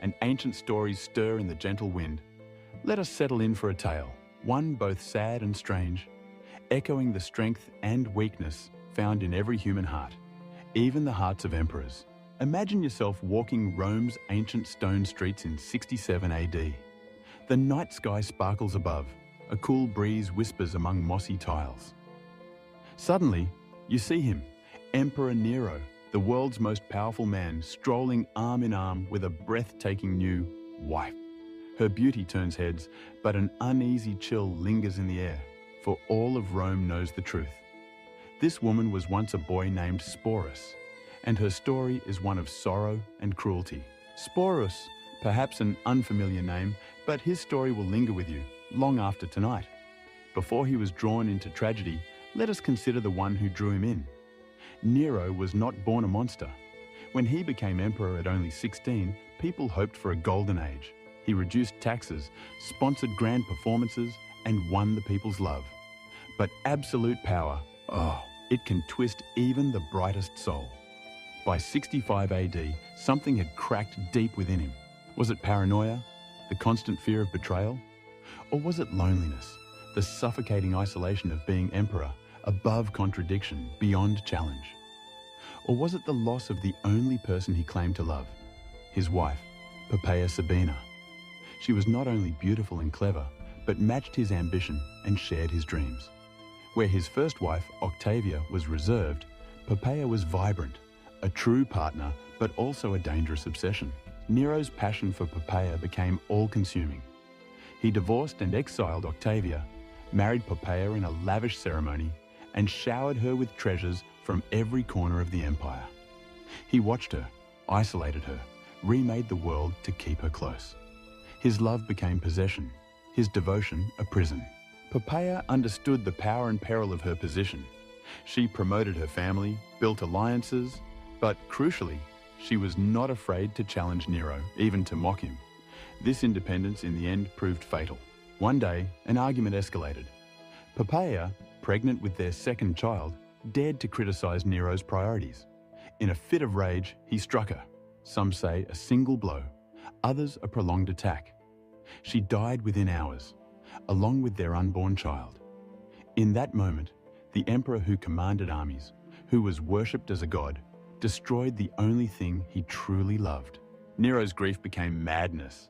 and ancient stories stir in the gentle wind, let us settle in for a tale, one both sad and strange, echoing the strength and weakness found in every human heart, even the hearts of emperors. Imagine yourself walking Rome's ancient stone streets in 67 AD. The night sky sparkles above, a cool breeze whispers among mossy tiles. Suddenly, you see him, Emperor Nero, the world's most powerful man, strolling arm in arm with a breathtaking new wife. Her beauty turns heads, but an uneasy chill lingers in the air, for all of Rome knows the truth. This woman was once a boy named Sporus, and her story is one of sorrow and cruelty. Sporus, perhaps an unfamiliar name, but his story will linger with you long after tonight. Before he was drawn into tragedy, let us consider the one who drew him in. Nero was not born a monster. When he became emperor at only 16, people hoped for a golden age. He reduced taxes, sponsored grand performances, and won the people's love. But absolute power, it can twist even the brightest soul. By 65 AD, something had cracked deep within him. Was it paranoia, the constant fear of betrayal? Or was it loneliness, the suffocating isolation of being emperor, above contradiction, beyond challenge? Or was it the loss of the only person he claimed to love, his wife, Poppaea Sabina? She was not only beautiful and clever, but matched his ambition and shared his dreams. Where his first wife, Octavia, was reserved, Poppaea was vibrant, a true partner, but also a dangerous obsession. Nero's passion for Poppaea became all-consuming. He divorced and exiled Octavia, married Poppaea in a lavish ceremony, and showered her with treasures from every corner of the empire. He watched her, isolated her, remade the world to keep her close. His love became possession, his devotion a prison. Poppaea understood the power and peril of her position. She promoted her family, built alliances, but crucially, she was not afraid to challenge Nero, even to mock him. This independence in the end proved fatal. One day, an argument escalated. Poppaea, pregnant with their second child, dared to criticize Nero's priorities. In a fit of rage, he struck her. Some say a single blow, others a prolonged attack. She died within hours, along with their unborn child. In that moment, the emperor who commanded armies, who was worshipped as a god, destroyed the only thing he truly loved. Nero's grief became madness.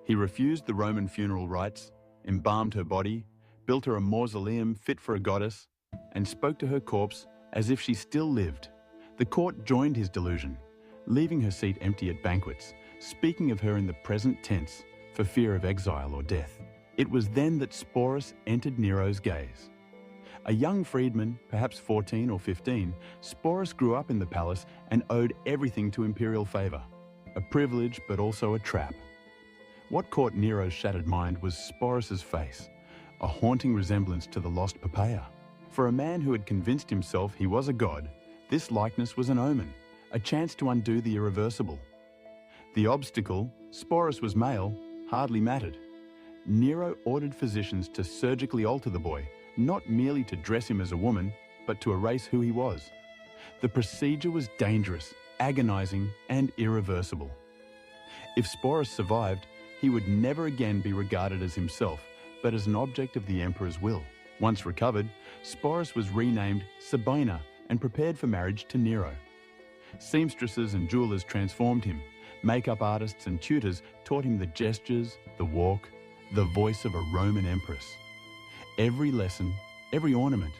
He refused the Roman funeral rites, embalmed her body, built her a mausoleum fit for a goddess, and spoke to her corpse as if she still lived. The court joined his delusion, leaving her seat empty at banquets, speaking of her in the present tense for fear of exile or death. It was then that Sporus entered Nero's gaze. A young freedman, perhaps 14 or 15, Sporus grew up in the palace and owed everything to imperial favor, a privilege but also a trap. What caught Nero's shattered mind was Sporus's face, a haunting resemblance to the lost Poppaea. For a man who had convinced himself he was a god, this likeness was an omen, a chance to undo the irreversible. The obstacle, Sporus was male, hardly mattered. Nero ordered physicians to surgically alter the boy, not merely to dress him as a woman, but to erase who he was. The procedure was dangerous, agonizing, and irreversible. If Sporus survived, he would never again be regarded as himself, but as an object of the emperor's will. Once recovered, Sporus was renamed Sabina and prepared for marriage to Nero. Seamstresses and jewelers transformed him. Makeup artists and tutors taught him the gestures, the walk, the voice of a Roman empress. Every lesson, every ornament,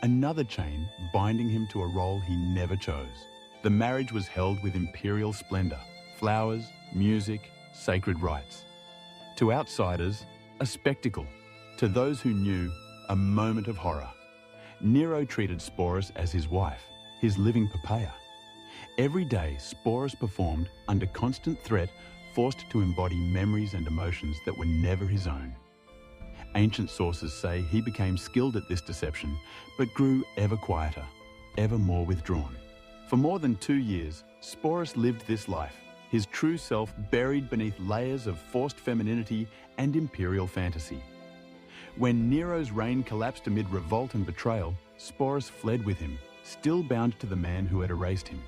another chain binding him to a role he never chose. The marriage was held with imperial splendor, flowers, music, sacred rites. To outsiders, a spectacle. To those who knew, a moment of horror. Nero treated Sporus as his wife, his living Poppaea. Every day, Sporus performed under constant threat, forced to embody memories and emotions that were never his own. Ancient sources say he became skilled at this deception, but grew ever quieter, ever more withdrawn. For more than 2 years, Sporus lived this life, his true self buried beneath layers of forced femininity and imperial fantasy. When Nero's reign collapsed amid revolt and betrayal, Sporus fled with him, still bound to the man who had erased him.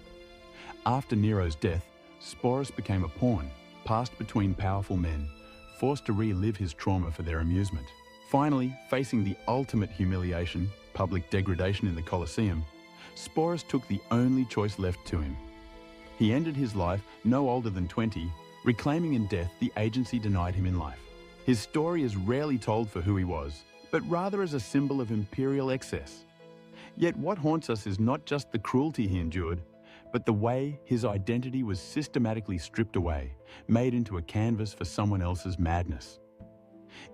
After Nero's death, Sporus became a pawn, passed between powerful men, forced to relive his trauma for their amusement. Finally, facing the ultimate humiliation, public degradation in the Colosseum, Sporus took the only choice left to him. He ended his life no older than 20, reclaiming in death the agency denied him in life. His story is rarely told for who he was, but rather as a symbol of imperial excess. Yet what haunts us is not just the cruelty he endured, but the way his identity was systematically stripped away, made into a canvas for someone else's madness.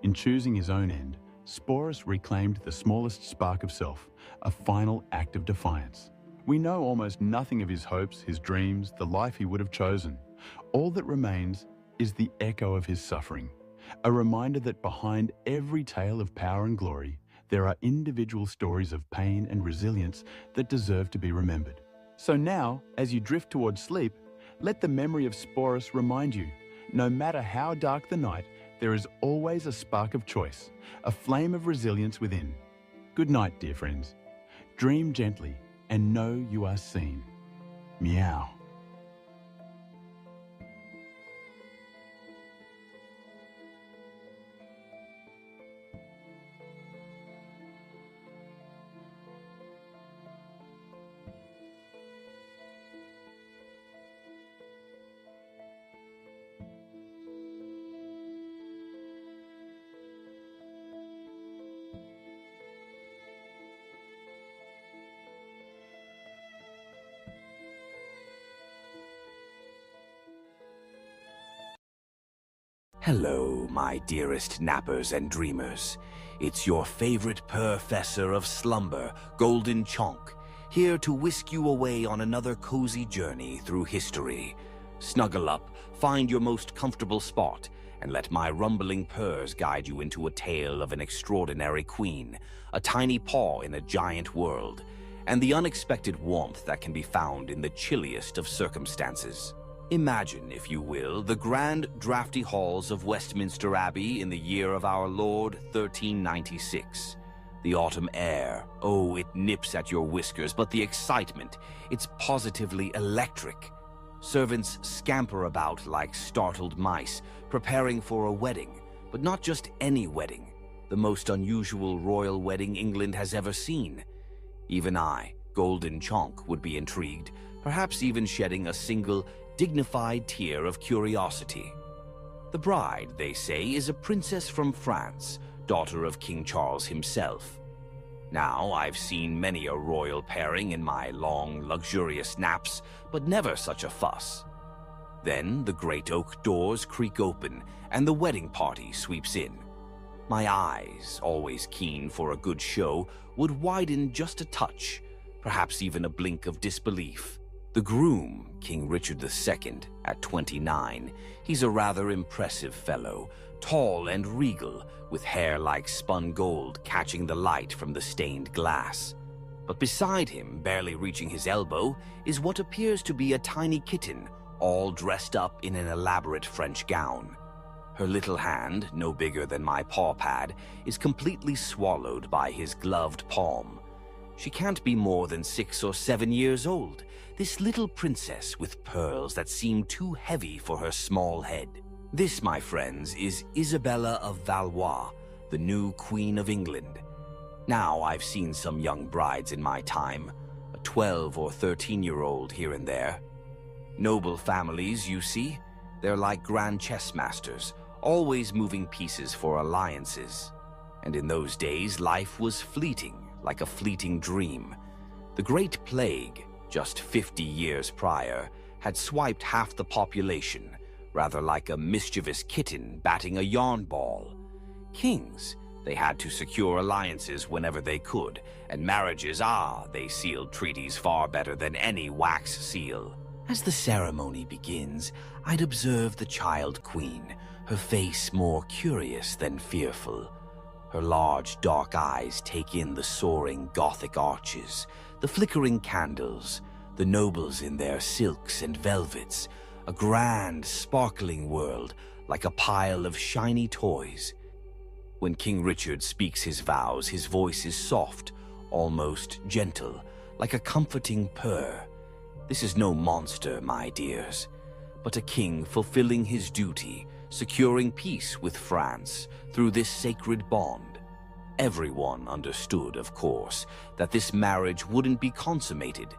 In choosing his own end, Sporus reclaimed the smallest spark of self, a final act of defiance. We know almost nothing of his hopes, his dreams, the life he would have chosen. All that remains is the echo of his suffering, a reminder that behind every tale of power and glory, there are individual stories of pain and resilience that deserve to be remembered. So now, as you drift towards sleep, let the memory of Sporus remind you, no matter how dark the night, there is always a spark of choice, a flame of resilience within. Good night, dear friends. Dream gently and know you are seen. Meow. Hello, my dearest nappers and dreamers. It's your favorite professor of slumber, Golden Chonk, here to whisk you away on another cozy journey through history. Snuggle up, find your most comfortable spot, and let my rumbling purrs guide you into a tale of an extraordinary queen, a tiny paw in a giant world, and the unexpected warmth that can be found in the chilliest of circumstances. Imagine, if you will, the grand drafty halls of Westminster Abbey in the year of our Lord 1396. The autumn air, oh, it nips at your whiskers, but the excitement, it's positively electric. Servants scamper about like startled mice, preparing for a wedding, but not just any wedding, the most unusual royal wedding England has ever seen. Even I, Golden Chonk, would be intrigued, perhaps even shedding a single dignified tear of curiosity. The bride, they say, is a princess from France, daughter of King Charles himself. Now, I've seen many a royal pairing in my long, luxurious naps, but never such a fuss. Then the great oak doors creak open, and the wedding party sweeps in. My eyes, always keen for a good show, would widen just a touch, perhaps even a blink of disbelief. The groom, King Richard II, at 29, he's a rather impressive fellow, tall and regal, with hair like spun gold catching the light from the stained glass. But beside him, barely reaching his elbow, is what appears to be a tiny kitten, all dressed up in an elaborate French gown. Her little hand, no bigger than my paw pad, is completely swallowed by his gloved palm. She can't be more than 6 or 7 years old, this little princess with pearls that seem too heavy for her small head. This, my friends, is Isabella of Valois, the new Queen of England. Now, I've seen some young brides in my time, a 12 or 13-year-old here and there. Noble families, you see, they're like grand chess masters, always moving pieces for alliances. And in those days, life was fleeting, like a fleeting dream. The Great Plague, just 50 years prior, had swiped half the population, rather like a mischievous kitten batting a yarn ball. Kings, they had to secure alliances whenever they could, and marriages, they sealed treaties far better than any wax seal. As the ceremony begins, I'd observe the child queen, her face more curious than fearful. Her large, dark eyes take in the soaring Gothic arches, the flickering candles, the nobles in their silks and velvets, a grand, sparkling world like a pile of shiny toys. When King Richard speaks his vows, his voice is soft, almost gentle, like a comforting purr. This is no monster, my dears, but a king fulfilling his duty, securing peace with France through this sacred bond. Everyone understood, of course, that this marriage wouldn't be consummated.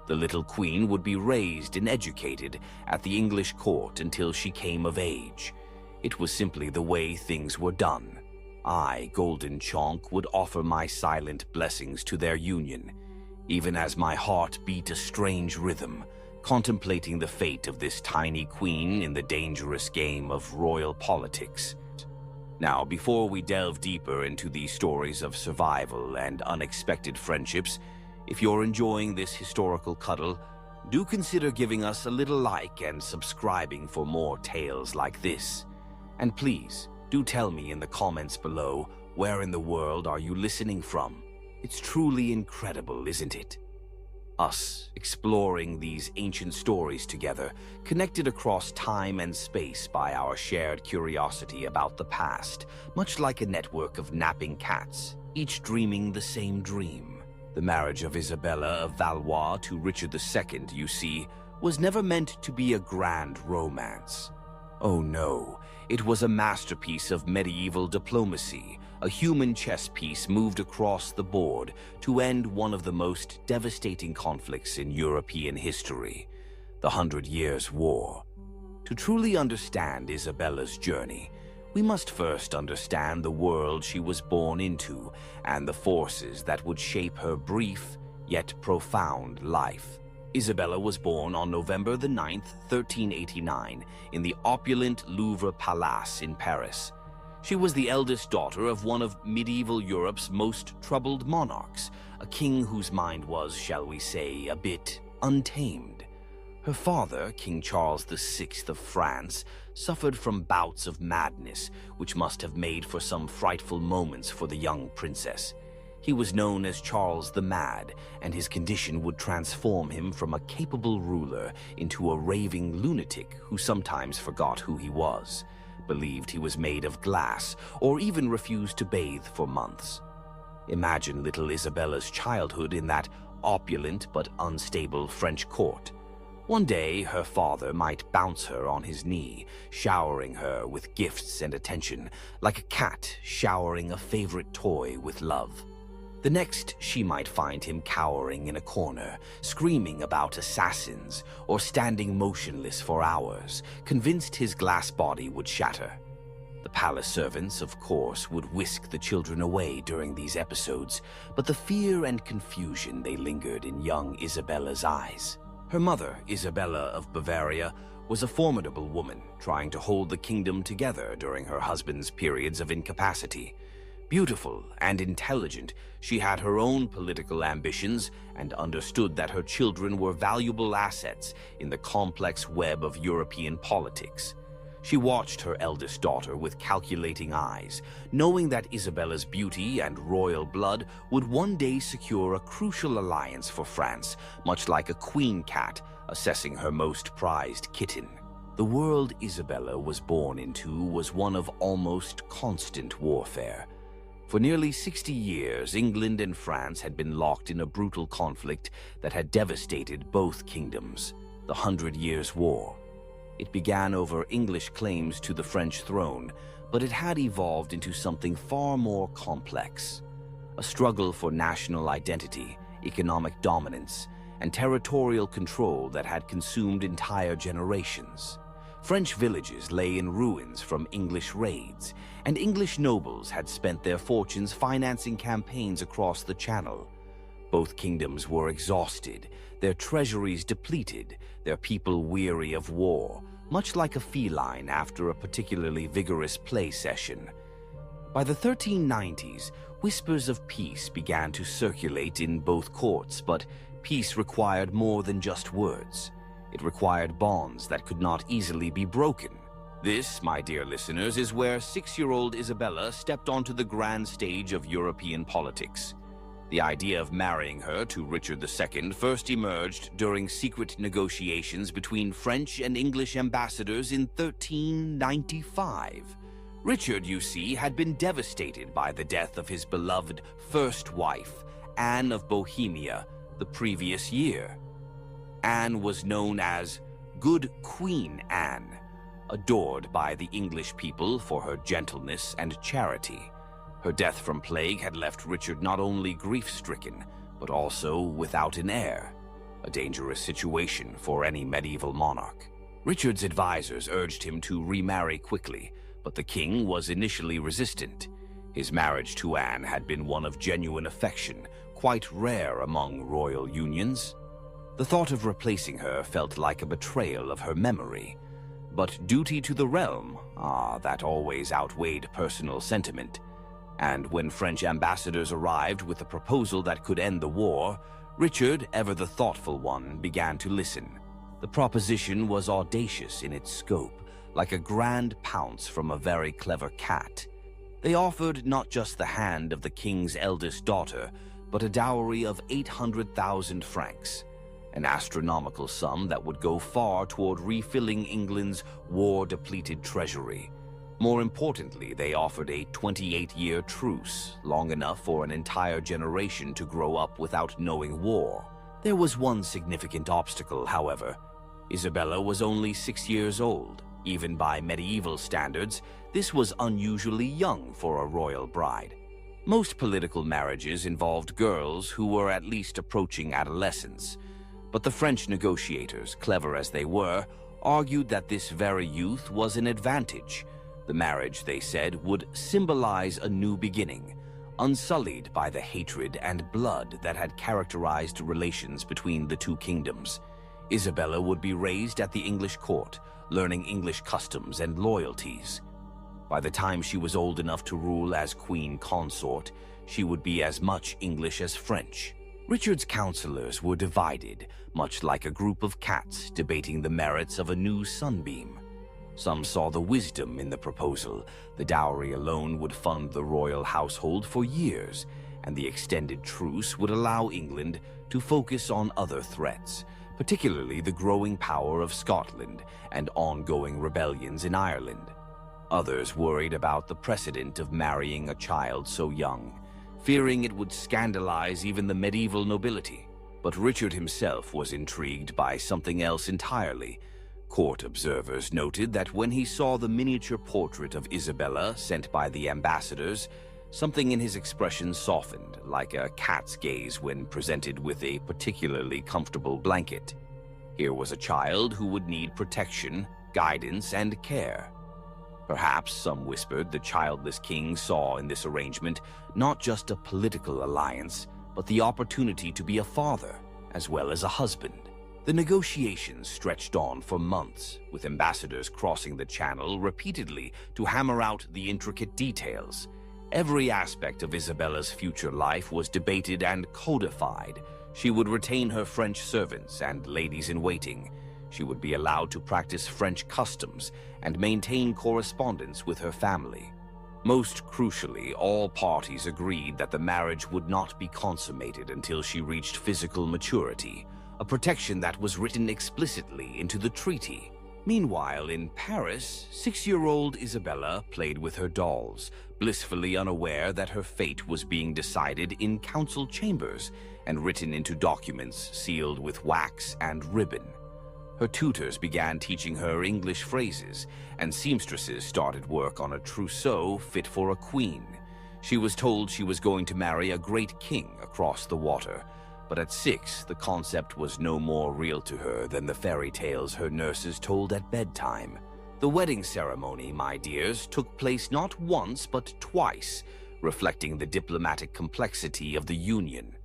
The little queen would be raised and educated at the English court until she came of age. It was simply the way things were done. I, Golden Chonk, would offer my silent blessings to their union, even as my heart beat a strange rhythm, contemplating the fate of this tiny queen in the dangerous game of royal politics. Now, before we delve deeper into these stories of survival and unexpected friendships, if you're enjoying this historical cuddle, do consider giving us a little like and subscribing for more tales like this. And please, do tell me in the comments below, where in the world are you listening from? It's truly incredible, isn't it? Us exploring these ancient stories together, connected across time and space by our shared curiosity about the past, much like a network of napping cats, each dreaming the same dream. The marriage of Isabella of Valois to Richard II, you see, was never meant to be a grand romance. Oh no, it was a masterpiece of medieval diplomacy, a human chess piece moved across the board to end one of the most devastating conflicts in European history, the 100 Years' War. To truly understand Isabella's journey, we must first understand the world she was born into and the forces that would shape her brief yet profound life. Isabella was born on November the 9th, 1389, in the opulent Louvre Palace in Paris. She was the eldest daughter of one of medieval Europe's most troubled monarchs, a king whose mind was, shall we say, a bit untamed. Her father, King Charles VI of France, suffered from bouts of madness, which must have made for some frightful moments for the young princess. He was known as Charles the Mad, and his condition would transform him from a capable ruler into a raving lunatic who sometimes forgot who he was, believed he was made of glass, or even refused to bathe for months. Imagine little Isabella's childhood in that opulent but unstable French court. One day, her father might bounce her on his knee, showering her with gifts and attention, like a cat showering a favorite toy with love. The next, she might find him cowering in a corner, screaming about assassins, or standing motionless for hours, convinced his glass body would shatter. The palace servants, of course, would whisk the children away during these episodes, but the fear and confusion they lingered in young Isabella's eyes. Her mother, Isabella of Bavaria, was a formidable woman, trying to hold the kingdom together during her husband's periods of incapacity. Beautiful and intelligent, she had her own political ambitions and understood that her children were valuable assets in the complex web of European politics. She watched her eldest daughter with calculating eyes, knowing that Isabella's beauty and royal blood would one day secure a crucial alliance for France, much like a queen cat assessing her most prized kitten. The world Isabella was born into was one of almost constant warfare. For nearly 60 years, England and France had been locked in a brutal conflict that had devastated both kingdoms, the 100 Years' War. It began over English claims to the French throne, but it had evolved into something far more complex. A struggle for national identity, economic dominance, and territorial control that had consumed entire generations. French villages lay in ruins from English raids, and English nobles had spent their fortunes financing campaigns across the Channel. Both kingdoms were exhausted, their treasuries depleted, their people weary of war, much like a feline after a particularly vigorous play session. By the 1390s, whispers of peace began to circulate in both courts, but peace required more than just words. It required bonds that could not easily be broken. This, my dear listeners, is where 6-year-old Isabella stepped onto the grand stage of European politics. The idea of marrying her to Richard II first emerged during secret negotiations between French and English ambassadors in 1395. Richard, you see, had been devastated by the death of his beloved first wife, Anne of Bohemia, the previous year. Anne was known as good Queen Anne, adored by the English people for her gentleness and charity. Her death from plague had left Richard not only grief-stricken, but also without an heir, a dangerous situation for any medieval monarch. Richard's advisors urged him to remarry quickly, but the king was initially resistant. His marriage to Anne had been one of genuine affection, quite rare among royal unions. The thought of replacing her felt like a betrayal of her memory. But duty to the realm, that always outweighed personal sentiment. And when French ambassadors arrived with a proposal that could end the war, Richard, ever the thoughtful one, began to listen. The proposition was audacious in its scope, like a grand pounce from a very clever cat. They offered not just the hand of the king's eldest daughter, but a dowry of 800,000 francs, an astronomical sum that would go far toward refilling England's war-depleted treasury. More importantly, they offered a 28-year truce, long enough for an entire generation to grow up without knowing war. There was one significant obstacle, however. Isabella was only 6 years old. Even by medieval standards, this was unusually young for a royal bride. Most political marriages involved girls who were at least approaching adolescence. But the French negotiators, clever as they were, argued that this very youth was an advantage. The marriage, they said, would symbolize a new beginning, unsullied by the hatred and blood that had characterized relations between the two kingdoms. Isabella would be raised at the English court, learning English customs and loyalties. By the time she was old enough to rule as queen consort, she would be as much English as French. Richard's counselors were divided, much like a group of cats debating the merits of a new sunbeam. Some saw the wisdom in the proposal. The dowry alone would fund the royal household for years, and the extended truce would allow England to focus on other threats, particularly the growing power of Scotland and ongoing rebellions in Ireland. Others worried about the precedent of marrying a child so young, fearing it would scandalize even the medieval nobility. But Richard himself was intrigued by something else entirely. Court observers noted that when he saw the miniature portrait of Isabella sent by the ambassadors, something in his expression softened, like a cat's gaze when presented with a particularly comfortable blanket. Here was a child who would need protection, guidance, and care. Perhaps, some whispered, the childless king saw in this arrangement not just a political alliance, but the opportunity to be a father, as well as a husband. The negotiations stretched on for months, with ambassadors crossing the channel repeatedly to hammer out the intricate details. Every aspect of Isabella's future life was debated and codified. She would retain her French servants and ladies-in-waiting. She would be allowed to practice French customs and maintain correspondence with her family. Most crucially, all parties agreed that the marriage would not be consummated until she reached physical maturity, a protection that was written explicitly into the treaty. Meanwhile, in Paris, 6-year-old Isabella played with her dolls, blissfully unaware that her fate was being decided in council chambers and written into documents sealed with wax and ribbon. Her tutors began teaching her English phrases, and seamstresses started work on a trousseau fit for a queen. She was told she was going to marry a great king across the water, but at 6, the concept was no more real to her than the fairy tales her nurses told at bedtime. The wedding ceremony, my dears, took place not once but twice, reflecting the diplomatic complexity of the union.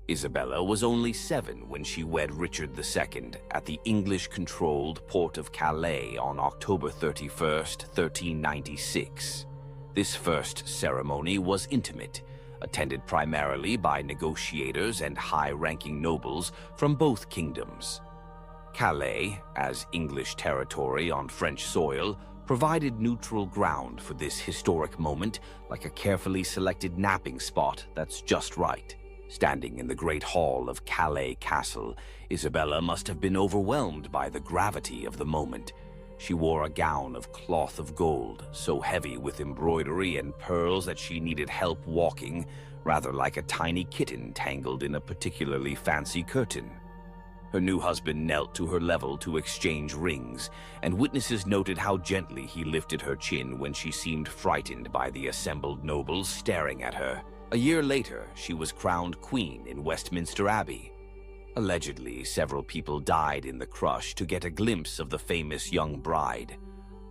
Isabella was only 7 when she wed Richard II at the English-controlled port of Calais on October 31st, 1396. This first ceremony was intimate, attended primarily by negotiators and high-ranking nobles from both kingdoms. Calais, as English territory on French soil, provided neutral ground for this historic moment, like a carefully selected napping spot that's just right. Standing in the great hall of Calais Castle, Isabella must have been overwhelmed by the gravity of the moment. She wore a gown of cloth of gold, so heavy with embroidery and pearls that she needed help walking, rather like a tiny kitten tangled in a particularly fancy curtain. Her new husband knelt to her level to exchange rings, and witnesses noted how gently he lifted her chin when she seemed frightened by the assembled nobles staring at her. A year later, she was crowned queen in Westminster Abbey. Allegedly, several people died in the crush to get a glimpse of the famous young bride.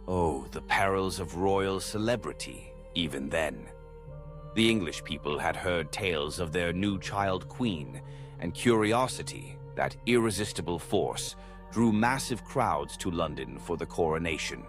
Oh, the perils of royal celebrity, even then. The English people had heard tales of their new child queen, and curiosity, that irresistible force, drew massive crowds to London for the coronation.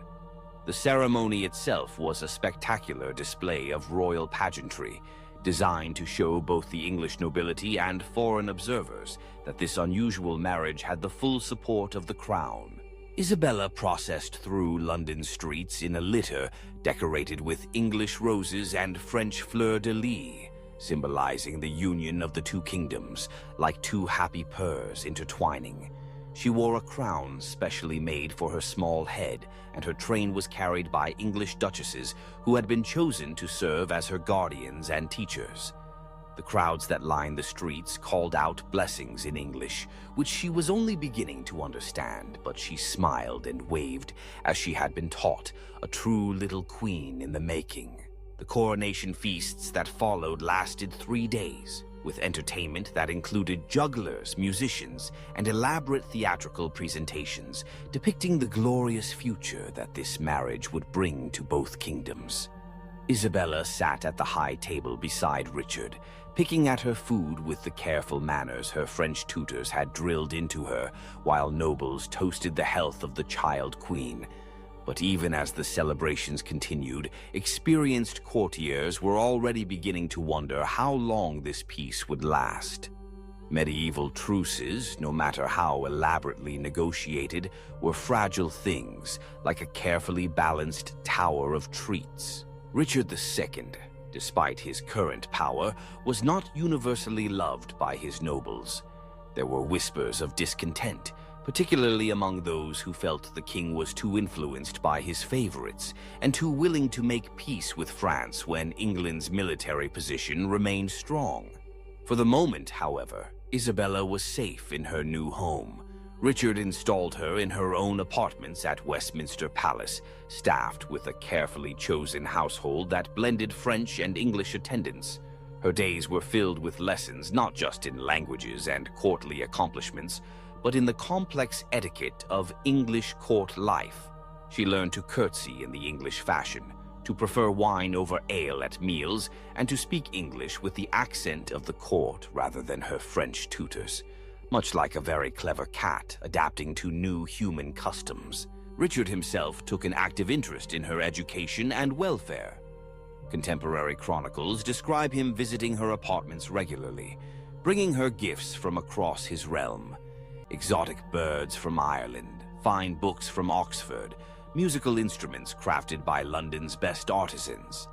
The ceremony itself was a spectacular display of royal pageantry, designed to show both the English nobility and foreign observers that this unusual marriage had the full support of the crown. Isabella processed through London streets in a litter decorated with English roses and French fleur-de-lis, symbolizing the union of the two kingdoms, like two happy pairs intertwining. She wore a crown specially made for her small head, and her train was carried by English duchesses who had been chosen to serve as her guardians and teachers. The crowds that lined the streets called out blessings in English, which she was only beginning to understand, but she smiled and waved as she had been taught, a true little queen in the making. The coronation feasts that followed lasted 3 days, with entertainment that included jugglers, musicians, and elaborate theatrical presentations depicting the glorious future that this marriage would bring to both kingdoms. Isabella sat at the high table beside Richard, picking at her food with the careful manners her French tutors had drilled into her, while nobles toasted the health of the child queen. But even as the celebrations continued, experienced courtiers were already beginning to wonder how long this peace would last. Medieval truces, no matter how elaborately negotiated, were fragile things, like a carefully balanced tower of treats. Richard II, despite his current power, was not universally loved by his nobles. There were whispers of discontent, particularly among those who felt the king was too influenced by his favorites and too willing to make peace with France when England's military position remained strong. For the moment, however, Isabella was safe in her new home. Richard installed her in her own apartments at Westminster Palace, staffed with a carefully chosen household that blended French and English attendants. Her days were filled with lessons not just in languages and courtly accomplishments, but in the complex etiquette of English court life. She learned to curtsy in the English fashion, to prefer wine over ale at meals, and to speak English with the accent of the court rather than her French tutors, much like a very clever cat adapting to new human customs. Richard himself took an active interest in her education and welfare. Contemporary chronicles describe him visiting her apartments regularly, bringing her gifts from across his realm. Exotic birds from Ireland, fine books from Oxford, musical instruments crafted by London's best artisans.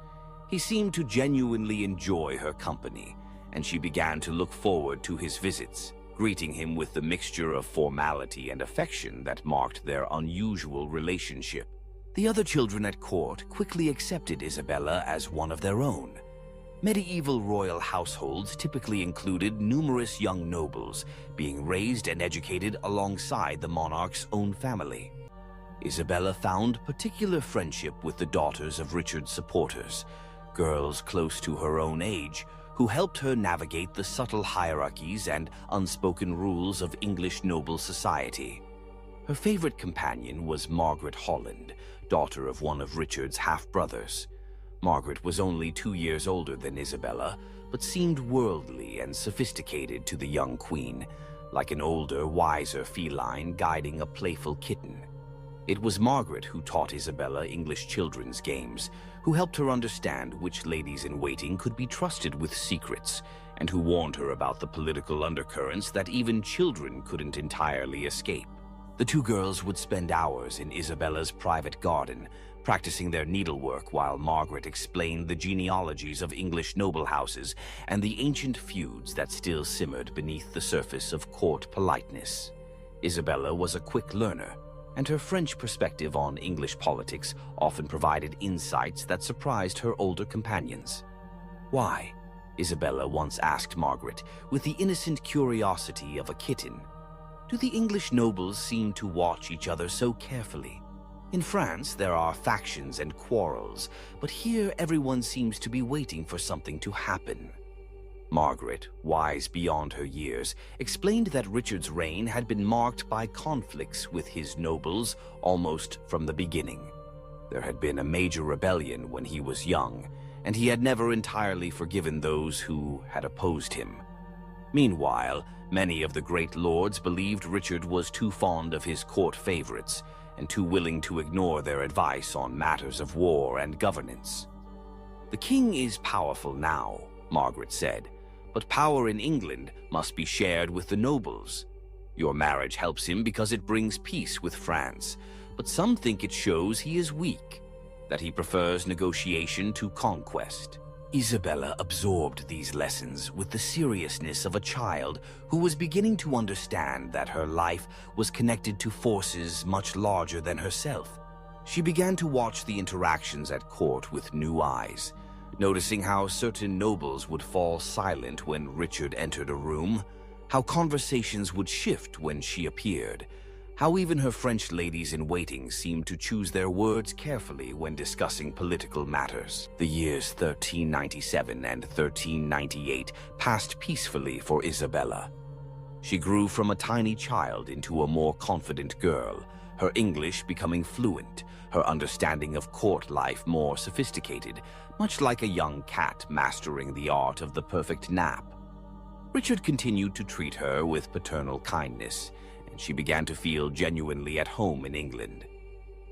He seemed to genuinely enjoy her company, and she began to look forward to his visits, greeting him with the mixture of formality and affection that marked their unusual relationship. The other children at court quickly accepted Isabella as one of their own. Medieval royal households typically included numerous young nobles, being raised and educated alongside the monarch's own family. Isabella found particular friendship with the daughters of Richard's supporters, girls close to her own age, who helped her navigate the subtle hierarchies and unspoken rules of English noble society. Her favorite companion was Margaret Holland, daughter of one of Richard's half-brothers. Margaret was only 2 years older than Isabella, but seemed worldly and sophisticated to the young queen, like an older, wiser feline guiding a playful kitten. It was Margaret who taught Isabella English children's games, who helped her understand which ladies-in-waiting could be trusted with secrets, and who warned her about the political undercurrents that even children couldn't entirely escape. The two girls would spend hours in Isabella's private garden, practicing their needlework while Margaret explained the genealogies of English noble houses and the ancient feuds that still simmered beneath the surface of court politeness. Isabella was a quick learner, and her French perspective on English politics often provided insights that surprised her older companions. "Why?" Isabella once asked Margaret, with the innocent curiosity of a kitten. Do the English nobles seem to watch each other so carefully? In France, there are factions and quarrels, but here everyone seems to be waiting for something to happen. Margaret, wise beyond her years, explained that Richard's reign had been marked by conflicts with his nobles almost from the beginning. There had been a major rebellion when he was young, and he had never entirely forgiven those who had opposed him. Meanwhile, many of the great lords believed Richard was too fond of his court favorites and too willing to ignore their advice on matters of war and governance. "The king is powerful now," Margaret said, "but power in England must be shared with the nobles. Your marriage helps him because it brings peace with France, but some think it shows he is weak, that he prefers negotiation to conquest." Isabella absorbed these lessons with the seriousness of a child who was beginning to understand that her life was connected to forces much larger than herself. She began to watch the interactions at court with new eyes, noticing how certain nobles would fall silent when Richard entered a room, how conversations would shift when she appeared, how even her French ladies-in-waiting seemed to choose their words carefully when discussing political matters. The years 1397 and 1398 passed peacefully for Isabella. She grew from a tiny child into a more confident girl, her English becoming fluent, her understanding of court life more sophisticated, much like a young cat mastering the art of the perfect nap. Richard continued to treat her with paternal kindness, and she began to feel genuinely at home in England.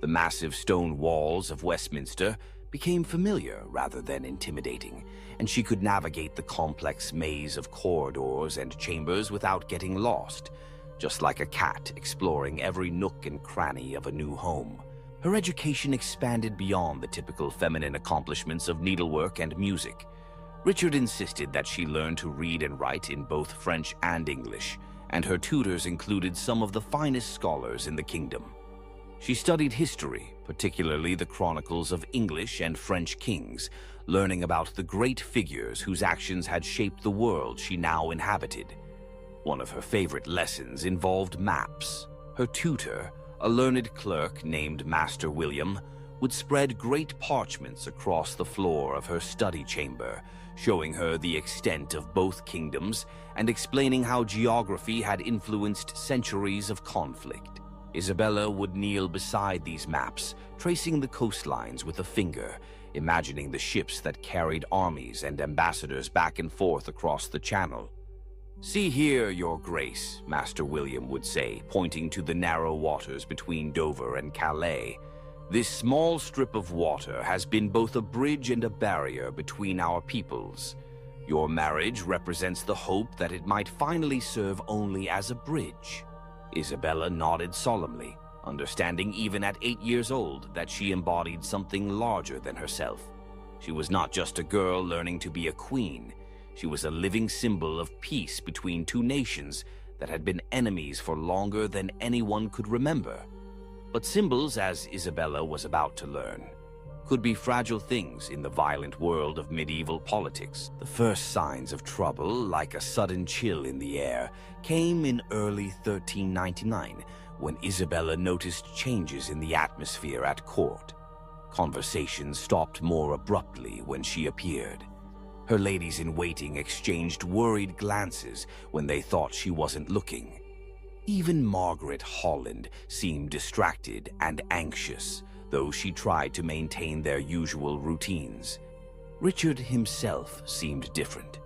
The massive stone walls of Westminster became familiar rather than intimidating, and she could navigate the complex maze of corridors and chambers without getting lost, just like a cat exploring every nook and cranny of a new home. Her education expanded beyond the typical feminine accomplishments of needlework and music. Richard insisted that she learn to read and write in both French and English, and her tutors included some of the finest scholars in the kingdom. She studied history, particularly the chronicles of English and French kings, learning about the great figures whose actions had shaped the world she now inhabited. One of her favorite lessons involved maps. Her tutor, a learned clerk named Master William, would spread great parchments across the floor of her study chamber, showing her the extent of both kingdoms and explaining how geography had influenced centuries of conflict. Isabella would kneel beside these maps, tracing the coastlines with a finger, imagining the ships that carried armies and ambassadors back and forth across the channel. "See here, Your Grace," Master William would say, pointing to the narrow waters between Dover and Calais. "This small strip of water has been both a bridge and a barrier between our peoples. Your marriage represents the hope that it might finally serve only as a bridge." Isabella nodded solemnly, understanding even at 8 years old that she embodied something larger than herself. She was not just a girl learning to be a queen. She was a living symbol of peace between two nations that had been enemies for longer than anyone could remember. But symbols, as Isabella was about to learn, could be fragile things in the violent world of medieval politics. The first signs of trouble, like a sudden chill in the air, came in early 1399 when Isabella noticed changes in the atmosphere at court. Conversations stopped more abruptly when she appeared. Her ladies-in-waiting exchanged worried glances when they thought she wasn't looking. Even Margaret Holland seemed distracted and anxious, though she tried to maintain their usual routines. Richard himself seemed different.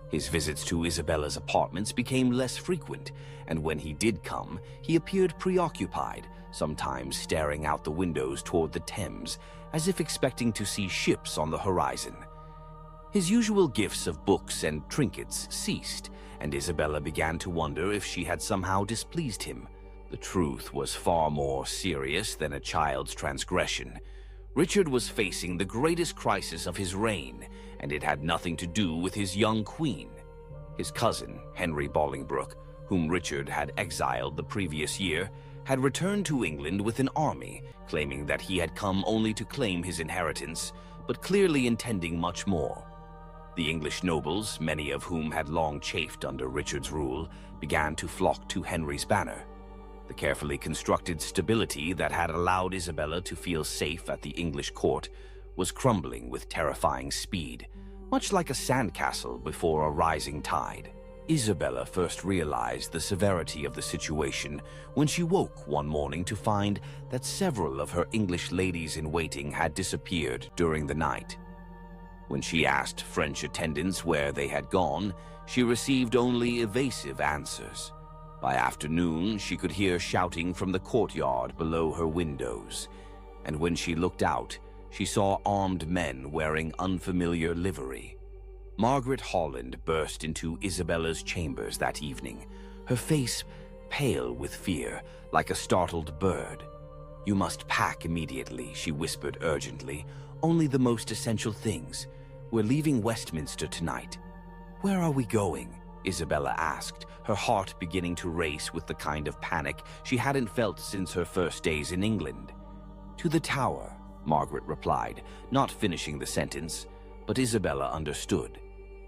His visits to Isabella's apartments became less frequent, and when he did come, he appeared preoccupied, sometimes staring out the windows toward the Thames, as if expecting to see ships on the horizon. His usual gifts of books and trinkets ceased, and Isabella began to wonder if she had somehow displeased him. The truth was far more serious than a child's transgression. Richard was facing the greatest crisis of his reign, and it had nothing to do with his young queen. His cousin, Henry Bolingbroke, whom Richard had exiled the previous year, had returned to England with an army, claiming that he had come only to claim his inheritance, but clearly intending much more. The English nobles, many of whom had long chafed under Richard's rule, began to flock to Henry's banner. The carefully constructed stability that had allowed Isabella to feel safe at the English court was crumbling with terrifying speed, much like a sandcastle before a rising tide. Isabella first realized the severity of the situation when she woke one morning to find that several of her English ladies-in-waiting had disappeared during the night. When she asked French attendants where they had gone, she received only evasive answers. By afternoon, she could hear shouting from the courtyard below her windows, and when she looked out, she saw armed men wearing unfamiliar livery. Margaret Holland burst into Isabella's chambers that evening, her face pale with fear, like a startled bird. "You must pack immediately," she whispered urgently. "Only the most essential things. We're leaving Westminster tonight." "Where are we going?" Isabella asked, her heart beginning to race with the kind of panic she hadn't felt since her first days in England. "To the Tower," Margaret replied, not finishing the sentence, but Isabella understood.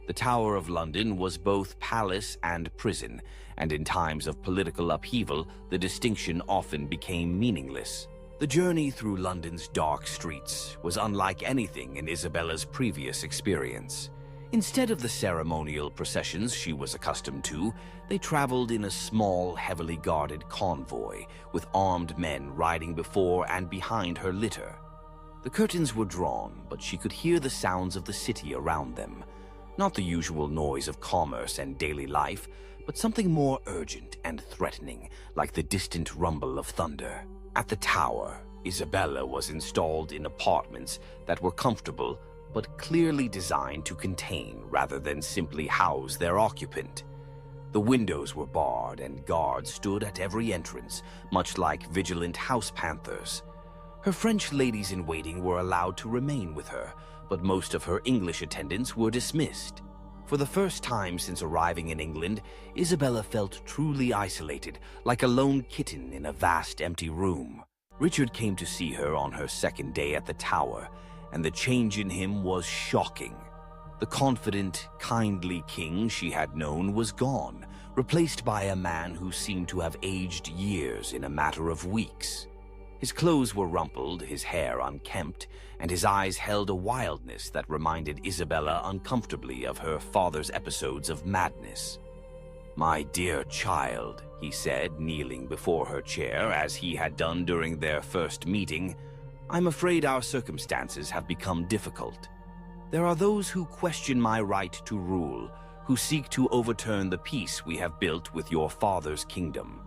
The Tower of London was both palace and prison, and in times of political upheaval, the distinction often became meaningless. The journey through London's dark streets was unlike anything in Isabella's previous experience. Instead of the ceremonial processions she was accustomed to, they traveled in a small, heavily guarded convoy, with armed men riding before and behind her litter. The curtains were drawn, but she could hear the sounds of the city around them. Not the usual noise of commerce and daily life, but something more urgent and threatening, like the distant rumble of thunder. At the Tower, Isabella was installed in apartments that were comfortable, but clearly designed to contain rather than simply house their occupant. The windows were barred and guards stood at every entrance, much like vigilant house panthers. Her French ladies-in-waiting were allowed to remain with her, but most of her English attendants were dismissed. For the first time since arriving in England, Isabella felt truly isolated, like a lone kitten in a vast empty room. Richard came to see her on her second day at the Tower, and the change in him was shocking. The confident, kindly king she had known was gone, replaced by a man who seemed to have aged years in a matter of weeks. His clothes were rumpled, his hair unkempt, and his eyes held a wildness that reminded Isabella uncomfortably of her father's episodes of madness. "My dear child," he said, kneeling before her chair as he had done during their first meeting, "I'm afraid our circumstances have become difficult. There are those who question my right to rule, who seek to overturn the peace we have built with your father's kingdom."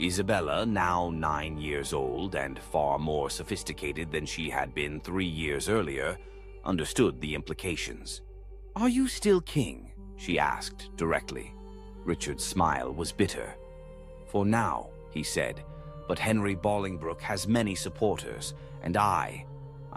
Isabella, now 9 years old and far more sophisticated than she had been 3 years earlier, understood the implications. "Are you still king?" she asked directly. Richard's smile was bitter. "For now," he said, "but Henry Bolingbroke has many supporters, and I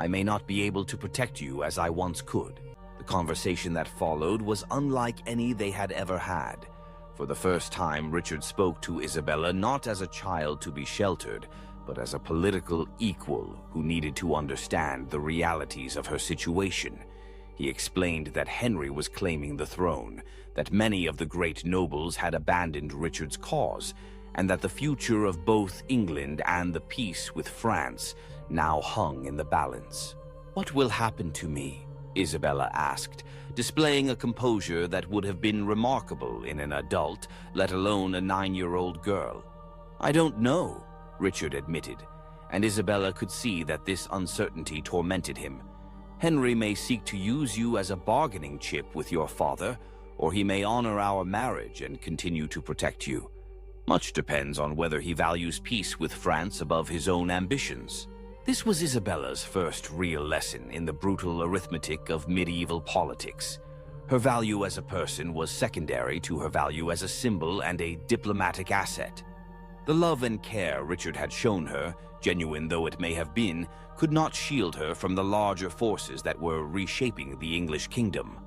may not be able to protect you as I once could." The conversation that followed was unlike any they had ever had. For the first time, Richard spoke to Isabella not as a child to be sheltered, but as a political equal who needed to understand the realities of her situation. He explained that Henry was claiming the throne, that many of the great nobles had abandoned Richard's cause, and that the future of both England and the peace with France now hung in the balance. "What will happen to me?" Isabella asked, displaying a composure that would have been remarkable in an adult, let alone a 9-year-old girl. "I don't know," Richard admitted, and Isabella could see that this uncertainty tormented him. "Henry may seek to use you as a bargaining chip with your father, or he may honor our marriage and continue to protect you. Much depends on whether he values peace with France above his own ambitions." This was Isabella's first real lesson in the brutal arithmetic of medieval politics. Her value as a person was secondary to her value as a symbol and a diplomatic asset. The love and care Richard had shown her, genuine though it may have been, could not shield her from the larger forces that were reshaping the English kingdom.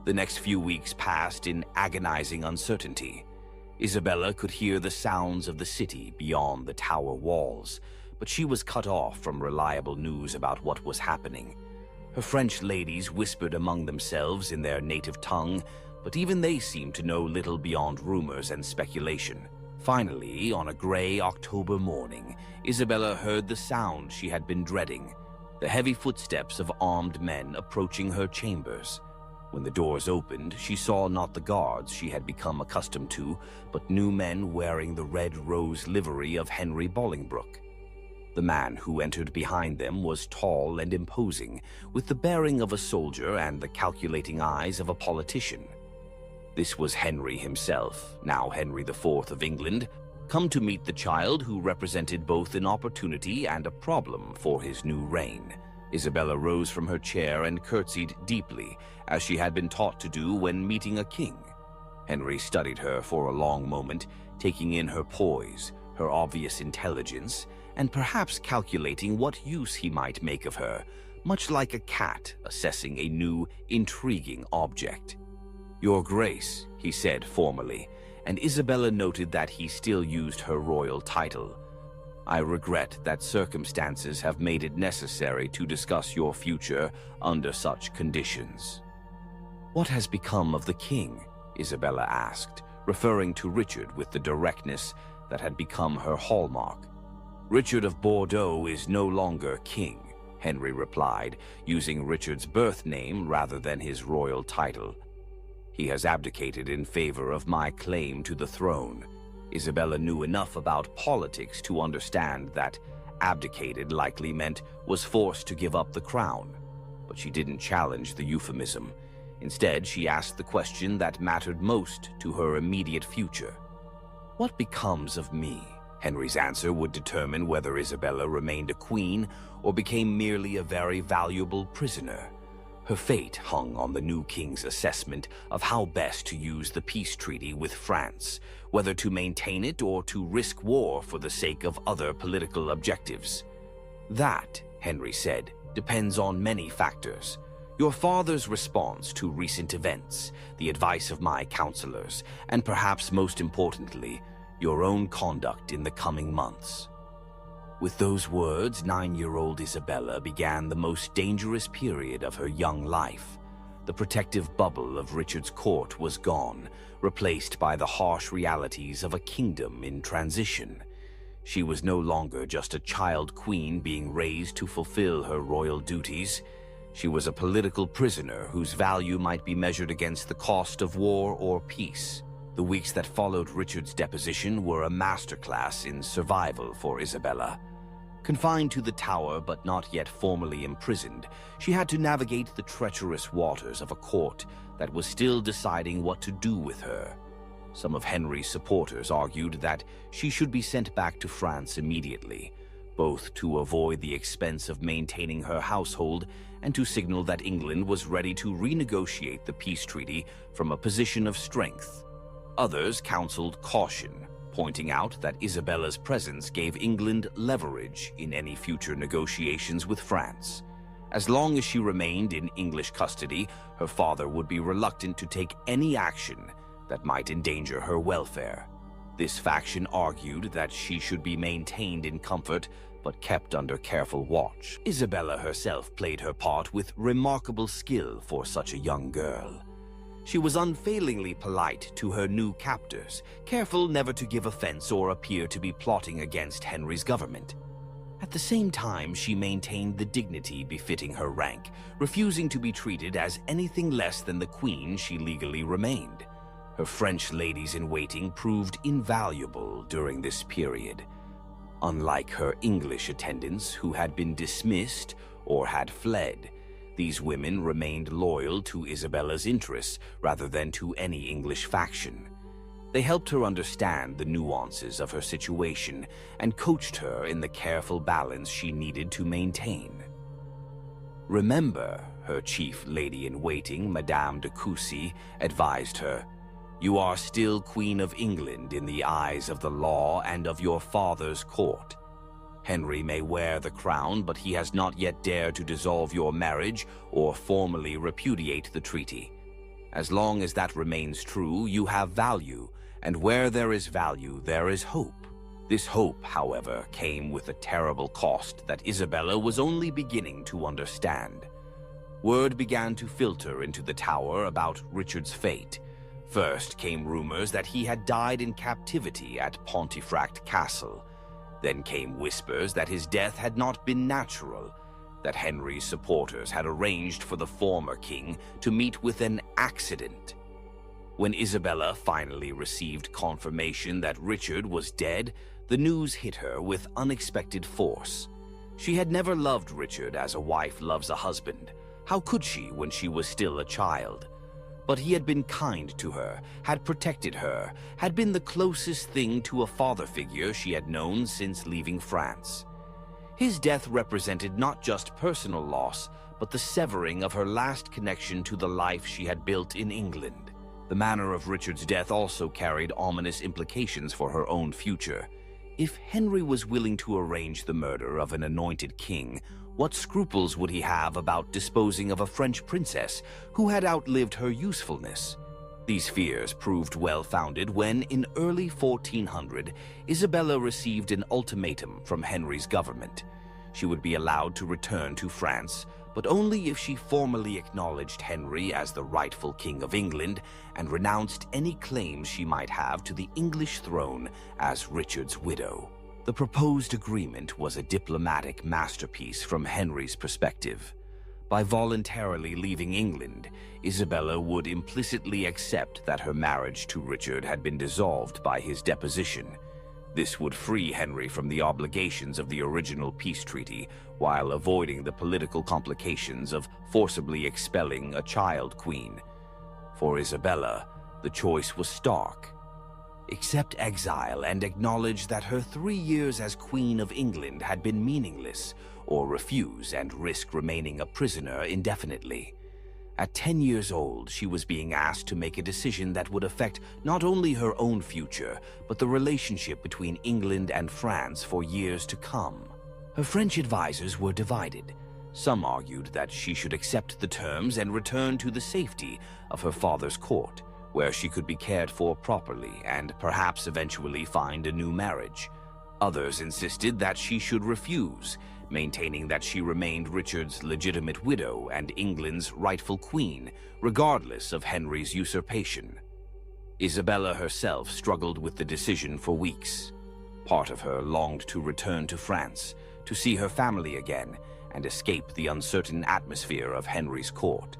The next few weeks passed in agonizing uncertainty. Isabella could hear the sounds of the city beyond the tower walls, but she was cut off from reliable news about what was happening. Her French ladies whispered among themselves in their native tongue, but even they seemed to know little beyond rumors and speculation. Finally, on a gray October morning, Isabella heard the sound she had been dreading, the heavy footsteps of armed men approaching her chambers. When the doors opened, she saw not the guards she had become accustomed to, but new men wearing the red rose livery of Henry Bolingbroke. The man who entered behind them was tall and imposing, with the bearing of a soldier and the calculating eyes of a politician. This was Henry himself, now Henry IV of England, come to meet the child who represented both an opportunity and a problem for his new reign. Isabella rose from her chair and curtsied deeply, as she had been taught to do when meeting a king. Henry studied her for a long moment, taking in her poise, her obvious intelligence, and perhaps calculating what use he might make of her, much like a cat assessing a new, intriguing object. "Your Grace," he said formally, and Isabella noted that he still used her royal title. "I regret that circumstances have made it necessary to discuss your future under such conditions." "What has become of the king?" Isabella asked, referring to Richard with the directness that had become her hallmark. "Richard of Bordeaux is no longer king," Henry replied, using Richard's birth name rather than his royal title. "He has abdicated in favor of my claim to the throne." Isabella knew enough about politics to understand that abdicated likely meant was forced to give up the crown, but she didn't challenge the euphemism. Instead, she asked the question that mattered most to her immediate future. "What becomes of me?" Henry's answer would determine whether Isabella remained a queen or became merely a very valuable prisoner. Her fate hung on the new king's assessment of how best to use the peace treaty with France, whether to maintain it or to risk war for the sake of other political objectives. "That," Henry said, "depends on many factors. Your father's response to recent events, the advice of my counselors, and perhaps most importantly, your own conduct in the coming months." With those words, 9-year-old Isabella began the most dangerous period of her young life. The protective bubble of Richard's court was gone, replaced by the harsh realities of a kingdom in transition. She was no longer just a child queen being raised to fulfill her royal duties. She was a political prisoner whose value might be measured against the cost of war or peace. The weeks that followed Richard's deposition were a masterclass in survival for Isabella. Confined to the tower but not yet formally imprisoned, she had to navigate the treacherous waters of a court that was still deciding what to do with her. Some of Henry's supporters argued that she should be sent back to France immediately, both to avoid the expense of maintaining her household and to signal that England was ready to renegotiate the peace treaty from a position of strength. Others counseled caution, pointing out that Isabella's presence gave England leverage in any future negotiations with France. As long as she remained in English custody, her father would be reluctant to take any action that might endanger her welfare. This faction argued that she should be maintained in comfort but kept under careful watch. Isabella herself played her part with remarkable skill for such a young girl. She was unfailingly polite to her new captors, careful never to give offense or appear to be plotting against Henry's government. At the same time, she maintained the dignity befitting her rank, refusing to be treated as anything less than the queen she legally remained. Her French ladies-in-waiting proved invaluable during this period. Unlike her English attendants, who had been dismissed or had fled, these women remained loyal to Isabella's interests rather than to any English faction. They helped her understand the nuances of her situation and coached her in the careful balance she needed to maintain. "Remember," her chief lady-in-waiting, Madame de Coucy, advised her, "you are still Queen of England in the eyes of the law and of your father's court. Henry may wear the crown, but he has not yet dared to dissolve your marriage or formally repudiate the treaty. As long as that remains true, you have value, and where there is value, there is hope." This hope, however, came with a terrible cost that Isabella was only beginning to understand. word began to filter into the tower about Richard's fate. First came rumors that he had died in captivity at Pontefract Castle. Then came whispers that his death had not been natural, that Henry's supporters had arranged for the former king to meet with an accident. When Isabella finally received confirmation that Richard was dead, the news hit her with unexpected force. She had never loved Richard as a wife loves a husband. How could she when she was still a child? But he had been kind to her, had protected her, had been the closest thing to a father figure she had known since leaving France. His death represented not just personal loss, but the severing of her last connection to the life she had built in England. The manner of Richard's death also carried ominous implications for her own future. If Henry was willing to arrange the murder of an anointed king, what scruples would he have about disposing of a French princess who had outlived her usefulness? These fears proved well-founded when, in early 1400, Isabella received an ultimatum from Henry's government. She would be allowed to return to France, but only if she formally acknowledged Henry as the rightful king of England and renounced any claims she might have to the English throne as Richard's widow. The proposed agreement was a diplomatic masterpiece from Henry's perspective. By voluntarily leaving England, Isabella would implicitly accept that her marriage to Richard had been dissolved by his deposition. This would free Henry from the obligations of the original peace treaty, while avoiding the political complications of forcibly expelling a child queen. For Isabella, the choice was stark. Accept exile and acknowledge that her 3 years as Queen of England had been meaningless, or refuse and risk remaining a prisoner indefinitely. At 10 years old, she was being asked to make a decision that would affect not only her own future, but the relationship between England and France for years to come. Her French advisors were divided. Some argued that she should accept the terms and return to the safety of her father's court, where she could be cared for properly and perhaps eventually find a new marriage. Others insisted that she should refuse, maintaining that she remained Richard's legitimate widow and England's rightful queen, regardless of Henry's usurpation. Isabella herself struggled with the decision for weeks. Part of her longed to return to France, to see her family again, and escape the uncertain atmosphere of Henry's court.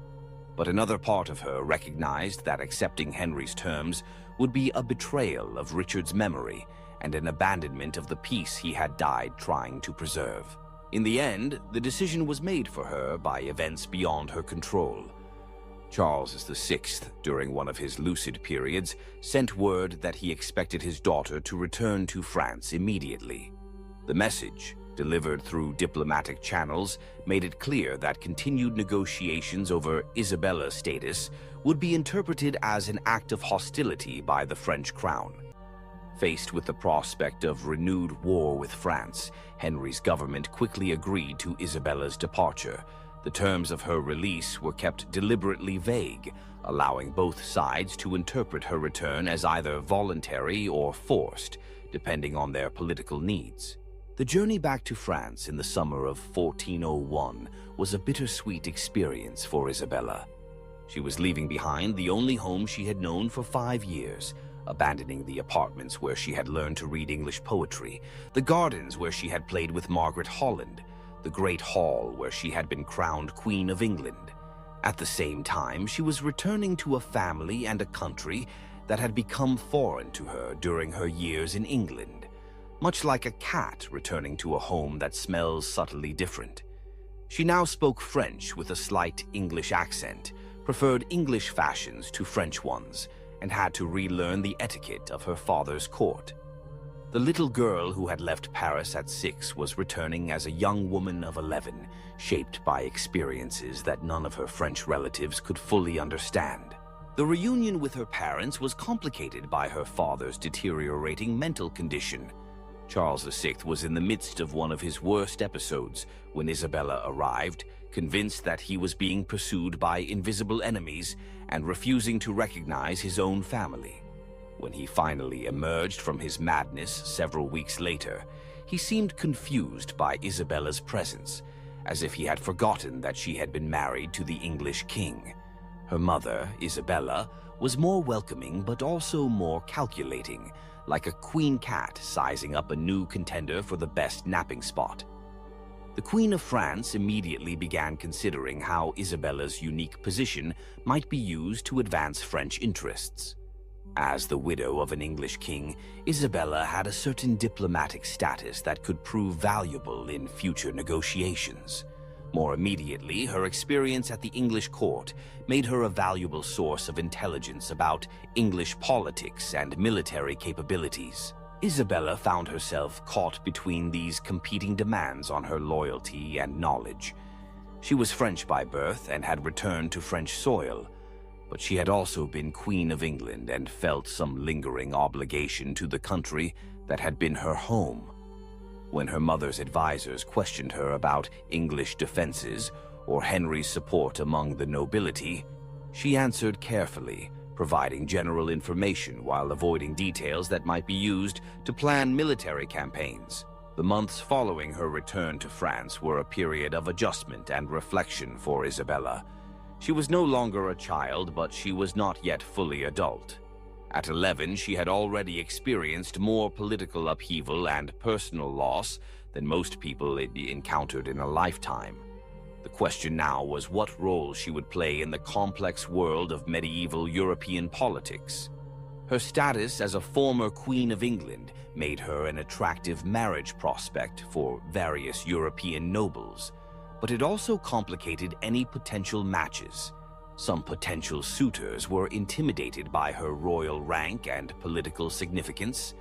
But another part of her recognized that accepting Henry's terms would be a betrayal of Richard's memory and an abandonment of the peace he had died trying to preserve. In the end, the decision was made for her by events beyond her control. Charles VI, during one of his lucid periods, sent word that he expected his daughter to return to France immediately. The message, delivered through diplomatic channels, made it clear that continued negotiations over Isabella's status would be interpreted as an act of hostility by the French crown. Faced with the prospect of renewed war with France, Henry's government quickly agreed to Isabella's departure. The terms of her release were kept deliberately vague, allowing both sides to interpret her return as either voluntary or forced, depending on their political needs. The journey back to France in the summer of 1401 was a bittersweet experience for Isabella. She was leaving behind the only home she had known for 5 years, abandoning the apartments where she had learned to read English poetry, the gardens where she had played with Margaret Holland, the great hall where she had been crowned Queen of England. At the same time, she was returning to a family and a country that had become foreign to her during her years in England. Much like a cat returning to a home that smells subtly different. She now spoke French with a slight English accent, preferred English fashions to French ones, and had to relearn the etiquette of her father's court. The little girl who had left Paris at 6 was returning as a young woman of 11, shaped by experiences that none of her French relatives could fully understand. The reunion with her parents was complicated by her father's deteriorating mental condition. Charles VI was in the midst of one of his worst episodes when Isabella arrived, convinced that he was being pursued by invisible enemies and refusing to recognize his own family. When he finally emerged from his madness several weeks later, he seemed confused by Isabella's presence, as if he had forgotten that she had been married to the English king. Her mother, Isabella, was more welcoming but also more calculating, like a queen cat sizing up a new contender for the best napping spot. The Queen of France immediately began considering how Isabella's unique position might be used to advance French interests. As the widow of an English king, Isabella had a certain diplomatic status that could prove valuable in future negotiations. More immediately, her experience at the English court made her a valuable source of intelligence about English politics and military capabilities. Isabella found herself caught between these competing demands on her loyalty and knowledge. She was French by birth and had returned to French soil, but she had also been Queen of England and felt some lingering obligation to the country that had been her home. When her mother's advisors questioned her about English defenses or Henry's support among the nobility, she answered carefully, providing general information while avoiding details that might be used to plan military campaigns. The months following her return to France were a period of adjustment and reflection for Isabella. She was no longer a child, but she was not yet fully adult. At 11, she had already experienced more political upheaval and personal loss than most people encountered in a lifetime. The question now was what role she would play in the complex world of medieval European politics. Her status as a former Queen of England made her an attractive marriage prospect for various European nobles, but it also complicated any potential matches. Some potential suitors were intimidated by her royal rank and political significance.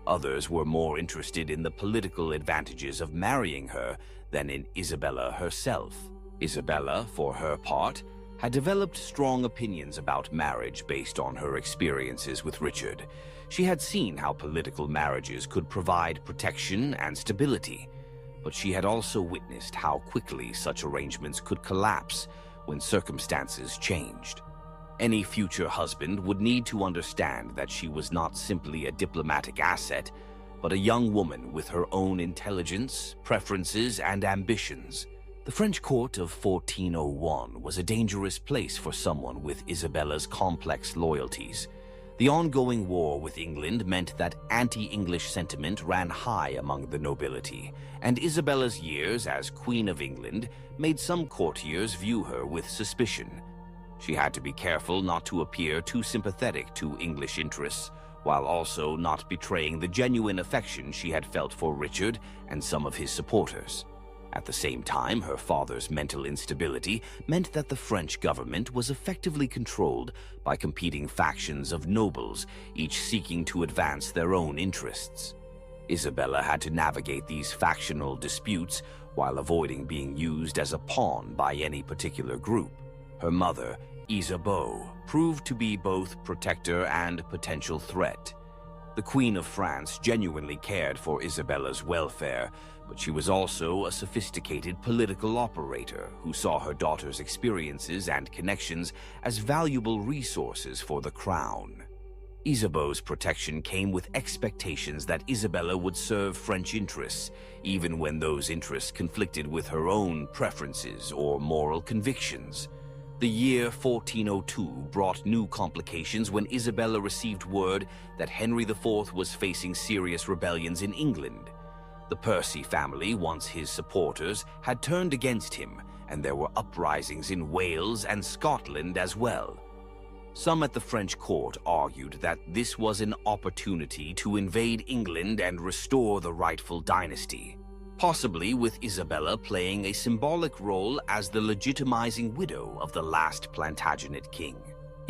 Others were more interested in the political advantages of marrying her than in Isabella herself. Isabella, for her part, had developed strong opinions about marriage based on her experiences with Richard. She had seen how political marriages could provide protection and stability, but she had also witnessed how quickly such arrangements could collapse when circumstances changed. Any future husband would need to understand that she was not simply a diplomatic asset, but a young woman with her own intelligence, preferences, and ambitions. The French court of 1401 was a dangerous place for someone with Isabella's complex loyalties. The ongoing war with England meant that anti-English sentiment ran high among the nobility, and Isabella's years as Queen of England made some courtiers view her with suspicion. She had to be careful not to appear too sympathetic to English interests, while also not betraying the genuine affection she had felt for Richard and some of his supporters. At the same time, her father's mental instability meant that the French government was effectively controlled by competing factions of nobles, each seeking to advance their own interests. Isabella had to navigate these factional disputes while avoiding being used as a pawn by any particular group. Her mother, Isabeau, proved to be both protector and potential threat. The Queen of France genuinely cared for Isabella's welfare, but she was also a sophisticated political operator who saw her daughter's experiences and connections as valuable resources for the crown. Isabeau's protection came with expectations that Isabella would serve French interests, even when those interests conflicted with her own preferences or moral convictions. The year 1402 brought new complications when Isabella received word that Henry IV was facing serious rebellions in England. The Percy family, once his supporters, had turned against him, and there were uprisings in Wales and Scotland as well. Some at the French court argued that this was an opportunity to invade England and restore the rightful dynasty, possibly with Isabella playing a symbolic role as the legitimizing widow of the last Plantagenet king.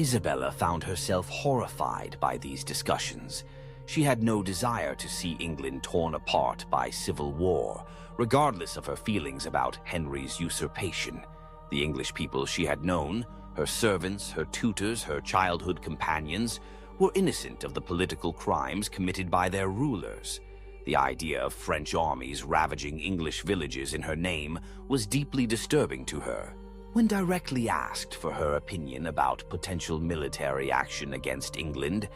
Isabella found herself horrified by these discussions. She had no desire to see England torn apart by civil war, regardless of her feelings about Henry's usurpation. The English people she had known, her servants, her tutors, her childhood companions, were innocent of the political crimes committed by their rulers. The idea of French armies ravaging English villages in her name was deeply disturbing to her. When directly asked for her opinion about potential military action against England,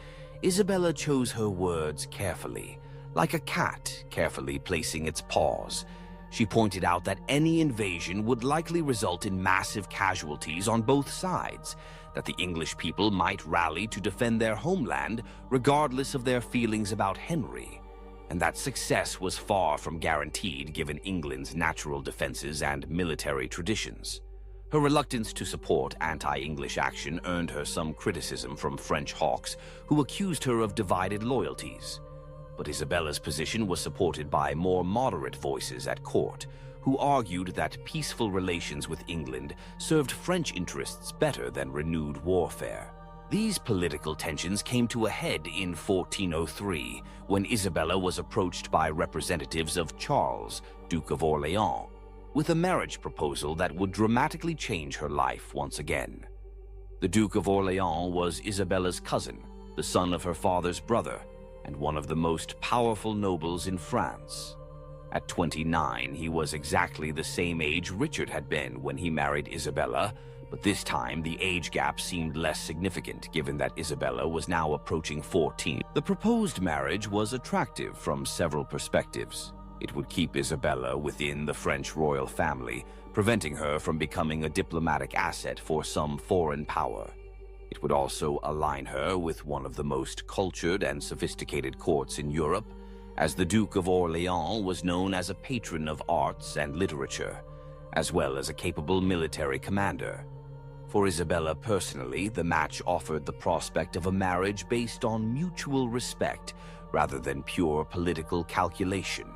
Isabella chose her words carefully, like a cat carefully placing its paws. She pointed out that any invasion would likely result in massive casualties on both sides, that the English people might rally to defend their homeland regardless of their feelings about Henry, and that success was far from guaranteed given England's natural defenses and military traditions. Her reluctance to support anti-English action earned her some criticism from French hawks who accused her of divided loyalties. But Isabella's position was supported by more moderate voices at court, who argued that peaceful relations with England served French interests better than renewed warfare. These political tensions came to a head in 1403, when Isabella was approached by representatives of Charles, Duke of Orléans, with a marriage proposal that would dramatically change her life once again. The Duke of Orléans was Isabella's cousin, the son of her father's brother, and one of the most powerful nobles in France. At 29, he was exactly the same age Richard had been when he married Isabella, but this time the age gap seemed less significant given that Isabella was now approaching 14. The proposed marriage was attractive from several perspectives. It would keep Isabella within the French royal family, preventing her from becoming a diplomatic asset for some foreign power. It would also align her with one of the most cultured and sophisticated courts in Europe, as the Duke of Orléans was known as a patron of arts and literature, as well as a capable military commander. For Isabella personally, the match offered the prospect of a marriage based on mutual respect rather than pure political calculation.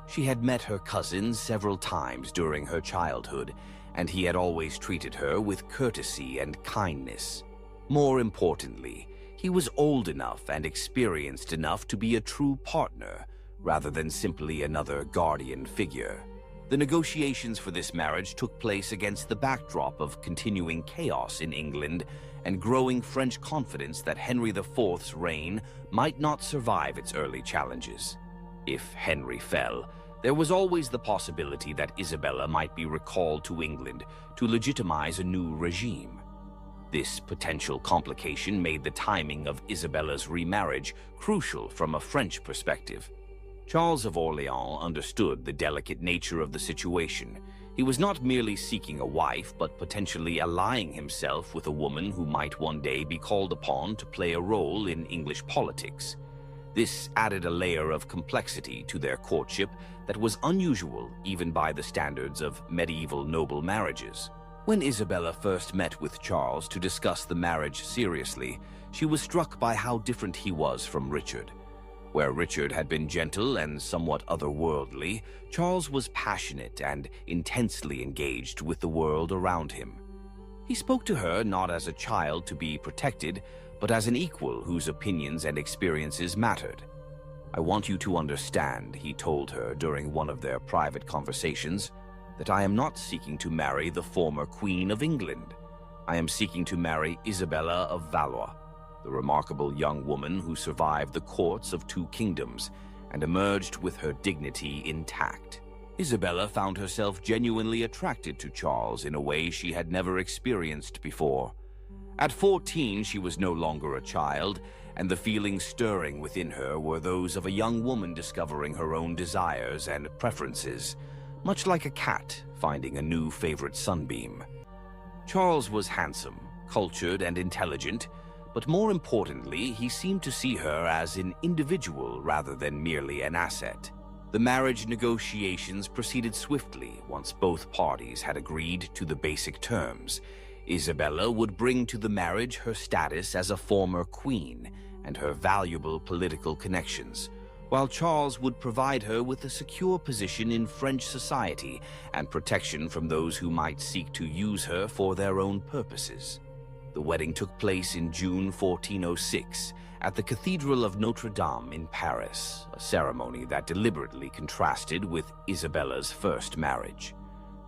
She had met her cousin several times during her childhood, and he had always treated her with courtesy and kindness. More importantly, he was old enough and experienced enough to be a true partner, rather than simply another guardian figure. The negotiations for this marriage took place against the backdrop of continuing chaos in England and growing French confidence that Henry IV's reign might not survive its early challenges. If Henry fell, there was always the possibility that Isabella might be recalled to England to legitimize a new regime. This potential complication made the timing of Isabella's remarriage crucial from a French perspective. Charles of Orléans understood the delicate nature of the situation. He was not merely seeking a wife, but potentially allying himself with a woman who might one day be called upon to play a role in English politics. This added a layer of complexity to their courtship that was unusual even by the standards of medieval noble marriages. When Isabella first met with Charles to discuss the marriage seriously, she was struck by how different he was from Richard. Where Richard had been gentle and somewhat otherworldly, Charles was passionate and intensely engaged with the world around him. He spoke to her not as a child to be protected, but as an equal whose opinions and experiences mattered. "I want you to understand," he told her during one of their private conversations, "that I am not seeking to marry the former Queen of England. I am seeking to marry Isabella of Valois, the remarkable young woman who survived the courts of two kingdoms and emerged with her dignity intact." Isabella found herself genuinely attracted to Charles in a way she had never experienced before. At 14, she was no longer a child, and the feelings stirring within her were those of a young woman discovering her own desires and preferences, much like a cat finding a new favorite sunbeam. Charles was handsome, cultured, and intelligent, but more importantly, he seemed to see her as an individual rather than merely an asset. The marriage negotiations proceeded swiftly once both parties had agreed to the basic terms. Isabella would bring to the marriage her status as a former queen and her valuable political connections, while Charles would provide her with a secure position in French society and protection from those who might seek to use her for their own purposes. The wedding took place in June 1406 at the Cathedral of Notre Dame in Paris, a ceremony that deliberately contrasted with Isabella's first marriage.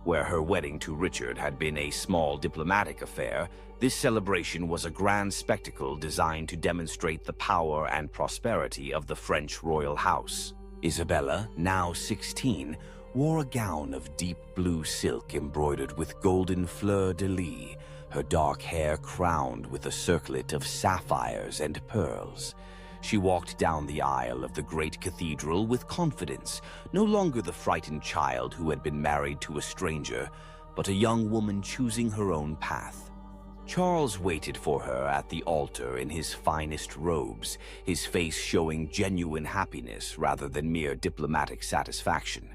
Where her wedding to Richard had been a small diplomatic affair, this celebration was a grand spectacle designed to demonstrate the power and prosperity of the French royal house. Isabella, now 16, wore a gown of deep blue silk embroidered with golden fleur-de-lis, her dark hair crowned with a circlet of sapphires and pearls. She walked down the aisle of the great cathedral with confidence, no longer the frightened child who had been married to a stranger, but a young woman choosing her own path. Charles waited for her at the altar in his finest robes, his face showing genuine happiness rather than mere diplomatic satisfaction.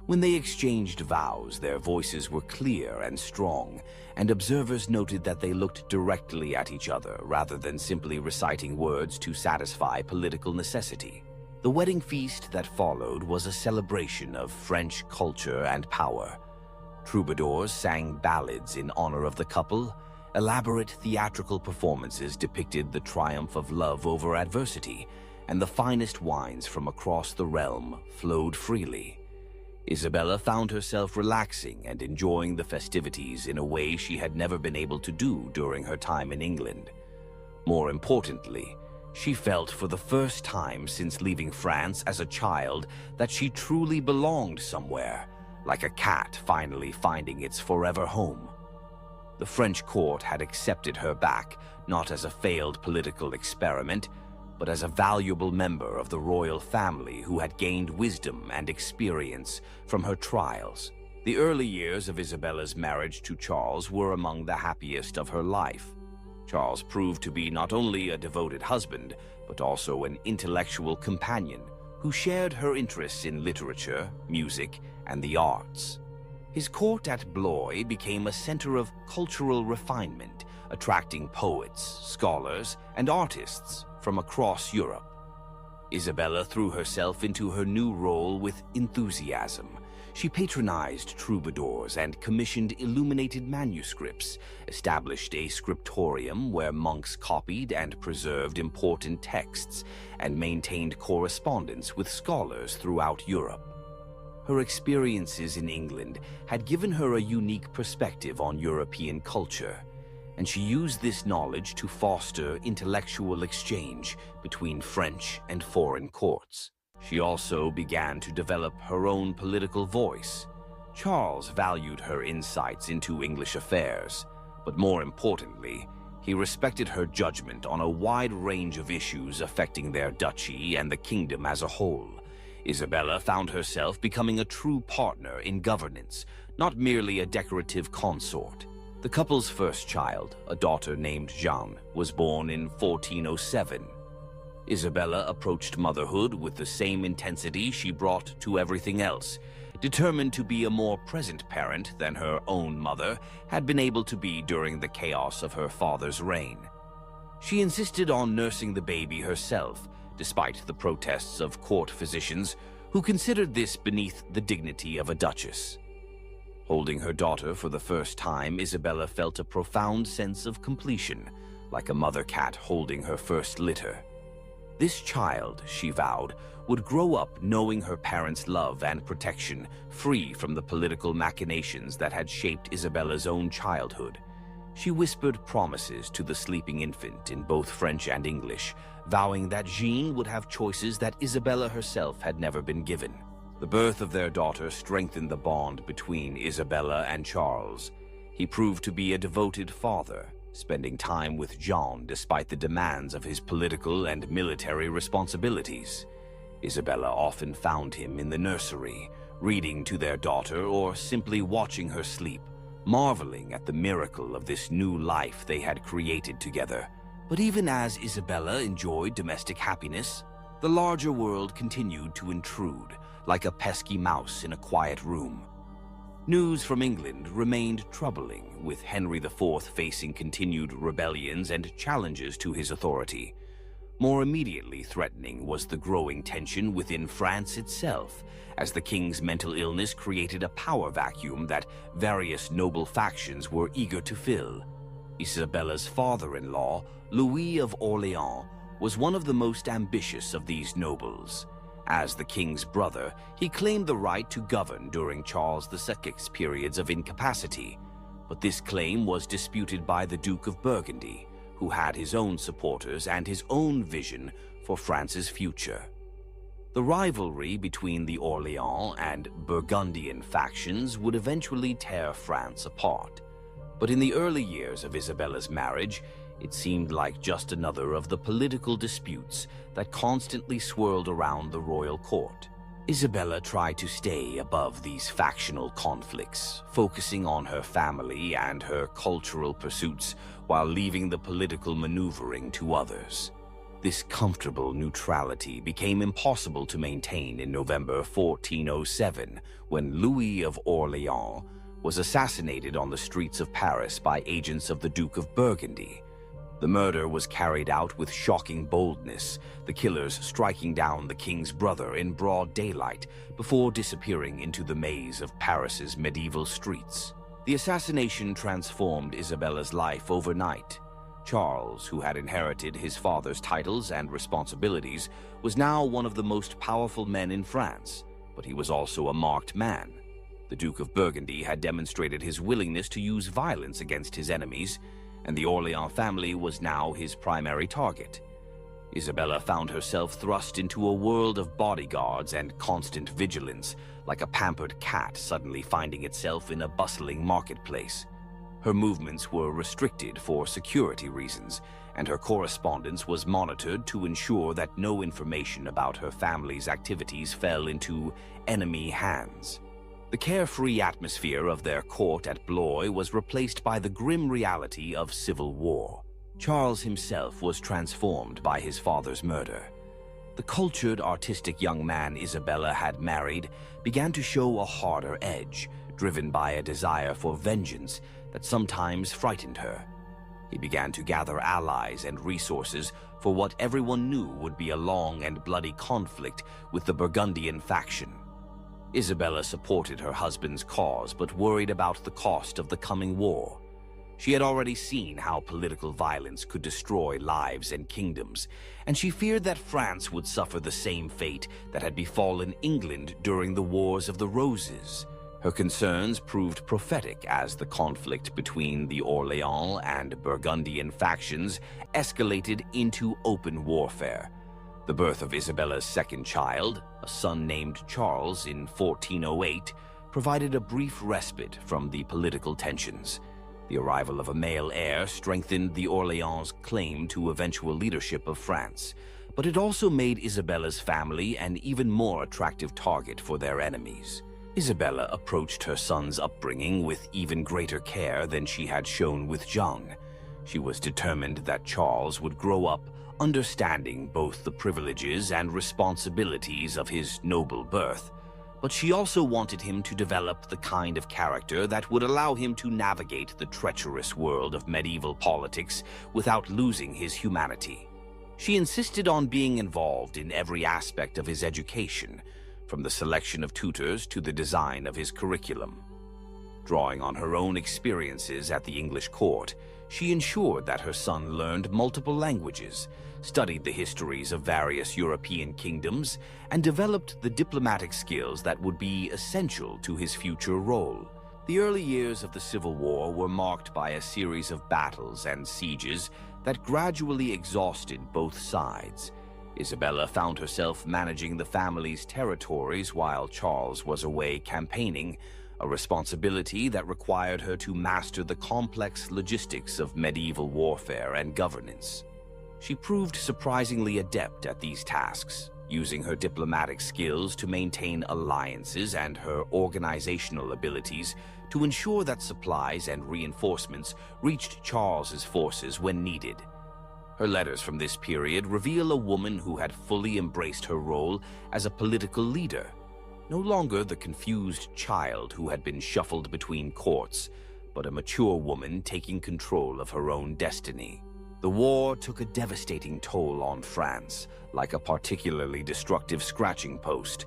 When they exchanged vows, their voices were clear and strong, and observers noted that they looked directly at each other rather than simply reciting words to satisfy political necessity. The wedding feast that followed was a celebration of French culture and power. Troubadours sang ballads in honor of the couple. Elaborate theatrical performances depicted the triumph of love over adversity, and the finest wines from across the realm flowed freely. Isabella found herself relaxing and enjoying the festivities in a way she had never been able to do during her time in England. More importantly, she felt for the first time since leaving France as a child that she truly belonged somewhere, like a cat finally finding its forever home. The French court had accepted her back, not as a failed political experiment, but as a valuable member of the royal family who had gained wisdom and experience from her trials. The early years of Isabella's marriage to Charles were among the happiest of her life. Charles proved to be not only a devoted husband, but also an intellectual companion who shared her interests in literature, music, and the arts. His court at Blois became a center of cultural refinement, attracting poets, scholars, and artists from across Europe. Isabella threw herself into her new role with enthusiasm. She patronized troubadours and commissioned illuminated manuscripts, established a scriptorium where monks copied and preserved important texts, and maintained correspondence with scholars throughout Europe. Her experiences in England had given her a unique perspective on European culture, and she used this knowledge to foster intellectual exchange between French and foreign courts. She also began to develop her own political voice. Charles valued her insights into English affairs, but more importantly, he respected her judgment on a wide range of issues affecting their duchy and the kingdom as a whole. Isabella found herself becoming a true partner in governance, not merely a decorative consort. The couple's first child, a daughter named Jeanne, was born in 1407. Isabella approached motherhood with the same intensity she brought to everything else, determined to be a more present parent than her own mother had been able to be during the chaos of her father's reign. She insisted on nursing the baby herself, despite the protests of court physicians who considered this beneath the dignity of a duchess. Holding her daughter for the first time, Isabella felt a profound sense of completion, like a mother cat holding her first litter. This child, she vowed, would grow up knowing her parents' love and protection, free from the political machinations that had shaped Isabella's own childhood. She whispered promises to the sleeping infant in both French and English, vowing that Jeanne would have choices that Isabella herself had never been given. The birth of their daughter strengthened the bond between Isabella and Charles. He proved to be a devoted father, spending time with Jeanne despite the demands of his political and military responsibilities. Isabella often found him in the nursery, reading to their daughter or simply watching her sleep, marveling at the miracle of this new life they had created together. But even as Isabella enjoyed domestic happiness, the larger world continued to intrude, like a pesky mouse in a quiet room. News from England remained troubling, with Henry IV facing continued rebellions and challenges to his authority. More immediately threatening was the growing tension within France itself, as the king's mental illness created a power vacuum that various noble factions were eager to fill. Isabella's father-in-law, Louis of Orléans, was one of the most ambitious of these nobles. As the king's brother, he claimed the right to govern during Charles II's periods of incapacity, but this claim was disputed by the Duke of Burgundy, who had his own supporters and his own vision for France's future. The rivalry between the Orléans and Burgundian factions would eventually tear France apart. But in the early years of Isabella's marriage, It seemed like just another of the political disputes that constantly swirled around the royal court. Isabella tried to stay above these factional conflicts, focusing on her family and her cultural pursuits while leaving the political maneuvering to others. This comfortable neutrality became impossible to maintain in November 1407, when Louis of Orleans was assassinated on the streets of Paris by agents of the Duke of Burgundy. The murder was carried out with shocking boldness, the killers striking down the king's brother in broad daylight before disappearing into the maze of Paris's medieval streets. The assassination transformed Isabella's life overnight. Charles, who had inherited his father's titles and responsibilities, was now one of the most powerful men in France, but he was also a marked man. The Duke of Burgundy had demonstrated his willingness to use violence against his enemies, and the Orleans family was now his primary target. Isabella found herself thrust into a world of bodyguards and constant vigilance, like a pampered cat suddenly finding itself in a bustling marketplace. Her movements were restricted for security reasons, and her correspondence was monitored to ensure that no information about her family's activities fell into enemy hands. The carefree atmosphere of their court at Blois was replaced by the grim reality of civil war. Charles himself was transformed by his father's murder. The cultured, artistic young man Isabella had married began to show a harder edge, driven by a desire for vengeance that sometimes frightened her. He began to gather allies and resources for what everyone knew would be a long and bloody conflict with the Burgundian faction. Isabella supported her husband's cause, but worried about the cost of the coming war. She had already seen how political violence could destroy lives and kingdoms, and she feared that France would suffer the same fate that had befallen England during the Wars of the Roses. Her concerns proved prophetic as the conflict between the Orleans and Burgundian factions escalated into open warfare. The birth of Isabella's second child, a son named Charles in 1408, provided a brief respite from the political tensions. The arrival of a male heir strengthened the Orleans' claim to eventual leadership of France, but it also made Isabella's family an even more attractive target for their enemies. Isabella approached her son's upbringing with even greater care than she had shown with Jean. She was determined that Charles would grow up understanding both the privileges and responsibilities of his noble birth, but she also wanted him to develop the kind of character that would allow him to navigate the treacherous world of medieval politics without losing his humanity. She insisted on being involved in every aspect of his education, from the selection of tutors to the design of his curriculum. Drawing on her own experiences at the English court, she ensured that her son learned multiple languages, studied the histories of various European kingdoms, and developed the diplomatic skills that would be essential to his future role. The early years of the Civil War were marked by a series of battles and sieges that gradually exhausted both sides. Isabella found herself managing the family's territories while Charles was away campaigning, a responsibility that required her to master the complex logistics of medieval warfare and governance. She proved surprisingly adept at these tasks, using her diplomatic skills to maintain alliances and her organizational abilities to ensure that supplies and reinforcements reached Charles's forces when needed. Her letters from this period reveal a woman who had fully embraced her role as a political leader, no longer the confused child who had been shuffled between courts, but a mature woman taking control of her own destiny. The war took a devastating toll on France, like a particularly destructive scratching post.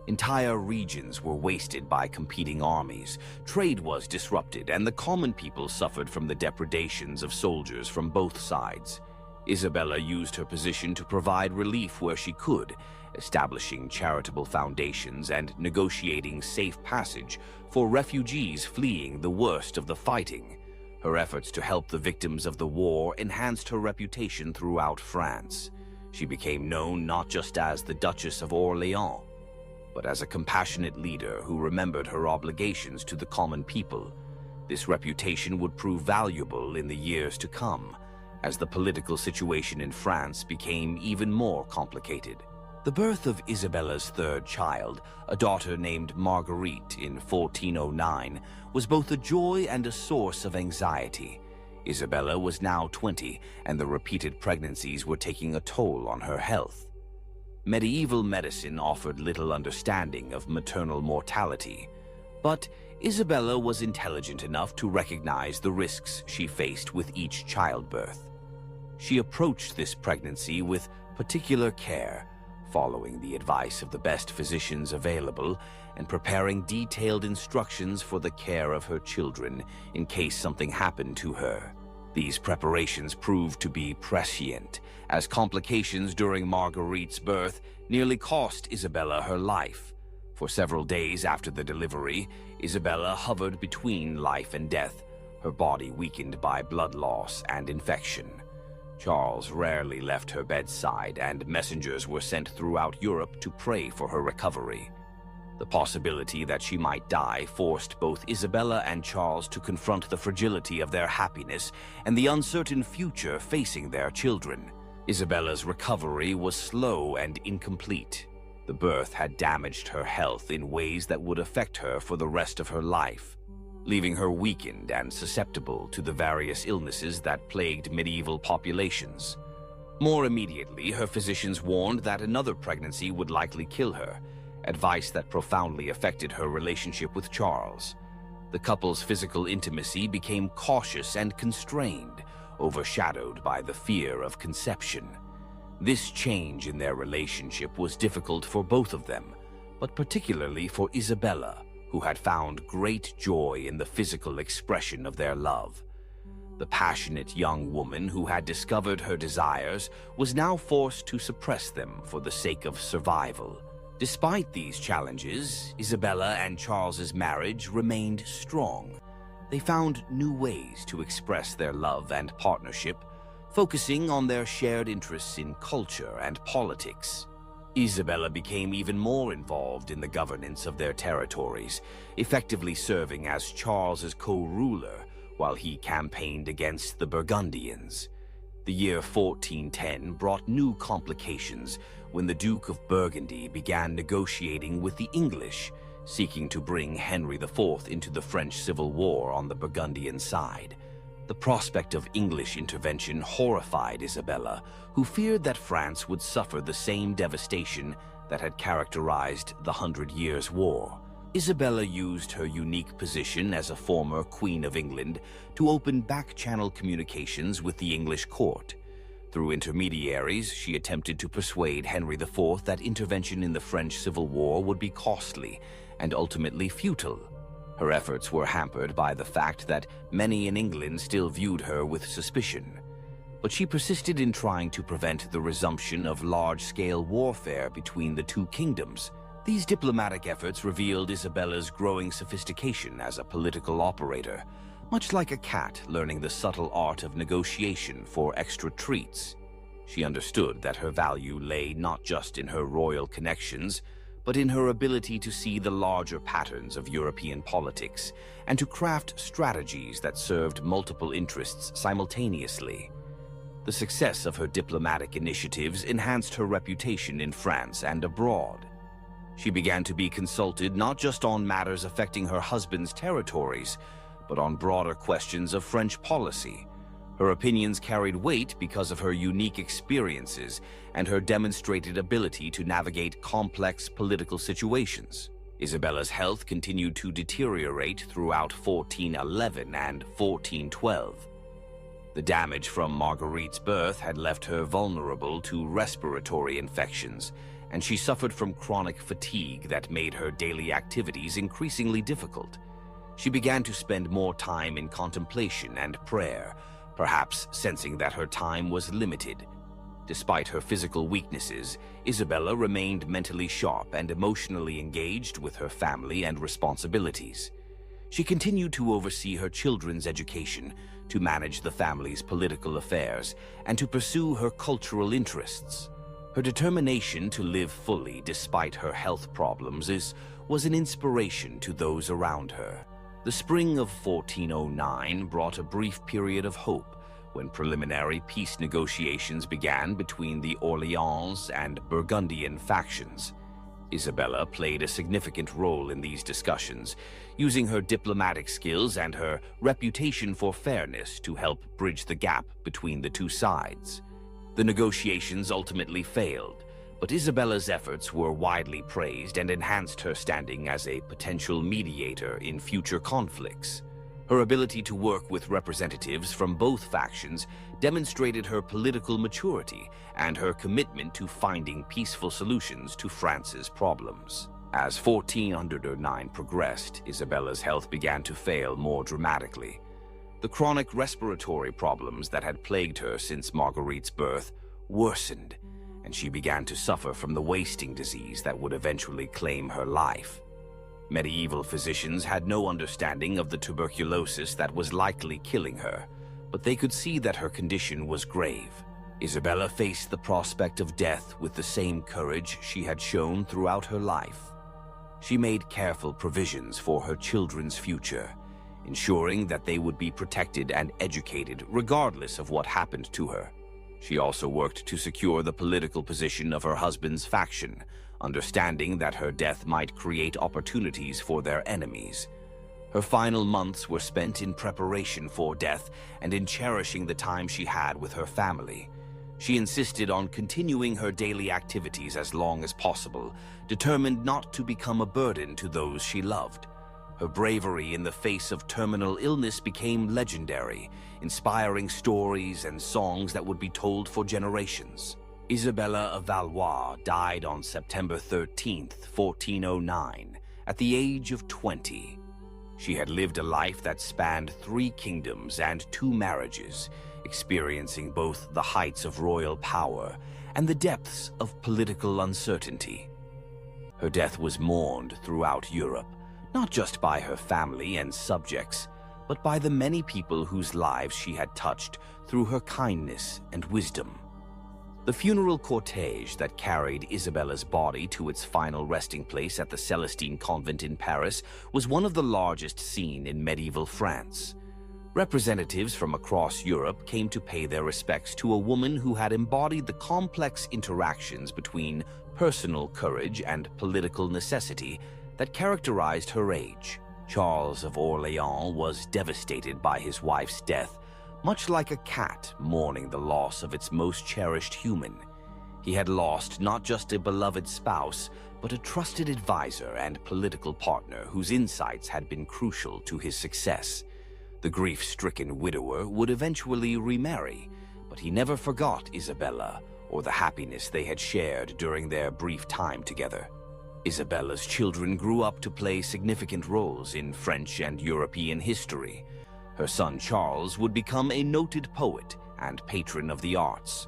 Entire regions were wasted by competing armies, trade was disrupted, and the common people suffered from the depredations of soldiers from both sides. Isabella used her position to provide relief where she could, establishing charitable foundations and negotiating safe passage for refugees fleeing the worst of the fighting. Her efforts to help the victims of the war enhanced her reputation throughout France. She became known not just as the Duchess of Orleans, but as a compassionate leader who remembered her obligations to the common people. This reputation would prove valuable in the years to come, as the political situation in France became even more complicated. The birth of Isabella's third child, a daughter named Marguerite in 1409, was both a joy and a source of anxiety. Isabella was now 20, and the repeated pregnancies were taking a toll on her health. Medieval medicine offered little understanding of maternal mortality, but Isabella was intelligent enough to recognize the risks she faced with each childbirth. She approached this pregnancy with particular care, following the advice of the best physicians available and preparing detailed instructions for the care of her children in case something happened to her. These preparations proved to be prescient, as complications during Marguerite's birth nearly cost Isabella her life. For several days after the delivery, Isabella hovered between life and death, her body weakened by blood loss and infection. Charles rarely left her bedside, and messengers were sent throughout Europe to pray for her recovery. The possibility that she might die forced both Isabella and Charles to confront the fragility of their happiness and the uncertain future facing their children. Isabella's recovery was slow and incomplete. The birth had damaged her health in ways that would affect her for the rest of her life, leaving her weakened and susceptible to the various illnesses that plagued medieval populations. More immediately, her physicians warned that another pregnancy would likely kill her, advice that profoundly affected her relationship with Charles. The couple's physical intimacy became cautious and constrained, overshadowed by the fear of conception. This change in their relationship was difficult for both of them, but particularly for Isabella, who had found great joy in the physical expression of their love. The passionate young woman who had discovered her desires was now forced to suppress them for the sake of survival. Despite these challenges, Isabella and Charles's marriage remained strong. They found new ways to express their love and partnership, focusing on their shared interests in culture and politics. Isabella became even more involved in the governance of their territories, effectively serving as Charles's co-ruler while he campaigned against the Burgundians. The year 1410 brought new complications when the Duke of Burgundy began negotiating with the English, seeking to bring Henry IV into the French Civil War on the Burgundian side. The prospect of English intervention horrified Isabella, who feared that France would suffer the same devastation that had characterized the 100 Years' War. Isabella used her unique position as a former Queen of England to open back-channel communications with the English court. Through intermediaries, she attempted to persuade Henry IV that intervention in the French Civil War would be costly and ultimately futile. Her efforts were hampered by the fact that many in England still viewed her with suspicion. But she persisted in trying to prevent the resumption of large-scale warfare between the two kingdoms. These diplomatic efforts revealed Isabella's growing sophistication as a political operator, much like a cat learning the subtle art of negotiation for extra treats. She understood that her value lay not just in her royal connections, but in her ability to see the larger patterns of European politics and to craft strategies that served multiple interests simultaneously. The success of her diplomatic initiatives enhanced her reputation in France and abroad. She began to be consulted not just on matters affecting her husband's territories, but on broader questions of French policy. Her opinions carried weight because of her unique experiences and her demonstrated ability to navigate complex political situations. Isabella's health continued to deteriorate throughout 1411 and 1412. The damage from Marguerite's birth had left her vulnerable to respiratory infections, and she suffered from chronic fatigue that made her daily activities increasingly difficult. She began to spend more time in contemplation and prayer, perhaps sensing that her time was limited. Despite her physical weaknesses, Isabella remained mentally sharp and emotionally engaged with her family and responsibilities. She continued to oversee her children's education, to manage the family's political affairs, and to pursue her cultural interests. Her determination to live fully despite her health problems was an inspiration to those around her. The spring of 1409 brought a brief period of hope when preliminary peace negotiations began between the Orleans and Burgundian factions. Isabella played a significant role in these discussions, using her diplomatic skills and her reputation for fairness to help bridge the gap between the two sides. The negotiations ultimately failed, but Isabella's efforts were widely praised and enhanced her standing as a potential mediator in future conflicts. Her ability to work with representatives from both factions demonstrated her political maturity and her commitment to finding peaceful solutions to France's problems. As 1409 progressed, Isabella's health began to fail more dramatically. The chronic respiratory problems that had plagued her since Marguerite's birth worsened, and she began to suffer from the wasting disease that would eventually claim her life. Medieval physicians had no understanding of the tuberculosis that was likely killing her, but they could see that her condition was grave. Isabella faced the prospect of death with the same courage she had shown throughout her life. She made careful provisions for her children's future, ensuring that they would be protected and educated regardless of what happened to her. She also worked to secure the political position of her husband's faction, understanding that her death might create opportunities for their enemies. Her final months were spent in preparation for death and in cherishing the time she had with her family. She insisted on continuing her daily activities as long as possible, determined not to become a burden to those she loved. Her bravery in the face of terminal illness became legendary, inspiring stories and songs that would be told for generations. Isabella of Valois died on September 13th, 1409, at the age of 20. She had lived a life that spanned 3 kingdoms and 2 marriages, experiencing both the heights of royal power and the depths of political uncertainty. Her death was mourned throughout Europe, not just by her family and subjects, but by the many people whose lives she had touched through her kindness and wisdom. The funeral cortege that carried Isabella's body to its final resting place at the Celestine Convent in Paris was one of the largest seen in medieval France. Representatives from across Europe came to pay their respects to a woman who had embodied the complex interactions between personal courage and political necessity that characterized her age. Charles of Orleans was devastated by his wife's death, much like a cat mourning the loss of its most cherished human. He had lost not just a beloved spouse, but a trusted advisor and political partner whose insights had been crucial to his success. The grief-stricken widower would eventually remarry, but he never forgot Isabella or the happiness they had shared during their brief time together. Isabella's children grew up to play significant roles in French and European history. Her son Charles would become a noted poet and patron of the arts,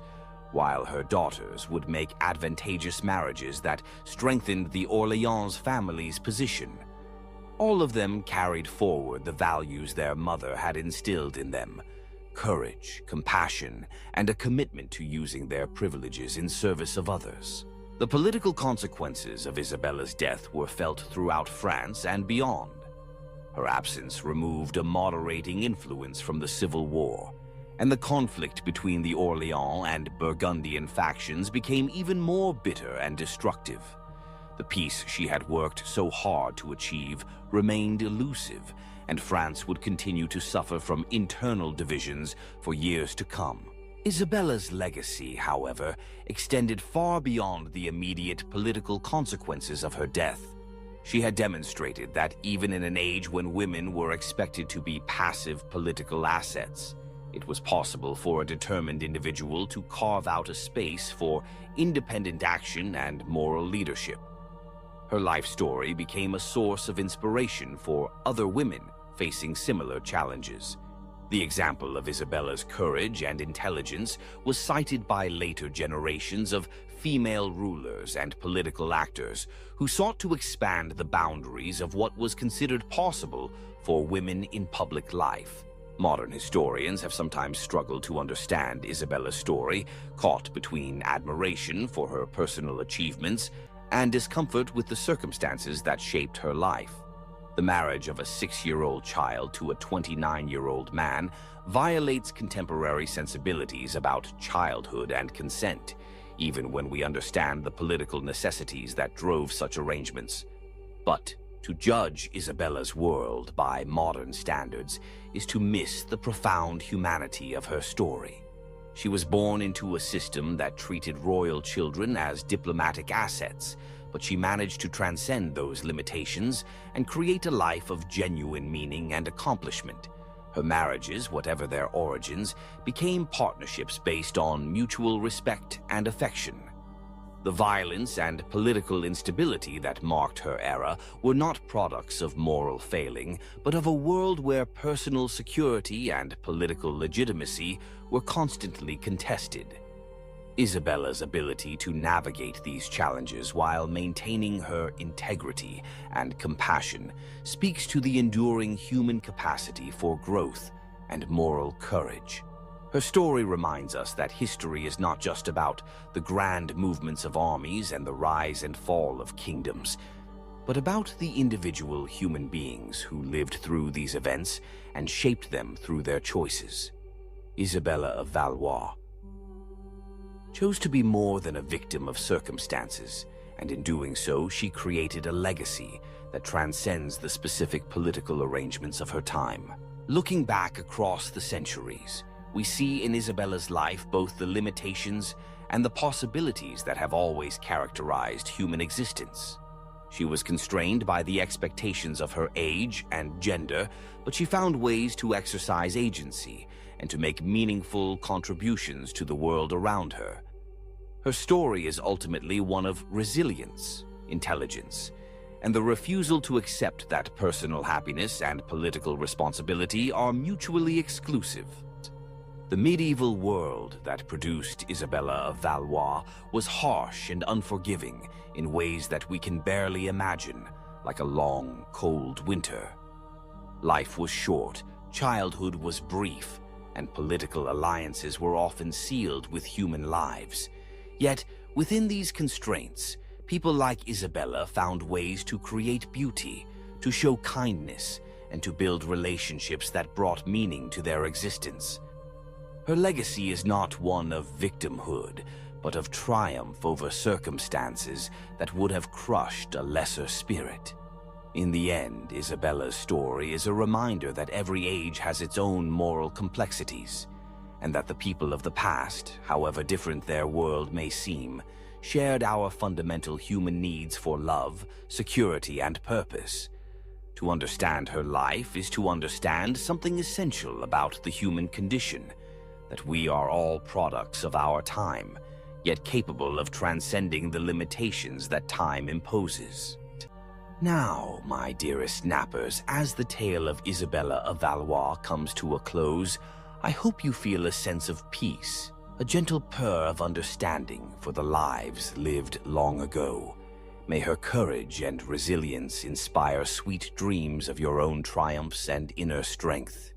while her daughters would make advantageous marriages that strengthened the Orleans family's position. All of them carried forward the values their mother had instilled in them: courage, compassion, and a commitment to using their privileges in service of others. The political consequences of Isabella's death were felt throughout France and beyond. Her absence removed a moderating influence from the Civil War, and the conflict between the Orleans and Burgundian factions became even more bitter and destructive. The peace she had worked so hard to achieve remained elusive, and France would continue to suffer from internal divisions for years to come. Isabella's legacy, however, extended far beyond the immediate political consequences of her death. She had demonstrated that even in an age when women were expected to be passive political assets, it was possible for a determined individual to carve out a space for independent action and moral leadership. Her life story became a source of inspiration for other women facing similar challenges. The example of Isabella's courage and intelligence was cited by later generations of female rulers and political actors who sought to expand the boundaries of what was considered possible for women in public life. Modern historians have sometimes struggled to understand Isabella's story, caught between admiration for her personal achievements and discomfort with the circumstances that shaped her life. The marriage of a 6-year-old child to a 29-year-old man violates contemporary sensibilities about childhood and consent, even when we understand the political necessities that drove such arrangements. But to judge Isabella's world by modern standards is to miss the profound humanity of her story. She was born into a system that treated royal children as diplomatic assets, but she managed to transcend those limitations and create a life of genuine meaning and accomplishment. Her marriages, whatever their origins, became partnerships based on mutual respect and affection. The violence and political instability that marked her era were not products of moral failing, but of a world where personal security and political legitimacy were constantly contested. Isabella's ability to navigate these challenges while maintaining her integrity and compassion speaks to the enduring human capacity for growth and moral courage. Her story reminds us that history is not just about the grand movements of armies and the rise and fall of kingdoms, but about the individual human beings who lived through these events and shaped them through their choices. Isabella of Valois chose to be more than a victim of circumstances, and in doing so, she created a legacy that transcends the specific political arrangements of her time. Looking back across the centuries, we see in Isabella's life both the limitations and the possibilities that have always characterized human existence. She was constrained by the expectations of her age and gender, but she found ways to exercise agency and to make meaningful contributions to the world around her. Her story is ultimately one of resilience, intelligence, and the refusal to accept that personal happiness and political responsibility are mutually exclusive. The medieval world that produced Isabella of Valois was harsh and unforgiving in ways that we can barely imagine, like a long, cold winter. Life was short, childhood was brief, and political alliances were often sealed with human lives. Yet, within these constraints, people like Isabella found ways to create beauty, to show kindness, and to build relationships that brought meaning to their existence. Her legacy is not one of victimhood, but of triumph over circumstances that would have crushed a lesser spirit. In the end, Isabella's story is a reminder that every age has its own moral complexities, and that the people of the past, however different their world may seem, shared our fundamental human needs for love, security, and purpose. To understand her life is to understand something essential about the human condition, that we are all products of our time, yet capable of transcending the limitations that time imposes. Now, my dearest nappers, as the tale of Isabella of Valois comes to a close, I hope you feel a sense of peace, a gentle purr of understanding for the lives lived long ago. May her courage and resilience inspire sweet dreams of your own triumphs and inner strength.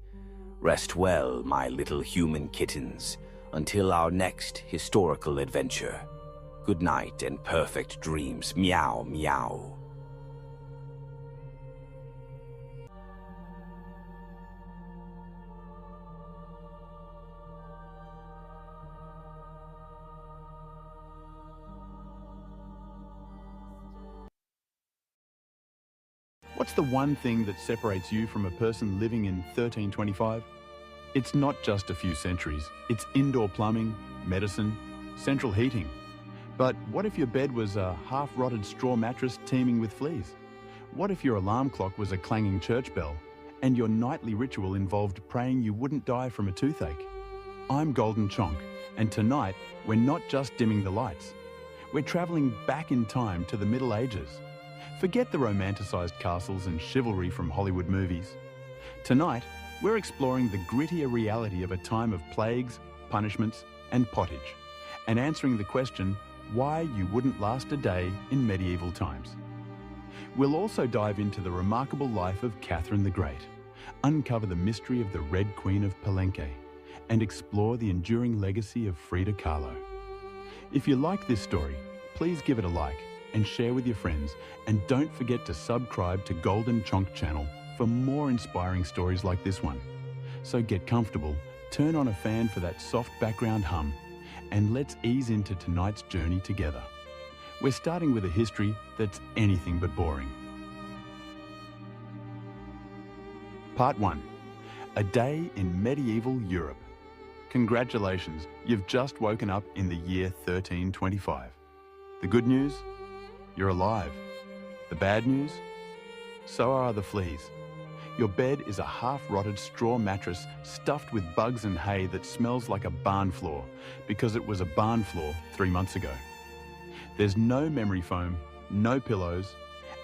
Rest well, my little human kittens, until our next historical adventure. Good night and perfect dreams. Meow, meow. What's the one thing that separates you from a person living in 1325? It's not just a few centuries. It's indoor plumbing, medicine, central heating. But what if your bed was a half-rotted straw mattress teeming with fleas? What if your alarm clock was a clanging church bell and your nightly ritual involved praying you wouldn't die from a toothache? I'm Golden Chonk, and tonight we're not just dimming the lights. We're traveling back in time to the Middle Ages. Forget the romanticized castles and chivalry from Hollywood movies. Tonight, we're exploring the grittier reality of a time of plagues, punishments, and pottage, and answering the question why you wouldn't last a day in medieval times. We'll also dive into the remarkable life of Catherine the Great, uncover the mystery of the Red Queen of Palenque, and explore the enduring legacy of Frida Kahlo. If you like this story, please give it a like and share with your friends. And don't forget to subscribe to Golden Chonk channel for more inspiring stories like this one. So get comfortable, turn on a fan for that soft background hum, and let's ease into tonight's journey together. We're starting with a history that's anything but boring. Part 1. A day in medieval Europe. Congratulations, you've just woken up in the year 1325. The good news? You're alive. The bad news? So are the fleas. Your bed is a half-rotted straw mattress stuffed with bugs and hay that smells like a barn floor because it was a barn floor 3 months ago. There's no memory foam, no pillows,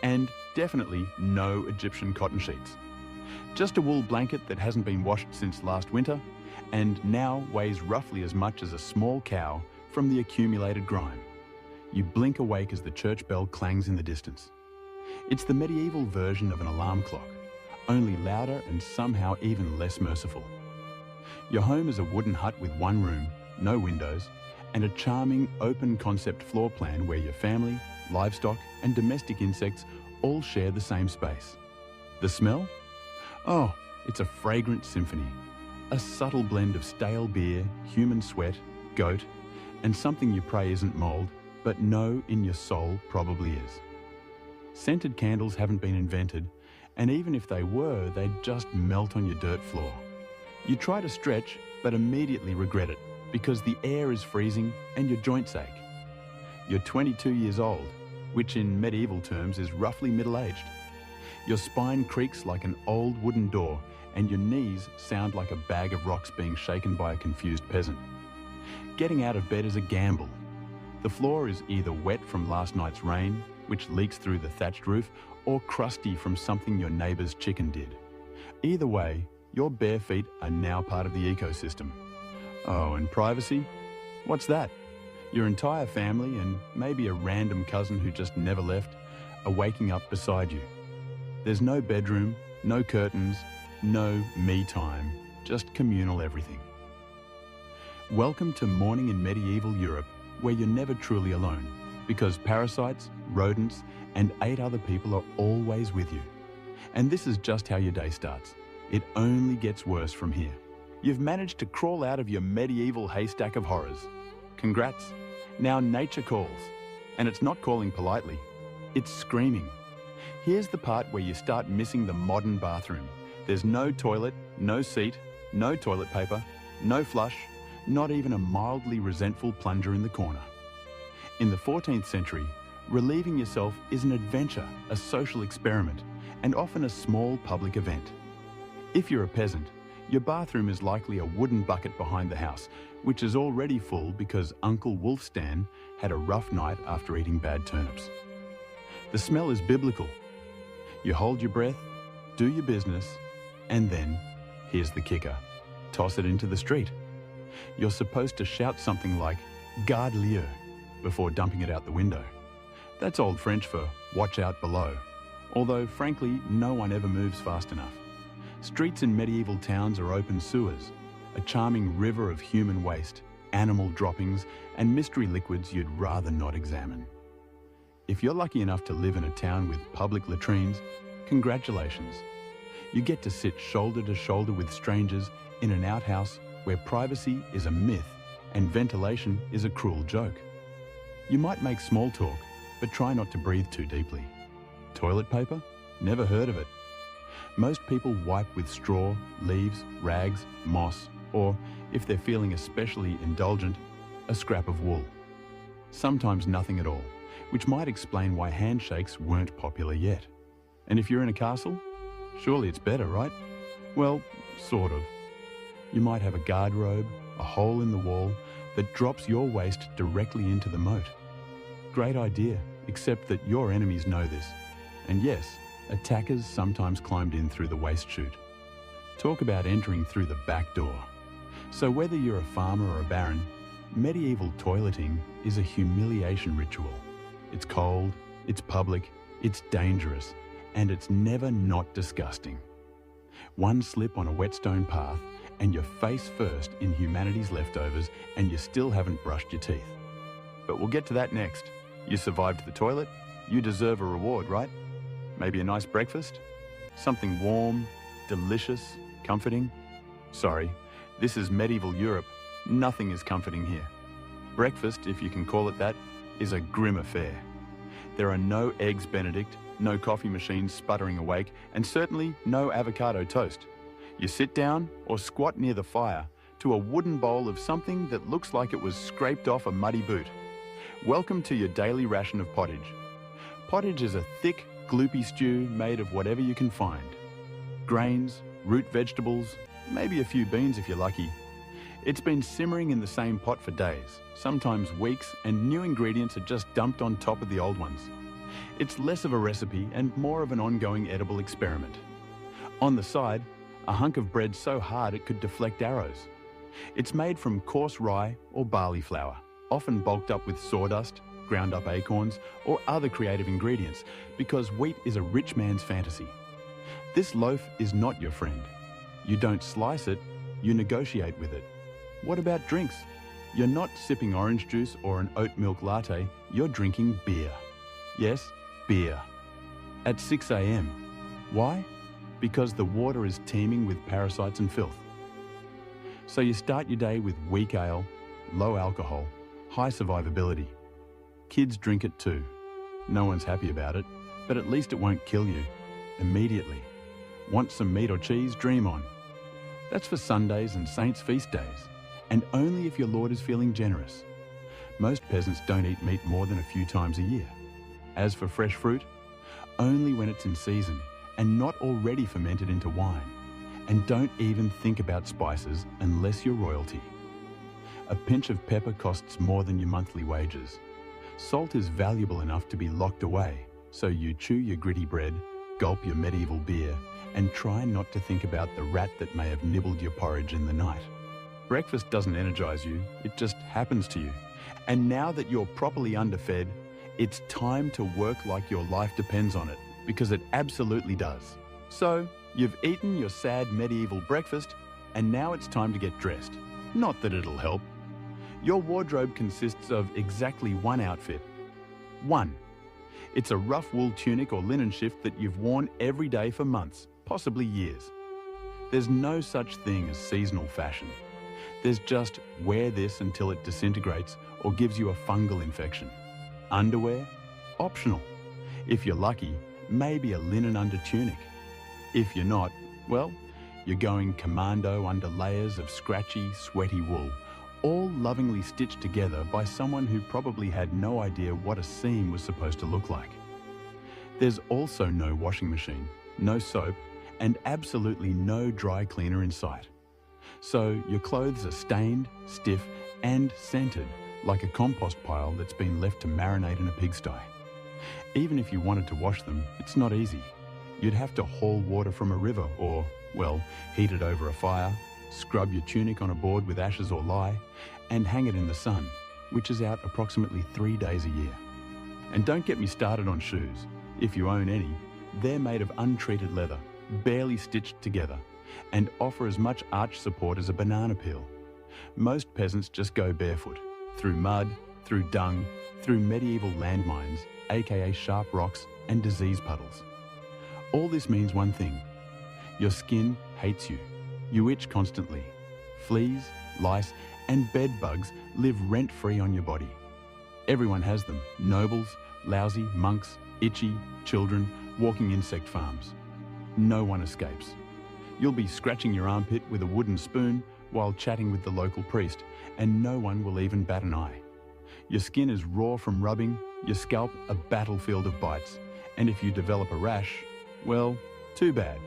and definitely no Egyptian cotton sheets. Just a wool blanket that hasn't been washed since last winter and now weighs roughly as much as a small cow from the accumulated grime. You blink awake as the church bell clangs in the distance. It's the medieval version of an alarm clock, only louder and somehow even less merciful. Your home is a wooden hut with one room, no windows, and a charming open-concept floor plan where your family, livestock, and domestic insects all share the same space. The smell? Oh, it's a fragrant symphony. A subtle blend of stale beer, human sweat, goat, and something you pray isn't mold, but know in your soul probably is. Scented candles haven't been invented, and even if they were, they'd just melt on your dirt floor. You try to stretch, but immediately regret it, because the air is freezing and your joints ache. You're 22 years old, which in medieval terms is roughly middle-aged. Your spine creaks like an old wooden door, and your knees sound like a bag of rocks being shaken by a confused peasant. Getting out of bed is a gamble. The floor is either wet from last night's rain, which leaks through the thatched roof, or crusty from something your neighbour's chicken did. Either way, your bare feet are now part of the ecosystem. Oh, and privacy? What's that? Your entire family and maybe a random cousin who just never left are waking up beside you. There's no bedroom, no curtains, no me time, just communal everything. Welcome to morning in medieval Europe, where you're never truly alone, because parasites, rodents, and 8 other people are always with you. And this is just how your day starts. It only gets worse from here. You've managed to crawl out of your medieval haystack of horrors. Congrats. Now nature calls. And it's not calling politely. It's screaming. Here's the part where you start missing the modern bathroom. There's no toilet, no seat, no toilet paper, no flush, not even a mildly resentful plunger in the corner. In the 14th century, relieving yourself is an adventure, a social experiment, and often a small public event. If you're a peasant, your bathroom is likely a wooden bucket behind the house, which is already full because Uncle Wolfstan had a rough night after eating bad turnips. The smell is biblical. You hold your breath, do your business, and then, here's the kicker, toss it into the street. You're supposed to shout something like, "Garde Lieu," before dumping it out the window. That's Old French for watch out below, although frankly, no one ever moves fast enough. Streets in medieval towns are open sewers, a charming river of human waste, animal droppings, and mystery liquids you'd rather not examine. If you're lucky enough to live in a town with public latrines, congratulations. You get to sit shoulder to shoulder with strangers in an outhouse where privacy is a myth and ventilation is a cruel joke. You might make small talk, but try not to breathe too deeply. Toilet paper? Never heard of it. Most people wipe with straw, leaves, rags, moss, or, if they're feeling especially indulgent, a scrap of wool. Sometimes nothing at all, which might explain why handshakes weren't popular yet. And if you're in a castle, surely it's better, right? Well, sort of. You might have a guardrobe, a hole in the wall that drops your waste directly into the moat. Great idea, except that your enemies know this. And yes, attackers sometimes climbed in through the waste chute. Talk about entering through the back door. So whether you're a farmer or a baron, medieval toileting is a humiliation ritual. It's cold, it's public, it's dangerous, and it's never not disgusting. One slip on a wet stone path and you're face first in humanity's leftovers and you still haven't brushed your teeth. But we'll get to that next. You survived the toilet, you deserve a reward, right? Maybe a nice breakfast? Something warm, delicious, comforting? Sorry, this is medieval Europe. Nothing is comforting here. Breakfast, if you can call it that, is a grim affair. There are no eggs Benedict, no coffee machines sputtering awake, and certainly no avocado toast. You sit down or squat near the fire to a wooden bowl of something that looks like it was scraped off a muddy boot. Welcome to your daily ration of pottage. Pottage is a thick, gloopy stew made of whatever you can find. Grains, root vegetables, maybe a few beans if you're lucky. It's been simmering in the same pot for days, sometimes weeks, and new ingredients are just dumped on top of the old ones. It's less of a recipe and more of an ongoing edible experiment. On the side, a hunk of bread so hard it could deflect arrows. It's made from coarse rye or barley flour, often bulked up with sawdust, ground up acorns, or other creative ingredients, because wheat is a rich man's fantasy. This loaf is not your friend. You don't slice it, you negotiate with it. What about drinks? You're not sipping orange juice or an oat milk latte, you're drinking beer. Yes, beer. At 6 a.m. Why? Because the water is teeming with parasites and filth. So you start your day with weak ale, low alcohol, high survivability. Kids drink it too. No one's happy about it, but at least it won't kill you. Immediately. Want some meat or cheese? Dream on. That's for Sundays and Saints' feast days, and only if your Lord is feeling generous. Most peasants don't eat meat more than a few times a year. As for fresh fruit, only when it's in season and not already fermented into wine. And don't even think about spices unless you're royalty. A pinch of pepper costs more than your monthly wages. Salt is valuable enough to be locked away, so you chew your gritty bread, gulp your medieval beer, and try not to think about the rat that may have nibbled your porridge in the night. Breakfast doesn't energize you, it just happens to you. And now that you're properly underfed, it's time to work like your life depends on it, because it absolutely does. So, you've eaten your sad medieval breakfast, and now it's time to get dressed. Not that it'll help. Your wardrobe consists of exactly one outfit. One. It's a rough wool tunic or linen shift that you've worn every day for months, possibly years. There's no such thing as seasonal fashion. There's just wear this until it disintegrates or gives you a fungal infection. Underwear? Optional. If you're lucky, maybe a linen under tunic. If you're not, well, you're going commando under layers of scratchy, sweaty wool, all lovingly stitched together by someone who probably had no idea what a seam was supposed to look like. There's also no washing machine, no soap, and absolutely no dry cleaner in sight. So your clothes are stained, stiff, and scented like a compost pile that's been left to marinate in a pigsty. Even if you wanted to wash them, it's not easy. You'd have to haul water from a river or, well, heat it over a fire, scrub your tunic on a board with ashes or lye, and hang it in the sun, which is out approximately 3 days a year. And don't get me started on shoes. If you own any, they're made of untreated leather, barely stitched together, and offer as much arch support as a banana peel. Most peasants just go barefoot, through mud, through dung, through medieval landmines, aka sharp rocks and disease puddles. All this means one thing. Your skin hates you. You itch constantly. Fleas, lice, and bed bugs live rent-free on your body. Everyone has them. Nobles, lousy, monks, itchy, children, walking insect farms. No one escapes. You'll be scratching your armpit with a wooden spoon while chatting with the local priest, and no one will even bat an eye. Your skin is raw from rubbing, your scalp a battlefield of bites, and if you develop a rash, well, too bad.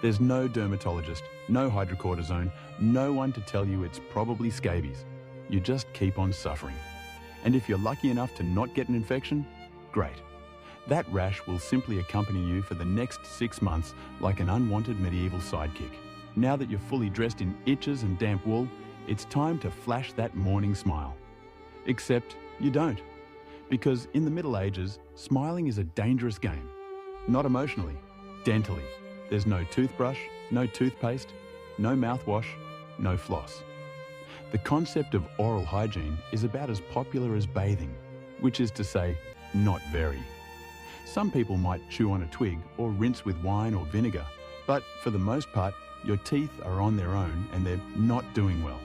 There's no dermatologist, no hydrocortisone, no one to tell you it's probably scabies. You just keep on suffering. And if you're lucky enough to not get an infection, great. That rash will simply accompany you for the next 6 months like an unwanted medieval sidekick. Now that you're fully dressed in itches and damp wool, it's time to flash that morning smile. Except you don't. Because in the Middle Ages, smiling is a dangerous game. Not emotionally, dentally. There's no toothbrush, no toothpaste, no mouthwash, no floss. The concept of oral hygiene is about as popular as bathing, which is to say, Not very. Some people might chew on a twig or rinse with wine or vinegar, but for the most part, your teeth are on their own and they're not doing well.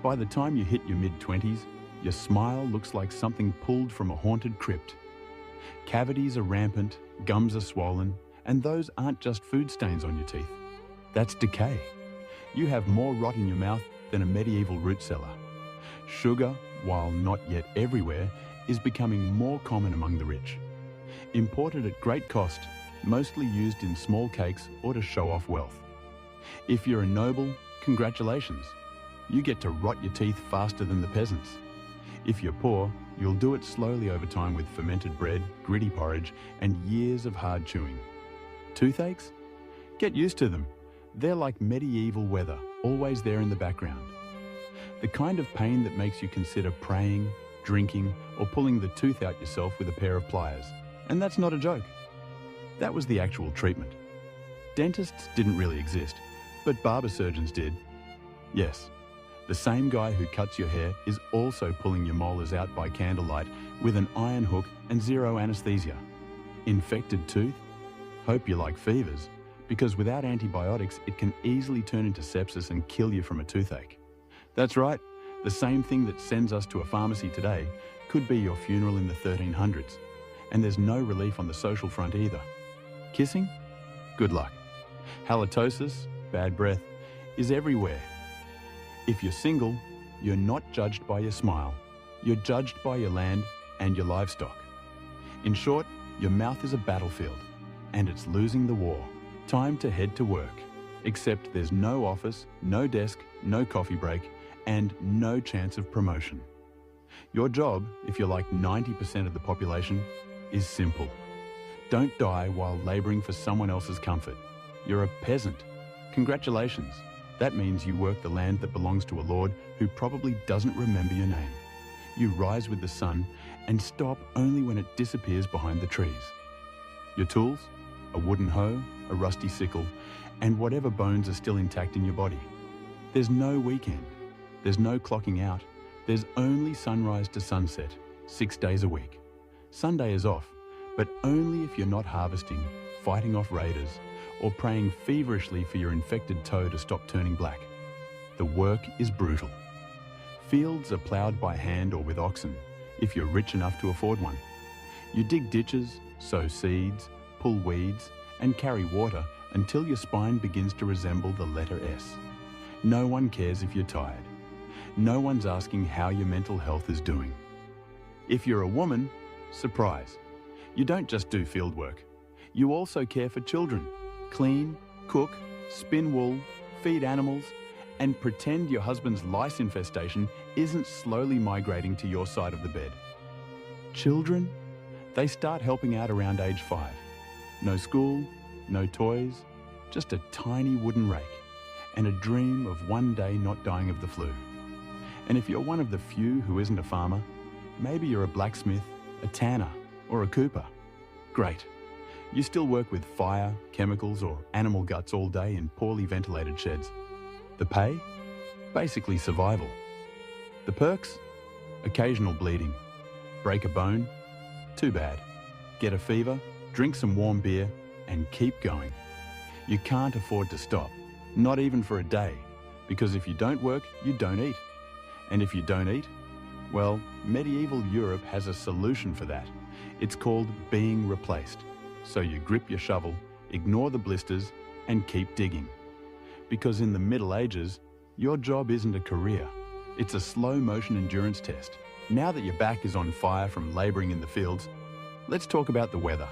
By the time you hit your mid-20s, your smile looks like something pulled from a haunted crypt. Cavities are rampant, gums are swollen, and those aren't just food stains on your teeth. That's decay. You have more rot in your mouth than a medieval root cellar. Sugar, while not yet everywhere, is becoming more common among the rich. Imported at great cost, mostly used in small cakes or to show off wealth. If you're a noble, congratulations. You get to rot your teeth faster than the peasants. If you're poor, you'll do it slowly over time with fermented bread, gritty porridge, and years of hard chewing. Toothaches? Get used to them. They're like medieval weather, always there in the background. The kind of pain that makes you consider praying, drinking, or pulling the tooth out yourself with a pair of pliers. And that's not a joke. That was the actual treatment. Dentists didn't really exist, but barber surgeons did. Yes, the same guy who cuts your hair is also pulling your molars out by candlelight with an iron hook and zero anesthesia. Infected tooth? Hope you like fevers, because without antibiotics, it can easily turn into sepsis and kill you from a toothache. That's right, the same thing that sends us to a pharmacy today could be your funeral in the 1300s. And there's no relief on the social front either. Kissing? Good luck. Halitosis, bad breath, is everywhere. If you're single, you're not judged by your smile. You're judged by your land and your livestock. In short, your mouth is a battlefield, and it's losing the war. Time to head to work. Except there's no office, no desk, no coffee break, and no chance of promotion. Your job, if you're like 90% of the population, is simple. Don't die while laboring for someone else's comfort. You're a peasant. Congratulations. That means you work the land that belongs to a lord who probably doesn't remember your name. You rise with the sun and stop only when it disappears behind the trees. Your tools? A wooden hoe, a rusty sickle, and whatever bones are still intact in your body. There's no weekend. There's no clocking out. There's only sunrise to sunset, 6 days a week. Sunday is off, but only if you're not harvesting, fighting off raiders, or praying feverishly for your infected toe to stop turning black. The work is brutal. Fields are ploughed by hand or with oxen, if you're rich enough to afford one. You dig ditches, sow seeds, pull weeds, and carry water until your spine begins to resemble the letter S. No one cares if you're tired. No one's asking how your mental health is doing. If you're a woman, surprise. You don't just do field work. You also care for children, clean, cook, spin wool, feed animals, and pretend your husband's lice infestation isn't slowly migrating to your side of the bed. Children? They start helping out around age 5. No school, no toys, just a tiny wooden rake, and a dream of one day not dying of the flu. And if you're one of the few who isn't a farmer, maybe you're a blacksmith, a tanner, or a cooper. Great. You still work with fire, chemicals, or animal guts all day in poorly ventilated sheds. The pay? Basically survival. The perks? Occasional bleeding. Break a bone? Too bad. Get a fever, drink some warm beer, and keep going. You can't afford to stop, not even for a day, because if you don't work, you don't eat. And if you don't eat, well, medieval Europe has a solution for that. It's called being replaced. So you grip your shovel, ignore the blisters, and keep digging. Because in the Middle Ages, your job isn't a career. It's a slow-motion endurance test. Now that your back is on fire from labouring in the fields, let's talk about the weather.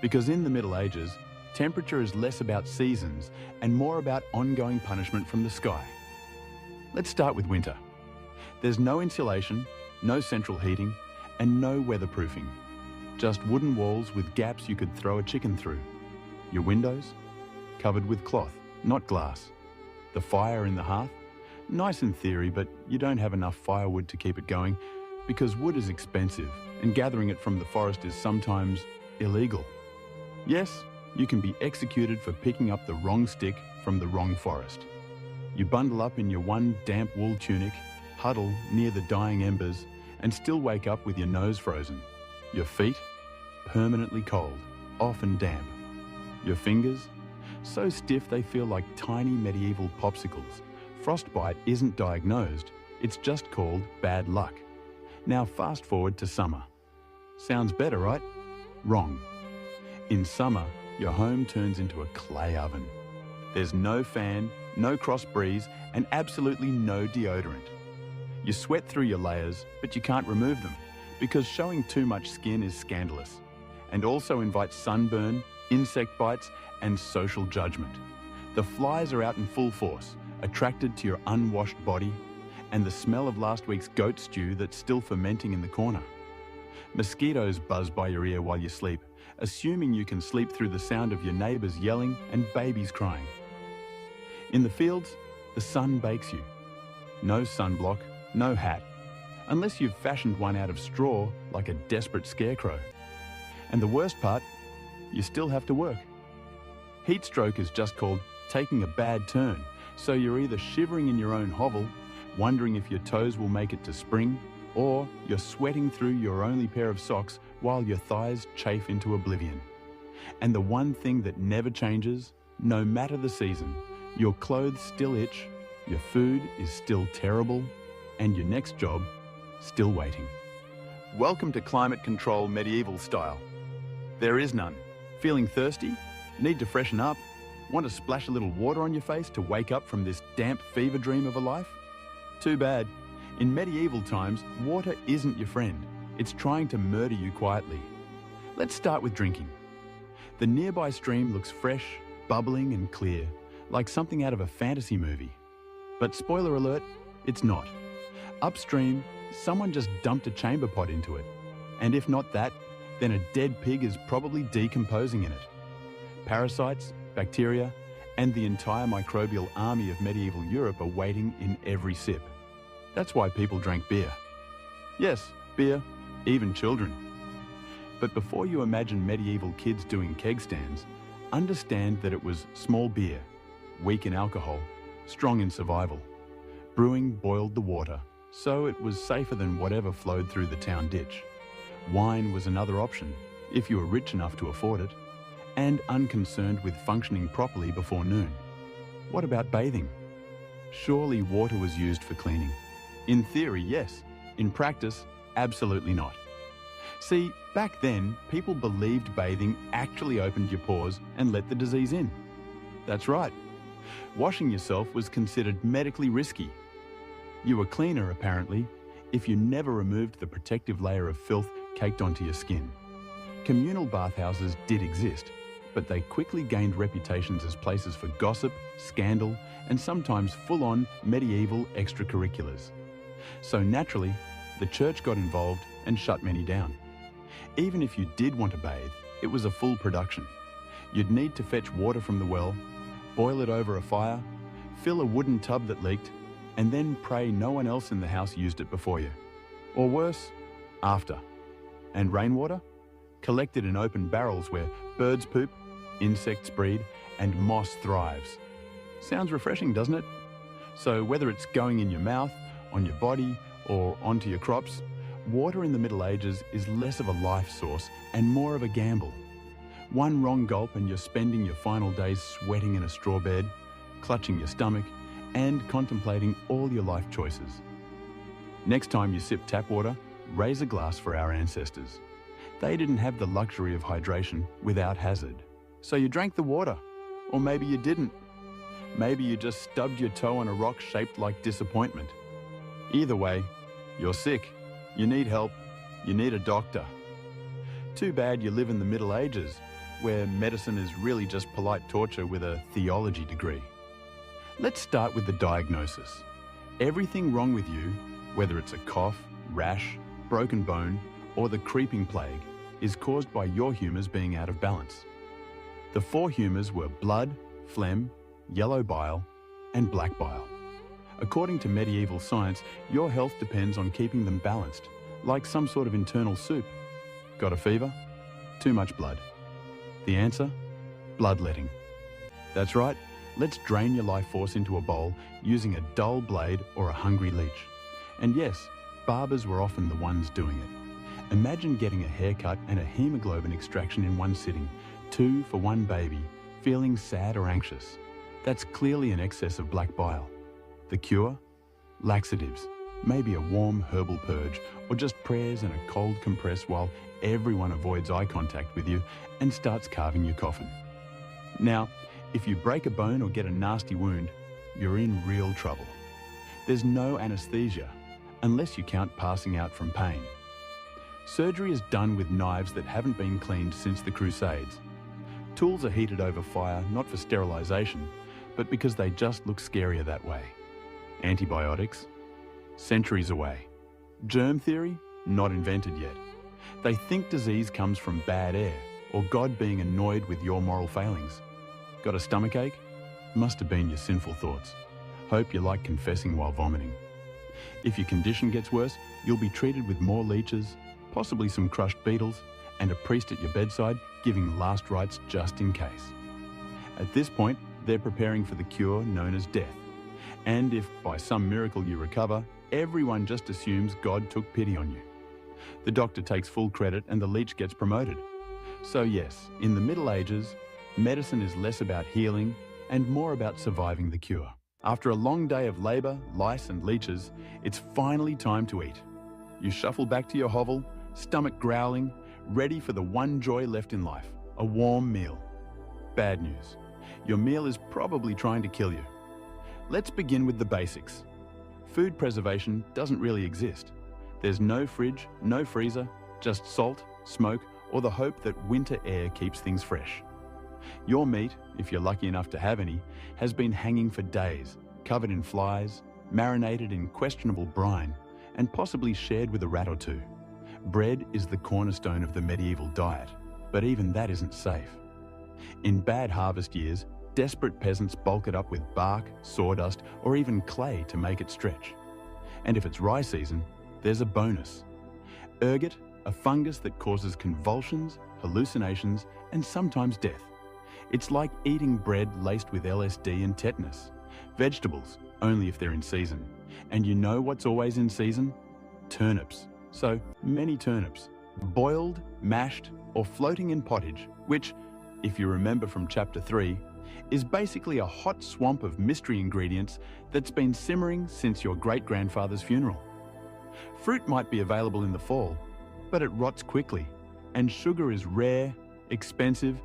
Because in the Middle Ages, temperature is less about seasons and more about ongoing punishment from the sky. Let's start with winter. There's no insulation, no central heating, and no weatherproofing. Just wooden walls with gaps you could throw a chicken through. Your windows? Covered with cloth, not glass. The fire in the hearth? Nice in theory, but you don't have enough firewood to keep it going because wood is expensive and gathering it from the forest is sometimes illegal. Yes, you can be executed for picking up the wrong stick from the wrong forest. You bundle up in your one damp wool tunic, huddle near the dying embers, and still wake up with your nose frozen. Your feet? Permanently cold, often damp. Your fingers? So stiff they feel like tiny medieval popsicles. Frostbite isn't diagnosed, it's just called bad luck. Now fast forward to summer. Sounds better, right? Wrong. In summer, your home turns into a clay oven. There's no fan, no cross breeze, and absolutely no deodorant. You sweat through your layers, but you can't remove them, because showing too much skin is scandalous, and also invites sunburn, insect bites, and social judgment. The flies are out in full force, attracted to your unwashed body, and the smell of last week's goat stew that's still fermenting in the corner. Mosquitoes buzz by your ear while you sleep, assuming you can sleep through the sound of your neighbours yelling and babies crying. In the fields, the sun bakes you. No sunblock, no hat, unless you've fashioned one out of straw like a desperate scarecrow. And the worst part, you still have to work. Heat stroke is just called taking a bad turn, so you're either shivering in your own hovel, wondering if your toes will make it to spring, or you're sweating through your only pair of socks while your thighs chafe into oblivion. And the one thing that never changes, no matter the season, your clothes still itch, your food is still terrible, and your next job, still waiting. Welcome to climate control medieval style. There is none. Feeling thirsty? Need to freshen up? Want to splash a little water on your face to wake up from this damp fever dream of a life? Too bad. In medieval times, water isn't your friend. It's trying to murder you quietly. Let's start with drinking. The nearby stream looks fresh, bubbling and clear, like something out of a fantasy movie. But spoiler alert, it's not. Upstream, someone just dumped a chamber pot into it. And if not that, then a dead pig is probably decomposing in it. Parasites, bacteria, and the entire microbial army of medieval Europe are waiting in every sip. That's why people drank beer. Yes, beer, even children. But before you imagine medieval kids doing keg stands, understand that it was small beer, weak in alcohol, strong in survival. Brewing boiled the water, so it was safer than whatever flowed through the town ditch. Wine was another option, if you were rich enough to afford it, and unconcerned with functioning properly before noon. What about bathing? Surely water was used for cleaning. In theory, yes. In practice, absolutely not. See, back then, people believed bathing actually opened your pores and let the disease in. That's right. Washing yourself was considered medically risky. You were cleaner, apparently, if you never removed the protective layer of filth caked onto your skin. Communal bathhouses did exist, but they quickly gained reputations as places for gossip, scandal, and sometimes full-on medieval extracurriculars. So naturally, the church got involved and shut many down. Even if you did want to bathe, it was a full production. You'd need to fetch water from the well, boil it over a fire, fill a wooden tub that leaked, and then pray no one else in the house used it before you. Or worse, after. And rainwater? Collected in open barrels where birds poop, insects breed, and moss thrives. Sounds refreshing, doesn't it? So whether it's going in your mouth, on your body, or onto your crops, water in the Middle Ages is less of a life source and more of a gamble. One wrong gulp and you're spending your final days sweating in a straw bed, clutching your stomach, and contemplating all your life choices. Next time you sip tap water, raise a glass for our ancestors. They didn't have the luxury of hydration without hazard. So you drank the water, or maybe you didn't. Maybe you just stubbed your toe on a rock shaped like disappointment. Either way, you're sick, you need help, you need a doctor. Too bad you live in the Middle Ages, where medicine is really just polite torture with a theology degree. Let's start with the diagnosis. Everything wrong with you, whether it's a cough, rash, broken bone, or the creeping plague, is caused by your humours being out of balance. The four humours were blood, phlegm, yellow bile, and black bile. According to medieval science, your health depends on keeping them balanced, like some sort of internal soup. Got a fever? Too much blood. The answer? Bloodletting. That's right, let's drain your life force into a bowl using a dull blade or a hungry leech. And yes, barbers were often the ones doing it. Imagine getting a haircut and a hemoglobin extraction in one sitting, 2 for one baby, feeling sad or anxious. That's clearly an excess of black bile. The cure? Laxatives. Maybe a warm herbal purge, or just prayers and a cold compress while everyone avoids eye contact with you and starts carving your coffin. Now, if you break a bone or get a nasty wound, you're in real trouble. There's no anesthesia, unless you count passing out from pain. Surgery is done with knives that haven't been cleaned since the Crusades. Tools are heated over fire, not for sterilisation, but because they just look scarier that way. Antibiotics? Centuries away. Germ theory? Not invented yet. They think disease comes from bad air, or God being annoyed with your moral failings. Got a stomachache? Must have been your sinful thoughts. Hope you like confessing while vomiting. If your condition gets worse, you'll be treated with more leeches, possibly some crushed beetles, and a priest at your bedside giving last rites just in case. At this point, they're preparing for the cure known as death. And if by some miracle you recover, everyone just assumes God took pity on you. The doctor takes full credit and the leech gets promoted. So yes, in the Middle Ages, medicine is less about healing and more about surviving the cure. After a long day of labour, lice and leeches, it's finally time to eat. You shuffle back to your hovel, stomach growling, ready for the one joy left in life, a warm meal. Bad news. Your meal is probably trying to kill you. Let's begin with the basics. Food preservation doesn't really exist. There's no fridge, no freezer, just salt, smoke, or the hope that winter air keeps things fresh. Your meat, if you're lucky enough to have any, has been hanging for days, covered in flies, marinated in questionable brine, and possibly shared with a rat or two. Bread is the cornerstone of the medieval diet, but even that isn't safe. In bad harvest years, desperate peasants bulk it up with bark, sawdust, or even clay to make it stretch. And if it's rye season, there's a bonus. Ergot, a fungus that causes convulsions, hallucinations, and sometimes death. It's like eating bread laced with LSD and tetanus. Vegetables, only if they're in season. And you know what's always in season? Turnips. So many turnips. Boiled, mashed, or floating in pottage, which, if you remember from chapter 3, is basically a hot swamp of mystery ingredients that's been simmering since your great-grandfather's funeral. Fruit might be available in the fall, but it rots quickly, and sugar is rare, expensive,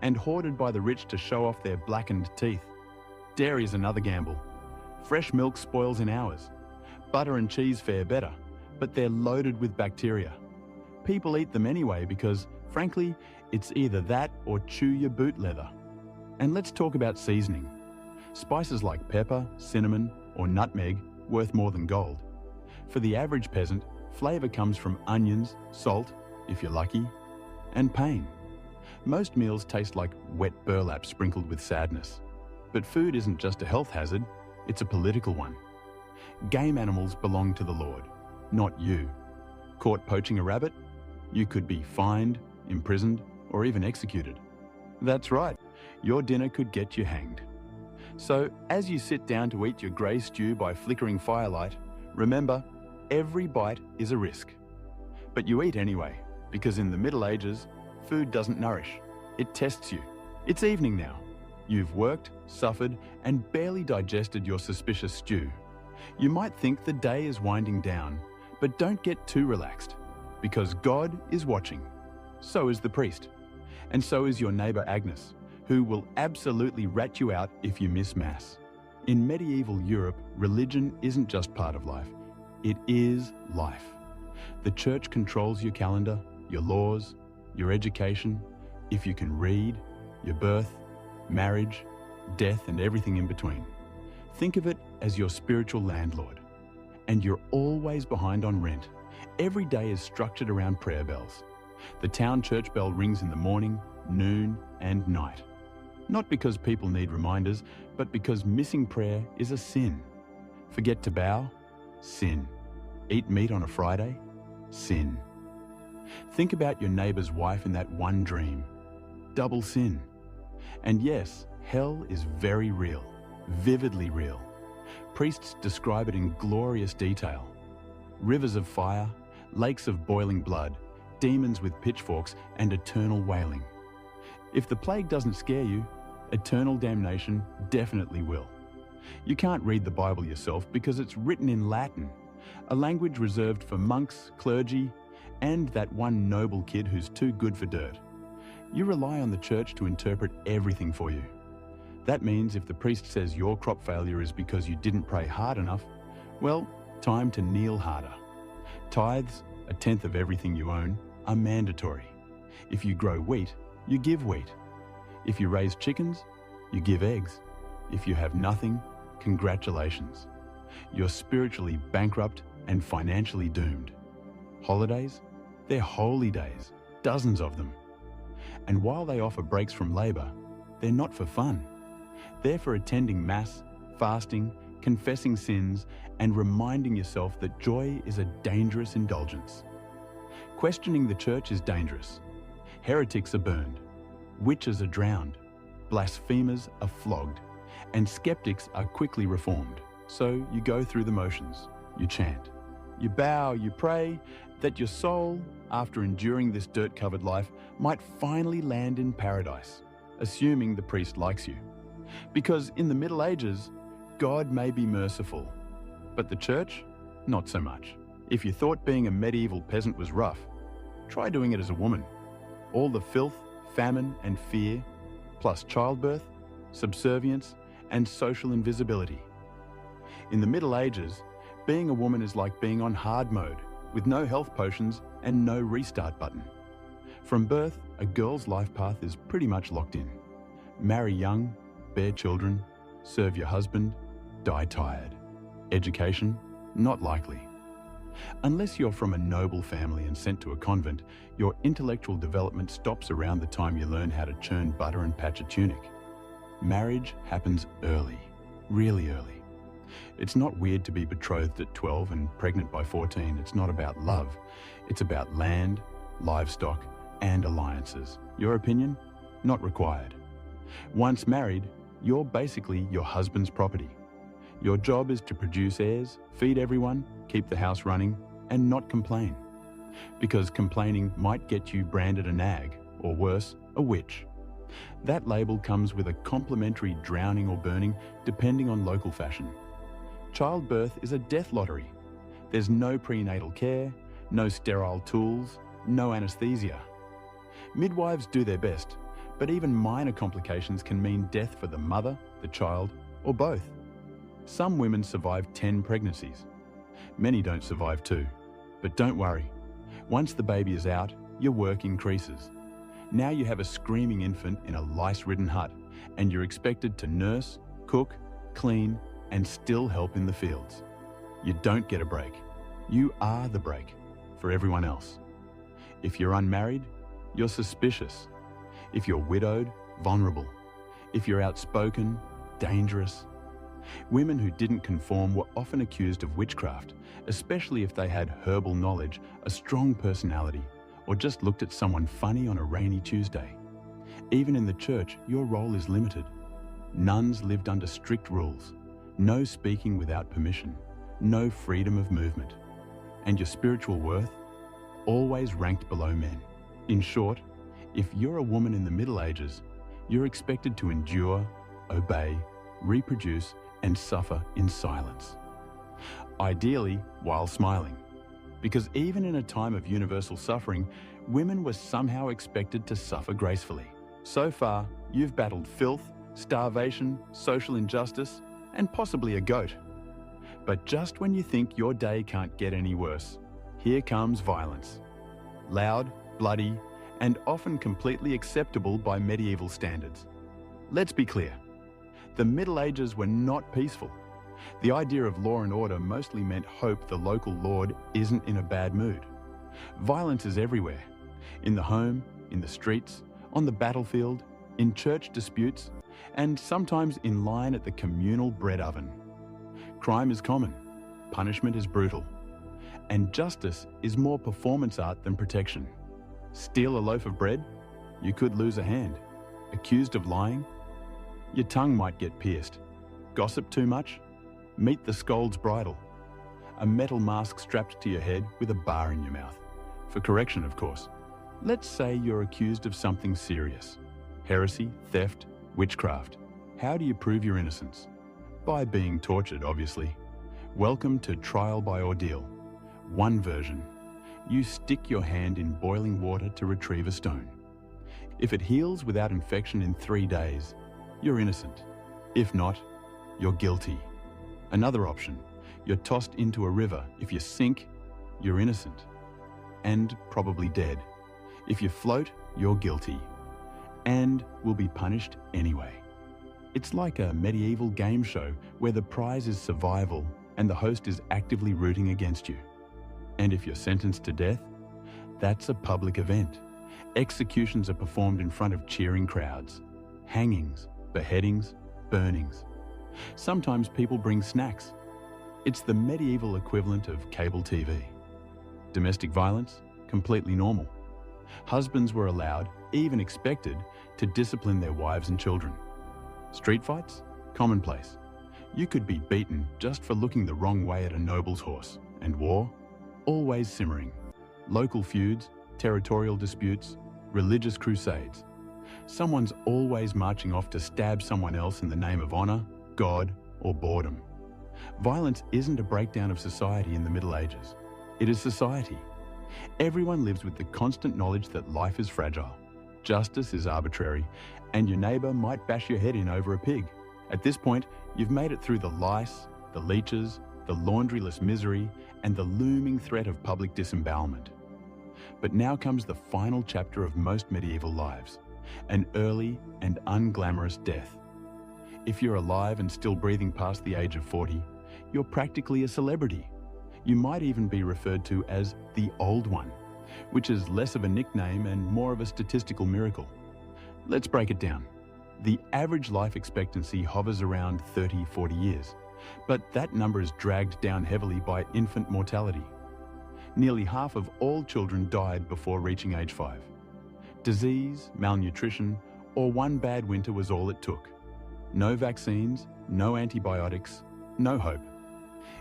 and hoarded by the rich to show off their blackened teeth. Dairy is another gamble. Fresh milk spoils in hours. Butter and cheese fare better, but they're loaded with bacteria. People eat them anyway because, frankly, it's either that or chew your boot leather. And let's talk about seasoning. Spices like pepper, cinnamon, or nutmeg worth more than gold. For the average peasant, flavour comes from onions, salt, if you're lucky, and pain. Most meals taste like wet burlap sprinkled with sadness. But food isn't just a health hazard, it's a political one. Game animals belong to the Lord, not you. Caught poaching a rabbit? You could be fined, imprisoned, or even executed. That's right, your dinner could get you hanged. So, as you sit down to eat your grey stew by flickering firelight, remember, every bite is a risk. But you eat anyway, because in the Middle Ages, food doesn't nourish. It tests you. It's evening now. You've worked, suffered, and barely digested your suspicious stew. You might think the day is winding down, but don't get too relaxed, because God is watching. So is the priest. And so is your neighbour Agnes, who will absolutely rat you out if you miss Mass. In medieval Europe, religion isn't just part of life. It is life. The church controls your calendar, your laws, your education, if you can read, your birth, marriage, death, and everything in between. Think of it as your spiritual landlord. And you're always behind on rent. Every day is structured around prayer bells. The town church bell rings in the morning, noon, and night. Not because people need reminders, but because missing prayer is a sin. Forget to bow? Sin. Eat meat on a Friday? Sin. Think about your neighbour's wife in that one dream. Double sin. And yes, hell is very real, vividly real. Priests describe it in glorious detail. Rivers of fire, lakes of boiling blood, demons with pitchforks, and eternal wailing. If the plague doesn't scare you, eternal damnation definitely will. You can't read the Bible yourself because it's written in Latin, a language reserved for monks, clergy, and that one noble kid who's too good for dirt. You rely on the church to interpret everything for you. That means if the priest says your crop failure is because you didn't pray hard enough, well, time to kneel harder. Tithes, a tenth of everything you own, are mandatory. If you grow wheat, you give wheat. If you raise chickens, you give eggs. If you have nothing, congratulations. You're spiritually bankrupt and financially doomed. Holidays? They're holy days, dozens of them. And while they offer breaks from labour, they're not for fun. They're for attending Mass, fasting, confessing sins, and reminding yourself that joy is a dangerous indulgence. Questioning the church is dangerous. Heretics are burned, witches are drowned, blasphemers are flogged, and skeptics are quickly reformed. So you go through the motions, you chant, you bow, you pray that your soul, after enduring this dirt-covered life, might finally land in paradise, assuming the priest likes you. Because in the Middle Ages, God may be merciful, but the church, not so much. If you thought being a medieval peasant was rough, try doing it as a woman. All the filth, famine, and fear, plus childbirth, subservience, and social invisibility. In the Middle Ages, being a woman is like being on hard mode, with no health potions and no restart button. From birth, a girl's life path is pretty much locked in. Marry young, bear children, serve your husband, die tired. Education? Not likely. Unless you're from a noble family and sent to a convent, your intellectual development stops around the time you learn how to churn butter and patch a tunic. Marriage happens early, really early. It's not weird to be betrothed at 12 and pregnant by 14. It's not about love. It's about land, livestock, and alliances. Your opinion? Not required. Once married, you're basically your husband's property. Your job is to produce heirs, feed everyone, keep the house running, and not complain. Because complaining might get you branded a nag, or worse, a witch. That label comes with a complimentary drowning or burning, depending on local fashion. Childbirth is a death lottery. There's no prenatal care, no sterile tools, no anesthesia. Midwives do their best, but even minor complications can mean death for the mother, the child, or both. Some women survive 10 pregnancies. Many don't survive 2. But don't worry. Once the baby is out, your work increases. Now you have a screaming infant in a lice-ridden hut, and you're expected to nurse, cook, clean, and still help in the fields. You don't get a break. You are the break for everyone else. If you're unmarried, you're suspicious. If you're widowed, vulnerable. If you're outspoken, dangerous. Women who didn't conform were often accused of witchcraft, especially if they had herbal knowledge, a strong personality, or just looked at someone funny on a rainy Tuesday. Even in the church, your role is limited. Nuns lived under strict rules. No speaking without permission. No freedom of movement. And your spiritual worth? Always ranked below men. In short, if you're a woman in the Middle Ages, you're expected to endure, obey, reproduce, and suffer in silence. Ideally, while smiling. Because even in a time of universal suffering, women were somehow expected to suffer gracefully. So far, you've battled filth, starvation, social injustice, and possibly a goat. But just when you think your day can't get any worse, here comes violence. Loud, bloody, and often completely acceptable by medieval standards. Let's be clear. The Middle Ages were not peaceful. The idea of law and order mostly meant hope the local lord isn't in a bad mood. Violence is everywhere. In the home, in the streets, on the battlefield, in church disputes, and sometimes in line at the communal bread oven. Crime is common, punishment is brutal, and justice is more performance art than protection. Steal a loaf of bread? You could lose a hand. Accused of lying? Your tongue might get pierced. Gossip too much? Meet the scold's bridle. A metal mask strapped to your head with a bar in your mouth. For correction, of course. Let's say you're accused of something serious. Heresy, theft, witchcraft. How do you prove your innocence? By being tortured, obviously. Welcome to trial by ordeal. One version. You stick your hand in boiling water to retrieve a stone. If it heals without infection in 3 days, you're innocent. If not, you're guilty. Another option. You're tossed into a river. If you sink, you're innocent. And probably dead. If you float, you're guilty. And will be punished anyway. It's like a medieval game show where the prize is survival and the host is actively rooting against you. And if you're sentenced to death, that's a public event. Executions are performed in front of cheering crowds. Hangings, beheadings, burnings. Sometimes people bring snacks. It's the medieval equivalent of cable TV. Domestic violence, completely normal. Husbands were allowed, even expected, to discipline their wives and children. Street fights? Commonplace. You could be beaten just for looking the wrong way at a noble's horse. And war? Always simmering. Local feuds, territorial disputes, religious crusades. Someone's always marching off to stab someone else in the name of honor, God, or boredom. Violence isn't a breakdown of society in the Middle Ages. It is society. Everyone lives with the constant knowledge that life is fragile. Justice is arbitrary, and your neighbour might bash your head in over a pig. At this point, you've made it through the lice, the leeches, the laundryless misery, and the looming threat of public disembowelment. But now comes the final chapter of most medieval lives, an early and unglamorous death. If you're alive and still breathing past the age of 40, you're practically a celebrity. You might even be referred to as the Old One, which is less of a nickname and more of a statistical miracle. Let's break it down. The average life expectancy hovers around 30-40 years, but that number is dragged down heavily by infant mortality. Nearly half of all children died before reaching age 5. Disease, malnutrition, or one bad winter was all it took. No vaccines, no antibiotics, no hope.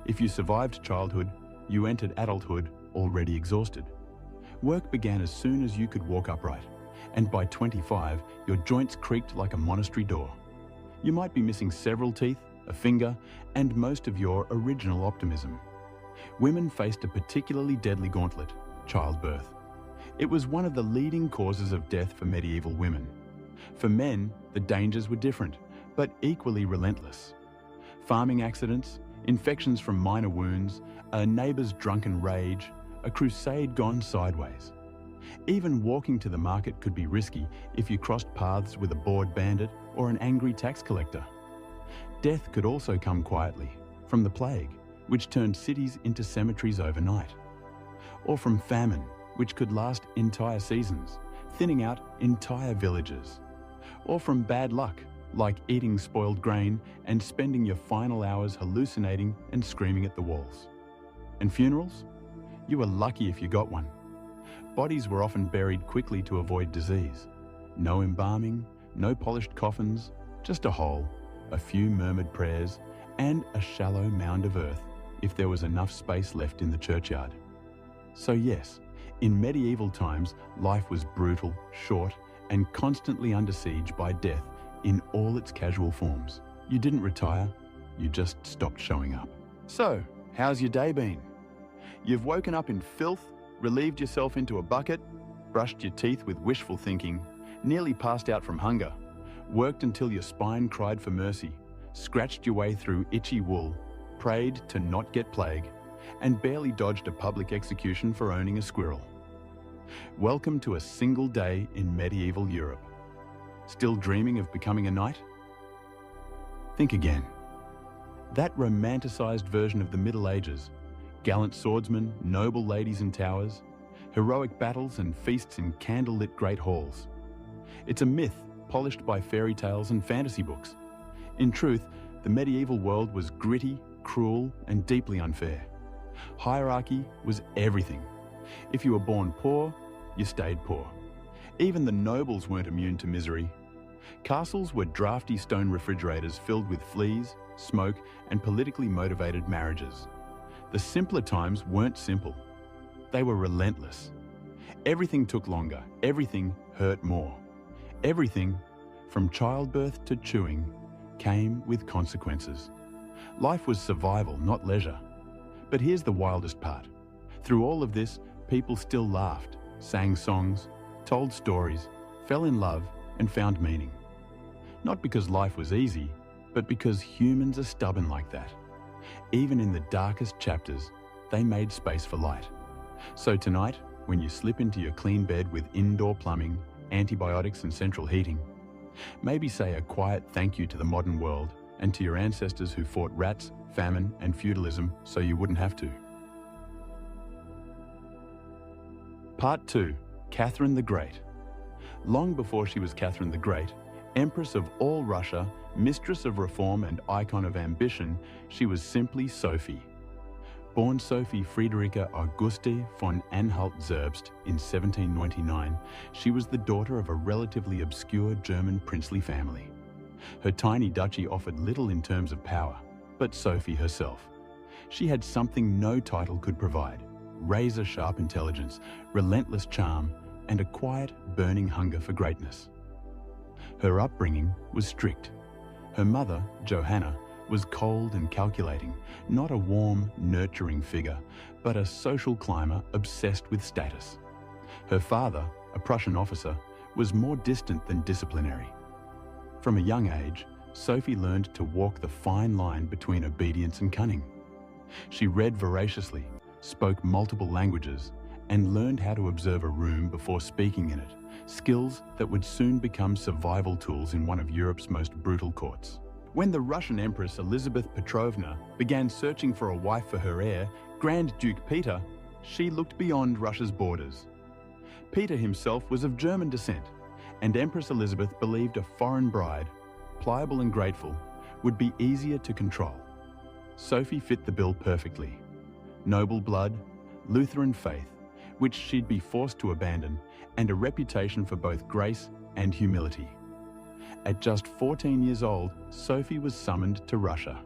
If you survived childhood, you entered adulthood already exhausted. Work began as soon as you could walk upright, and by 25, your joints creaked like a monastery door. You might be missing several teeth, a finger, and most of your original optimism. Women faced a particularly deadly gauntlet, childbirth. It was one of the leading causes of death for medieval women. For men, the dangers were different, but equally relentless. Farming accidents, infections from minor wounds, a neighbour's drunken rage, a crusade gone sideways. Even walking to the market could be risky if you crossed paths with a bored bandit or an angry tax collector. Death could also come quietly, from the plague, which turned cities into cemeteries overnight. Or from famine, which could last entire seasons, thinning out entire villages. Or from bad luck, like eating spoiled grain and spending your final hours hallucinating and screaming at the walls. And funerals? You were lucky if you got one. Bodies were often buried quickly to avoid disease. No embalming, no polished coffins, just a hole, a few murmured prayers, and a shallow mound of earth if there was enough space left in the churchyard. So yes, in medieval times, life was brutal, short, and constantly under siege by death in all its casual forms. You didn't retire, you just stopped showing up. So, how's your day been? You've woken up in filth, relieved yourself into a bucket, brushed your teeth with wishful thinking, nearly passed out from hunger, worked until your spine cried for mercy, scratched your way through itchy wool, prayed to not get plague, and barely dodged a public execution for owning a squirrel. Welcome to a single day in medieval Europe. Still dreaming of becoming a knight? Think again. That romanticized version of the Middle Ages, gallant swordsmen, noble ladies in towers, heroic battles and feasts in candlelit great halls. It's a myth polished by fairy tales and fantasy books. In truth, the medieval world was gritty, cruel, and deeply unfair. Hierarchy was everything. If you were born poor, you stayed poor. Even the nobles weren't immune to misery. Castles were drafty stone refrigerators filled with fleas, smoke, and politically motivated marriages. The simpler times weren't simple. They were relentless. Everything took longer, everything hurt more. Everything, from childbirth to chewing, came with consequences. Life was survival, not leisure. But here's the wildest part. Through all of this, people still laughed, sang songs, told stories, fell in love, and found meaning. Not because life was easy, but because humans are stubborn like that. Even in the darkest chapters, they made space for light. So tonight, when you slip into your clean bed with indoor plumbing, antibiotics and central heating, maybe say a quiet thank you to the modern world and to your ancestors who fought rats, famine and feudalism so you wouldn't have to. Part 2. Catherine the Great. Long before she was Catherine the Great, Empress of all Russia, mistress of reform and icon of ambition, she was simply Sophie. Born Sophie Friederike Auguste von Anhalt-Zerbst in 1799, she was the daughter of a relatively obscure German princely family. Her tiny duchy offered little in terms of power, but Sophie herself. She had something no title could provide: razor-sharp intelligence, relentless charm, and a quiet, burning hunger for greatness. Her upbringing was strict. Her mother, Johanna, was cold and calculating, not a warm, nurturing figure, but a social climber obsessed with status. Her father, a Prussian officer, was more distant than disciplinary. From a young age, Sophie learned to walk the fine line between obedience and cunning. She read voraciously, spoke multiple languages, and learned how to observe a room before speaking in it, skills that would soon become survival tools in one of Europe's most brutal courts. When the Russian Empress Elizabeth Petrovna began searching for a wife for her heir, Grand Duke Peter, she looked beyond Russia's borders. Peter himself was of German descent, and Empress Elizabeth believed a foreign bride, pliable and grateful, would be easier to control. Sophie fit the bill perfectly. Noble blood, Lutheran faith, which she'd be forced to abandon, and a reputation for both grace and humility. At just 14 years old, Sophie was summoned to Russia.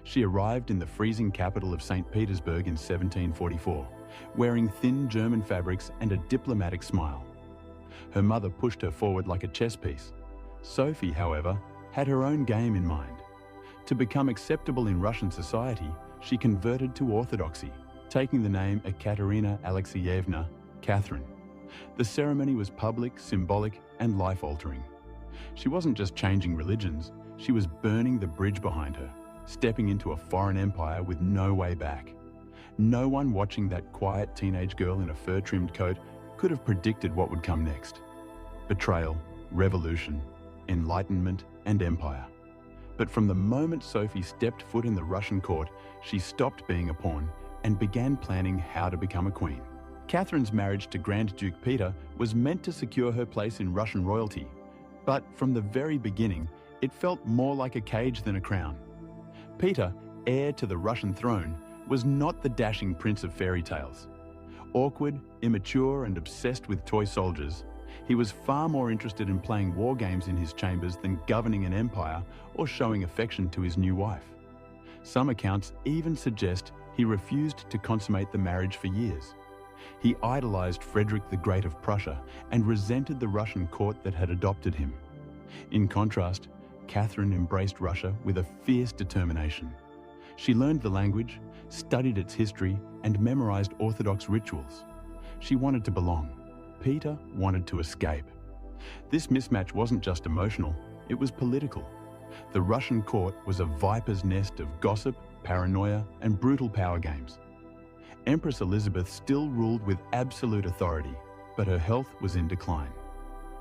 She arrived in the freezing capital of St. Petersburg in 1744, wearing thin German fabrics and a diplomatic smile. Her mother pushed her forward like a chess piece. Sophie, however, had her own game in mind. To become acceptable in Russian society, she converted to Orthodoxy, taking the name Ekaterina Alexeyevna, Catherine. The ceremony was public, symbolic, and life-altering. She wasn't just changing religions, she was burning the bridge behind her, stepping into a foreign empire with no way back. No one watching that quiet teenage girl in a fur-trimmed coat could have predicted what would come next. Betrayal, revolution, enlightenment, and empire. But from the moment Sophie stepped foot in the Russian court, she stopped being a pawn and began planning how to become a queen. Catherine's marriage to Grand Duke Peter was meant to secure her place in Russian royalty, but from the very beginning, it felt more like a cage than a crown. Peter, heir to the Russian throne, was not the dashing prince of fairy tales. Awkward, immature, and obsessed with toy soldiers, he was far more interested in playing war games in his chambers than governing an empire or showing affection to his new wife. Some accounts even suggest he refused to consummate the marriage for years. He idolized Frederick the Great of Prussia and resented the Russian court that had adopted him. In contrast, Catherine embraced Russia with a fierce determination. She learned the language, studied its history, and memorized Orthodox rituals. She wanted to belong. Peter wanted to escape. This mismatch wasn't just emotional, it was political. The Russian court was a viper's nest of gossip, paranoia, and brutal power games. Empress Elizabeth still ruled with absolute authority, but her health was in decline.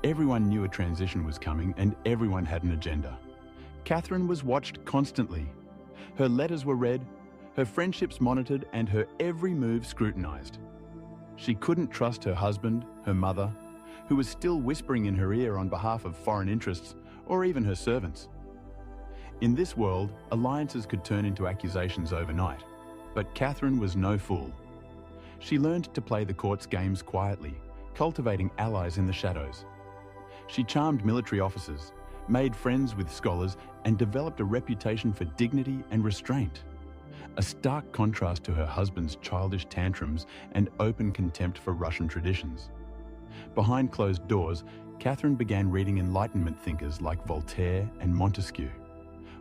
Everyone knew a transition was coming and everyone had an agenda. Catherine was watched constantly. Her letters were read, her friendships monitored, and her every move scrutinized. She couldn't trust her husband, her mother, who was still whispering in her ear on behalf of foreign interests, or even her servants. In this world, alliances could turn into accusations overnight, but Catherine was no fool. She learned to play the court's games quietly, cultivating allies in the shadows. She charmed military officers, made friends with scholars, and developed a reputation for dignity and restraint. a stark contrast to her husband's childish tantrums and open contempt for Russian traditions. Behind closed doors, Catherine began reading Enlightenment thinkers like Voltaire and Montesquieu.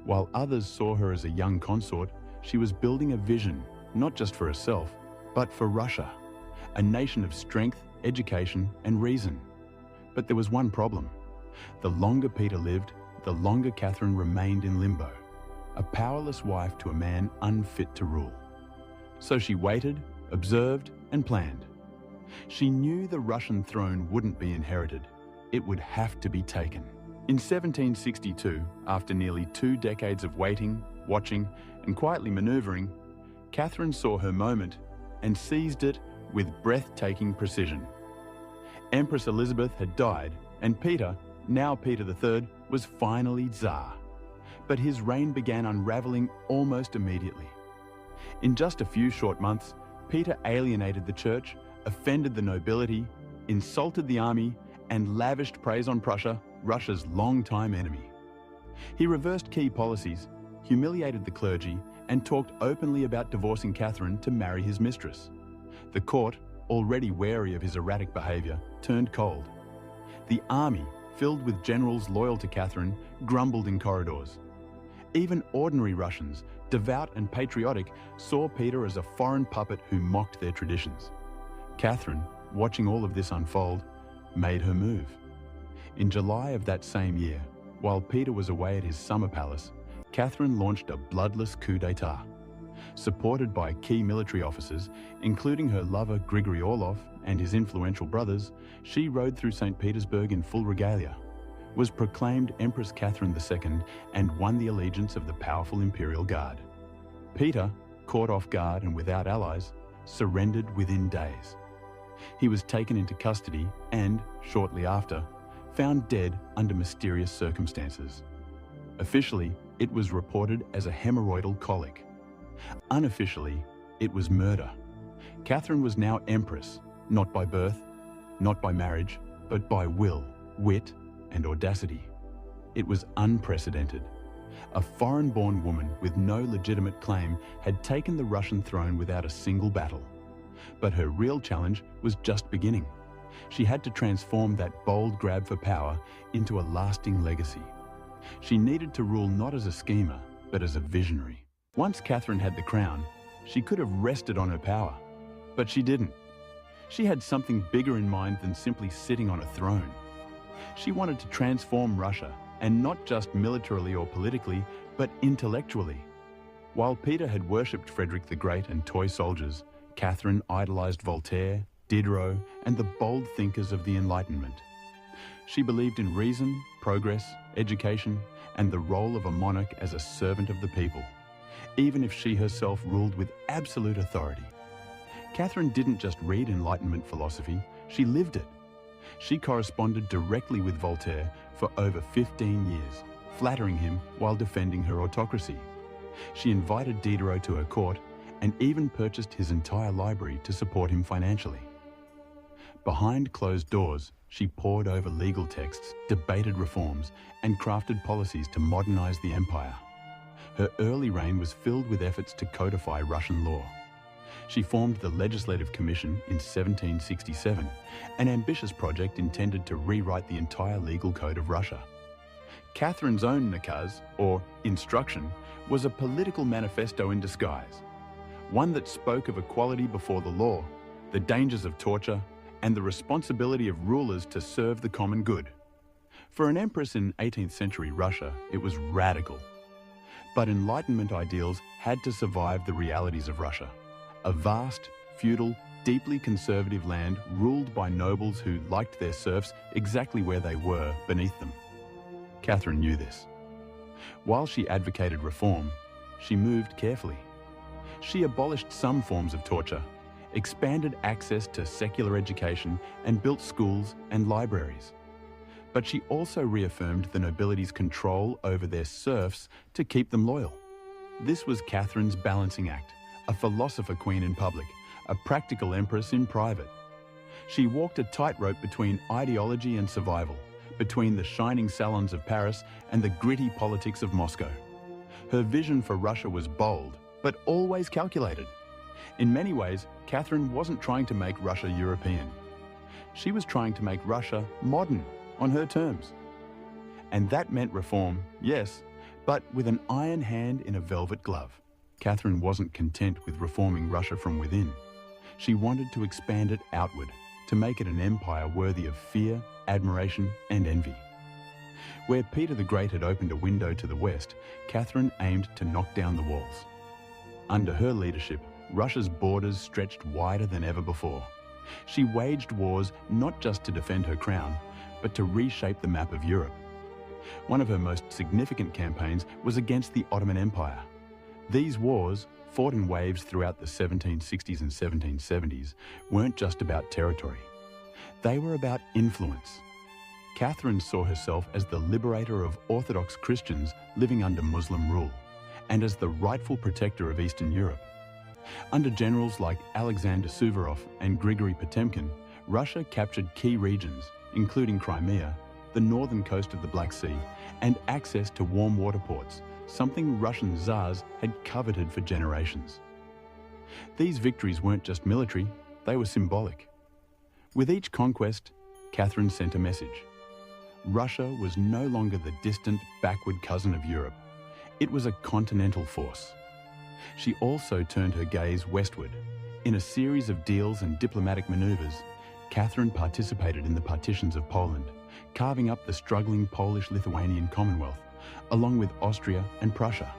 While others saw her as a young consort, she was building a vision, not just for herself, but for Russia, a nation of strength, education, and reason. But there was one problem. The longer Peter lived, the longer Catherine remained in limbo, a powerless wife to a man unfit to rule. So she waited, observed, and planned. She knew the Russian throne wouldn't be inherited. It would have to be taken. In 1762, after nearly 2 decades of waiting, watching, and quietly maneuvering, Catherine saw her moment and seized it with breathtaking precision. Empress Elizabeth had died, and Peter, now Peter III, was finally Tsar. But his reign began unraveling almost immediately. In just a few short months, Peter alienated the church, offended the nobility, insulted the army, and lavished praise on Prussia, Russia's longtime enemy. He reversed key policies, humiliated the clergy, and talked openly about divorcing Catherine to marry his mistress. The court, already wary of his erratic behavior, turned cold. The army, filled with generals loyal to Catherine, grumbled in corridors. Even ordinary Russians, devout and patriotic, saw Peter as a foreign puppet who mocked their traditions. Catherine, watching all of this unfold, made her move. In July of that same year, while Peter was away at his summer palace, Catherine launched a bloodless coup d'etat. Supported by key military officers, including her lover Grigory Orlov and his influential brothers, she rode through St. Petersburg in full regalia, was proclaimed Empress Catherine II, and won the allegiance of the powerful Imperial Guard. Peter, caught off guard and without allies, surrendered within days. He was taken into custody and, shortly after, found dead under mysterious circumstances. Officially, it was reported as a hemorrhoidal colic. Unofficially, it was murder. Catherine was now empress, not by birth, not by marriage, but by will, wit, and audacity. It was unprecedented. A foreign-born woman with no legitimate claim had taken the Russian throne without a single battle. But her real challenge was just beginning. She had to transform that bold grab for power into a lasting legacy. She needed to rule not as a schemer, but as a visionary. Once Catherine had the crown, she could have rested on her power, but she didn't. She had something bigger in mind than simply sitting on a throne. She wanted to transform Russia, and not just militarily or politically, but intellectually. While Peter had worshipped Frederick the Great and toy soldiers, Catherine idolized Voltaire, Diderot, and the bold thinkers of the Enlightenment. She believed in reason, progress, education, and the role of a monarch as a servant of the people, even if she herself ruled with absolute authority. Catherine didn't just read Enlightenment philosophy, she lived it. She corresponded directly with Voltaire for over 15 years, flattering him while defending her autocracy. She invited Diderot to her court and even purchased his entire library to support him financially. Behind closed doors, she pored over legal texts, debated reforms, and crafted policies to modernize the empire. Her early reign was filled with efforts to codify Russian law. She formed the Legislative Commission in 1767, an ambitious project intended to rewrite the entire legal code of Russia. Catherine's own nakaz, or instruction, was a political manifesto in disguise, one that spoke of equality before the law, the dangers of torture, and the responsibility of rulers to serve the common good. For an empress in 18th century Russia, it was radical. But Enlightenment ideals had to survive the realities of Russia, a vast, feudal, deeply conservative land ruled by nobles who liked their serfs exactly where they were beneath them. Catherine knew this. While she advocated reform, she moved carefully. She abolished some forms of torture, expanded access to secular education, and built schools and libraries. But she also reaffirmed the nobility's control over their serfs to keep them loyal. This was Catherine's balancing act, a philosopher queen in public, a practical empress in private. She walked a tightrope between ideology and survival, between the shining salons of Paris and the gritty politics of Moscow. Her vision for Russia was bold, but always calculated. In many ways, Catherine wasn't trying to make Russia European. She was trying to make Russia modern on her terms. And that meant reform, yes, but with an iron hand in a velvet glove. Catherine wasn't content with reforming Russia from within. She wanted to expand it outward, to make it an empire worthy of fear, admiration, and envy. Where Peter the Great had opened a window to the west, Catherine aimed to knock down the walls. Under her leadership, Russia's borders stretched wider than ever before. She waged wars not just to defend her crown, but to reshape the map of Europe. One of her most significant campaigns was against the Ottoman Empire. These wars, fought in waves throughout the 1760s and 1770s, weren't just about territory. They were about influence. Catherine saw herself as the liberator of Orthodox Christians living under Muslim rule, and as the rightful protector of Eastern Europe. Under generals like Alexander Suvorov and Grigory Potemkin, Russia captured key regions, including Crimea, the northern coast of the Black Sea, and access to warm water ports, something Russian Tsars had coveted for generations. These victories weren't just military, they were symbolic. With each conquest, Catherine sent a message. Russia was no longer the distant, backward cousin of Europe. It was a continental force. She also turned her gaze westward. In a series of deals and diplomatic maneuvers, Catherine participated in the partitions of Poland, carving up the struggling Polish-Lithuanian Commonwealth, along with Austria and Prussia.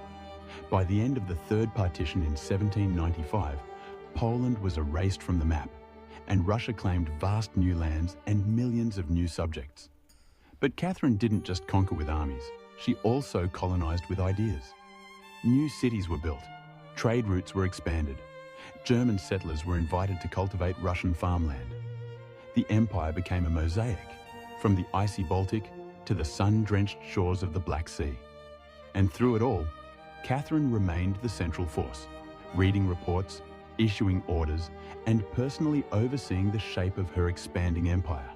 By the end of the Third Partition in 1795, Poland was erased from the map, and Russia claimed vast new lands and millions of new subjects. But Catherine didn't just conquer with armies, she also colonized with ideas. New cities were built, trade routes were expanded, German settlers were invited to cultivate Russian farmland. The empire became a mosaic, from the icy Baltic to the sun-drenched shores of the Black Sea. And through it all, Catherine remained the central force, reading reports, issuing orders, and personally overseeing the shape of her expanding empire.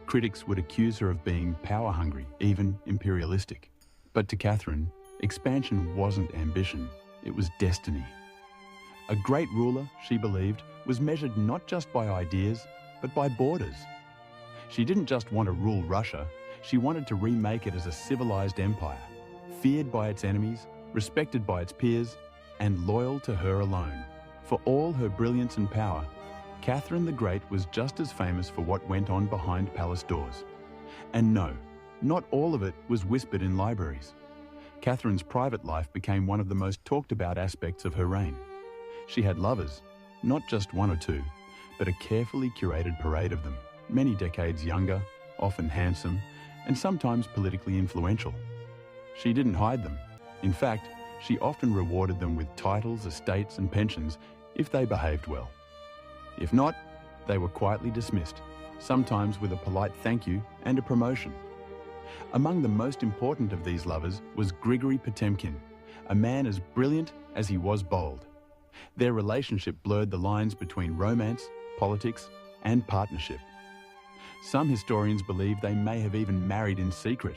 Critics would accuse her of being power-hungry, even imperialistic. But to Catherine, expansion wasn't ambition, it was destiny. A great ruler, she believed, was measured not just by ideas, but by borders. She didn't just want to rule Russia, she wanted to remake it as a civilized empire, feared by its enemies, respected by its peers, and loyal to her alone. For all her brilliance and power, Catherine the Great was just as famous for what went on behind palace doors. And no, not all of it was whispered in libraries. Catherine's private life became one of the most talked about aspects of her reign. She had lovers, not just one or two, but a carefully curated parade of them, many decades younger, often handsome, and sometimes politically influential. She didn't hide them. In fact, she often rewarded them with titles, estates, and pensions if they behaved well. If not, they were quietly dismissed, sometimes with a polite thank you and a promotion. Among the most important of these lovers was Grigory Potemkin, a man as brilliant as he was bold. Their relationship blurred the lines between romance, politics, and partnership. Some historians believe they may have even married in secret.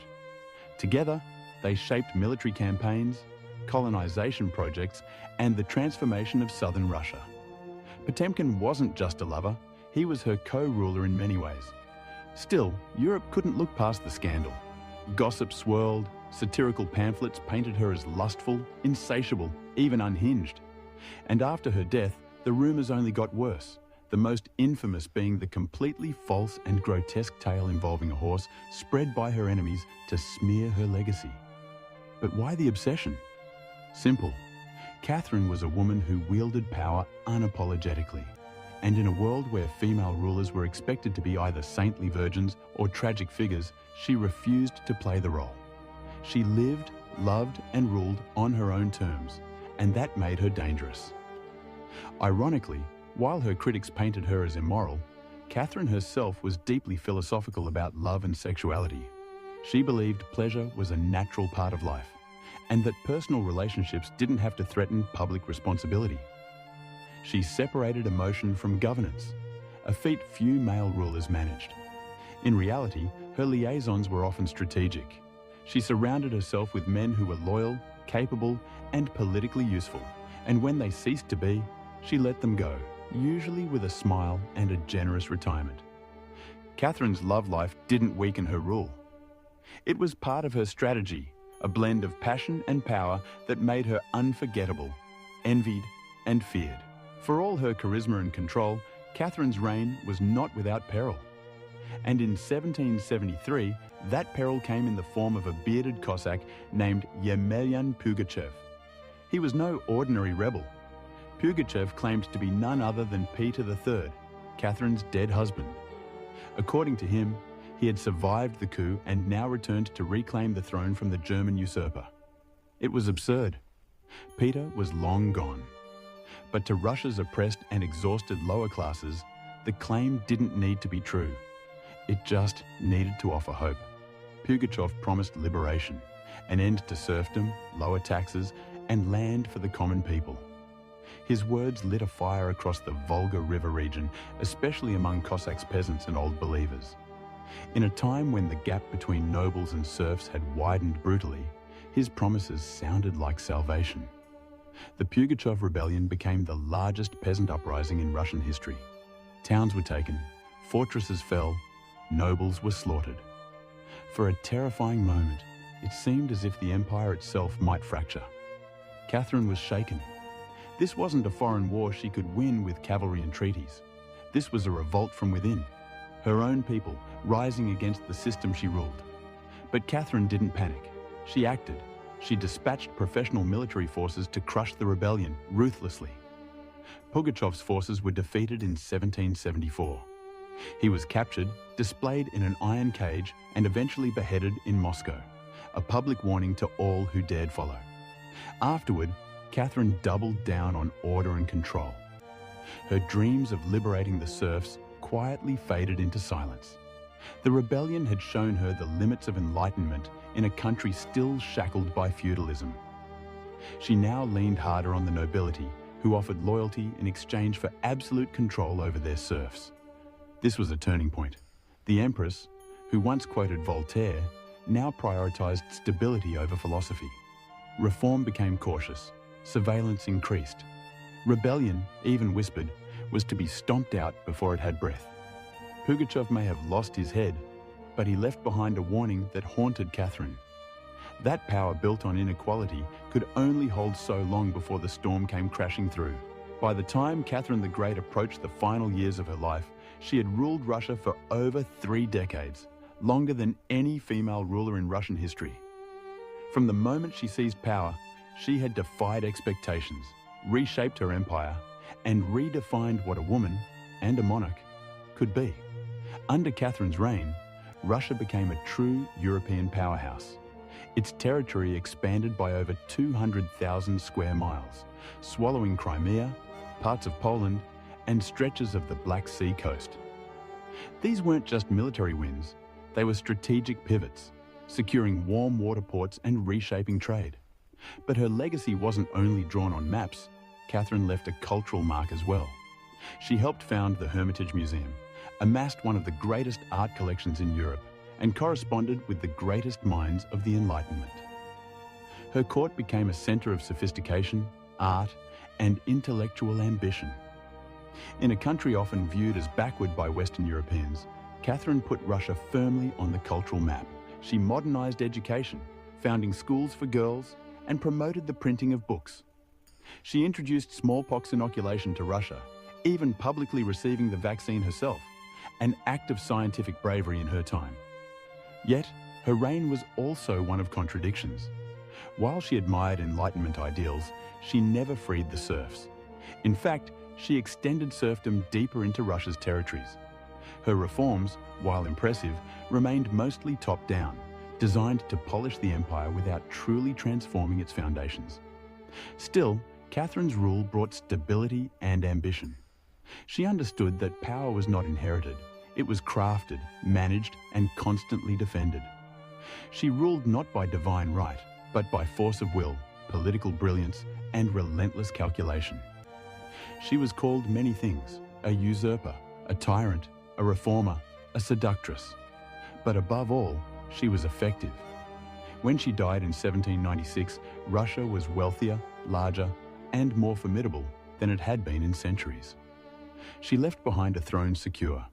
Together, they shaped military campaigns, colonization projects, and the transformation of southern Russia. Potemkin wasn't just a lover, he was her co-ruler in many ways. Still, Europe couldn't look past the scandal. Gossip swirled, satirical pamphlets painted her as lustful, insatiable, even unhinged. And after her death, the rumors only got worse, the most infamous being the completely false and grotesque tale involving a horse spread by her enemies to smear her legacy. But why the obsession? Simple. Catherine was a woman who wielded power unapologetically. And in a world where female rulers were expected to be either saintly virgins or tragic figures, she refused to play the role. She lived, loved, and ruled on her own terms, and that made her dangerous. Ironically, while her critics painted her as immoral, Catherine herself was deeply philosophical about love and sexuality. She believed pleasure was a natural part of life, and that personal relationships didn't have to threaten public responsibility. She separated emotion from governance, a feat few male rulers managed. In reality, her liaisons were often strategic. She surrounded herself with men who were loyal, capable, and politically useful, and when they ceased to be, she let them go, usually with a smile and a generous retirement. Catherine's love life didn't weaken her rule. It was part of her strategy, a blend of passion and power that made her unforgettable, envied and feared. For all her charisma and control, Catherine's reign was not without peril. And in 1773, that peril came in the form of a bearded Cossack named Yemelyan Pugachev. He was no ordinary rebel. Pugachev claimed to be none other than Peter III, Catherine's dead husband. According to him, he had survived the coup and now returned to reclaim the throne from the German usurper. It was absurd. Peter was long gone. But to Russia's oppressed and exhausted lower classes, the claim didn't need to be true. It just needed to offer hope. Pugachev promised liberation, an end to serfdom, lower taxes, and land for the common people. His words lit a fire across the Volga River region, especially among Cossacks, peasants, and old believers. In a time when the gap between nobles and serfs had widened brutally, his promises sounded like salvation. The Pugachev rebellion became the largest peasant uprising in Russian history. Towns were taken, fortresses fell, nobles were slaughtered. For a terrifying moment, it seemed as if the empire itself might fracture. Catherine was shaken. This wasn't a foreign war she could win with cavalry and treaties. This was a revolt from within, her own people rising against the system she ruled. But Catherine didn't panic. She acted. She dispatched professional military forces to crush the rebellion ruthlessly. Pugachev's forces were defeated in 1774. He was captured, displayed in an iron cage, and eventually beheaded in Moscow, a public warning to all who dared follow. Afterward, Catherine doubled down on order and control. Her dreams of liberating the serfs quietly faded into silence. The rebellion had shown her the limits of enlightenment in a country still shackled by feudalism. She now leaned harder on the nobility, who offered loyalty in exchange for absolute control over their serfs. This was a turning point. The Empress, who once quoted Voltaire, now prioritized stability over philosophy. Reform became cautious. Surveillance increased. Rebellion, even whispered, was to be stomped out before it had breath. Pugachev may have lost his head, but he left behind a warning that haunted Catherine. That power built on inequality could only hold so long before the storm came crashing through. By the time Catherine the Great approached the final years of her life, she had ruled Russia for over 3 decades, longer than any female ruler in Russian history. From the moment she seized power, she had defied expectations, reshaped her empire, and redefined what a woman, and a monarch, could be. Under Catherine's reign, Russia became a true European powerhouse. Its territory expanded by over 200,000 square miles, swallowing Crimea, parts of Poland, and stretches of the Black Sea coast. These weren't just military wins, they were strategic pivots, securing warm water ports and reshaping trade. But her legacy wasn't only drawn on maps. Catherine left a cultural mark as well. She helped found the Hermitage Museum, amassed one of the greatest art collections in Europe, and corresponded with the greatest minds of the Enlightenment. Her court became a center of sophistication, art, and intellectual ambition. In a country often viewed as backward by Western Europeans, Catherine put Russia firmly on the cultural map. She modernized education, founding schools for girls, and promoted the printing of books. She introduced smallpox inoculation to Russia, even publicly receiving the vaccine herself, an act of scientific bravery in her time. Yet, her reign was also one of contradictions. While she admired Enlightenment ideals, she never freed the serfs. In fact, she extended serfdom deeper into Russia's territories. Her reforms, while impressive, remained mostly top-down, designed to polish the empire without truly transforming its foundations. Still, Catherine's rule brought stability and ambition. She understood that power was not inherited. It was crafted, managed, and constantly defended. She ruled not by divine right, but by force of will, political brilliance, and relentless calculation. She was called many things: a usurper, a tyrant, a reformer, a seductress. But above all, she was effective. When she died in 1796, Russia was wealthier, larger, and more formidable than it had been in centuries. She left behind a throne secure,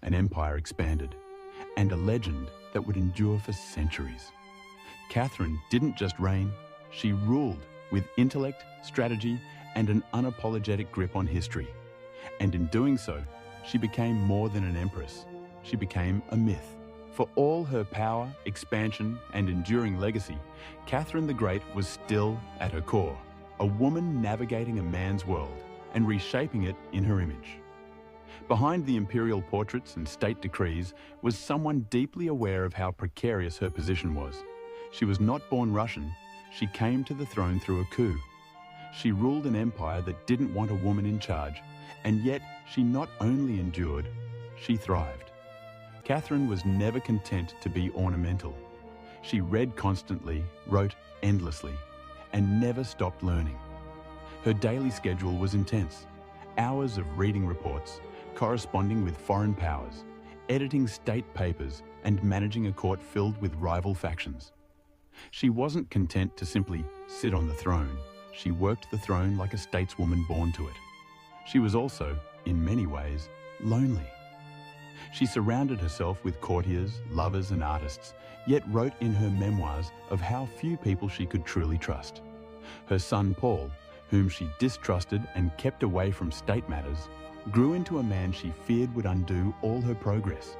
an empire expanded, and a legend that would endure for centuries. Catherine didn't just reign, she ruled with intellect, strategy, and an unapologetic grip on history. And in doing so, she became more than an empress. She became a myth. For all her power, expansion, and enduring legacy, Catherine the Great was still at her core, a woman navigating a man's world and reshaping it in her image. Behind the imperial portraits and state decrees was someone deeply aware of how precarious her position was. She was not born Russian, she came to the throne through a coup. She ruled an empire that didn't want a woman in charge, and yet she not only endured, she thrived. Catherine was never content to be ornamental. She read constantly, wrote endlessly, and never stopped learning. Her daily schedule was intense. Hours of reading reports, corresponding with foreign powers, editing state papers, and managing a court filled with rival factions. She wasn't content to simply sit on the throne. She worked the throne like a stateswoman born to it. She was also, in many ways, lonely. She surrounded herself with courtiers, lovers, and artists, yet wrote in her memoirs of how few people she could truly trust. Her son Paul, whom she distrusted and kept away from state matters, grew into a man she feared would undo all her progress.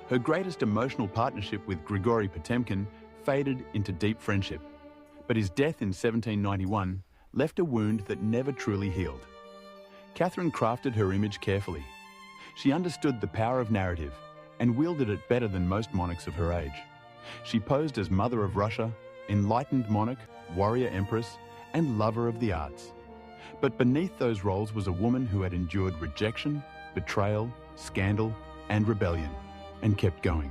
Her greatest emotional partnership with Grigory Potemkin faded into deep friendship, but his death in 1791 left a wound that never truly healed. Catherine crafted her image carefully. She understood the power of narrative and wielded it better than most monarchs of her age. She posed as Mother of Russia, enlightened monarch, warrior empress, and lover of the arts. But beneath those roles was a woman who had endured rejection, betrayal, scandal, and rebellion, and kept going.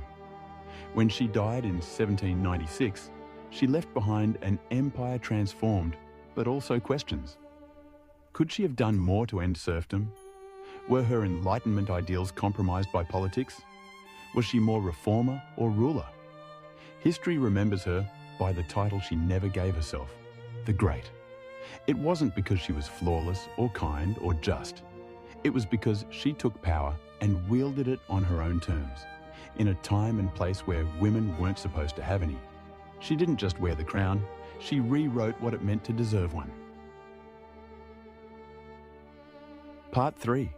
When she died in 1796, she left behind an empire transformed, but also questions. Could she have done more to end serfdom? Were her Enlightenment ideals compromised by politics? Was she more reformer or ruler? History remembers her by the title she never gave herself, the Great. It wasn't because she was flawless or kind or just. It was because she took power and wielded it on her own terms, in a time and place where women weren't supposed to have any. She didn't just wear the crown, she rewrote what it meant to deserve one. Part 3.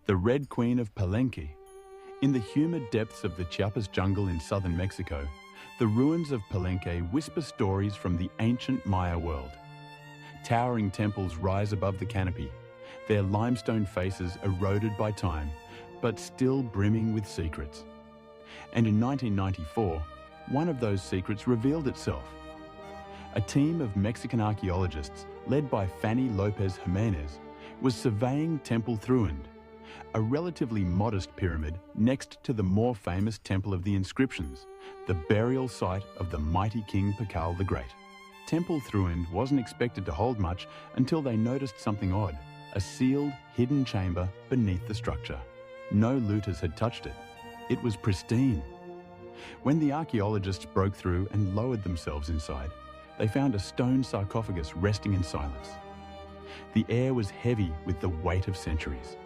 The Red Queen of Palenque. In the humid depths of the Chiapas jungle in southern Mexico, the ruins of Palenque whisper stories from the ancient Maya world. Towering temples rise above the canopy, their limestone faces eroded by time, but still brimming with secrets. And in 1994, one of those secrets revealed itself. A team of Mexican archaeologists, led by Fanny Lopez Jimenez, was surveying Temple Thruend, a relatively modest pyramid next to the more famous Temple of the Inscriptions, the burial site of the mighty King Pakal the Great. Temple Thruend wasn't expected to hold much until they noticed something odd, a sealed, hidden chamber beneath the structure. No looters had touched it. It was pristine. When the archaeologists broke through and lowered themselves inside, they found a stone sarcophagus resting in silence. The air was heavy with the weight of centuries.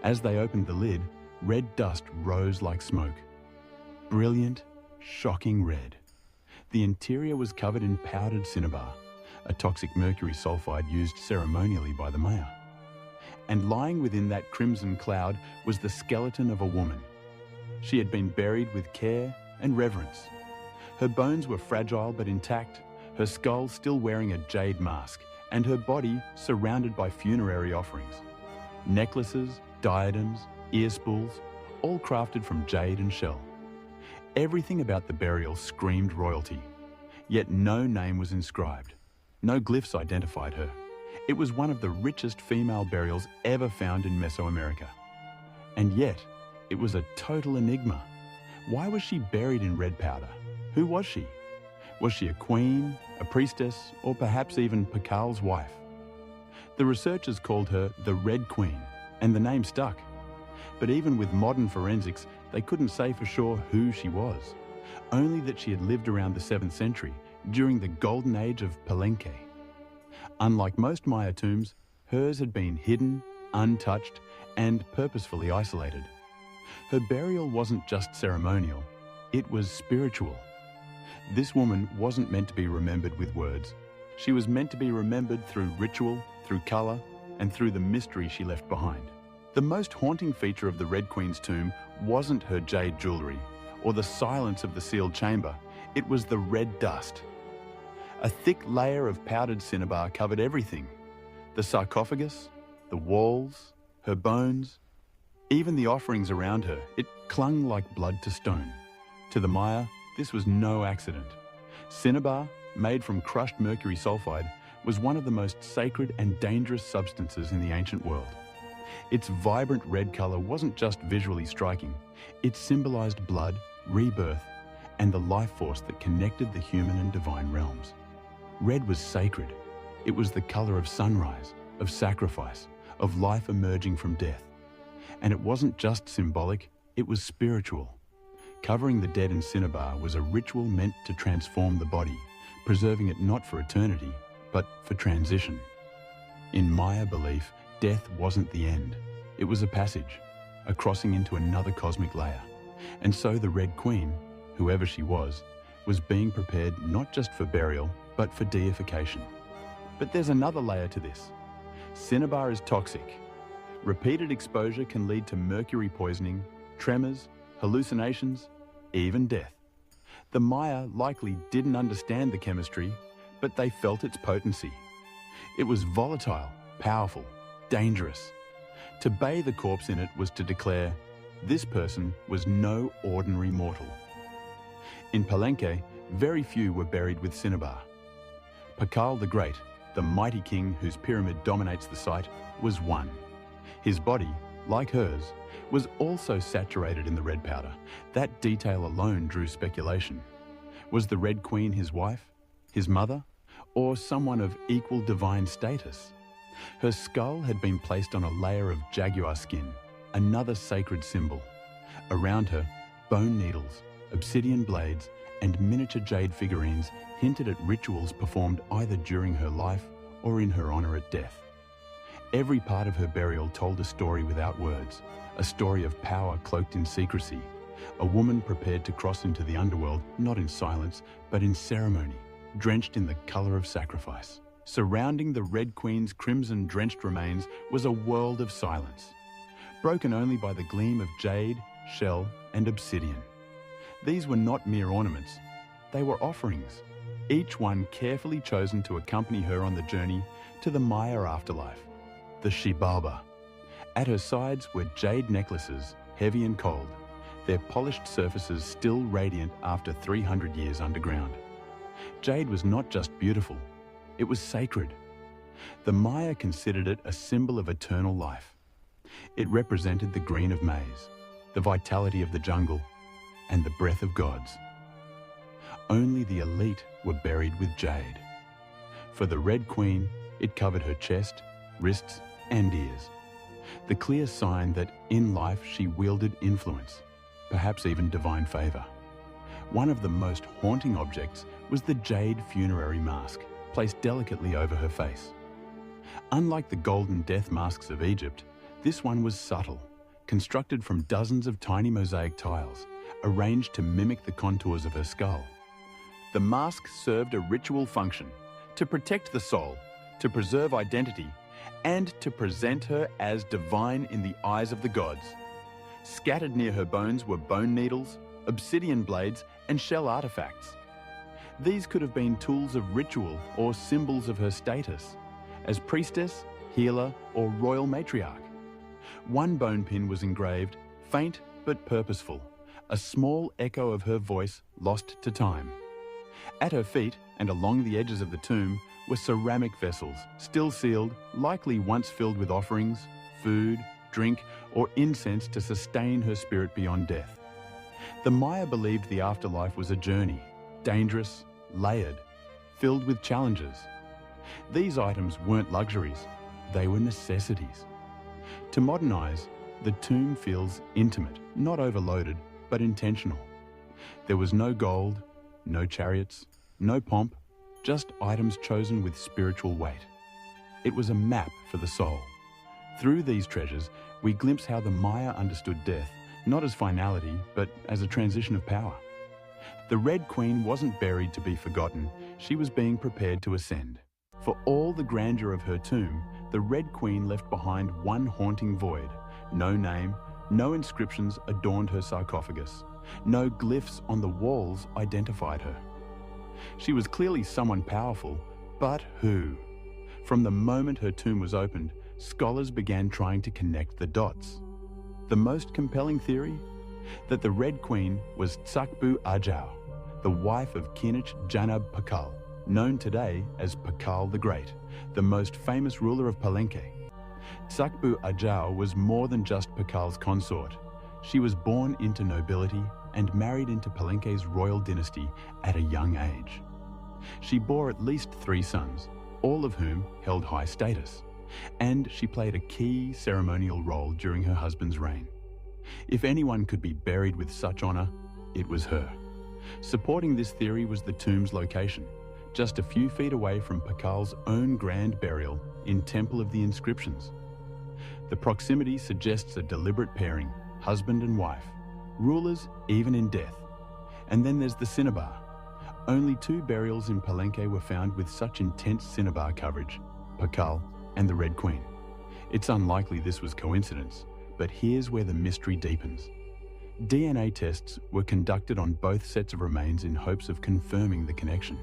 As they opened the lid, red dust rose like smoke. Brilliant, shocking red. The interior was covered in powdered cinnabar, a toxic mercury sulfide used ceremonially by the Maya. And lying within that crimson cloud was the skeleton of a woman. She had been buried with care and reverence. Her bones were fragile but intact, her skull still wearing a jade mask, and her body surrounded by funerary offerings. Necklaces, diadems, ear spools, all crafted from jade and shell. Everything about the burial screamed royalty, yet no name was inscribed. No glyphs identified her. It was one of the richest female burials ever found in Mesoamerica. And yet, it was a total enigma. Why was she buried in red powder? Who was she? Was she a queen, a priestess, or perhaps even Pakal's wife? The researchers called her the Red Queen, and the name stuck. But even with modern forensics, they couldn't say for sure who she was, only that she had lived around the 7th century, during the golden age of Palenque. Unlike most Maya tombs, hers had been hidden, untouched, and purposefully isolated. Her burial wasn't just ceremonial, it was spiritual. This woman wasn't meant to be remembered with words. She was meant to be remembered through ritual, through color, and through the mystery she left behind. The most haunting feature of the Red Queen's tomb wasn't her jade jewelry or the silence of the sealed chamber, it was the red dust. A thick layer of powdered cinnabar covered everything. The sarcophagus, the walls, her bones, even the offerings around her. It clung like blood to stone. To the Maya, this was no accident. Cinnabar, made from crushed mercury sulfide, was one of the most sacred and dangerous substances in the ancient world. Its vibrant red color wasn't just visually striking, it symbolized blood, rebirth, and the life force that connected the human and divine realms. Red was sacred. It was the color of sunrise, of sacrifice, of life emerging from death. And it wasn't just symbolic, it was spiritual. Covering the dead in cinnabar was a ritual meant to transform the body, preserving it not for eternity, but for transition. In Maya belief, death wasn't the end. It was a passage, a crossing into another cosmic layer. And so the Red Queen, whoever she was being prepared not just for burial, but for deification. But there's another layer to this. Cinnabar is toxic. Repeated exposure can lead to mercury poisoning, tremors, hallucinations, even death. The Maya likely didn't understand the chemistry, but they felt its potency. It was volatile, powerful, dangerous. To bathe a corpse in it was to declare, this person was no ordinary mortal. In Palenque, very few were buried with cinnabar. Pakal the Great, the mighty king whose pyramid dominates the site, was one. His body, like hers, was also saturated in the red powder. That detail alone drew speculation. Was the Red Queen his wife, his mother, or someone of equal divine status? Her skull had been placed on a layer of jaguar skin, another sacred symbol. Around her, bone needles, obsidian blades, and miniature jade figurines hinted at rituals performed either during her life or in her honor at death. Every part of her burial told a story without words, a story of power cloaked in secrecy, a woman prepared to cross into the underworld not in silence, but in ceremony, drenched in the color of sacrifice. Surrounding the Red Queen's crimson-drenched remains was a world of silence, broken only by the gleam of jade, shell, and obsidian. These were not mere ornaments, they were offerings, each one carefully chosen to accompany her on the journey to the Maya afterlife, the Xibalba. At her sides were jade necklaces, heavy and cold, their polished surfaces still radiant after 300 years underground. Jade was not just beautiful, it was sacred. The Maya considered it a symbol of eternal life. It represented the green of maize, the vitality of the jungle, and the breath of gods. Only the elite were buried with jade. For the Red Queen, it covered her chest, wrists, and ears. The clear sign that in life she wielded influence, perhaps even divine favor. One of the most haunting objects was the jade funerary mask, placed delicately over her face. Unlike the golden death masks of Egypt, this one was subtle, constructed from dozens of tiny mosaic tiles, arranged to mimic the contours of her skull. The mask served a ritual function, to protect the soul, to preserve identity, and to present her as divine in the eyes of the gods. Scattered near her bones were bone needles, obsidian blades, and shell artifacts. These could have been tools of ritual or symbols of her status, as priestess, healer, or royal matriarch. One bone pin was engraved, faint but purposeful, a small echo of her voice lost to time. At her feet and along the edges of the tomb were ceramic vessels, still sealed, likely once filled with offerings, food, drink, or incense to sustain her spirit beyond death. The Maya believed the afterlife was a journey, dangerous, layered, filled with challenges. These items weren't luxuries, they were necessities. To modern eyes, the tomb feels intimate, not overloaded, but intentional. There was no gold, no chariots, no pomp, just items chosen with spiritual weight. It was a map for the soul. Through these treasures, we glimpse how the Maya understood death, not as finality, but as a transition of power. The Red Queen wasn't buried to be forgotten, she was being prepared to ascend. For all the grandeur of her tomb, the Red Queen left behind one haunting void. No name, no inscriptions adorned her sarcophagus. No glyphs on the walls identified her. She was clearly someone powerful, but who? From the moment her tomb was opened, scholars began trying to connect the dots. The most compelling theory? That the Red Queen was Tsakbu Ajau, the wife of Kinich Janab Pakal, known today as Pakal the Great, the most famous ruler of Palenque. Tsakbu Ajau was more than just Pakal's consort. She was born into nobility and married into Palenque's royal dynasty at a young age. She bore at least 3 sons, all of whom held high status, and she played a key ceremonial role during her husband's reign. If anyone could be buried with such honor, it was her. Supporting this theory was the tomb's location, just a few feet away from Pakal's own grand burial in Temple of the Inscriptions. The proximity suggests a deliberate pairing, husband and wife, rulers even in death. And then there's the cinnabar. Only 2 burials in Palenque were found with such intense cinnabar coverage, Pakal and the Red Queen. It's unlikely this was coincidence, but here's where the mystery deepens. DNA tests were conducted on both sets of remains in hopes of confirming the connection.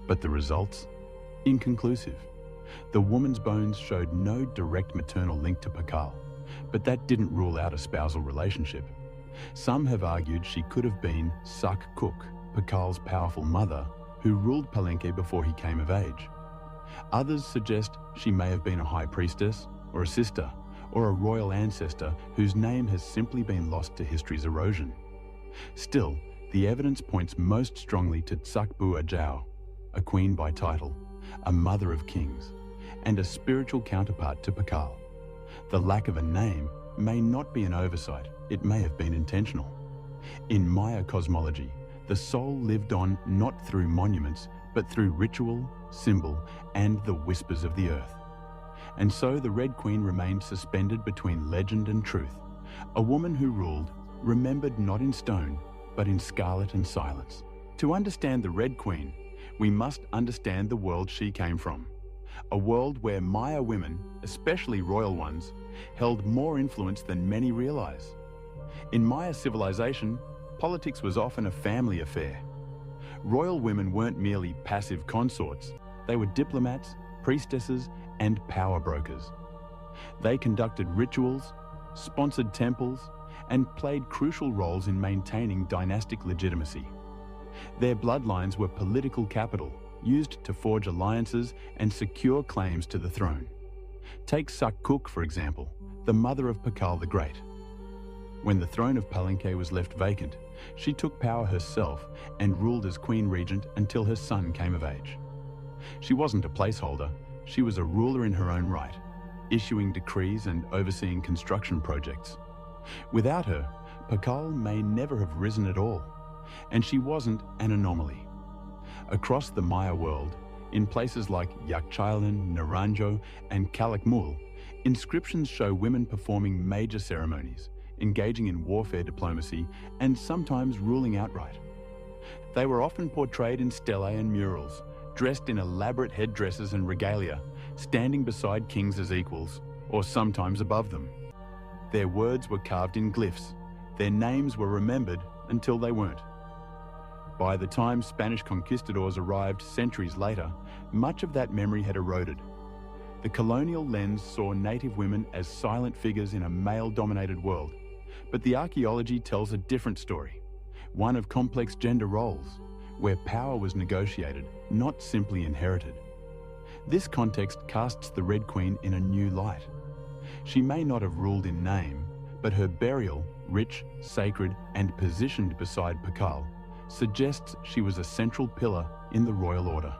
But the results? Inconclusive. The woman's bones showed no direct maternal link to Pakal, but that didn't rule out a spousal relationship. Some have argued she could have been Sak Cook, Pakal's powerful mother, who ruled Palenque before he came of age. Others suggest she may have been a high priestess, or a sister, or a royal ancestor whose name has simply been lost to history's erosion. Still, the evidence points most strongly to Tsakbu Ajau, a queen by title, a mother of kings, and a spiritual counterpart to Pakal. The lack of a name may not be an oversight, it may have been intentional. In Maya cosmology, the soul lived on not through monuments, but through ritual, symbol, and the whispers of the earth. And so the Red Queen remained suspended between legend and truth, a woman who ruled, remembered not in stone, but in scarlet and silence. To understand the Red Queen, we must understand the world she came from, a world where Maya women, especially royal ones, held more influence than many realize. In Maya civilization, politics was often a family affair. Royal women weren't merely passive consorts, they were diplomats, priestesses, and power brokers. They conducted rituals, sponsored temples, and played crucial roles in maintaining dynastic legitimacy. Their bloodlines were political capital, used to forge alliances and secure claims to the throne. Take Sak Cook, for example, the mother of Pakal the Great. When the throne of Palenque was left vacant, she took power herself and ruled as queen regent until her son came of age. She wasn't a placeholder, she was a ruler in her own right, issuing decrees and overseeing construction projects. Without her, Pakal may never have risen at all, and she wasn't an anomaly. Across the Maya world, in places like Yakchailan, Naranjo, and Calakmul, inscriptions show women performing major ceremonies, engaging in warfare diplomacy, and sometimes ruling outright. They were often portrayed in stelae and murals, dressed in elaborate headdresses and regalia, standing beside kings as equals, or sometimes above them. Their words were carved in glyphs, their names were remembered until they weren't. By the time Spanish conquistadors arrived centuries later, much of that memory had eroded. The colonial lens saw native women as silent figures in a male-dominated world, but the archaeology tells a different story, one of complex gender roles, where power was negotiated, not simply inherited. This context casts the Red Queen in a new light. She may not have ruled in name, but her burial, rich, sacred, and positioned beside Pakal, suggests she was a central pillar in the royal order.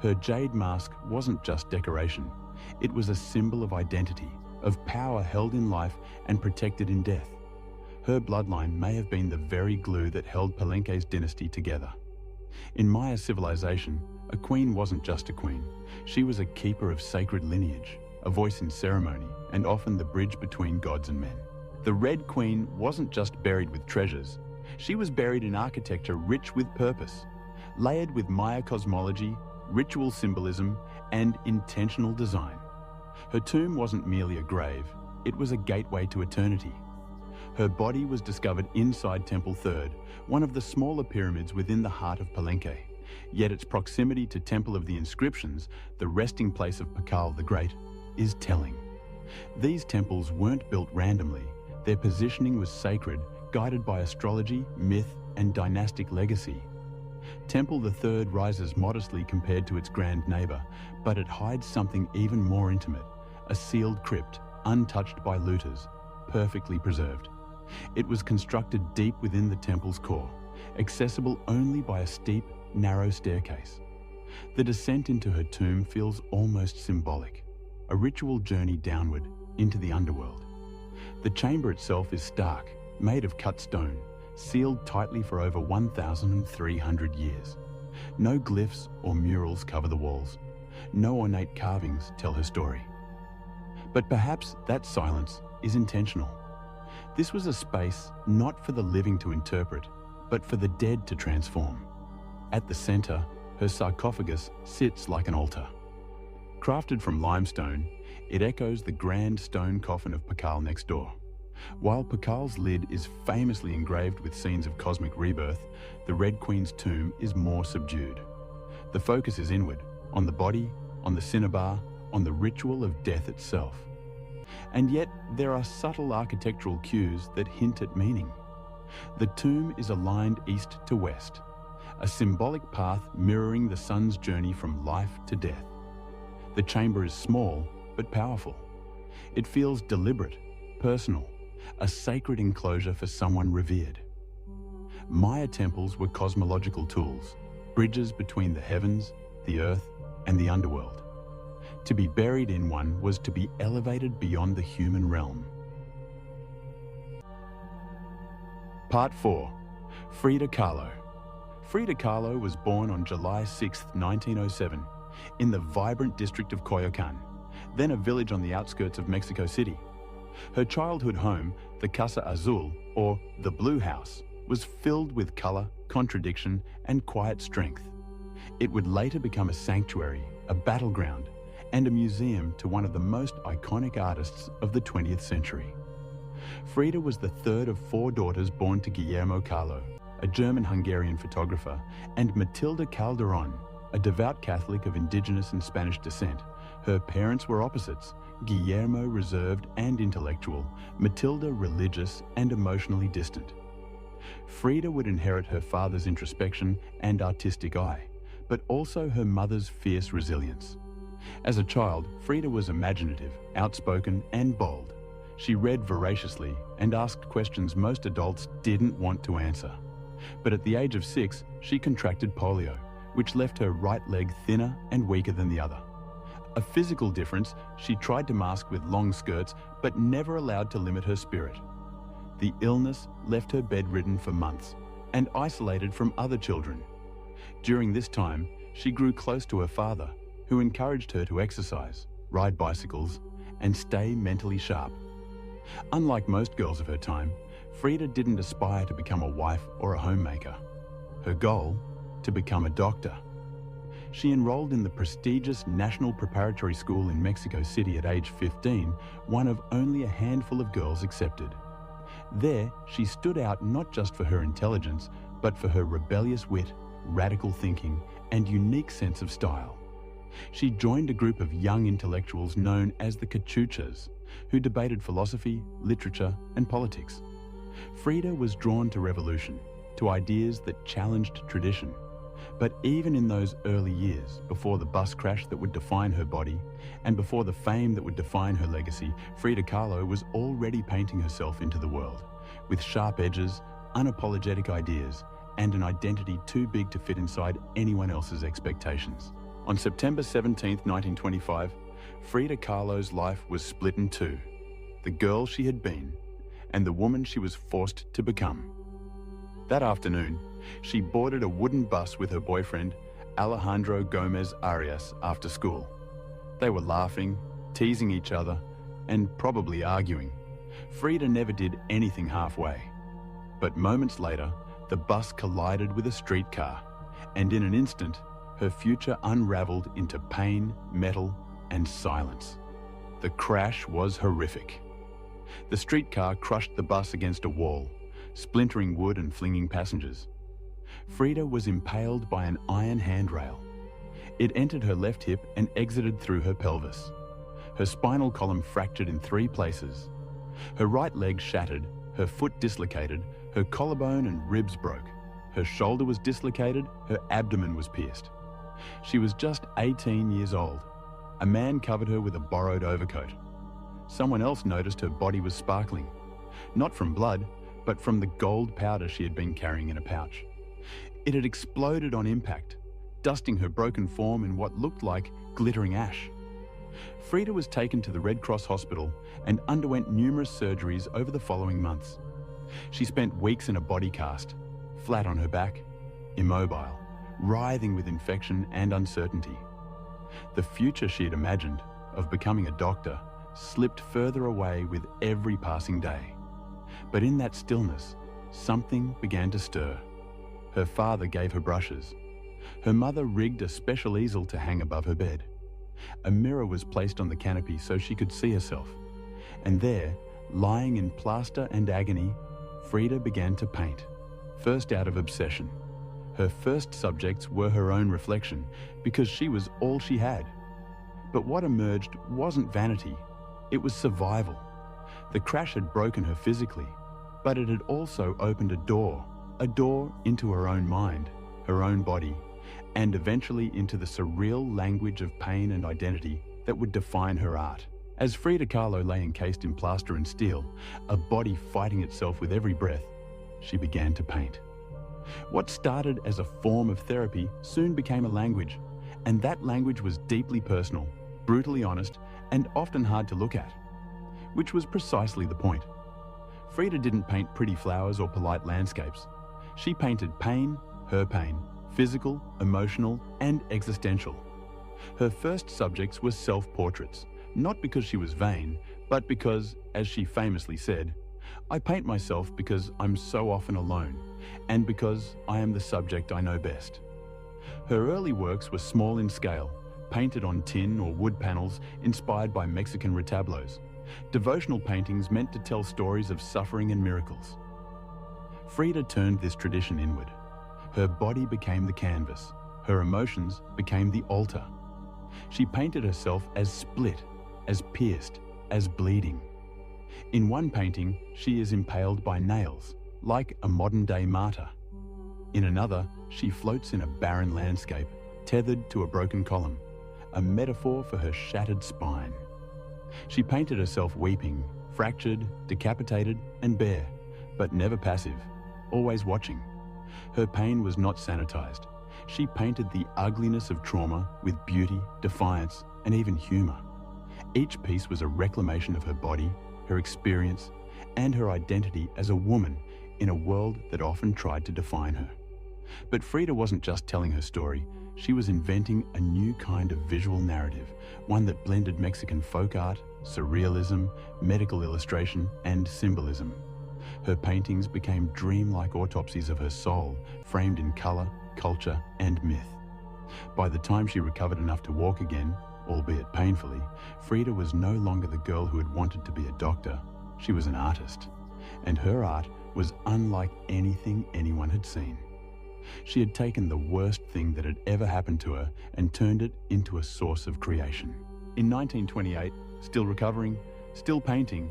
Her jade mask wasn't just decoration, it was a symbol of identity, of power held in life and protected in death. Her bloodline may have been the very glue that held Palenque's dynasty together. In Maya civilization, a queen wasn't just a queen. She was a keeper of sacred lineage, a voice in ceremony, and often the bridge between gods and men. The Red Queen wasn't just buried with treasures. She was buried in architecture rich with purpose, layered with Maya cosmology, ritual symbolism, and intentional design. Her tomb wasn't merely a grave, it was a gateway to eternity. Her body was discovered inside Temple Third, one of the smaller pyramids within the heart of Palenque. Yet its proximity to Temple of the Inscriptions, the resting place of Pakal the Great, is telling. These temples weren't built randomly. Their positioning was sacred, guided by astrology, myth, and dynastic legacy. Temple the Third rises modestly compared to its grand neighbor, but it hides something even more intimate, a sealed crypt, untouched by looters, perfectly preserved. It was constructed deep within the temple's core, accessible only by a steep, narrow staircase. The descent into her tomb feels almost symbolic, a ritual journey downward into the underworld. The chamber itself is stark, made of cut stone, sealed tightly for over 1,300 years. No glyphs or murals cover the walls. No ornate carvings tell her story. But perhaps that silence is intentional. This was a space not for the living to interpret, but for the dead to transform. At the center, her sarcophagus sits like an altar. Crafted from limestone, it echoes the grand stone coffin of Pakal next door. While Pakal's lid is famously engraved with scenes of cosmic rebirth, the Red Queen's tomb is more subdued. The focus is inward, on the body, on the cinnabar, on the ritual of death itself. And yet, there are subtle architectural cues that hint at meaning. The tomb is aligned east to west, a symbolic path mirroring the sun's journey from life to death. The chamber is small, but powerful. It feels deliberate, personal, a sacred enclosure for someone revered. Maya temples were cosmological tools, bridges between the heavens, the earth, and the underworld. To be buried in one was to be elevated beyond the human realm. Part 4. Frida Kahlo. Frida Kahlo was born on July 6, 1907, in the vibrant district of Coyoacán, then a village on the outskirts of Mexico City. Her childhood home, the Casa Azul, or the Blue House, was filled with color, contradiction, and quiet strength. It would later become a sanctuary, a battleground, and a museum to one of the most iconic artists of the 20th century. Frida was the third of 4 daughters born to Guillermo Kahlo, a German-Hungarian photographer, and Matilda Calderón, a devout Catholic of indigenous and Spanish descent. Her parents were opposites, Guillermo reserved and intellectual, Matilda religious and emotionally distant. Frida would inherit her father's introspection and artistic eye, but also her mother's fierce resilience. As a child, Frida was imaginative, outspoken, and bold. She read voraciously and asked questions most adults didn't want to answer. But at the age of 6, she contracted polio, which left her right leg thinner and weaker than the other. A physical difference she tried to mask with long skirts, but never allowed to limit her spirit. The illness left her bedridden for months and isolated from other children. During this time, she grew close to her father, who encouraged her to exercise, ride bicycles, and stay mentally sharp. Unlike most girls of her time, Frida didn't aspire to become a wife or a homemaker. Her goal, to become a doctor. She enrolled in the prestigious National Preparatory School in Mexico City at age 15, one of only a handful of girls accepted. There, she stood out not just for her intelligence, but for her rebellious wit, radical thinking, and unique sense of style. She joined a group of young intellectuals known as the Cachuchas, who debated philosophy, literature, and politics. Frida was drawn to revolution, to ideas that challenged tradition. But even in those early years, before the bus crash that would define her body, and before the fame that would define her legacy, Frida Kahlo was already painting herself into the world, with sharp edges, unapologetic ideas, and an identity too big to fit inside anyone else's expectations. On September 17, 1925, Frida Kahlo's life was split in two: the girl she had been and the woman she was forced to become. That afternoon, she boarded a wooden bus with her boyfriend, Alejandro Gomez Arias after school. They were laughing, teasing each other, and probably arguing. Frida never did anything halfway. But moments later, the bus collided with a streetcar, and in an instant, her future unraveled into pain, metal, and silence. The crash was horrific. The streetcar crushed the bus against a wall, splintering wood and flinging passengers. Frida was impaled by an iron handrail. It entered her left hip and exited through her pelvis. Her spinal column fractured in 3 places. Her right leg shattered, her foot dislocated, her collarbone and ribs broke. Her shoulder was dislocated, her abdomen was pierced. She was just 18 years old. A man covered her with a borrowed overcoat. Someone else noticed her body was sparkling, not from blood, but from the gold powder she had been carrying in a pouch. It had exploded on impact, dusting her broken form in what looked like glittering ash. Frida was taken to the Red Cross hospital and underwent numerous surgeries over the following months. She spent weeks in a body cast, flat on her back, immobile, writhing with infection and uncertainty. The future she had imagined, of becoming a doctor, slipped further away with every passing day. But in that stillness, something began to stir. Her father gave her brushes. Her mother rigged a special easel to hang above her bed. A mirror was placed on the canopy so she could see herself. And there, lying in plaster and agony, Frida began to paint, first out of obsession. Her first subjects were her own reflection, because she was all she had. But what emerged wasn't vanity, it was survival. The crash had broken her physically, but it had also opened a door into her own mind, her own body, and eventually into the surreal language of pain and identity that would define her art. As Frida Kahlo lay encased in plaster and steel, a body fighting itself with every breath, she began to paint. What started as a form of therapy soon became a language, and that language was deeply personal, brutally honest, and often hard to look at, which was precisely the point. Frida didn't paint pretty flowers or polite landscapes. She painted pain, her pain, physical, emotional, and existential. Her first subjects were self-portraits, not because she was vain, but because, as she famously said, "I paint myself because I'm so often alone, and because I am the subject I know best." Her early works were small in scale, painted on tin or wood panels inspired by Mexican retablos, devotional paintings meant to tell stories of suffering and miracles. Frida turned this tradition inward. Her body became the canvas, her emotions became the altar. She painted herself as split, as pierced, as bleeding. In one painting, she is impaled by nails, like a modern-day martyr. In another, she floats in a barren landscape, tethered to a broken column, a metaphor for her shattered spine. She painted herself weeping, fractured, decapitated, and bare, but never passive, always watching. Her pain was not sanitized. She painted the ugliness of trauma with beauty, defiance, and even humor. Each piece was a reclamation of her body, her experience, and her identity as a woman in a world that often tried to define her. But Frida wasn't just telling her story, she was inventing a new kind of visual narrative, one that blended Mexican folk art, surrealism, medical illustration, and symbolism. Her paintings became dreamlike autopsies of her soul, framed in color, culture, and myth. By the time she recovered enough to walk again, albeit painfully, Frida was no longer the girl who had wanted to be a doctor. She was an artist, and her art was unlike anything anyone had seen. She had taken the worst thing that had ever happened to her and turned it into a source of creation. In 1928, still recovering, still painting,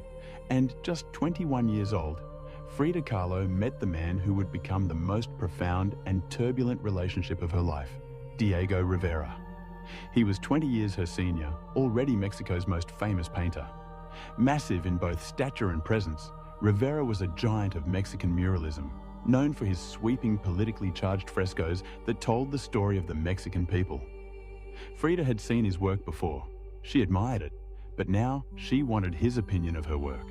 and just 21 years old, Frida Kahlo met the man who would become the most profound and turbulent relationship of her life, Diego Rivera. He was 20 years her senior, already Mexico's most famous painter. Massive in both stature and presence, Rivera was a giant of Mexican muralism, known for his sweeping politically charged frescoes that told the story of the Mexican people. Frida had seen his work before. She admired it, but now she wanted his opinion of her work.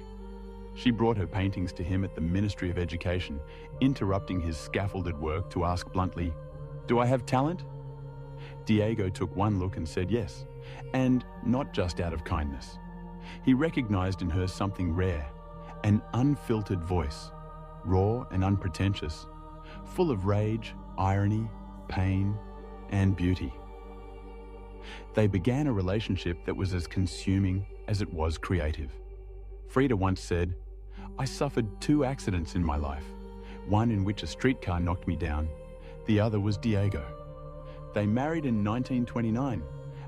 She brought her paintings to him at the Ministry of Education, interrupting his scaffolded work to ask bluntly, "Do I have talent?" Diego took one look and said yes, and not just out of kindness. He recognized in her something rare, an unfiltered voice, raw and unpretentious, full of rage, irony, pain, and beauty. They began a relationship that was as consuming as it was creative. Frida once said, "I suffered 2 accidents in my life, one in which a streetcar knocked me down, the other was Diego." They married in 1929,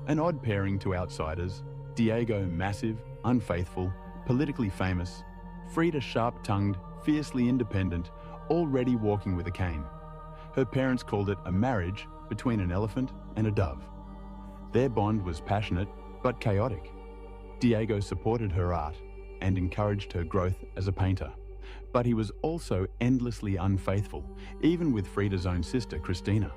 an odd pairing to outsiders, Diego massive, unfaithful, politically famous, Frida sharp-tongued, fiercely independent, already walking with a cane. Her parents called it a marriage between an elephant and a dove. Their bond was passionate but chaotic. Diego supported her art and encouraged her growth as a painter, but he was also endlessly unfaithful, even with Frida's own sister, Christina.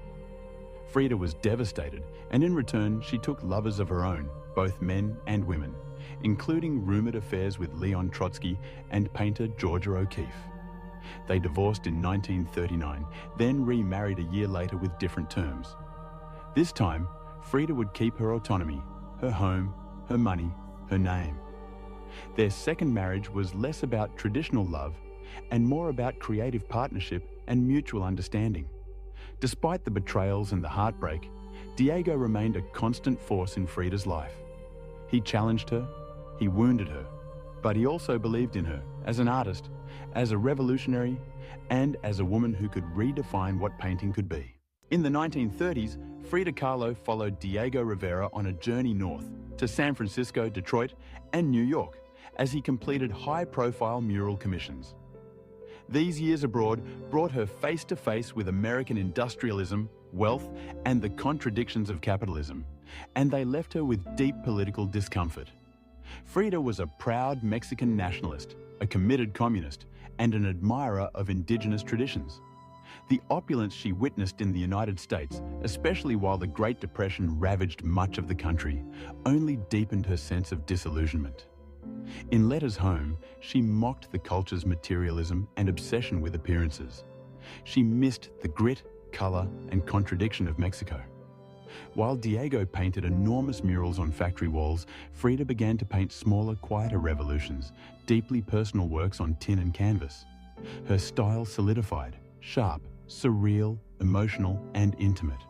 Frida was devastated, and in return she took lovers of her own, both men and women, including rumoured affairs with Leon Trotsky and painter Georgia O'Keeffe. They divorced in 1939, then remarried a year later with different terms. This time, Frida would keep her autonomy, her home, her money, her name. Their second marriage was less about traditional love and more about creative partnership and mutual understanding. Despite the betrayals and the heartbreak, Diego remained a constant force in Frida's life. He challenged her, he wounded her, but he also believed in her as an artist, as a revolutionary, and as a woman who could redefine what painting could be. In the 1930s, Frida Kahlo followed Diego Rivera on a journey north to San Francisco, Detroit, and New York as he completed high-profile mural commissions. These years abroad brought her face-to-face with American industrialism, wealth, and the contradictions of capitalism, and they left her with deep political discomfort. Frida was a proud Mexican nationalist, a committed communist, and an admirer of indigenous traditions. The opulence she witnessed in the United States, especially while the Great Depression ravaged much of the country, only deepened her sense of disillusionment. In letters home, she mocked the culture's materialism and obsession with appearances. She missed the grit, color, and contradiction of Mexico. While Diego painted enormous murals on factory walls, Frida began to paint smaller, quieter revolutions, deeply personal works on tin and canvas. Her style solidified, sharp, surreal, emotional, and intimate.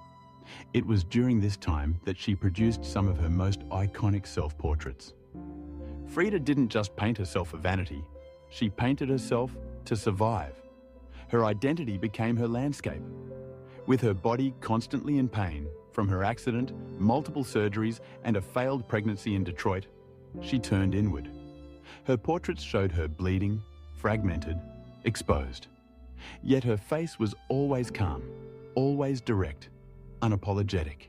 It was during this time that she produced some of her most iconic self-portraits. Frida didn't just paint herself for vanity, she painted herself to survive. Her identity became her landscape. With her body constantly in pain from her accident, multiple surgeries, and a failed pregnancy in Detroit, she turned inward. Her portraits showed her bleeding, fragmented, exposed. Yet her face was always calm, always direct, unapologetic.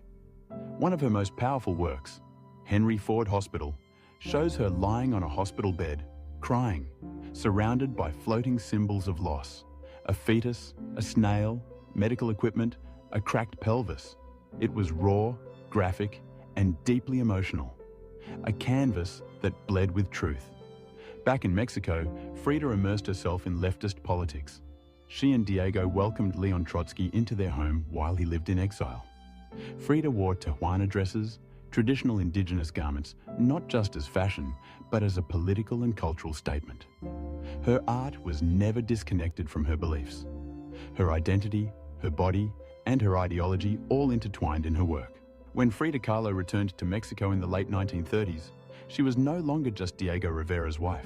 One of her most powerful works, Henry Ford Hospital, shows her lying on a hospital bed, crying, surrounded by floating symbols of loss. A fetus, a snail, medical equipment, a cracked pelvis. It was raw, graphic, and deeply emotional. A canvas that bled with truth. Back in Mexico, Frida immersed herself in leftist politics. She and Diego welcomed Leon Trotsky into their home while he lived in exile. Frida wore Tijuana dresses, traditional indigenous garments, not just as fashion, but as a political and cultural statement. Her art was never disconnected from her beliefs. Her identity, her body, and her ideology all intertwined in her work. When Frida Kahlo returned to Mexico in the late 1930s, she was no longer just Diego Rivera's wife.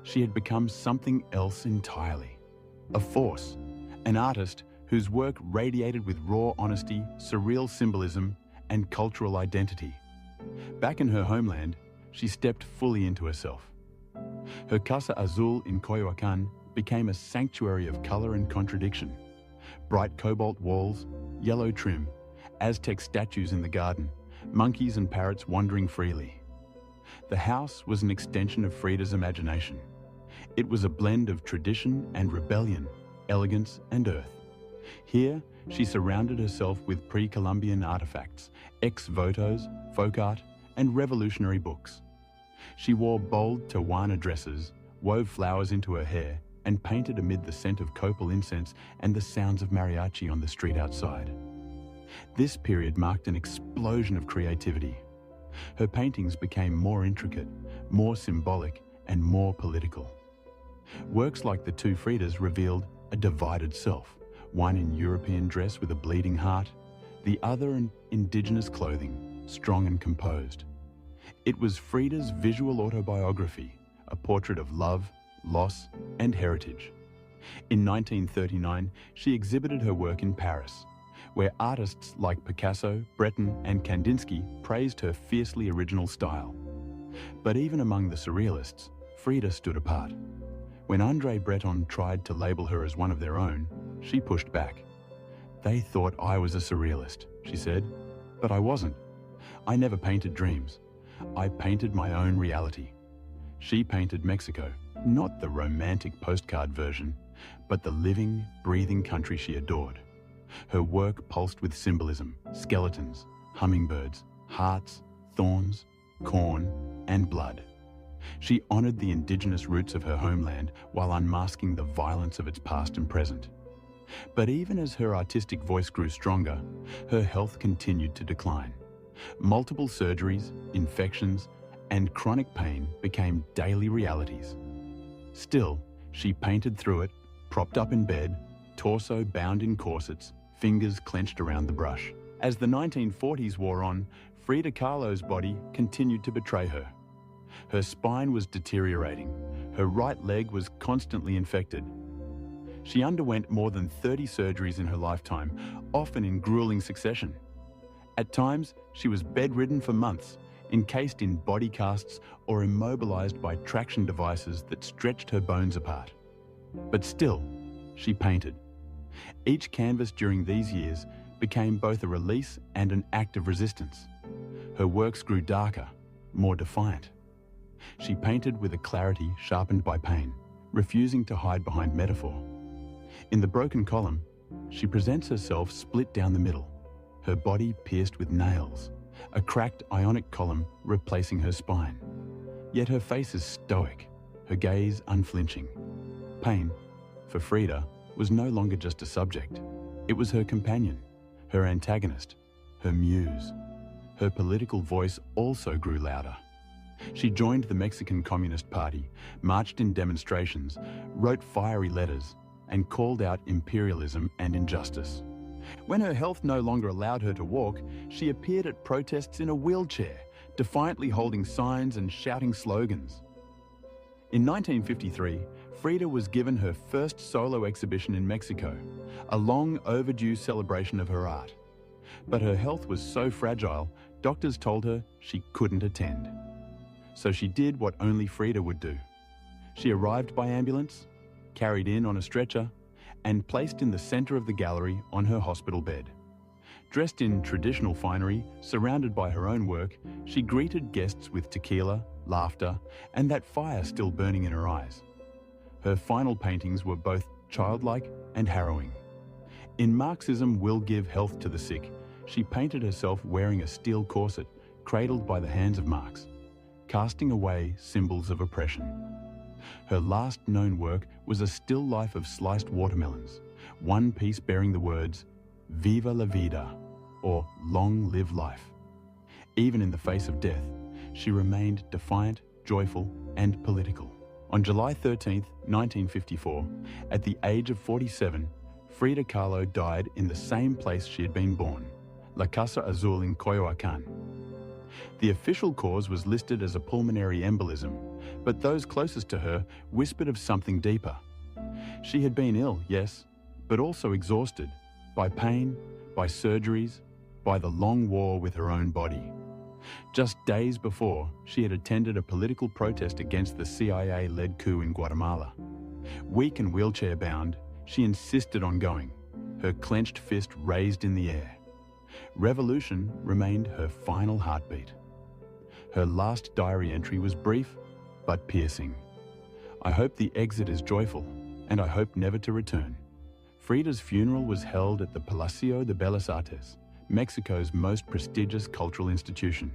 She had become something else entirely. A force, an artist whose work radiated with raw honesty, surreal symbolism, and cultural identity. Back in her homeland, she stepped fully into herself. Her Casa Azul in Coyoacán became a sanctuary of color and contradiction. Bright cobalt walls, yellow trim, Aztec statues in the garden, monkeys and parrots wandering freely. The house was an extension of Frida's imagination. It was a blend of tradition and rebellion, elegance and earth. Here, she surrounded herself with pre-Columbian artifacts, ex-votos, folk art, and revolutionary books. She wore bold Tijuana dresses, wove flowers into her hair, and painted amid the scent of copal incense and the sounds of mariachi on the street outside. This period marked an explosion of creativity. Her paintings became more intricate, more symbolic, and more political. Works like the two Fridas revealed a divided self, one in European dress with a bleeding heart, the other in indigenous clothing, strong and composed. It was Frida's visual autobiography, a portrait of love, loss, and heritage. In 1939, she exhibited her work in Paris, where artists like Picasso, Breton, and Kandinsky praised her fiercely original style. But even among the surrealists, Frida stood apart. When André Breton tried to label her as one of their own, she pushed back. "They thought I was a surrealist," she said, "but I wasn't. I never painted dreams. I painted my own reality." She painted Mexico, not the romantic postcard version, but the living, breathing country she adored. Her work pulsed with symbolism, skeletons, hummingbirds, hearts, thorns, corn, and blood. She honored the indigenous roots of her homeland while unmasking the violence of its past and present. But even as her artistic voice grew stronger, her health continued to decline. Multiple surgeries, infections, and chronic pain became daily realities. Still, she painted through it, propped up in bed, torso bound in corsets, fingers clenched around the brush. As the 1940s wore on, Frida Kahlo's body continued to betray her. Her spine was deteriorating. Her right leg was constantly infected. She underwent more than 30 surgeries in her lifetime, often in grueling succession. At times, she was bedridden for months, encased in body casts or immobilized by traction devices that stretched her bones apart. But still, she painted. Each canvas during these years became both a release and an act of resistance. Her works grew darker, more defiant. She painted with a clarity sharpened by pain, refusing to hide behind metaphor. In The Broken Column, she presents herself split down the middle, her body pierced with nails, a cracked ionic column replacing her spine. Yet her face is stoic, her gaze unflinching. Pain, for Frida, was no longer just a subject. It was her companion, her antagonist, her muse. Her political voice also grew louder. She joined the Mexican Communist Party, marched in demonstrations, wrote fiery letters, and called out imperialism and injustice. When her health no longer allowed her to walk, she appeared at protests in a wheelchair, defiantly holding signs and shouting slogans. In 1953, Frida was given her first solo exhibition in Mexico, a long overdue celebration of her art. But her health was so fragile, doctors told her she couldn't attend. So she did what only Frida would do. She arrived by ambulance, carried in on a stretcher, and placed in the center of the gallery on her hospital bed. Dressed in traditional finery, surrounded by her own work, she greeted guests with tequila, laughter, and that fire still burning in her eyes. Her final paintings were both childlike and harrowing. In Marxism Will Give Health to the Sick, she painted herself wearing a steel corset, cradled by the hands of Marx, casting away symbols of oppression. Her last known work was a still life of sliced watermelons, one piece bearing the words, "Viva la vida," or "Long live life." Even in the face of death, she remained defiant, joyful, and political. On July 13, 1954, at the age of 47, Frida Kahlo died in the same place she had been born, La Casa Azul in Coyoacán. The official cause was listed as a pulmonary embolism, but those closest to her whispered of something deeper. She had been ill, yes, but also exhausted by pain, by surgeries, by the long war with her own body. Just days before, she had attended a political protest against the CIA-led coup in Guatemala. Weak and wheelchair-bound, she insisted on going, her clenched fist raised in the air. Revolution remained her final heartbeat. Her last diary entry was brief, but piercing. "I hope the exit is joyful, and I hope never to return." Frida's funeral was held at the Palacio de Bellas Artes, Mexico's most prestigious cultural institution.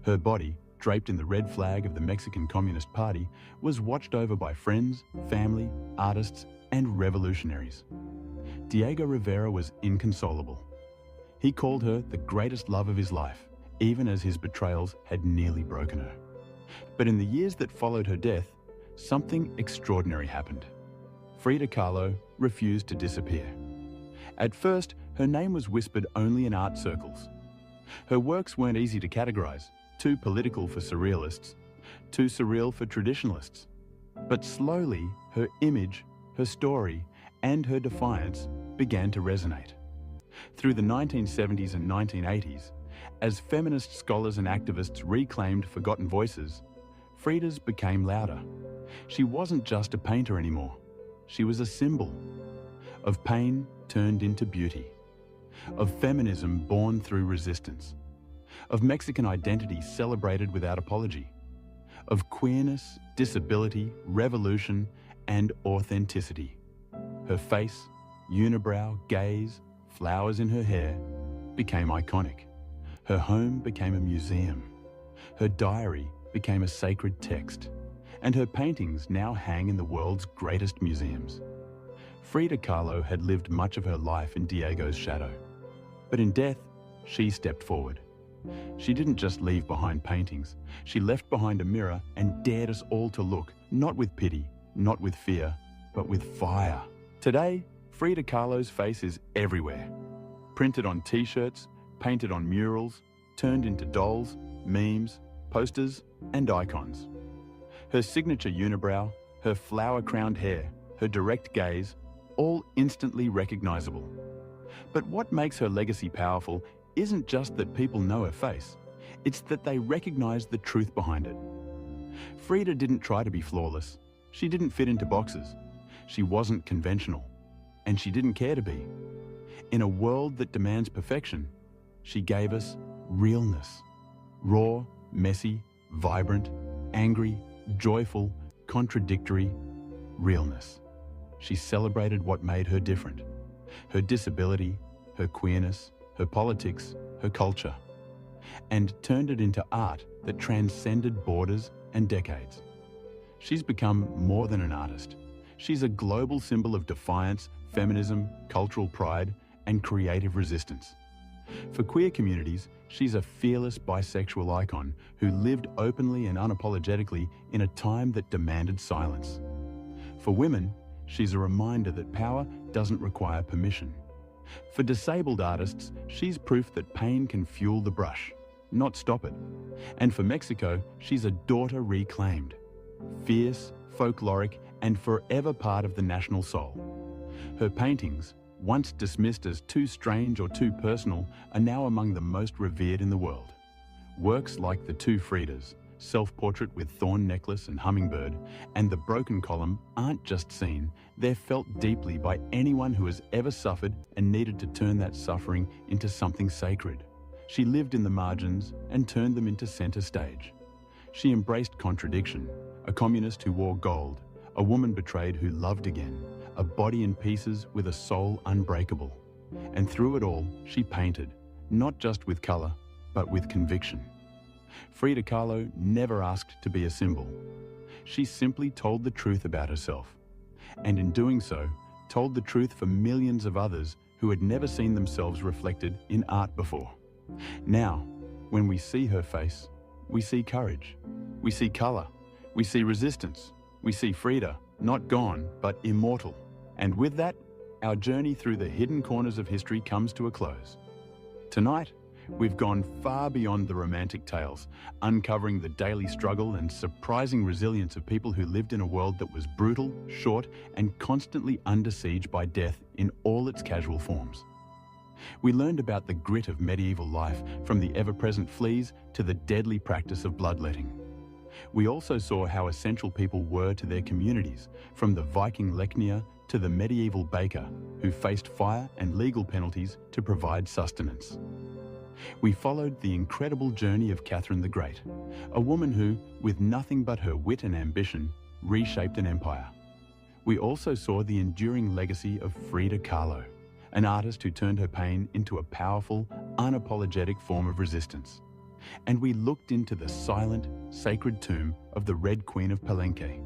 Her body, draped in the red flag of the Mexican Communist Party, was watched over by friends, family, artists, and revolutionaries. Diego Rivera was inconsolable. He called her the greatest love of his life, even as his betrayals had nearly broken her. But in the years that followed her death, something extraordinary happened. Frida Kahlo refused to disappear. At first, her name was whispered only in art circles. Her works weren't easy to categorize, too political for surrealists, too surreal for traditionalists. But slowly, her image, her story, and her defiance began to resonate. Through the 1970s and 1980s, as feminist scholars and activists reclaimed forgotten voices, Frida's became louder. She wasn't just a painter anymore. She was a symbol of pain turned into beauty, of feminism born through resistance, of Mexican identity celebrated without apology, of queerness, disability, revolution, and authenticity. Her face, unibrow, gaze, flowers in her hair became iconic. Her home became a museum. Her diary became a sacred text. And her paintings now hang in the world's greatest museums. Frida Kahlo had lived much of her life in Diego's shadow. But in death, she stepped forward. She didn't just leave behind paintings. She left behind a mirror and dared us all to look, not with pity, not with fear, but with fire. Today, Frida Kahlo's face is everywhere. Printed on t-shirts, painted on murals, turned into dolls, memes, posters, and icons. Her signature unibrow, her flower-crowned hair, her direct gaze, all instantly recognizable. But what makes her legacy powerful isn't just that people know her face, it's that they recognize the truth behind it. Frida didn't try to be flawless. She didn't fit into boxes. She wasn't conventional, and she didn't care to be. In a world that demands perfection, she gave us realness. Raw, messy, vibrant, angry, joyful, contradictory realness. She celebrated what made her different. Her disability, her queerness, her politics, her culture, and turned it into art that transcended borders and decades. She's become more than an artist. She's a global symbol of defiance, feminism, cultural pride, and creative resistance. For queer communities, she's a fearless bisexual icon who lived openly and unapologetically in a time that demanded silence. For women, she's a reminder that power doesn't require permission. For disabled artists, she's proof that pain can fuel the brush, not stop it. And for Mexico, she's a daughter reclaimed, fierce, folkloric, and forever part of the national soul. Her paintings, once dismissed as too strange or too personal, are now among the most revered in the world. Works like the Two Fridas, self-portrait with thorn necklace and hummingbird, and the broken column aren't just seen, they're felt deeply by anyone who has ever suffered and needed to turn that suffering into something sacred. She lived in the margins and turned them into center stage. She embraced contradiction, a communist who wore gold, a woman betrayed who loved again, a body in pieces with a soul unbreakable. And through it all, she painted, not just with color, but with conviction. Frida Kahlo never asked to be a symbol. She simply told the truth about herself. And in doing so, told the truth for millions of others who had never seen themselves reflected in art before. Now, when we see her face, we see courage, we see color, we see resistance, we see Frida, not gone, but immortal. And with that, our journey through the hidden corners of history comes to a close. Tonight, we've gone far beyond the romantic tales, uncovering the daily struggle and surprising resilience of people who lived in a world that was brutal, short, and constantly under siege by death in all its casual forms. We learned about the grit of medieval life, from the ever-present fleas to the deadly practice of bloodletting. We also saw how essential people were to their communities, from the Viking Leknir to the medieval baker who faced fire and legal penalties to provide sustenance. We followed the incredible journey of Catherine the Great, a woman who, with nothing but her wit and ambition, reshaped an empire. We also saw the enduring legacy of Frida Kahlo, an artist who turned her pain into a powerful, unapologetic form of resistance. And we looked into the silent, sacred tomb of the Red Queen of Palenque,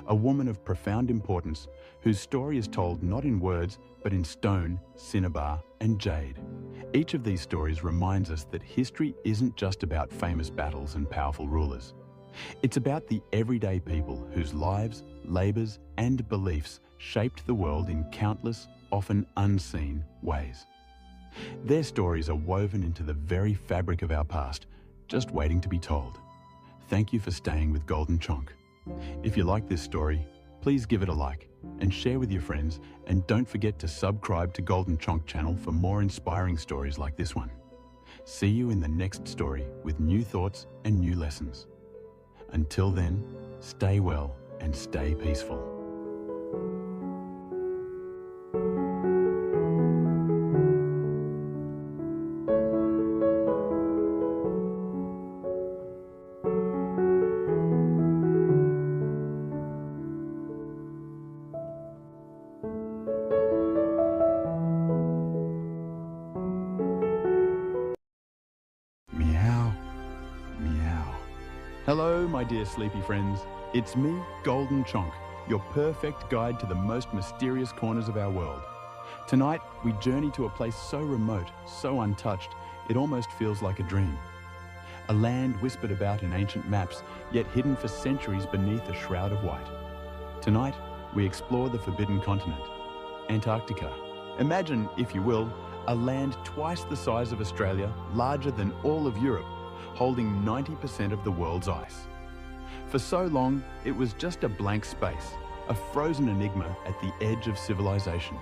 a woman of profound importance whose story is told not in words, but in stone, cinnabar, and jade. Each of these stories reminds us that history isn't just about famous battles and powerful rulers. It's about the everyday people whose lives, labours, and beliefs shaped the world in countless, often unseen ways. Their stories are woven into the very fabric of our past, just waiting to be told. Thank you for staying with Golden Chonk. If you like this story, please give it a like and share with your friends, and don't forget to subscribe to Golden Chonk channel for more inspiring stories like this one. See you in the next story with new thoughts and new lessons. Until then, stay well and stay peaceful. Meow, meow. Hello, my dear sleepy friends. It's me, Golden Chonk, your perfect guide to the most mysterious corners of our world. Tonight, we journey to a place so remote, so untouched, it almost feels like a dream. A land whispered about in ancient maps, yet hidden for centuries beneath a shroud of white. Tonight, we explore the forbidden continent, Antarctica. Imagine, if you will, a land twice the size of Australia, larger than all of Europe, holding 90% of the world's ice. For so long, it was just a blank space, a frozen enigma at the edge of civilization.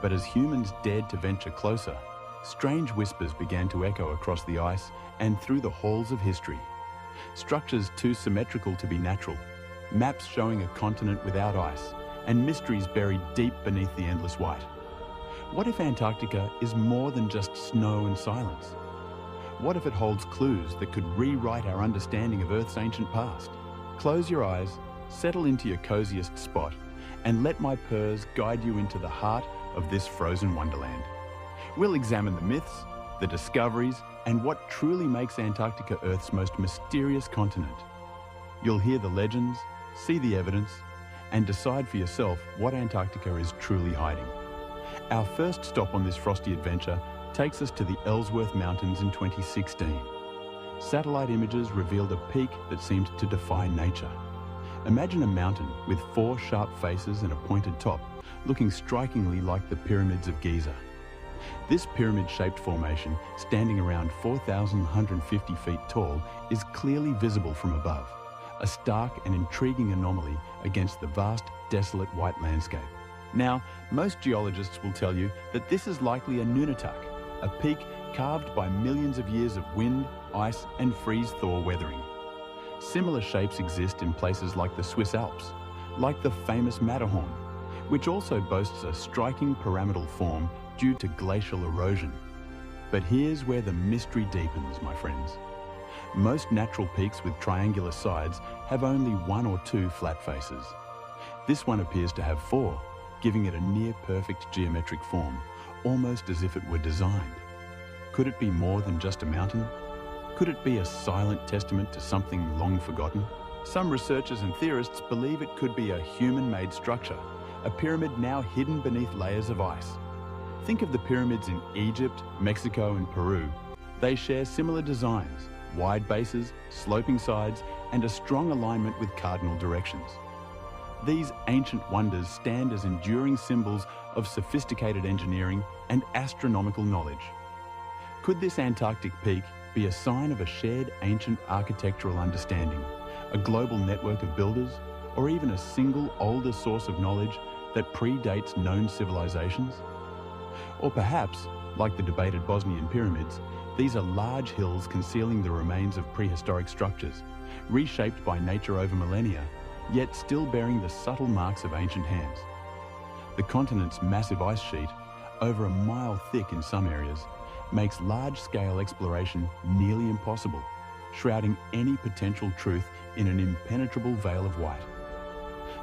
But as humans dared to venture closer, strange whispers began to echo across the ice and through the halls of history. Structures too symmetrical to be natural, maps showing a continent without ice, and mysteries buried deep beneath the endless white. What if Antarctica is more than just snow and silence? What if it holds clues that could rewrite our understanding of Earth's ancient past? Close your eyes, settle into your coziest spot, and let my purrs guide you into the heart of this frozen wonderland. We'll examine the myths, the discoveries, and what truly makes Antarctica Earth's most mysterious continent. You'll hear the legends, see the evidence, and decide for yourself what Antarctica is truly hiding. Our first stop on this frosty adventure takes us to the Ellsworth Mountains in 2016. Satellite images revealed a peak that seemed to defy nature. Imagine a mountain with 4 sharp faces and a pointed top, looking strikingly like the pyramids of Giza. This pyramid-shaped formation, standing around 4,150 feet tall, is clearly visible from above, a stark and intriguing anomaly against the vast, desolate white landscape. Now, most geologists will tell you that this is likely a nunatak, a peak carved by millions of years of wind, ice, and freeze-thaw weathering. Similar shapes exist in places like the Swiss Alps, like the famous Matterhorn, which also boasts a striking pyramidal form due to glacial erosion. But here's where the mystery deepens, my friends. Most natural peaks with triangular sides have only 1 or 2 flat faces. This one appears to have 4, giving it a near-perfect geometric form, almost as if it were designed. Could it be more than just a mountain? Could it be a silent testament to something long forgotten? Some researchers and theorists believe it could be a human-made structure, a pyramid now hidden beneath layers of ice. Think of the pyramids in Egypt, Mexico, and Peru. They share similar designs, wide bases, sloping sides, and a strong alignment with cardinal directions. These ancient wonders stand as enduring symbols of sophisticated engineering and astronomical knowledge. Could this Antarctic peak be a sign of a shared ancient architectural understanding, a global network of builders, or even a single older source of knowledge that predates known civilizations? Or perhaps, like the debated Bosnian pyramids, these are large hills concealing the remains of prehistoric structures, reshaped by nature over millennia, yet still bearing the subtle marks of ancient hands. The continent's massive ice sheet, over a mile thick in some areas, makes large-scale exploration nearly impossible, shrouding any potential truth in an impenetrable veil of white.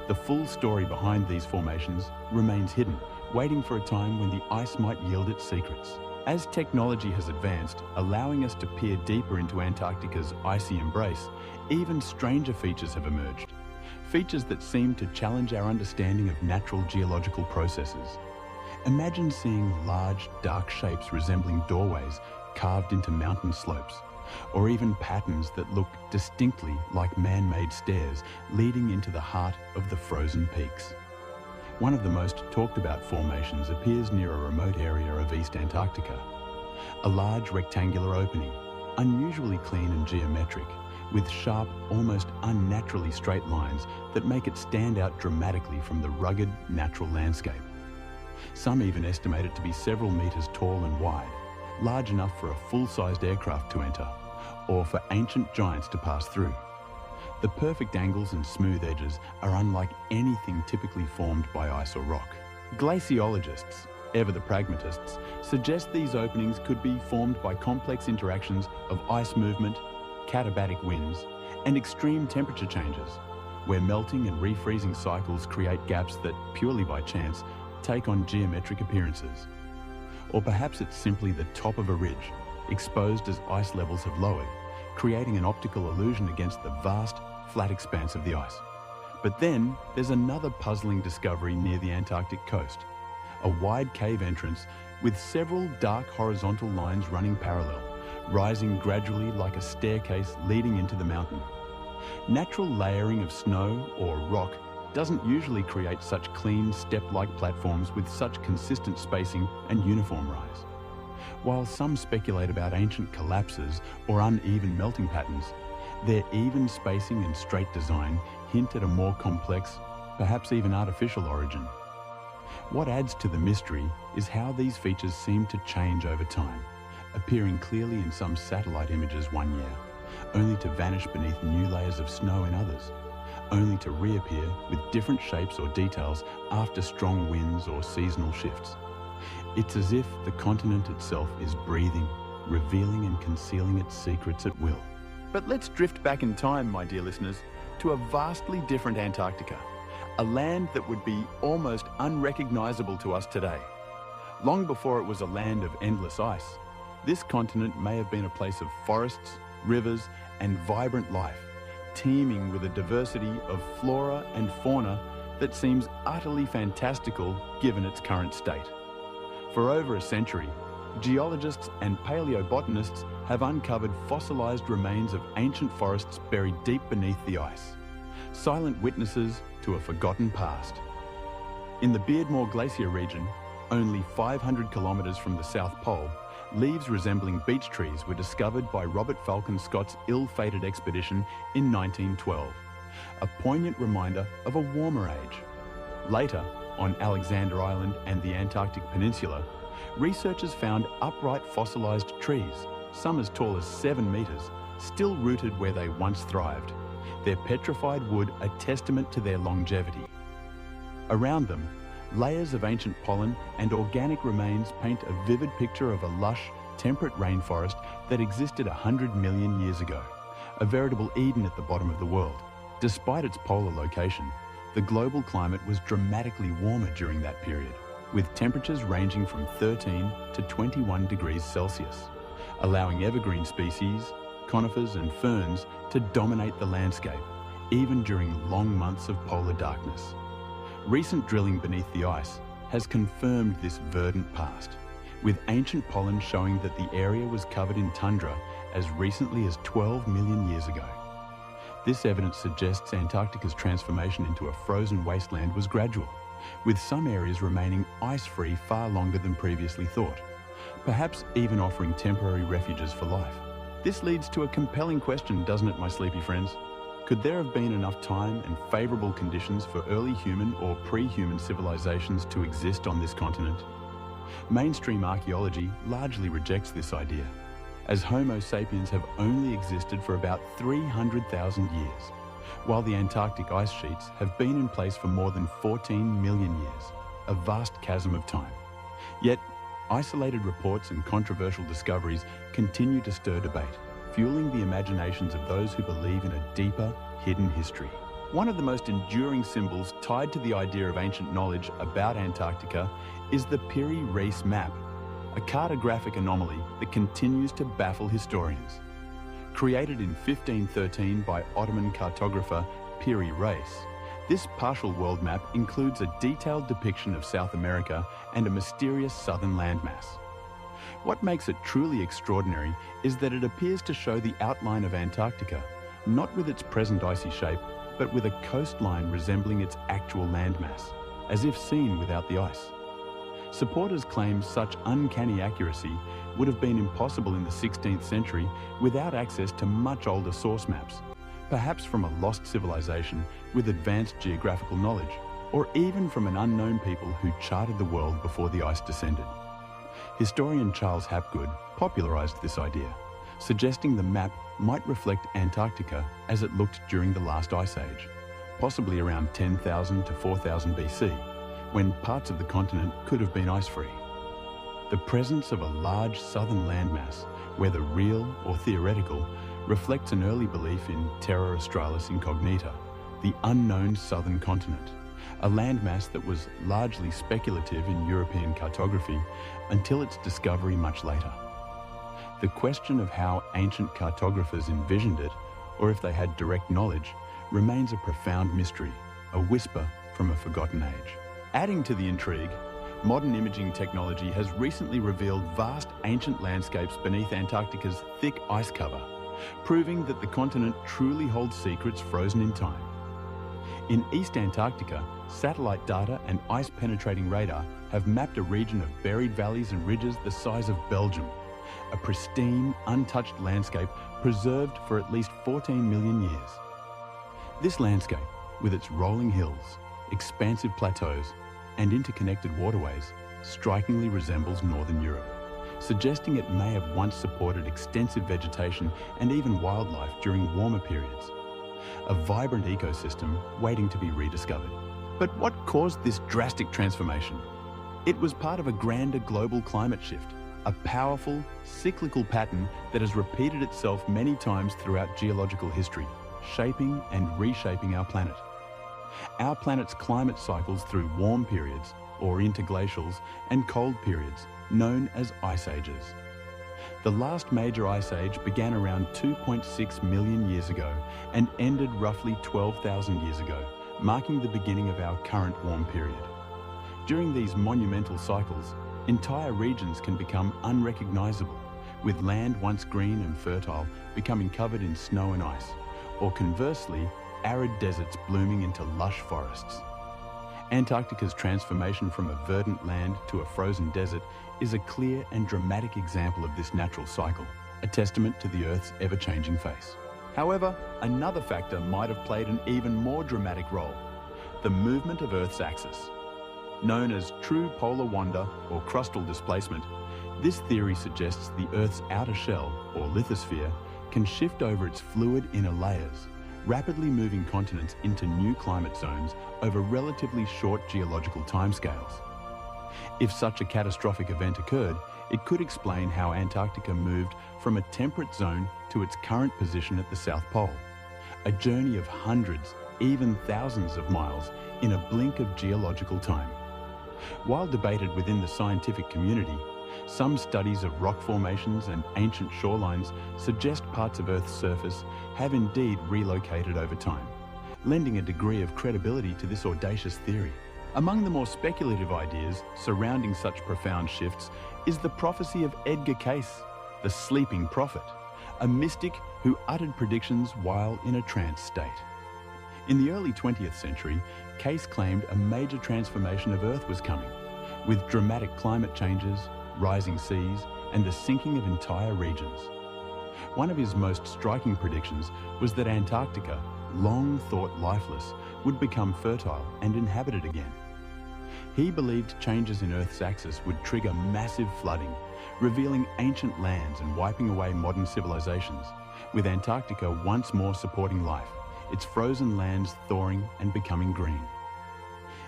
The full story behind these formations remains hidden, waiting for a time when the ice might yield its secrets. As technology has advanced, allowing us to peer deeper into Antarctica's icy embrace, even stranger features have emerged. Features that seem to challenge our understanding of natural geological processes. Imagine seeing large, dark shapes resembling doorways carved into mountain slopes, or even patterns that look distinctly like man-made stairs leading into the heart of the frozen peaks. One of the most talked about formations appears near a remote area of East Antarctica. A large rectangular opening, unusually clean and geometric, with sharp, almost unnaturally straight lines that make it stand out dramatically from the rugged, natural landscape. Some even estimate it to be several meters tall and wide, large enough for a full-sized aircraft to enter, or for ancient giants to pass through. The perfect angles and smooth edges are unlike anything typically formed by ice or rock. Glaciologists, ever the pragmatists, suggest these openings could be formed by complex interactions of ice movement, katabatic winds, and extreme temperature changes, where melting and refreezing cycles create gaps that, purely by chance, take on geometric appearances. Or perhaps it's simply the top of a ridge, exposed as ice levels have lowered, creating an optical illusion against the vast, flat expanse of the ice. But then there's another puzzling discovery near the Antarctic coast, a wide cave entrance with several dark horizontal lines running parallel, rising gradually like a staircase leading into the mountain. Natural layering of snow or rock doesn't usually create such clean, step-like platforms with such consistent spacing and uniform rise. While some speculate about ancient collapses or uneven melting patterns, their even spacing and straight design hint at a more complex, perhaps even artificial origin. What adds to the mystery is how these features seem to change over time, appearing clearly in some satellite images one year, only to vanish beneath new layers of snow in others, only to reappear with different shapes or details after strong winds or seasonal shifts. It's as if the continent itself is breathing, revealing and concealing its secrets at will. But let's drift back in time, my dear listeners, to a vastly different Antarctica, a land that would be almost unrecognizable to us today. Long before it was a land of endless ice, this continent may have been a place of forests, rivers, and vibrant life, teeming with a diversity of flora and fauna that seems utterly fantastical given its current state. For over a century, geologists and paleobotanists have uncovered fossilized remains of ancient forests buried deep beneath the ice, silent witnesses to a forgotten past. In the Beardmore Glacier region, only 500 kilometers from the South Pole, leaves resembling beech trees were discovered by Robert Falcon Scott's ill-fated expedition in 1912, a poignant reminder of a warmer age. Later, on Alexander Island and the Antarctic Peninsula, researchers found upright fossilized trees, some as tall as 7 meters, still rooted where they once thrived, their petrified wood a testament to their longevity. Around them, layers of ancient pollen and organic remains paint a vivid picture of a lush, temperate rainforest that existed 100 million years ago, a veritable Eden at the bottom of the world. Despite its polar location, the global climate was dramatically warmer during that period, with temperatures ranging from 13 to 21 degrees Celsius, allowing evergreen species, conifers and ferns to dominate the landscape, even during long months of polar darkness. Recent drilling beneath the ice has confirmed this verdant past, with ancient pollen showing that the area was covered in tundra as recently as 12 million years ago. This evidence suggests Antarctica's transformation into a frozen wasteland was gradual, with some areas remaining ice-free far longer than previously thought, perhaps even offering temporary refuges for life. This leads to a compelling question, doesn't it, my sleepy friends? Could there have been enough time and favorable conditions for early human or pre-human civilizations to exist on this continent? Mainstream archaeology largely rejects this idea, as Homo sapiens have only existed for about 300,000 years, while the Antarctic ice sheets have been in place for more than 14 million years, a vast chasm of time. Yet, isolated reports and controversial discoveries continue to stir debate, fueling the imaginations of those who believe in a deeper, hidden history. One of the most enduring symbols tied to the idea of ancient knowledge about Antarctica is the Piri-Reis map, a cartographic anomaly that continues to baffle historians. Created in 1513 by Ottoman cartographer Piri-Reis, This partial world map includes a detailed depiction of South America and a mysterious southern landmass. What makes it truly extraordinary is that it appears to show the outline of Antarctica, not with its present icy shape, but with a coastline resembling its actual landmass, as if seen without the ice. Supporters claim such uncanny accuracy would have been impossible in the 16th century without access to much older source maps, perhaps from a lost civilization with advanced geographical knowledge, or even from an unknown people who charted the world before the ice descended. Historian Charles Hapgood popularized this idea, suggesting the map might reflect Antarctica as it looked during the last ice age, possibly around 10,000 to 4,000 BC, when parts of the continent could have been ice-free. The presence of a large southern landmass, whether real or theoretical, reflects an early belief in Terra Australis Incognita, the unknown southern continent, a landmass that was largely speculative in European cartography until its discovery much later. The question of how ancient cartographers envisioned it, or if they had direct knowledge, remains a profound mystery, a whisper from a forgotten age. Adding to the intrigue, modern imaging technology has recently revealed vast ancient landscapes beneath Antarctica's thick ice cover, proving that the continent truly holds secrets frozen in time. In East Antarctica, satellite data and ice-penetrating radar have mapped a region of buried valleys and ridges the size of Belgium, a pristine, untouched landscape preserved for at least 14 million years. This landscape, with its rolling hills, expansive plateaus, and interconnected waterways, strikingly resembles Northern Europe, suggesting it may have once supported extensive vegetation and even wildlife during warmer periods. A vibrant ecosystem waiting to be rediscovered. But what caused this drastic transformation? It was part of a grander global climate shift, a powerful, cyclical pattern that has repeated itself many times throughout geological history, shaping and reshaping our planet. Our planet's climate cycles through warm periods, or interglacials, and cold periods, known as ice ages. The last major ice age began around 2.6 million years ago and ended roughly 12,000 years ago, marking the beginning of our current warm period. During these monumental cycles, entire regions can become unrecognizable, with land once green and fertile becoming covered in snow and ice, or conversely, arid deserts blooming into lush forests. Antarctica's transformation from a verdant land to a frozen desert is a clear and dramatic example of this natural cycle, a testament to the Earth's ever-changing face. However, another factor might have played an even more dramatic role: the movement of Earth's axis. Known as true polar wander or crustal displacement, this theory suggests the Earth's outer shell, or lithosphere, can shift over its fluid inner layers, rapidly moving continents into new climate zones over relatively short geological timescales. If such a catastrophic event occurred, it could explain how Antarctica moved from a temperate zone to its current position at the South Pole, a journey of hundreds, even thousands of miles in a blink of geological time. While debated within the scientific community, some studies of rock formations and ancient shorelines suggest parts of Earth's surface have indeed relocated over time, lending a degree of credibility to this audacious theory. Among the more speculative ideas surrounding such profound shifts is the prophecy of Edgar Cayce, the sleeping prophet, a mystic who uttered predictions while in a trance state. In the early 20th century, Cayce claimed a major transformation of Earth was coming, with dramatic climate changes, rising seas, and the sinking of entire regions. One of his most striking predictions was that Antarctica, long thought lifeless, would become fertile and inhabited again. He believed changes in Earth's axis would trigger massive flooding, revealing ancient lands and wiping away modern civilizations, with Antarctica once more supporting life, its frozen lands thawing and becoming green.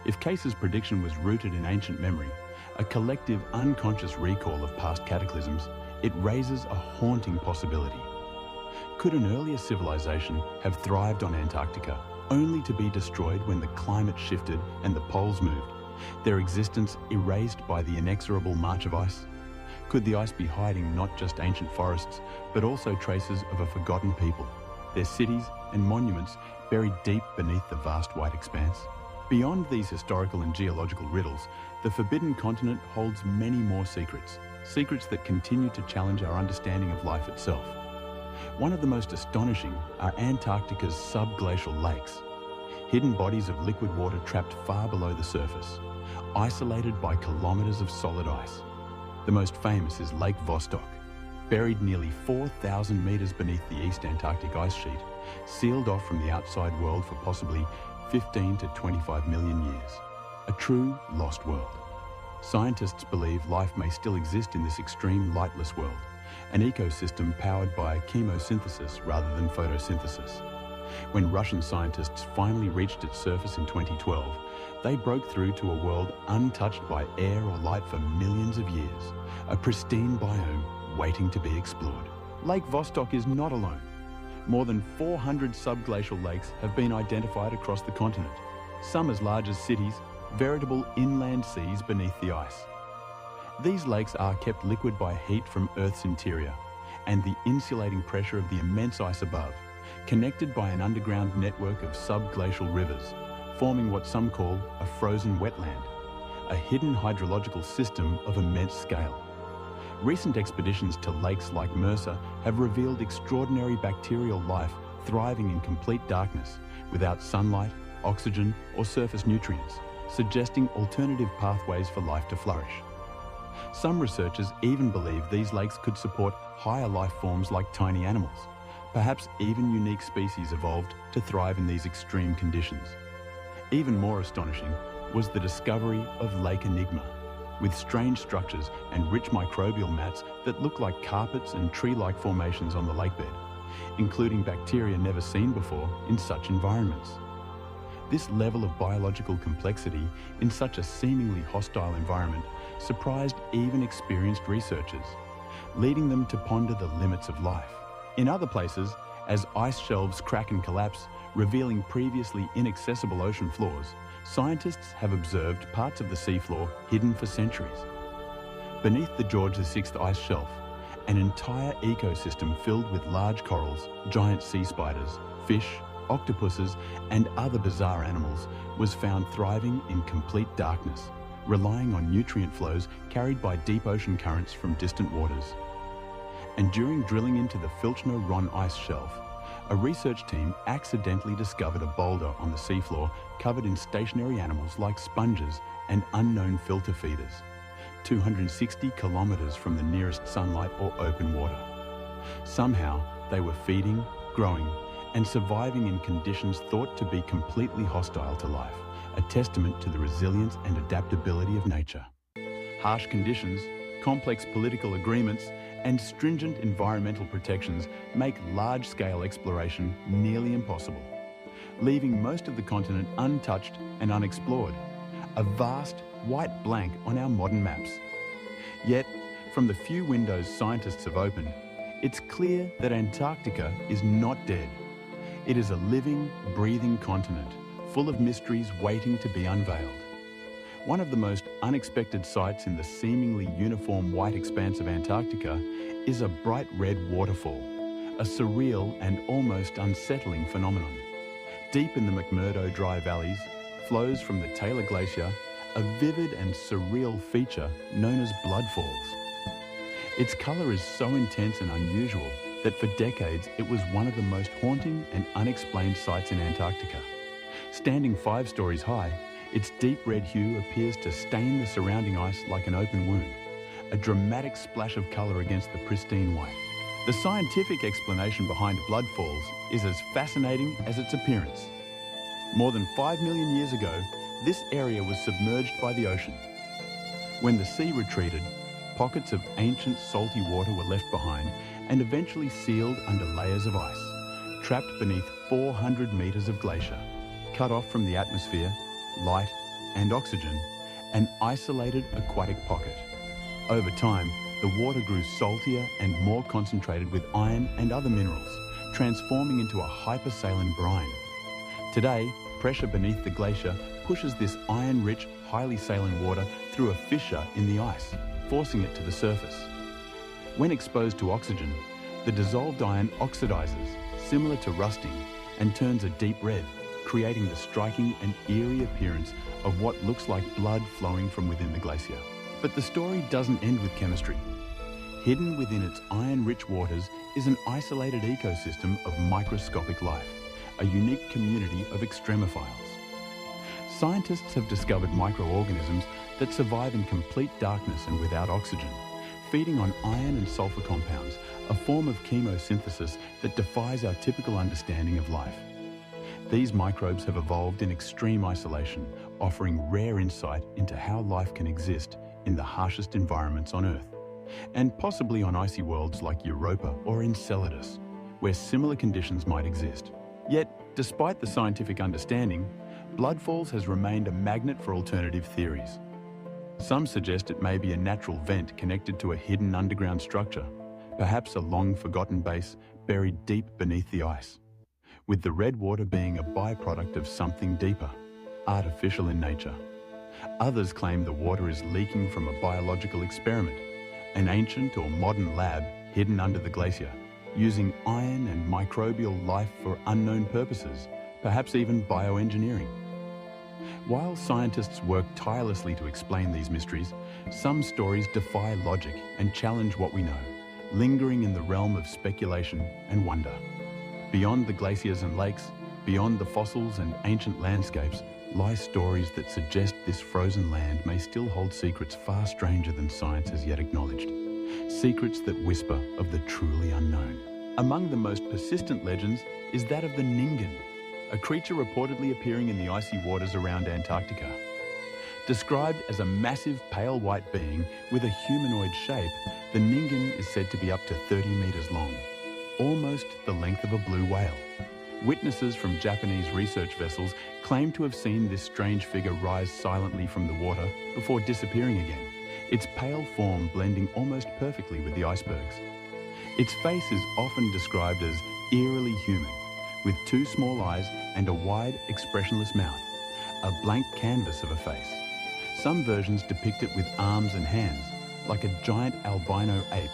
If Cayce's prediction was rooted in ancient memory, a collective unconscious recall of past cataclysms, it raises a haunting possibility. Could an earlier civilization have thrived on Antarctica, only to be destroyed when the climate shifted and the poles moved, their existence erased by the inexorable march of ice? Could the ice be hiding not just ancient forests, but also traces of a forgotten people, their cities and monuments buried deep beneath the vast white expanse. Beyond these historical and geological riddles, the Forbidden Continent holds many more secrets, secrets that continue to challenge our understanding of life itself. One of the most astonishing are Antarctica's subglacial lakes, hidden bodies of liquid water trapped far below the surface, isolated by kilometers of solid ice. The most famous is Lake Vostok, buried nearly 4,000 meters beneath the East Antarctic ice sheet, sealed off from the outside world for possibly 15 to 25 million years. A true lost world. Scientists believe life may still exist in this extreme lightless world, an ecosystem powered by chemosynthesis rather than photosynthesis. When Russian scientists finally reached its surface in 2012, they broke through to a world untouched by air or light for millions of years, a pristine biome waiting to be explored. Lake Vostok is not alone. More than 400 subglacial lakes have been identified across the continent, some as large as cities, veritable inland seas beneath the ice. These lakes are kept liquid by heat from Earth's interior and the insulating pressure of the immense ice above, connected by an underground network of subglacial rivers, forming what some call a frozen wetland, a hidden hydrological system of immense scale. Recent expeditions to lakes like Mercer have revealed extraordinary bacterial life thriving in complete darkness, without sunlight, oxygen, or surface nutrients, suggesting alternative pathways for life to flourish. Some researchers even believe these lakes could support higher life forms like tiny animals, perhaps even unique species evolved to thrive in these extreme conditions. Even more astonishing was the discovery of Lake Enigma, with strange structures and rich microbial mats that look like carpets and tree-like formations on the lakebed, including bacteria never seen before in such environments. This level of biological complexity in such a seemingly hostile environment surprised even experienced researchers, leading them to ponder the limits of life. In other places, as ice shelves crack and collapse, revealing previously inaccessible ocean floors, scientists have observed parts of the seafloor hidden for centuries. Beneath the George VI ice shelf, an entire ecosystem filled with large corals, giant sea spiders, fish, octopuses, and other bizarre animals was found thriving in complete darkness, relying on nutrient flows carried by deep ocean currents from distant waters. And during drilling into the Filchner-Ronne ice shelf, a research team accidentally discovered a boulder on the seafloor covered in stationary animals like sponges and unknown filter feeders, 260 kilometers from the nearest sunlight or open water. Somehow, they were feeding, growing, and surviving in conditions thought to be completely hostile to life, a testament to the resilience and adaptability of nature. Harsh conditions, complex political agreements, and stringent environmental protections make large-scale exploration nearly impossible, leaving most of the continent untouched and unexplored, a vast white blank on our modern maps. Yet, from the few windows scientists have opened, it's clear that Antarctica is not dead. It is a living, breathing continent, full of mysteries waiting to be unveiled. One of the most unexpected sights in the seemingly uniform white expanse of Antarctica is a bright red waterfall, a surreal and almost unsettling phenomenon. Deep in the McMurdo dry valleys flows from the Taylor Glacier a vivid and surreal feature known as blood falls. Its color is so intense and unusual that for decades it was one of the most haunting and unexplained sights in Antarctica. Standing 5 stories high, its deep red hue appears to stain the surrounding ice like an open wound, a dramatic splash of color against the pristine white. The scientific explanation behind blood falls is as fascinating as its appearance. More than 5 million years ago, this area was submerged by the ocean. When the sea retreated, pockets of ancient salty water were left behind and eventually sealed under layers of ice, trapped beneath 400 meters of glacier, cut off from the atmosphere, light, and oxygen, an isolated aquatic pocket. Over time, the water grew saltier and more concentrated with iron and other minerals, transforming into a hypersaline brine. Today, pressure beneath the glacier pushes this iron-rich, highly saline water through a fissure in the ice, forcing it to the surface. When exposed to oxygen, the dissolved iron oxidizes, similar to rusting, and turns a deep red, creating the striking and eerie appearance of what looks like blood flowing from within the glacier. But the story doesn't end with chemistry. Hidden within its iron-rich waters is an isolated ecosystem of microscopic life, a unique community of extremophiles. Scientists have discovered microorganisms that survive in complete darkness and without oxygen, feeding on iron and sulfur compounds, a form of chemosynthesis that defies our typical understanding of life. These microbes have evolved in extreme isolation, offering rare insight into how life can exist in the harshest environments on Earth, and possibly on icy worlds like Europa or Enceladus, where similar conditions might exist. Yet, despite the scientific understanding, Bloodfalls has remained a magnet for alternative theories. Some suggest it may be a natural vent connected to a hidden underground structure, perhaps a long-forgotten base buried deep beneath the ice, with the red water being a byproduct of something deeper, artificial in nature. Others claim the water is leaking from a biological experiment, an ancient or modern lab hidden under the glacier, using iron and microbial life for unknown purposes, perhaps even bioengineering. While scientists work tirelessly to explain these mysteries, some stories defy logic and challenge what we know, lingering in the realm of speculation and wonder. Beyond the glaciers and lakes, beyond the fossils and ancient landscapes, lie stories that suggest this frozen land may still hold secrets far stranger than science has yet acknowledged. Secrets that whisper of the truly unknown. Among the most persistent legends is that of the Ningen, a creature reportedly appearing in the icy waters around Antarctica. Described as a massive pale white being with a humanoid shape, the Ningen is said to be up to 30 meters long, almost the length of a blue whale. Witnesses from Japanese research vessels claim to have seen this strange figure rise silently from the water before disappearing again, its pale form blending almost perfectly with the icebergs. Its face is often described as eerily human, with two small eyes and a wide, expressionless mouth, a blank canvas of a face. Some versions depict it with arms and hands, like a giant albino ape,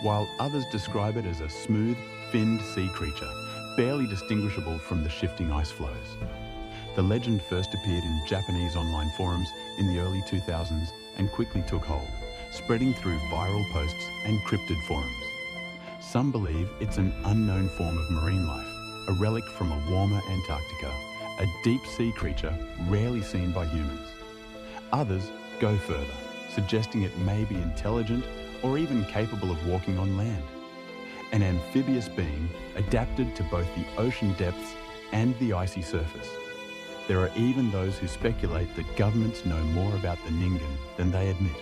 while others describe it as a smooth, finned sea creature, barely distinguishable from the shifting ice flows. The legend first appeared in Japanese online forums in the early 2000s and quickly took hold, spreading through viral posts and cryptid forums. Some believe it's an unknown form of marine life, a relic from a warmer Antarctica, a deep sea creature rarely seen by humans. Others go further, suggesting it may be intelligent or even capable of walking on land. An amphibious being adapted to both the ocean depths and the icy surface. There are even those who speculate that governments know more about the Ningen than they admit,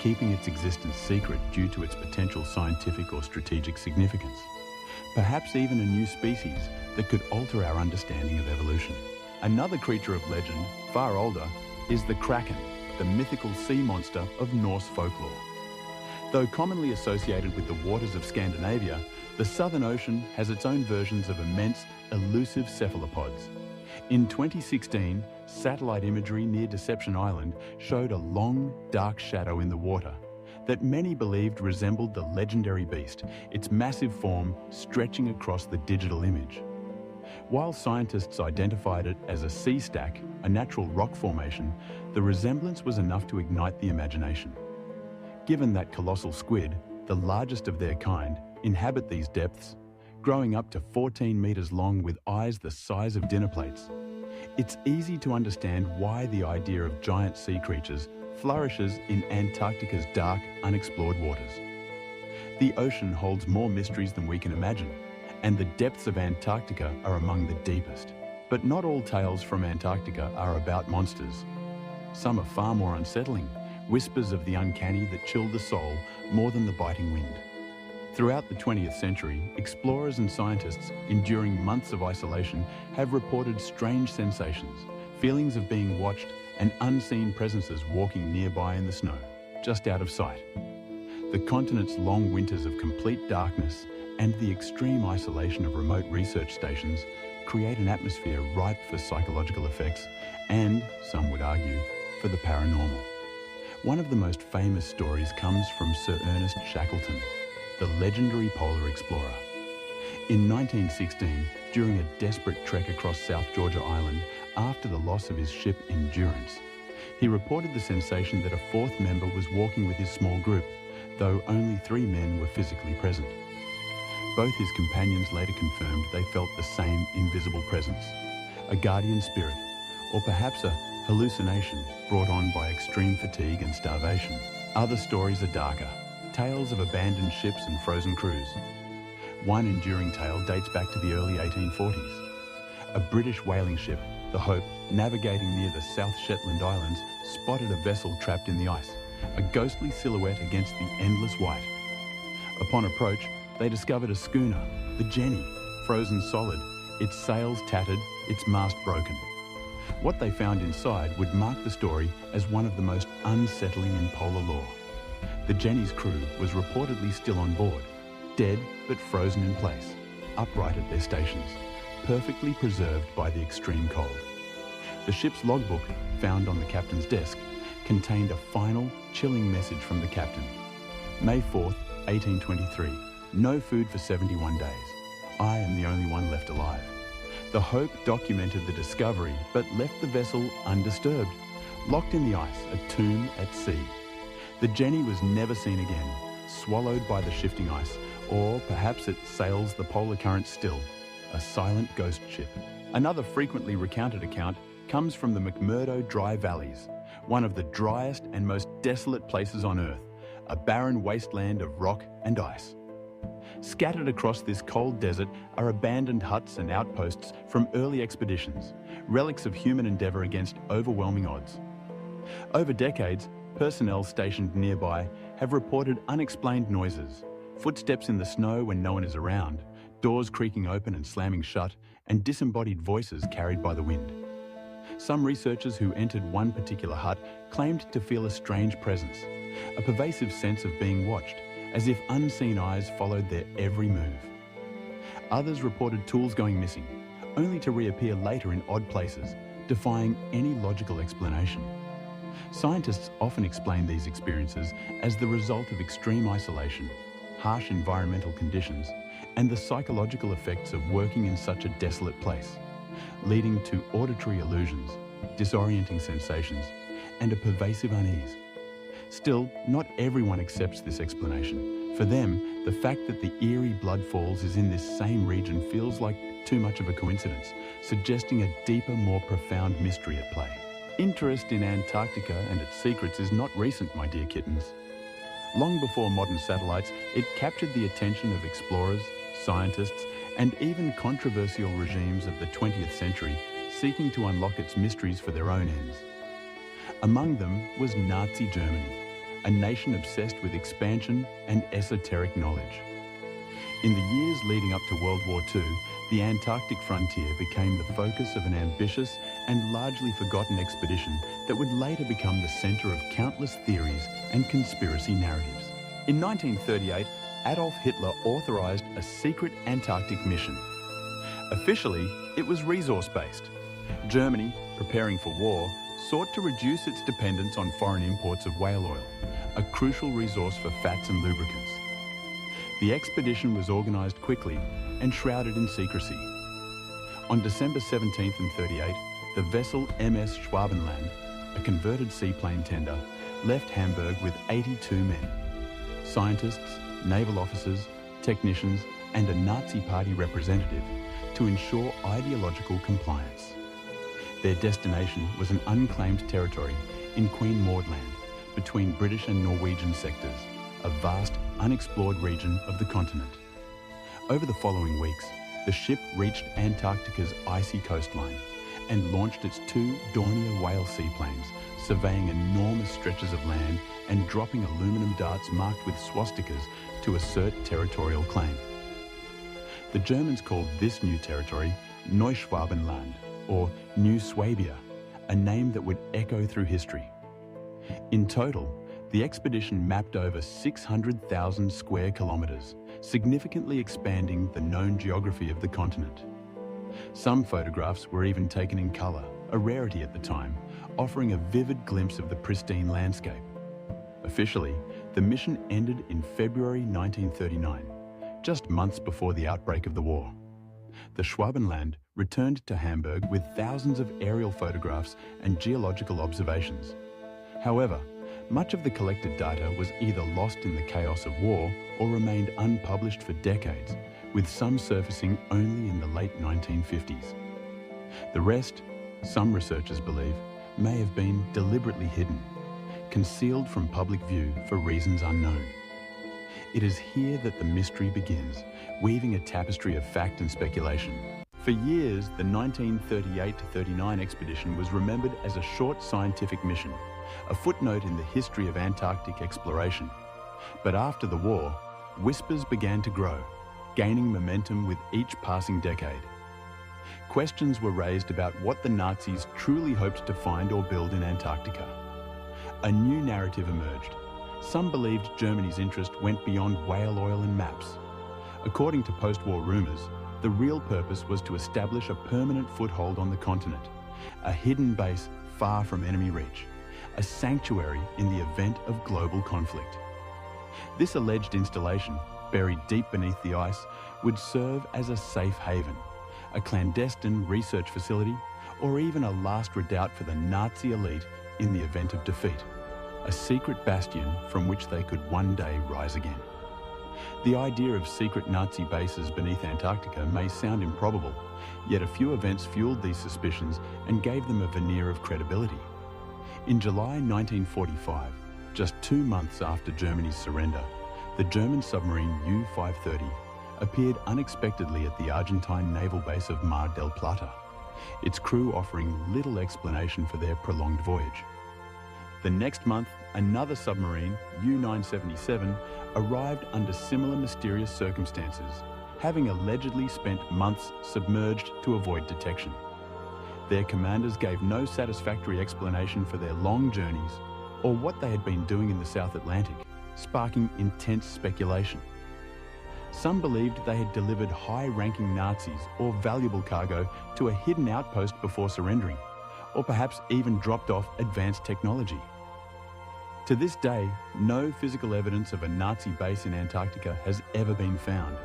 keeping its existence secret due to its potential scientific or strategic significance. Perhaps even a new species that could alter our understanding of evolution. Another creature of legend, far older, is the Kraken, the mythical sea monster of Norse folklore. Though commonly associated with the waters of Scandinavia, the Southern Ocean has its own versions of immense, elusive cephalopods. In 2016, satellite imagery near Deception Island showed a long, dark shadow in the water that many believed resembled the legendary beast, its massive form stretching across the digital image. While scientists identified it as a sea stack, a natural rock formation, the resemblance was enough to ignite the imagination. Given that colossal squid, the largest of their kind, inhabit these depths, growing up to 14 meters long with eyes the size of dinner plates, it's easy to understand why the idea of giant sea creatures flourishes in Antarctica's dark, unexplored waters. The ocean holds more mysteries than we can imagine, and the depths of Antarctica are among the deepest. But not all tales from Antarctica are about monsters. Some are far more unsettling, whispers of the uncanny that chill the soul more than the biting wind. Throughout the 20th century, explorers and scientists, enduring months of isolation, have reported strange sensations, feelings of being watched, and unseen presences walking nearby in the snow, just out of sight. The continent's long winters of complete darkness and the extreme isolation of remote research stations create an atmosphere ripe for psychological effects and, some would argue, for the paranormal. One of the most famous stories comes from Sir Ernest Shackleton, the legendary polar explorer. In 1916, during a desperate trek across South Georgia Island after the loss of his ship Endurance, he reported the sensation that a fourth member was walking with his small group, though only 3 men were physically present. Both his companions later confirmed they felt the same invisible presence, a guardian spirit, or perhaps a hallucination brought on by extreme fatigue and starvation. Other stories are darker, tales of abandoned ships and frozen crews. One enduring tale dates back to the early 1840s. A British whaling ship, the Hope, navigating near the South Shetland Islands, spotted a vessel trapped in the ice, a ghostly silhouette against the endless white. Upon approach, they discovered a schooner, the Jenny, frozen solid, its sails tattered, its mast broken. What they found inside would mark the story as one of the most unsettling in polar lore. The Jenny's crew was reportedly still on board, dead but frozen in place, upright at their stations, perfectly preserved by the extreme cold. The ship's logbook, found on the captain's desk, contained a final, chilling message from the captain. May 4th, 1823. No food for 71 days. I am the only one left alive. The Hope documented the discovery, but left the vessel undisturbed, locked in the ice, a tomb at sea. The Jenny was never seen again, swallowed by the shifting ice, or perhaps it sails the polar current still, a silent ghost ship. Another frequently recounted account comes from the McMurdo Dry Valleys, one of the driest and most desolate places on Earth, a barren wasteland of rock and ice. Scattered across this cold desert are abandoned huts and outposts from early expeditions, relics of human endeavour against overwhelming odds. Over decades, personnel stationed nearby have reported unexplained noises, footsteps in the snow when no one is around, doors creaking open and slamming shut, and disembodied voices carried by the wind. Some researchers who entered one particular hut claimed to feel a strange presence, a pervasive sense of being watched, as if unseen eyes followed their every move. Others reported tools going missing, only to reappear later in odd places, defying any logical explanation. Scientists often explain these experiences as the result of extreme isolation, harsh environmental conditions, and the psychological effects of working in such a desolate place, leading to auditory illusions, disorienting sensations, and a pervasive unease. Still, not everyone accepts this explanation. For them, the fact that the eerie blood falls is in this same region feels like too much of a coincidence, suggesting a deeper, more profound mystery at play. Interest in Antarctica and its secrets is not recent, my dear kittens. Long before modern satellites, it captured the attention of explorers, scientists, and even controversial regimes of the 20th century seeking to unlock its mysteries for their own ends. Among them was Nazi Germany, a nation obsessed with expansion and esoteric knowledge. In the years leading up to World War II, the Antarctic frontier became the focus of an ambitious and largely forgotten expedition that would later become the centre of countless theories and conspiracy narratives. In 1938, Adolf Hitler authorised a secret Antarctic mission. Officially, it was resource-based. Germany, preparing for war, sought to reduce its dependence on foreign imports of whale oil, a crucial resource for fats and lubricants. The expedition was organised quickly and shrouded in secrecy. On December 17th and 38, the vessel MS Schwabenland, a converted seaplane tender, left Hamburg with 82 men. Scientists, naval officers, technicians, and a Nazi Party representative to ensure ideological compliance. Their destination was an unclaimed territory in Queen Maud Land, between British and Norwegian sectors, a vast, unexplored region of the continent. Over the following weeks, the ship reached Antarctica's icy coastline and launched its 2 Dornier whale seaplanes, surveying enormous stretches of land and dropping aluminum darts marked with swastikas to assert territorial claim. The Germans called this new territory Neuschwabenland, or New Swabia, a name that would echo through history. In total, the expedition mapped over 600,000 square kilometres, significantly expanding the known geography of the continent. Some photographs were even taken in colour, a rarity at the time, offering a vivid glimpse of the pristine landscape. Officially, the mission ended in February 1939, just months before the outbreak of the war. The Schwabenland returned to Hamburg with thousands of aerial photographs and geological observations. However, much of the collected data was either lost in the chaos of war or remained unpublished for decades, with some surfacing only in the late 1950s. The rest, some researchers believe, may have been deliberately hidden, concealed from public view for reasons unknown. It is here that the mystery begins, weaving a tapestry of fact and speculation. For years, the 1938-39 expedition was remembered as a short scientific mission, a footnote in the history of Antarctic exploration. But after the war, whispers began to grow, gaining momentum with each passing decade. Questions were raised about what the Nazis truly hoped to find or build in Antarctica. A new narrative emerged. Some believed Germany's interest went beyond whale oil and maps. According to post-war rumours, the real purpose was to establish a permanent foothold on the continent, a hidden base far from enemy reach, a sanctuary in the event of global conflict. This alleged installation, buried deep beneath the ice, would serve as a safe haven, a clandestine research facility, or even a last redoubt for the Nazi elite in the event of defeat, a secret bastion from which they could one day rise again. The idea of secret Nazi bases beneath Antarctica may sound improbable, yet a few events fueled these suspicions and gave them a veneer of credibility. In July 1945, just 2 months after Germany's surrender, the German submarine U-530 appeared unexpectedly at the Argentine naval base of Mar del Plata, its crew offering little explanation for their prolonged voyage. The next month, another submarine, U-977, arrived under similar mysterious circumstances, having allegedly spent months submerged to avoid detection. Their commanders gave no satisfactory explanation for their long journeys or what they had been doing in the South Atlantic, sparking intense speculation. Some believed they had delivered high-ranking Nazis or valuable cargo to a hidden outpost before surrendering, or perhaps even dropped off advanced technology. To this day, no physical evidence of a Nazi base in Antarctica has ever been found,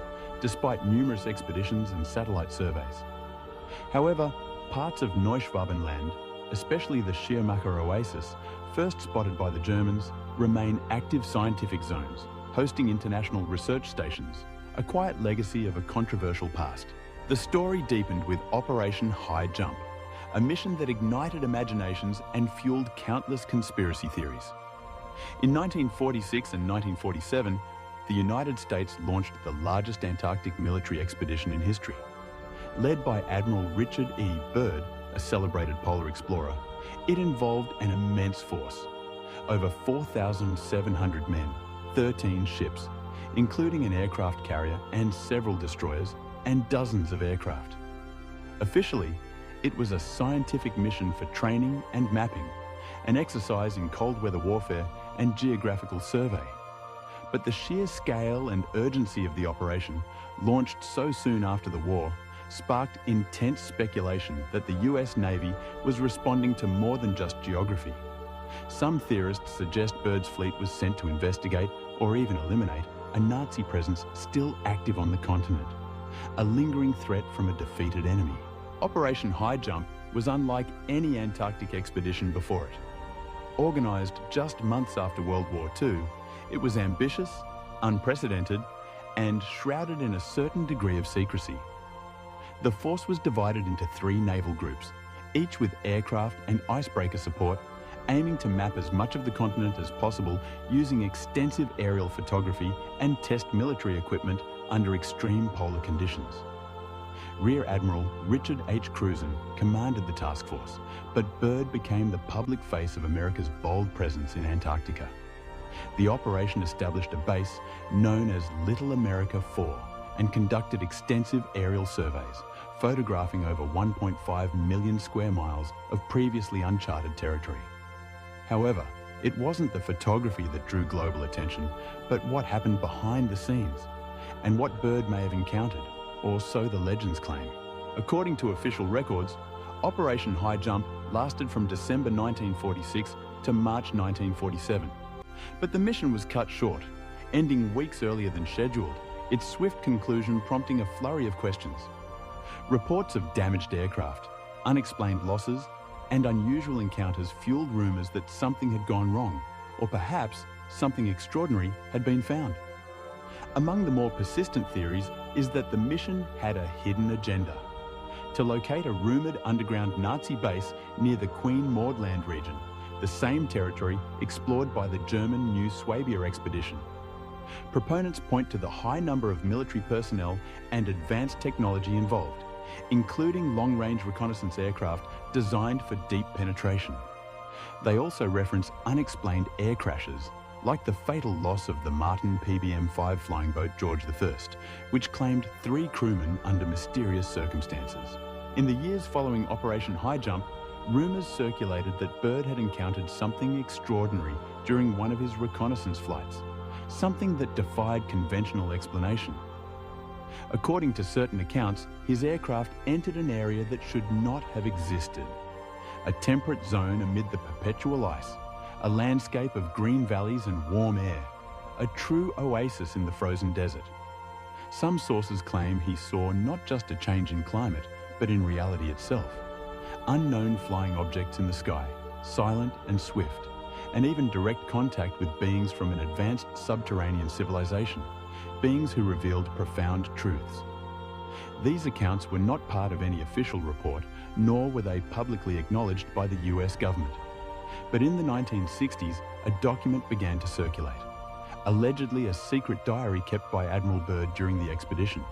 despite numerous expeditions and satellite surveys. However, parts of Neuschwabenland, especially the Schirmacher Oasis, first spotted by the Germans, remain active scientific zones, hosting international research stations, a quiet legacy of a controversial past. The story deepened with Operation High Jump, a mission that ignited imaginations and fueled countless conspiracy theories. In 1946 and 1947, the United States launched the largest Antarctic military expedition in history. Led by Admiral Richard E. Byrd, a celebrated polar explorer, it involved an immense force. Over 4,700 men, 13 ships, including an aircraft carrier and several destroyers, and dozens of aircraft. Officially, it was a scientific mission for training and mapping, an exercise in cold weather warfare and geographical survey. But the sheer scale and urgency of the operation, launched so soon after the war, sparked intense speculation that the US Navy was responding to more than just geography. Some theorists suggest Byrd's fleet was sent to investigate, or even eliminate, a Nazi presence still active on the continent, a lingering threat from a defeated enemy. Operation High Jump was unlike any Antarctic expedition before it. Organised just months after World War II, it was ambitious, unprecedented, and shrouded in a certain degree of secrecy. The force was divided into 3 naval groups, each with aircraft and icebreaker support, aiming to map as much of the continent as possible using extensive aerial photography and test military equipment under extreme polar conditions. Rear Admiral Richard H. Cruzen commanded the task force, but Byrd became the public face of America's bold presence in Antarctica. The operation established a base known as Little America 4 and conducted extensive aerial surveys, photographing over 1.5 million square miles of previously uncharted territory. However, it wasn't the photography that drew global attention, but what happened behind the scenes, and what Byrd may have encountered, or so the legends claim. According to official records, Operation High Jump lasted from December 1946 to March 1947. But the mission was cut short, ending weeks earlier than scheduled, its swift conclusion prompting a flurry of questions. Reports of damaged aircraft, unexplained losses, and unusual encounters fueled rumours that something had gone wrong, or perhaps something extraordinary had been found. Among the more persistent theories is that the mission had a hidden agenda: to locate a rumoured underground Nazi base near the Queen Maud Land region, the same territory explored by the German New Swabia expedition. Proponents point to the high number of military personnel and advanced technology involved, including long-range reconnaissance aircraft designed for deep penetration. They also reference unexplained air crashes, like the fatal loss of the Martin PBM-5 flying boat George I, which claimed 3 crewmen under mysterious circumstances. In the years following Operation High Jump, rumours circulated that Byrd had encountered something extraordinary during one of his reconnaissance flights, something that defied conventional explanation. According to certain accounts, his aircraft entered an area that should not have existed. A temperate zone amid the perpetual ice, a landscape of green valleys and warm air, a true oasis in the frozen desert. Some sources claim he saw not just a change in climate, but in reality itself. Unknown flying objects in the sky, silent and swift, and even direct contact with beings from an advanced subterranean civilization, beings who revealed profound truths. These accounts were not part of any official report, nor were they publicly acknowledged by the US government. But in the 1960s, a document began to circulate, allegedly a secret diary kept by Admiral Byrd during the expedition.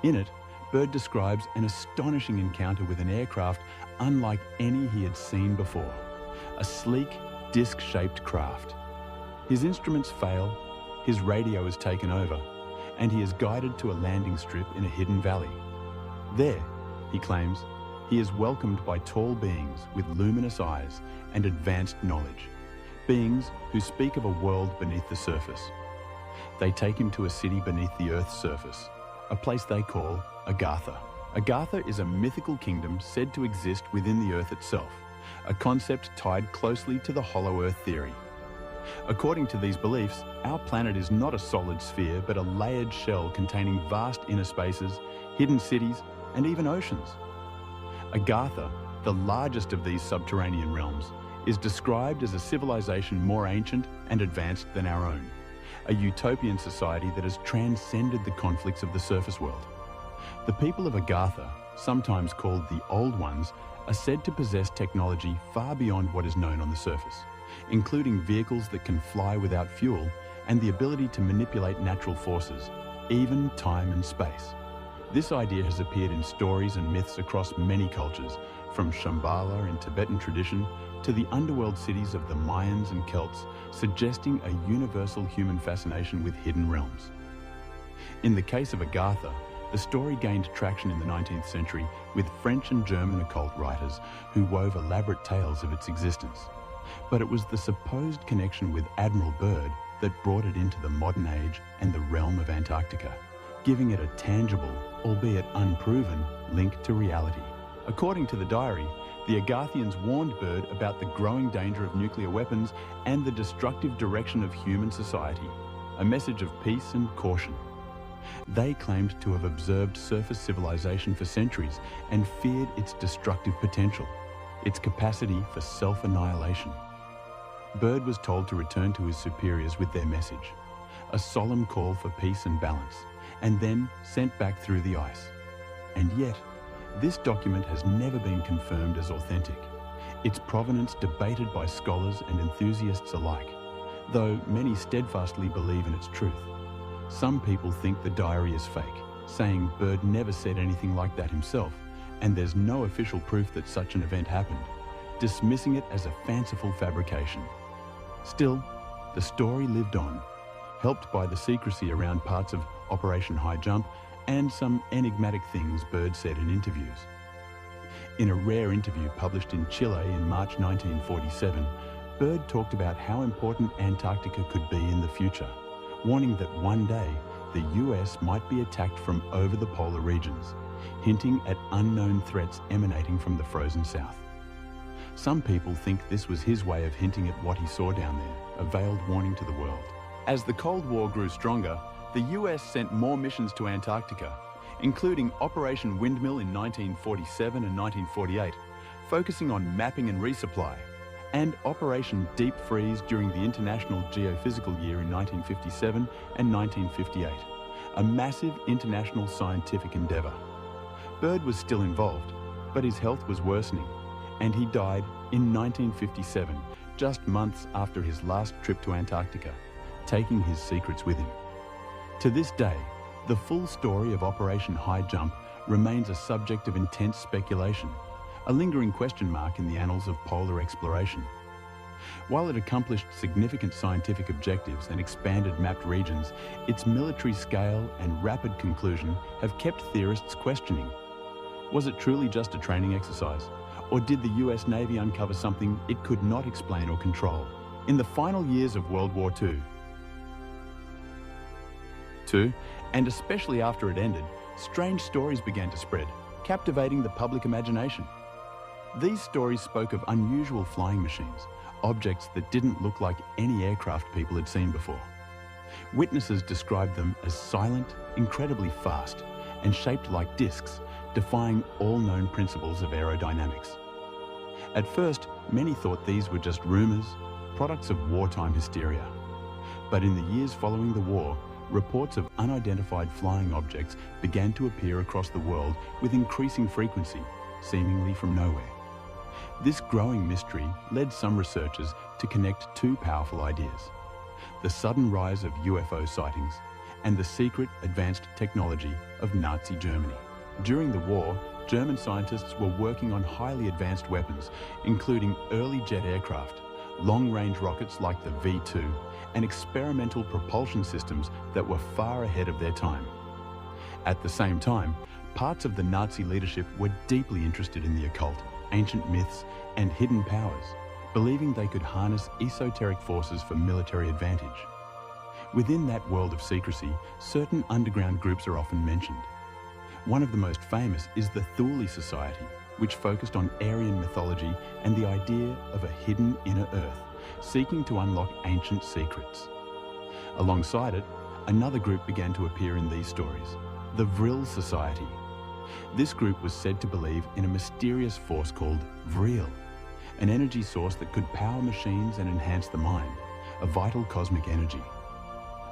In it, Byrd describes an astonishing encounter with an aircraft unlike any he had seen before, a sleek, disc-shaped craft. His instruments fail, his radio is taken over, and he is guided to a landing strip in a hidden valley. There, he claims, he is welcomed by tall beings with luminous eyes and advanced knowledge, beings who speak of a world beneath the surface. They take him to a city beneath the Earth's surface, a place they call Agartha. Agartha is a mythical kingdom said to exist within the Earth itself, a concept tied closely to the Hollow Earth theory. According to these beliefs, our planet is not a solid sphere, but a layered shell containing vast inner spaces, hidden cities, and even oceans. Agartha, the largest of these subterranean realms, is described as a civilization more ancient and advanced than our own, a utopian society that has transcended the conflicts of the surface world. The people of Agartha, sometimes called the Old Ones, are said to possess technology far beyond what is known on the surface, including vehicles that can fly without fuel and the ability to manipulate natural forces, even time and space. This idea has appeared in stories and myths across many cultures, from Shambhala in Tibetan tradition to the underworld cities of the Mayans and Celts, suggesting a universal human fascination with hidden realms. In the case of Agartha, the story gained traction in the 19th century with French and German occult writers who wove elaborate tales of its existence. But it was the supposed connection with Admiral Byrd that brought it into the modern age and the realm of Antarctica, giving it a tangible, albeit unproven, link to reality. According to the diary, the Agarthians warned Byrd about the growing danger of nuclear weapons and the destructive direction of human society, a message of peace and caution. They claimed to have observed surface civilization for centuries and feared its destructive potential, its capacity for self-annihilation. Byrd was told to return to his superiors with their message, a solemn call for peace and balance, and then sent back through the ice. And yet, this document has never been confirmed as authentic, its provenance debated by scholars and enthusiasts alike, though many steadfastly believe in its truth. Some people think the diary is fake, saying Byrd never said anything like that himself, and there's no official proof that such an event happened, dismissing it as a fanciful fabrication. Still, the story lived on, helped by the secrecy around parts of Operation High Jump and some enigmatic things Byrd said in interviews. In a rare interview published in Chile in March 1947, Byrd talked about how important Antarctica could be in the future, warning that one day the US might be attacked from over the polar regions, hinting at unknown threats emanating from the frozen south. Some people think this was his way of hinting at what he saw down there, a veiled warning to the world. As the Cold War grew stronger, The US sent more missions to Antarctica, including Operation Windmill in 1947 and 1948, focusing on mapping and resupply, and Operation Deep Freeze during the International Geophysical Year in 1957 and 1958, a massive international scientific endeavour. Byrd was still involved, but his health was worsening, and he died in 1957, just months after his last trip to Antarctica, taking his secrets with him. To this day, the full story of Operation High Jump remains a subject of intense speculation, a lingering question mark in the annals of polar exploration. While it accomplished significant scientific objectives and expanded mapped regions, its military scale and rapid conclusion have kept theorists questioning. Was it truly just a training exercise, or did the US Navy uncover something it could not explain or control? In the final years of World War II, and especially after it ended, strange stories began to spread, captivating the public imagination. These stories spoke of unusual flying machines, objects that didn't look like any aircraft people had seen before. Witnesses described them as silent, incredibly fast, and shaped like discs, defying all known principles of aerodynamics. At first, many thought these were just rumors, products of wartime hysteria. But in the years following the war, reports of unidentified flying objects began to appear across the world with increasing frequency, seemingly from nowhere. This growing mystery led some researchers to connect two powerful ideas: the sudden rise of UFO sightings and the secret advanced technology of Nazi Germany. During the war, German scientists were working on highly advanced weapons, including early jet aircraft, long-range rockets like the V-2, and experimental propulsion systems that were far ahead of their time. At the same time, parts of the Nazi leadership were deeply interested in the occult, ancient myths, and hidden powers, believing they could harness esoteric forces for military advantage. Within that world of secrecy, certain underground groups are often mentioned. One of the most famous is the Thule Society, which focused on Aryan mythology and the idea of a hidden inner earth, seeking to unlock ancient secrets. Alongside it, another group began to appear in these stories, the Vril Society. This group was said to believe in a mysterious force called Vril, an energy source that could power machines and enhance the mind, a vital cosmic energy.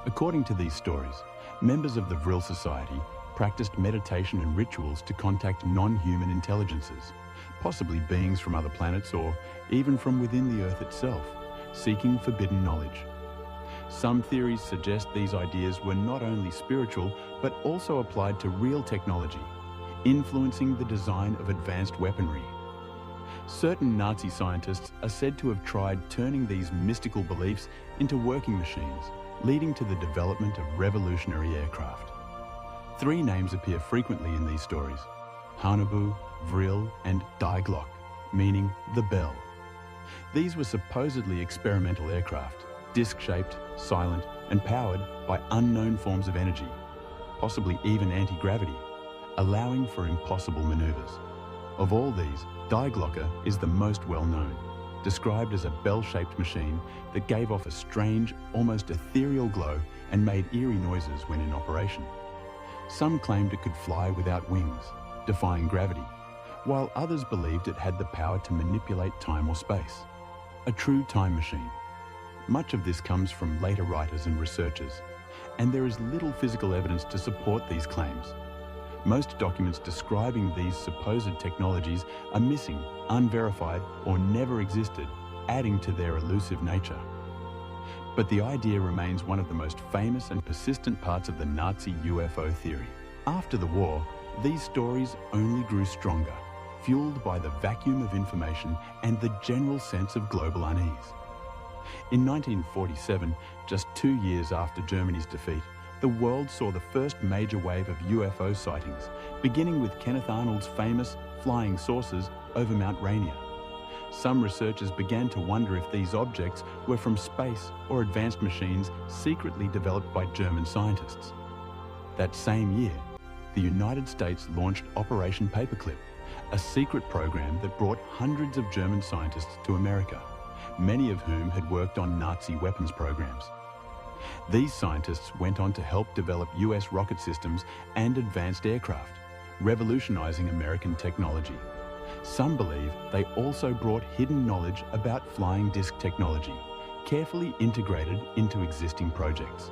According to these stories, members of the Vril Society practiced meditation and rituals to contact non-human intelligences, possibly beings from other planets or even from within the Earth itself, seeking forbidden knowledge. Some theories suggest these ideas were not only spiritual, but also applied to real technology, influencing the design of advanced weaponry. Certain Nazi scientists are said to have tried turning these mystical beliefs into working machines, leading to the development of revolutionary aircraft. Three names appear frequently in these stories: Haunebu, Vril, and Die Glock, meaning the bell. These were supposedly experimental aircraft, disc-shaped, silent, and powered by unknown forms of energy, possibly even anti-gravity, allowing for impossible maneuvers. Of all these, Die Glocke is the most well-known, described as a bell-shaped machine that gave off a strange, almost ethereal glow and made eerie noises when in operation. Some claimed it could fly without wings, defying gravity, while others believed it had the power to manipulate time or space. A true time machine. Much of this comes from later writers and researchers, and there is little physical evidence to support these claims. Most documents describing these supposed technologies are missing, unverified, or never existed, adding to their elusive nature. But the idea remains one of the most famous and persistent parts of the Nazi UFO theory. After the war, these stories only grew stronger, fueled by the vacuum of information and the general sense of global unease. In 1947, just 2 years after Germany's defeat, the world saw the first major wave of UFO sightings, beginning with Kenneth Arnold's famous flying saucers over Mount Rainier. Some researchers began to wonder if these objects were from space or advanced machines secretly developed by German scientists. That same year, the United States launched Operation Paperclip, a secret program that brought hundreds of German scientists to America, many of whom had worked on Nazi weapons programs. These scientists went on to help develop US rocket systems and advanced aircraft, revolutionizing American technology. Some believe they also brought hidden knowledge about flying disc technology, carefully integrated into existing projects.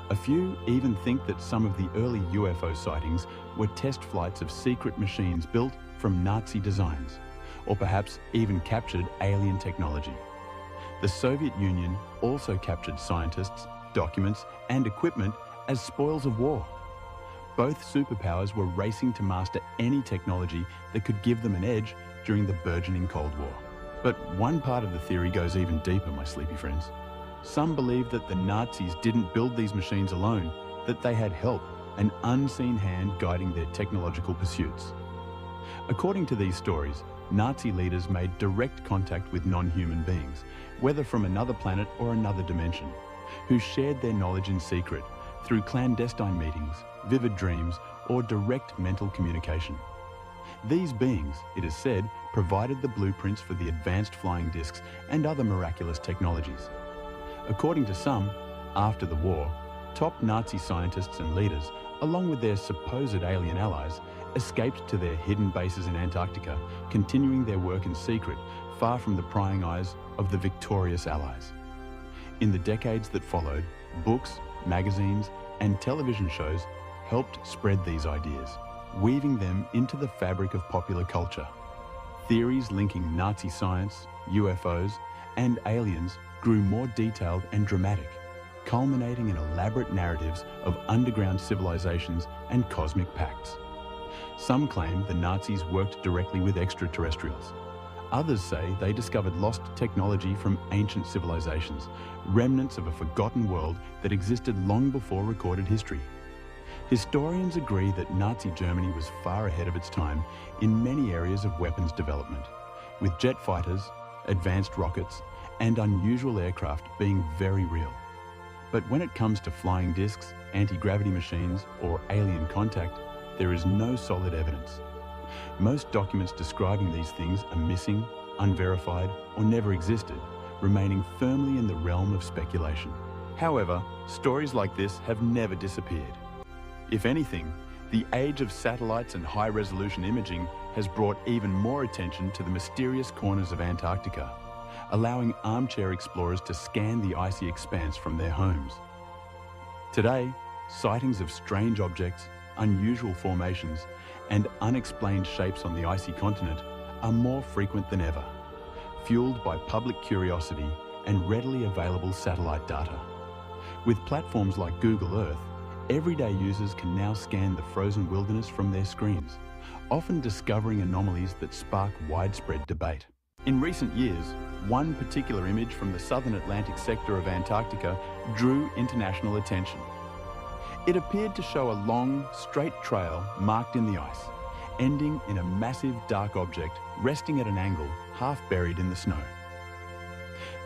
A few even think that some of the early UFO sightings were test flights of secret machines built from Nazi designs, or perhaps even captured alien technology. The Soviet Union also captured scientists, documents, and equipment as spoils of war. Both superpowers were racing to master any technology that could give them an edge during the burgeoning Cold War. But one part of the theory goes even deeper, my sleepy friends. Some believe that the Nazis didn't build these machines alone, that they had help, an unseen hand guiding their technological pursuits. According to these stories, Nazi leaders made direct contact with non-human beings, whether from another planet or another dimension, who shared their knowledge in secret through clandestine meetings, vivid dreams, or direct mental communication. These beings, it is said, provided the blueprints for the advanced flying discs and other miraculous technologies. According to some, after the war, top Nazi scientists and leaders, along with their supposed alien allies, escaped to their hidden bases in Antarctica, continuing their work in secret, far from the prying eyes of the victorious Allies. In the decades that followed, books, magazines, and television shows helped spread these ideas, weaving them into the fabric of popular culture. Theories linking Nazi science, UFOs, and aliens grew more detailed and dramatic, culminating in elaborate narratives of underground civilizations and cosmic pacts. Some claim the Nazis worked directly with extraterrestrials. Others say they discovered lost technology from ancient civilizations, remnants of a forgotten world that existed long before recorded history. Historians agree that Nazi Germany was far ahead of its time in many areas of weapons development, with jet fighters, advanced rockets, and unusual aircraft being very real. But when it comes to flying discs, anti-gravity machines, or alien contact, there is no solid evidence. Most documents describing these things are missing, unverified, or never existed, remaining firmly in the realm of speculation. However, stories like this have never disappeared. If anything, the age of satellites and high-resolution imaging has brought even more attention to the mysterious corners of Antarctica, allowing armchair explorers to scan the icy expanse from their homes. Today, sightings of strange objects, unusual formations, and unexplained shapes on the icy continent are more frequent than ever, fueled by public curiosity and readily available satellite data. With platforms like Google Earth, everyday users can now scan the frozen wilderness from their screens, often discovering anomalies that spark widespread debate. In recent years, one particular image from the southern Atlantic sector of Antarctica drew international attention. It appeared to show a long, straight trail marked in the ice, ending in a massive dark object resting at an angle, half buried in the snow.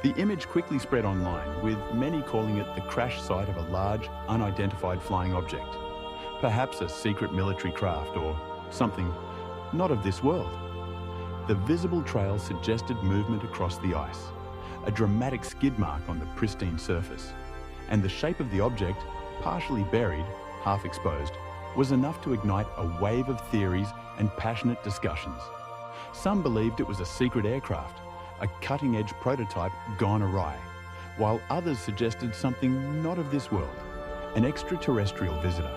The image quickly spread online, with many calling it the crash site of a large, unidentified flying object, perhaps a secret military craft or something not of this world. The visible trail suggested movement across the ice, a dramatic skid mark on the pristine surface, and the shape of the object, partially buried, half exposed, was enough to ignite a wave of theories and passionate discussions. Some believed it was a secret aircraft, a cutting-edge prototype gone awry, while others suggested something not of this world, an extraterrestrial visitor.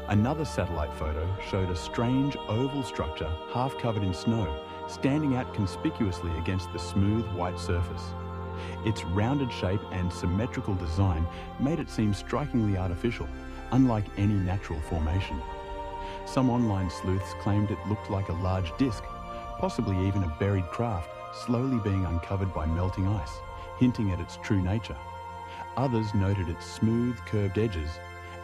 Another satellite photo showed a strange oval structure half covered in snow, standing out conspicuously against the smooth white surface. Its rounded shape and symmetrical design made it seem strikingly artificial, unlike any natural formation. Some online sleuths claimed it looked like a large disc, possibly even a buried craft, slowly being uncovered by melting ice, hinting at its true nature. Others noted its smooth, curved edges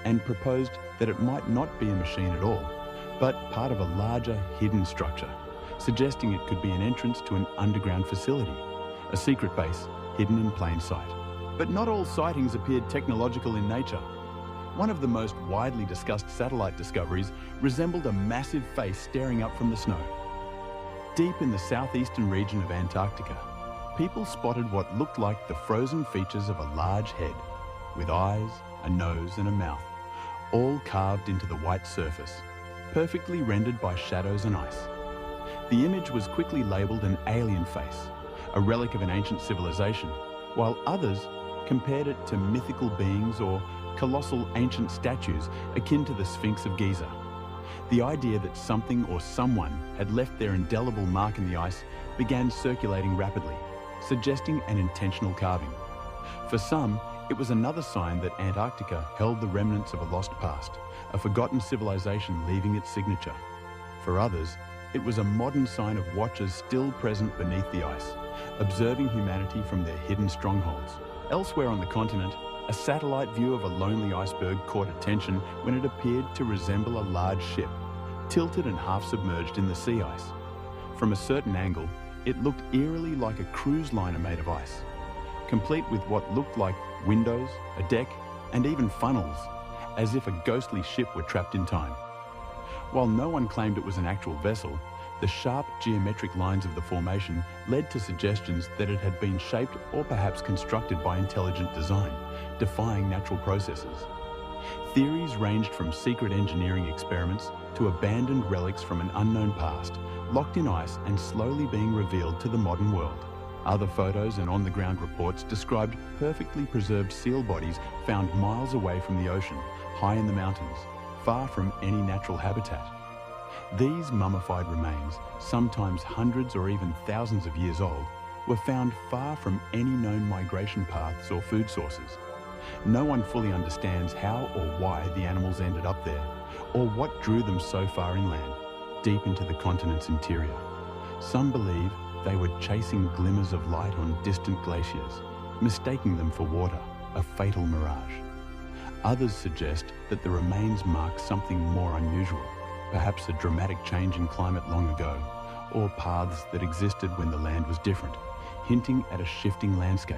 and proposed that it might not be a machine at all, but part of a larger, hidden structure, suggesting it could be an entrance to an underground facility, a secret base hidden in plain sight. But not all sightings appeared technological in nature. One of the most widely discussed satellite discoveries resembled a massive face staring up from the snow. Deep in the southeastern region of Antarctica, people spotted what looked like the frozen features of a large head, with eyes, a nose and a mouth, all carved into the white surface, perfectly rendered by shadows and ice. The image was quickly labelled an alien face, a relic of an ancient civilization, while others compared it to mythical beings or colossal ancient statues akin to the Sphinx of Giza. The idea that something or someone had left their indelible mark in the ice began circulating rapidly, suggesting an intentional carving. For some, it was another sign that Antarctica held the remnants of a lost past, a forgotten civilization leaving its signature. For others, it was a modern sign of watchers still present beneath the ice, observing humanity from their hidden strongholds. Elsewhere on the continent, a satellite view of a lonely iceberg caught attention when it appeared to resemble a large ship, tilted and half submerged in the sea ice. From a certain angle, it looked eerily like a cruise liner made of ice, complete with what looked like windows, a deck, and even funnels, as if a ghostly ship were trapped in time. While no one claimed it was an actual vessel, the sharp geometric lines of the formation led to suggestions that it had been shaped or perhaps constructed by intelligent design, defying natural processes. Theories ranged from secret engineering experiments to abandoned relics from an unknown past, locked in ice and slowly being revealed to the modern world. Other photos and on-the-ground reports described perfectly preserved seal bodies found miles away from the ocean, high in the mountains, far from any natural habitat. These mummified remains, sometimes hundreds or even thousands of years old, were found far from any known migration paths or food sources. No one fully understands how or why the animals ended up there, or what drew them so far inland, deep into the continent's interior. Some believe they were chasing glimmers of light on distant glaciers, mistaking them for water, a fatal mirage. Others suggest that the remains mark something more unusual, perhaps a dramatic change in climate long ago, or paths that existed when the land was different, hinting at a shifting landscape.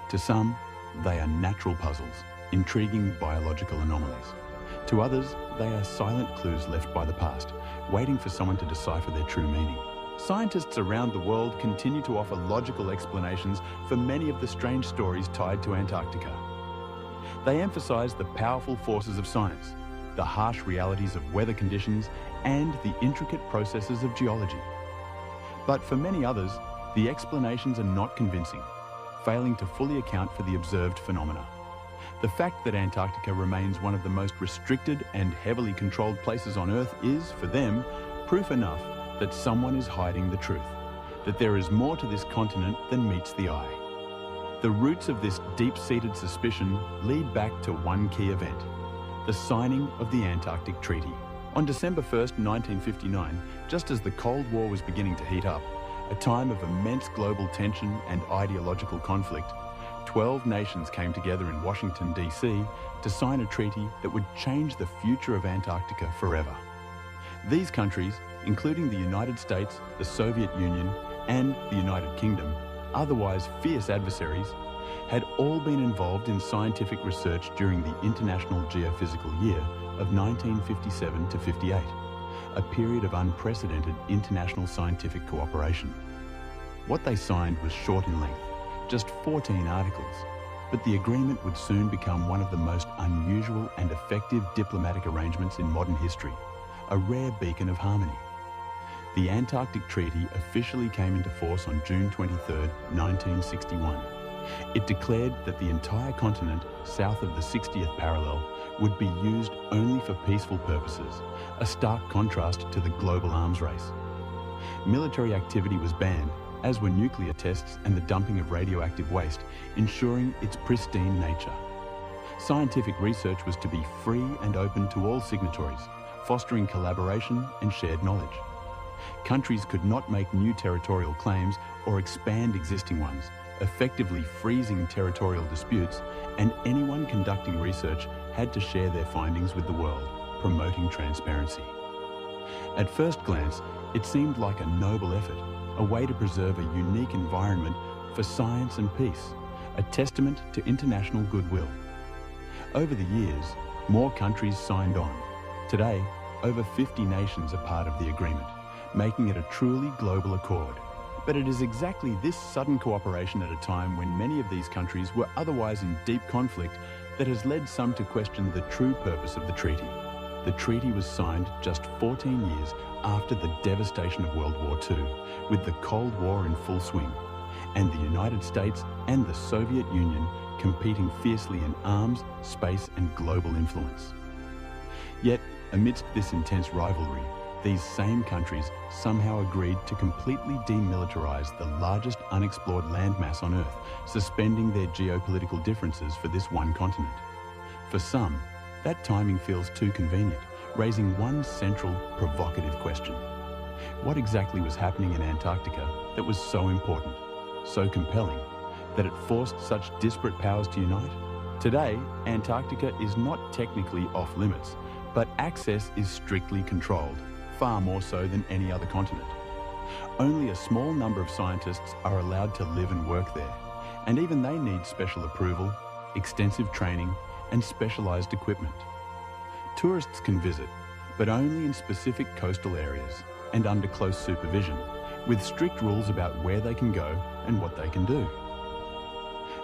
To some, they are natural puzzles, intriguing biological anomalies. To others, they are silent clues left by the past, waiting for someone to decipher their true meaning. Scientists around the world continue to offer logical explanations for many of the strange stories tied to Antarctica. They emphasize the powerful forces of science, the harsh realities of weather conditions, and the intricate processes of geology. But for many others, the explanations are not convincing, failing to fully account for the observed phenomena. The fact that Antarctica remains one of the most restricted and heavily controlled places on Earth is, for them, proof enough that someone is hiding the truth, that there is more to this continent than meets the eye. The roots of this deep-seated suspicion lead back to one key event: the signing of the Antarctic Treaty. On December 1st, 1959, just as the Cold War was beginning to heat up, a time of immense global tension and ideological conflict, 12 nations came together in Washington, D.C. to sign a treaty that would change the future of Antarctica forever. These countries, including the United States, the Soviet Union, and the United Kingdom, otherwise fierce adversaries, had all been involved in scientific research during the International Geophysical Year of 1957 to 58, a period of unprecedented international scientific cooperation. What they signed was short in length, just 14 articles, but the agreement would soon become one of the most unusual and effective diplomatic arrangements in modern history, a rare beacon of harmony. The Antarctic Treaty officially came into force on June 23, 1961. It declared that the entire continent south of the 60th parallel would be used only for peaceful purposes, a stark contrast to the global arms race. Military activity was banned, as were nuclear tests and the dumping of radioactive waste, ensuring its pristine nature. Scientific research was to be free and open to all signatories, fostering collaboration and shared knowledge. Countries could not make new territorial claims or expand existing ones, effectively freezing territorial disputes, and anyone conducting research had to share their findings with the world, promoting transparency. At first glance, it seemed like a noble effort, a way to preserve a unique environment for science and peace, a testament to international goodwill. Over the years, more countries signed on. Today, over 50 nations are part of the agreement, making it a truly global accord, But it is exactly this sudden cooperation at a time when many of these countries were otherwise in deep conflict that has led some to question the true purpose of the treaty. The treaty was signed just 14 years after the devastation of World War II, with the Cold War in full swing, and the United States and the Soviet Union competing fiercely in arms, space, and global influence. Yet, amidst this intense rivalry, these same countries somehow agreed to completely demilitarize the largest unexplored landmass on Earth, suspending their geopolitical differences for this one continent. For some, that timing feels too convenient, raising one central, provocative question. What exactly was happening in Antarctica that was so important, so compelling, that it forced such disparate powers to unite? Today, Antarctica is not technically off limits, but access is strictly controlled, far more so than any other continent. Only a small number of scientists are allowed to live and work there, and even they need special approval, extensive training, and specialized equipment. Tourists can visit, but only in specific coastal areas and under close supervision, with strict rules about where they can go and what they can do.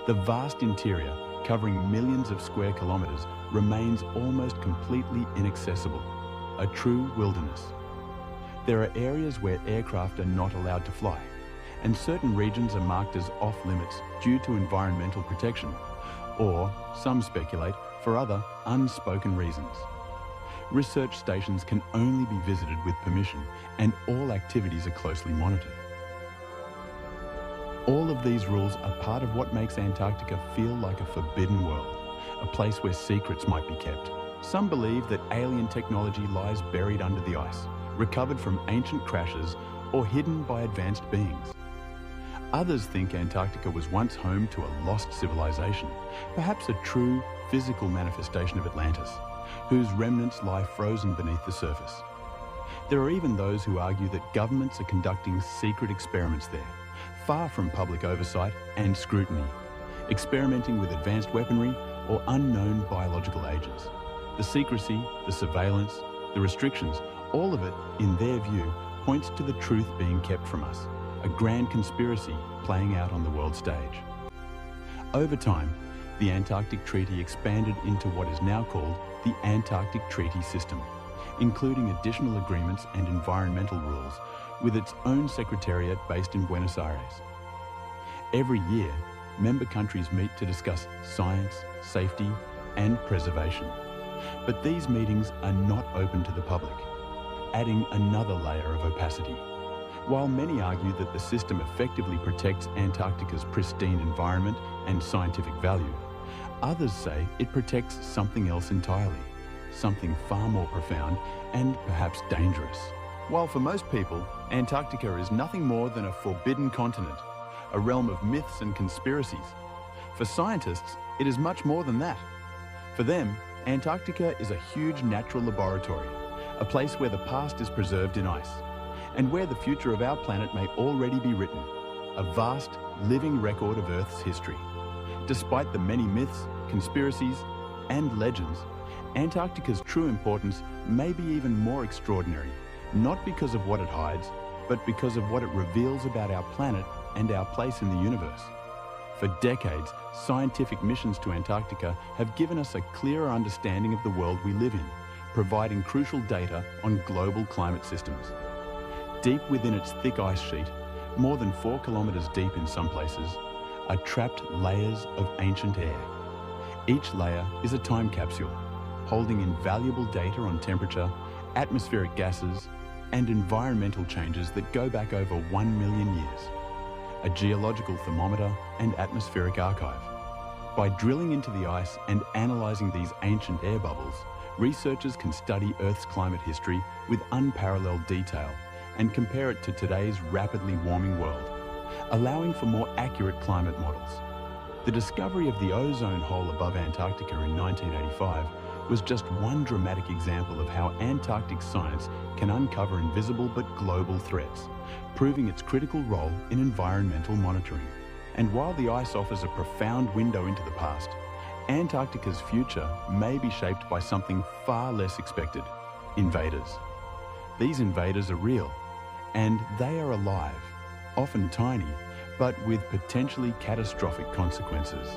The vast interior, covering millions of square kilometers, remains almost completely inaccessible, a true wilderness. There are areas where aircraft are not allowed to fly, and certain regions are marked as off-limits due to environmental protection, or, some speculate, for other unspoken reasons. Research stations can only be visited with permission, and all activities are closely monitored. All of these rules are part of what makes Antarctica feel like a forbidden world, a place where secrets might be kept. Some believe that alien technology lies buried under the ice, recovered from ancient crashes, or hidden by advanced beings. Others think Antarctica was once home to a lost civilization, perhaps a true physical manifestation of Atlantis, whose remnants lie frozen beneath the surface. There are even those who argue that governments are conducting secret experiments there, far from public oversight and scrutiny, experimenting with advanced weaponry or unknown biological agents. The secrecy, the surveillance, the restrictions, all of it, in their view, points to the truth being kept from us, a grand conspiracy playing out on the world stage. Over time, the Antarctic Treaty expanded into what is now called the Antarctic Treaty System, including additional agreements and environmental rules, with its own secretariat based in Buenos Aires. Every year, member countries meet to discuss science, safety, and preservation. But these meetings are not open to the public, adding another layer of opacity. While many argue that the system effectively protects Antarctica's pristine environment and scientific value, others say it protects something else entirely, something far more profound and perhaps dangerous. While for most people, Antarctica is nothing more than a forbidden continent, a realm of myths and conspiracies, for scientists, it is much more than that. For them, Antarctica is a huge natural laboratory, a place where the past is preserved in ice, and where the future of our planet may already be written, a vast, living record of Earth's history. Despite the many myths, conspiracies, and legends, Antarctica's true importance may be even more extraordinary, not because of what it hides, but because of what it reveals about our planet and our place in the universe. For decades, scientific missions to Antarctica have given us a clearer understanding of the world we live in, providing crucial data on global climate systems. Deep within its thick ice sheet, more than 4 kilometers deep in some places, are trapped layers of ancient air. Each layer is a time capsule, holding invaluable data on temperature, atmospheric gases, and environmental changes that go back over 1 million years. A geological thermometer and atmospheric archive. By drilling into the ice and analysing these ancient air bubbles, researchers can study Earth's climate history with unparalleled detail and compare it to today's rapidly warming world, allowing for more accurate climate models. The discovery of the ozone hole above Antarctica in 1985 was just one dramatic example of how Antarctic science can uncover invisible but global threats, proving its critical role in environmental monitoring. And while the ice offers a profound window into the past, Antarctica's future may be shaped by something far less expected: invaders. These invaders are real, and they are alive, often tiny, but with potentially catastrophic consequences.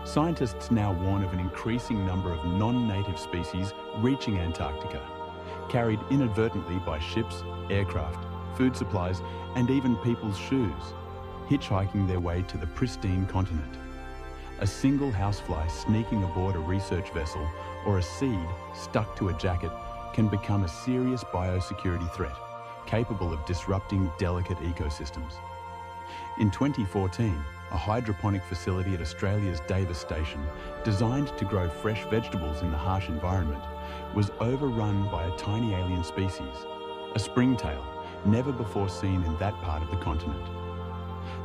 Scientists now warn of an increasing number of non-native species reaching Antarctica, carried inadvertently by ships, aircraft, food supplies, and even people's shoes, hitchhiking their way to the pristine continent. A single housefly sneaking aboard a research vessel or a seed stuck to a jacket can become a serious biosecurity threat, capable of disrupting delicate ecosystems. In 2014, a hydroponic facility at Australia's Davis Station, designed to grow fresh vegetables in the harsh environment, was overrun by a tiny alien species, a springtail, never before seen in that part of the continent.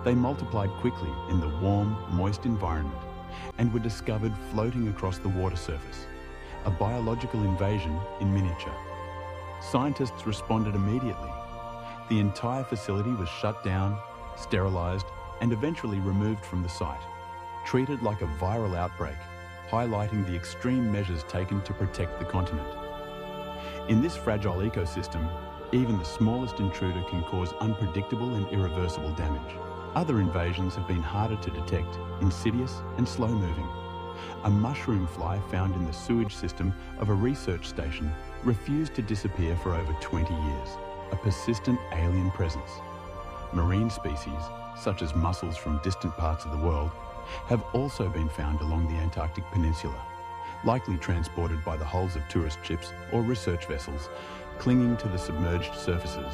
They multiplied quickly in the warm, moist environment and were discovered floating across the water surface, a biological invasion in miniature. Scientists responded immediately. The entire facility was shut down, sterilized, and eventually removed from the site, treated like a viral outbreak, highlighting the extreme measures taken to protect the continent. In this fragile ecosystem, even the smallest intruder can cause unpredictable and irreversible damage. Other invasions have been harder to detect, insidious and slow-moving. A mushroom fly found in the sewage system of a research station refused to disappear for over 20 years, a persistent alien presence. Marine species, such as mussels from distant parts of the world, have also been found along the Antarctic Peninsula, likely transported by the hulls of tourist ships or research vessels, clinging to the submerged surfaces.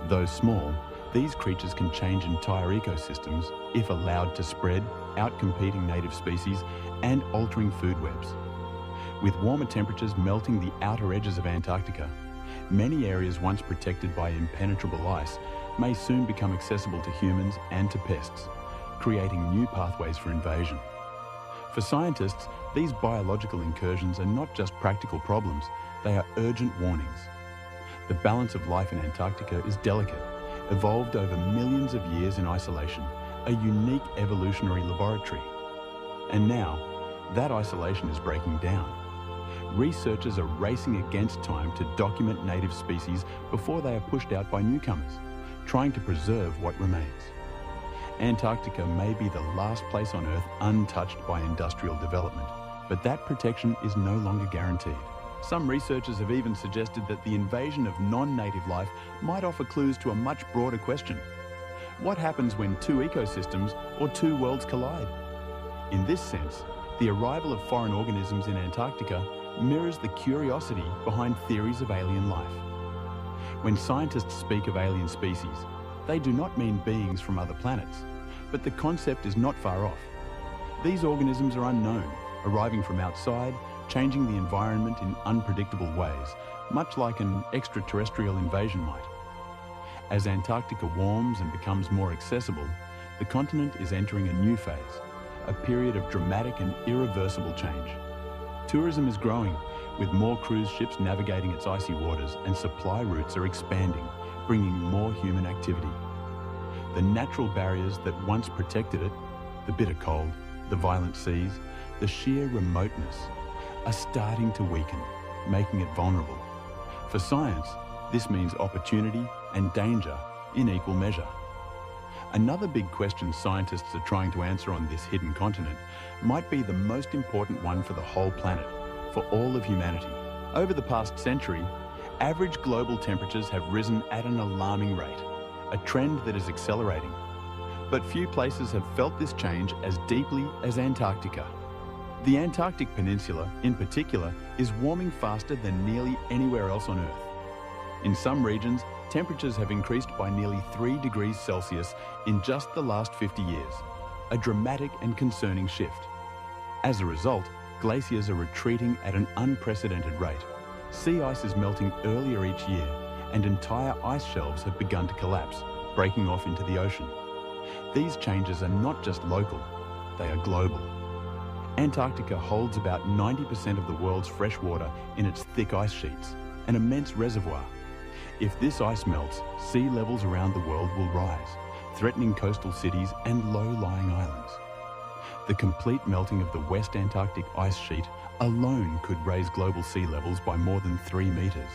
Though small, these creatures can change entire ecosystems if allowed to spread, outcompeting native species and altering food webs. With warmer temperatures melting the outer edges of Antarctica, many areas once protected by impenetrable ice may soon become accessible to humans and to pests, creating new pathways for invasion. For scientists, these biological incursions are not just practical problems, they are urgent warnings. The balance of life in Antarctica is delicate, evolved over millions of years in isolation, a unique evolutionary laboratory. And now, that isolation is breaking down. Researchers are racing against time to document native species before they are pushed out by newcomers, trying to preserve what remains. Antarctica may be the last place on Earth untouched by industrial development, but that protection is no longer guaranteed. Some researchers have even suggested that the invasion of non-native life might offer clues to a much broader question. What happens when two ecosystems or two worlds collide? In this sense, the arrival of foreign organisms in Antarctica mirrors the curiosity behind theories of alien life. When scientists speak of alien species, they do not mean beings from other planets, but the concept is not far off. These organisms are unknown, arriving from outside, changing the environment in unpredictable ways, much like an extraterrestrial invasion might. As Antarctica warms and becomes more accessible, the continent is entering a new phase, a period of dramatic and irreversible change. Tourism is growing, with more cruise ships navigating its icy waters, and supply routes are expanding, bringing more human activity. The natural barriers that once protected it, the bitter cold, the violent seas, the sheer remoteness, are starting to weaken, making it vulnerable. For science, this means opportunity and danger in equal measure. Another big question scientists are trying to answer on this hidden continent might be the most important one for the whole planet, for all of humanity. Over the past century, average global temperatures have risen at an alarming rate, a trend that is accelerating. But few places have felt this change as deeply as Antarctica. The Antarctic Peninsula, in particular, is warming faster than nearly anywhere else on Earth. In some regions, temperatures have increased by nearly 3 degrees Celsius in just the last 50 years, a dramatic and concerning shift. As a result, glaciers are retreating at an unprecedented rate. Sea ice is melting earlier each year, and entire ice shelves have begun to collapse, breaking off into the ocean. These changes are not just local, they are global. Antarctica holds about 90% of the world's fresh water in its thick ice sheets, an immense reservoir. If this ice melts, sea levels around the world will rise, threatening coastal cities and low-lying islands. The complete melting of the West Antarctic ice sheet alone could raise global sea levels by more than 3 meters,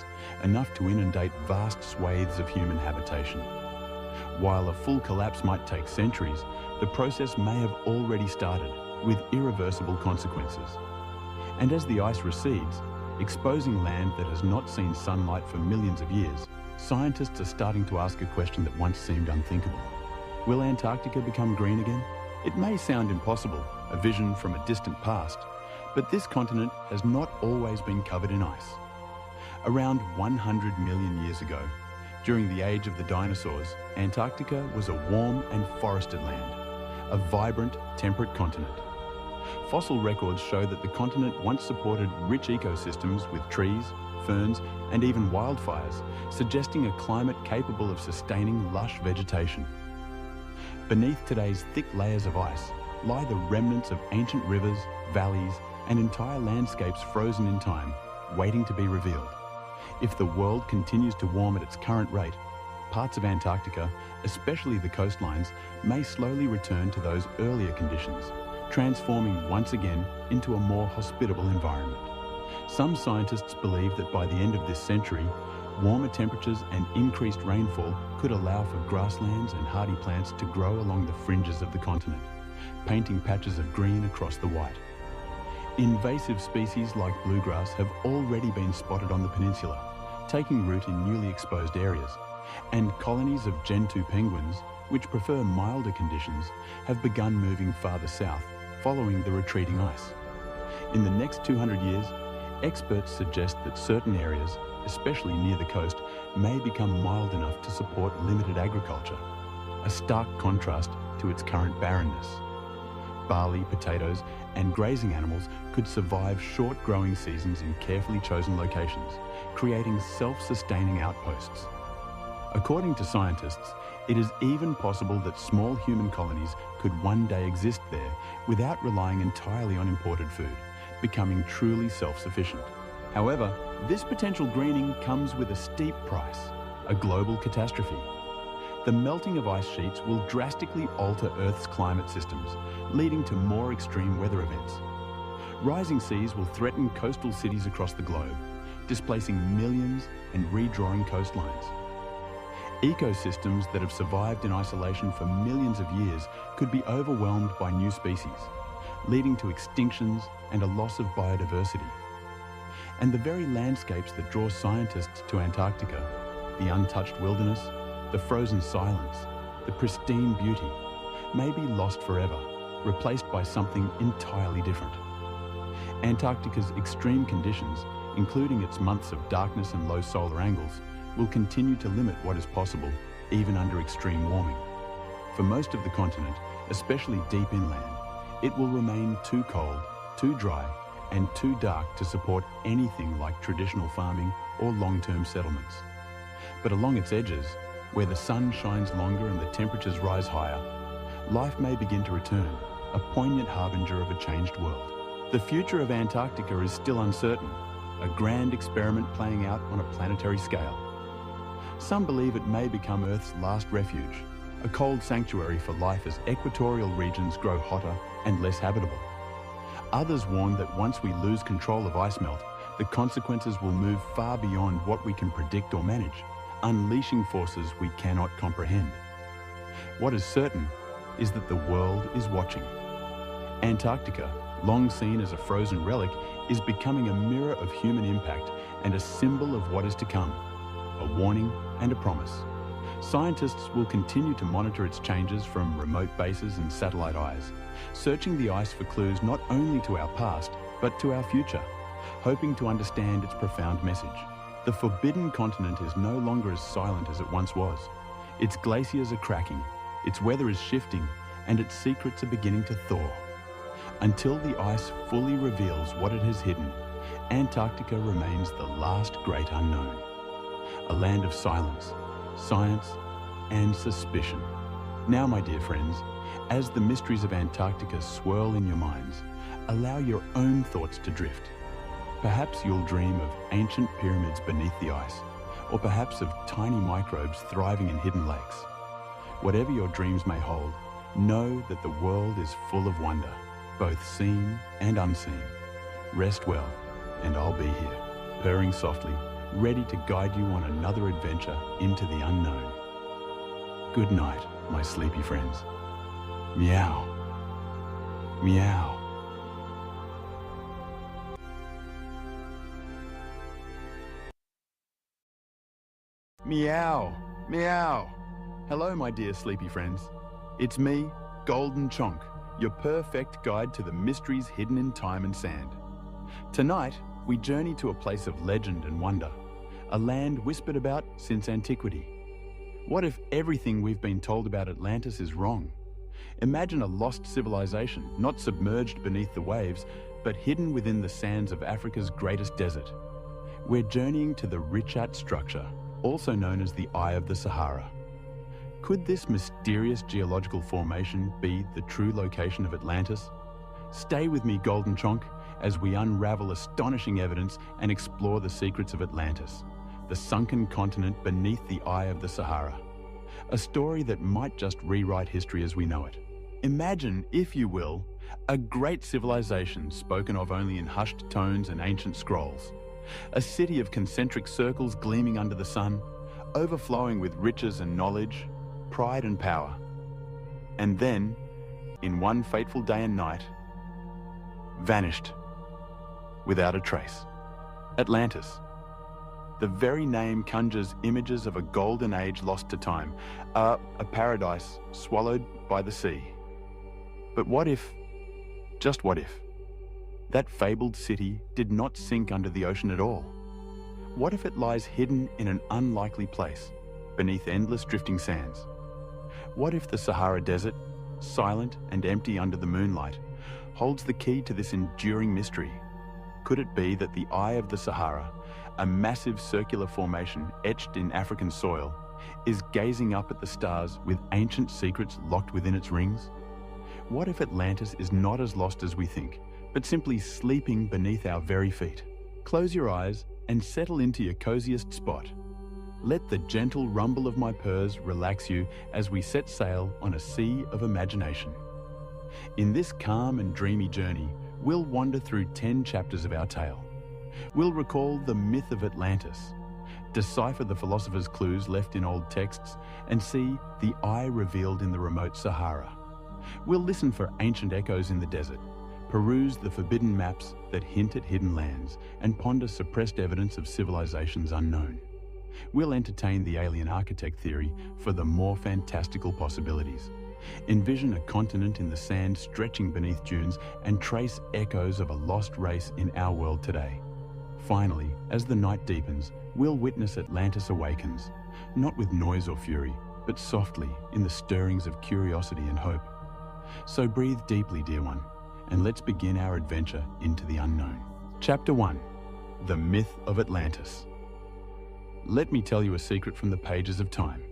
enough to inundate vast swathes of human habitation. While a full collapse might take centuries, the process may have already started, with irreversible consequences. And as the ice recedes, exposing land that has not seen sunlight for millions of years, scientists are starting to ask a question that once seemed unthinkable. Will Antarctica become green again? It may sound impossible, a vision from a distant past, but this continent has not always been covered in ice. Around 100 million years ago, during the age of the dinosaurs, Antarctica was a warm and forested land, a vibrant, temperate continent. Fossil records show that the continent once supported rich ecosystems with trees, ferns, and even wildfires, suggesting a climate capable of sustaining lush vegetation. Beneath today's thick layers of ice lie the remnants of ancient rivers, valleys, and entire landscapes frozen in time, waiting to be revealed. If the world continues to warm at its current rate, parts of Antarctica, especially the coastlines, may slowly return to those earlier conditions, transforming once again into a more hospitable environment. Some scientists believe that by the end of this century, warmer temperatures and increased rainfall could allow for grasslands and hardy plants to grow along the fringes of the continent, painting patches of green across the white. Invasive species like bluegrass have already been spotted on the peninsula, taking root in newly exposed areas, and colonies of Gentoo penguins, which prefer milder conditions, have begun moving farther south, following the retreating ice. In the next 200 years, experts suggest that certain areas, especially near the coast, may become mild enough to support limited agriculture, a stark contrast to its current barrenness. Barley, potatoes, and grazing animals could survive short growing seasons in carefully chosen locations, creating self-sustaining outposts. According to scientists, it is even possible that small human colonies could one day exist there without relying entirely on imported food, becoming truly self-sufficient. However, this potential greening comes with a steep price, a global catastrophe. The melting of ice sheets will drastically alter Earth's climate systems, leading to more extreme weather events. Rising seas will threaten coastal cities across the globe, displacing millions and redrawing coastlines. Ecosystems that have survived in isolation for millions of years could be overwhelmed by new species, leading to extinctions and a loss of biodiversity. And the very landscapes that draw scientists to Antarctica, the untouched wilderness, the frozen silence, the pristine beauty, may be lost forever, replaced by something entirely different. Antarctica's extreme conditions, including its months of darkness and low solar angles, will continue to limit what is possible, even under extreme warming. For most of the continent, especially deep inland, it will remain too cold, too dry, and too dark to support anything like traditional farming or long-term settlements. But along its edges, where the sun shines longer and the temperatures rise higher, life may begin to return, a poignant harbinger of a changed world. The future of Antarctica is still uncertain, a grand experiment playing out on a planetary scale. Some believe it may become Earth's last refuge, a cold sanctuary for life as equatorial regions grow hotter and less habitable. Others warn that once we lose control of ice melt, the consequences will move far beyond what we can predict or manage, unleashing forces we cannot comprehend. What is certain is that the world is watching. Antarctica, long seen as a frozen relic, is becoming a mirror of human impact and a symbol of what is to come, a warning and a promise. Scientists will continue to monitor its changes from remote bases and satellite eyes, searching the ice for clues not only to our past, but to our future, hoping to understand its profound message. The forbidden continent is no longer as silent as it once was. Its glaciers are cracking, its weather is shifting, and its secrets are beginning to thaw. Until the ice fully reveals what it has hidden, Antarctica remains the last great unknown. A land of silence, science, and suspicion. Now, my dear friends, as the mysteries of Antarctica swirl in your minds, allow your own thoughts to drift. Perhaps you'll dream of ancient pyramids beneath the ice, or perhaps of tiny microbes thriving in hidden lakes. Whatever your dreams may hold, know that the world is full of wonder, both seen and unseen. Rest well, and I'll be here, purring softly, ready to guide you on another adventure into the unknown. Good night, my sleepy friends. Meow. Meow. Meow. Meow. Hello, my dear sleepy friends. It's me, Golden Chonk, your perfect guide to the mysteries hidden in time and sand. Tonight, we journey to a place of legend and wonder, a land whispered about since antiquity. What if everything we've been told about Atlantis is wrong? Imagine a lost civilization, not submerged beneath the waves, but hidden within the sands of Africa's greatest desert. We're journeying to the Richat structure, also known as the Eye of the Sahara. Could this mysterious geological formation be the true location of Atlantis? Stay with me, Golden Chonk, as we unravel astonishing evidence and explore the secrets of Atlantis, the sunken continent beneath the Eye of the Sahara. A story that might just rewrite history as we know it. Imagine, if you will, a great civilization spoken of only in hushed tones and ancient scrolls. A city of concentric circles gleaming under the sun, overflowing with riches and knowledge, pride and power. And then, in one fateful day and night, vanished without a trace. Atlantis. The very name conjures images of a golden age lost to time, a paradise swallowed by the sea. But what if, just what if, that fabled city did not sink under the ocean at all? What if it lies hidden in an unlikely place, beneath endless drifting sands? What if the Sahara Desert, silent and empty under the moonlight, holds the key to this enduring mystery? Could it be that the Eye of the Sahara, a massive circular formation etched in African soil, is gazing up at the stars with ancient secrets locked within its rings? What if Atlantis is not as lost as we think, but simply sleeping beneath our very feet? Close your eyes and settle into your coziest spot. Let the gentle rumble of my purrs relax you as we set sail on a sea of imagination. In this calm and dreamy journey, we'll wander through 10 chapters of our tale. We'll recall the myth of Atlantis, decipher the philosopher's clues left in old texts, and see the eye revealed in the remote Sahara. We'll listen for ancient echoes in the desert, peruse the forbidden maps that hint at hidden lands, and ponder suppressed evidence of civilizations unknown. We'll entertain the alien architect theory for the more fantastical possibilities. Envision a continent in the sand stretching beneath dunes and trace echoes of a lost race in our world today. Finally, as the night deepens, we'll witness Atlantis awakens, not with noise or fury, but softly in the stirrings of curiosity and hope. So breathe deeply, dear one, and let's begin our adventure into the unknown. Chapter 1. The Myth of Atlantis. Let me tell you a secret from the pages of time.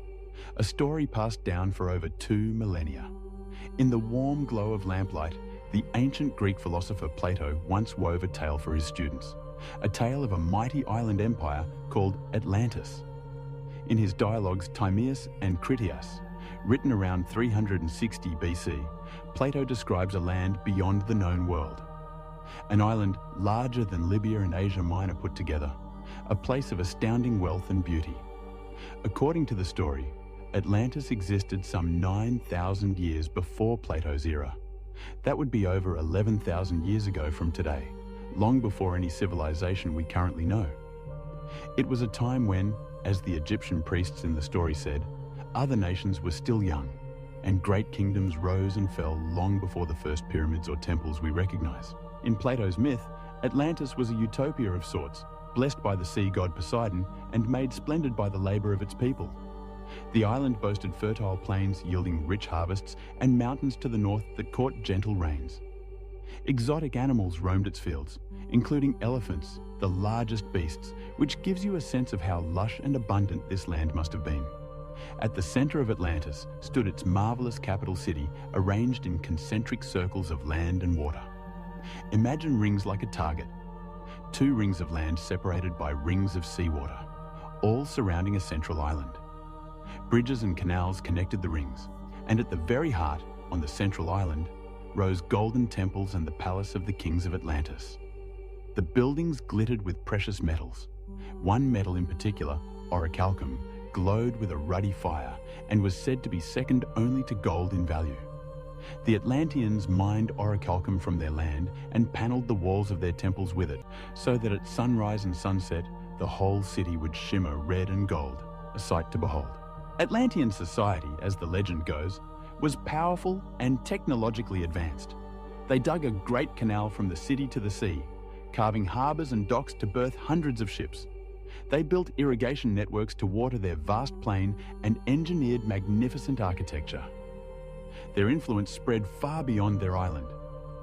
A story passed down for over 2 millennia. In the warm glow of lamplight, the ancient Greek philosopher Plato once wove a tale for his students. A tale of a mighty island empire called Atlantis. In his dialogues Timaeus and Critias, written around 360 BC, Plato describes a land beyond the known world. An island larger than Libya and Asia Minor put together, a place of astounding wealth and beauty. According to the story, Atlantis existed some 9,000 years before Plato's era. That would be over 11,000 years ago from today, long before any civilization we currently know. It was a time when, as the Egyptian priests in the story said, other nations were still young, and great kingdoms rose and fell long before the first pyramids or temples we recognize. In Plato's myth, Atlantis was a utopia of sorts, blessed by the sea god Poseidon and made splendid by the labor of its people. The island boasted fertile plains yielding rich harvests and mountains to the north that caught gentle rains. Exotic animals roamed its fields, including elephants, the largest beasts, which gives you a sense of how lush and abundant this land must have been. At the center of Atlantis stood its marvelous capital city, arranged in concentric circles of land and water. Imagine rings like a target. 2 rings of land separated by rings of seawater, all surrounding a central island. Bridges and canals connected the rings, and at the very heart, on the central island, rose golden temples and the palace of the kings of Atlantis. The buildings glittered with precious metals. One metal in particular, orichalcum, glowed with a ruddy fire and was said to be second only to gold in value. The Atlanteans mined orichalcum from their land and panelled the walls of their temples with it, so that at sunrise and sunset, the whole city would shimmer red and gold, a sight to behold. Atlantean society, as the legend goes, was powerful and technologically advanced. They dug a great canal from the city to the sea, carving harbours and docks to berth hundreds of ships. They built irrigation networks to water their vast plain and engineered magnificent architecture. Their influence spread far beyond their island.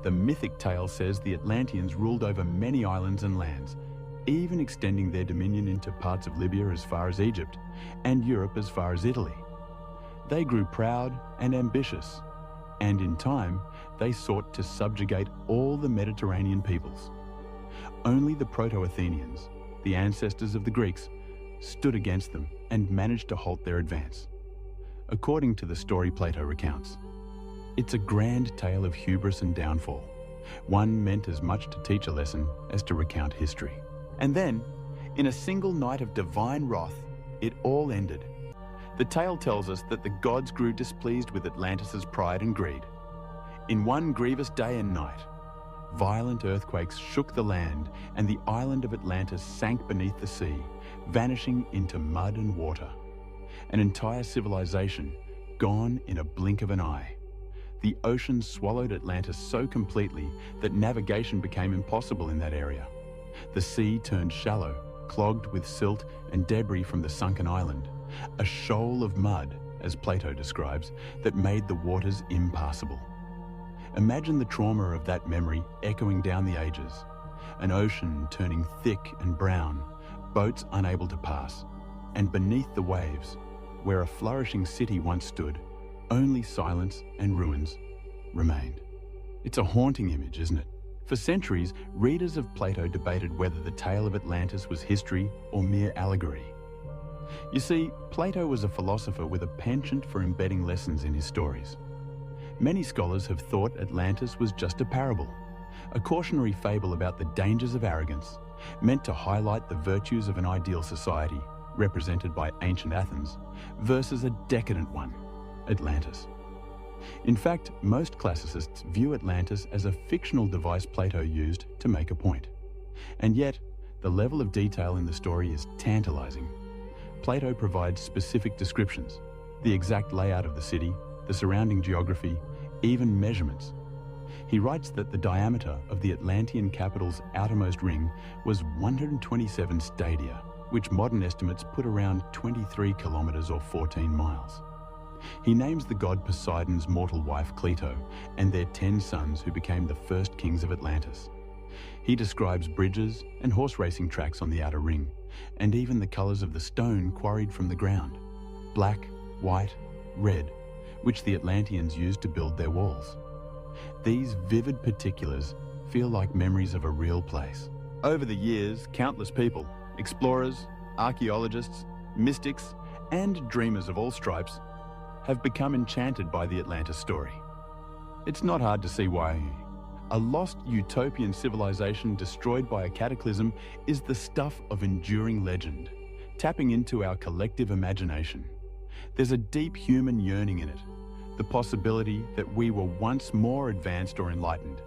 The mythic tale says the Atlanteans ruled over many islands and lands, even extending their dominion into parts of Libya as far as Egypt and Europe as far as Italy. They grew proud and ambitious, and in time, they sought to subjugate all the Mediterranean peoples. Only the Proto-Athenians, the ancestors of the Greeks, stood against them and managed to halt their advance. According to the story Plato recounts, it's a grand tale of hubris and downfall, one meant as much to teach a lesson as to recount history. And then, in a single night of divine wrath, it all ended. The tale tells us that the gods grew displeased with Atlantis' pride and greed. In one grievous day and night, violent earthquakes shook the land and the island of Atlantis sank beneath the sea, vanishing into mud and water. An entire civilization gone in a blink of an eye. The ocean swallowed Atlantis so completely that navigation became impossible in that area. The sea turned shallow, clogged with silt and debris from the sunken island, a shoal of mud, as Plato describes, that made the waters impassable. Imagine the trauma of that memory echoing down the ages, an ocean turning thick and brown, boats unable to pass, and beneath the waves, where a flourishing city once stood, only silence and ruins remained. It's a haunting image, isn't it? For centuries, readers of Plato debated whether the tale of Atlantis was history or mere allegory. You see, Plato was a philosopher with a penchant for embedding lessons in his stories. Many scholars have thought Atlantis was just a parable, a cautionary fable about the dangers of arrogance, meant to highlight the virtues of an ideal society, represented by ancient Athens, versus a decadent one, Atlantis. In fact, most classicists view Atlantis as a fictional device Plato used to make a point. And yet, the level of detail in the story is tantalizing. Plato provides specific descriptions, the exact layout of the city, the surrounding geography, even measurements. He writes that the diameter of the Atlantean capital's outermost ring was 127 stadia, which modern estimates put around 23 kilometers or 14 miles. He names the god Poseidon's mortal wife Cleito and their 10 sons who became the first kings of Atlantis. He describes bridges and horse racing tracks on the outer ring, and even the colors of the stone quarried from the ground, black, white, red, which the Atlanteans used to build their walls. These vivid particulars feel like memories of a real place. Over the years, countless people, explorers, archaeologists, mystics, and dreamers of all stripes, have become enchanted by the Atlantis story. It's not hard to see why. A lost utopian civilization destroyed by a cataclysm is the stuff of enduring legend, tapping into our collective imagination. There's a deep human yearning in it, the possibility that we were once more advanced or enlightened,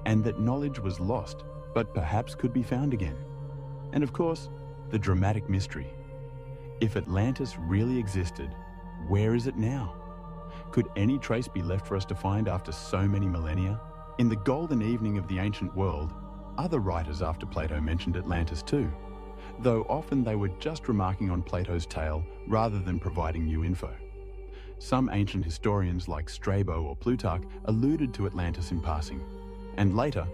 and that knowledge was lost, but perhaps could be found again. And of course, the dramatic mystery. If Atlantis really existed, where is it now? Could any trace be left for us to find after so many millennia? In the golden evening of the ancient world, other writers after Plato mentioned Atlantis too, though often they were just remarking on Plato's tale rather than providing new info. Some ancient historians like Strabo or Plutarch alluded to Atlantis in passing, and later,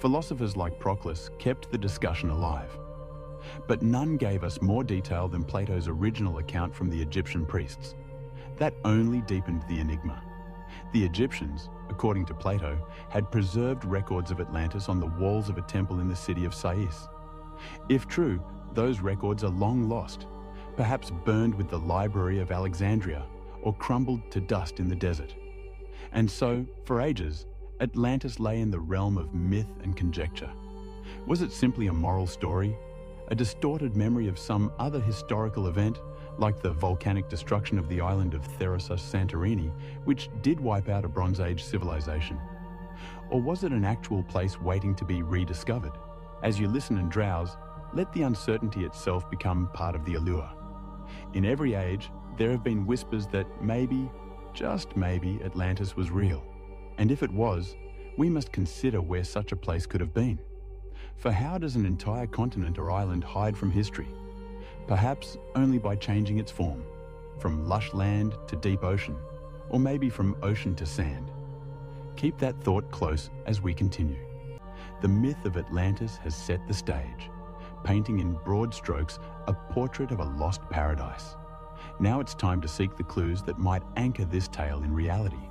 philosophers like Proclus kept the discussion alive. But none gave us more detail than Plato's original account from the Egyptian priests. That only deepened the enigma. The Egyptians, according to Plato, had preserved records of Atlantis on the walls of a temple in the city of Sais. If true, those records are long lost, perhaps burned with the library of Alexandria or crumbled to dust in the desert. And so, for ages, Atlantis lay in the realm of myth and conjecture. Was it simply a moral story? A distorted memory of some other historical event, like the volcanic destruction of the island of Therosus Santorini, which did wipe out a Bronze Age civilization? Or was it an actual place waiting to be rediscovered? As you listen and drowse, let the uncertainty itself become part of the allure. In every age, there have been whispers that maybe, just maybe, Atlantis was real. And if it was, we must consider where such a place could have been. For how does an entire continent or island hide from history? Perhaps only by changing its form, from lush land to deep ocean, or maybe from ocean to sand. Keep that thought close as we continue. The myth of Atlantis has set the stage, painting in broad strokes a portrait of a lost paradise. Now it's time to seek the clues that might anchor this tale in reality.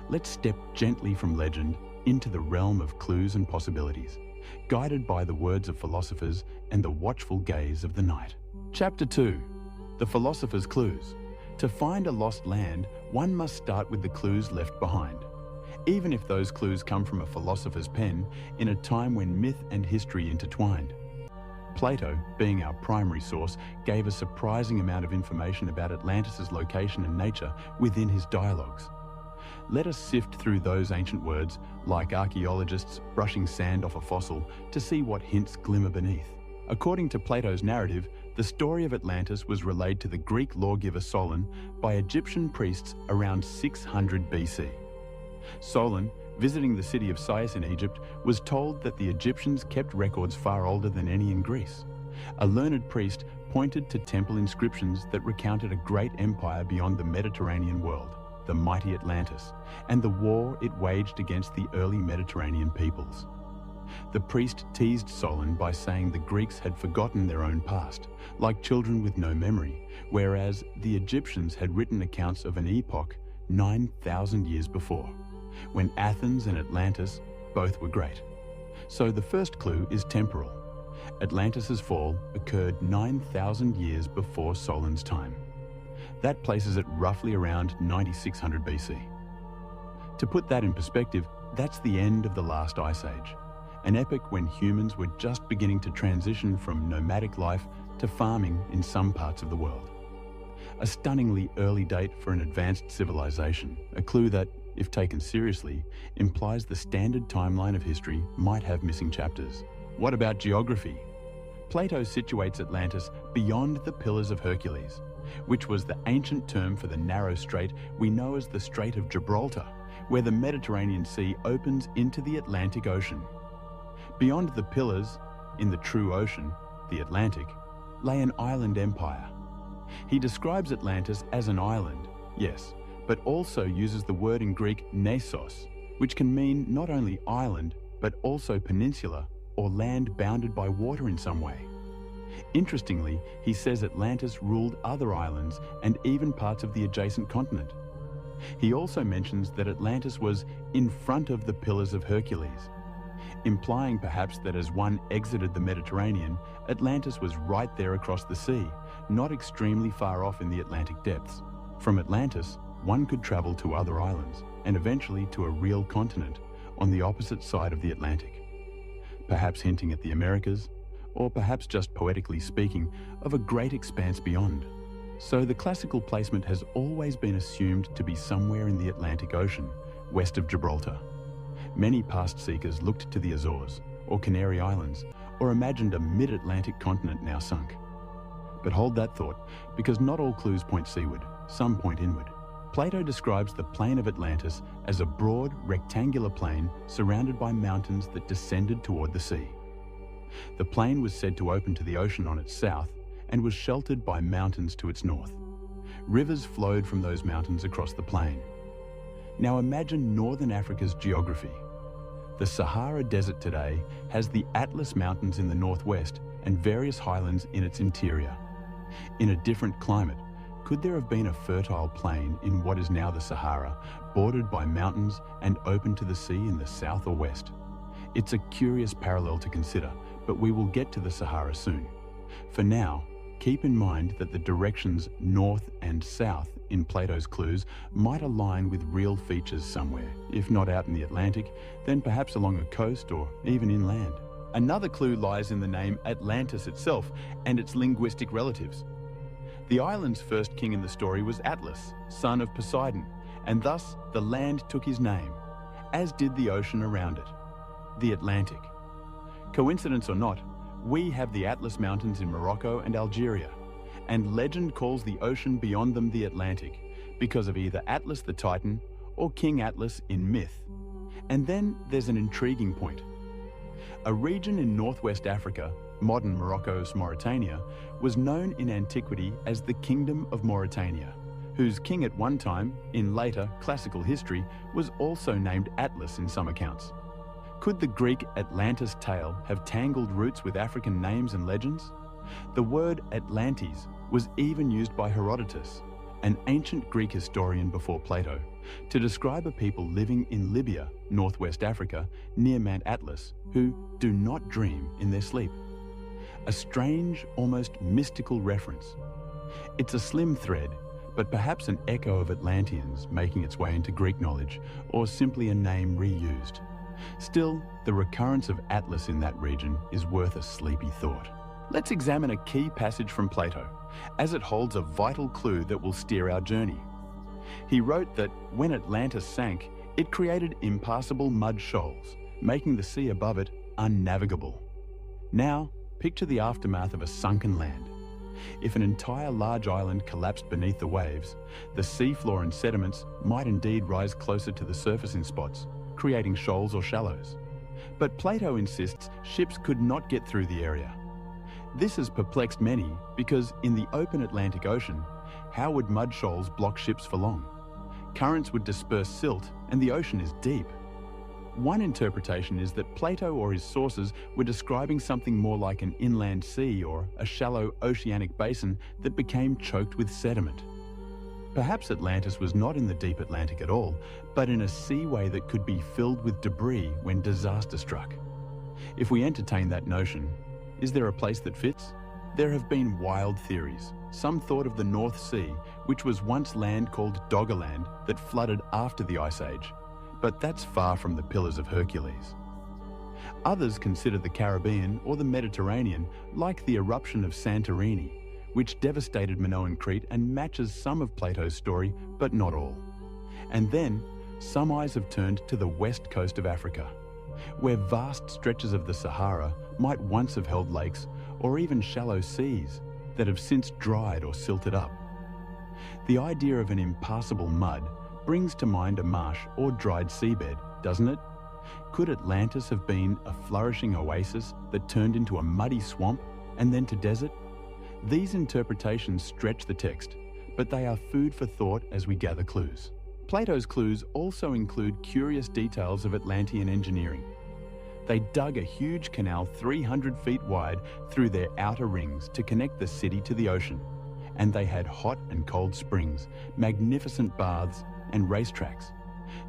Let's step gently from legend into the realm of clues and possibilities, guided by the words of philosophers and the watchful gaze of the night. Chapter 2. The Philosopher's Clues. To find a lost land, one must start with the clues left behind. Even if those clues come from a philosopher's pen in a time when myth and history intertwined. Plato, being our primary source, gave a surprising amount of information about Atlantis' location and nature within his dialogues. Let us sift through those ancient words, like archaeologists brushing sand off a fossil, to see what hints glimmer beneath. According to Plato's narrative, the story of Atlantis was relayed to the Greek lawgiver Solon by Egyptian priests around 600 BC. Solon, visiting the city of Sais in Egypt, was told that the Egyptians kept records far older than any in Greece. A learned priest pointed to temple inscriptions that recounted a great empire beyond the Mediterranean world, the mighty Atlantis, and the war it waged against the early Mediterranean peoples. The priest teased Solon by saying the Greeks had forgotten their own past, like children with no memory, whereas the Egyptians had written accounts of an epoch 9,000 years before, when Athens and Atlantis both were great. So the first clue is temporal. Atlantis' fall occurred 9,000 years before Solon's time. That places it roughly around 9600 BC. To put that in perspective, that's the end of the last ice age, an epoch when humans were just beginning to transition from nomadic life to farming in some parts of the world. A stunningly early date for an advanced civilization, a clue that, if taken seriously, implies the standard timeline of history might have missing chapters. What about geography? Plato situates Atlantis beyond the Pillars of Hercules, which was the ancient term for the narrow strait we know as the Strait of Gibraltar, where the Mediterranean Sea opens into the Atlantic Ocean. Beyond the Pillars, in the true ocean, the Atlantic, lay an island empire. He describes Atlantis as an island, yes, but also uses the word in Greek nesos, which can mean not only island, but also peninsula or land bounded by water in some way. Interestingly, he says Atlantis ruled other islands and even parts of the adjacent continent. He also mentions that Atlantis was in front of the Pillars of Hercules, implying perhaps that as one exited the Mediterranean, Atlantis was right there across the sea, not extremely far off in the Atlantic depths. From Atlantis, one could travel to other islands and eventually to a real continent on the opposite side of the Atlantic, perhaps hinting at the Americas, or perhaps just poetically speaking of a great expanse beyond. So the classical placement has always been assumed to be somewhere in the Atlantic Ocean, west of Gibraltar. Many past seekers looked to the Azores or Canary Islands, or imagined a mid-Atlantic continent now sunk. But hold that thought, because not all clues point seaward, some point inward. Plato describes the plain of Atlantis as a broad, rectangular plain surrounded by mountains that descended toward the sea. The plain was said to open to the ocean on its south and was sheltered by mountains to its north. Rivers flowed from those mountains across the plain. Now imagine northern Africa's geography. The Sahara Desert today has the Atlas Mountains in the northwest and various highlands in its interior. In a different climate, could there have been a fertile plain in what is now the Sahara, bordered by mountains and open to the sea in the south or west? It's a curious parallel to consider, but we will get to the Sahara soon. For now, keep in mind that the directions north and south in Plato's clues might align with real features somewhere, if not out in the Atlantic, then perhaps along a coast or even inland. Another clue lies in the name Atlantis itself and its linguistic relatives. The island's first king in the story was Atlas, son of Poseidon, and thus the land took his name, as did the ocean around it, the Atlantic. Coincidence or not, we have the Atlas Mountains in Morocco and Algeria, and legend calls the ocean beyond them the Atlantic because of either Atlas the Titan or King Atlas in myth. And then there's an intriguing point. A region in northwest Africa, modern Morocco's Mauritania, was known in antiquity as the Kingdom of Mauritania, whose king at one time, in later classical history, was also named Atlas in some accounts. Could the Greek Atlantis tale have tangled roots with African names and legends? The word Atlantes was even used by Herodotus, an ancient Greek historian before Plato, to describe a people living in Libya, northwest Africa, near Mount Atlas, who do not dream in their sleep. A strange, almost mystical reference. It's a slim thread, but perhaps an echo of Atlanteans making its way into Greek knowledge, or simply a name reused. Still, the recurrence of Atlas in that region is worth a sleepy thought. Let's examine a key passage from Plato, as it holds a vital clue that will steer our journey. He wrote that when Atlantis sank, it created impassable mud shoals, making the sea above it unnavigable. Now, picture the aftermath of a sunken land. If an entire large island collapsed beneath the waves, the seafloor and sediments might indeed rise closer to the surface in spots, creating shoals or shallows. But Plato insists ships could not get through the area. This has perplexed many because in the open Atlantic Ocean, how would mud shoals block ships for long? Currents would disperse silt and the ocean is deep. One interpretation is that Plato or his sources were describing something more like an inland sea or a shallow oceanic basin that became choked with sediment. Perhaps Atlantis was not in the deep Atlantic at all, but in a seaway that could be filled with debris when disaster struck. If we entertain that notion, is there a place that fits? There have been wild theories. Some thought of the North Sea, which was once land called Doggerland that flooded after the Ice Age, but that's far from the Pillars of Hercules. Others consider the Caribbean or the Mediterranean like the eruption of Santorini, which devastated Minoan Crete and matches some of Plato's story, but not all. And then, some eyes have turned to the west coast of Africa, where vast stretches of the Sahara might once have held lakes or even shallow seas that have since dried or silted up. The idea of an impassable mud brings to mind a marsh or dried seabed, doesn't it? Could Atlantis have been a flourishing oasis that turned into a muddy swamp and then to desert? These interpretations stretch the text, but they are food for thought as we gather clues. Plato's clues also include curious details of Atlantean engineering. They dug a huge canal 300 feet wide through their outer rings to connect the city to the ocean, and they had hot and cold springs, magnificent baths, and racetracks.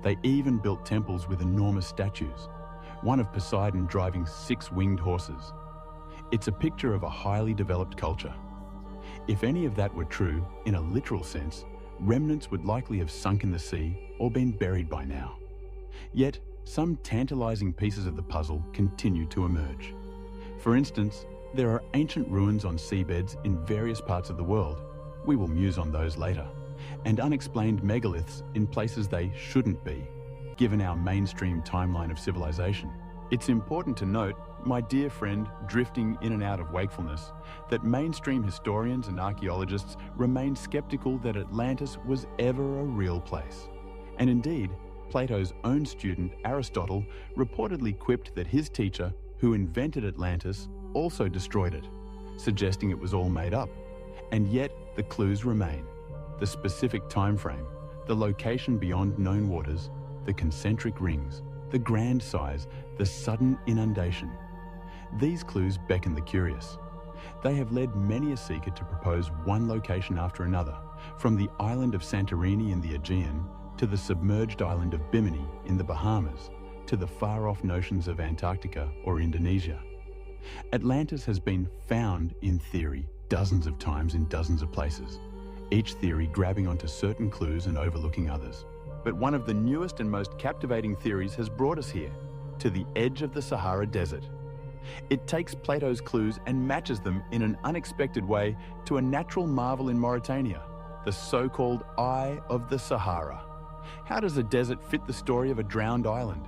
They even built temples with enormous statues, one of Poseidon driving 6 winged horses. It's a picture of a highly developed culture. If any of that were true, in a literal sense, remnants would likely have sunk in the sea or been buried by now. Yet, some tantalizing pieces of the puzzle continue to emerge. For instance, there are ancient ruins on seabeds in various parts of the world. We will muse on those later. And unexplained megaliths in places they shouldn't be, given our mainstream timeline of civilization. It's important to note, my dear friend drifting in and out of wakefulness, that mainstream historians and archaeologists remain skeptical that Atlantis was ever a real place. And indeed, Plato's own student, Aristotle, reportedly quipped that his teacher, who invented Atlantis, also destroyed it, suggesting it was all made up. And yet, the clues remain. The specific time frame, the location beyond known waters, the concentric rings, the grand size, the sudden inundation. These clues beckon the curious. They have led many a seeker to propose one location after another, from the island of Santorini in the Aegean to the submerged island of Bimini in the Bahamas, to the far-off notions of Antarctica or Indonesia. Atlantis has been found, in theory, dozens of times in dozens of places, each theory grabbing onto certain clues and overlooking others. But one of the newest and most captivating theories has brought us here, to the edge of the Sahara Desert. It takes Plato's clues and matches them in an unexpected way to a natural marvel in Mauritania, the so-called Eye of the Sahara. How does a desert fit the story of a drowned island?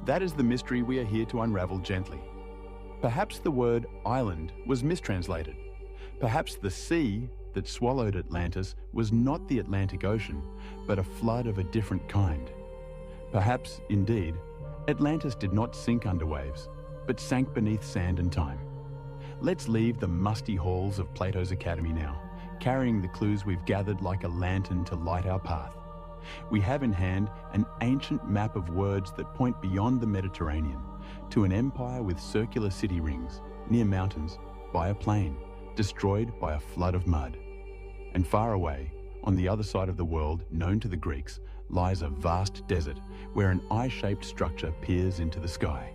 That is the mystery we are here to unravel gently. Perhaps the word island was mistranslated. Perhaps the sea that swallowed Atlantis was not the Atlantic Ocean, but a flood of a different kind. Perhaps, indeed, Atlantis did not sink under waves, but sank beneath sand and time. Let's leave the musty halls of Plato's Academy now, carrying the clues we've gathered like a lantern to light our path. We have in hand an ancient map of words that point beyond the Mediterranean to an empire with circular city rings, near mountains, by a plain, destroyed by a flood of mud. And far away, on the other side of the world, known to the Greeks, lies a vast desert where an eye-shaped structure peers into the sky.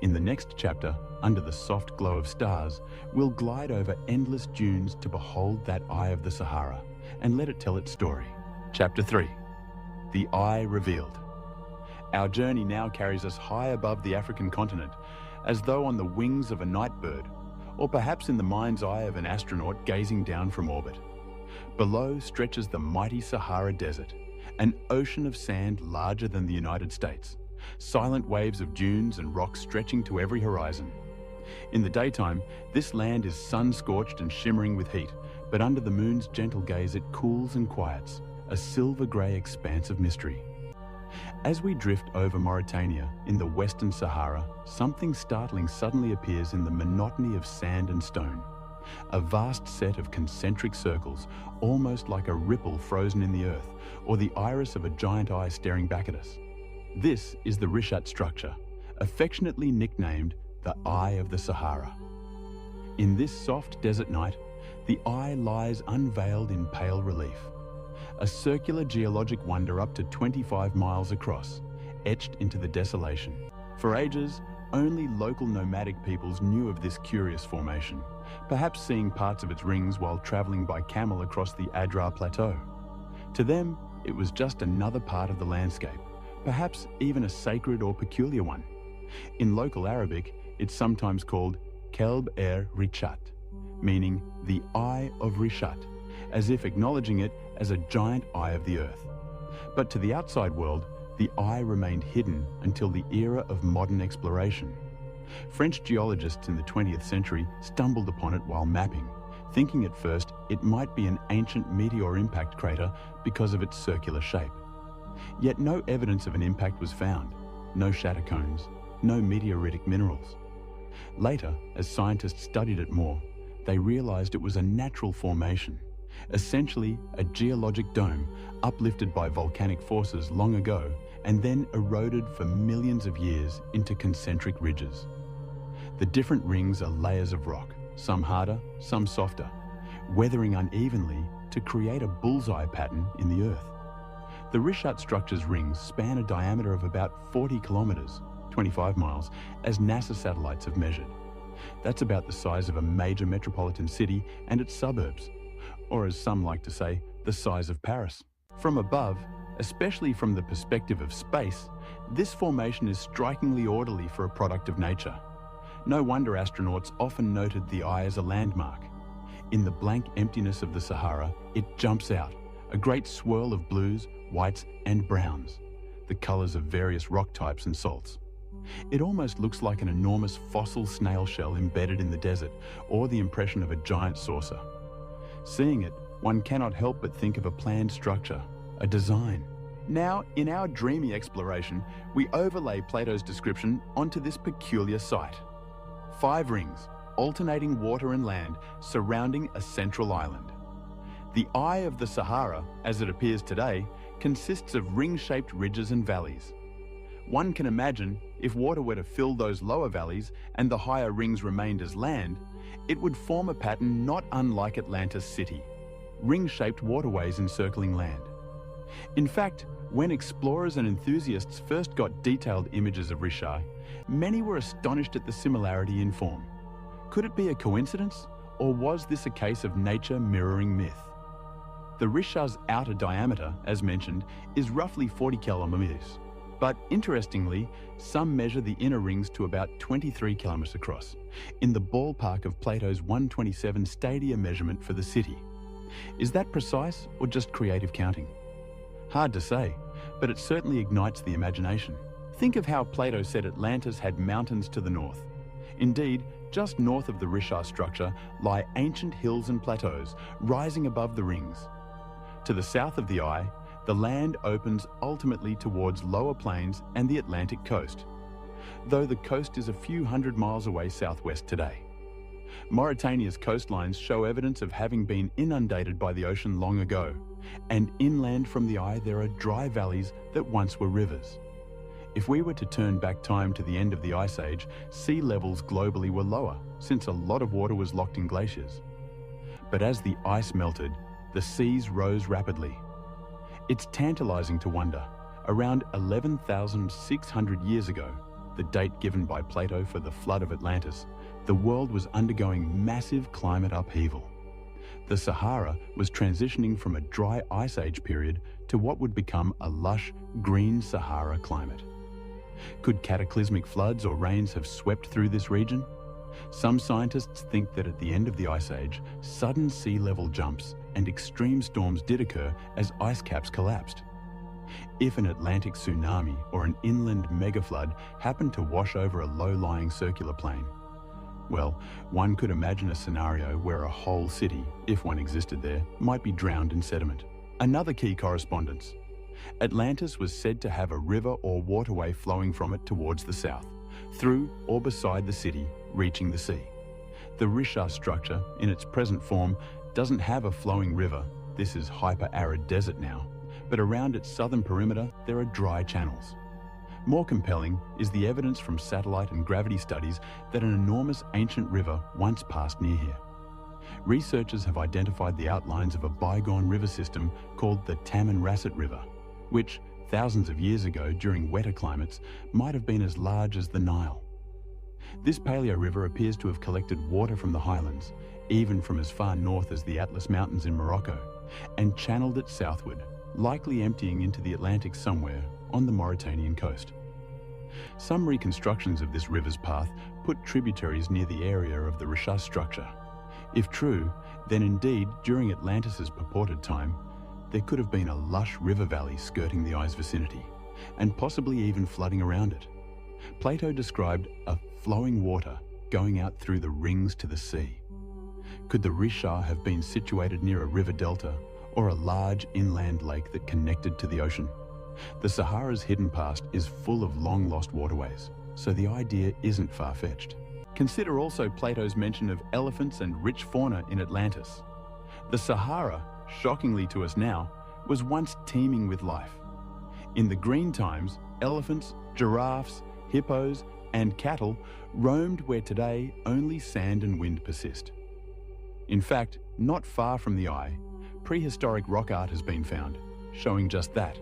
In the next chapter, under the soft glow of stars, we'll glide over endless dunes to behold that Eye of the Sahara and let it tell its story. Chapter 3. The Eye Revealed. Our journey now carries us high above the African continent, as though on the wings of a night bird, or perhaps in the mind's eye of an astronaut gazing down from orbit. Below stretches the mighty Sahara Desert, an ocean of sand larger than the United States, silent waves of dunes and rocks stretching to every horizon. In the daytime, this land is sun-scorched and shimmering with heat, but under the moon's gentle gaze it cools and quiets, a silver-grey expanse of mystery. As we drift over Mauritania in the Western Sahara, something startling suddenly appears in the monotony of sand and stone. A vast set of concentric circles, almost like a ripple frozen in the earth, or the iris of a giant eye staring back at us. This is the Rishat structure, affectionately nicknamed the Eye of the Sahara. In this soft desert night, the eye lies unveiled in pale relief. A circular geologic wonder up to 25 miles across, etched into the desolation. For ages, only local nomadic peoples knew of this curious formation, perhaps seeing parts of its rings while traveling by camel across the Adrar Plateau. To them, it was just another part of the landscape, perhaps even a sacred or peculiar one. In local Arabic, it's sometimes called Kelb Rishat, meaning the Eye of Rishat, as if acknowledging it as a giant eye of the earth. But to the outside world, the eye remained hidden until the era of modern exploration. French geologists in the 20th century stumbled upon it while mapping, thinking at first it might be an ancient meteor impact crater because of its circular shape. Yet no evidence of an impact was found, no shatter cones, no meteoritic minerals. Later, as scientists studied it more, they realized it was a natural formation, essentially a geologic dome uplifted by volcanic forces long ago and then eroded for millions of years into concentric ridges. The different rings are layers of rock, some harder, some softer, weathering unevenly to create a bullseye pattern in the earth. The Rishat structure's rings span a diameter of about 40 kilometers, 25 miles, as NASA satellites have measured. That's about the size of a major metropolitan city and its suburbs, or as some like to say, the size of Paris. From above, especially from the perspective of space, this formation is strikingly orderly for a product of nature. No wonder astronauts often noted the eye as a landmark. In the blank emptiness of the Sahara, it jumps out, a great swirl of blues, whites and browns, the colors of various rock types and salts. It almost looks like an enormous fossil snail shell embedded in the desert, or the impression of a giant saucer. Seeing it, one cannot help but think of a planned structure, a design. Now, in our dreamy exploration, we overlay Plato's description onto this peculiar site. 5 rings, alternating water and land, surrounding a central island. The Eye of the Sahara, as it appears today, consists of ring-shaped ridges and valleys. One can imagine, if water were to fill those lower valleys and the higher rings remained as land, it would form a pattern not unlike Atlantis City, ring-shaped waterways encircling land. In fact, when explorers and enthusiasts first got detailed images of Rishat, many were astonished at the similarity in form. Could it be a coincidence, or was this a case of nature mirroring myth? The Rishat's outer diameter, as mentioned, is roughly 40 kilometers. But interestingly, some measure the inner rings to about 23 kilometers across, in the ballpark of Plato's 127 stadia measurement for the city. Is that precise or just creative counting? Hard to say, but it certainly ignites the imagination. Think of how Plato said Atlantis had mountains to the north. Indeed, just north of the Rishar structure lie ancient hills and plateaus rising above the rings. To the south of the eye, the land opens ultimately towards lower plains and the Atlantic coast, though the coast is a few hundred miles away southwest today. Mauritania's coastlines show evidence of having been inundated by the ocean long ago, and inland from the eye there are dry valleys that once were rivers. If we were to turn back time to the end of the Ice Age, sea levels globally were lower, since a lot of water was locked in glaciers. But as the ice melted, the seas rose rapidly. It's tantalizing to wonder, around 11,600 years ago, the date given by Plato for the flood of Atlantis, the world was undergoing massive climate upheaval. The Sahara was transitioning from a dry Ice Age period to what would become a lush, green Sahara climate. Could cataclysmic floods or rains have swept through this region? Some scientists think that at the end of the Ice Age, sudden sea level jumps and extreme storms did occur as ice caps collapsed. If an Atlantic tsunami or an inland megaflood happened to wash over a low-lying circular plain, well, one could imagine a scenario where a whole city, if one existed there, might be drowned in sediment. Another key correspondence. Atlantis was said to have a river or waterway flowing from it towards the south, through or beside the city, reaching the sea. The Rishar structure, in its present form, doesn't have a flowing river. This is hyper-arid desert now, but around its southern perimeter there are dry channels. More compelling is the evidence from satellite and gravity studies that an enormous ancient river once passed near here. Researchers have identified the outlines of a bygone river system called the Tamanrasset River, which, thousands of years ago during wetter climates, might have been as large as the Nile. This paleo river appears to have collected water from the highlands, even from as far north as the Atlas Mountains in Morocco, and channeled it southward, likely emptying into the Atlantic somewhere on the Mauritanian coast. Some reconstructions of this river's path put tributaries near the area of the Rishar structure. If true, then indeed, during Atlantis's purported time, there could have been a lush river valley skirting the eye's vicinity, and possibly even flooding around it. Plato described a flowing water going out through the rings to the sea. Could the Rishar have been situated near a river delta or a large inland lake that connected to the ocean? The Sahara's hidden past is full of long-lost waterways, so the idea isn't far-fetched. Consider also Plato's mention of elephants and rich fauna in Atlantis. The Sahara, shockingly to us now, was once teeming with life. In the green times, elephants, giraffes, hippos, and cattle roamed where today only sand and wind persist. In fact, not far from the eye, prehistoric rock art has been found, showing just that.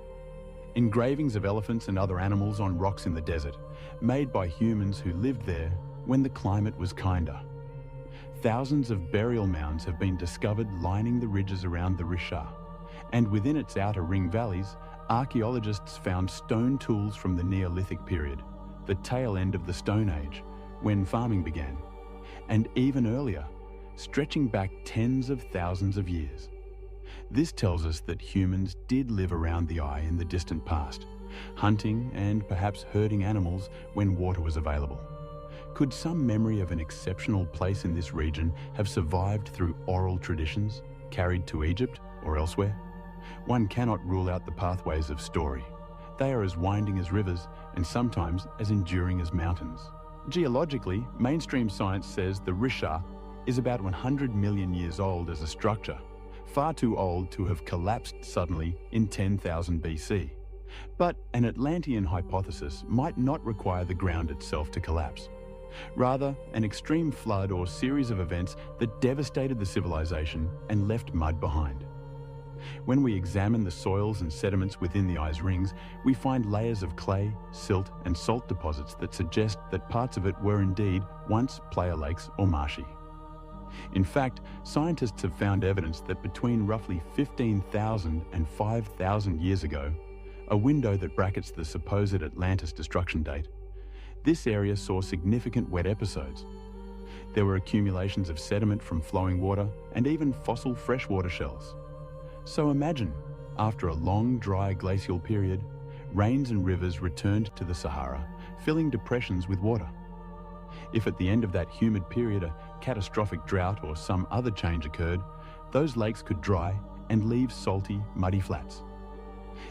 Engravings of elephants and other animals on rocks in the desert, made by humans who lived there when the climate was kinder. Thousands of burial mounds have been discovered lining the ridges around the Rishar, and within its outer ring valleys, archaeologists found stone tools from the Neolithic period, the tail end of the Stone Age, when farming began, and even earlier, stretching back tens of thousands of years. This tells us that humans did live around the eye in the distant past, hunting and perhaps herding animals when water was available. Could some memory of an exceptional place in this region have survived through oral traditions, carried to Egypt or elsewhere? One cannot rule out the pathways of story. They are as winding as rivers and sometimes as enduring as mountains. Geologically, mainstream science says the Rishar is about 100 million years old as a structure, far too old to have collapsed suddenly in 10,000 BC. But an Atlantean hypothesis might not require the ground itself to collapse. Rather, an extreme flood or series of events that devastated the civilization and left mud behind. When we examine the soils and sediments within the eye's rings, we find layers of clay, silt, and salt deposits that suggest that parts of it were indeed once playa lakes or marshy. In fact, scientists have found evidence that between roughly 15,000 and 5,000 years ago, a window that brackets the supposed Atlantis destruction date, this area saw significant wet episodes. There were accumulations of sediment from flowing water and even fossil freshwater shells. So imagine, after a long, dry glacial period, rains and rivers returned to the Sahara, filling depressions with water. If at the end of that humid period a catastrophic drought or some other change occurred, those lakes could dry and leave salty, muddy flats.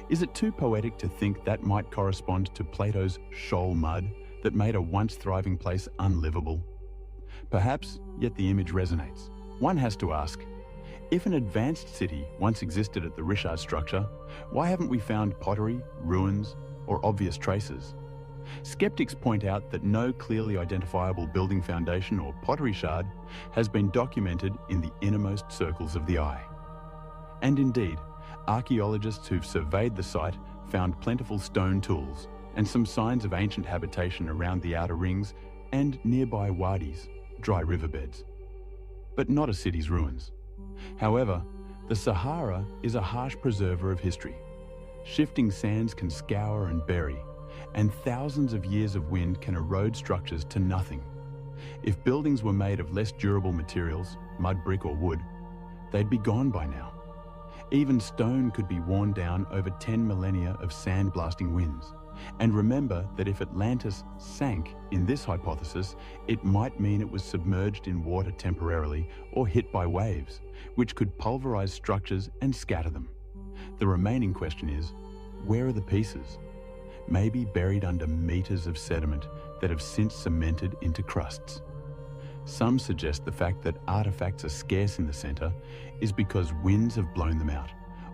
Is it too poetic to think that might correspond to Plato's shoal mud that made a once thriving place unlivable? Perhaps, yet the image resonates. One has to ask, if an advanced city once existed at the Richard structure, why haven't we found pottery, ruins, or obvious traces? Skeptics point out that no clearly identifiable building foundation or pottery shard has been documented in the innermost circles of the eye. And indeed, archaeologists who've surveyed the site found plentiful stone tools and some signs of ancient habitation around the outer rings and nearby wadis, dry riverbeds. But not a city's ruins. However, the Sahara is a harsh preserver of history. Shifting sands can scour and bury, and thousands of years of wind can erode structures to nothing. If buildings were made of less durable materials, mud, brick or wood, they'd be gone by now. Even stone could be worn down over 10 millennia of sand-blasting winds. And remember that if Atlantis sank in this hypothesis, it might mean it was submerged in water temporarily or hit by waves, which could pulverize structures and scatter them. The remaining question is, where are the pieces? Maybe buried under meters of sediment that have since cemented into crusts. Some suggest the fact that artifacts are scarce in the center is because winds have blown them out,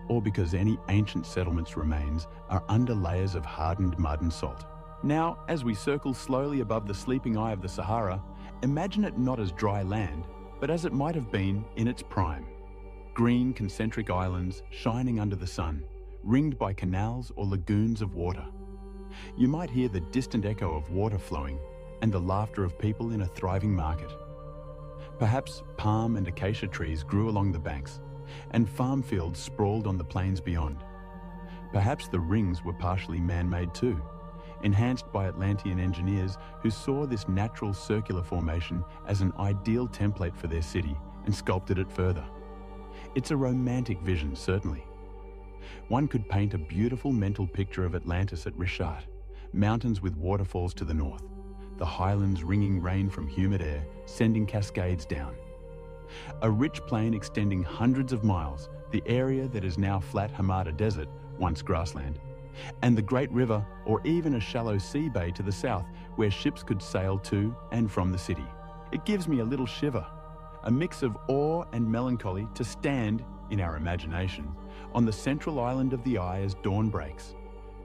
or because any ancient settlement's remains are under layers of hardened mud and salt. Now, as we circle slowly above the sleeping eye of the Sahara, imagine it not as dry land, but as it might have been in its prime. Green concentric islands shining under the sun, ringed by canals or lagoons of water. You might hear the distant echo of water flowing and the laughter of people in a thriving market. Perhaps palm and acacia trees grew along the banks, and farm fields sprawled on the plains beyond. Perhaps the rings were partially man-made too, enhanced by Atlantean engineers who saw this natural circular formation as an ideal template for their city and sculpted it further. It's a romantic vision, certainly. One could paint a beautiful mental picture of Atlantis at Richard, mountains with waterfalls to the north, the highlands wringing rain from humid air, sending cascades down. A rich plain extending hundreds of miles, the area that is now flat Hamada Desert, once grassland, and the great river or even a shallow sea bay to the south where ships could sail to and from the city. It gives me a little shiver, a mix of awe and melancholy to stand, in our imagination, on the central island of the eye as dawn breaks,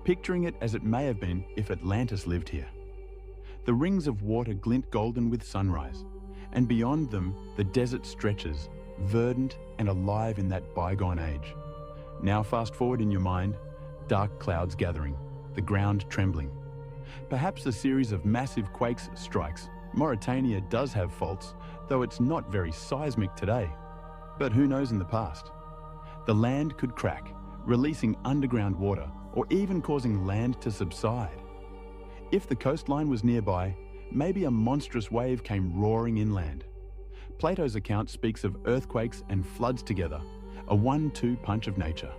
picturing it as it may have been if Atlantis lived here. The rings of water glint golden with sunrise, and beyond them the desert stretches, verdant and alive in that bygone age. Now fast forward in your mind, dark clouds gathering, the ground trembling. Perhaps a series of massive quakes strikes. Mauritania does have faults, though it's not very seismic today. But who knows in the past? The land could crack, releasing underground water, or even causing land to subside. If the coastline was nearby, maybe a monstrous wave came roaring inland. Plato's account speaks of earthquakes and floods together, a 1-2 punch of nature.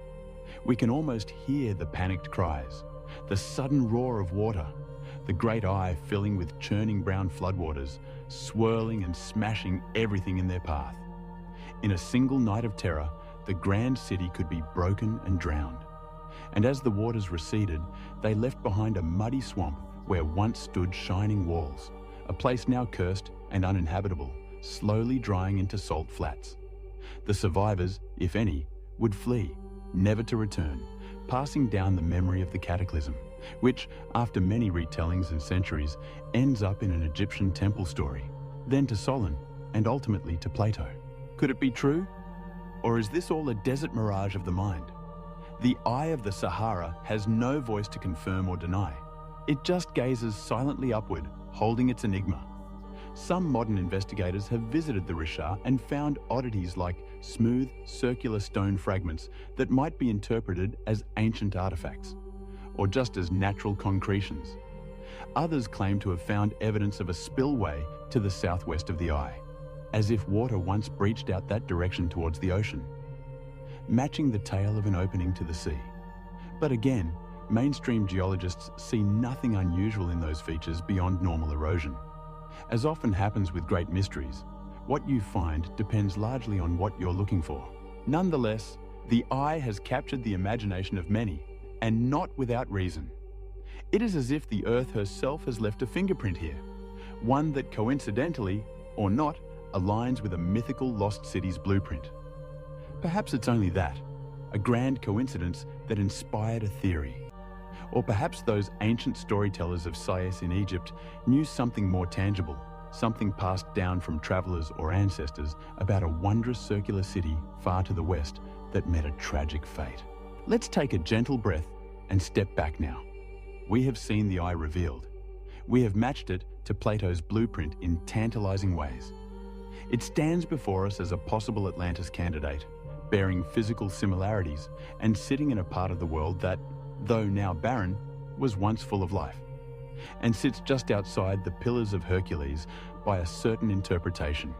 We can almost hear the panicked cries, the sudden roar of water, the great eye filling with churning brown floodwaters, swirling and smashing everything in their path. In a single night of terror, the grand city could be broken and drowned. And as the waters receded, they left behind a muddy swamp where once stood shining walls, a place now cursed and uninhabitable, slowly drying into salt flats. The survivors, if any, would flee, never to return, passing down the memory of the cataclysm, which, after many retellings and centuries, ends up in an Egyptian temple story, then to Solon, and ultimately to Plato. Could it be true? Or is this all a desert mirage of the mind? The eye of the Sahara has no voice to confirm or deny. It just gazes silently upward, holding its enigma. Some modern investigators have visited the Richard and found oddities like smooth, circular stone fragments that might be interpreted as ancient artifacts. or just as natural concretions. Others claim to have found evidence of a spillway to the southwest of the eye, as if water once breached out that direction towards the ocean, matching the tail of an opening to the sea. But again, mainstream geologists see nothing unusual in those features beyond normal erosion. As often happens with great mysteries, what you find depends largely on what you're looking for. Nonetheless, the eye has captured the imagination of many, and not without reason. It is as if the Earth herself has left a fingerprint here, one that coincidentally, or not, aligns with a mythical lost city's blueprint. Perhaps it's only that, a grand coincidence that inspired a theory. Or perhaps those ancient storytellers of Sais in Egypt knew something more tangible, something passed down from travelers or ancestors about a wondrous circular city far to the west that met a tragic fate. Let's take a gentle breath and step back now. We have seen the eye revealed. We have matched it to Plato's blueprint in tantalizing ways. It stands before us as a possible Atlantis candidate, bearing physical similarities and sitting in a part of the world that, though now barren, was once full of life, and sits just outside the Pillars of Hercules by a certain interpretation.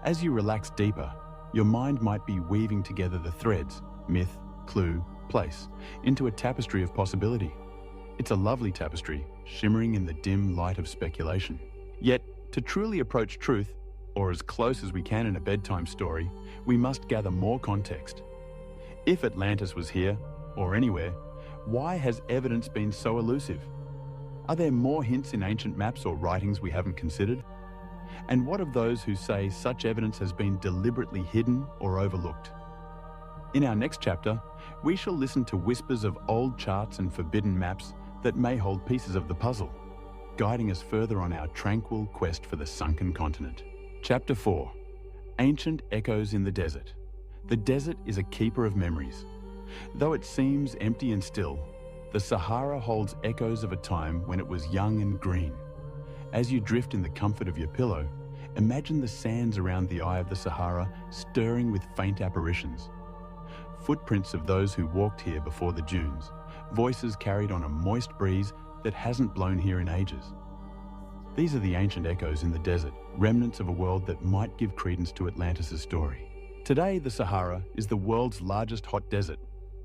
As you relax deeper, your mind might be weaving together the threads, myth, clue, place, into a tapestry of possibility. It's a lovely tapestry, shimmering in the dim light of speculation. Yet, to truly approach truth, or as close as we can in a bedtime story, we must gather more context. If Atlantis was here, or anywhere, why has evidence been so elusive? Are there more hints in ancient maps or writings we haven't considered? And what of those who say such evidence has been deliberately hidden or overlooked? In our next chapter, we shall listen to whispers of old charts and forbidden maps that may hold pieces of the puzzle, guiding us further on our tranquil quest for the sunken continent. Chapter 4. Ancient Echoes in the Desert. The desert is a keeper of memories. Though it seems empty and still, the Sahara holds echoes of a time when it was young and green. As you drift in the comfort of your pillow, imagine the sands around the eye of the Sahara stirring with faint apparitions. Footprints of those who walked here before the dunes, voices carried on a moist breeze that hasn't blown here in ages. These are the ancient echoes in the desert, remnants of a world that might give credence to Atlantis' story. Today, the Sahara is the world's largest hot desert,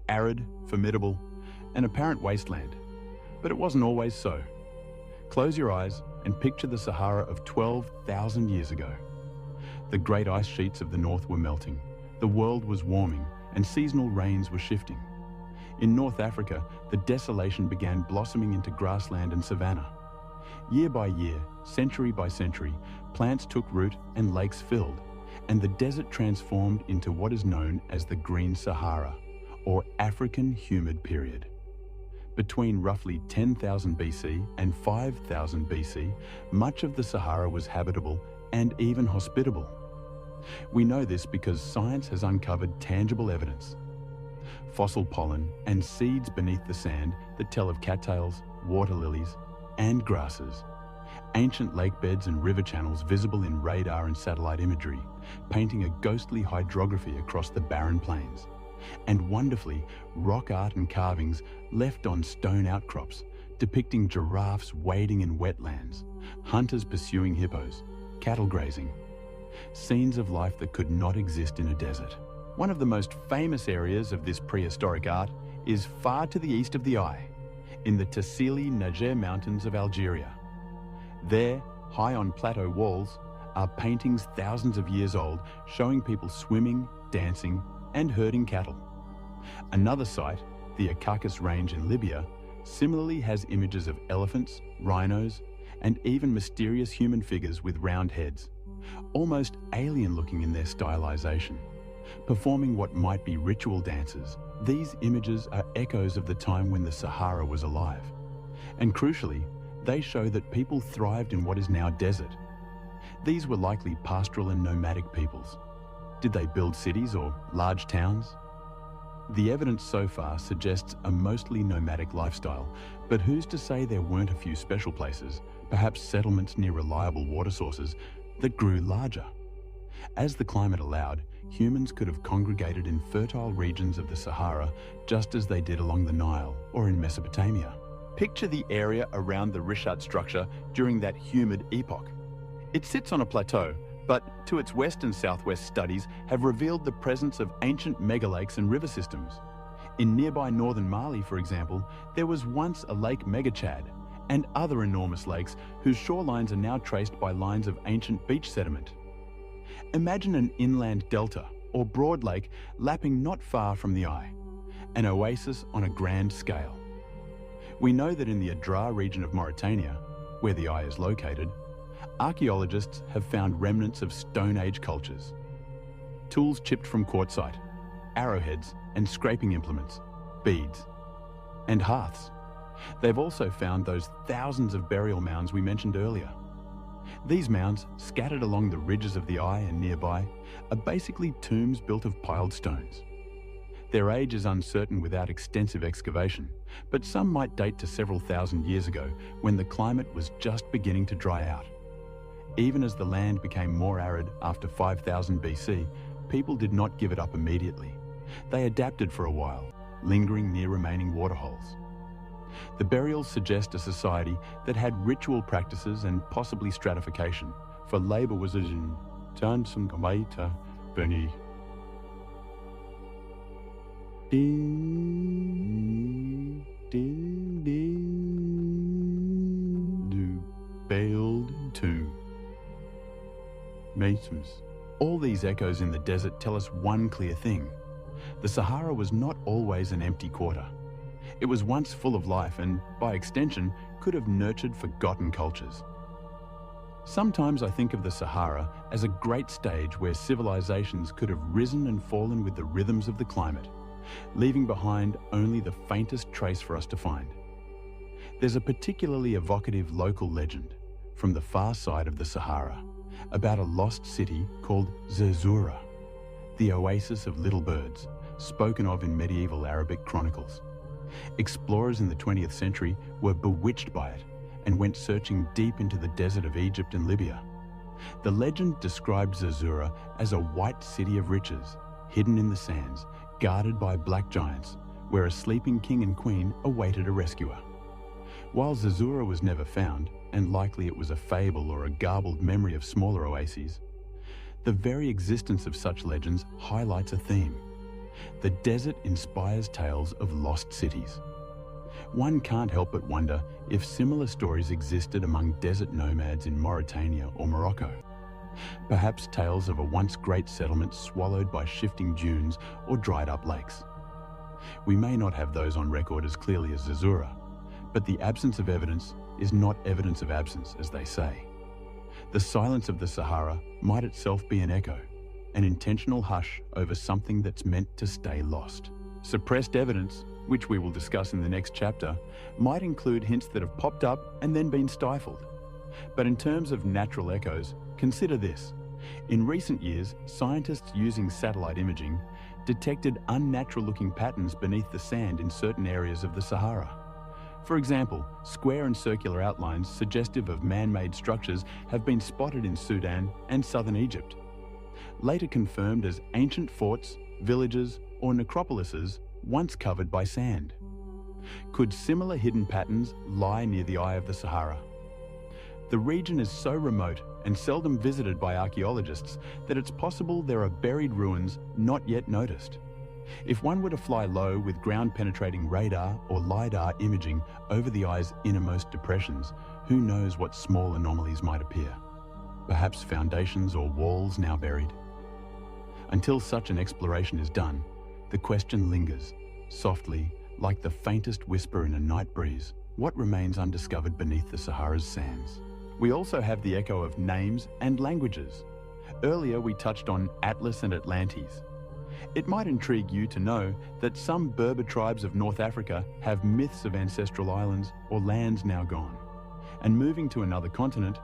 arid, formidable, an apparent wasteland. But it wasn't always so. Close your eyes and picture the Sahara of 12,000 years ago. The great ice sheets of the north were melting, the world was warming, and seasonal rains were shifting. In North Africa, the desolation began blossoming into grassland and savanna. Year by year, century by century, plants took root and lakes filled, and the desert transformed into what is known as the Green Sahara, or African Humid Period. Between roughly 10,000 BC and 5,000 BC, much of the Sahara was habitable and even hospitable. We know this because science has uncovered tangible evidence. Fossil pollen and seeds beneath the sand that tell of cattails, water lilies, and grasses. Ancient lake beds and river channels visible in radar and satellite imagery, painting a ghostly hydrography across the barren plains. And wonderfully, rock art and carvings left on stone outcrops, depicting giraffes wading in wetlands, hunters pursuing hippos, cattle grazing. Scenes of life that could not exist in a desert. One of the most famous areas of this prehistoric art is far to the east of the eye, in the Tassili Niger Mountains of Algeria. There, high on plateau walls, are paintings thousands of years old showing people swimming, dancing, and herding cattle. Another site, the Akakas Range in Libya, similarly has images of elephants, rhinos, and even mysterious human figures with round heads, almost alien-looking in their stylization, performing what might be ritual dances. These images are echoes of the time when the Sahara was alive. And crucially, they show that people thrived in what is now desert. These were likely pastoral and nomadic peoples. Did they build cities or large towns? The evidence so far suggests a mostly nomadic lifestyle, but who's to say there weren't a few special places, perhaps settlements near reliable water sources, that grew larger? As the climate allowed, humans could have congregated in fertile regions of the Sahara just as they did along the Nile or in Mesopotamia. Picture the area around the Rishat structure during that humid epoch. It sits on a plateau, but to its west and southwest studies have revealed the presence of ancient megalakes and river systems. In nearby northern Mali, for example, there was once a lake Megachad and other enormous lakes whose shorelines are now traced by lines of ancient beach sediment. Imagine an inland delta or broad lake lapping not far from the eye, an oasis on a grand scale. We know that in the Adrar region of Mauritania, where the eye is located, archaeologists have found remnants of Stone Age cultures. Tools chipped from quartzite, arrowheads and scraping implements, beads, and hearths. They've also found those thousands of burial mounds we mentioned earlier. These mounds, scattered along the ridges of the eye and nearby, are basically tombs built of piled stones. Their age is uncertain without extensive excavation, but some might date to several thousand years ago when the climate was just beginning to dry out. Even as the land became more arid after 5000 BC, people did not give it up immediately. They adapted for a while, lingering near remaining waterholes. The burials suggest a society that had ritual practices and possibly stratification, for labor was in Tansum Kamaita Beni. Bailed tomb. Masons. All these echoes in the desert tell us one clear thing. The Sahara was not always an empty quarter. It was once full of life and, by extension, could have nurtured forgotten cultures. Sometimes I think of the Sahara as a great stage where civilizations could have risen and fallen with the rhythms of the climate, leaving behind only the faintest trace for us to find. There's a particularly evocative local legend from the far side of the Sahara about a lost city called Zerzura, the oasis of little birds, spoken of in medieval Arabic chronicles. Explorers in the 20th century were bewitched by it and went searching deep into the desert of Egypt and Libya. The legend described Zerzura as a white city of riches, hidden in the sands, guarded by black giants, where a sleeping king and queen awaited a rescuer. While Zerzura was never found, and likely it was a fable or a garbled memory of smaller oases, the very existence of such legends highlights a theme. The desert inspires tales of lost cities. One can't help but wonder if similar stories existed among desert nomads in Mauritania or Morocco. Perhaps tales of a once great settlement swallowed by shifting dunes or dried up lakes. We may not have those on record as clearly as Zerzura, but the absence of evidence is not evidence of absence, as they say. The silence of the Sahara might itself be an echo, an intentional hush over something that's meant to stay lost. Suppressed evidence, which we will discuss in the next chapter, might include hints that have popped up and then been stifled. But in terms of natural echoes, consider this. In recent years, scientists using satellite imaging detected unnatural-looking patterns beneath the sand in certain areas of the Sahara. For example, square and circular outlines suggestive of man-made structures have been spotted in Sudan and southern Egypt, later confirmed as ancient forts, villages, or necropolises once covered by sand. Could similar hidden patterns lie near the eye of the Sahara? The region is so remote and seldom visited by archaeologists that it's possible there are buried ruins not yet noticed. If one were to fly low with ground-penetrating radar or LiDAR imaging over the eye's innermost depressions, who knows what small anomalies might appear? Perhaps foundations or walls now buried? Until such an exploration is done, the question lingers, softly, like the faintest whisper in a night breeze. What remains undiscovered beneath the Sahara's sands? We also have the echo of names and languages. Earlier we touched on Atlas and Atlantes. It might intrigue you to know that some Berber tribes of North Africa have myths of ancestral islands or lands now gone. And moving to another continent,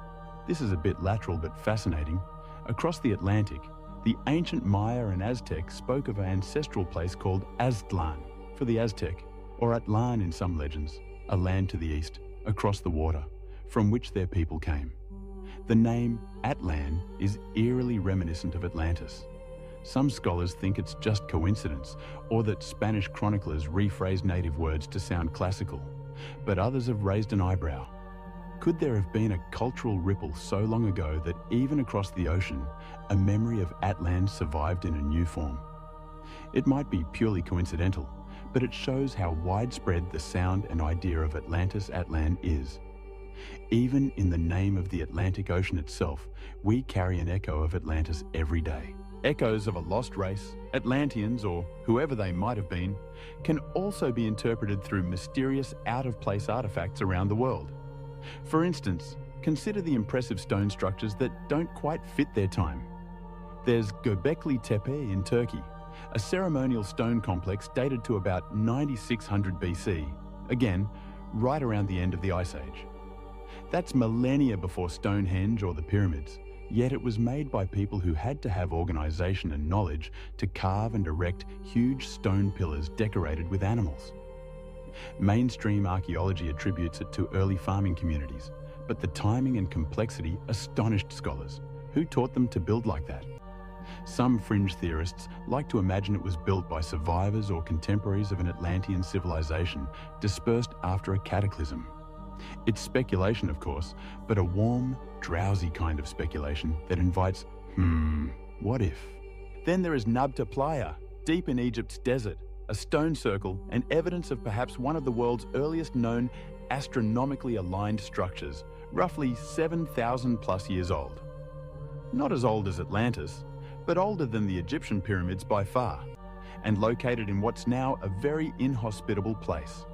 this is a bit lateral but fascinating, across the Atlantic, the ancient Maya and Aztec spoke of an ancestral place called Aztlan for the Aztec, or Atlan in some legends, a land to the east, across the water, from which their people came. The name Atlan is eerily reminiscent of Atlantis. Some scholars think it's just coincidence, or that Spanish chroniclers rephrase native words to sound classical, but others have raised an eyebrow. Could there have been a cultural ripple so long ago that even across the ocean, a memory of Atlan survived in a new form? It might be purely coincidental, but it shows how widespread the sound and idea of Atlantis Atlan is. Even in the name of the Atlantic Ocean itself, we carry an echo of Atlantis every day. Echoes of a lost race, Atlanteans, or whoever they might have been, can also be interpreted through mysterious out-of-place artifacts around the world. For instance, consider the impressive stone structures that don't quite fit their time. There's Göbekli Tepe in Turkey, a ceremonial stone complex dated to about 9600 BC, again, right around the end of the Ice Age. That's millennia before Stonehenge or the pyramids, yet it was made by people who had to have organization and knowledge to carve and erect huge stone pillars decorated with animals. Mainstream archaeology attributes it to early farming communities, but the timing and complexity astonished scholars. Who taught them to build like that? Some fringe theorists like to imagine it was built by survivors or contemporaries of an Atlantean civilization dispersed after a cataclysm. It's speculation, of course, but a warm, drowsy kind of speculation that invites, what if? Then there is Nabta Playa, deep in Egypt's desert, a stone circle and evidence of perhaps one of the world's earliest known astronomically aligned structures, roughly 7,000 plus years old. Not as old as Atlantis, but older than the Egyptian pyramids by far, and located in what's now a very inhospitable place.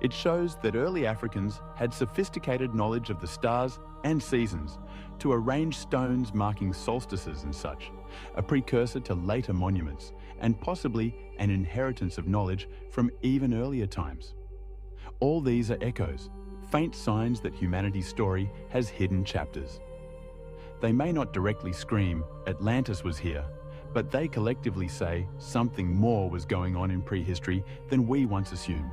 It shows that early Africans had sophisticated knowledge of the stars and seasons to arrange stones marking solstices and such, a precursor to later monuments, and possibly an inheritance of knowledge from even earlier times. All these are echoes, faint signs that humanity's story has hidden chapters. They may not directly scream, Atlantis was here, but they collectively say something more was going on in prehistory than we once assumed.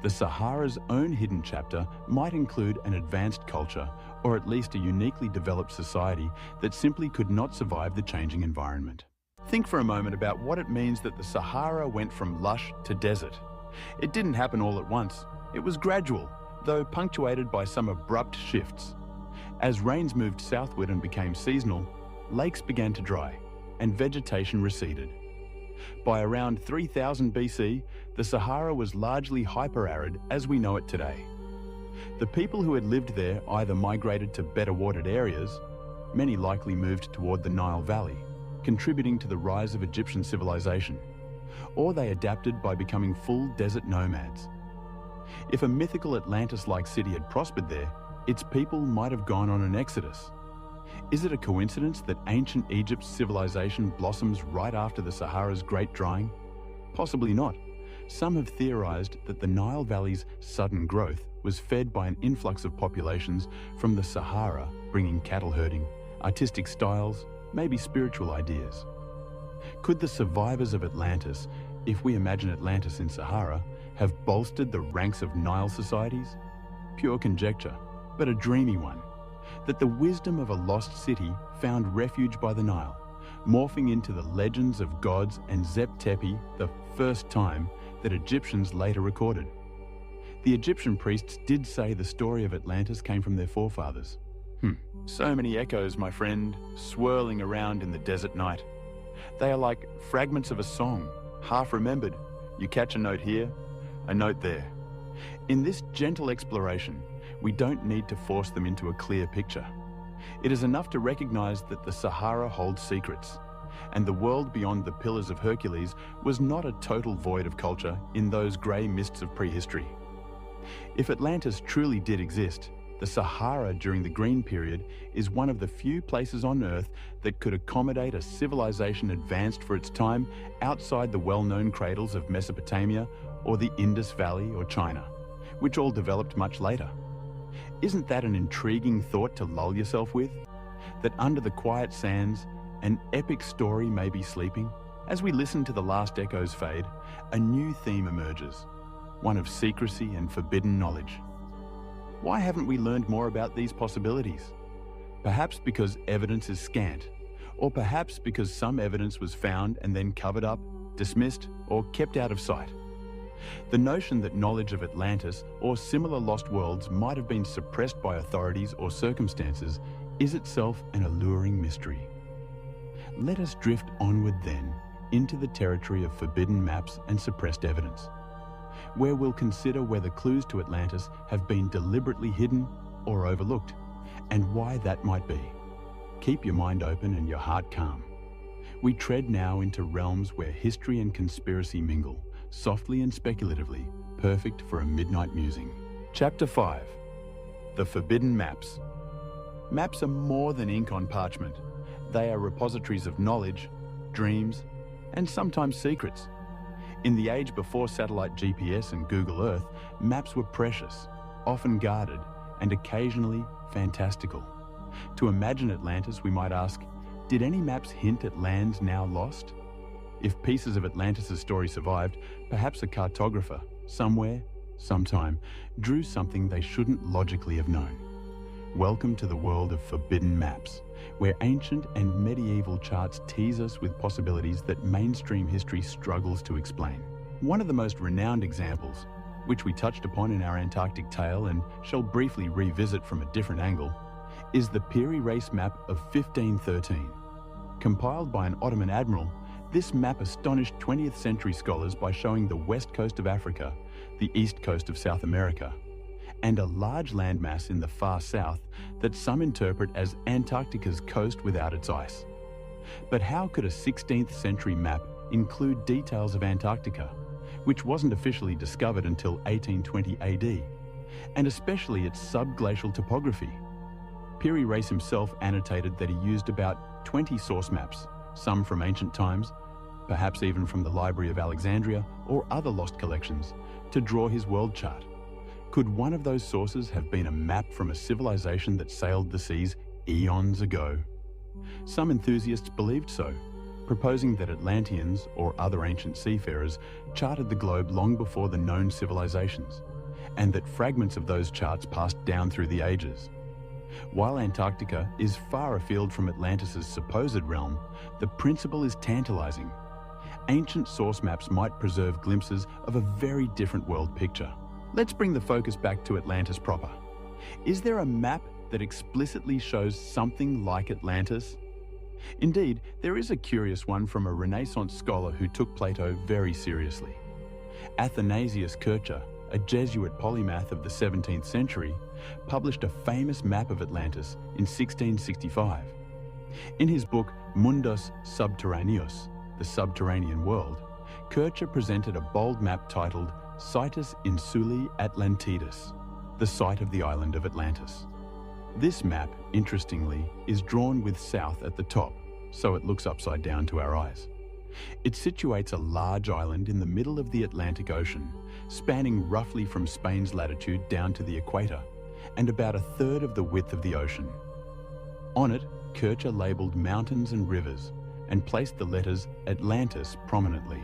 The Sahara's own hidden chapter might include an advanced culture, or at least a uniquely developed society that simply could not survive the changing environment. Think for a moment about what it means that the Sahara went from lush to desert. It didn't happen all at once. It was gradual, though punctuated by some abrupt shifts. As rains moved southward and became seasonal, lakes began to dry, and vegetation receded. By around 3000 BC, the Sahara was largely hyper-arid as we know it today. The people who had lived there either migrated to better watered areas, many likely moved toward the Nile Valley, contributing to the rise of Egyptian civilization, or they adapted by becoming full desert nomads. If a mythical Atlantis-like city had prospered there, its people might have gone on an exodus. Is it a coincidence that ancient Egypt's civilization blossoms right after the Sahara's great drying? Possibly not. Some have theorized that the Nile Valley's sudden growth was fed by an influx of populations from the Sahara, bringing cattle herding, artistic styles, maybe spiritual ideas. Could the survivors of Atlantis, if we imagine Atlantis in Sahara, have bolstered the ranks of Nile societies? Pure conjecture, but a dreamy one. That the wisdom of a lost city found refuge by the Nile, morphing into the legends of gods and Zep Tepi, the first time that Egyptians later recorded. The Egyptian priests did say the story of Atlantis came from their forefathers. So many echoes, my friend, swirling around in the desert night. They are like fragments of a song, half remembered. You catch a note here, a note there. In this gentle exploration, we don't need to force them into a clear picture. It is enough to recognize that the Sahara holds secrets, and the world beyond the Pillars of Hercules was not a total void of culture in those grey mists of prehistory. If Atlantis truly did exist, the Sahara during the Green Period is one of the few places on Earth that could accommodate a civilization advanced for its time outside the well-known cradles of Mesopotamia or the Indus Valley or China, which all developed much later. Isn't that an intriguing thought to lull yourself with? That under the quiet sands, an epic story may be sleeping? As we listen to the last echoes fade, a new theme emerges, one of secrecy and forbidden knowledge. Why haven't we learned more about these possibilities? Perhaps because evidence is scant, or perhaps because some evidence was found and then covered up, dismissed, or kept out of sight. The notion that knowledge of Atlantis or similar lost worlds might have been suppressed by authorities or circumstances is itself an alluring mystery. Let us drift onward then into the territory of forbidden maps and suppressed evidence, where we'll consider whether clues to Atlantis have been deliberately hidden or overlooked, and why that might be. Keep your mind open and your heart calm. We tread now into realms where history and conspiracy mingle, softly and speculatively, perfect for a midnight musing. Chapter 5. The Forbidden Maps. Maps are more than ink on parchment. They are repositories of knowledge, dreams, and sometimes secrets. In the age before satellite GPS and Google Earth, maps were precious, often guarded, and occasionally fantastical. To imagine Atlantis, we might ask, did any maps hint at lands now lost? If pieces of Atlantis' story survived, perhaps a cartographer, somewhere, sometime, drew something they shouldn't logically have known. Welcome to the world of forbidden maps, where ancient and medieval charts tease us with possibilities that mainstream history struggles to explain. One of the most renowned examples, which we touched upon in our Antarctic tale and shall briefly revisit from a different angle, is the Piri Reis map of 1513. Compiled by an Ottoman admiral, this map astonished 20th century scholars by showing the west coast of Africa, the east coast of South America, and a large landmass in the far south that some interpret as Antarctica's coast without its ice. But how could a 16th century map include details of Antarctica, which wasn't officially discovered until 1820 AD, and especially its subglacial topography? Piri Reis himself annotated that he used about 20 source maps, some from ancient times, perhaps even from the Library of Alexandria or other lost collections, to draw his world chart. Could one of those sources have been a map from a civilization that sailed the seas eons ago? Some enthusiasts believed so, proposing that Atlanteans or other ancient seafarers charted the globe long before the known civilizations, and that fragments of those charts passed down through the ages. While Antarctica is far afield from Atlantis' supposed realm, the principle is tantalizing. Ancient source maps might preserve glimpses of a very different world picture. Let's bring the focus back to Atlantis proper. Is there a map that explicitly shows something like Atlantis? Indeed, there is a curious one from a Renaissance scholar who took Plato very seriously. Athanasius Kircher, a Jesuit polymath of the 17th century, published a famous map of Atlantis in 1665. In his book Mundus Subterraneus, The Subterranean World, Kircher presented a bold map titled Situs Insulae Atlantidis, the site of the island of Atlantis. This map, interestingly, is drawn with south at the top, so it looks upside down to our eyes. It situates a large island in the middle of the Atlantic Ocean, spanning roughly from Spain's latitude down to the equator, and about a third of the width of the ocean. On it, Kircher labelled mountains and rivers, and placed the letters Atlantis prominently.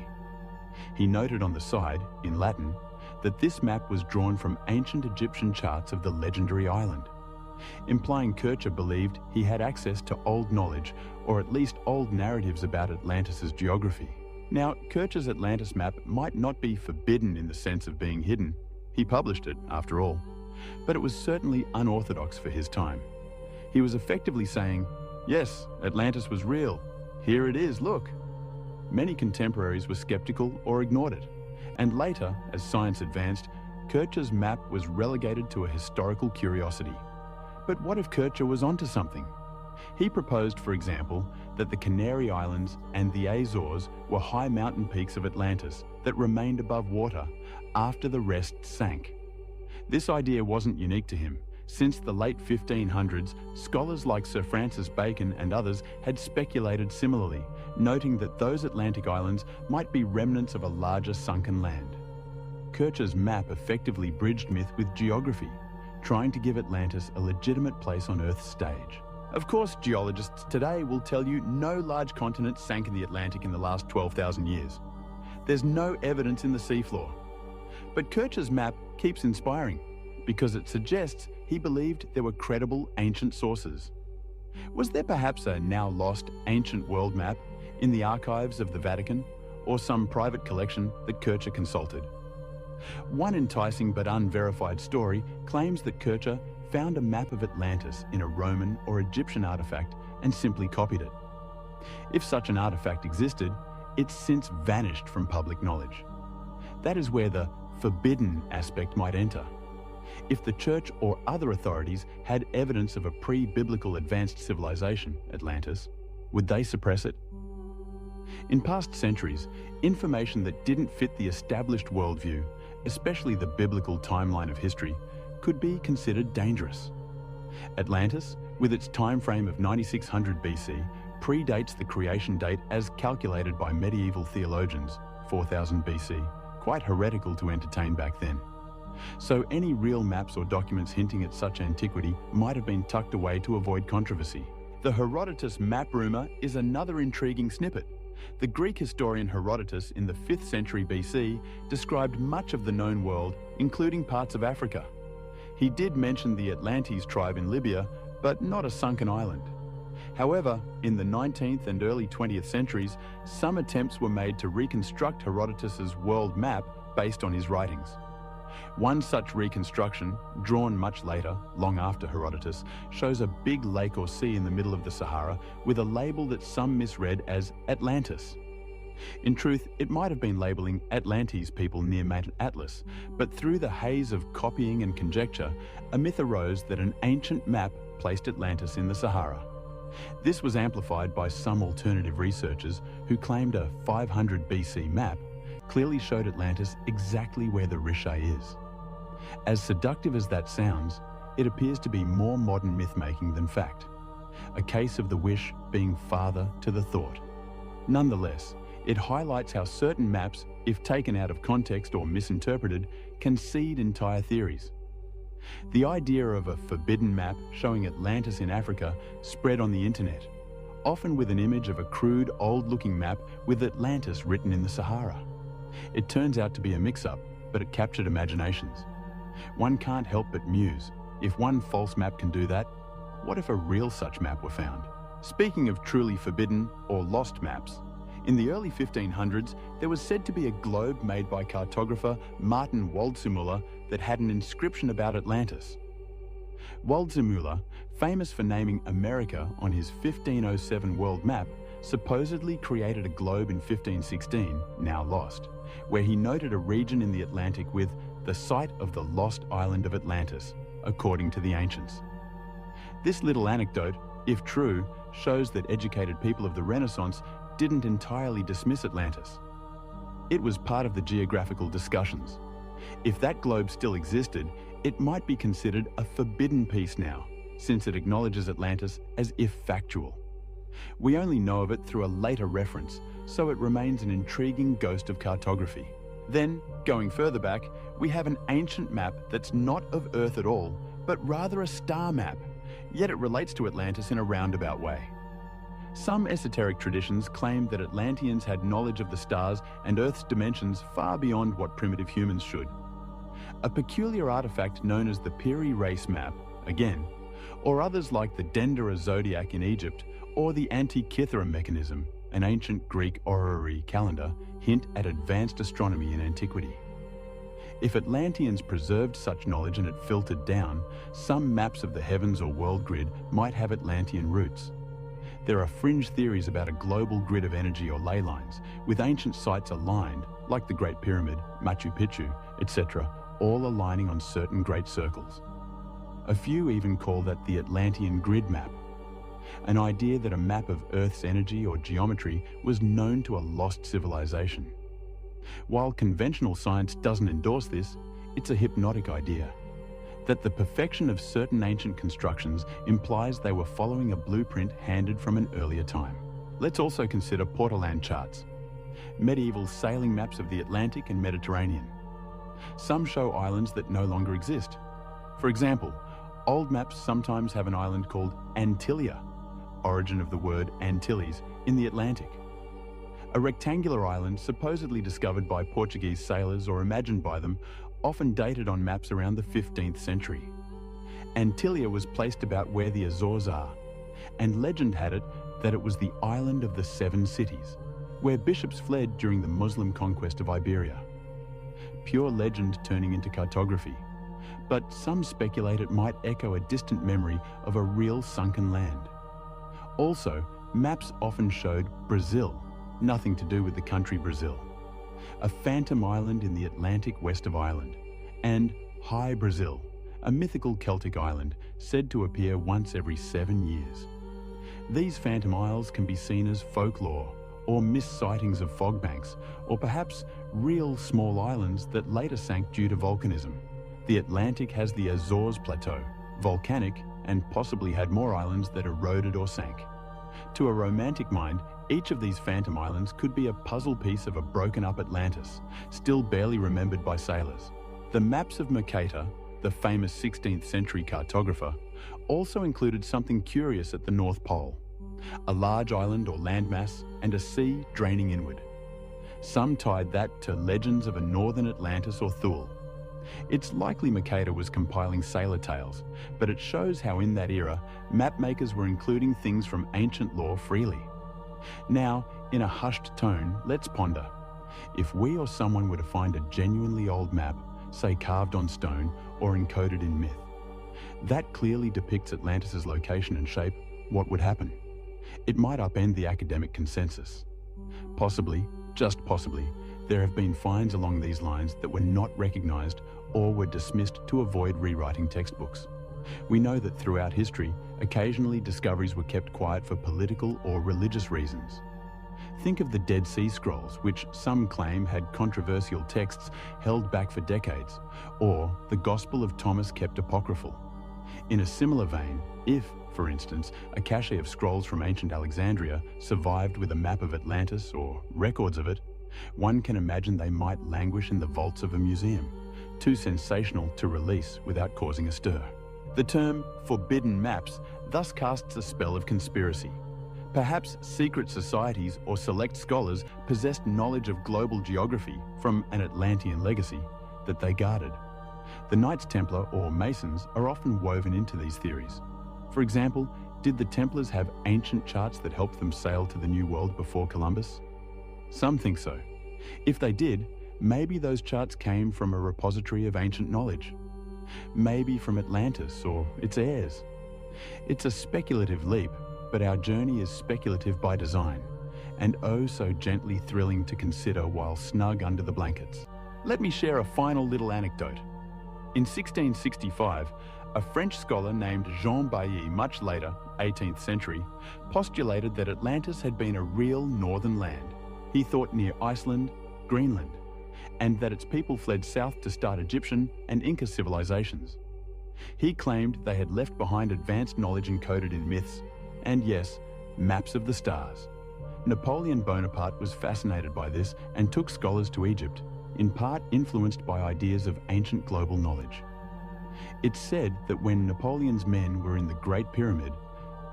He noted on the side, in Latin, that this map was drawn from ancient Egyptian charts of the legendary island, implying Kircher believed he had access to old knowledge, or at least old narratives about Atlantis' geography. Now, Kircher's Atlantis map might not be forbidden in the sense of being hidden. He published it, after all. But it was certainly unorthodox for his time. He was effectively saying, yes, Atlantis was real. Here it is, look. Many contemporaries were skeptical or ignored it, and later, as science advanced, Kircher's map was relegated to a historical curiosity. But what if Kircher was onto something? He proposed, for example, that the Canary Islands and the Azores were high mountain peaks of Atlantis that remained above water after the rest sank. This idea wasn't unique to him. Since the late 1500s, scholars like Sir Francis Bacon and others had speculated similarly, noting that those Atlantic islands might be remnants of a larger sunken land. Kircher's map effectively bridged myth with geography, trying to give Atlantis a legitimate place on Earth's stage. Of course, geologists today will tell you no large continent sank in the Atlantic in the last 12,000 years. There's no evidence in the seafloor. But Kircher's map keeps inspiring, because it suggests he believed there were credible ancient sources. Was there perhaps a now lost ancient world map in the archives of the Vatican or some private collection that Kircher consulted? One enticing but unverified story claims that Kircher found a map of Atlantis in a Roman or Egyptian artifact and simply copied it. If such an artifact existed, it's since vanished from public knowledge. That is where the forbidden aspect might enter. If the church or other authorities had evidence of a pre-biblical advanced civilization, Atlantis, would they suppress it? In past centuries, information that didn't fit the established worldview, especially the biblical timeline of history, could be considered dangerous. Atlantis, with its time frame of 9600 BC, predates the creation date as calculated by medieval theologians, 4000 BC, quite heretical to entertain back then. So any real maps or documents hinting at such antiquity might have been tucked away to avoid controversy. The Herodotus map rumour is another intriguing snippet. The Greek historian Herodotus in the 5th century BC described much of the known world, including parts of Africa. He did mention the Atlantes tribe in Libya, but not a sunken island. However, in the 19th and early 20th centuries, some attempts were made to reconstruct Herodotus's world map based on his writings. One such reconstruction, drawn much later, long after Herodotus, shows a big lake or sea in the middle of the Sahara with a label that some misread as Atlantis. In truth, it might have been labelling Atlantes people near Mount Atlas, but through the haze of copying and conjecture, a myth arose that an ancient map placed Atlantis in the Sahara. This was amplified by some alternative researchers who claimed a 500 BC map clearly showed Atlantis exactly where the Riche is. As seductive as that sounds, it appears to be more modern myth-making than fact, a case of the wish being father to the thought. Nonetheless, it highlights how certain maps, if taken out of context or misinterpreted, can seed entire theories. The idea of a forbidden map showing Atlantis in Africa spread on the internet, often with an image of a crude, old-looking map with Atlantis written in the Sahara. It turns out to be a mix-up, but it captured imaginations. One can't help but muse, if one false map can do that, what if a real such map were found? Speaking of truly forbidden or lost maps, in the early 1500s, there was said to be a globe made by cartographer Martin Waldseemüller that had an inscription about Atlantis. Waldseemüller, famous for naming America on his 1507 world map, supposedly created a globe in 1516, now lost, where he noted a region in the Atlantic with the site of the lost island of Atlantis, according to the ancients. This little anecdote, if true, shows that educated people of the Renaissance didn't entirely dismiss Atlantis. It was part of the geographical discussions. If that globe still existed, it might be considered a forbidden piece now, since it acknowledges Atlantis as if factual. We only know of it through a later reference, so it remains an intriguing ghost of cartography. Then, going further back, we have an ancient map that's not of Earth at all, but rather a star map, yet it relates to Atlantis in a roundabout way. Some esoteric traditions claim that Atlanteans had knowledge of the stars and Earth's dimensions far beyond what primitive humans should. A peculiar artifact known as the Piri race map, again, or others like the Dendera zodiac in Egypt, or the Antikythera mechanism, an ancient Greek orrery calendar, hint at advanced astronomy in antiquity. If Atlanteans preserved such knowledge and it filtered down, some maps of the heavens or world grid might have Atlantean roots. There are fringe theories about a global grid of energy or ley lines, with ancient sites aligned, like the Great Pyramid, Machu Picchu, etc., all aligning on certain great circles. A few even call that the Atlantean grid map, an idea that a map of Earth's energy or geometry was known to a lost civilization. While conventional science doesn't endorse this, it's a hypnotic idea. That the perfection of certain ancient constructions implies they were following a blueprint handed from an earlier time. Let's also consider Portoland charts, medieval sailing maps of the Atlantic and Mediterranean. Some show islands that no longer exist. For example, old maps sometimes have an island called Antilia, origin of the word Antilles, in the Atlantic. A rectangular island supposedly discovered by Portuguese sailors or imagined by them, often dated on maps around the 15th century. Antilia was placed about where the Azores are. and legend had it that it was the island of the 7 cities, where bishops fled during the Muslim conquest of Iberia. Pure legend turning into cartography, but some speculate it might echo a distant memory of a real sunken land. Also, maps often showed Brazil, nothing to do with the country Brazil, a phantom island in the Atlantic west of Ireland, and High Brazil, a mythical Celtic island said to appear once every 7 years. These phantom isles can be seen as folklore, or missed sightings of fog banks, or perhaps real small islands that later sank due to volcanism. The Atlantic has the Azores Plateau, volcanic, and possibly had more islands that eroded or sank. To a romantic mind, each of these phantom islands could be a puzzle piece of a broken-up Atlantis, still barely remembered by sailors. The maps of Mercator, the famous 16th century cartographer, also included something curious at the North Pole: a large island or landmass and a sea draining inward. Some tied that to legends of a northern Atlantis or Thule. It's likely Mercator was compiling sailor tales, but it shows how in that era, mapmakers were including things from ancient lore freely. Now, in a hushed tone, let's ponder. If we or someone were to find a genuinely old map, say carved on stone or encoded in myth, that clearly depicts Atlantis' location and shape, what would happen? It might upend the academic consensus. Possibly, just possibly, there have been finds along these lines that were not recognized or were dismissed to avoid rewriting textbooks. We know that throughout history, occasionally discoveries were kept quiet for political or religious reasons. Think of the Dead Sea Scrolls, which some claim had controversial texts held back for decades, or the Gospel of Thomas kept apocryphal. In a similar vein, if, for instance, a cache of scrolls from ancient Alexandria survived with a map of Atlantis or records of it, one can imagine they might languish in the vaults of a museum, too sensational to release without causing a stir. The term forbidden maps thus casts a spell of conspiracy. Perhaps secret societies or select scholars possessed knowledge of global geography from an Atlantean legacy that they guarded. The Knights Templar or Masons are often woven into these theories. For example, did the Templars have ancient charts that helped them sail to the New World before Columbus? Some think so. If they did, maybe those charts came from a repository of ancient knowledge. Maybe from Atlantis or its heirs. It's a speculative leap, but our journey is speculative by design, and oh so gently thrilling to consider while snug under the blankets. Let me share a final little anecdote. In 1665, a French scholar named Jean Bailly, much later, 18th century, postulated that Atlantis had been a real northern land. He thought near Iceland, Greenland, and that its people fled south to start Egyptian and Inca civilizations. He claimed they had left behind advanced knowledge encoded in myths, and yes, maps of the stars. Napoleon Bonaparte was fascinated by this and took scholars to Egypt, in part influenced by ideas of ancient global knowledge. It's said that when Napoleon's men were in the Great Pyramid,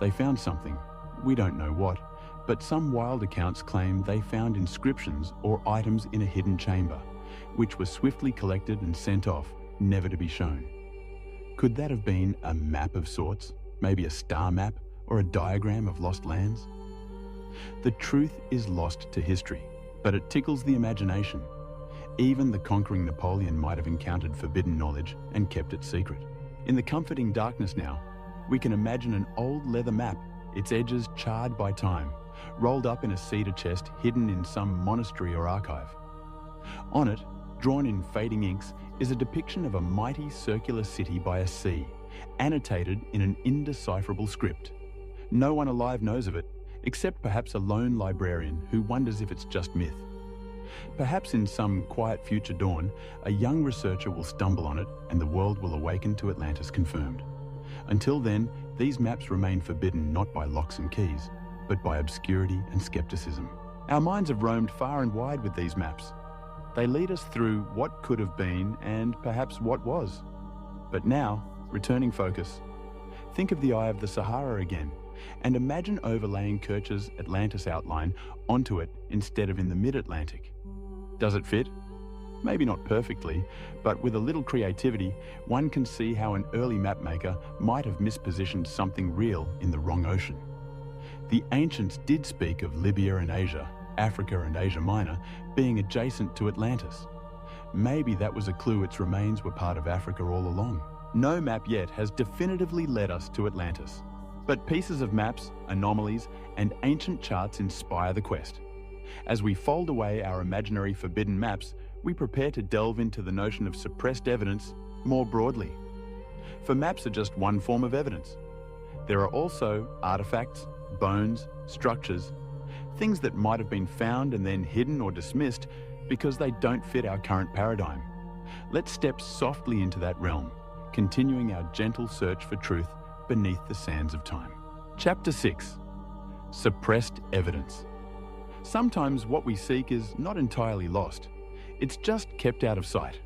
they found something, we don't know what, but some wild accounts claim they found inscriptions or items in a hidden chamber, which were swiftly collected and sent off, never to be shown. Could that have been a map of sorts, maybe a star map or a diagram of lost lands? The truth is lost to history, but it tickles the imagination. Even the conquering Napoleon might have encountered forbidden knowledge and kept it secret. In the comforting darkness now, we can imagine an old leather map, its edges charred by time, rolled up in a cedar chest hidden in some monastery or archive. On it, drawn in fading inks, is a depiction of a mighty circular city by a sea, annotated in an indecipherable script. No one alive knows of it, except perhaps a lone librarian who wonders if it's just myth. Perhaps in some quiet future dawn, a young researcher will stumble on it and the world will awaken to Atlantis confirmed. Until then, these maps remain forbidden not by locks and keys, but by obscurity and skepticism. Our minds have roamed far and wide with these maps. They lead us through what could have been and perhaps what was. But now, returning focus. Think of the Eye of the Sahara again, and imagine overlaying Kirch's Atlantis outline onto it instead of in the mid-Atlantic. Does it fit? Maybe not perfectly, but with a little creativity, one can see how an early mapmaker might have mispositioned something real in the wrong ocean. The ancients did speak of Libya and Asia, Africa and Asia Minor, being adjacent to Atlantis. Maybe that was a clue its remains were part of Africa all along. No map yet has definitively led us to Atlantis, but pieces of maps, anomalies, and ancient charts inspire the quest. As we fold away our imaginary forbidden maps, we prepare to delve into the notion of suppressed evidence more broadly. For maps are just one form of evidence. There are also artifacts, bones, structures, things that might have been found and then hidden or dismissed because they don't fit our current paradigm. Let's step softly into that realm, continuing our gentle search for truth beneath the sands of time. Chapter 6. Suppressed evidence. Sometimes what we seek is not entirely lost. It's just kept out of sight.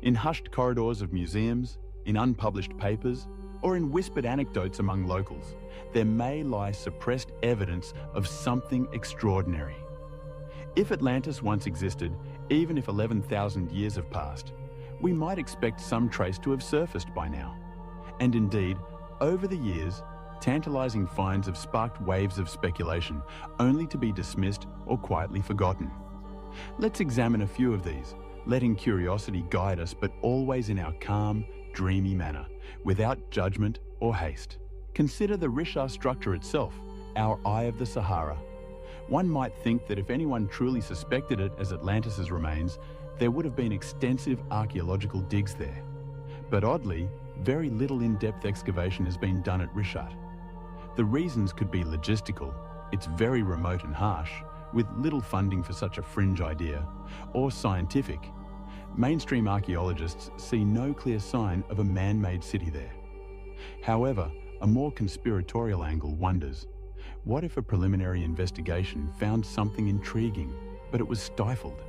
In hushed corridors of museums, in unpublished papers, or in whispered anecdotes among locals, there may lie suppressed evidence of something extraordinary. If Atlantis once existed, even if 11,000 years have passed, we might expect some trace to have surfaced by now. And indeed, over the years, tantalizing finds have sparked waves of speculation, only to be dismissed or quietly forgotten. Let's examine a few of these, letting curiosity guide us, but always in our calm, dreamy manner, without judgment or haste. Consider the Risha structure itself, our Eye of the Sahara. One might think that if anyone truly suspected it as Atlantis's remains, there would have been extensive archaeological digs there. But oddly, very little in-depth excavation has been done at Rishat. The reasons could be logistical, it's very remote and harsh, with little funding for such a fringe idea, or scientific. Mainstream archaeologists see no clear sign of a man-made city there. However, a more conspiratorial angle wonders, what if a preliminary investigation found something intriguing, but it was stifled?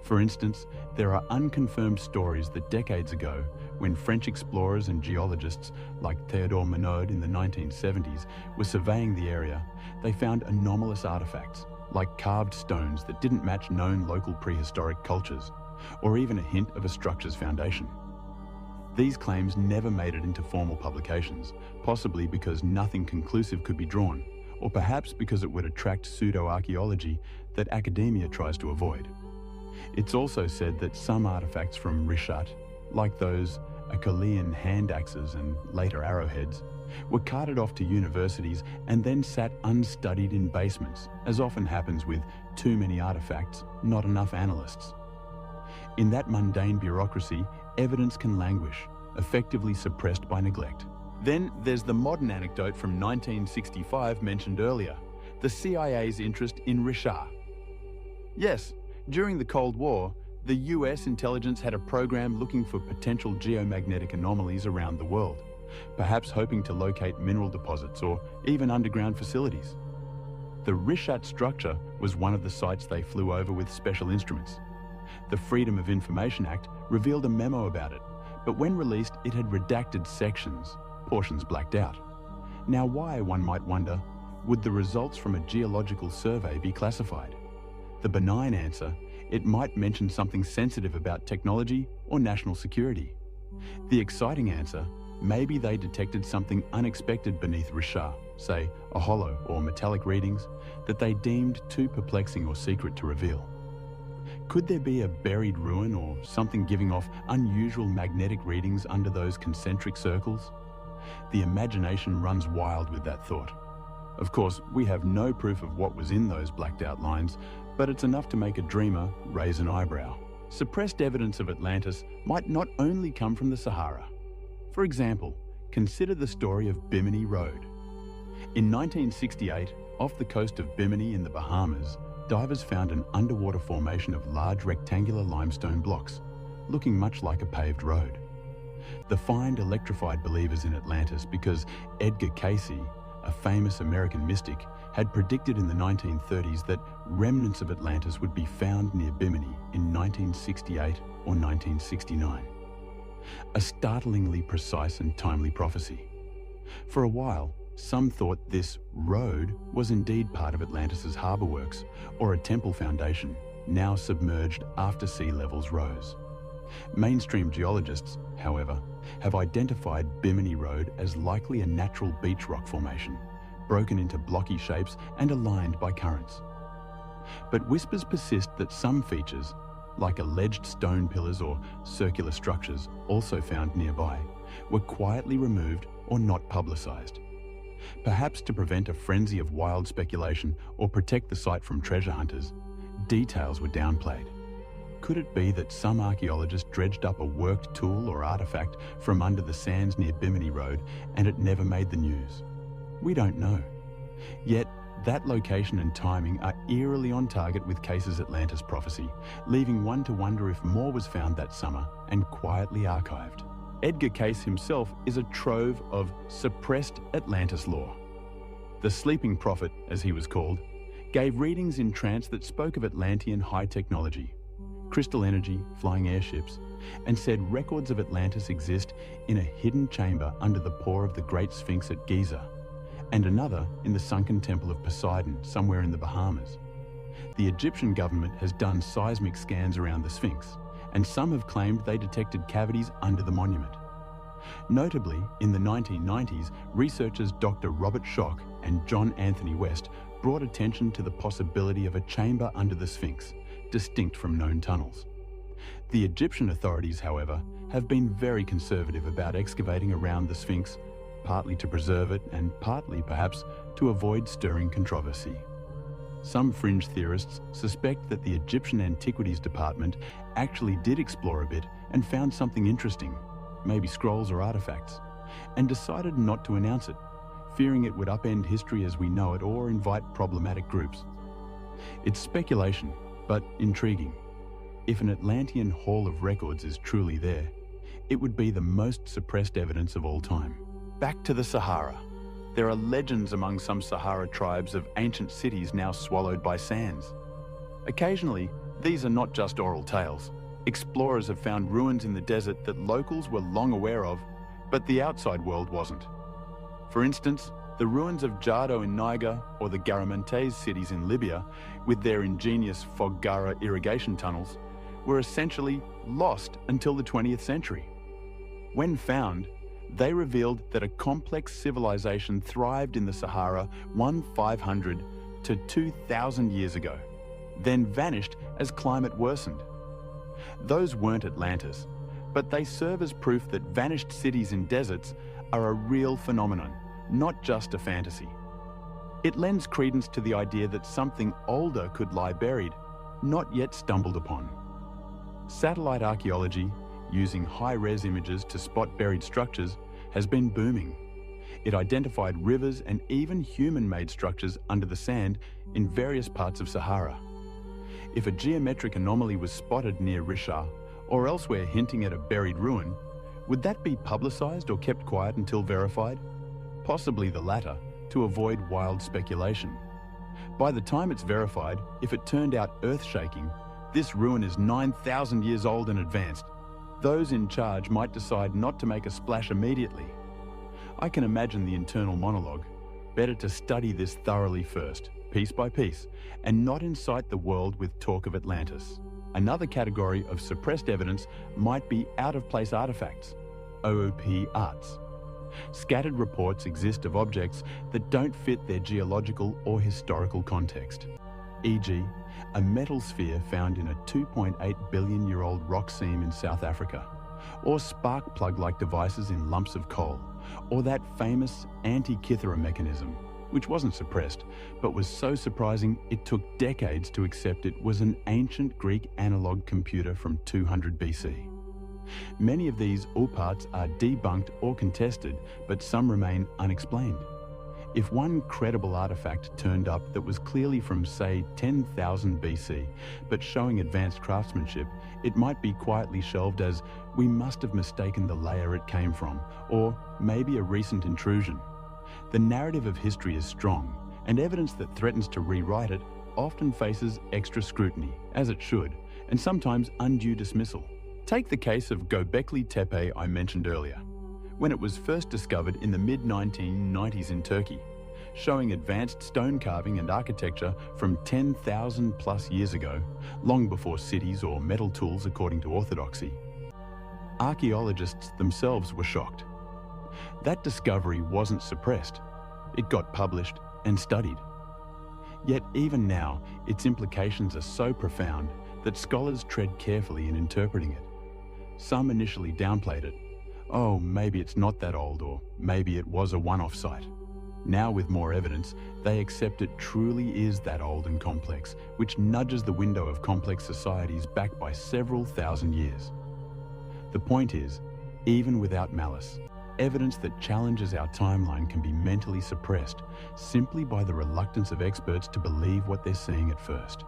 For instance, there are unconfirmed stories that decades ago, when French explorers and geologists like Théodore Monod in the 1970s were surveying the area, they found anomalous artifacts, like carved stones that didn't match known local prehistoric cultures, or even a hint of a structure's foundation. These claims never made it into formal publications, possibly because nothing conclusive could be drawn, or perhaps because it would attract pseudo-archaeology that academia tries to avoid. It's also said that some artifacts from Rishat, like those Achillean hand axes and later arrowheads, were carted off to universities and then sat unstudied in basements, as often happens with too many artifacts, not enough analysts. In that mundane bureaucracy, evidence can languish, effectively suppressed by neglect. Then there's the modern anecdote from 1965 mentioned earlier, the CIA's interest in Risha. Yes, during the Cold War, the US intelligence had a program looking for potential geomagnetic anomalies around the world, perhaps hoping to locate mineral deposits or even underground facilities. The Rishat structure was one of the sites they flew over with special instruments. The Freedom of Information Act revealed a memo about it, but when released, it had redacted sections, portions blacked out. Now why, one might wonder, would the results from a geological survey be classified? The benign answer, it might mention something sensitive about technology or national security. The exciting answer, maybe they detected something unexpected beneath Risha, say a hollow or metallic readings, that they deemed too perplexing or secret to reveal. Could there be a buried ruin or something giving off unusual magnetic readings under those concentric circles? The imagination runs wild with that thought. Of course, we have no proof of what was in those blacked out lines, but it's enough to make a dreamer raise an eyebrow. Suppressed evidence of Atlantis might not only come from the Sahara. For example, consider the story of Bimini Road. In 1968, off the coast of Bimini in the Bahamas, divers found an underwater formation of large rectangular limestone blocks, looking much like a paved road. The find electrified believers in Atlantis because Edgar Cayce, a famous American mystic, had predicted in the 1930s that remnants of Atlantis would be found near Bimini in 1968 or 1969. A startlingly precise and timely prophecy. For a while, some thought this road was indeed part of Atlantis's harbour works or a temple foundation, now submerged after sea levels rose. Mainstream geologists, however, have identified Bimini Road as likely a natural beach rock formation, broken into blocky shapes and aligned by currents. But whispers persist that some features, like alleged stone pillars or circular structures also found nearby, were quietly removed or not publicised. Perhaps to prevent a frenzy of wild speculation or protect the site from treasure hunters, details were downplayed. Could it be that some archaeologist dredged up a worked tool or artefact from under the sands near Bimini Road and it never made the news? We don't know. Yet, that location and timing are eerily on target with Case's Atlantis prophecy, leaving one to wonder if more was found that summer and quietly archived. Edgar Case himself is a trove of suppressed Atlantis lore. The Sleeping Prophet, as he was called, gave readings in trance that spoke of Atlantean high technology, crystal energy, flying airships, and said records of Atlantis exist in a hidden chamber under the paw of the Great Sphinx at Giza, and another in the sunken temple of Poseidon somewhere in the Bahamas. The Egyptian government has done seismic scans around the Sphinx, and some have claimed they detected cavities under the monument. Notably, in the 1990s, researchers Dr. Robert Schoch and John Anthony West brought attention to the possibility of a chamber under the Sphinx, distinct from known tunnels. The Egyptian authorities, however, have been very conservative about excavating around the Sphinx, partly to preserve it and partly, perhaps, to avoid stirring controversy. Some fringe theorists suspect that the Egyptian Antiquities Department actually did explore a bit and found something interesting, maybe scrolls or artifacts, and decided not to announce it, fearing it would upend history as we know it or invite problematic groups. It's speculation, but intriguing. If an Atlantean Hall of Records is truly there, it would be the most suppressed evidence of all time. Back to the Sahara. There are legends among some Sahara tribes of ancient cities now swallowed by sands. Occasionally, these are not just oral tales. Explorers have found ruins in the desert that locals were long aware of, but the outside world wasn't. For instance, the ruins of Jardo in Niger or the Garamantes cities in Libya, with their ingenious Foggara irrigation tunnels, were essentially lost until the 20th century. When found, they revealed that a complex civilization thrived in the Sahara 1500 to 2000 years ago, then vanished as climate worsened. Those weren't Atlantis, but they serve as proof that vanished cities in deserts are a real phenomenon, not just a fantasy. It lends credence to the idea that something older could lie buried, not yet stumbled upon. Satellite archaeology, using high-res images to spot buried structures, has been booming. It identified rivers and even human-made structures under the sand in various parts of Sahara. If a geometric anomaly was spotted near Risha or elsewhere hinting at a buried ruin, would that be publicized or kept quiet until verified? Possibly the latter, to avoid wild speculation. By the time it's verified, if it turned out earth-shaking, this ruin is 9,000 years old and advanced. Those in charge might decide not to make a splash immediately. I can imagine the internal monologue. Better to study this thoroughly first, piece by piece, and not incite the world with talk of Atlantis. Another category of suppressed evidence might be out-of-place artifacts, OOP arts. Scattered reports exist of objects that don't fit their geological or historical context. E.g., a metal sphere found in a 2.8 billion-year-old rock seam in South Africa, or spark plug-like devices in lumps of coal, or that famous Antikythera mechanism, which wasn't suppressed, but was so surprising it took decades to accept it was an ancient Greek analog computer from 200 BC. Many of these parts are debunked or contested, but some remain unexplained. If one credible artifact turned up that was clearly from, say, 10,000 BC, but showing advanced craftsmanship, it might be quietly shelved as, we must have mistaken the layer it came from, or maybe a recent intrusion. The narrative of history is strong, and evidence that threatens to rewrite it often faces extra scrutiny, as it should, and sometimes undue dismissal. Take the case of Göbekli Tepe I mentioned earlier. When it was first discovered in the mid-1990s in Turkey, showing advanced stone carving and architecture from 10,000 plus years ago, long before cities or metal tools according to orthodoxy. Archaeologists themselves were shocked. That discovery wasn't suppressed. It got published and studied. Yet even now, its implications are so profound that scholars tread carefully in interpreting it. Some initially downplayed it. Oh, maybe it's not that old, or maybe it was a one-off site. Now, with more evidence, they accept it truly is that old and complex, which nudges the window of complex societies back by several thousand years. The point is, even without malice, evidence that challenges our timeline can be mentally suppressed simply by the reluctance of experts to believe what they're seeing at first.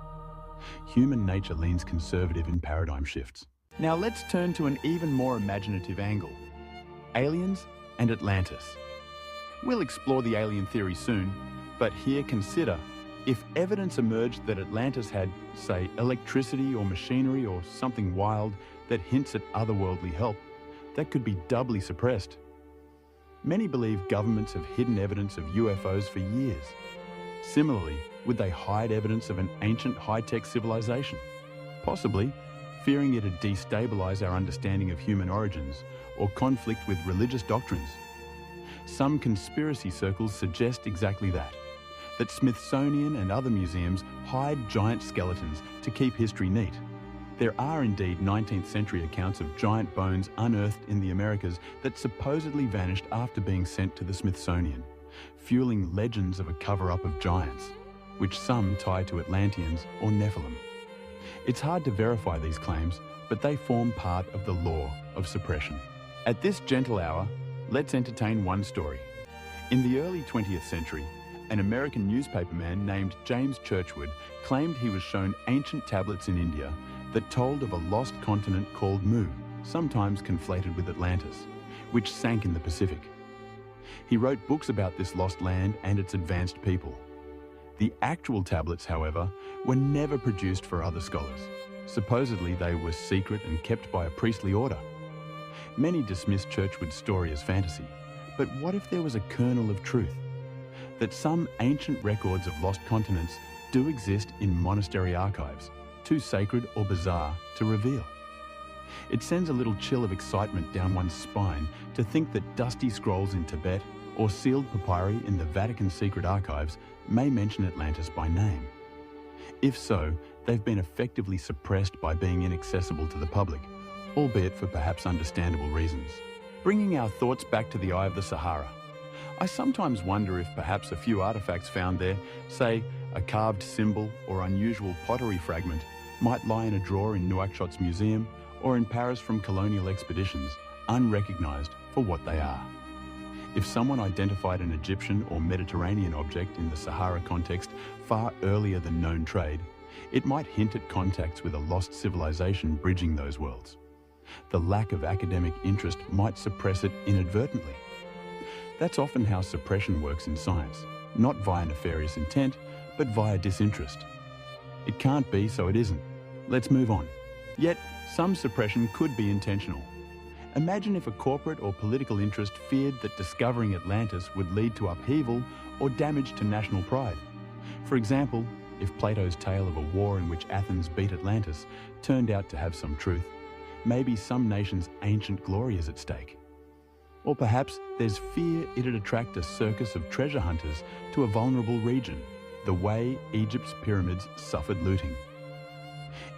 Human nature leans conservative in paradigm shifts. Now let's turn to an even more imaginative angle: aliens and Atlantis. We'll explore the alien theory soon, but here consider, if evidence emerged that Atlantis had, say, electricity or machinery or something wild that hints at otherworldly help, that could be doubly suppressed. Many believe governments have hidden evidence of UFOs for years. Similarly, would they hide evidence of an ancient high-tech civilization? Possibly, fearing it'd destabilize our understanding of human origins or conflict with religious doctrines. Some conspiracy circles suggest exactly that Smithsonian and other museums hide giant skeletons to keep history neat. There are indeed 19th century accounts of giant bones unearthed in the Americas that supposedly vanished after being sent to the Smithsonian, fueling legends of a cover-up of giants, which some tie to Atlanteans or Nephilim. It's hard to verify these claims, but they form part of the law of suppression. At this gentle hour, let's entertain one story. In the early 20th century, an American newspaperman named James Churchward claimed he was shown ancient tablets in India that told of a lost continent called Mu, sometimes conflated with Atlantis, which sank in the Pacific. He wrote books about this lost land and its advanced people. The actual tablets, however, were never produced for other scholars. Supposedly they were secret and kept by a priestly order. Many dismiss Churchward's story as fantasy, but what if there was a kernel of truth? That some ancient records of lost continents do exist in monastery archives, too sacred or bizarre to reveal. It sends a little chill of excitement down one's spine to think that dusty scrolls in Tibet or sealed papyri in the Vatican secret archives may mention Atlantis by name. If so, they've been effectively suppressed by being inaccessible to the public, albeit for perhaps understandable reasons. Bringing our thoughts back to the Eye of the Sahara, I sometimes wonder if perhaps a few artifacts found there, say a carved symbol or unusual pottery fragment, might lie in a drawer in Nouakchot's museum or in Paris from colonial expeditions, unrecognized for what they are. If someone identified an Egyptian or Mediterranean object in the Sahara context far earlier than known trade, it might hint at contacts with a lost civilization bridging those worlds. The lack of academic interest might suppress it inadvertently. That's often how suppression works in science, not via nefarious intent, but via disinterest. It can't be, so it isn't. Let's move on. Yet, some suppression could be intentional. Imagine if a corporate or political interest feared that discovering Atlantis would lead to upheaval or damage to national pride. For example, if Plato's tale of a war in which Athens beat Atlantis turned out to have some truth, maybe some nation's ancient glory is at stake. Or perhaps there's fear it'd attract a circus of treasure hunters to a vulnerable region, the way Egypt's pyramids suffered looting.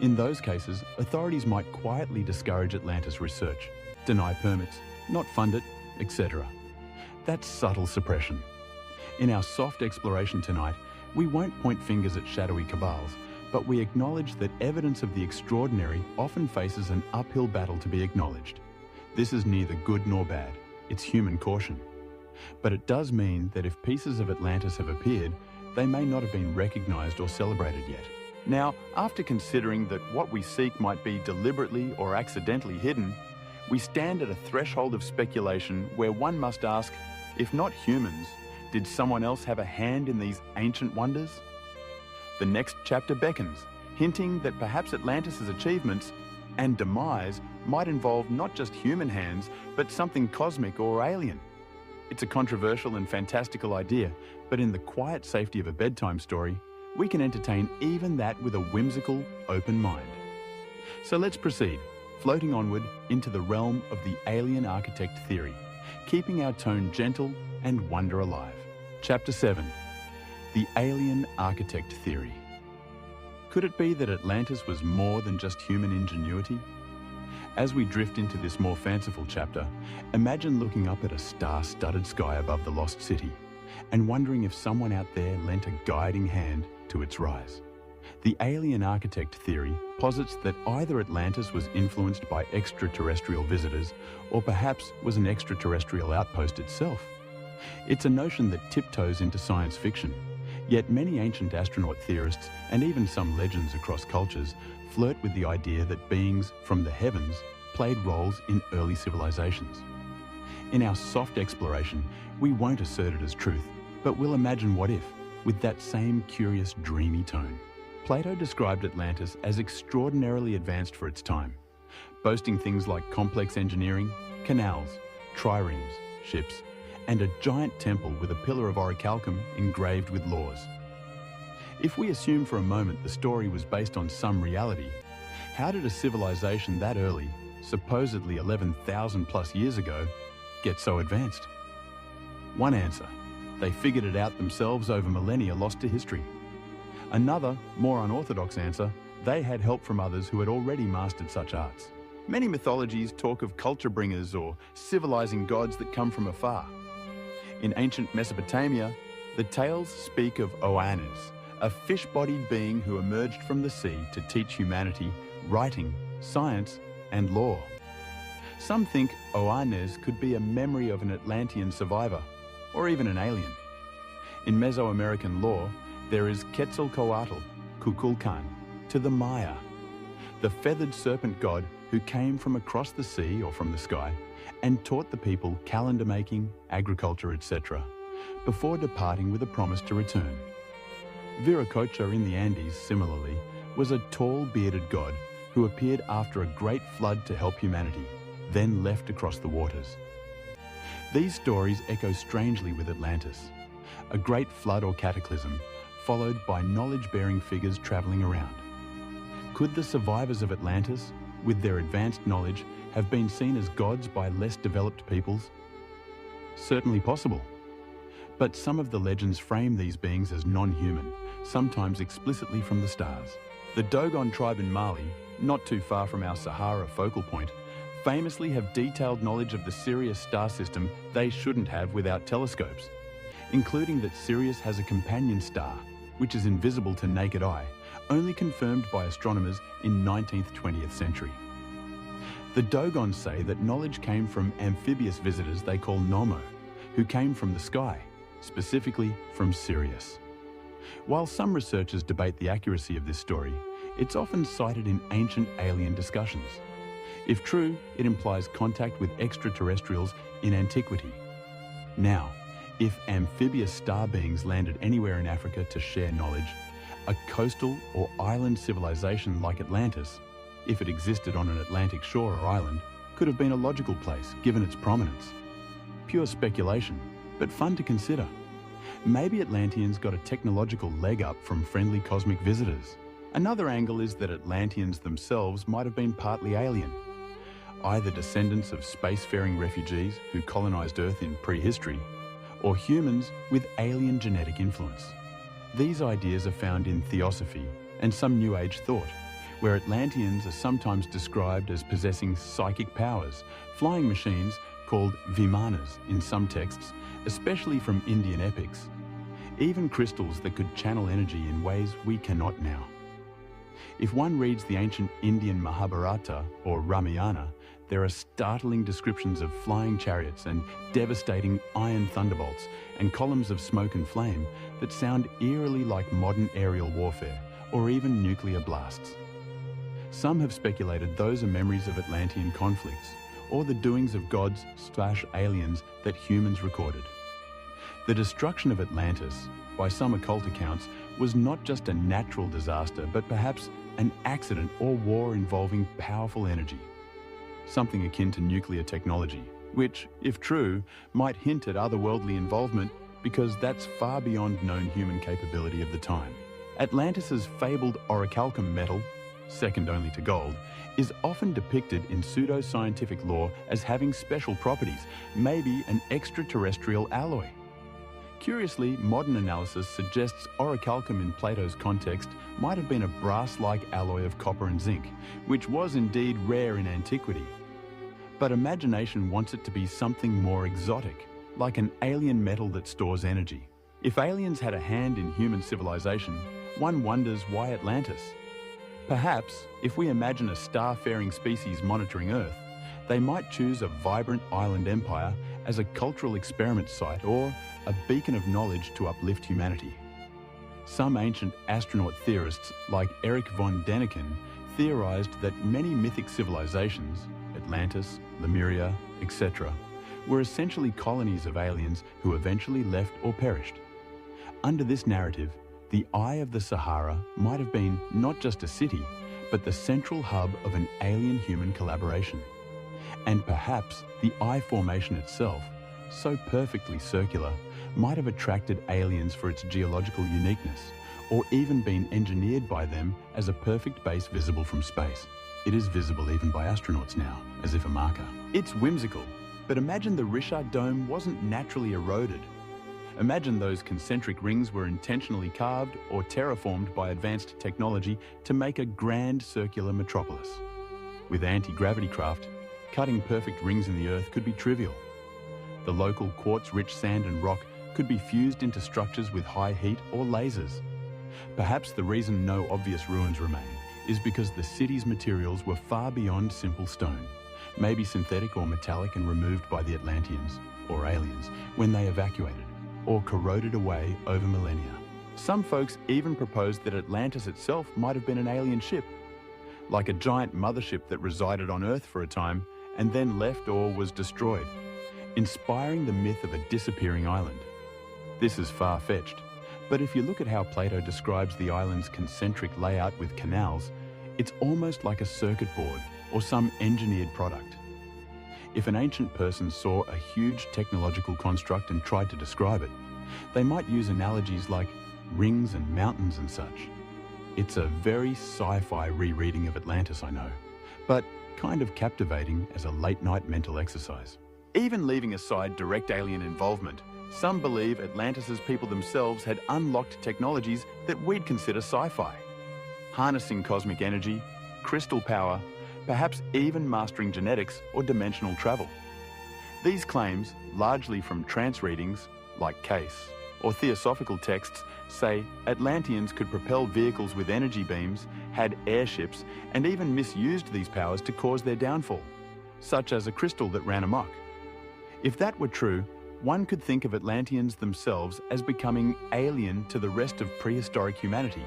In those cases, authorities might quietly discourage Atlantis research, deny permits, not fund it, etc. That's subtle suppression. In our soft exploration tonight, we won't point fingers at shadowy cabals, but we acknowledge that evidence of the extraordinary often faces an uphill battle to be acknowledged. This is neither good nor bad. It's human caution. But it does mean that if pieces of Atlantis have appeared, they may not have been recognized or celebrated yet. Now, after considering that what we seek might be deliberately or accidentally hidden, we stand at a threshold of speculation where one must ask, if not humans, did someone else have a hand in these ancient wonders? The next chapter beckons, hinting that perhaps Atlantis' achievements and demise might involve not just human hands, but something cosmic or alien. It's a controversial and fantastical idea, but in the quiet safety of a bedtime story, we can entertain even that with a whimsical, open mind. So let's proceed, floating onward into the realm of the alien architect theory, keeping our tone gentle and wonder alive. Chapter 7. The Alien Architect Theory. Could it be that Atlantis was more than just human ingenuity? As we drift into this more fanciful chapter, imagine looking up at a star-studded sky above the lost city and wondering if someone out there lent a guiding hand to its rise. The alien architect theory posits that either Atlantis was influenced by extraterrestrial visitors or perhaps was an extraterrestrial outpost itself. It's a notion that tiptoes into science fiction, yet many ancient astronaut theorists and even some legends across cultures flirt with the idea that beings from the heavens played roles in early civilizations. In our soft exploration, we won't assert it as truth, but we'll imagine what if, with that same curious, dreamy tone. Plato described Atlantis as extraordinarily advanced for its time, boasting things like complex engineering, canals, triremes, ships, and a giant temple with a pillar of orichalcum engraved with laws. If we assume for a moment the story was based on some reality, how did a civilization that early, supposedly 11,000 plus years ago, get so advanced? One answer: they figured it out themselves over millennia lost to history. Another, more unorthodox answer: they had help from others who had already mastered such arts. Many mythologies talk of culture bringers or civilizing gods that come from afar. In ancient Mesopotamia, the tales speak of Oannes, a fish-bodied being who emerged from the sea to teach humanity writing, science, and law. Some think Oannes could be a memory of an Atlantean survivor, or even an alien. In Mesoamerican lore, there is Quetzalcoatl, Kukulkan, to the Maya, the feathered serpent god who came from across the sea or from the sky and taught the people calendar making, agriculture, etc., before departing with a promise to return. Viracocha in the Andes, similarly, was a tall, bearded god who appeared after a great flood to help humanity, then left across the waters. These stories echo strangely with Atlantis, a great flood or cataclysm, followed by knowledge-bearing figures traveling around. Could the survivors of Atlantis, with their advanced knowledge, have been seen as gods by less developed peoples? Certainly possible. But some of the legends frame these beings as non-human, sometimes explicitly from the stars. The Dogon tribe in Mali, not too far from our Sahara focal point, famously have detailed knowledge of the Sirius star system they shouldn't have without telescopes, including that Sirius has a companion star, which is invisible to naked eye, only confirmed by astronomers in 19th-20th century. The Dogons say that knowledge came from amphibious visitors they call Nomo, who came from the sky, specifically from Sirius. While some researchers debate the accuracy of this story, it's often cited in ancient alien discussions. If true, it implies contact with extraterrestrials in antiquity. Now, if amphibious star beings landed anywhere in Africa to share knowledge, a coastal or island civilization like Atlantis, if it existed on an Atlantic shore or island, could have been a logical place given its prominence. Pure speculation, but fun to consider. Maybe Atlanteans got a technological leg up from friendly cosmic visitors. Another angle is that Atlanteans themselves might have been partly alien, either descendants of spacefaring refugees who colonized Earth in prehistory, or humans with alien genetic influence. These ideas are found in Theosophy and some New Age thought, where Atlanteans are sometimes described as possessing psychic powers, flying machines called Vimanas in some texts, especially from Indian epics, even crystals that could channel energy in ways we cannot now. If one reads the ancient Indian Mahabharata or Ramayana, there are startling descriptions of flying chariots and devastating iron thunderbolts and columns of smoke and flame that sound eerily like modern aerial warfare or even nuclear blasts. Some have speculated those are memories of Atlantean conflicts or the doings of gods/aliens that humans recorded. The destruction of Atlantis, by some occult accounts, was not just a natural disaster, but perhaps an accident or war involving powerful energy. Something akin to nuclear technology, which, if true, might hint at otherworldly involvement because that's far beyond known human capability of the time. Atlantis' fabled orichalcum metal, second only to gold, is often depicted in pseudo-scientific lore as having special properties, maybe an extraterrestrial alloy. Curiously, modern analysis suggests orichalcum in Plato's context might have been a brass-like alloy of copper and zinc, which was indeed rare in antiquity. But imagination wants it to be something more exotic, like an alien metal that stores energy. If aliens had a hand in human civilization, one wonders why Atlantis. Perhaps, if we imagine a star-faring species monitoring Earth, they might choose a vibrant island empire as a cultural experiment site or a beacon of knowledge to uplift humanity. Some ancient astronaut theorists, like Erich von Däniken, theorized that many mythic civilizations, Atlantis, Lemuria, etc., were essentially colonies of aliens who eventually left or perished. Under this narrative, the Eye of the Sahara might have been not just a city, but the central hub of an alien-human collaboration. And perhaps the Eye formation itself, so perfectly circular, might have attracted aliens for its geological uniqueness, or even been engineered by them as a perfect base visible from space. It is visible even by astronauts now, as if a marker. It's whimsical, but imagine the Richard Dome wasn't naturally eroded. Imagine those concentric rings were intentionally carved or terraformed by advanced technology to make a grand circular metropolis. With anti-gravity craft, cutting perfect rings in the Earth could be trivial. The local quartz-rich sand and rock could be fused into structures with high heat or lasers. Perhaps the reason no obvious ruins remain is because the city's materials were far beyond simple stone, maybe synthetic or metallic and removed by the Atlanteans, or aliens, when they evacuated, or corroded away over millennia. Some folks even proposed that Atlantis itself might have been an alien ship, like a giant mothership that resided on Earth for a time and then left or was destroyed, inspiring the myth of a disappearing island. This is far-fetched, but if you look at how Plato describes the island's concentric layout with canals, it's almost like a circuit board or some engineered product. If an ancient person saw a huge technological construct and tried to describe it, they might use analogies like rings and mountains and such. It's a very sci-fi rereading of Atlantis, I know, but kind of captivating as a late-night mental exercise. Even leaving aside direct alien involvement, some believe Atlantis' people themselves had unlocked technologies that we'd consider sci-fi. Harnessing cosmic energy, crystal power, perhaps even mastering genetics or dimensional travel. These claims, largely from trance readings, like Case, or theosophical texts, say Atlanteans could propel vehicles with energy beams, had airships, and even misused these powers to cause their downfall, such as a crystal that ran amok. If that were true, one could think of Atlanteans themselves as becoming alien to the rest of prehistoric humanity,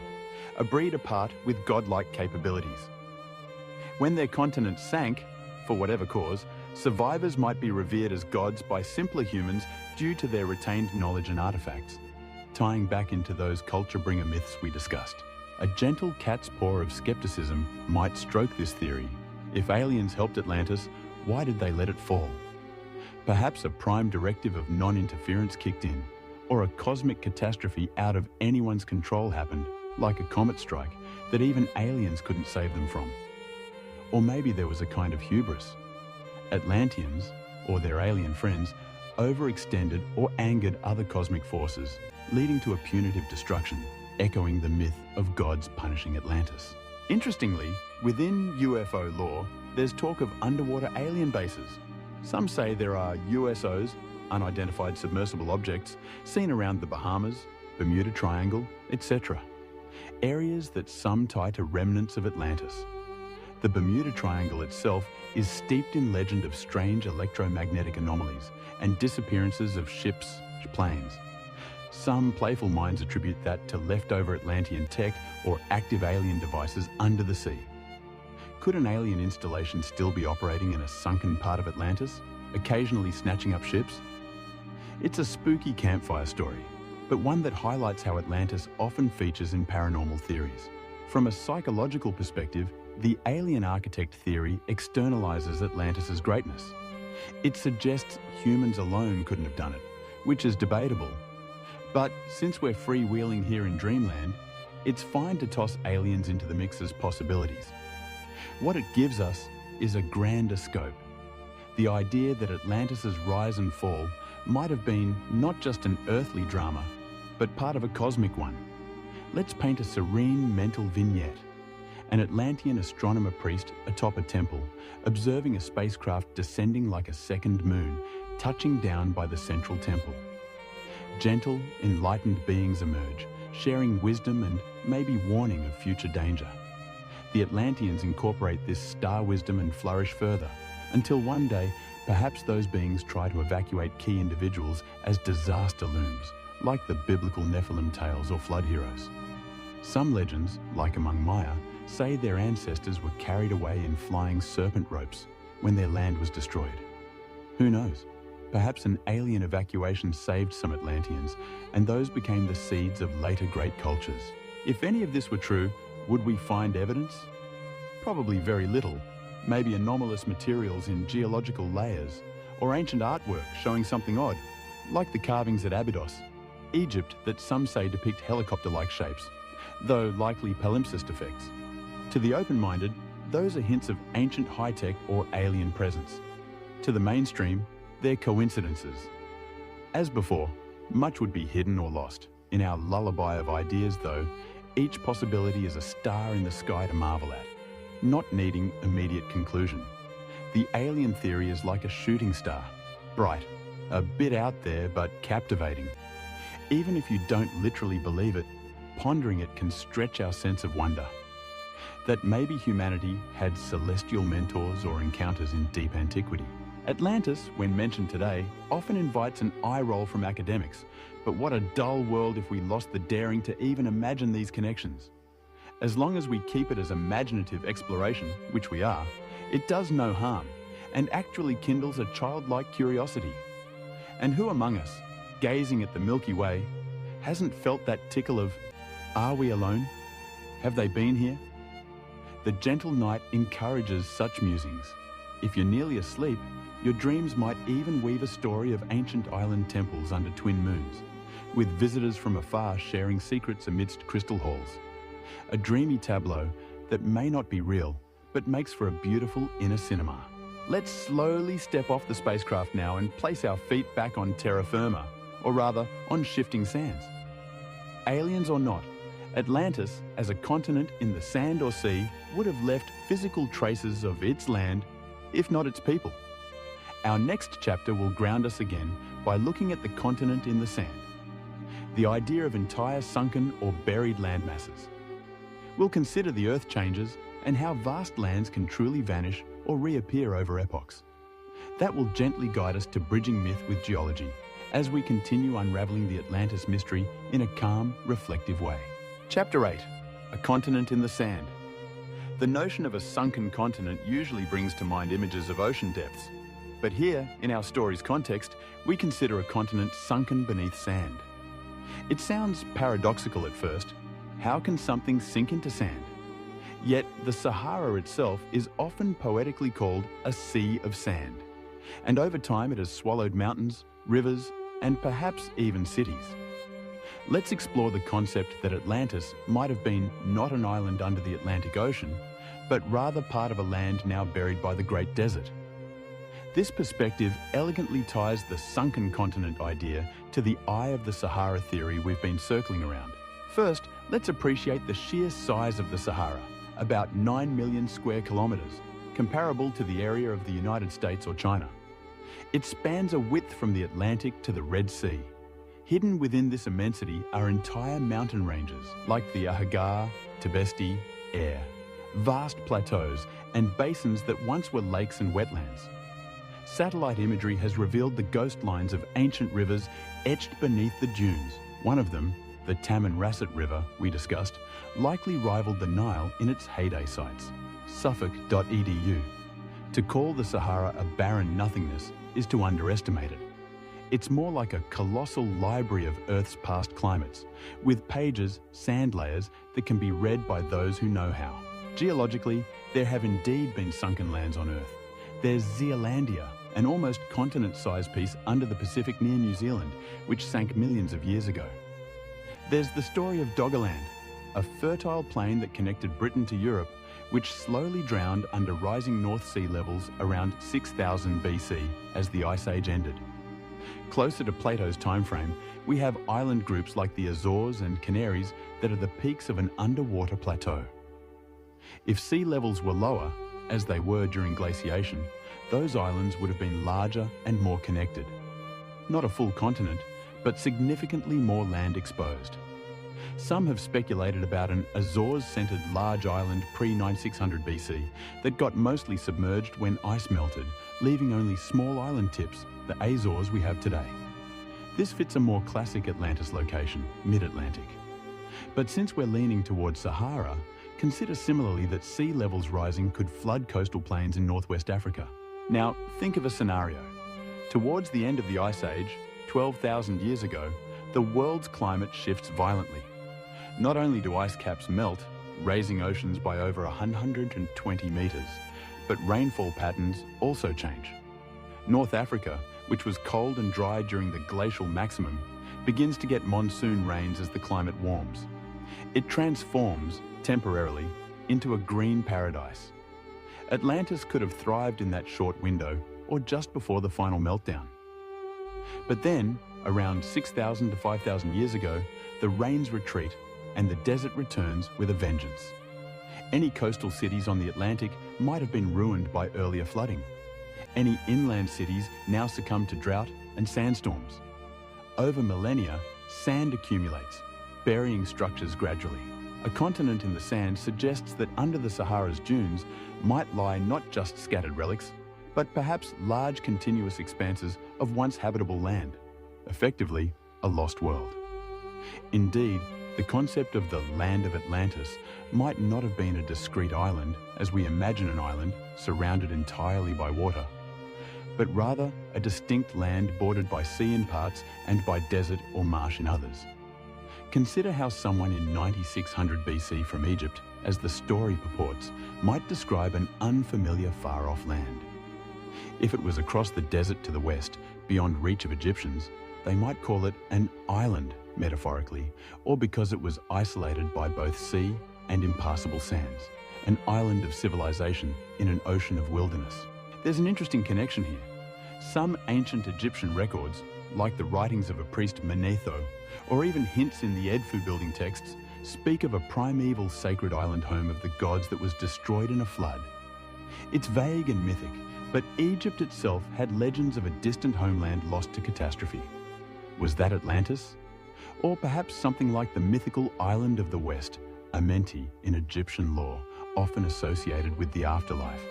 a breed apart with godlike capabilities. When their continent sank, for whatever cause, survivors might be revered as gods by simpler humans due to their retained knowledge and artifacts, tying back into those culture-bringer myths we discussed. A gentle cat's paw of skepticism might stroke this theory. If aliens helped Atlantis, why did they let it fall? Perhaps a prime directive of non-interference kicked in, or a cosmic catastrophe out of anyone's control happened, like a comet strike, that even aliens couldn't save them from. Or maybe there was a kind of hubris. Atlanteans, or their alien friends, overextended or angered other cosmic forces, leading to a punitive destruction, echoing the myth of gods punishing Atlantis. Interestingly, within UFO lore, there's talk of underwater alien bases. Some say there are USOs, unidentified submersible objects, seen around the Bahamas, Bermuda Triangle, etc. Areas that some tie to remnants of Atlantis. The Bermuda Triangle itself is steeped in legend of strange electromagnetic anomalies and disappearances of ships, planes. Some playful minds attribute that to leftover Atlantean tech or active alien devices under the sea. Could an alien installation still be operating in a sunken part of Atlantis, occasionally snatching up ships? It's a spooky campfire story, but one that highlights how Atlantis often features in paranormal theories. From a psychological perspective, the alien architect theory externalizes Atlantis' greatness. It suggests humans alone couldn't have done it, which is debatable, But since we're freewheeling here in Dreamland, it's fine to toss aliens into the mix as possibilities. What it gives us is a grander scope. The idea that Atlantis' rise and fall might have been not just an earthly drama, but part of a cosmic one. Let's paint a serene mental vignette. An Atlantean astronomer priest atop a temple, observing a spacecraft descending like a second moon, touching down by the central temple. Gentle, enlightened beings emerge, sharing wisdom and maybe warning of future danger. The Atlanteans incorporate this star wisdom and flourish further, until one day, perhaps those beings try to evacuate key individuals as disaster looms, like the biblical Nephilim tales or flood heroes. Some legends, like among Maya, say their ancestors were carried away in flying serpent ropes when their land was destroyed. Who knows? Perhaps an alien evacuation saved some Atlanteans, and those became the seeds of later great cultures. If any of this were true, would we find evidence? Probably very little. Maybe anomalous materials in geological layers, or ancient artwork showing something odd, like the carvings at Abydos, Egypt, that some say depict helicopter-like shapes, though likely palimpsest effects. To the open-minded, those are hints of ancient high-tech or alien presence. To the mainstream, they're coincidences. As before, much would be hidden or lost. In our lullaby of ideas, though, each possibility is a star in the sky to marvel at, not needing immediate conclusion. The alien theory is like a shooting star, bright, a bit out there but captivating. Even if you don't literally believe it, pondering it can stretch our sense of wonder. That maybe humanity had celestial mentors or encounters in deep antiquity. Atlantis, when mentioned today, often invites an eye roll from academics, but what a dull world if we lost the daring to even imagine these connections. As long as we keep it as imaginative exploration, which we are, it does no harm and actually kindles a childlike curiosity. And who among us, gazing at the Milky Way, hasn't felt that tickle of, are we alone? Have they been here? The gentle night encourages such musings. If you're nearly asleep, your dreams might even weave a story of ancient island temples under twin moons, with visitors from afar sharing secrets amidst crystal halls. A dreamy tableau that may not be real, but makes for a beautiful inner cinema. Let's slowly step off the spacecraft now and place our feet back on terra firma, or rather, on shifting sands. Aliens or not, Atlantis, as a continent in the sand or sea, would have left physical traces of its land, if not its people. Our next chapter will ground us again by looking at the continent in the sand, the idea of entire sunken or buried landmasses. We'll consider the Earth changes and how vast lands can truly vanish or reappear over epochs. That will gently guide us to bridging myth with geology as we continue unraveling the Atlantis mystery in a calm, reflective way. Chapter 8, A Continent in the Sand. The notion of a sunken continent usually brings to mind images of ocean depths. But here, in our story's context, we consider a continent sunken beneath sand. It sounds paradoxical at first. How can something sink into sand? Yet the Sahara itself is often poetically called a sea of sand. And over time it has swallowed mountains, rivers, and perhaps even cities. Let's explore the concept that Atlantis might have been not an island under the Atlantic Ocean, but rather part of a land now buried by the Great Desert. This perspective elegantly ties the sunken continent idea to the eye of the Sahara theory we've been circling around. First, let's appreciate the sheer size of the Sahara, about 9 million square kilometers, comparable to the area of the United States or China. It spans a width from the Atlantic to the Red Sea. Hidden within this immensity are entire mountain ranges like the Ahaggar, Tibesti, Air, vast plateaus and basins that once were lakes and wetlands. Satellite imagery has revealed the ghost lines of ancient rivers etched beneath the dunes. One of them, the Tamanrasset River we discussed, likely rivaled the Nile in its heyday sites. Suffolk.edu. To call the Sahara a barren nothingness is to underestimate it. It's more like a colossal library of Earth's past climates, with pages, sand layers that can be read by those who know how. Geologically, there have indeed been sunken lands on Earth. There's Zealandia, an almost continent-sized piece under the Pacific near New Zealand, which sank millions of years ago. There's the story of Doggerland, a fertile plain that connected Britain to Europe, which slowly drowned under rising North Sea levels around 6000 BC as the Ice Age ended. Closer to Plato's timeframe, we have island groups like the Azores and Canaries that are the peaks of an underwater plateau. If sea levels were lower, as they were during glaciation, those islands would have been larger and more connected. Not a full continent, but significantly more land exposed. Some have speculated about an Azores-centered large island pre-9600 BC that got mostly submerged when ice melted, leaving only small island tips, the Azores we have today. This fits a more classic Atlantis location, mid-Atlantic. But since we're leaning towards Sahara, consider similarly that sea levels rising could flood coastal plains in northwest Africa. Now, think of a scenario. Towards the end of the Ice Age, 12,000 years ago, the world's climate shifts violently. Not only do ice caps melt, raising oceans by over 120 metres, but rainfall patterns also change. North Africa, which was cold and dry during the glacial maximum, begins to get monsoon rains as the climate warms. It transforms, temporarily, into a green paradise. Atlantis could have thrived in that short window, or just before the final meltdown. But then, around 6,000 to 5,000 years ago, the rains retreat and the desert returns with a vengeance. Any coastal cities on the Atlantic might have been ruined by earlier flooding. Any inland cities now succumb to drought and sandstorms. Over millennia, sand accumulates, burying structures gradually. A continent in the sand suggests that under the Sahara's dunes might lie not just scattered relics, but perhaps large continuous expanses of once habitable land, effectively a lost world. Indeed, the concept of the land of Atlantis might not have been a discrete island, as we imagine an island surrounded entirely by water, but rather a distinct land bordered by sea in parts and by desert or marsh in others. Consider how someone in 9600 BC from Egypt, as the story purports, might describe an unfamiliar far-off land. If it was across the desert to the west, beyond reach of Egyptians, they might call it an island, metaphorically, or because it was isolated by both sea and impassable sands, an island of civilization in an ocean of wilderness. There's an interesting connection here. Some ancient Egyptian records, like the writings of a priest Manetho, or even hints in the Edfu building texts, speak of a primeval sacred island home of the gods that was destroyed in a flood. It's vague and mythic, but Egypt itself had legends of a distant homeland lost to catastrophe. Was that Atlantis? Or perhaps something like the mythical island of the West, Amenti in Egyptian lore, often associated with the afterlife.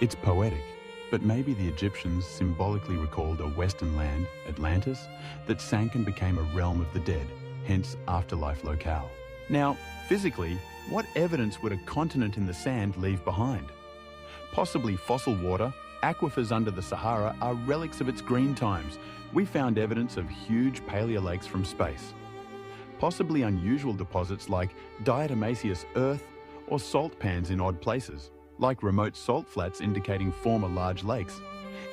It's poetic, but maybe the Egyptians symbolically recalled a western land, Atlantis, that sank and became a realm of the dead, hence afterlife locale. Now, physically, what evidence would a continent in the sand leave behind? Possibly fossil water. Aquifers under the Sahara are relics of its green times. We found evidence of huge paleolakes from space. Possibly unusual deposits like diatomaceous earth or salt pans in odd places, like remote salt flats indicating former large lakes.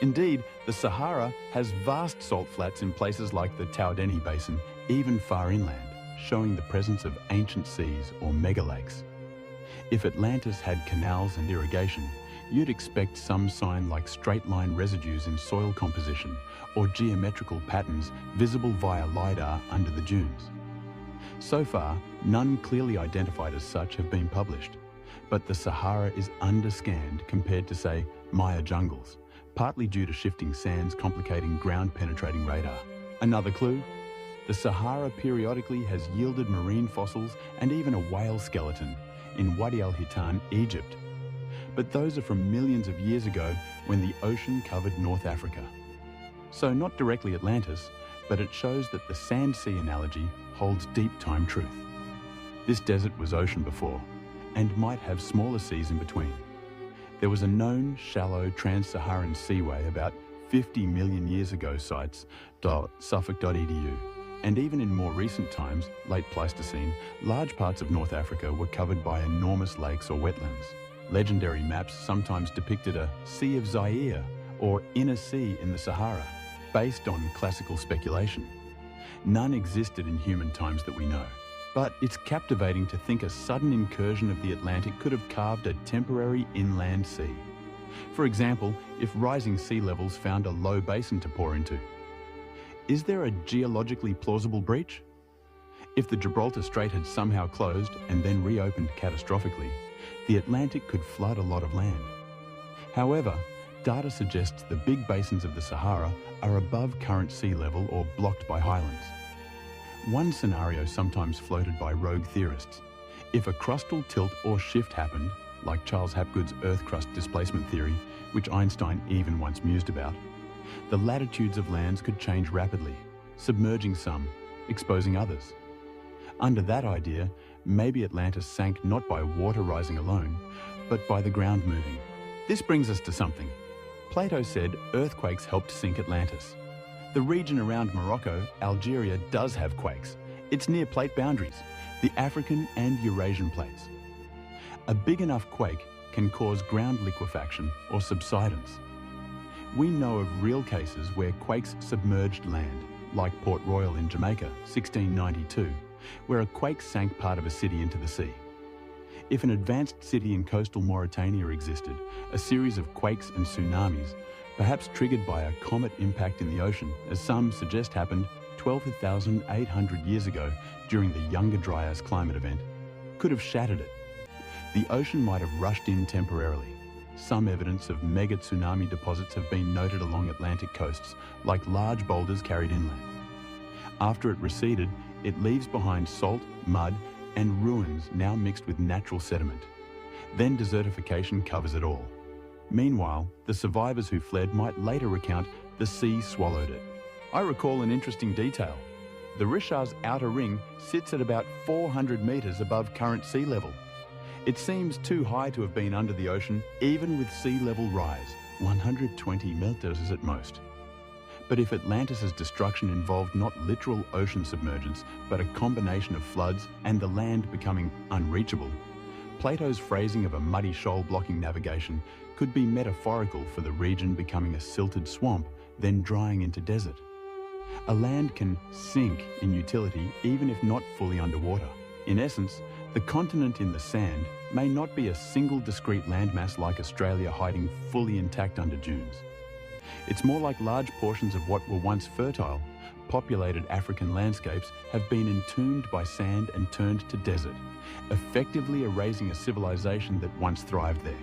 Indeed, the Sahara has vast salt flats in places like the Taudeni Basin, even far inland, showing the presence of ancient seas or megalakes. If Atlantis had canals and irrigation, you'd expect some sign like straight-line residues in soil composition or geometrical patterns visible via LiDAR under the dunes. So far, none clearly identified as such have been published, but the Sahara is underscanned compared to, say, Maya jungles, partly due to shifting sands complicating ground-penetrating radar. Another clue? The Sahara periodically has yielded marine fossils and even a whale skeleton in Wadi al-Hitan, Egypt. But those are from millions of years ago when the ocean covered North Africa. So not directly Atlantis, but it shows that the sand sea analogy holds deep time truth. This desert was ocean before, and might have smaller seas in between. There was a known shallow trans-Saharan seaway about 50 million years ago, cites Suffolk.edu. And even in more recent times, late Pleistocene, large parts of North Africa were covered by enormous lakes or wetlands. Legendary maps sometimes depicted a Sea of Zaire or Inner Sea in the Sahara, based on classical speculation. None existed in human times that we know. But it's captivating to think a sudden incursion of the Atlantic could have carved a temporary inland sea. For example, if rising sea levels found a low basin to pour into. Is there a geologically plausible breach? If the Gibraltar Strait had somehow closed and then reopened catastrophically, the Atlantic could flood a lot of land. However, data suggests the big basins of the Sahara are above current sea level or blocked by highlands. One scenario sometimes floated by rogue theorists: if a crustal tilt or shift happened, like Charles Hapgood's Earth crust displacement theory, which Einstein even once mused about, the latitudes of lands could change rapidly, submerging some, exposing others. Under that idea, maybe Atlantis sank not by water rising alone, but by the ground moving. This brings us to something. Plato said earthquakes helped sink Atlantis. The region around Morocco, Algeria, does have quakes. It's near plate boundaries, the African and Eurasian plates. A big enough quake can cause ground liquefaction or subsidence. We know of real cases where quakes submerged land, like Port Royal in Jamaica, 1692, where a quake sank part of a city into the sea. If an advanced city in coastal Mauritania existed, a series of quakes and tsunamis, perhaps triggered by a comet impact in the ocean, as some suggest happened 12,800 years ago during the Younger Dryas climate event, could have shattered it. The ocean might have rushed in temporarily. Some evidence of mega tsunami deposits have been noted along Atlantic coasts, like large boulders carried inland. After it receded, it leaves behind salt, mud, and ruins now mixed with natural sediment. Then desertification covers it all. Meanwhile, the survivors who fled might later recount the sea swallowed it. I recall an interesting detail. The Richard's outer ring sits at about 400 meters above current sea level. It seems too high to have been under the ocean, even with sea level rise, 120 meters at most. But if Atlantis' destruction involved not literal ocean submergence, but a combination of floods and the land becoming unreachable, Plato's phrasing of a muddy shoal blocking navigation could be metaphorical for the region becoming a silted swamp, then drying into desert. A land can sink in utility even if not fully underwater. In essence, the continent in the sand may not be a single discrete landmass like Australia hiding fully intact under dunes. It's more like large portions of what were once fertile, populated African landscapes have been entombed by sand and turned to desert, effectively erasing a civilization that once thrived there.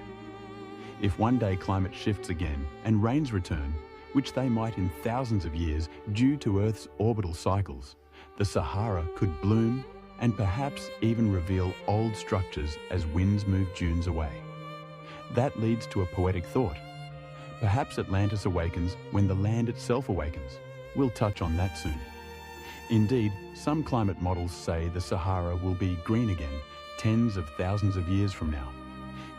If one day climate shifts again and rains return, which they might in thousands of years due to Earth's orbital cycles, the Sahara could bloom and perhaps even reveal old structures as winds move dunes away. That leads to a poetic thought. Perhaps Atlantis awakens when the land itself awakens. We'll touch on that soon. Indeed, some climate models say the Sahara will be green again tens of thousands of years from now.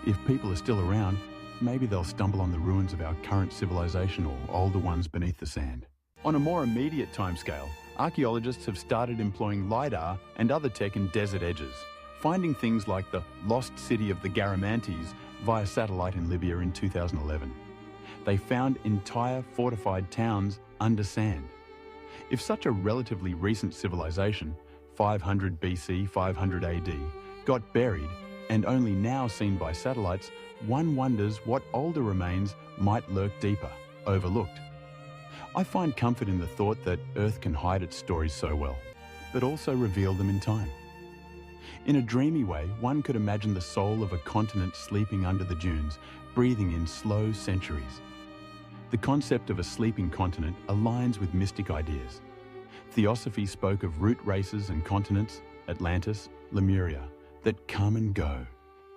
If people are still around, maybe they'll stumble on the ruins of our current civilization or older ones beneath the sand. On a more immediate timescale, archaeologists have started employing LiDAR and other tech in desert edges, finding things like the lost city of the Garamantes via satellite in Libya in 2011. They found entire fortified towns under sand. If such a relatively recent civilization, 500 BC, 500 AD, got buried and only now seen by satellites, one wonders what older remains might lurk deeper, overlooked. I find comfort in the thought that Earth can hide its stories so well, but also reveal them in time. In a dreamy way, one could imagine the soul of a continent sleeping under the dunes, breathing in slow centuries. The concept of a sleeping continent aligns with mystic ideas. Theosophy spoke of root races and continents, Atlantis, Lemuria, that come and go,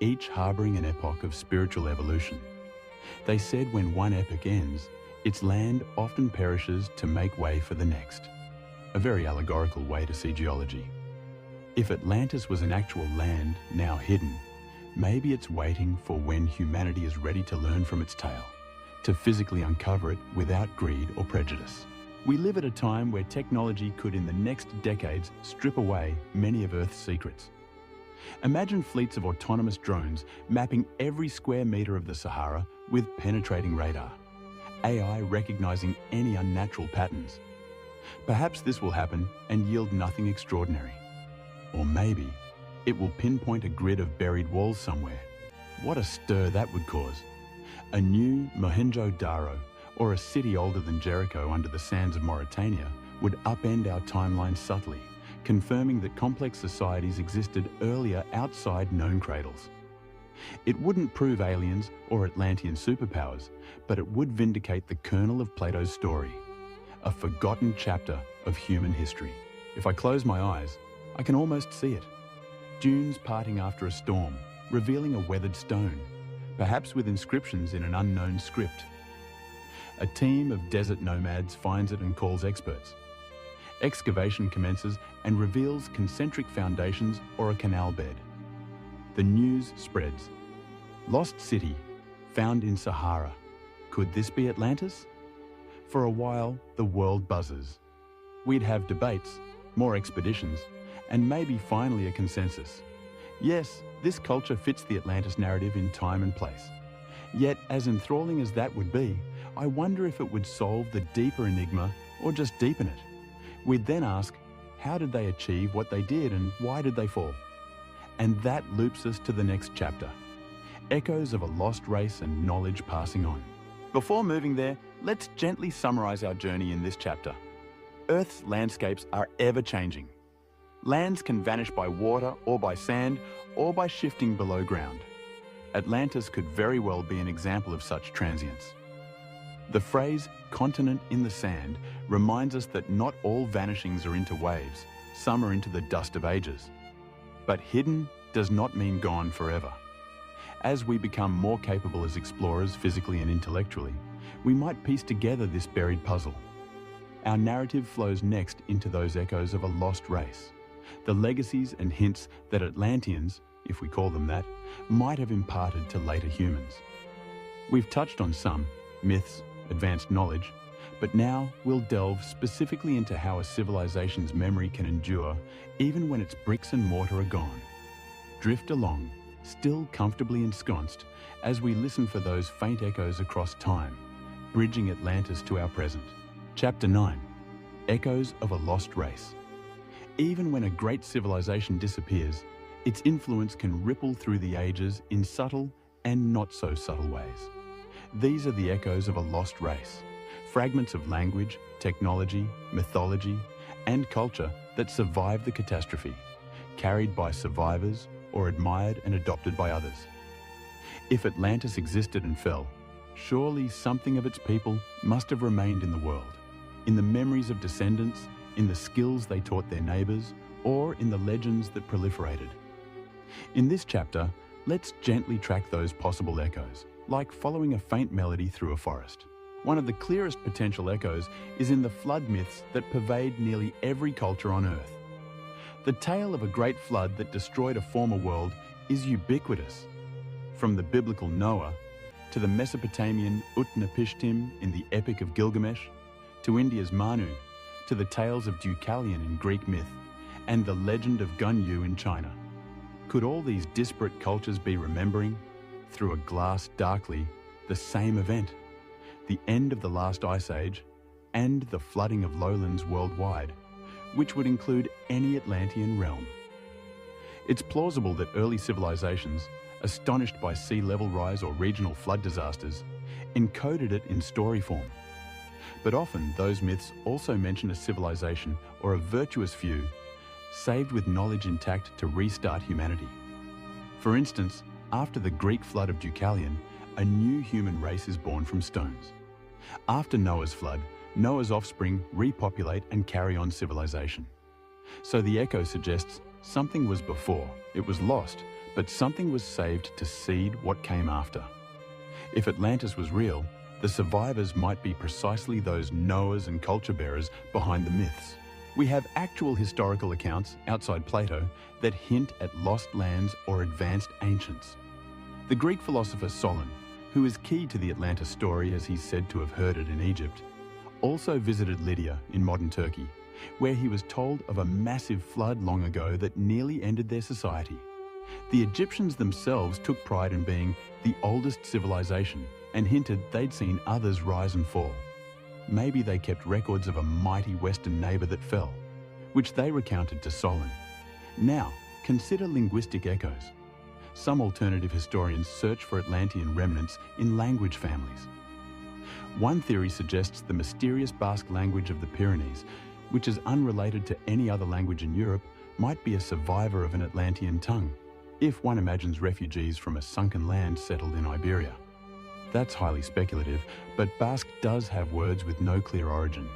each harboring an epoch of spiritual evolution. They said when one epoch ends, its land often perishes to make way for the next. A very allegorical way to see geology. If Atlantis was an actual land now hidden, maybe it's waiting for when humanity is ready to learn from its tale, to physically uncover it without greed or prejudice. We live at a time where technology could in the next decades strip away many of Earth's secrets. Imagine fleets of autonomous drones mapping every square meter of the Sahara with penetrating radar, AI recognizing any unnatural patterns. Perhaps this will happen and yield nothing extraordinary. Or maybe it will pinpoint a grid of buried walls somewhere. What a stir that would cause. A new Mohenjo-Daro, or a city older than Jericho under the sands of Mauritania, would upend our timeline subtly, confirming that complex societies existed earlier outside known cradles. It wouldn't prove aliens or Atlantean superpowers, but it would vindicate the kernel of Plato's story, a forgotten chapter of human history. If I close my eyes, I can almost see it. Dunes parting after a storm, revealing a weathered stone, perhaps with inscriptions in an unknown script. A team of desert nomads finds it and calls experts. Excavation commences and reveals concentric foundations or a canal bed. The news spreads. Lost city, found in Sahara. Could this be Atlantis? For a while, the world buzzes. We'd have debates, more expeditions, and maybe finally a consensus. Yes, this culture fits the Atlantis narrative in time and place. Yet, as enthralling as that would be, I wonder if it would solve the deeper enigma or just deepen it. We'd then ask, how did they achieve what they did and why did they fall? And that loops us to the next chapter. Echoes of a lost race and knowledge passing on. Before moving there, let's gently summarize our journey in this chapter. Earth's landscapes are ever changing. Lands can vanish by water or by sand or by shifting below ground. Atlantis could very well be an example of such transience. The phrase continent in the sand reminds us that not all vanishings are into waves, some are into the dust of ages. But hidden does not mean gone forever. As we become more capable as explorers physically and intellectually, we might piece together this buried puzzle. Our narrative flows next into those echoes of a lost race, the legacies and hints that Atlanteans, if we call them that, might have imparted to later humans. We've touched on some, myths, advanced knowledge, but now we'll delve specifically into how a civilization's memory can endure even when its bricks and mortar are gone. Drift along, still comfortably ensconced, as we listen for those faint echoes across time, bridging Atlantis to our present. Chapter 9. Echoes of a Lost Race. Even when a great civilization disappears, its influence can ripple through the ages in subtle and not so subtle ways. These are the echoes of a lost race, fragments of language, technology, mythology, and culture that survived the catastrophe, carried by survivors or admired and adopted by others. If Atlantis existed and fell, surely something of its people must have remained in the world, in the memories of descendants, in the skills they taught their neighbors, or in the legends that proliferated. In this chapter, let's gently track those possible echoes, like following a faint melody through a forest. One of the clearest potential echoes is in the flood myths that pervade nearly every culture on Earth. The tale of a great flood that destroyed a former world is ubiquitous. From the biblical Noah, to the Mesopotamian Utnapishtim in the Epic of Gilgamesh, to India's Manu, to the tales of Deucalion in Greek myth, and the legend of Gunyu in China. Could all these disparate cultures be remembering, through a glass darkly, the same event, the end of the last ice age and the flooding of lowlands worldwide, which would include any Atlantean realm? It's plausible that early civilizations, astonished by sea level rise or regional flood disasters, encoded it in story form. But often those myths also mention a civilization or a virtuous few saved with knowledge intact to restart humanity. For instance, after the Greek flood of Deucalion, a new human race is born from stones. After Noah's flood, Noah's offspring repopulate and carry on civilization. So the echo suggests something was before, it was lost, but something was saved to seed what came after. If Atlantis was real, the survivors might be precisely those Noahs and culture bearers behind the myths. We have actual historical accounts, outside Plato, that hint at lost lands or advanced ancients. The Greek philosopher Solon, who is key to the Atlantis story as he's said to have heard it in Egypt, also visited Lydia in modern Turkey, where he was told of a massive flood long ago that nearly ended their society. The Egyptians themselves took pride in being the oldest civilization and hinted they'd seen others rise and fall. maybe they kept records of a mighty western neighbour that fell, which they recounted to Solon. Now, consider linguistic echoes. Some alternative historians search for Atlantean remnants in language families. One theory suggests the mysterious Basque language of the Pyrenees, which is unrelated to any other language in Europe, might be a survivor of an Atlantean tongue, if one imagines refugees from a sunken land settled in Iberia. That's highly speculative, but Basque does have words with no clear origin.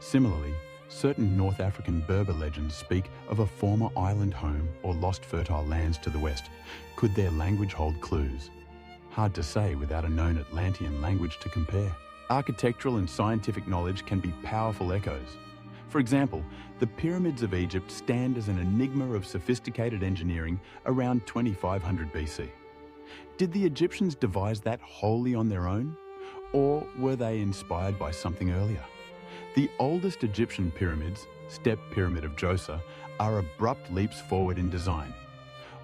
Similarly, certain North African Berber legends speak of a former island home or lost fertile lands to the west. Could their language hold clues? Hard to say without a known Atlantean language to compare. Architectural and scientific knowledge can be powerful echoes. For example, the pyramids of Egypt stand as an enigma of sophisticated engineering around 2500 BC. Did the Egyptians devise that wholly on their own? Or were they inspired by something earlier? The oldest Egyptian pyramids, Step Pyramid of Djoser, are abrupt leaps forward in design,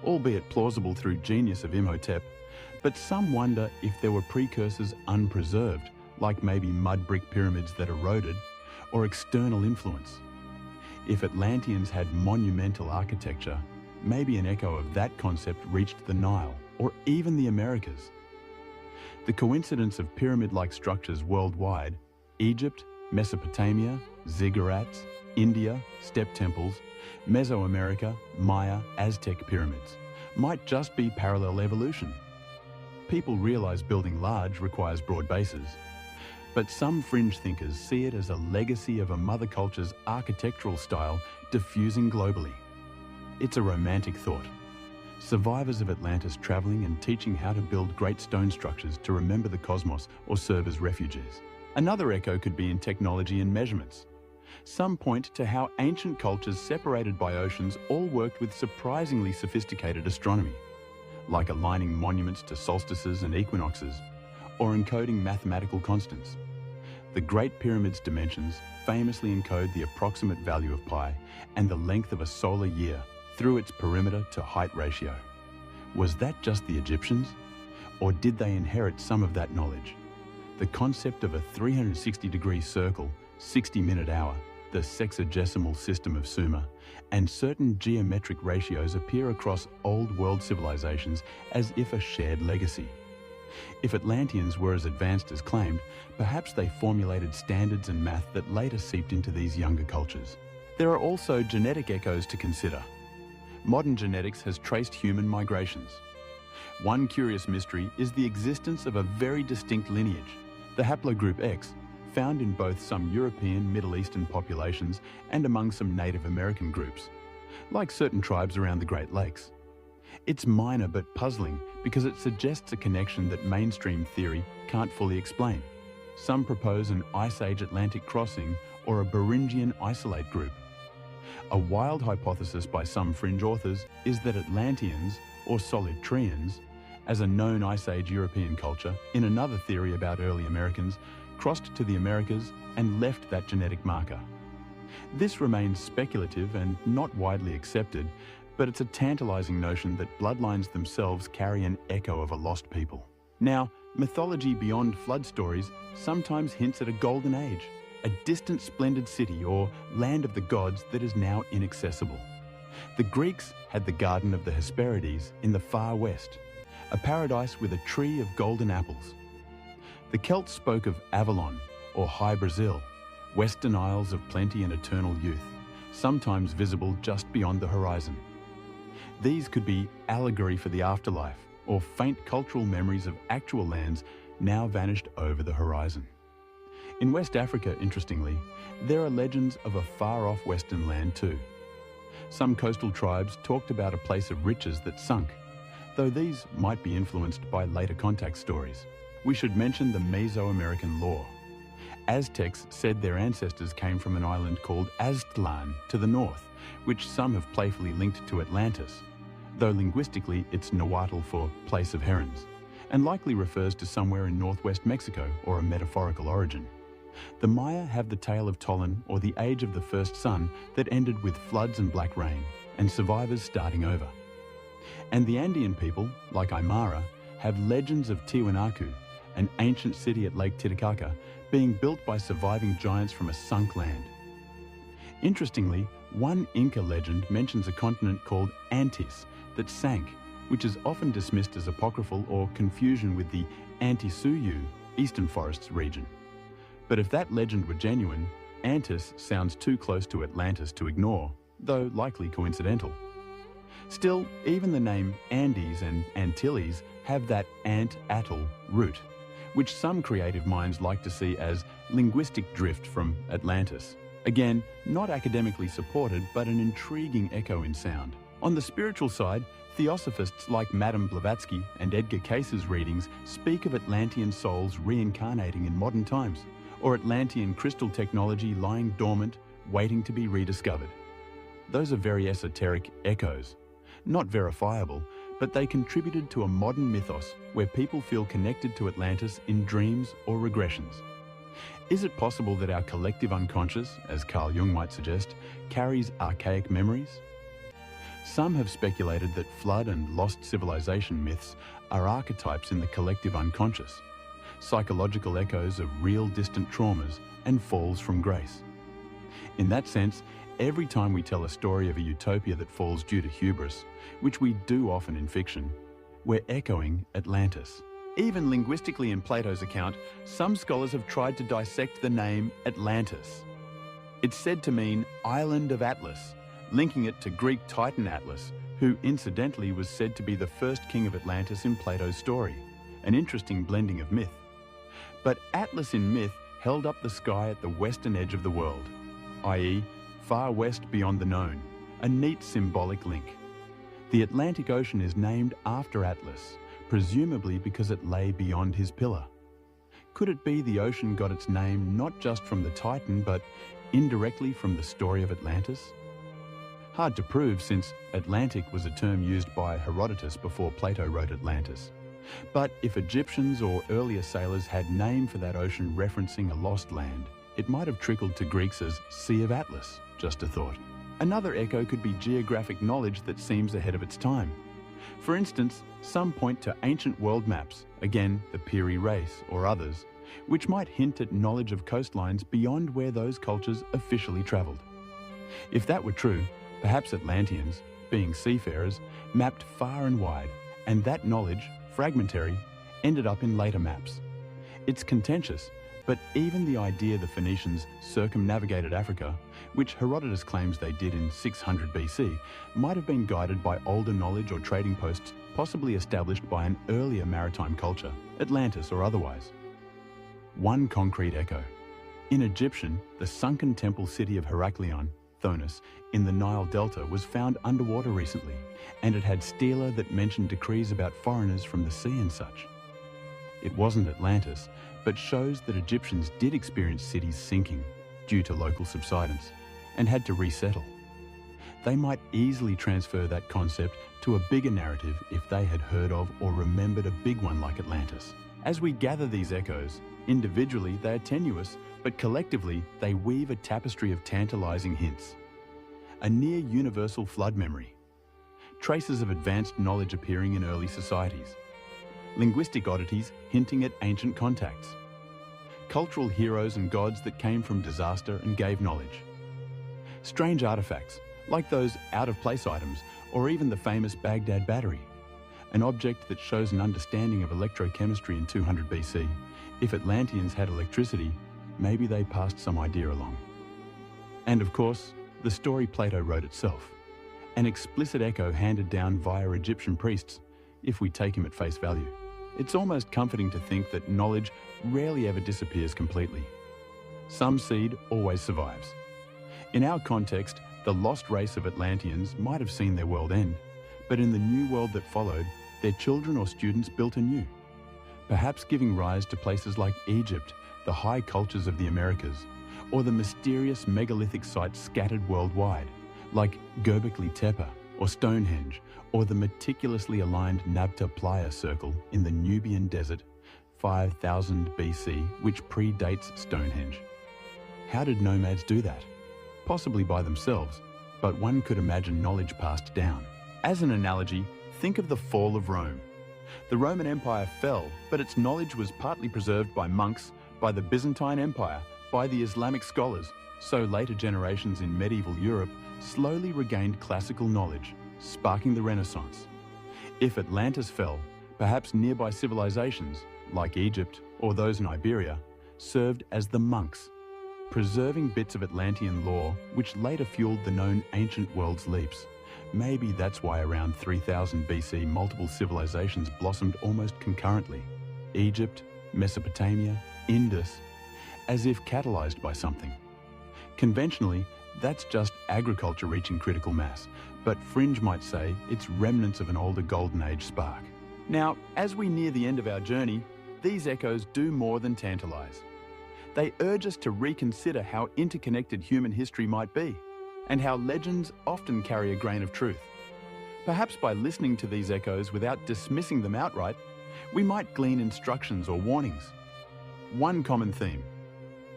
albeit plausible through genius of Imhotep, but some wonder if there were precursors unpreserved, like maybe mud brick pyramids that eroded, or external influence. If Atlanteans had monumental architecture, maybe an echo of that concept reached the Nile, or even the Americas. The coincidence of pyramid-like structures worldwide, Egypt, Mesopotamia, ziggurats, India, step temples, Mesoamerica, Maya, Aztec pyramids, might just be parallel evolution. People realize building large requires broad bases, but some fringe thinkers see it as a legacy of a mother culture's architectural style diffusing globally. It's a romantic thought. Survivors of Atlantis traveling and teaching how to build great stone structures to remember the cosmos or serve as refuges. Another echo could be in technology and measurements. Some point to how ancient cultures separated by oceans all worked with surprisingly sophisticated astronomy, like aligning monuments to solstices and equinoxes, or encoding mathematical constants. The Great Pyramid's dimensions famously encode the approximate value of pi and the length of a solar year through its perimeter to height ratio. Was that just the Egyptians? Or did they inherit some of that knowledge? The concept of a 360-degree circle, 60-minute hour, the sexagesimal system of Sumer, and certain geometric ratios appear across old world civilizations as if a shared legacy. If Atlanteans were as advanced as claimed, perhaps they formulated standards and math that later seeped into these younger cultures. There are also genetic echoes to consider. Modern genetics has traced human migrations. One curious mystery is the existence of a very distinct lineage, the haplogroup X, found in both some European, Middle Eastern populations and among some Native American groups, like certain tribes around the Great Lakes. It's minor but puzzling because it suggests a connection that mainstream theory can't fully explain. Some propose an Ice Age Atlantic crossing or a Beringian isolate group. A wild hypothesis by some fringe authors is that Atlanteans, or Solitreans, as a known Ice Age European culture, in another theory about early Americans, crossed to the Americas and left that genetic marker. This remains speculative and not widely accepted, but it's a tantalizing notion that bloodlines themselves carry an echo of a lost people. Now, mythology beyond flood stories sometimes hints at a golden age, a distant splendid city or land of the gods that is now inaccessible. The Greeks had the Garden of the Hesperides in the far west, a paradise with a tree of golden apples. The Celts spoke of Avalon or High Brazil, western isles of plenty and eternal youth, sometimes visible just beyond the horizon. These could be allegory for the afterlife or faint cultural memories of actual lands now vanished over the horizon. In West Africa, interestingly, there are legends of a far-off western land too. Some coastal tribes talked about a place of riches that sunk, though these might be influenced by later contact stories. We should mention the Mesoamerican lore. Aztecs said their ancestors came from an island called Aztlan to the north, which some have playfully linked to Atlantis, though linguistically it's Nahuatl for place of herons, and likely refers to somewhere in northwest Mexico or a metaphorical origin. The Maya have the tale of Tolan, or the age of the first sun, that ended with floods and black rain, and survivors starting over. And the Andean people, like Aymara, have legends of Tiwanaku, an ancient city at Lake Titicaca, being built by surviving giants from a sunk land. Interestingly, one Inca legend mentions a continent called Antis that sank, which is often dismissed as apocryphal or confusion with the Antisuyu Eastern Forests region. But if that legend were genuine, Antis sounds too close to Atlantis to ignore, though likely coincidental. Still, even the name Andes and Antilles have that ant-atoll root, which some creative minds like to see as linguistic drift from Atlantis. Again, not academically supported, but an intriguing echo in sound. On the spiritual side, theosophists like Madame Blavatsky and Edgar Case's readings speak of Atlantean souls reincarnating in modern times, or Atlantean crystal technology lying dormant, waiting to be rediscovered. Those are very esoteric echoes, not verifiable, but they contributed to a modern mythos where people feel connected to Atlantis in dreams or regressions. Is it possible that our collective unconscious, as Carl Jung might suggest, carries archaic memories? Some have speculated that flood and lost civilization myths are archetypes in the collective unconscious, psychological echoes of real distant traumas and falls from grace. In that sense, every time we tell a story of a utopia that falls due to hubris, which we do often in fiction, we're echoing Atlantis. Even linguistically in Plato's account, some scholars have tried to dissect the name Atlantis. It's said to mean Island of Atlas, linking it to Greek Titan Atlas, who incidentally was said to be the first king of Atlantis in Plato's story, an interesting blending of myth. But Atlas in myth held up the sky at the western edge of the world, i.e., far west beyond the known, a neat symbolic link. The Atlantic Ocean is named after Atlas, presumably because it lay beyond his pillar. Could it be the ocean got its name not just from the Titan, but indirectly from the story of Atlantis? Hard to prove, since Atlantic was a term used by Herodotus before Plato wrote Atlantis. But if Egyptians or earlier sailors had name for that ocean referencing a lost land, it might have trickled to Greeks as Sea of Atlas, just a thought. Another echo could be geographic knowledge that seems ahead of its time. For instance, some point to ancient world maps, again the Piri race or others, which might hint at knowledge of coastlines beyond where those cultures officially travelled. If that were true, perhaps Atlanteans, being seafarers, mapped far and wide, and that knowledge, fragmentary, ended up in later maps. It's contentious, but even the idea the Phoenicians circumnavigated Africa, which Herodotus claims they did in 600 BC, might have been guided by older knowledge or trading posts possibly established by an earlier maritime culture, Atlantis or otherwise. One concrete echo. In Egyptian, the sunken temple city of Heraklion, Thonis, in the Nile Delta was found underwater recently, and it had stela that mentioned decrees about foreigners from the sea and such. It wasn't Atlantis, but shows that Egyptians did experience cities sinking due to local subsidence and had to resettle. They might easily transfer that concept to a bigger narrative if they had heard of or remembered a big one like Atlantis. As we gather these echoes, individually they are tenuous, but collectively they weave a tapestry of tantalizing hints. A near universal flood memory, traces of advanced knowledge appearing in early societies, linguistic oddities hinting at ancient contacts, cultural heroes and gods that came from disaster and gave knowledge, strange artifacts like those out-of-place items or even the famous Baghdad battery, an object that shows an understanding of electrochemistry in 200 BC. If Atlanteans had electricity, maybe they passed some idea along. And of course, the story Plato wrote itself, an explicit echo handed down via Egyptian priests, if we take him at face value. It's almost comforting to think that knowledge rarely ever disappears completely. Some seed always survives. In our context, the lost race of Atlanteans might have seen their world end, but in the new world that followed, their children or students built anew, perhaps giving rise to places like Egypt, the high cultures of the Americas, or the mysterious megalithic sites scattered worldwide, like Göbekli Tepe or Stonehenge, or the meticulously aligned Nabta Playa Circle in the Nubian desert, 5000 BC, which predates Stonehenge. How did nomads do that? Possibly by themselves, but one could imagine knowledge passed down. As an analogy, think of the fall of Rome. The Roman Empire fell, but its knowledge was partly preserved by monks, by the Byzantine Empire, by the Islamic scholars, so later generations in medieval Europe slowly regained classical knowledge, sparking the Renaissance. If Atlantis fell, perhaps nearby civilizations, like Egypt or those in Iberia, served as the monks, preserving bits of Atlantean lore which later fueled the known ancient world's leaps. Maybe that's why around 3000 BC multiple civilizations blossomed almost concurrently. Egypt, Mesopotamia, Indus, as if catalyzed by something. Conventionally, that's just agriculture reaching critical mass, but fringe might say it's remnants of an older golden age spark. Now, as we near the end of our journey, these echoes do more than tantalize. They urge us to reconsider how interconnected human history might be, and how legends often carry a grain of truth. Perhaps by listening to these echoes without dismissing them outright, we might glean instructions or warnings. One common theme: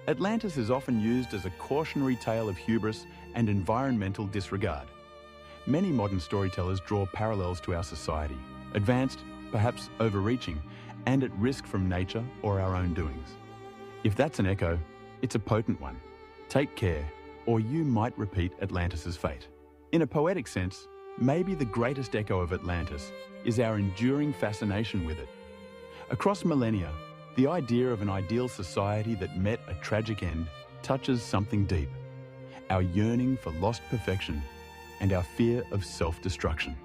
Atlantis is often used as a cautionary tale of hubris and environmental disregard. Many modern storytellers draw parallels to our society, advanced, perhaps overreaching, and at risk from nature or our own doings. If that's an echo, it's a potent one. Take care, or you might repeat Atlantis's fate. In a poetic sense, maybe the greatest echo of Atlantis is our enduring fascination with it. Across millennia, the idea of an ideal society that met a tragic end touches something deep: our yearning for lost perfection and our fear of self-destruction.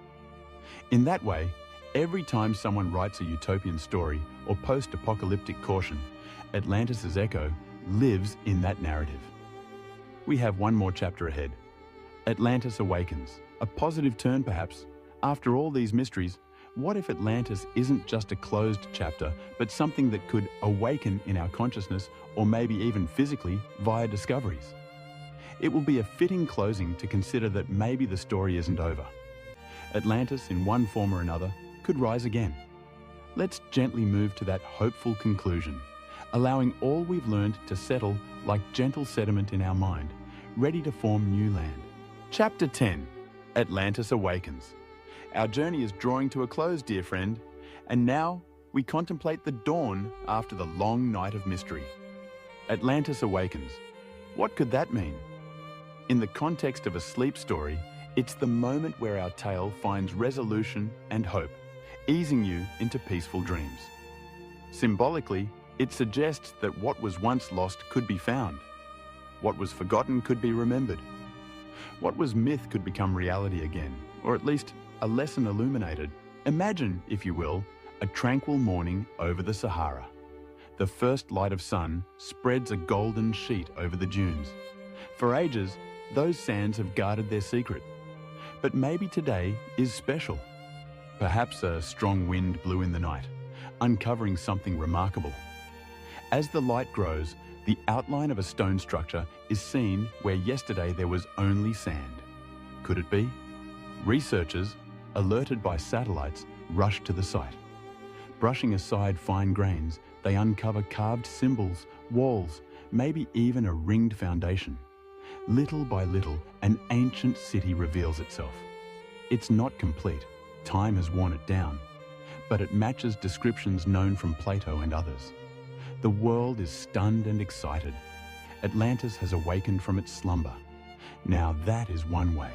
In that way, every time someone writes a utopian story or post-apocalyptic caution, Atlantis's echo lives in that narrative. We have one more chapter ahead. Atlantis awakens, a positive turn perhaps. After all these mysteries, what if Atlantis isn't just a closed chapter, but something that could awaken in our consciousness, or maybe even physically, via discoveries? It will be a fitting closing to consider that maybe the story isn't over. Atlantis, in one form or another, could rise again. Let's gently move to that hopeful conclusion, allowing all we've learned to settle like gentle sediment in our mind, ready to form new land. Chapter 10, Atlantis Awakens. Our journey is drawing to a close, dear friend, and now we contemplate the dawn after the long night of mystery. Atlantis awakens. What could that mean? In the context of a sleep story, it's the moment where our tale finds resolution and hope, easing you into peaceful dreams. Symbolically, it suggests that what was once lost could be found. What was forgotten could be remembered. What was myth could become reality again, or at least a lesson illuminated. Imagine, if you will, a tranquil morning over the Sahara. The first light of sun spreads a golden sheet over the dunes. For ages, those sands have guarded their secret. But maybe today is special. Perhaps a strong wind blew in the night, uncovering something remarkable. As the light grows, the outline of a stone structure is seen where yesterday there was only sand. Could it be? Researchers, alerted by satellites, rush to the site. Brushing aside fine grains, they uncover carved symbols, walls, maybe even a ringed foundation. Little by little, an ancient city reveals itself. It's not complete, time has worn it down, but it matches descriptions known from Plato and others. The world is stunned and excited. Atlantis has awakened from its slumber. Now that is one way: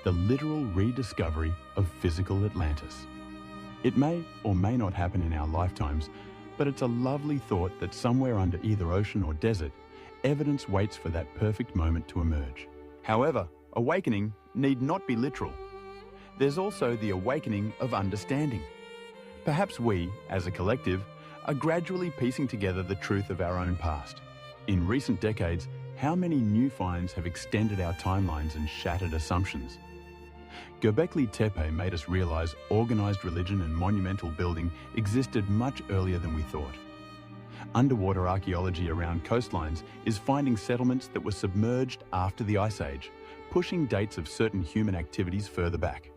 the literal rediscovery of physical Atlantis. It may or may not happen in our lifetimes, but it's a lovely thought that somewhere under either ocean or desert, evidence waits for that perfect moment to emerge. However, awakening need not be literal. There's also the awakening of understanding. Perhaps we, as a collective, are gradually piecing together the truth of our own past. In recent decades, how many new finds have extended our timelines and shattered assumptions? Göbekli Tepe made us realize organized religion and monumental building existed much earlier than we thought. Underwater archaeology around coastlines is finding settlements that were submerged after the Ice Age, pushing dates of certain human activities further back.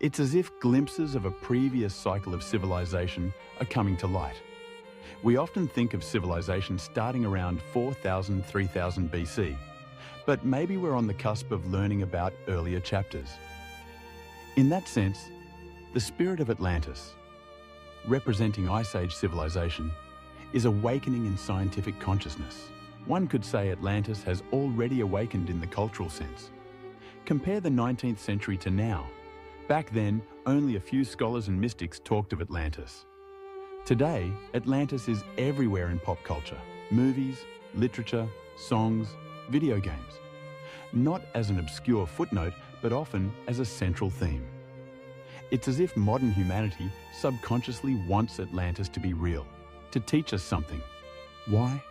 It's as if glimpses of a previous cycle of civilization are coming to light. We often think of civilization starting around 4000, 3000 BC, but maybe we're on the cusp of learning about earlier chapters. In that sense, the spirit of Atlantis, representing Ice Age civilization, is awakening in scientific consciousness. One could say Atlantis has already awakened in the cultural sense. Compare the 19th century to now. Back then, only a few scholars and mystics talked of Atlantis. Today, Atlantis is everywhere in pop culture, movies, literature, songs, video games. Not as an obscure footnote, but often as a central theme. It's as if modern humanity subconsciously wants Atlantis to be real, to teach us something. Why?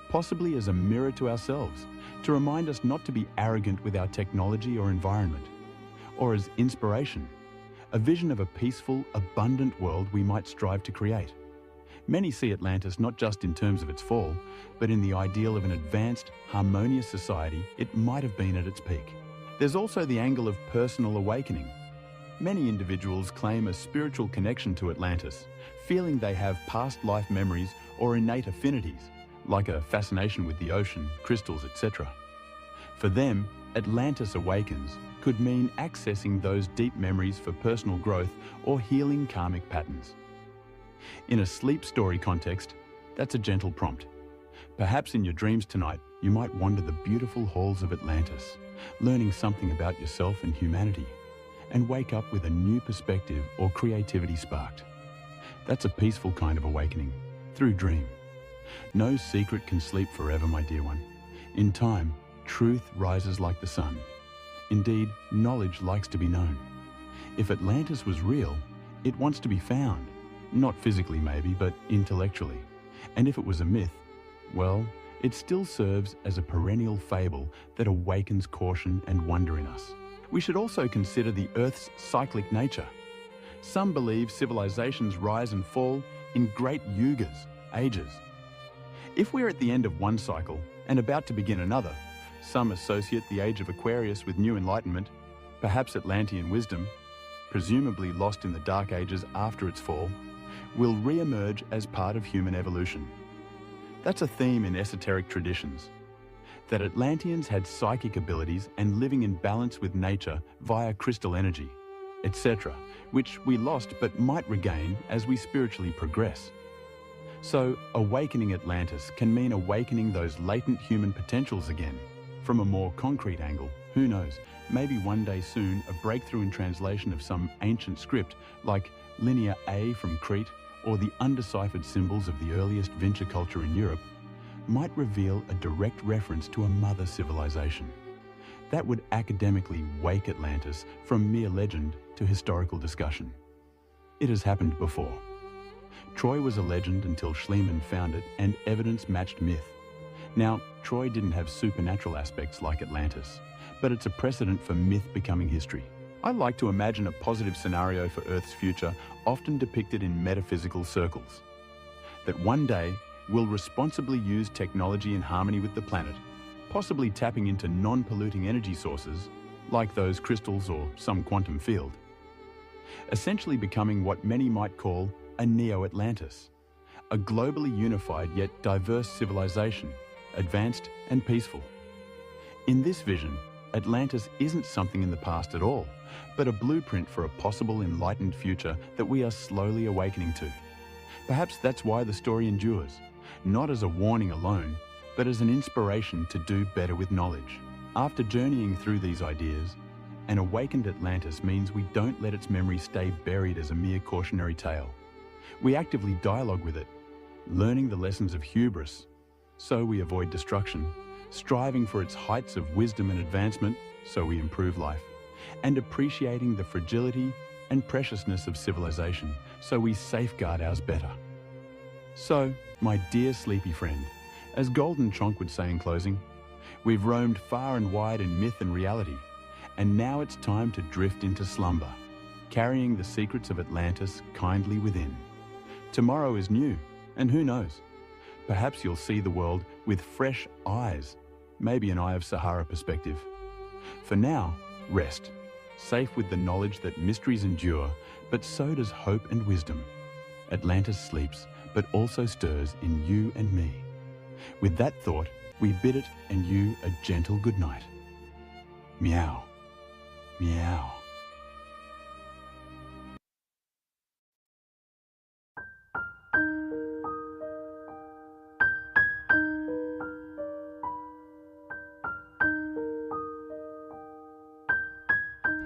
Possibly as a mirror to ourselves, to remind us not to be arrogant with our technology or environment, or as inspiration, a vision of a peaceful, abundant world we might strive to create. Many see Atlantis not just in terms of its fall, but in the ideal of an advanced, harmonious society it might have been at its peak. There's also the angle of personal awakening. Many individuals claim a spiritual connection to Atlantis, feeling they have past life memories or innate affinities, like a fascination with the ocean, crystals, etc. For them, Atlantis awakens could mean accessing those deep memories for personal growth or healing karmic patterns. In a sleep story context, that's a gentle prompt. Perhaps in your dreams tonight, you might wander the beautiful halls of Atlantis, learning something about yourself and humanity, and wake up with a new perspective or creativity sparked. That's a peaceful kind of awakening, through dream. No secret can sleep forever, my dear one. In time, truth rises like the sun. Indeed, knowledge likes to be known. If Atlantis was real, it wants to be found. Not physically maybe, but intellectually. And if it was a myth, well, it still serves as a perennial fable that awakens caution and wonder in us. We should also consider the Earth's cyclic nature. Some believe civilizations rise and fall in great yugas, ages. If we're at the end of one cycle and about to begin another, some associate the age of Aquarius with new enlightenment, perhaps Atlantean wisdom, presumably lost in the dark ages after its fall, will re-emerge as part of human evolution. That's a theme in esoteric traditions, that Atlanteans had psychic abilities and living in balance with nature via crystal energy, etc., which we lost but might regain as we spiritually progress. So, awakening Atlantis can mean awakening those latent human potentials again. From a more concrete angle, who knows, maybe one day soon a breakthrough in translation of some ancient script like Linear A from Crete or the undeciphered symbols of the earliest Vinca culture in Europe might reveal a direct reference to a mother civilization. That would academically wake Atlantis from mere legend to historical discussion. It has happened before. Troy was a legend until Schliemann found it and evidence matched myth. Now, Troy didn't have supernatural aspects like Atlantis, but it's a precedent for myth becoming history. I like to imagine a positive scenario for Earth's future, often depicted in metaphysical circles. That one day, we'll responsibly use technology in harmony with the planet, possibly tapping into non-polluting energy sources, like those crystals or some quantum field. Essentially becoming what many might call a neo-Atlantis, a globally unified yet diverse civilization, advanced and peaceful. In this vision, Atlantis isn't something in the past at all, but a blueprint for a possible enlightened future that we are slowly awakening to. Perhaps that's why the story endures, not as a warning alone, but as an inspiration to do better with knowledge. After journeying through these ideas, an awakened Atlantis means we don't let its memory stay buried as a mere cautionary tale. We actively dialogue with it, learning the lessons of hubris, so we avoid destruction, striving for its heights of wisdom and advancement, so we improve life, and appreciating the fragility and preciousness of civilization, so we safeguard ours better. So, my dear sleepy friend, as Golden Chonk would say in closing, we've roamed far and wide in myth and reality, and now it's time to drift into slumber, carrying the secrets of Atlantis kindly within. Tomorrow is new, and who knows? Perhaps you'll see the world with fresh eyes, maybe an Eye of Sahara perspective. For now, rest, safe with the knowledge that mysteries endure, but so does hope and wisdom. Atlantis sleeps, but also stirs in you and me. With that thought, we bid it and you a gentle good night. Meow. Meow.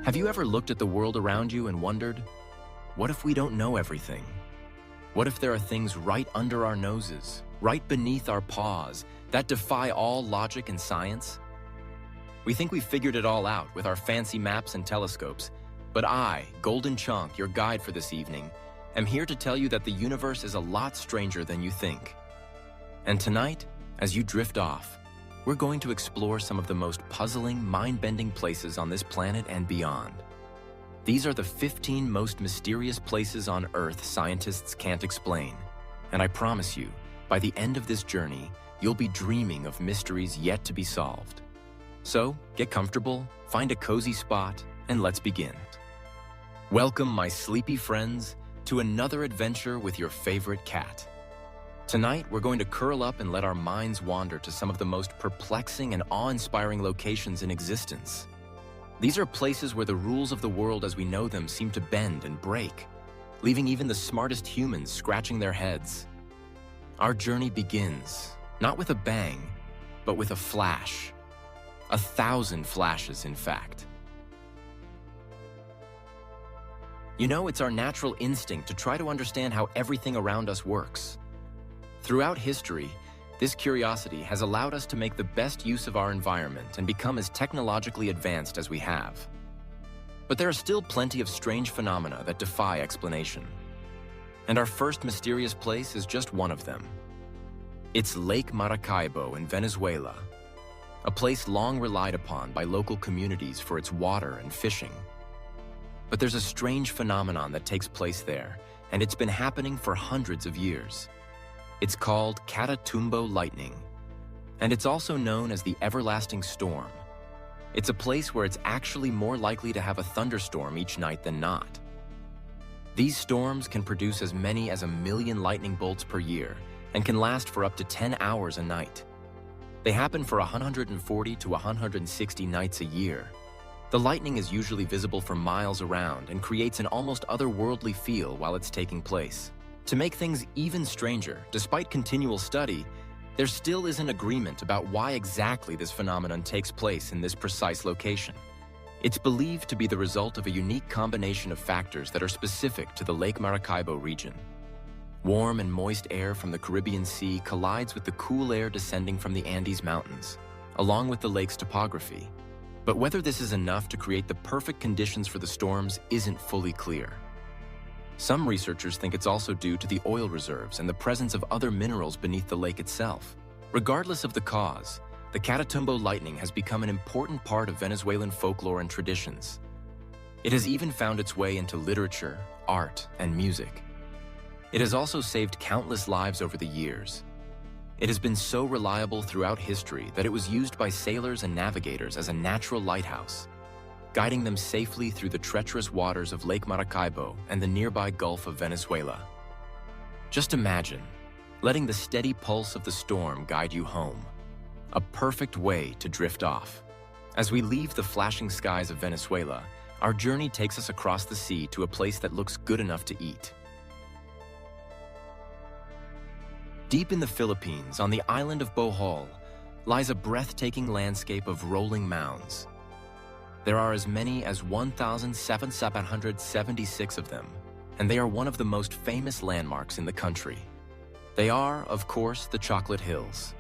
Have you ever looked at the world around you and wondered, what if we don't know everything? What if there are things right under our noses, right beneath our paws, that defy all logic and science? We think we've figured it all out with our fancy maps and telescopes, but I, Golden Chonk, your guide for this evening, am here to tell you that the universe is a lot stranger than you think. And tonight, as you drift off, we're going to explore some of the most puzzling, mind-bending places on this planet and beyond. These are the 15 most mysterious places on Earth scientists can't explain. And I promise you, by the end of this journey, you'll be dreaming of mysteries yet to be solved. So, get comfortable, find a cozy spot, and let's begin. Welcome, my sleepy friends, to another adventure with your favorite cat. Tonight, we're going to curl up and let our minds wander to some of the most perplexing and awe-inspiring locations in existence. These are places where the rules of the world as we know them seem to bend and break, leaving even the smartest humans scratching their heads. Our journey begins, not with a bang, but with a flash. 1,000 flashes, in fact. You know, it's our natural instinct to try to understand how everything around us works. Throughout history, this curiosity has allowed us to make the best use of our environment and become as technologically advanced as we have. But there are still plenty of strange phenomena that defy explanation. And our first mysterious place is just one of them. It's Lake Maracaibo in Venezuela, a place long relied upon by local communities for its water and fishing. But there's a strange phenomenon that takes place there, and it's been happening for hundreds of years. It's called Catatumbo lightning, and it's also known as the everlasting storm. It's a place where it's actually more likely to have a thunderstorm each night than not. These storms can produce as many as 1 million lightning bolts per year and can last for up to 10 hours a night. They happen for 140 to 160 nights a year. The lightning is usually visible for miles around and creates an almost otherworldly feel while it's taking place. To make things even stranger, despite continual study, there still isn't agreement about why exactly this phenomenon takes place in this precise location. It's believed to be the result of a unique combination of factors that are specific to the Lake Maracaibo region. Warm and moist air from the Caribbean Sea collides with the cool air descending from the Andes Mountains, along with the lake's topography. But whether this is enough to create the perfect conditions for the storms isn't fully clear. Some researchers think it's also due to the oil reserves and the presence of other minerals beneath the lake itself. Regardless of the cause, the Catatumbo lightning has become an important part of Venezuelan folklore and traditions. It has even found its way into literature, art, and music. It has also saved countless lives over the years. It has been so reliable throughout history that it was used by sailors and navigators as a natural lighthouse, guiding them safely through the treacherous waters of Lake Maracaibo and the nearby Gulf of Venezuela. Just imagine letting the steady pulse of the storm guide you home, a perfect way to drift off. As we leave the flashing skies of Venezuela, our journey takes us across the sea to a place that looks good enough to eat. Deep in the Philippines, on the island of Bohol, lies a breathtaking landscape of rolling mounds. There are as many as 1,776 of them, and they are one of the most famous landmarks in the country. They are, of course, the Chocolate Hills.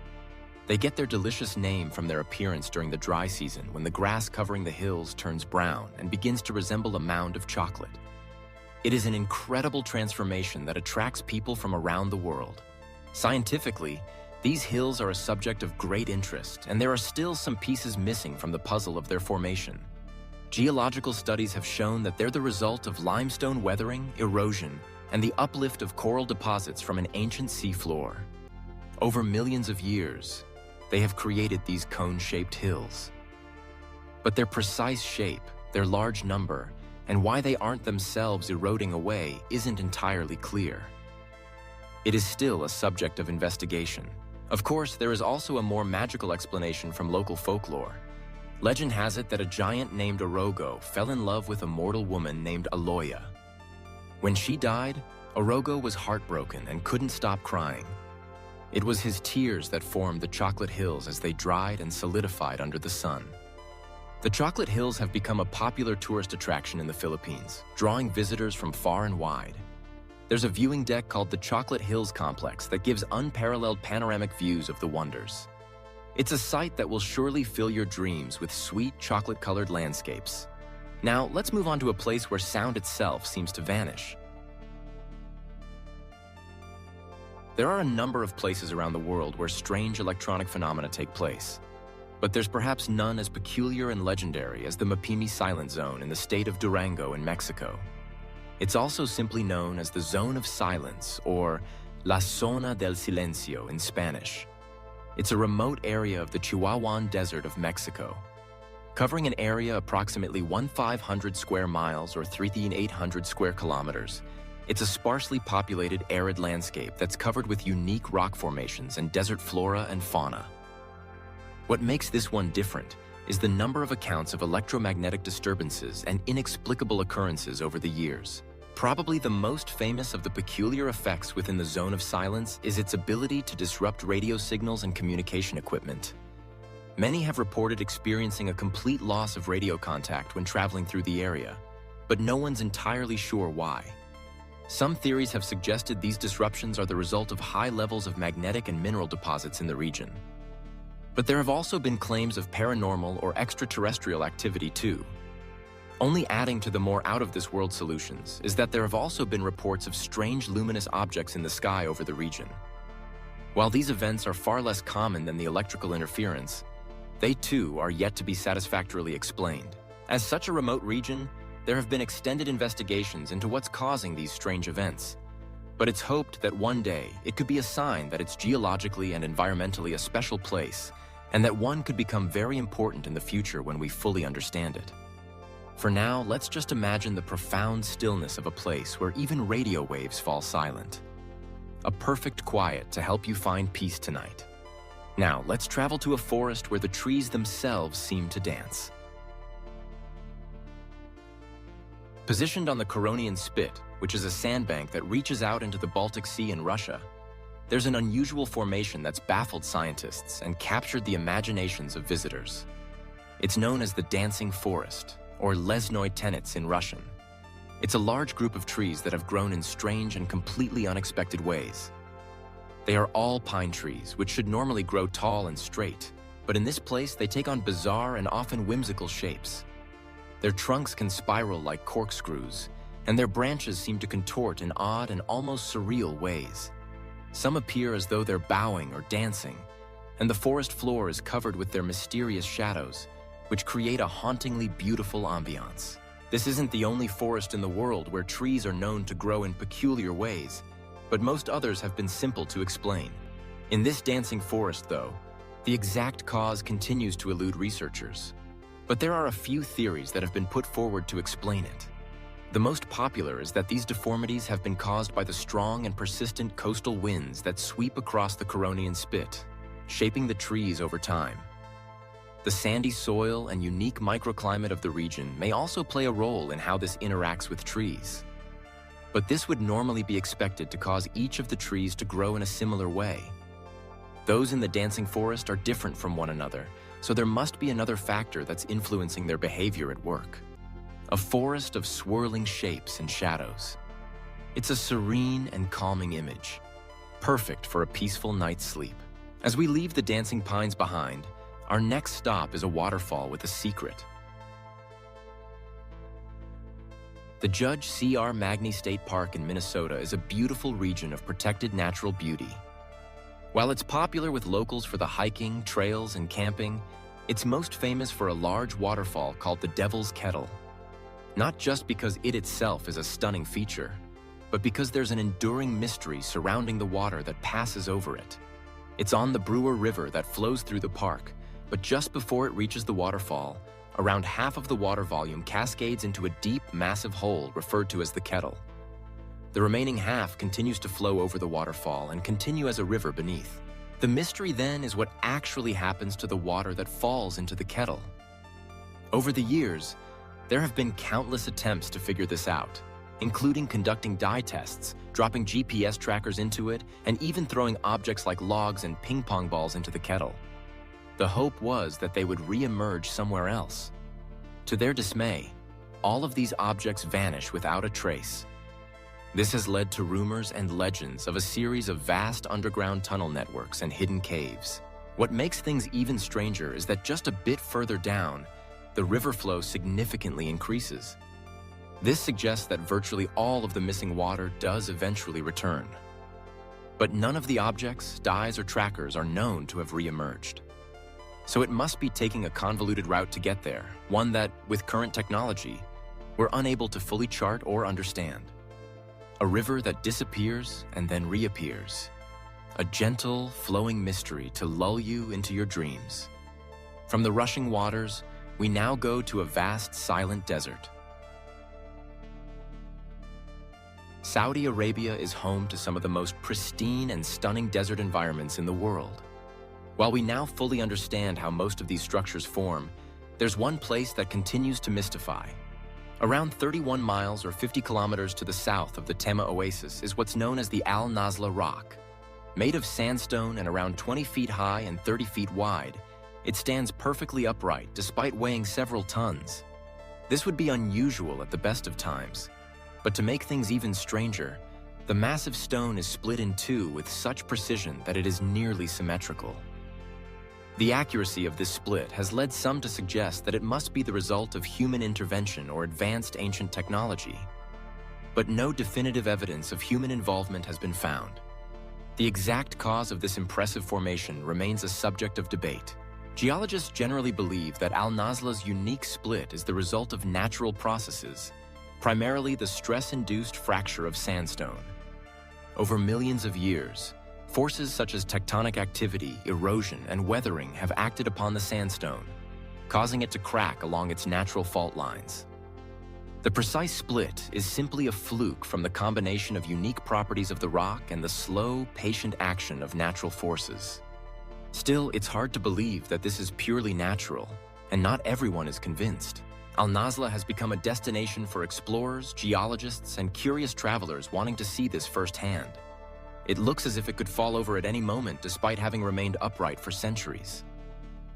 They get their delicious name from their appearance during the dry season when the grass covering the hills turns brown and begins to resemble a mound of chocolate. It is an incredible transformation that attracts people from around the world. Scientifically, these hills are a subject of great interest, and there are still some pieces missing from the puzzle of their formation. Geological studies have shown that they're the result of limestone weathering, erosion, and the uplift of coral deposits from an ancient seafloor. Over millions of years, they have created these cone-shaped hills. But their precise shape, their large number, and why they aren't themselves eroding away isn't entirely clear. It is still a subject of investigation. Of course, there is also a more magical explanation from local folklore. Legend has it that a giant named Orogo fell in love with a mortal woman named Aloya. When she died, Orogo was heartbroken and couldn't stop crying. It was his tears that formed the Chocolate Hills as they dried and solidified under the sun. The Chocolate Hills have become a popular tourist attraction in the Philippines, drawing visitors from far and wide. There's a viewing deck called the Chocolate Hills Complex that gives unparalleled panoramic views of the wonders. It's a sight that will surely fill your dreams with sweet chocolate-colored landscapes. Now, let's move on to a place where sound itself seems to vanish. There are a number of places around the world where strange electronic phenomena take place. But there's perhaps none as peculiar and legendary as the Mapimi Silent Zone in the state of Durango in Mexico. It's also simply known as the Zone of Silence, or La Zona del Silencio in Spanish. It's a remote area of the Chihuahuan Desert of Mexico. Covering an area approximately 1,500 square miles or 3,800 square kilometers, it's a sparsely populated arid landscape that's covered with unique rock formations and desert flora and fauna. What makes this one different is the number of accounts of electromagnetic disturbances and inexplicable occurrences over the years. Probably the most famous of the peculiar effects within the Zone of Silence is its ability to disrupt radio signals and communication equipment. Many have reported experiencing a complete loss of radio contact when traveling through the area, but no one's entirely sure why. Some theories have suggested these disruptions are the result of high levels of magnetic and mineral deposits in the region. But there have also been claims of paranormal or extraterrestrial activity too. Only adding to the more out-of-this-world solutions is that there have also been reports of strange luminous objects in the sky over the region. While these events are far less common than the electrical interference, they too are yet to be satisfactorily explained. As such a remote region, there have been extended investigations into what's causing these strange events. But it's hoped that one day it could be a sign that it's geologically and environmentally a special place, and that one could become very important in the future when we fully understand it. For now, let's just imagine the profound stillness of a place where even radio waves fall silent. A perfect quiet to help you find peace tonight. Now, let's travel to a forest where the trees themselves seem to dance. Positioned on the Curonian Spit, which is a sandbank that reaches out into the Baltic Sea in Russia, there's an unusual formation that's baffled scientists and captured the imaginations of visitors. It's known as the Dancing Forest, or Lesnoy Tenets in Russian. It's a large group of trees that have grown in strange and completely unexpected ways. They are all pine trees, which should normally grow tall and straight, but in this place they take on bizarre and often whimsical shapes. Their trunks can spiral like corkscrews, and their branches seem to contort in odd and almost surreal ways. Some appear as though they're bowing or dancing, and the forest floor is covered with their mysterious shadows, which create a hauntingly beautiful ambiance. This isn't the only forest in the world where trees are known to grow in peculiar ways, but most others have been simple to explain. In this dancing forest, though, the exact cause continues to elude researchers. But there are a few theories that have been put forward to explain it. The most popular is that these deformities have been caused by the strong and persistent coastal winds that sweep across the Curonian Spit, shaping the trees over time. The sandy soil and unique microclimate of the region may also play a role in how this interacts with trees. But this would normally be expected to cause each of the trees to grow in a similar way. Those in the dancing forest are different from one another, so there must be another factor that's influencing their behavior at work. A forest of swirling shapes and shadows. It's a serene and calming image, perfect for a peaceful night's sleep. As we leave the dancing pines behind, our next stop is a waterfall with a secret. The Judge C.R. Magny State Park in Minnesota is a beautiful region of protected natural beauty. While it's popular with locals for the hiking, trails, and camping, it's most famous for a large waterfall called the Devil's Kettle. Not just because it itself is a stunning feature, but because there's an enduring mystery surrounding the water that passes over it. It's on the Brewer River that flows through the park, but just before it reaches the waterfall, around half of the water volume cascades into a deep, massive hole referred to as the kettle. The remaining half continues to flow over the waterfall and continue as a river beneath. The mystery then is what actually happens to the water that falls into the kettle. Over the years, there have been countless attempts to figure this out, including conducting dye tests, dropping GPS trackers into it, and even throwing objects like logs and ping pong balls into the kettle. The hope was that they would re-emerge somewhere else. To their dismay, all of these objects vanish without a trace. This has led to rumors and legends of a series of vast underground tunnel networks and hidden caves. What makes things even stranger is that just a bit further down, the river flow significantly increases. This suggests that virtually all of the missing water does eventually return. But none of the objects, dyes, or trackers are known to have re-emerged. So it must be taking a convoluted route to get there, one that, with current technology, we're unable to fully chart or understand. A river that disappears and then reappears. A gentle, flowing mystery to lull you into your dreams. From the rushing waters, we now go to a vast, silent desert. Saudi Arabia is home to some of the most pristine and stunning desert environments in the world. While we now fully understand how most of these structures form, there's one place that continues to mystify. Around 31 miles or 50 kilometers to the south of the Tema Oasis is what's known as the Al Nazla Rock. Made of sandstone and around 20 feet high and 30 feet wide, it stands perfectly upright despite weighing several tons. This would be unusual at the best of times. But to make things even stranger, the massive stone is split in two with such precision that it is nearly symmetrical. The accuracy of this split has led some to suggest that it must be the result of human intervention or advanced ancient technology. But no definitive evidence of human involvement has been found. The exact cause of this impressive formation remains a subject of debate. Geologists generally believe that Al Nazla's unique split is the result of natural processes, primarily the stress-induced fracture of sandstone. Over millions of years, forces such as tectonic activity, erosion, and weathering have acted upon the sandstone, causing it to crack along its natural fault lines. The precise split is simply a fluke from the combination of unique properties of the rock and the slow, patient action of natural forces. Still, it's hard to believe that this is purely natural, and not everyone is convinced. Al Nazla has become a destination for explorers, geologists, and curious travelers wanting to see this firsthand. It looks as if it could fall over at any moment despite having remained upright for centuries.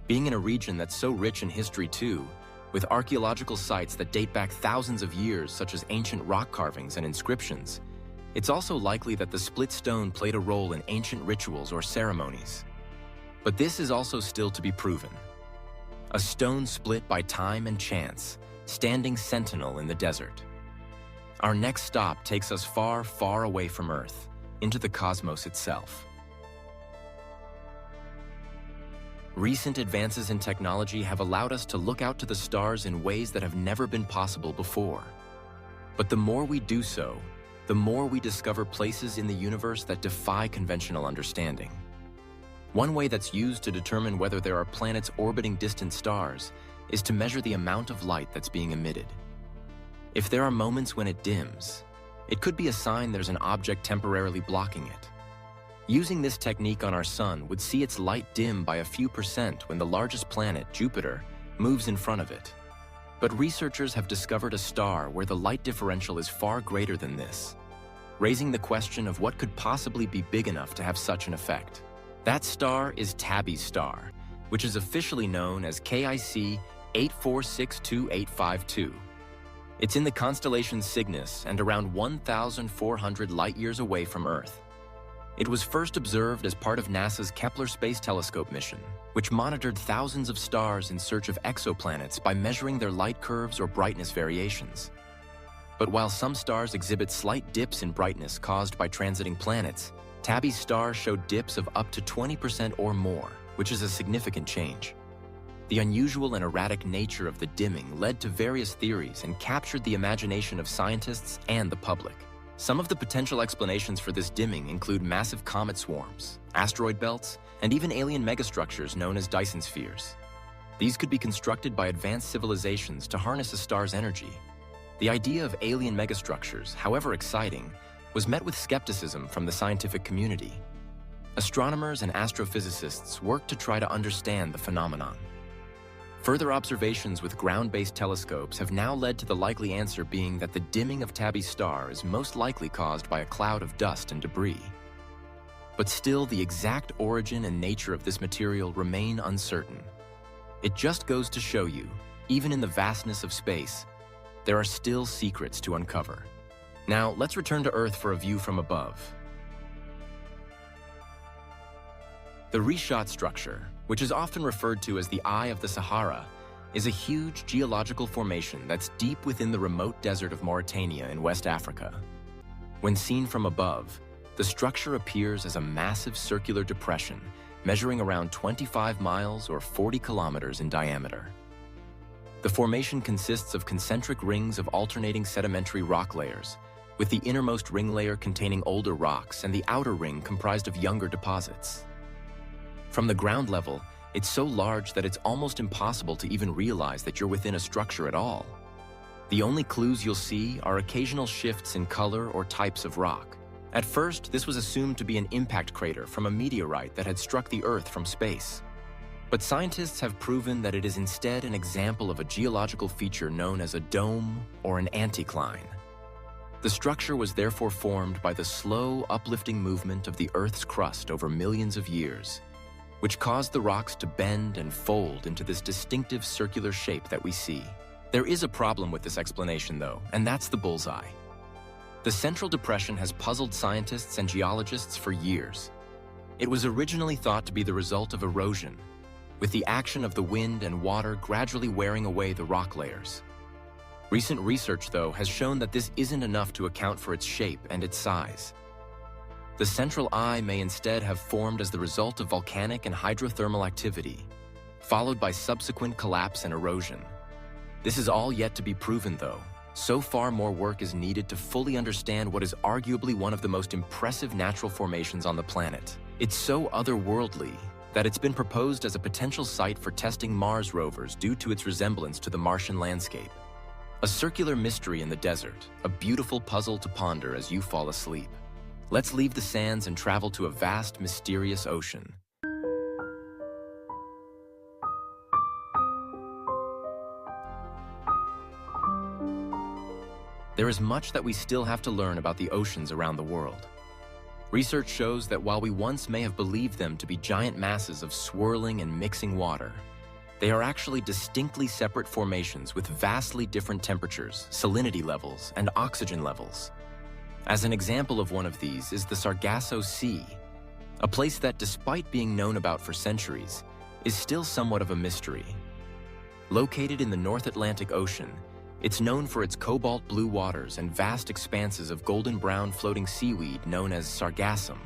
Being in a region that's so rich in history too, with archaeological sites that date back thousands of years such as ancient rock carvings and inscriptions, it's also likely that the split stone played a role in ancient rituals or ceremonies. But this is also still to be proven. A stone split by time and chance, standing sentinel in the desert. Our next stop takes us far, far away from Earth, into the cosmos itself. Recent advances in technology have allowed us to look out to the stars in ways that have never been possible before. But the more we do so, the more we discover places in the universe that defy conventional understanding. One way that's used to determine whether there are planets orbiting distant stars is to measure the amount of light that's being emitted. If there are moments when it dims, it could be a sign there's an object temporarily blocking it. Using this technique on our sun would see its light dim by a few percent when the largest planet, Jupiter, moves in front of it. But researchers have discovered a star where the light differential is far greater than this, raising the question of what could possibly be big enough to have such an effect. That star is Tabby's star, which is officially known as KIC 8462852. It's in the constellation Cygnus and around 1,400 light-years away from Earth. It was first observed as part of NASA's Kepler Space Telescope mission, which monitored thousands of stars in search of exoplanets by measuring their light curves or brightness variations. But while some stars exhibit slight dips in brightness caused by transiting planets, Tabby's star showed dips of up to 20% or more, which is a significant change. The unusual and erratic nature of the dimming led to various theories and captured the imagination of scientists and the public. Some of the potential explanations for this dimming include massive comet swarms, asteroid belts, and even alien megastructures known as Dyson spheres. These could be constructed by advanced civilizations to harness a star's energy. The idea of alien megastructures, however exciting, was met with skepticism from the scientific community. Astronomers and astrophysicists worked to try to understand the phenomenon. Further observations with ground-based telescopes have now led to the likely answer being that the dimming of Tabby's star is most likely caused by a cloud of dust and debris. But still, the exact origin and nature of this material remain uncertain. It just goes to show you, even in the vastness of space, there are still secrets to uncover. Now, let's return to Earth for a view from above. The reshot structure, which is often referred to as the Eye of the Sahara, is a huge geological formation that's deep within the remote desert of Mauritania in West Africa. When seen from above, the structure appears as a massive circular depression measuring around 25 miles or 40 kilometers in diameter. The formation consists of concentric rings of alternating sedimentary rock layers, with the innermost ring layer containing older rocks and the outer ring comprised of younger deposits. From the ground level, it's so large that it's almost impossible to even realize that you're within a structure at all. The only clues you'll see are occasional shifts in color or types of rock. At first, this was assumed to be an impact crater from a meteorite that had struck the Earth from space. But scientists have proven that it is instead an example of a geological feature known as a dome or an anticline. The structure was therefore formed by the slow, uplifting movement of the Earth's crust over millions of years, which caused the rocks to bend and fold into this distinctive circular shape that we see. There is a problem with this explanation, though, and that's the bullseye. The central depression has puzzled scientists and geologists for years. It was originally thought to be the result of erosion, with the action of the wind and water gradually wearing away the rock layers. Recent research, though, has shown that this isn't enough to account for its shape and its size. The central eye may instead have formed as the result of volcanic and hydrothermal activity, followed by subsequent collapse and erosion. This is all yet to be proven, though. So far more work is needed to fully understand what is arguably one of the most impressive natural formations on the planet. It's so otherworldly that it's been proposed as a potential site for testing Mars rovers due to its resemblance to the Martian landscape. A circular mystery in the desert, a beautiful puzzle to ponder as you fall asleep. Let's leave the sands and travel to a vast, mysterious ocean. There is much that we still have to learn about the oceans around the world. Research shows that while we once may have believed them to be giant masses of swirling and mixing water, they are actually distinctly separate formations with vastly different temperatures, salinity levels, and oxygen levels. As an example of one of these is the Sargasso Sea, a place that, despite being known about for centuries, is still somewhat of a mystery. Located in the North Atlantic Ocean, it's known for its cobalt blue waters and vast expanses of golden brown floating seaweed known as sargassum.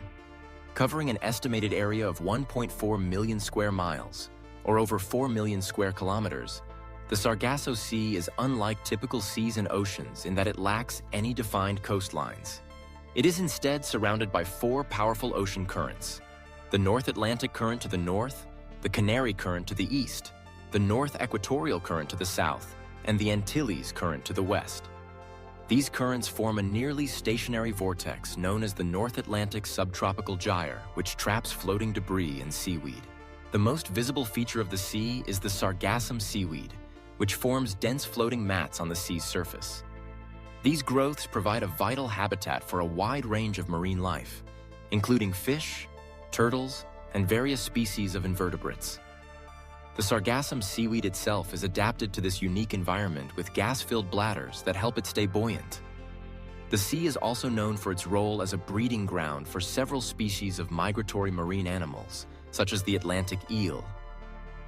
Covering an estimated area of 1.4 million square miles, or over 4 million square kilometers, the Sargasso Sea is unlike typical seas and oceans in that it lacks any defined coastlines. It is instead surrounded by 4 powerful ocean currents: the North Atlantic Current to the north, the Canary Current to the east, the North Equatorial Current to the south, and the Antilles Current to the west. These currents form a nearly stationary vortex known as the North Atlantic Subtropical Gyre, which traps floating debris and seaweed. The most visible feature of the sea is the sargassum seaweed, which forms dense floating mats on the sea's surface. These growths provide a vital habitat for a wide range of marine life, including fish, turtles, and various species of invertebrates. The sargassum seaweed itself is adapted to this unique environment with gas-filled bladders that help it stay buoyant. The sea is also known for its role as a breeding ground for several species of migratory marine animals, such as the Atlantic eel.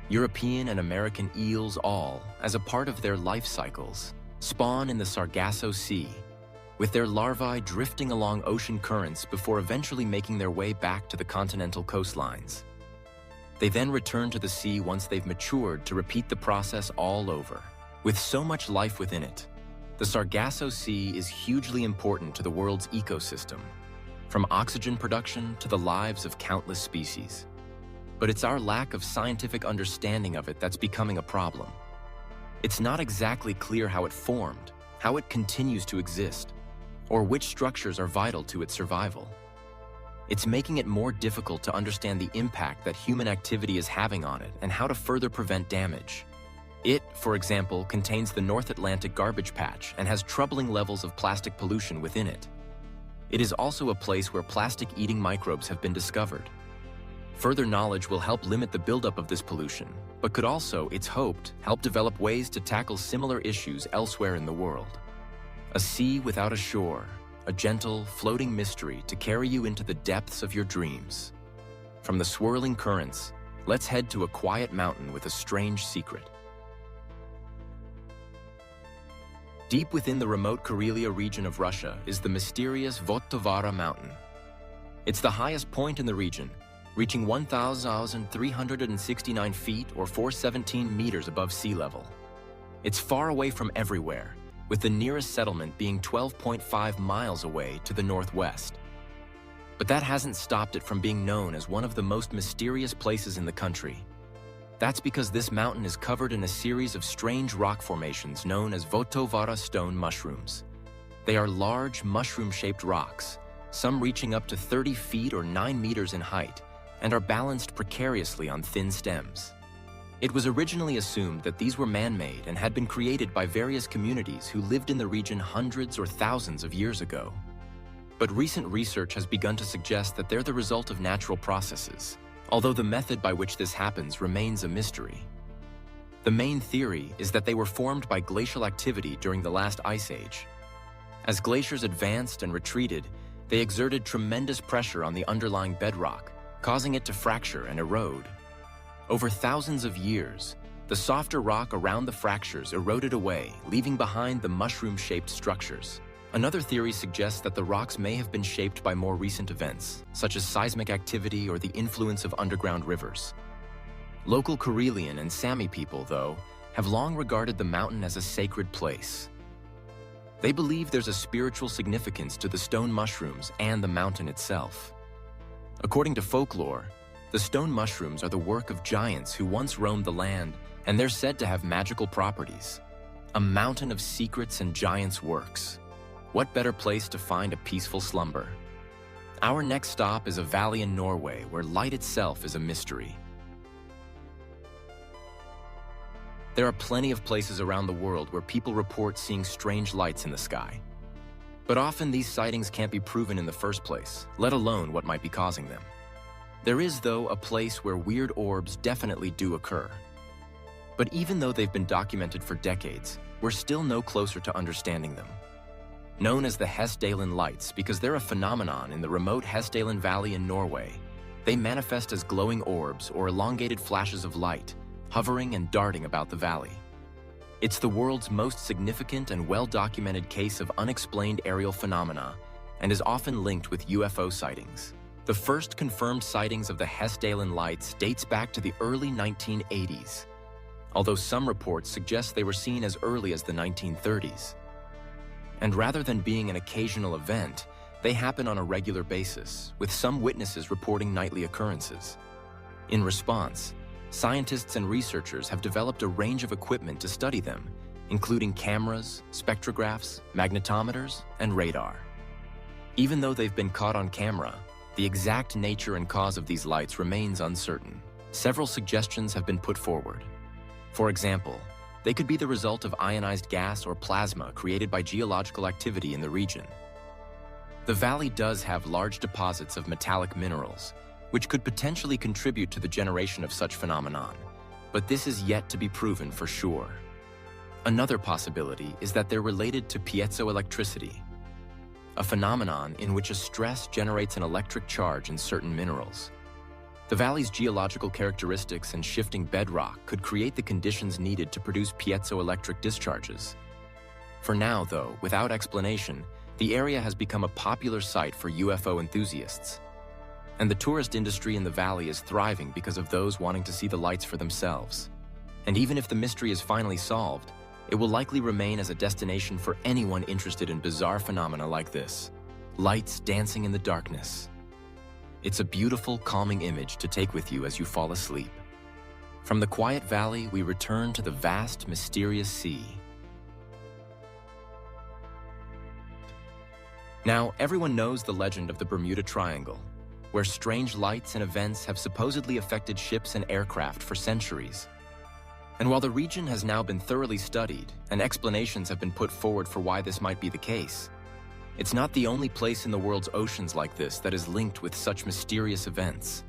European and American eels all, as a part of their life cycles, spawn in the Sargasso Sea, with their larvae drifting along ocean currents before eventually making their way back to the continental coastlines. They then return to the sea once they've matured to repeat the process all over. With so much life within it, the Sargasso Sea is hugely important to the world's ecosystem, from oxygen production to the lives of countless species. But it's our lack of scientific understanding of it that's becoming a problem. It's not exactly clear how it formed, how it continues to exist, or which structures are vital to its survival. It's making it more difficult to understand the impact that human activity is having on it and how to further prevent damage. It, for example, contains the North Atlantic garbage patch and has troubling levels of plastic pollution within it. It is also a place where plastic-eating microbes have been discovered. Further knowledge will help limit the buildup of this pollution, but could also, it's hoped, help develop ways to tackle similar issues elsewhere in the world. A sea without a shore, a gentle, floating mystery to carry you into the depths of your dreams. From the swirling currents, let's head to a quiet mountain with a strange secret. Deep within the remote Karelia region of Russia is the mysterious Votovara mountain. It's the highest point in the region, reaching 1,369 feet or 417 meters above sea level. It's far away from everywhere, with the nearest settlement being 12.5 miles away to the northwest. But that hasn't stopped it from being known as one of the most mysterious places in the country. That's because this mountain is covered in a series of strange rock formations known as Votovara stone mushrooms. They are large, mushroom-shaped rocks, some reaching up to 30 feet or 9 meters in height, and are balanced precariously on thin stems. It was originally assumed that these were man-made and had been created by various communities who lived in the region hundreds or thousands of years ago. But recent research has begun to suggest that they're the result of natural processes, although the method by which this happens remains a mystery. The main theory is that they were formed by glacial activity during the last ice age. As glaciers advanced and retreated, they exerted tremendous pressure on the underlying bedrock, causing it to fracture and erode. Over thousands of years, the softer rock around the fractures eroded away, leaving behind the mushroom-shaped structures. Another theory suggests that the rocks may have been shaped by more recent events, such as seismic activity or the influence of underground rivers. Local Karelian and Sami people, though, have long regarded the mountain as a sacred place. They believe there's a spiritual significance to the stone mushrooms and the mountain itself. According to folklore, the stone mushrooms are the work of giants who once roamed the land, and they're said to have magical properties. A mountain of secrets and giants' works. What better place to find a peaceful slumber? Our next stop is a valley in Norway where light itself is a mystery. There are plenty of places around the world where people report seeing strange lights in the sky. But often these sightings can't be proven in the first place, let alone what might be causing them. There is, though, a place where weird orbs definitely do occur. But even though they've been documented for decades, we're still no closer to understanding them. Known as the Hessdalen Lights because they're a phenomenon in the remote Hessdalen Valley in Norway, they manifest as glowing orbs or elongated flashes of light, hovering and darting about the valley. It's the world's most significant and well-documented case of unexplained aerial phenomena and is often linked with UFO sightings. The first confirmed sightings of the Hessdalen Lights dates back to the early 1980s, although some reports suggest they were seen as early as the 1930s. And rather than being an occasional event, they happen on a regular basis, with some witnesses reporting nightly occurrences. In response, scientists and researchers have developed a range of equipment to study them, including cameras, spectrographs, magnetometers, and radar. Even though they've been caught on camera, the exact nature and cause of these lights remains uncertain. Several suggestions have been put forward. For example, they could be the result of ionized gas or plasma created by geological activity in the region. The valley does have large deposits of metallic minerals, which could potentially contribute to the generation of such phenomenon, but this is yet to be proven for sure. Another possibility is that they're related to piezoelectricity, a phenomenon in which a stress generates an electric charge in certain minerals. The valley's geological characteristics and shifting bedrock could create the conditions needed to produce piezoelectric discharges. For now, though, without explanation, the area has become a popular site for UFO enthusiasts. And the tourist industry in the valley is thriving because of those wanting to see the lights for themselves. And even if the mystery is finally solved, it will likely remain as a destination for anyone interested in bizarre phenomena like this. Lights dancing in the darkness. It's a beautiful, calming image to take with you as you fall asleep. From the quiet valley, we return to the vast, mysterious sea. Now, everyone knows the legend of the Bermuda Triangle, where strange lights and events have supposedly affected ships and aircraft for centuries. And while the region has now been thoroughly studied and explanations have been put forward for why this might be the case, it's not the only place in the world's oceans like this that is linked with such mysterious events.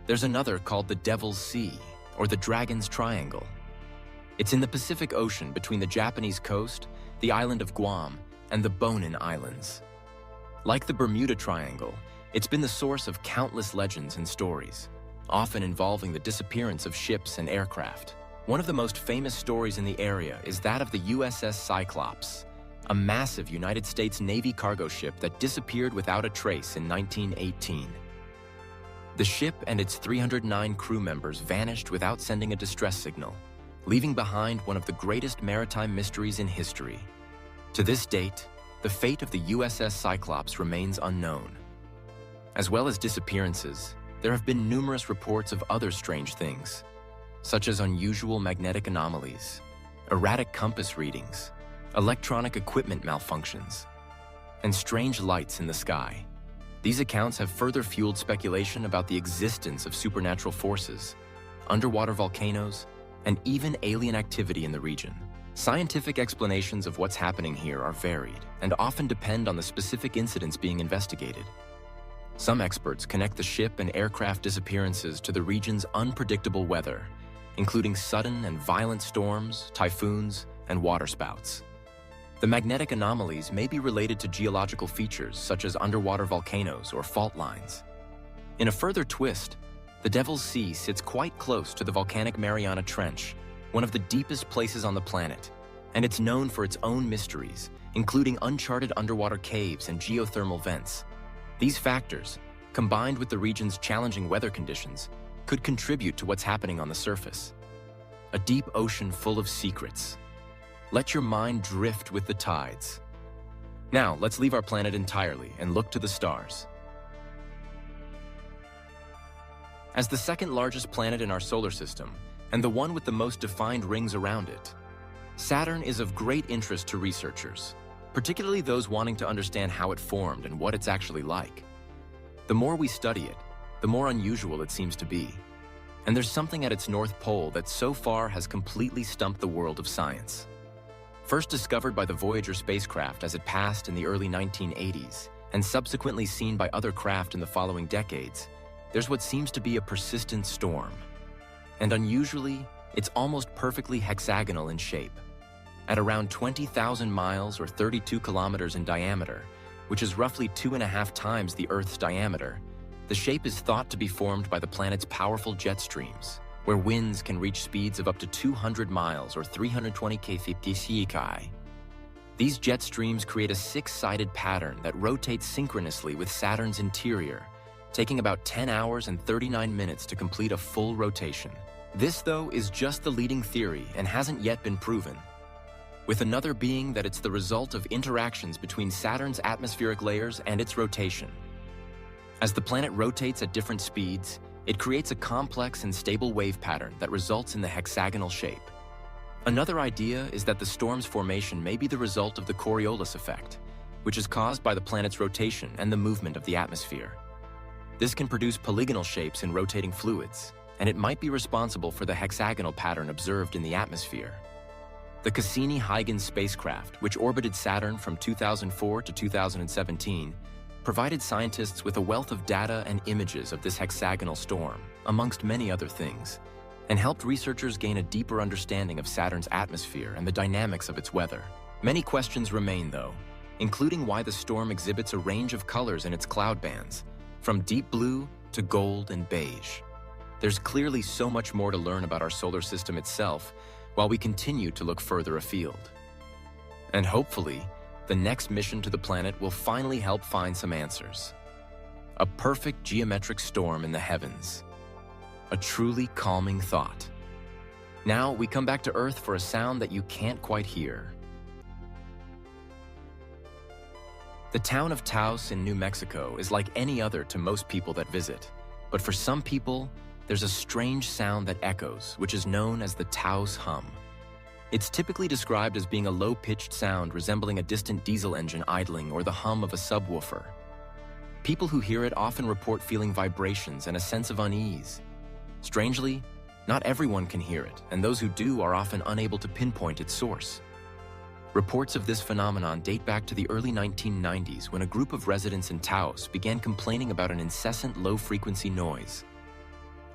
There's another called the Devil's Sea, or the Dragon's Triangle. It's in the Pacific Ocean between the Japanese coast, the island of Guam, and the Bonin Islands. Like the Bermuda Triangle, it's been the source of countless legends and stories, often involving the disappearance of ships and aircraft. One of the most famous stories in the area is that of the USS Cyclops, a massive United States Navy cargo ship that disappeared without a trace in 1918. The ship and its 309 crew members vanished without sending a distress signal, leaving behind one of the greatest maritime mysteries in history. To this date, the fate of the USS Cyclops remains unknown. As well as disappearances, there have been numerous reports of other strange things, such as unusual magnetic anomalies, erratic compass readings, electronic equipment malfunctions, and strange lights in the sky. These accounts have further fueled speculation about the existence of supernatural forces, underwater volcanoes, and even alien activity in the region. Scientific explanations of what's happening here are varied and often depend on the specific incidents being investigated. Some experts connect the ship and aircraft disappearances to the region's unpredictable weather, including sudden and violent storms, typhoons, and waterspouts. The magnetic anomalies may be related to geological features such as underwater volcanoes or fault lines. In a further twist, the Devil's Sea sits quite close to the volcanic Mariana Trench, one of the deepest places on the planet, and it's known for its own mysteries, including uncharted underwater caves and geothermal vents. These factors, combined with the region's challenging weather conditions, could contribute to what's happening on the surface. A deep ocean full of secrets. Let your mind drift with the tides. Now, let's leave our planet entirely and look to the stars. As the second largest planet in our solar system, and the one with the most defined rings around it, Saturn is of great interest to researchers, particularly those wanting to understand how it formed and what it's actually like. The more we study it, the more unusual it seems to be. And there's something at its North Pole that so far has completely stumped the world of science. First discovered by the Voyager spacecraft as it passed in the early 1980s, and subsequently seen by other craft in the following decades, there's what seems to be a persistent storm. And unusually, it's almost perfectly hexagonal in shape. At around 20,000 miles or 32 kilometers in diameter, which is roughly 2.5 times the Earth's diameter, the shape is thought to be formed by the planet's powerful jet streams, where winds can reach speeds of up to 200 miles or 320 kph. These jet streams create a six-sided pattern that rotates synchronously with Saturn's interior, taking about 10 hours and 39 minutes to complete a full rotation. This, though, is just the leading theory and hasn't yet been proven, with another being that it's the result of interactions between Saturn's atmospheric layers and its rotation. As the planet rotates at different speeds, it creates a complex and stable wave pattern that results in the hexagonal shape. Another idea is that the storm's formation may be the result of the Coriolis effect, which is caused by the planet's rotation and the movement of the atmosphere. This can produce polygonal shapes in rotating fluids, and it might be responsible for the hexagonal pattern observed in the atmosphere. The Cassini-Huygens spacecraft, which orbited Saturn from 2004 to 2017, provided scientists with a wealth of data and images of this hexagonal storm, amongst many other things, and helped researchers gain a deeper understanding of Saturn's atmosphere and the dynamics of its weather. Many questions remain, though, including why the storm exhibits a range of colors in its cloud bands, from deep blue to gold and beige. There's clearly so much more to learn about our solar system itself, while we continue to look further afield. And hopefully, the next mission to the planet will finally help find some answers. A perfect geometric storm in the heavens. A truly calming thought. Now we come back to Earth for a sound that you can't quite hear. The town of Taos in New Mexico is like any other to most people that visit, but for some people, there's a strange sound that echoes, which is known as the Taos hum. It's typically described as being a low-pitched sound resembling a distant diesel engine idling or the hum of a subwoofer. People who hear it often report feeling vibrations and a sense of unease. Strangely, not everyone can hear it, and those who do are often unable to pinpoint its source. Reports of this phenomenon date back to the early 1990s when a group of residents in Taos began complaining about an incessant low-frequency noise.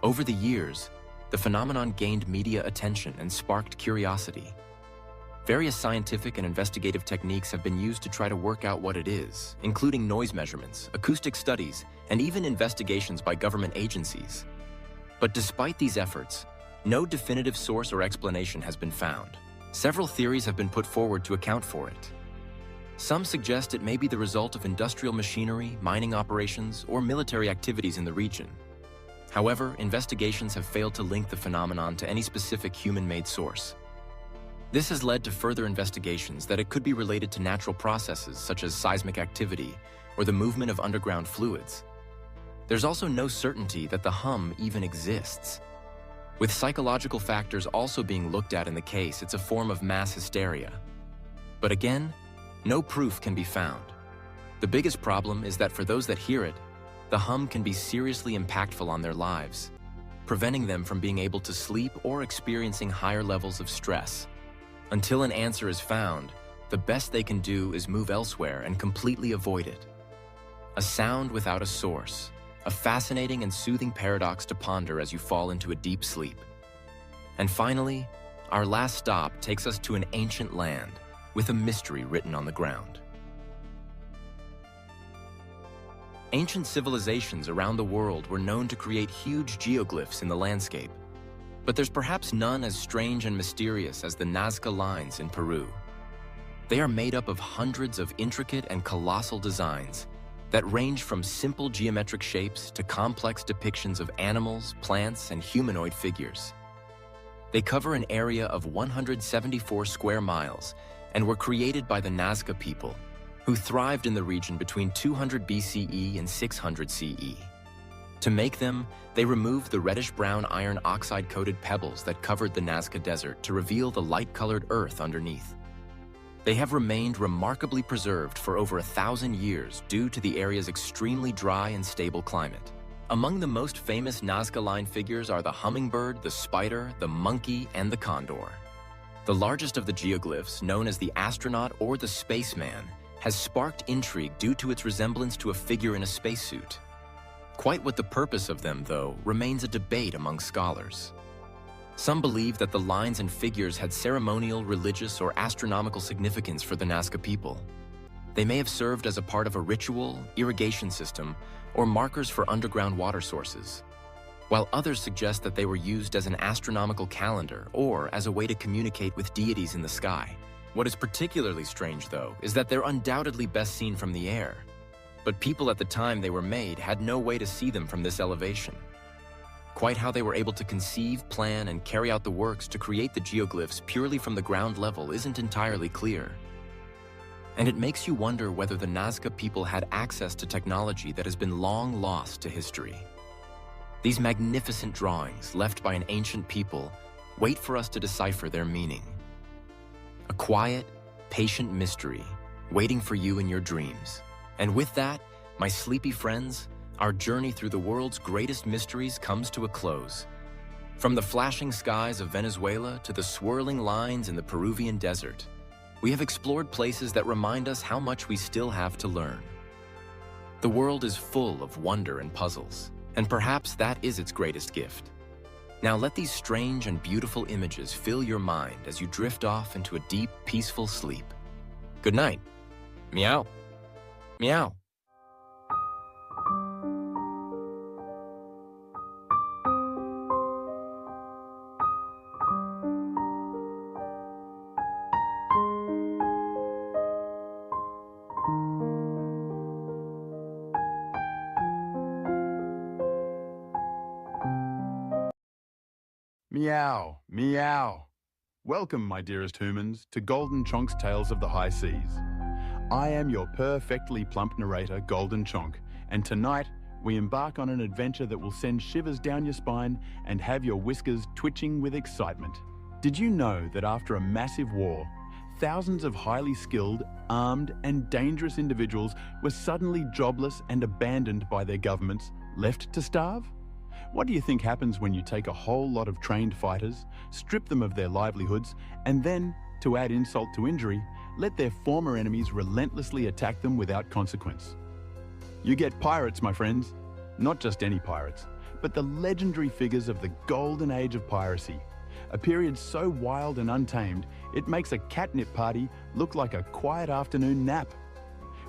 Over the years, the phenomenon gained media attention and sparked curiosity. Various scientific and investigative techniques have been used to try to work out what it is, including noise measurements, acoustic studies, and even investigations by government agencies. But despite these efforts, no definitive source or explanation has been found. Several theories have been put forward to account for it. Some suggest it may be the result of industrial machinery, mining operations, or military activities in the region. However, investigations have failed to link the phenomenon to any specific human-made source. This has led to further investigations that it could be related to natural processes such as seismic activity or the movement of underground fluids. There's also no certainty that the hum even exists. With psychological factors also being looked at in the case, it's a form of mass hysteria. But again, no proof can be found. The biggest problem is that for those that hear it, the hum can be seriously impactful on their lives, preventing them from being able to sleep or experiencing higher levels of stress. Until an answer is found, the best they can do is move elsewhere and completely avoid it. A sound without a source, a fascinating and soothing paradox to ponder as you fall into a deep sleep. And finally, our last stop takes us to an ancient land with a mystery written on the ground. Ancient civilizations around the world were known to create huge geoglyphs in the landscape. But there's perhaps none as strange and mysterious as the Nazca lines in Peru. They are made up of hundreds of intricate and colossal designs that range from simple geometric shapes to complex depictions of animals, plants, and humanoid figures. They cover an area of 174 square miles and were created by the Nazca people, who thrived in the region between 200 BCE and 600 CE. To make them, they removed the reddish-brown iron oxide-coated pebbles that covered the Nazca Desert to reveal the light-colored earth underneath. They have remained remarkably preserved for over 1,000 years due to the area's extremely dry and stable climate. Among the most famous Nazca line figures are the hummingbird, the spider, the monkey, and the condor. The largest of the geoglyphs, known as the astronaut or the spaceman, has sparked intrigue due to its resemblance to a figure in a spacesuit. Quite what the purpose of them, though, remains a debate among scholars. Some believe that the lines and figures had ceremonial, religious, or astronomical significance for the Nazca people. They may have served as a part of a ritual, irrigation system, or markers for underground water sources, while others suggest that they were used as an astronomical calendar or as a way to communicate with deities in the sky. What is particularly strange, though, is that they're undoubtedly best seen from the air. But people at the time they were made had no way to see them from this elevation. Quite how they were able to conceive, plan, and carry out the works to create the geoglyphs purely from the ground level isn't entirely clear. And it makes you wonder whether the Nazca people had access to technology that has been long lost to history. These magnificent drawings left by an ancient people wait for us to decipher their meaning. A quiet, patient mystery waiting for you in your dreams. And with that, my sleepy friends, our journey through the world's greatest mysteries comes to a close. From the flashing skies of Venezuela to the swirling lines in the Peruvian desert, we have explored places that remind us how much we still have to learn. The world is full of wonder and puzzles, and perhaps that is its greatest gift. Now let these strange and beautiful images fill your mind as you drift off into a deep, peaceful sleep. Good night. Meow. Meow. Meow, meow. Welcome, my dearest humans, to Golden Chonk's Tales of the High Seas. I am your perfectly plump narrator, Golden Chonk, and tonight we embark on an adventure that will send shivers down your spine and have your whiskers twitching with excitement. Did you know that after a massive war, thousands of highly skilled, armed, and dangerous individuals were suddenly jobless and abandoned by their governments, left to starve? What do you think happens when you take a whole lot of trained fighters, strip them of their livelihoods, and then, to add insult to injury, let their former enemies relentlessly attack them without consequence? You get pirates, my friends. Not just any pirates, but the legendary figures of the golden age of piracy, a period so wild and untamed, it makes a catnip party look like a quiet afternoon nap.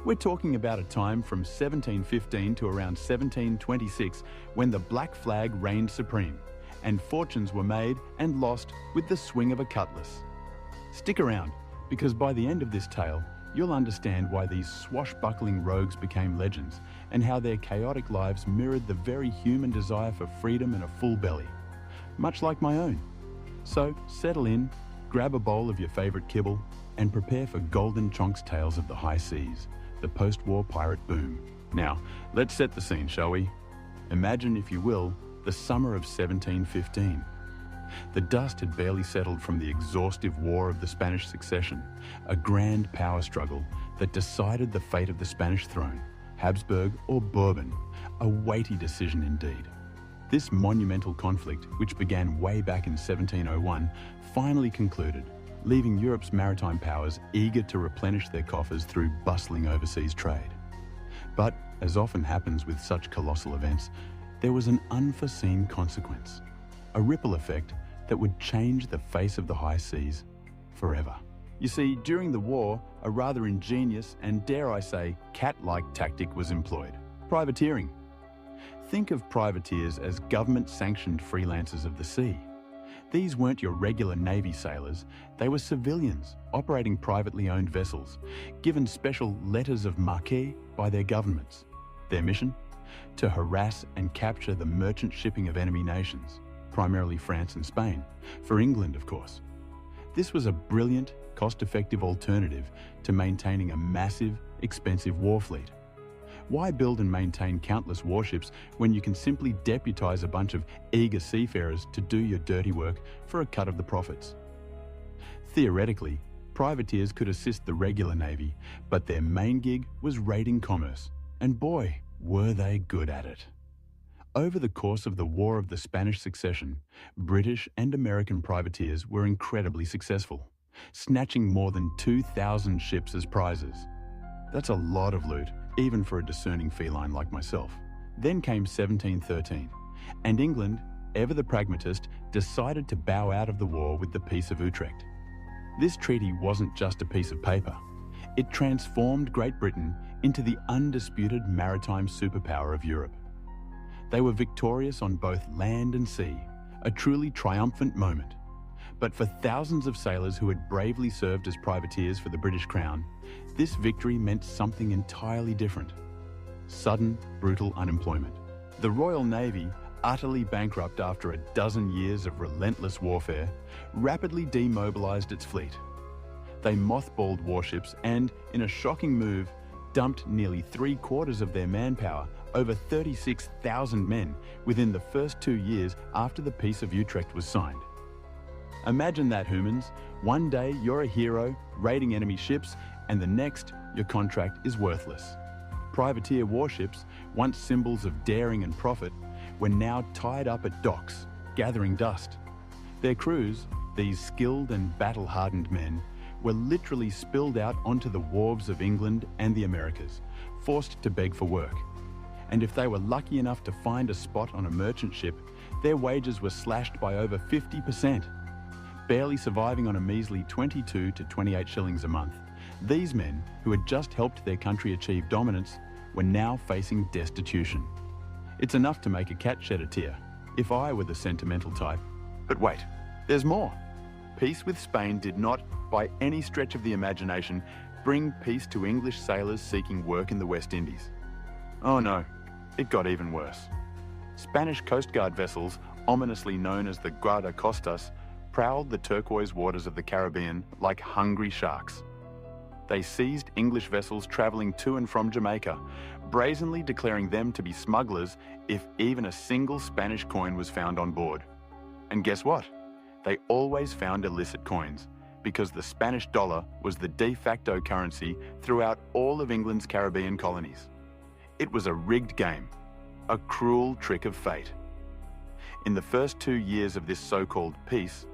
We're talking about a time from 1715 to around 1726 when the black flag reigned supreme, and fortunes were made and lost with the swing of a cutlass. Stick around, because by the end of this tale, you'll understand why these swashbuckling rogues became legends and how their chaotic lives mirrored the very human desire for freedom and a full belly, much like my own. So settle in, grab a bowl of your favorite kibble, and prepare for Golden Chonk's tales of the high seas, the post-war pirate boom. Now, let's set the scene, shall we? Imagine, if you will, the summer of 1715. The dust had barely settled from the exhaustive War of the Spanish Succession, a grand power struggle that decided the fate of the Spanish throne, Habsburg or Bourbon, a weighty decision indeed. This monumental conflict, which began way back in 1701, finally concluded, leaving Europe's maritime powers eager to replenish their coffers through bustling overseas trade. But, as often happens with such colossal events, there was an unforeseen consequence, a ripple effect that would change the face of the high seas forever. You see, during the war, a rather ingenious and, dare I say, cat-like tactic was employed: privateering. Think of privateers as government-sanctioned freelancers of the sea. These weren't your regular Navy sailors, they were civilians operating privately owned vessels, given special letters of marque by their governments. Their mission? To harass and capture the merchant shipping of enemy nations, primarily France and Spain, for England, of course. This was a brilliant, cost-effective alternative to maintaining a massive, expensive war fleet. Why build and maintain countless warships when you can simply deputize a bunch of eager seafarers to do your dirty work for a cut of the profits? Theoretically, privateers could assist the regular Navy, but their main gig was raiding commerce, and boy, were they good at it. Over the course of the War of the Spanish Succession, British and American privateers were incredibly successful, snatching more than 2,000 ships as prizes. That's a lot of loot, even for a discerning feline like myself. Then came 1713, and England, ever the pragmatist, decided to bow out of the war with the Peace of Utrecht. This treaty wasn't just a piece of paper. It transformed Great Britain into the undisputed maritime superpower of Europe. They were victorious on both land and sea, a truly triumphant moment. But for thousands of sailors who had bravely served as privateers for the British Crown, this victory meant something entirely different: sudden, brutal unemployment. The Royal Navy, utterly bankrupt after a dozen years of relentless warfare, rapidly demobilized its fleet. They mothballed warships and, in a shocking move, dumped nearly 3/4 of their manpower, over 36,000 men, within the first 2 years after the Peace of Utrecht was signed. Imagine that, humans. One day you're a hero, raiding enemy ships, and the next, your contract is worthless. Privateer warships, once symbols of daring and profit, were now tied up at docks, gathering dust. Their crews, these skilled and battle-hardened men, were literally spilled out onto the wharves of England and the Americas, forced to beg for work. And if they were lucky enough to find a spot on a merchant ship, their wages were slashed by over 50%. Barely surviving on a measly 22 to 28 shillings a month, these men, who had just helped their country achieve dominance, were now facing destitution. It's enough to make a cat shed a tear, if I were the sentimental type. But wait, there's more. Peace with Spain did not, by any stretch of the imagination, bring peace to English sailors seeking work in the West Indies. Oh no, it got even worse. Spanish Coast Guard vessels, ominously known as the guardacostas, prowled the turquoise waters of the Caribbean like hungry sharks. They seized English vessels travelling to and from Jamaica, brazenly declaring them to be smugglers if even a single Spanish coin was found on board. And guess what? They always found illicit coins, because the Spanish dollar was the de facto currency throughout all of England's Caribbean colonies. It was a rigged game, a cruel trick of fate. In the first 2 years of this so-called peace,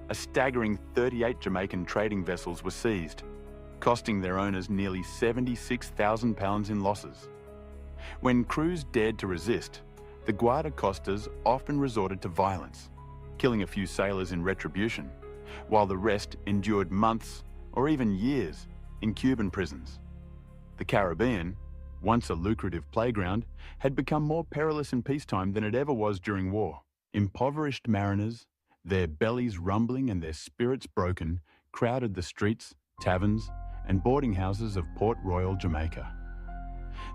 a staggering 38 Jamaican trading vessels were seized, costing their owners nearly £76,000 in losses. When crews dared to resist, the guardacostas often resorted to violence, killing a few sailors in retribution, while the rest endured months or even years in Cuban prisons. The Caribbean, once a lucrative playground, had become more perilous in peacetime than it ever was during war. Impoverished mariners, their bellies rumbling and their spirits broken, crowded the streets, taverns, and boarding houses of Port Royal, Jamaica.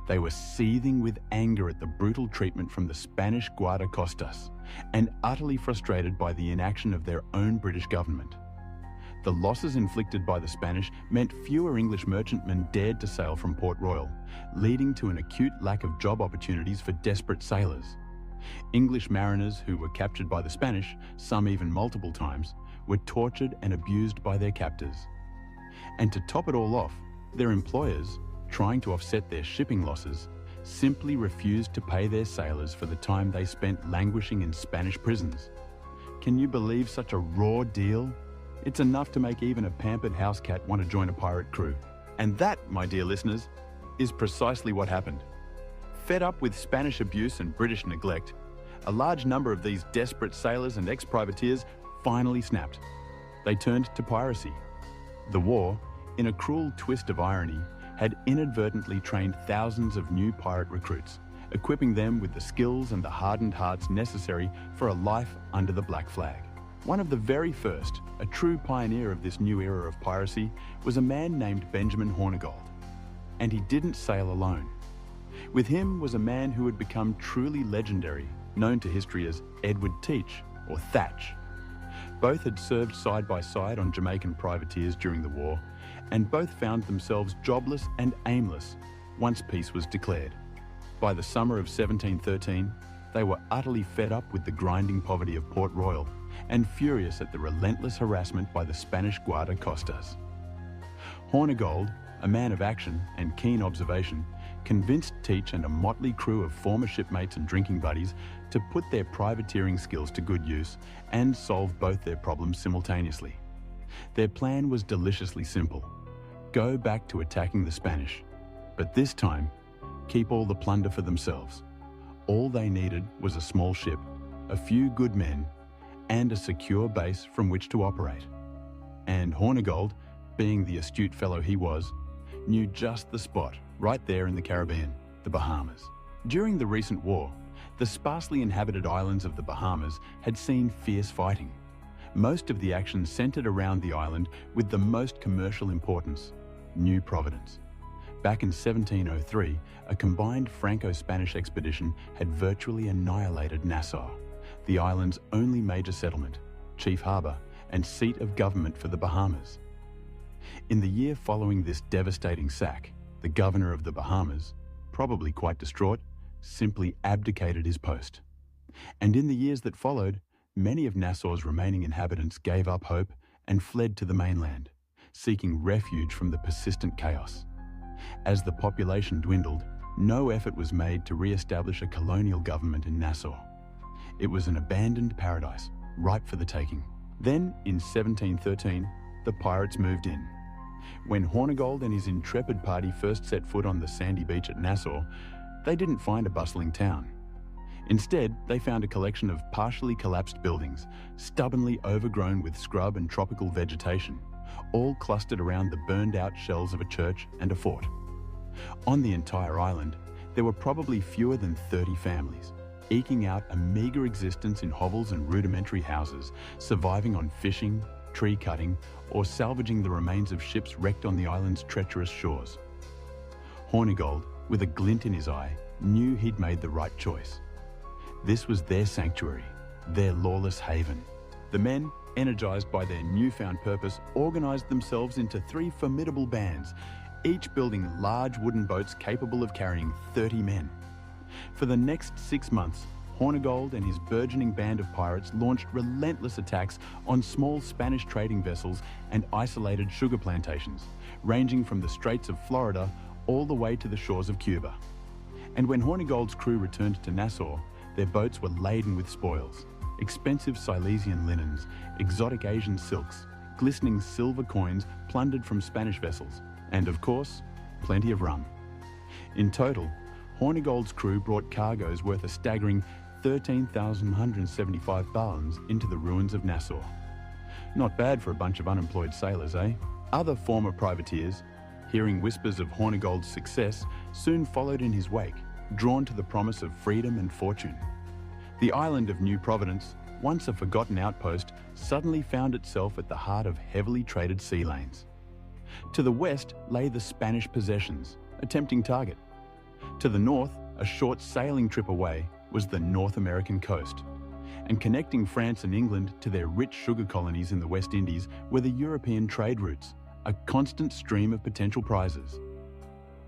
They were seething with anger at the brutal treatment from the Spanish guardacostas and utterly frustrated by the inaction of their own British government. The losses inflicted by the Spanish meant fewer English merchantmen dared to sail from Port Royal, leading to an acute lack of job opportunities for desperate sailors. English mariners who were captured by the Spanish, some even multiple times, were tortured and abused by their captors. And to top it all off, their employers, trying to offset their shipping losses, simply refused to pay their sailors for the time they spent languishing in Spanish prisons. Can you believe such a raw deal? It's enough to make even a pampered house cat want to join a pirate crew. And that, my dear listeners, is precisely what happened. Fed up with Spanish abuse and British neglect, a large number of these desperate sailors and ex-privateers finally snapped. They turned to piracy. The war, in a cruel twist of irony, had inadvertently trained thousands of new pirate recruits, equipping them with the skills and the hardened hearts necessary for a life under the black flag. One of the very first, a true pioneer of this new era of piracy, was a man named Benjamin Hornigold. And he didn't sail alone. With him was a man who had become truly legendary, known to history as Edward Teach, or Thatch. Both had served side by side on Jamaican privateers during the war, and both found themselves jobless and aimless once peace was declared. By the summer of 1713, they were utterly fed up with the grinding poverty of Port Royal and furious at the relentless harassment by the Spanish guardacostas. Hornigold, a man of action and keen observation, convinced Teach and a motley crew of former shipmates and drinking buddies to put their privateering skills to good use and solve both their problems simultaneously. Their plan was deliciously simple: go back to attacking the Spanish, but this time, keep all the plunder for themselves. All they needed was a small ship, a few good men, and a secure base from which to operate. And Hornigold, being the astute fellow he was, knew just the spot right there in the Caribbean, the Bahamas. During the recent war, the sparsely inhabited islands of the Bahamas had seen fierce fighting. Most of the action centered around the island with the most commercial importance, New Providence. Back in 1703, a combined Franco-Spanish expedition had virtually annihilated Nassau, the island's only major settlement, chief harbour, and seat of government for the Bahamas. In the year following this devastating sack, the governor of the Bahamas, probably quite distraught, simply abdicated his post. And in the years that followed, many of Nassau's remaining inhabitants gave up hope and fled to the mainland, seeking refuge from the persistent chaos. As the population dwindled, no effort was made to re-establish a colonial government in Nassau. It was an abandoned paradise, ripe for the taking. Then, in 1713, the pirates moved in. When Hornigold and his intrepid party first set foot on the sandy beach at Nassau, they didn't find a bustling town. Instead, they found a collection of partially collapsed buildings, stubbornly overgrown with scrub and tropical vegetation, all clustered around the burned-out shells of a church and a fort. On the entire island, there were probably fewer than 30 families, eking out a meagre existence in hovels and rudimentary houses, surviving on fishing, tree cutting, or salvaging the remains of ships wrecked on the island's treacherous shores. Hornigold, with a glint in his eye, knew he'd made the right choice. This was their sanctuary, their lawless haven. The men, energized by their newfound purpose, organized themselves into 3 formidable bands, each building large wooden boats capable of carrying 30 men. For the next 6 months, Hornigold and his burgeoning band of pirates launched relentless attacks on small Spanish trading vessels and isolated sugar plantations, ranging from the Straits of Florida all the way to the shores of Cuba. And when Hornigold's crew returned to Nassau, their boats were laden with spoils: expensive Silesian linens, exotic Asian silks, glistening silver coins plundered from Spanish vessels, and of course, plenty of rum. In total, Hornigold's crew brought cargoes worth a staggering 13,175 barons into the ruins of Nassau. Not bad for a bunch of unemployed sailors, eh? Other former privateers, hearing whispers of Hornigold's success, soon followed in his wake, drawn to the promise of freedom and fortune. The island of New Providence, once a forgotten outpost, suddenly found itself at the heart of heavily traded sea lanes. To the west lay the Spanish possessions, a tempting target. To the north, a short sailing trip away, was the North American coast. And connecting France and England to their rich sugar colonies in the West Indies were the European trade routes, a constant stream of potential prizes.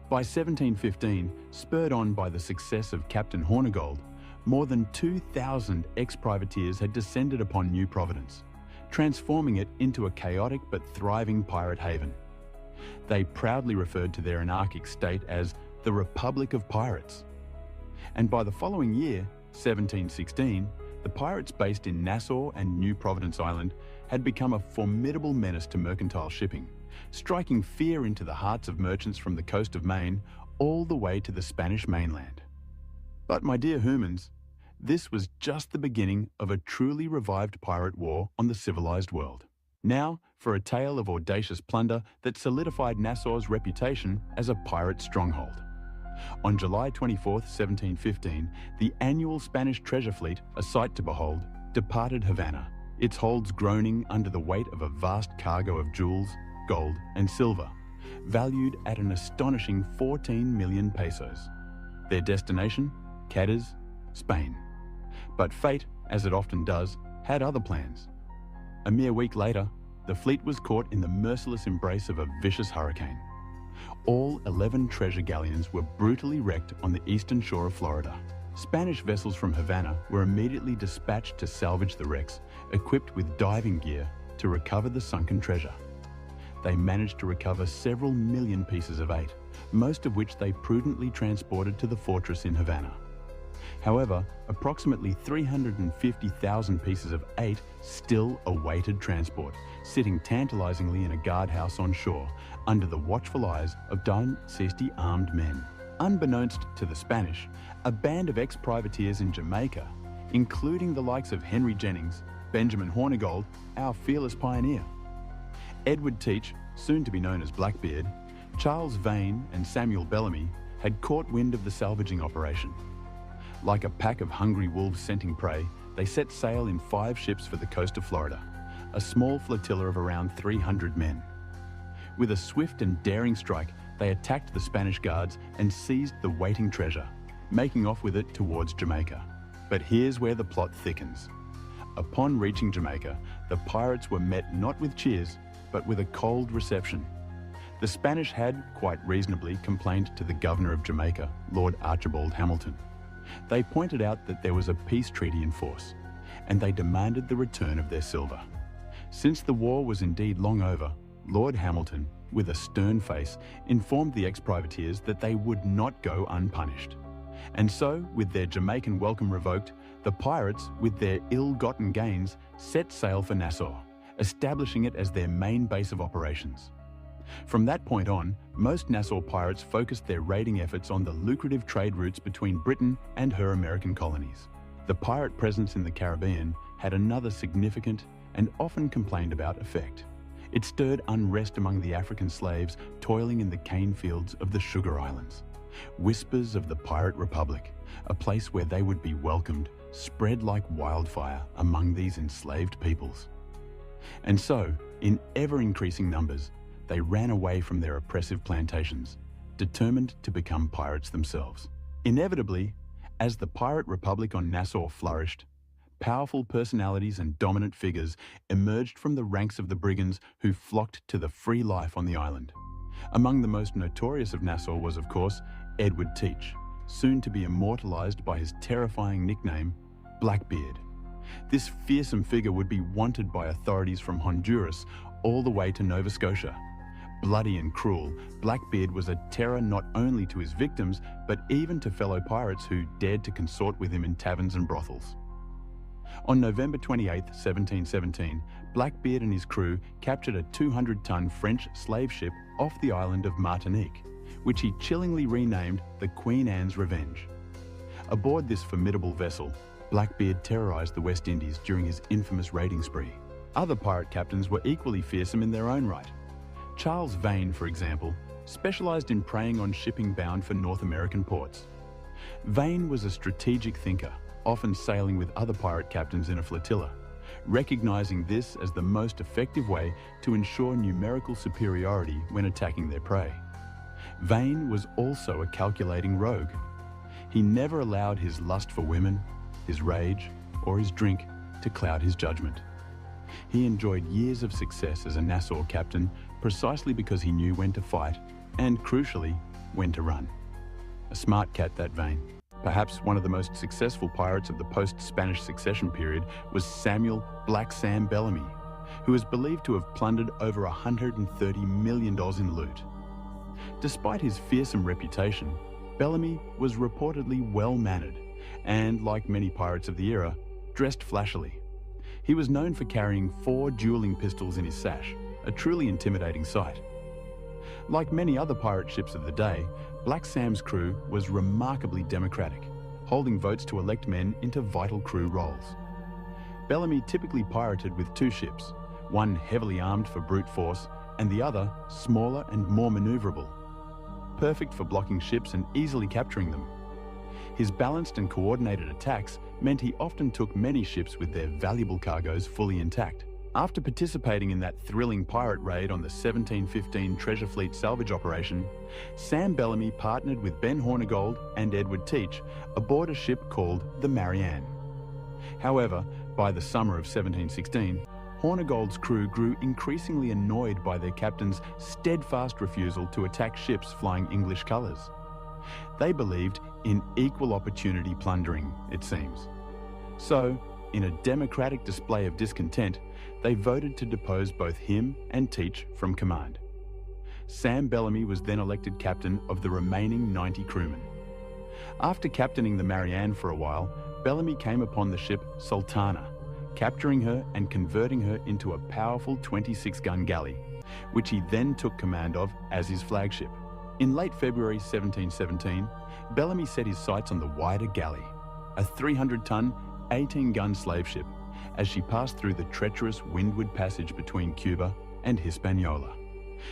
By 1715, spurred on by the success of Captain Hornigold, more than 2,000 ex-privateers had descended upon New Providence, transforming it into a chaotic but thriving pirate haven. They proudly referred to their anarchic state as the Republic of Pirates. And by the following year, 1716, the pirates based in Nassau and New Providence Island had become a formidable menace to mercantile shipping, striking fear into the hearts of merchants from the coast of Maine all the way to the Spanish mainland. But my dear humans, this was just the beginning of a truly revived pirate war on the civilized world. Now for a tale of audacious plunder that solidified Nassau's reputation as a pirate stronghold. On July 24, 1715, the annual Spanish treasure fleet, a sight to behold, departed Havana, its holds groaning under the weight of a vast cargo of jewels, gold and silver, valued at an astonishing 14 million pesos. Their destination? Cadiz, Spain. But fate, as it often does, had other plans. A mere week later, the fleet was caught in the merciless embrace of a vicious hurricane. All 11 treasure galleons were brutally wrecked on the eastern shore of Florida. Spanish vessels from Havana were immediately dispatched to salvage the wrecks, equipped with diving gear to recover the sunken treasure. They managed to recover several million pieces of eight, most of which they prudently transported to the fortress in Havana. However, approximately 350,000 pieces of eight still awaited transport, sitting tantalizingly in a guardhouse on shore, under the watchful eyes of 60 armed men. Unbeknownst to the Spanish, a band of ex-privateers in Jamaica, including the likes of Henry Jennings, Benjamin Hornigold, our fearless pioneer, Edward Teach, soon to be known as Blackbeard, Charles Vane and Samuel Bellamy, had caught wind of the salvaging operation. Like a pack of hungry wolves scenting prey, they set sail in 5 ships for the coast of Florida, a small flotilla of around 300 men. With a swift and daring strike, they attacked the Spanish guards and seized the waiting treasure, making off with it towards Jamaica. But here's where the plot thickens. Upon reaching Jamaica, the pirates were met not with cheers, but with a cold reception. The Spanish had, quite reasonably, complained to the governor of Jamaica, Lord Archibald Hamilton. They pointed out that there was a peace treaty in force, and they demanded the return of their silver. Since the war was indeed long over, Lord Hamilton, with a stern face, informed the ex-privateers that they would not go unpunished. And so, with their Jamaican welcome revoked, the pirates, with their ill-gotten gains, set sail for Nassau, establishing it as their main base of operations. From that point on, most Nassau pirates focused their raiding efforts on the lucrative trade routes between Britain and her American colonies. The pirate presence in the Caribbean had another significant and often complained about effect. It stirred unrest among the African slaves toiling in the cane fields of the Sugar Islands. Whispers of the Pirate Republic, a place where they would be welcomed, spread like wildfire among these enslaved peoples. And so, in ever-increasing numbers, they ran away from their oppressive plantations, determined to become pirates themselves. Inevitably, as the Pirate Republic on Nassau flourished, powerful personalities and dominant figures emerged from the ranks of the brigands who flocked to the free life on the island. Among the most notorious of Nassau was, of course, Edward Teach, soon to be immortalized by his terrifying nickname, Blackbeard. This fearsome figure would be wanted by authorities from Honduras all the way to Nova Scotia. Bloody and cruel, Blackbeard was a terror not only to his victims, but even to fellow pirates who dared to consort with him in taverns and brothels. On November 28, 1717, Blackbeard and his crew captured a 200-ton French slave ship off the island of Martinique, which he chillingly renamed the Queen Anne's Revenge. Aboard this formidable vessel, Blackbeard terrorized the West Indies during his infamous raiding spree. Other pirate captains were equally fearsome in their own right. Charles Vane, for example, specialized in preying on shipping bound for North American ports. Vane was a strategic thinker, often sailing with other pirate captains in a flotilla, recognizing this as the most effective way to ensure numerical superiority when attacking their prey. Vane was also a calculating rogue. He never allowed his lust for women, his rage, or his drink to cloud his judgment. He enjoyed years of success as a Nassau captain precisely because he knew when to fight and, crucially, when to run. A smart cat, that Vane. Perhaps one of the most successful pirates of the post-Spanish succession period was Samuel Black Sam Bellamy, who is believed to have plundered over $130 million in loot. Despite his fearsome reputation, Bellamy was reportedly well-mannered and, like many pirates of the era, dressed flashily. He was known for carrying 4 dueling pistols in his sash, a truly intimidating sight. Like many other pirate ships of the day, Black Sam's crew was remarkably democratic, holding votes to elect men into vital crew roles. Bellamy typically pirated with 2 ships, one heavily armed for brute force and the other smaller and more maneuverable, perfect for blocking ships and easily capturing them. His balanced and coordinated attacks meant he often took many ships with their valuable cargoes fully intact. After participating in that thrilling pirate raid on the 1715 Treasure Fleet salvage operation, Sam Bellamy partnered with Ben Hornigold and Edward Teach aboard a ship called the Marianne. However, by the summer of 1716, Hornigold's crew grew increasingly annoyed by their captain's steadfast refusal to attack ships flying English colours. They believed in equal opportunity plundering, it seems. So, in a democratic display of discontent, they voted to depose both him and Teach from command. Sam Bellamy was then elected captain of the remaining 90 crewmen. After captaining the Marianne for a while, Bellamy came upon the ship Sultana, capturing her and converting her into a powerful 26-gun galley, which he then took command of as his flagship. In late February 1717, Bellamy set his sights on the wider galley, a 300-ton, 18-gun slave ship, as she passed through the treacherous windward passage between Cuba and Hispaniola.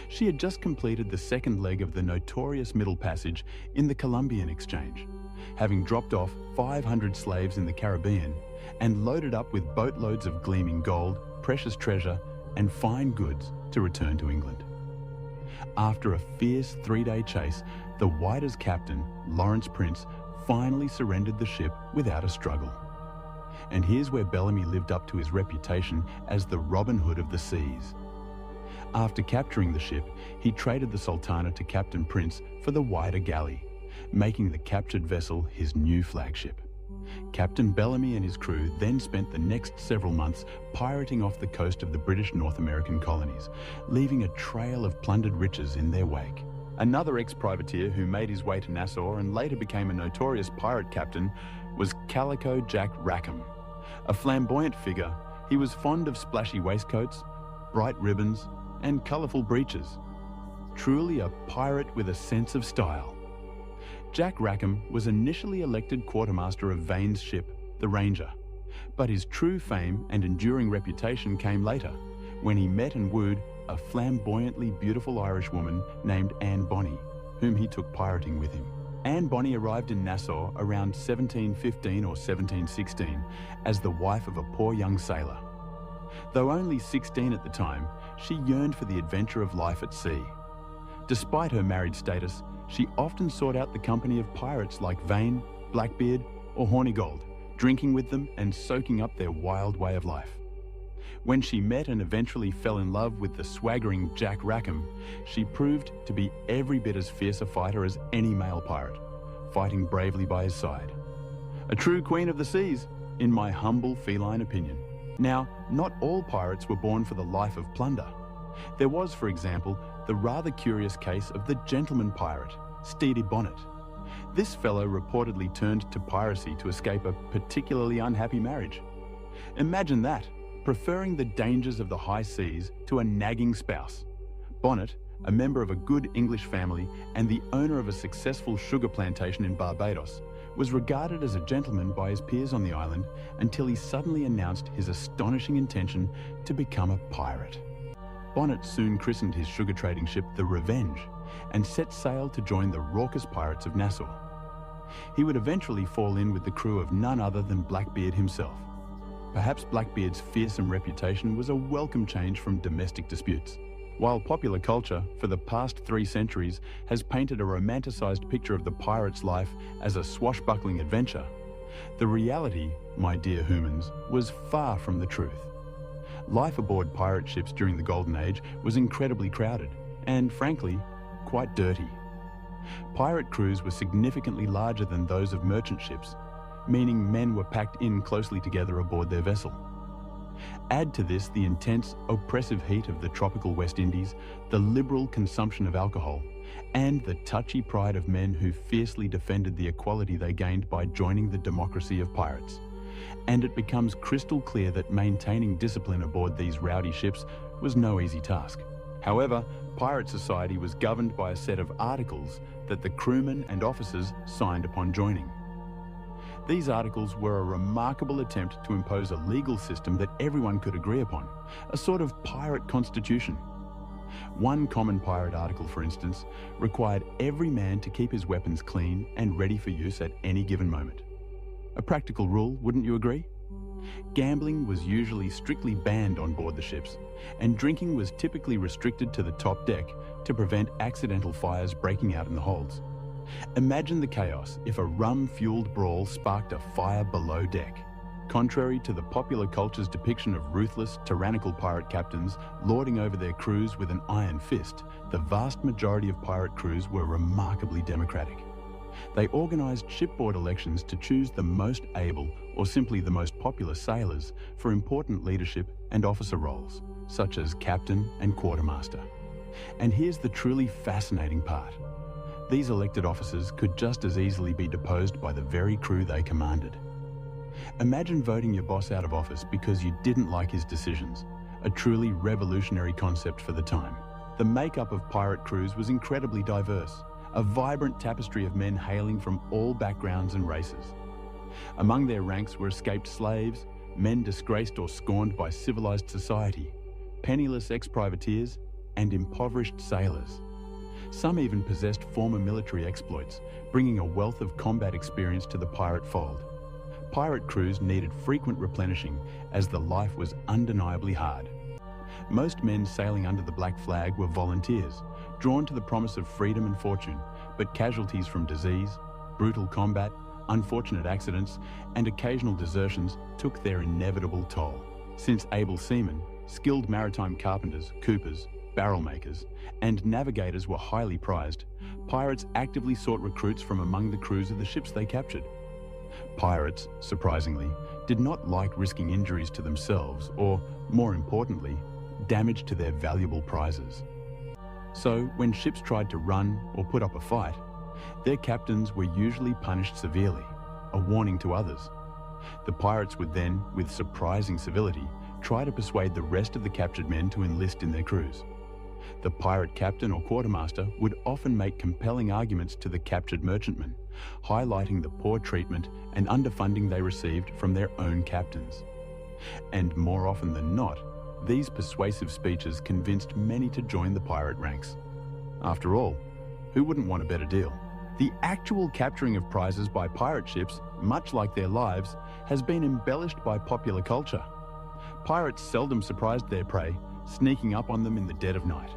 She had just completed the second leg of the notorious Middle Passage in the Columbian Exchange, having dropped off 500 slaves in the Caribbean and loaded up with boatloads of gleaming gold, precious treasure, and fine goods to return to England. After a fierce 3-day chase, the Whiter's captain, Lawrence Prince, finally surrendered the ship without a struggle. And here's where Bellamy lived up to his reputation as the Robin Hood of the seas. After capturing the ship, he traded the Sultana to Captain Prince for the wider galley, making the captured vessel his new flagship. Captain Bellamy and his crew then spent the next several months pirating off the coast of the British North American colonies, leaving a trail of plundered riches in their wake. Another ex-privateer who made his way to Nassau and later became a notorious pirate captain was Calico Jack Rackham. A flamboyant figure, he was fond of splashy waistcoats, bright ribbons, and colourful breeches. Truly a pirate with a sense of style. Jack Rackham was initially elected quartermaster of Vane's ship, the Ranger, but his true fame and enduring reputation came later, when he met and wooed a flamboyantly beautiful Irish woman named Anne Bonny, whom he took pirating with him. Anne Bonny arrived in Nassau around 1715 or 1716 as the wife of a poor young sailor. Though only 16 at the time, she yearned for the adventure of life at sea. Despite her married status, she often sought out the company of pirates like Vane, Blackbeard, or Hornigold, drinking with them and soaking up their wild way of life. When she met and eventually fell in love with the swaggering Jack Rackham, she proved to be every bit as fierce a fighter as any male pirate, fighting bravely by his side. A true queen of the seas, in my humble feline opinion. Now, not all pirates were born for the life of plunder. There was, for example, the rather curious case of the gentleman pirate, Steedy Bonnet. This fellow reportedly turned to piracy to escape a particularly unhappy marriage. Imagine that, preferring the dangers of the high seas to a nagging spouse. Bonnet, a member of a good English family and the owner of a successful sugar plantation in Barbados, was regarded as a gentleman by his peers on the island until he suddenly announced his astonishing intention to become a pirate. Bonnet soon christened his sugar trading ship the Revenge and set sail to join the raucous pirates of Nassau. He would eventually fall in with the crew of none other than Blackbeard himself. Perhaps Blackbeard's fearsome reputation was a welcome change from domestic disputes. While popular culture, for the past 3 centuries, has painted a romanticized picture of the pirate's life as a swashbuckling adventure, the reality, my dear humans, was far from the truth. Life aboard pirate ships during the Golden Age was incredibly crowded and, frankly, quite dirty. Pirate crews were significantly larger than those of merchant ships, meaning men were packed in closely together aboard their vessel. Add to this the intense, oppressive heat of the tropical West Indies, the liberal consumption of alcohol, and the touchy pride of men who fiercely defended the equality they gained by joining the democracy of pirates. And it becomes crystal clear that maintaining discipline aboard these rowdy ships was no easy task. However, pirate society was governed by a set of articles that the crewmen and officers signed upon joining. These articles were a remarkable attempt to impose a legal system that everyone could agree upon, a sort of pirate constitution. One common pirate article, for instance, required every man to keep his weapons clean and ready for use at any given moment. A practical rule, wouldn't you agree? Gambling was usually strictly banned on board the ships, and drinking was typically restricted to the top deck to prevent accidental fires breaking out in the holds. Imagine the chaos if a rum-fueled brawl sparked a fire below deck. Contrary to the popular culture's depiction of ruthless, tyrannical pirate captains lording over their crews with an iron fist, the vast majority of pirate crews were remarkably democratic. They organised shipboard elections to choose the most able or simply the most popular sailors for important leadership and officer roles, such as captain and quartermaster. And here's the truly fascinating part. These elected officers could just as easily be deposed by the very crew they commanded. Imagine voting your boss out of office because you didn't like his decisions, a truly revolutionary concept for the time. The makeup of pirate crews was incredibly diverse, a vibrant tapestry of men hailing from all backgrounds and races. Among their ranks were escaped slaves, men disgraced or scorned by civilized society, penniless ex-privateers, and impoverished sailors. Some even possessed former military exploits, bringing a wealth of combat experience to the pirate fold. Pirate crews needed frequent replenishing, as the life was undeniably hard. Most men sailing under the black flag were volunteers, drawn to the promise of freedom and fortune, but casualties from disease, brutal combat, unfortunate accidents, and occasional desertions took their inevitable toll. Since able seamen, skilled maritime carpenters, coopers, barrel makers, and navigators were highly prized, pirates actively sought recruits from among the crews of the ships they captured. Pirates, surprisingly, did not like risking injuries to themselves or, more importantly, damage to their valuable prizes. So, when ships tried to run or put up a fight, their captains were usually punished severely, a warning to others. The pirates would then, with surprising civility, try to persuade the rest of the captured men to enlist in their crews. The pirate captain or quartermaster would often make compelling arguments to the captured merchantmen, highlighting the poor treatment and underfunding they received from their own captains. And more often than not, these persuasive speeches convinced many to join the pirate ranks. After all, who wouldn't want a better deal? The actual capturing of prizes by pirate ships, much like their lives, has been embellished by popular culture. Pirates seldom surprised their prey, sneaking up on them in the dead of night.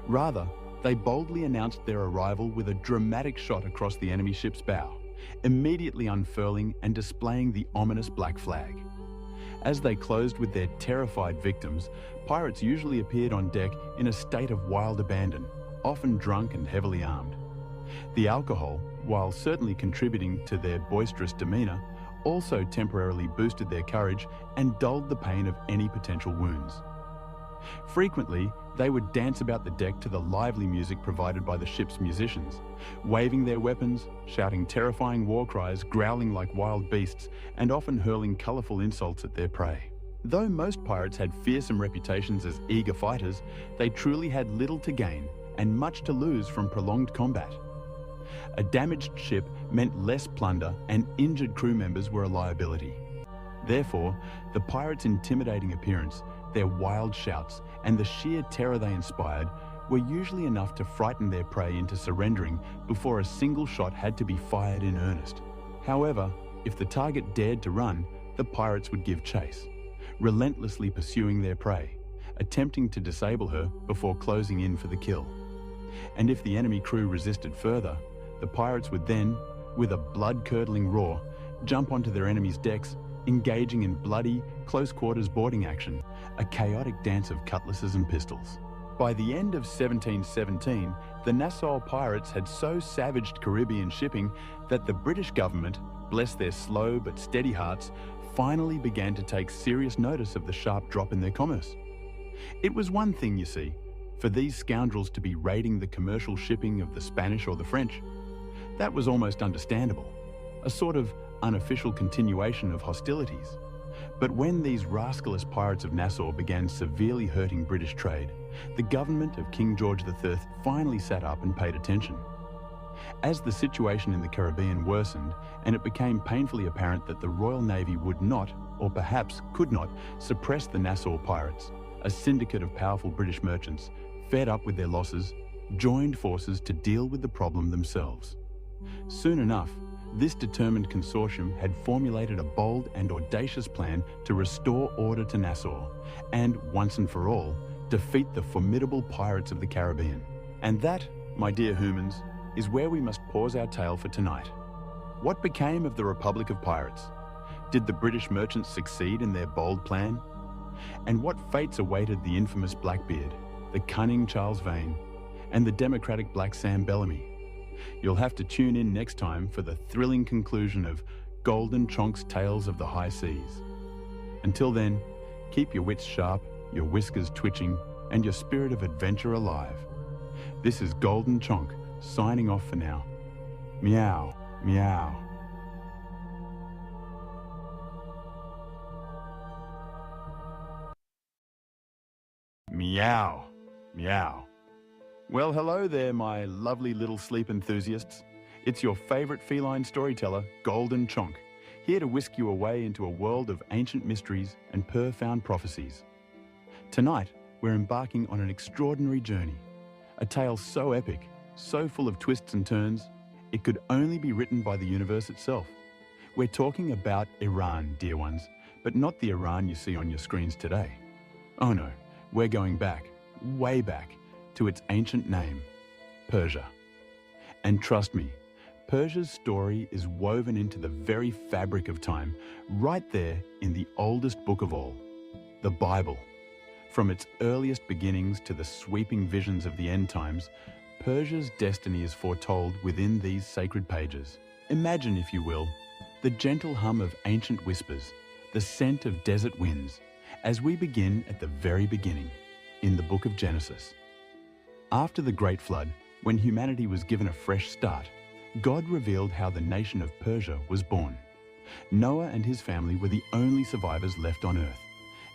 Rather, they boldly announced their arrival with a dramatic shot across the enemy ship's bow, immediately unfurling and displaying the ominous black flag. As they closed with their terrified victims, pirates usually appeared on deck in a state of wild abandon, often drunk and heavily armed. The alcohol, while certainly contributing to their boisterous demeanor, also temporarily boosted their courage and dulled the pain of any potential wounds. Frequently, they would dance about the deck to the lively music provided by the ship's musicians, waving their weapons, shouting terrifying war cries, growling like wild beasts, and often hurling colourful insults at their prey. Though most pirates had fearsome reputations as eager fighters, they truly had little to gain and much to lose from prolonged combat. A damaged ship meant less plunder and injured crew members were a liability. Therefore, the pirates' intimidating appearance, their wild shouts, and the sheer terror they inspired were usually enough to frighten their prey into surrendering before a single shot had to be fired in earnest. However, if the target dared to run, the pirates would give chase, relentlessly pursuing their prey, attempting to disable her before closing in for the kill. And if the enemy crew resisted further, the pirates would then, with a blood-curdling roar, jump onto their enemy's decks, engaging in bloody, close-quarters boarding action, a chaotic dance of cutlasses and pistols. By the end of 1717, the Nassau pirates had so savaged Caribbean shipping that the British government, bless their slow but steady hearts, finally began to take serious notice of the sharp drop in their commerce. It was one thing, you see, for these scoundrels to be raiding the commercial shipping of the Spanish or the French. That was almost understandable, a sort of unofficial continuation of hostilities. But when these rascalous pirates of Nassau began severely hurting British trade, the government of King George III finally sat up and paid attention. As the situation in the Caribbean worsened, and it became painfully apparent that the Royal Navy would not, or perhaps could not, suppress the Nassau pirates, a syndicate of powerful British merchants, fed up with their losses, joined forces to deal with the problem themselves. Soon enough, this determined consortium had formulated a bold and audacious plan to restore order to Nassau and, once and for all, defeat the formidable pirates of the Caribbean. And that, my dear humans, is where we must pause our tale for tonight. What became of the Republic of Pirates? Did the British merchants succeed in their bold plan? And what fates awaited the infamous Blackbeard, the cunning Charles Vane, and the democratic Black Sam Bellamy? You'll have to tune in next time for the thrilling conclusion of Golden Chonk's Tales of the High Seas. Until then, keep your wits sharp, your whiskers twitching, and your spirit of adventure alive. This is Golden Chonk, signing off for now. Meow, meow. Meow, meow. Well, hello there, my lovely little sleep enthusiasts. It's your favorite feline storyteller, Golden Chonk, here to whisk you away into a world of ancient mysteries and profound prophecies. Tonight, we're embarking on an extraordinary journey, a tale so epic, so full of twists and turns, it could only be written by the universe itself. We're talking about Iran, dear ones, but not the Iran you see on your screens today. Oh no, we're going back, way back, to its ancient name, Persia. And trust me, Persia's story is woven into the very fabric of time, right there in the oldest book of all, the Bible. From its earliest beginnings to the sweeping visions of the end times, Persia's destiny is foretold within these sacred pages. Imagine, if you will, the gentle hum of ancient whispers, the scent of desert winds, as we begin at the very beginning, in the book of Genesis. After the Great Flood, when humanity was given a fresh start, God revealed how the nation of Persia was born. Noah and his family were the only survivors left on earth,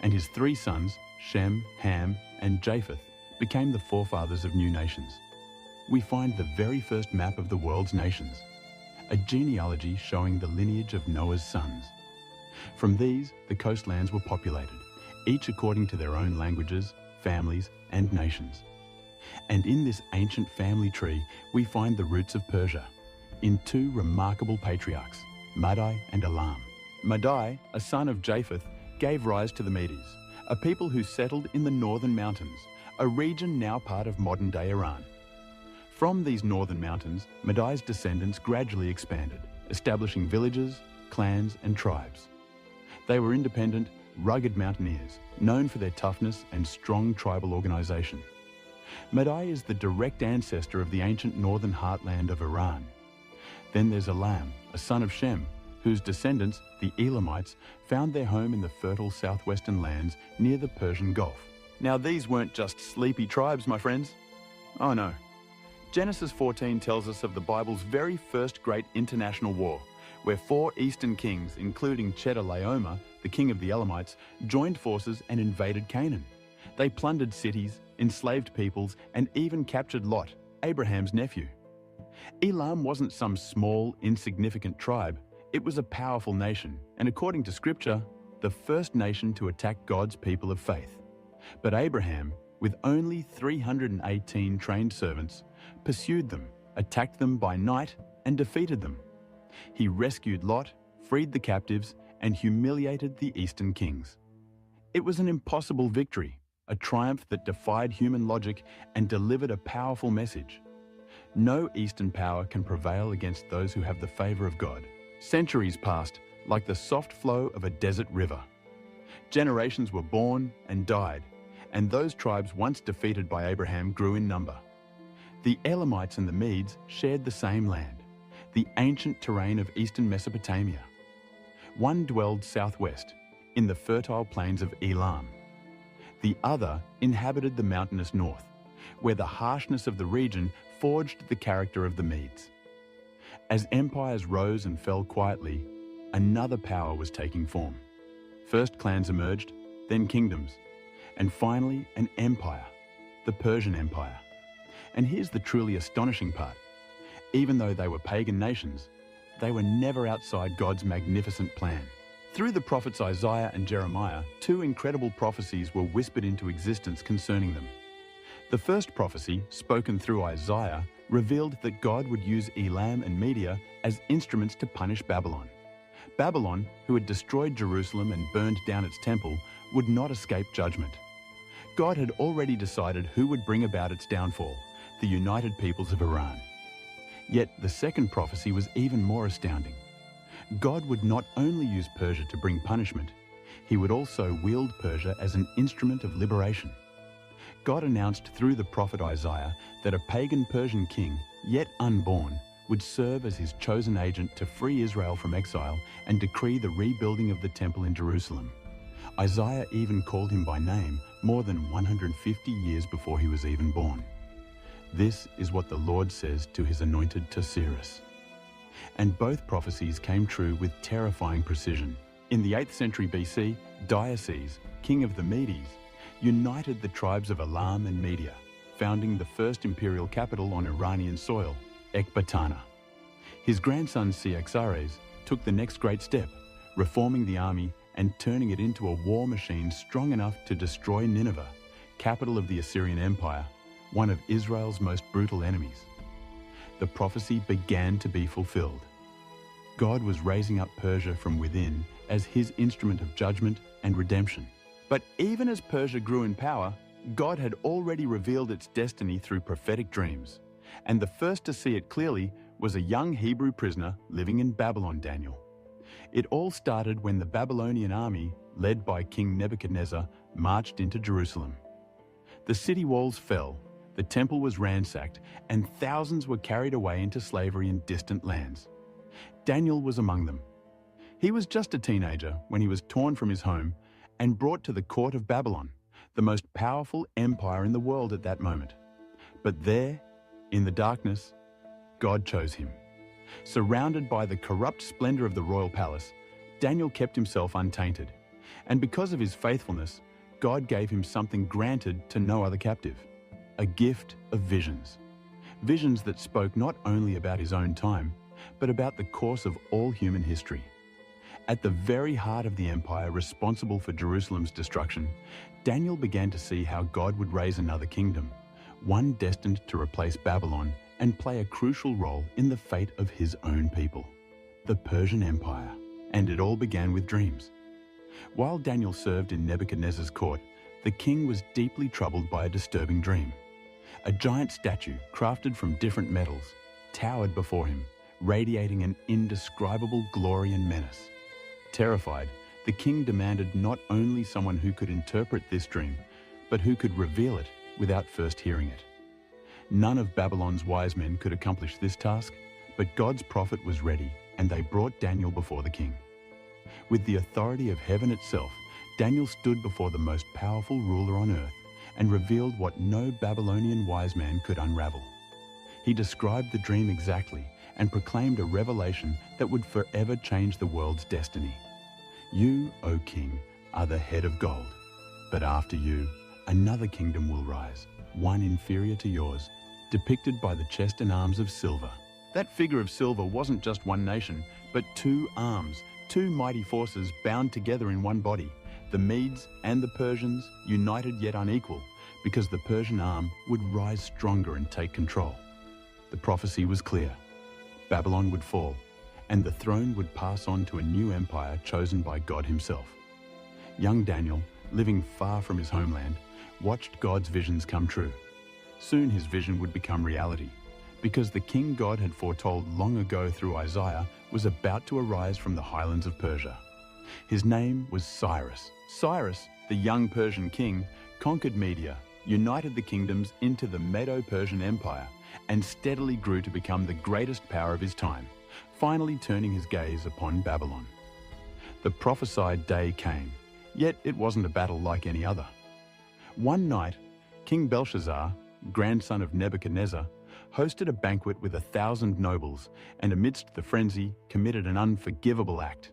and his three sons, Shem, Ham, and Japheth, became the forefathers of new nations. We find the very first map of the world's nations, a genealogy showing the lineage of Noah's sons. From these, the coastlands were populated, each according to their own languages, families, and nations. And in this ancient family tree, we find the roots of Persia, in two remarkable patriarchs, Madai and Elam. Madai, a son of Japheth, gave rise to the Medes, a people who settled in the northern mountains, a region now part of modern-day Iran. From these northern mountains, Madai's descendants gradually expanded, establishing villages, clans, and tribes. They were independent, rugged mountaineers, known for their toughness and strong tribal organization. Madai is the direct ancestor of the ancient northern heartland of Iran. Then there's Elam, a son of Shem, whose descendants, the Elamites, found their home in the fertile southwestern lands near the Persian Gulf. Now these weren't just sleepy tribes, my friends. Oh no. Genesis 14 tells us of the Bible's very first great international war, where four eastern kings, including Chedorlaomer, the king of the Elamites, joined forces and invaded Canaan. They plundered cities, enslaved peoples, and even captured Lot, Abraham's nephew. Elam wasn't some small, insignificant tribe. It was a powerful nation, and according to Scripture, the first nation to attack God's people of faith. But Abraham, with only 318 trained servants, pursued them, attacked them by night, and defeated them. He rescued Lot, freed the captives, and humiliated the eastern kings. It was an impossible victory, a triumph that defied human logic and delivered a powerful message. No eastern power can prevail against those who have the favor of God. Centuries passed like the soft flow of a desert river. Generations were born and died, and those tribes once defeated by Abraham grew in number. The Elamites and the Medes shared the same land, the ancient terrain of eastern Mesopotamia. One dwelled southwest, in the fertile plains of Elam. The other inhabited the mountainous north, where the harshness of the region forged the character of the Medes. As empires rose and fell quietly, another power was taking form. First clans emerged, then kingdoms, and finally an empire, the Persian Empire. And here's the truly astonishing part. Even though they were pagan nations, they were never outside God's magnificent plan. Through the prophets Isaiah and Jeremiah, two incredible prophecies were whispered into existence concerning them. The first prophecy, spoken through Isaiah, revealed that God would use Elam and Media as instruments to punish Babylon. Babylon, who had destroyed Jerusalem and burned down its temple, would not escape judgment. God had already decided who would bring about its downfall, the United Peoples of Iran. Yet the second prophecy was even more astounding. God would not only use Persia to bring punishment, he would also wield Persia as an instrument of liberation. God announced through the prophet Isaiah that a pagan Persian king, yet unborn, would serve as his chosen agent to free Israel from exile and decree the rebuilding of the temple in Jerusalem. Isaiah even called him by name more than 150 years before he was even born. This is what the Lord says to his anointed to Cyrus. And both prophecies came true with terrifying precision. In the 8th century BC, Diocles, king of the Medes, united the tribes of Elam and Media, founding the first imperial capital on Iranian soil, Ecbatana. His grandson Cyaxares took the next great step, reforming the army and turning it into a war machine strong enough to destroy Nineveh, capital of the Assyrian Empire, one of Israel's most brutal enemies. The prophecy began to be fulfilled. God was raising up Persia from within as his instrument of judgment and redemption. But even as Persia grew in power, God had already revealed its destiny through prophetic dreams. And the first to see it clearly was a young Hebrew prisoner living in Babylon, Daniel. It all started when the Babylonian army, led by King Nebuchadnezzar, marched into Jerusalem. The city walls fell, the temple was ransacked, and thousands were carried away into slavery in distant lands. Daniel was among them. He was just a teenager when he was torn from his home and brought to the court of Babylon, the most powerful empire in the world at that moment. But there, in the darkness, God chose him. Surrounded by the corrupt splendor of the royal palace, Daniel kept himself untainted. And because of his faithfulness, God gave him something granted to no other captive: a gift of visions. Visions that spoke not only about his own time, but about the course of all human history. At the very heart of the empire responsible for Jerusalem's destruction, Daniel began to see how God would raise another kingdom, one destined to replace Babylon and play a crucial role in the fate of his own people, the Persian Empire. And it all began with dreams. While Daniel served in Nebuchadnezzar's court, the king was deeply troubled by a disturbing dream. A giant statue, crafted from different metals, towered before him, radiating an indescribable glory and menace. Terrified, the king demanded not only someone who could interpret this dream, but who could reveal it without first hearing it. None of Babylon's wise men could accomplish this task, but God's prophet was ready, and they brought Daniel before the king. With the authority of heaven itself, Daniel stood before the most powerful ruler on earth and revealed what no Babylonian wise man could unravel. He described the dream exactly and proclaimed a revelation that would forever change the world's destiny. You, O king, are the head of gold, but after you, another kingdom will rise, one inferior to yours, depicted by the chest and arms of silver. That figure of silver wasn't just one nation, but two arms, two mighty forces bound together in one body, the Medes and the Persians, united yet unequal, because the Persian arm would rise stronger and take control. The prophecy was clear. Babylon would fall, and the throne would pass on to a new empire chosen by God himself. Young Daniel, living far from his homeland, watched God's visions come true. Soon his vision would become reality, because the king God had foretold long ago through Isaiah was about to arise from the highlands of Persia. His name was Cyrus. Cyrus, the young Persian king, conquered Media, united the kingdoms into the Medo-Persian Empire, and steadily grew to become the greatest power of his time, finally turning his gaze upon Babylon. The prophesied day came, yet it wasn't a battle like any other. One night, King Belshazzar, grandson of Nebuchadnezzar, hosted a banquet with 1,000 nobles, and amidst the frenzy committed an unforgivable act.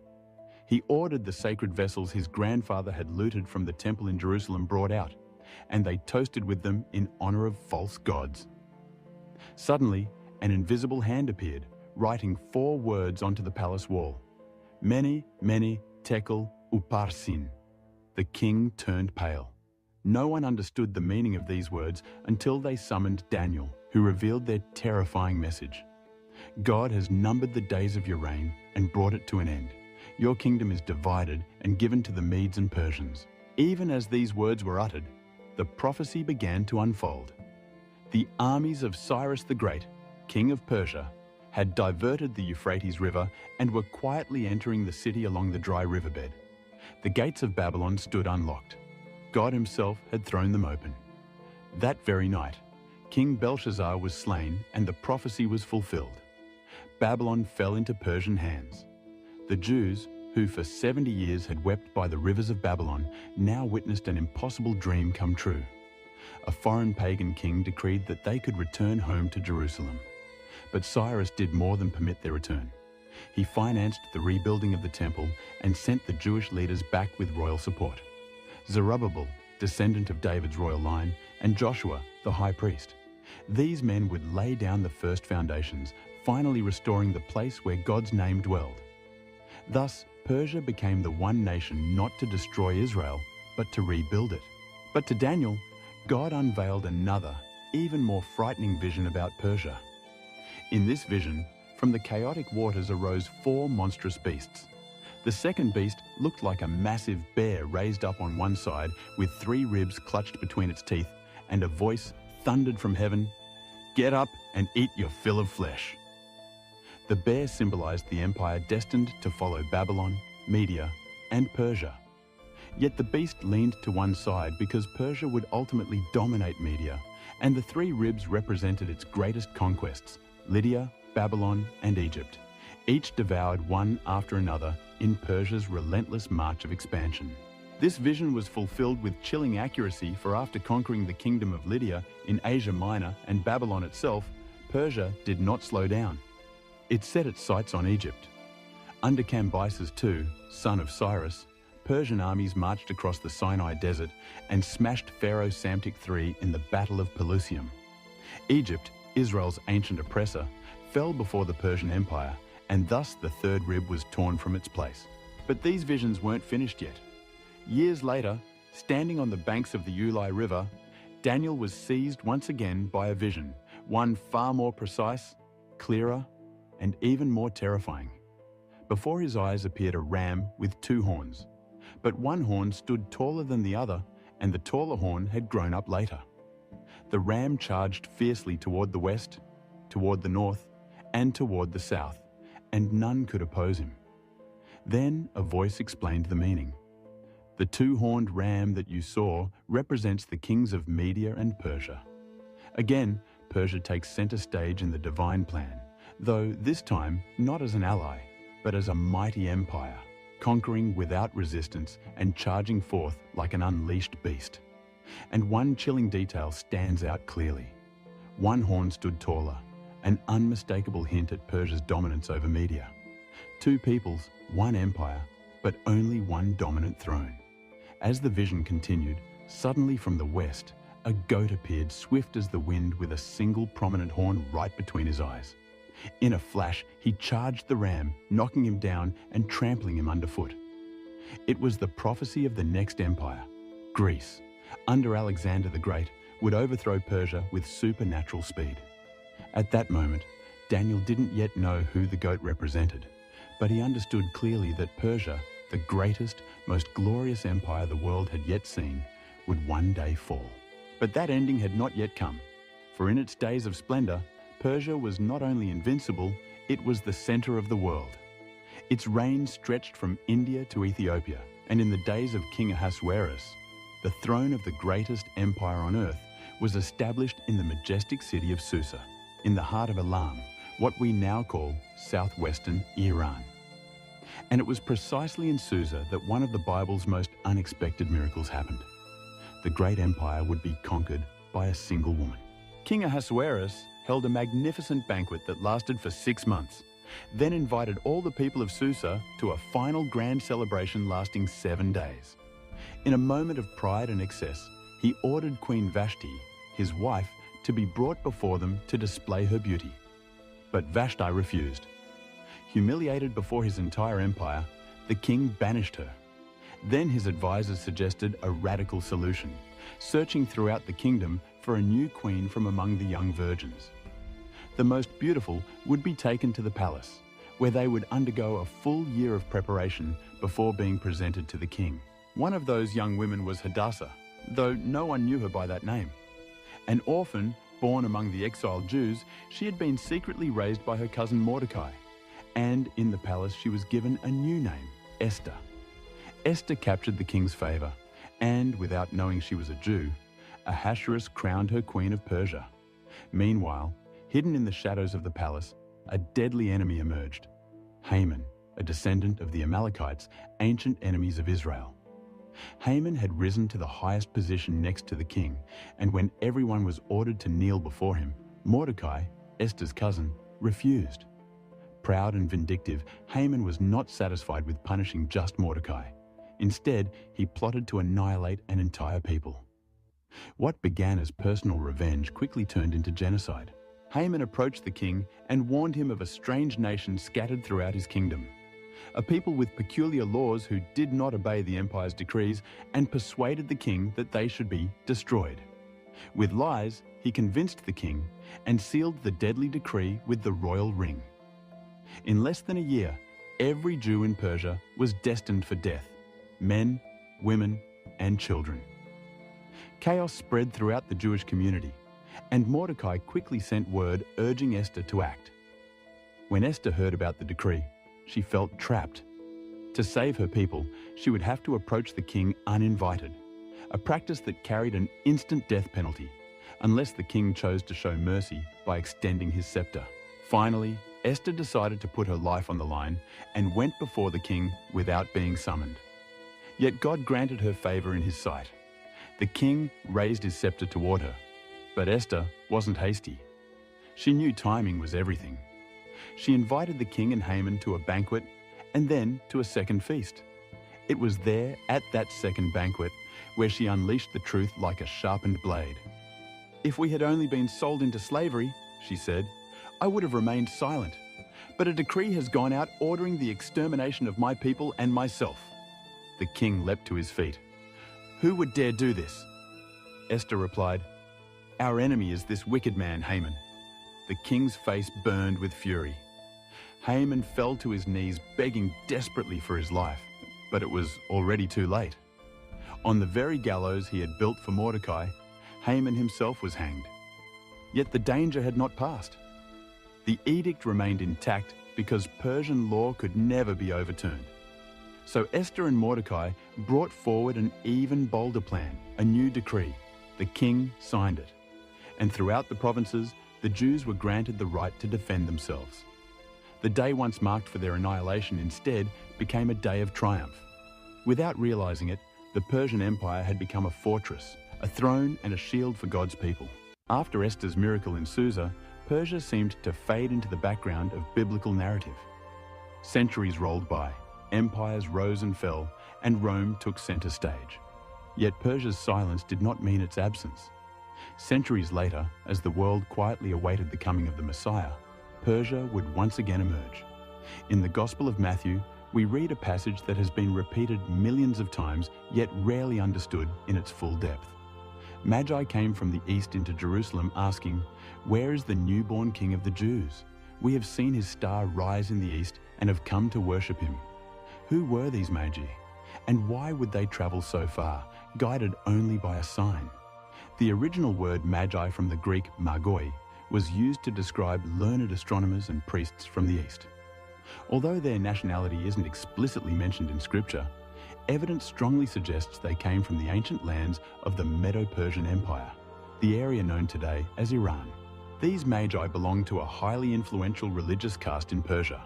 He ordered the sacred vessels his grandfather had looted from the temple in Jerusalem brought out, and they toasted with them in honor of false gods. Suddenly, an invisible hand appeared, writing 4 words onto the palace wall. Mene, Mene, Tekel, Upharsin. The king turned pale. No one understood the meaning of these words until they summoned Daniel, who revealed their terrifying message. God has numbered the days of your reign and brought it to an end. Your kingdom is divided and given to the Medes and Persians. Even as these words were uttered, the prophecy began to unfold. The armies of Cyrus the Great, king of Persia, had diverted the Euphrates River and were quietly entering the city along the dry riverbed. The gates of Babylon stood unlocked. God himself had thrown them open. That very night, King Belshazzar was slain and the prophecy was fulfilled. Babylon fell into Persian hands. The Jews, who for 70 years had wept by the rivers of Babylon, now witnessed an impossible dream come true. A foreign pagan king decreed that they could return home to Jerusalem. But Cyrus did more than permit their return. He financed the rebuilding of the temple and sent the Jewish leaders back with royal support. Zerubbabel, descendant of David's royal line, and Joshua, the high priest. These men would lay down the first foundations, finally restoring the place where God's name dwelled. Thus, Persia became the one nation not to destroy Israel, but to rebuild it. But to Daniel, God unveiled another, even more frightening vision about Persia. In this vision, from the chaotic waters arose 4 monstrous beasts. The second beast looked like a massive bear raised up on one side with 3 ribs clutched between its teeth, and a voice thundered from heaven, "Get up and eat your fill of flesh." The bear symbolized the empire destined to follow Babylon, Media, and Persia. Yet the beast leaned to one side because Persia would ultimately dominate Media, and the 3 ribs represented its greatest conquests, Lydia, Babylon, and Egypt, each devoured one after another in Persia's relentless march of expansion. This vision was fulfilled with chilling accuracy, for after conquering the kingdom of Lydia in Asia Minor and Babylon itself, Persia did not slow down. It set its sights on Egypt. Under Cambyses II, son of Cyrus, Persian armies marched across the Sinai desert and smashed Pharaoh Psamtik III in the Battle of Pelusium. Egypt, Israel's ancient oppressor, fell before the Persian Empire, and thus the third rib was torn from its place. But these visions weren't finished yet. Years later, standing on the banks of the Ulai River, Daniel was seized once again by a vision, one far more precise, clearer, and even more terrifying. Before his eyes appeared a ram with 2 horns, but one horn stood taller than the other, and the taller horn had grown up later. The ram charged fiercely toward the west, toward the north, and toward the south, and none could oppose him. Then a voice explained the meaning. The 2-horned ram that you saw represents the kings of Media and Persia. Again, Persia takes center stage in the divine plan, though this time not as an ally, but as a mighty empire, conquering without resistance and charging forth like an unleashed beast. And one chilling detail stands out clearly. One horn stood taller, an unmistakable hint at Persia's dominance over Media. 2 peoples, 1 empire, but only one dominant throne. As the vision continued, suddenly from the west, a goat appeared swift as the wind with a single prominent horn right between his eyes. In a flash, he charged the ram, knocking him down and trampling him underfoot. It was the prophecy of the next empire. Greece, under Alexander the Great, would overthrow Persia with supernatural speed. At that moment, Daniel didn't yet know who the goat represented, but he understood clearly that Persia, the greatest, most glorious empire the world had yet seen, would one day fall. But that ending had not yet come, for in its days of splendor, Persia was not only invincible, it was the center of the world. Its reign stretched from India to Ethiopia, and in the days of King Ahasuerus, the throne of the greatest empire on earth was established in the majestic city of Susa, in the heart of Elam, what we now call southwestern Iran. And it was precisely in Susa that one of the Bible's most unexpected miracles happened. The great empire would be conquered by a single woman. King Ahasuerus held a magnificent banquet that lasted for 6 months, then invited all the people of Susa to a final grand celebration lasting 7 days. In a moment of pride and excess, he ordered Queen Vashti, his wife, to be brought before them to display her beauty. But Vashti refused. Humiliated before his entire empire, the king banished her. Then his advisors suggested a radical solution, searching throughout the kingdom for a new queen from among the young virgins. The most beautiful would be taken to the palace, where they would undergo a full year of preparation before being presented to the king. One of those young women was Hadassah, though no one knew her by that name. An orphan, born among the exiled Jews, she had been secretly raised by her cousin Mordecai, and in the palace she was given a new name, Esther. Esther captured the king's favor, and without knowing she was a Jew, Ahasuerus crowned her queen of Persia. Meanwhile, hidden in the shadows of the palace, a deadly enemy emerged, Haman, a descendant of the Amalekites, ancient enemies of Israel. Haman had risen to the highest position next to the king, and when everyone was ordered to kneel before him, Mordecai, Esther's cousin, refused. Proud and vindictive, Haman was not satisfied with punishing just Mordecai. Instead, he plotted to annihilate an entire people. What began as personal revenge quickly turned into genocide. Haman approached the king and warned him of a strange nation scattered throughout his kingdom, a people with peculiar laws who did not obey the empire's decrees, and persuaded the king that they should be destroyed. With lies, he convinced the king and sealed the deadly decree with the royal ring. In less than a year, every Jew in Persia was destined for death, men, women, and children. Chaos spread throughout the Jewish community, and Mordecai quickly sent word urging Esther to act. When Esther heard about the decree, she felt trapped. To save her people, she would have to approach the king uninvited, a practice that carried an instant death penalty, unless the king chose to show mercy by extending his scepter. Finally, Esther decided to put her life on the line and went before the king without being summoned. Yet God granted her favor in his sight. The king raised his scepter toward her, but Esther wasn't hasty. She knew timing was everything. She invited the king and Haman to a banquet and then to a second feast. It was there, at that second banquet, where she unleashed the truth like a sharpened blade. "If we had only been sold into slavery," she said, "I would have remained silent. But a decree has gone out ordering the extermination of my people and myself." The king leapt to his feet. "Who would dare do this?" Esther replied, "Our enemy is this wicked man, Haman." The king's face burned with fury. Haman fell to his knees, begging desperately for his life, but it was already too late. On the very gallows he had built for Mordecai, Haman himself was hanged. Yet the danger had not passed. The edict remained intact because Persian law could never be overturned. So Esther and Mordecai brought forward an even bolder plan, a new decree. The king signed it. And throughout the provinces, the Jews were granted the right to defend themselves. The day once marked for their annihilation instead became a day of triumph. Without realizing it, the Persian Empire had become a fortress, a throne and a shield for God's people. After Esther's miracle in Susa, Persia seemed to fade into the background of biblical narrative. Centuries rolled by, empires rose and fell, and Rome took center stage. Yet Persia's silence did not mean its absence. Centuries later, as the world quietly awaited the coming of the Messiah, Persia would once again emerge. In the Gospel of Matthew, we read a passage that has been repeated millions of times, yet rarely understood in its full depth. Magi came from the east into Jerusalem asking, "Where is the newborn King of the Jews? We have seen his star rise in the east and have come to worship him." Who were these Magi? And why would they travel so far, guided only by a sign? The original word Magi from the Greek magoi was used to describe learned astronomers and priests from the east. Although their nationality isn't explicitly mentioned in Scripture, evidence strongly suggests they came from the ancient lands of the Medo-Persian Empire, the area known today as Iran. These Magi belonged to a highly influential religious caste in Persia.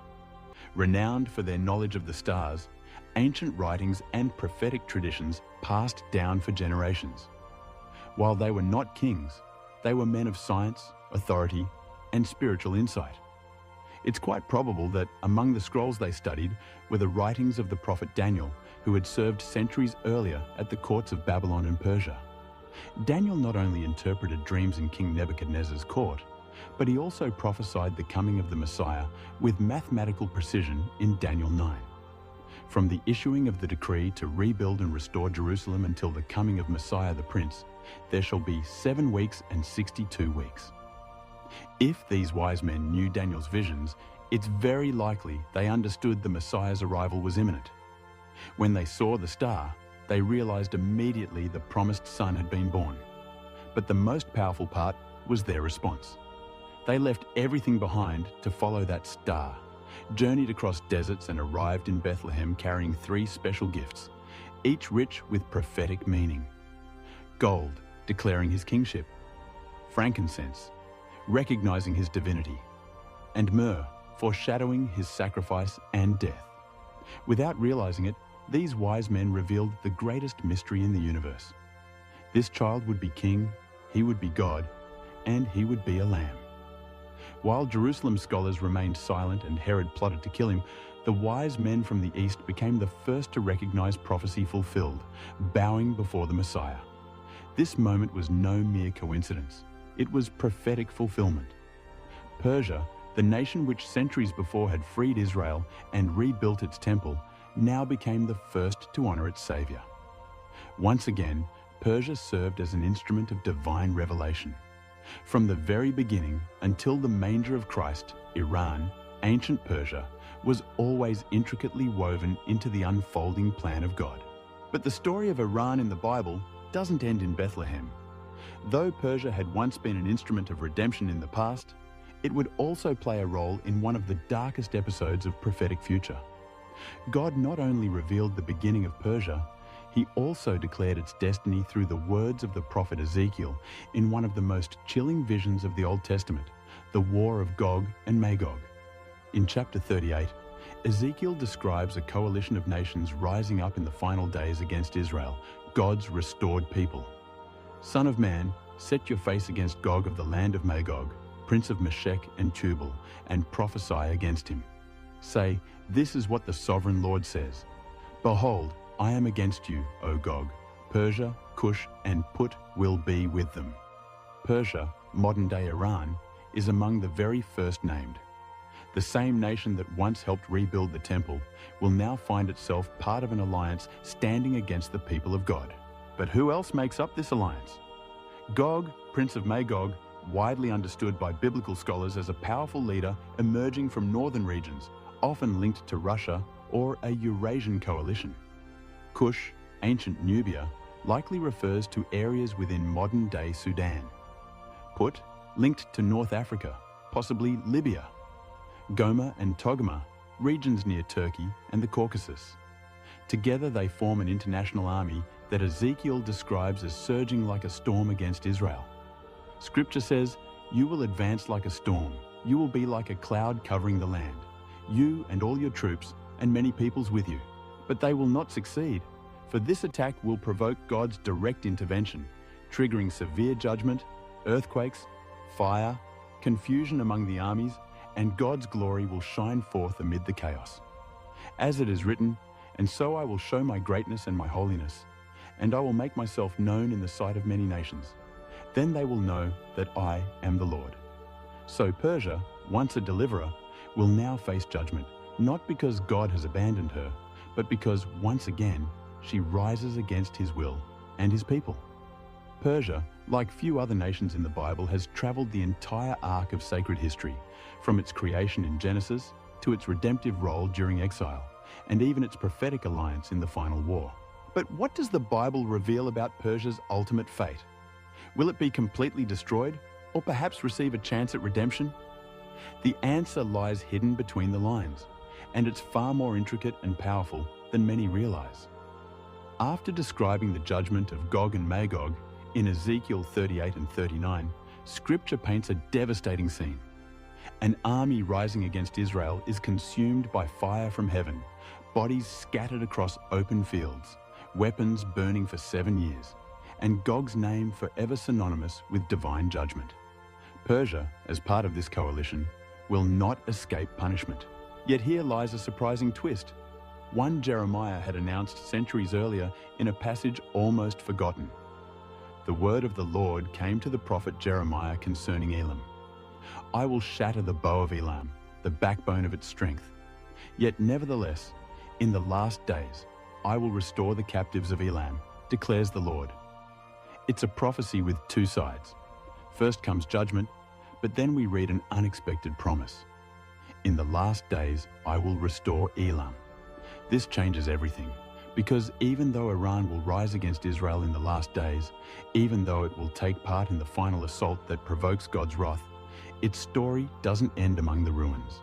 Renowned for their knowledge of the stars, ancient writings and prophetic traditions passed down for generations. While they were not kings, they were men of science, authority, and spiritual insight. It's quite probable that among the scrolls they studied were the writings of the prophet Daniel, who had served centuries earlier at the courts of Babylon and Persia. Daniel not only interpreted dreams in King Nebuchadnezzar's court, but he also prophesied the coming of the Messiah with mathematical precision in Daniel 9. From the issuing of the decree to rebuild and restore Jerusalem until the coming of Messiah the Prince, there shall be 7 weeks and 62 weeks. If these wise men knew Daniel's visions, it's very likely they understood the Messiah's arrival was imminent. When they saw the star, they realized immediately the promised son had been born. But the most powerful part was their response. They left everything behind to follow that star, journeyed across deserts and arrived in Bethlehem carrying 3 special gifts, each rich with prophetic meaning. Gold, declaring his kingship; frankincense, recognizing his divinity; and myrrh, foreshadowing his sacrifice and death. Without realizing it, these wise men revealed the greatest mystery in the universe. This child would be king, he would be God, and he would be a lamb. While Jerusalem scholars remained silent and Herod plotted to kill him, the wise men from the east became the first to recognize prophecy fulfilled, bowing before the Messiah. This moment was no mere coincidence. It was prophetic fulfillment. Persia, the nation which centuries before had freed Israel and rebuilt its temple, now became the first to honor its savior. Once again, Persia served as an instrument of divine revelation. From the very beginning until the manger of Christ, Iran, ancient Persia, was always intricately woven into the unfolding plan of God. But the story of Iran in the Bible doesn't end in Bethlehem. Though Persia had once been an instrument of redemption in the past, it would also play a role in one of the darkest episodes of prophetic future. God not only revealed the beginning of Persia, he also declared its destiny through the words of the prophet Ezekiel in one of the most chilling visions of the Old Testament, the war of Gog and Magog. In chapter 38, Ezekiel describes a coalition of nations rising up in the final days against Israel, God's restored people. "Son of man, set your face against Gog of the land of Magog, prince of Meshech and Tubal, and prophesy against him. Say, this is what the sovereign Lord says. Behold, I am against you, O Gog. Persia, Cush, and Put will be with them." Persia, modern-day Iran, is among the very first named. The same nation that once helped rebuild the temple will now find itself part of an alliance standing against the people of God. But who else makes up this alliance? Gog, prince of Magog, widely understood by biblical scholars as a powerful leader emerging from northern regions, often linked to Russia or a Eurasian coalition. Cush, ancient Nubia, likely refers to areas within modern-day Sudan. Put, linked to North Africa, possibly Libya. Gomer and Togarmah, regions near Turkey and the Caucasus. Together they form an international army that Ezekiel describes as surging like a storm against Israel. Scripture says, "You will advance like a storm. You will be like a cloud covering the land. You and all your troops and many peoples with you. But they will not succeed, for this attack will provoke God's direct intervention, triggering severe judgment, earthquakes, fire, confusion among the armies, and God's glory will shine forth amid the chaos. As it is written, and so I will show my greatness and my holiness, and I will make myself known in the sight of many nations. Then they will know that I am the Lord." So Persia, once a deliverer, will now face judgment, not because God has abandoned her, but because once again she rises against his will and his people. Persia, like few other nations in the Bible, has traveled the entire arc of sacred history, from its creation in Genesis to its redemptive role during exile, and even its prophetic alliance in the final war. But what does the Bible reveal about Persia's ultimate fate? Will it be completely destroyed, or perhaps receive a chance at redemption? The answer lies hidden between the lines, and it's far more intricate and powerful than many realize. After describing the judgment of Gog and Magog in Ezekiel 38 and 39, Scripture paints a devastating scene. An army rising against Israel is consumed by fire from heaven, bodies scattered across open fields, weapons burning for 7 years, and Gog's name forever synonymous with divine judgment. Persia, as part of this coalition, will not escape punishment. Yet here lies a surprising twist, one Jeremiah had announced centuries earlier in a passage almost forgotten. The word of the Lord came to the prophet Jeremiah concerning Elam. I will shatter the bow of Elam, the backbone of its strength. Yet nevertheless, in the last days, I will restore the captives of Elam, declares the Lord. It's a prophecy with two sides. First comes judgment, but then we read an unexpected promise. In the last days, I will restore Elam. This changes everything, because even though Iran will rise against Israel in the last days, even though it will take part in the final assault that provokes God's wrath, its story doesn't end among the ruins.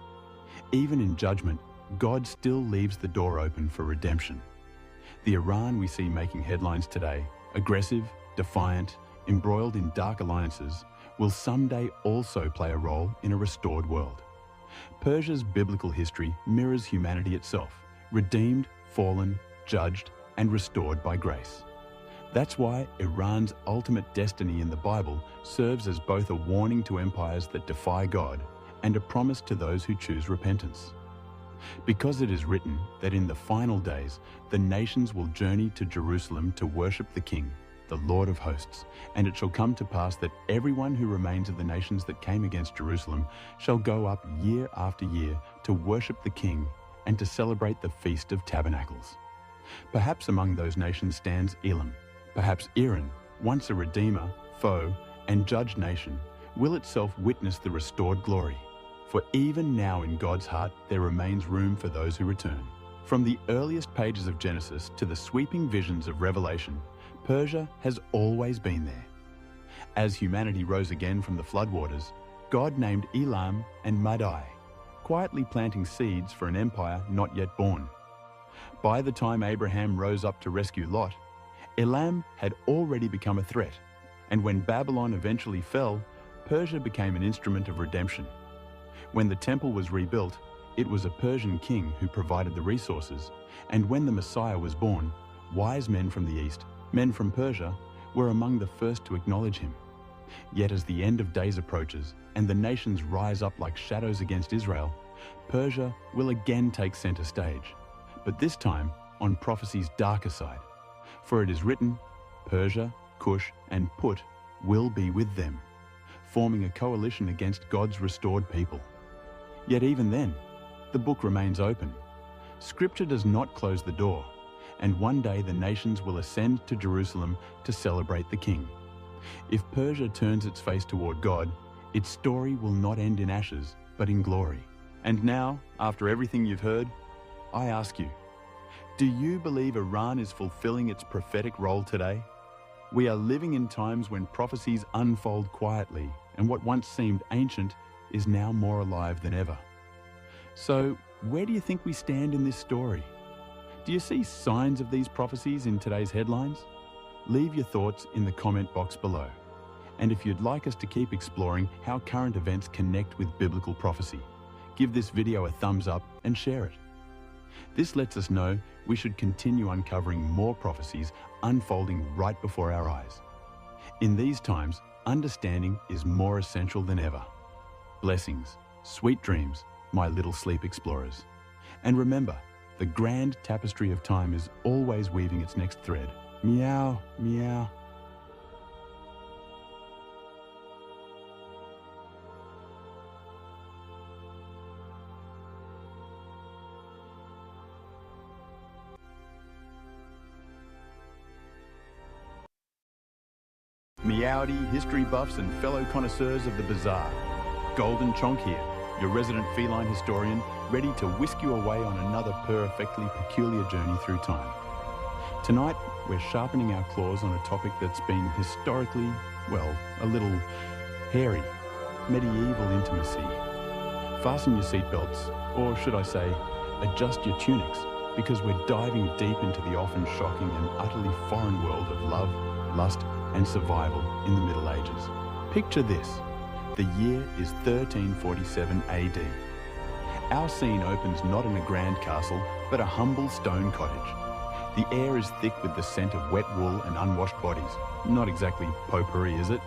Even in judgment, God still leaves the door open for redemption. The Iran we see making headlines today, aggressive, defiant, embroiled in dark alliances, will someday also play a role in a restored world. Persia's biblical history mirrors humanity itself, redeemed, fallen, judged, and restored by grace. That's why Iran's ultimate destiny in the Bible serves as both a warning to empires that defy God and a promise to those who choose repentance. Because it is written that in the final days, the nations will journey to Jerusalem to worship the King, the Lord of hosts, and it shall come to pass that everyone who remains of the nations that came against Jerusalem shall go up year after year to worship the King and to celebrate the Feast of Tabernacles. Perhaps among those nations stands Elam. Perhaps Iran, once a redeemer, foe, and judged nation, will itself witness the restored glory. For even now in God's heart there remains room for those who return. From the earliest pages of Genesis to the sweeping visions of Revelation, Persia has always been there. As humanity rose again from the floodwaters, God named Elam and Madai, quietly planting seeds for an empire not yet born. By the time Abraham rose up to rescue Lot, Elam had already become a threat, and when Babylon eventually fell, Persia became an instrument of redemption. When the temple was rebuilt, it was a Persian king who provided the resources, and when the Messiah was born, wise men from the east, men from Persia, were among the first to acknowledge him. Yet as the end of days approaches and the nations rise up like shadows against Israel, Persia will again take center stage, but this time on prophecy's darker side. For it is written, Persia, Cush, and Put will be with them, forming a coalition against God's restored people. Yet even then, the book remains open. Scripture does not close the door, and one day the nations will ascend to Jerusalem to celebrate the King. If Persia turns its face toward God, its story will not end in ashes, but in glory. And now, after everything you've heard, I ask you, do you believe Iran is fulfilling its prophetic role today? We are living in times when prophecies unfold quietly, and what once seemed ancient is now more alive than ever. So, where do you think we stand in this story? Do you see signs of these prophecies in today's headlines? Leave your thoughts in the comment box below. And if you'd like us to keep exploring how current events connect with biblical prophecy, give this video a thumbs up and share it. This lets us know we should continue uncovering more prophecies unfolding right before our eyes. In these times, understanding is more essential than ever. Blessings, sweet dreams, my little sleep explorers. And remember, the grand tapestry of time is always weaving its next thread. Meow, meow. Meowdy, history buffs and fellow connoisseurs of the bizarre. Golden Chonk here, your resident feline historian, ready to whisk you away on another perfectly peculiar journey through time. Tonight, we're sharpening our claws on a topic that's been historically, well, a little hairy. Medieval intimacy. Fasten your seatbelts, or should I say, adjust your tunics, because we're diving deep into the often shocking and utterly foreign world of love, lust, and survival in the Middle Ages. Picture this. The year is 1347 AD. Our scene opens not in a grand castle, but a humble stone cottage. The air is thick with the scent of wet wool and unwashed bodies. Not exactly potpourri, is it?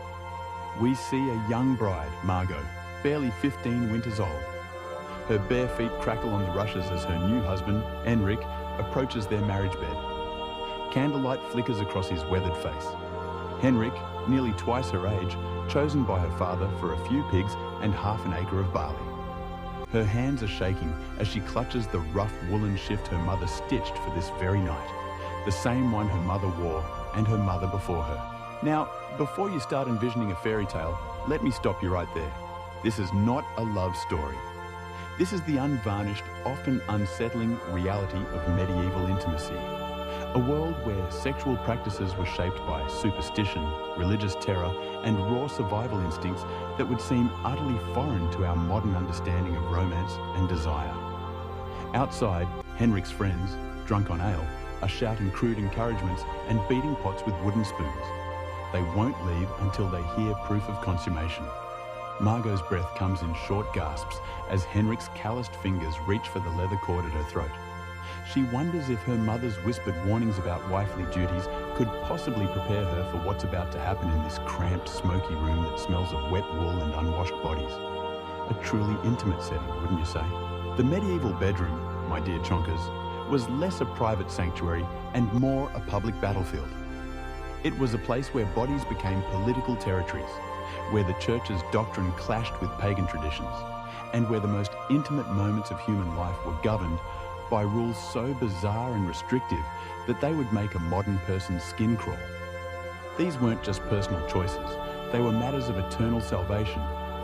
We see a young bride, Margot, barely 15 winters old. Her bare feet crackle on the rushes as her new husband, Henrik, approaches their marriage bed. Candlelight flickers across his weathered face. Henrik, nearly twice her age, chosen by her father for a few pigs and half an acre of barley. Her hands are shaking as she clutches the rough woolen shift her mother stitched for this very night, the same one her mother wore and her mother before her. Now, before you start envisioning a fairy tale, let me stop you right there. This is not a love story. This is the unvarnished, often unsettling reality of medieval intimacy. A world where sexual practices were shaped by superstition, religious terror, and raw survival instincts that would seem utterly foreign to our modern understanding of romance and desire. Outside, Henrik's friends, drunk on ale, are shouting crude encouragements and beating pots with wooden spoons. They won't leave until they hear proof of consummation. Margot's breath comes in short gasps as Henrik's calloused fingers reach for the leather cord at her throat. She wonders if her mother's whispered warnings about wifely duties could possibly prepare her for what's about to happen in this cramped, smoky room that smells of wet wool and unwashed bodies. A truly intimate setting, wouldn't you say? The medieval bedroom, my dear Chonkers, was less a private sanctuary and more a public battlefield. It was a place where bodies became political territories, where the church's doctrine clashed with pagan traditions, and where the most intimate moments of human life were governed by rules so bizarre and restrictive that they would make a modern person's skin crawl. These weren't just personal choices, they were matters of eternal salvation,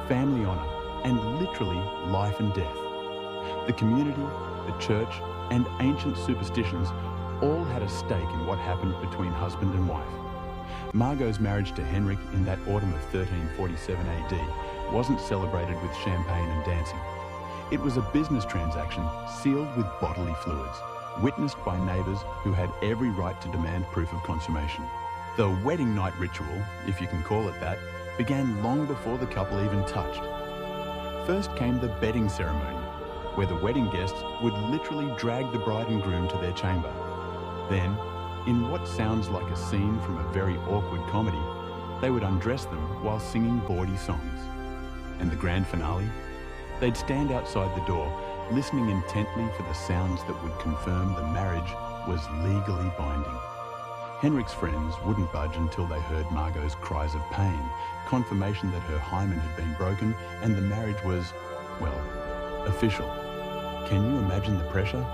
family honor, and literally life and death. The community, the church, and ancient superstitions all had a stake in what happened between husband and wife. Margot's marriage to Henrik in that autumn of 1347 AD wasn't celebrated with champagne and dancing. It was a business transaction sealed with bodily fluids, witnessed by neighbours who had every right to demand proof of consummation. The wedding night ritual, if you can call it that, began long before the couple even touched. First came the bedding ceremony, where the wedding guests would literally drag the bride and groom to their chamber. Then, in what sounds like a scene from a very awkward comedy, they would undress them while singing bawdy songs. And the grand finale? They'd stand outside the door, listening intently for the sounds that would confirm the marriage was legally binding. Henrik's friends wouldn't budge until they heard Margot's cries of pain, confirmation that her hymen had been broken and the marriage was, well, official. Can you imagine the pressure?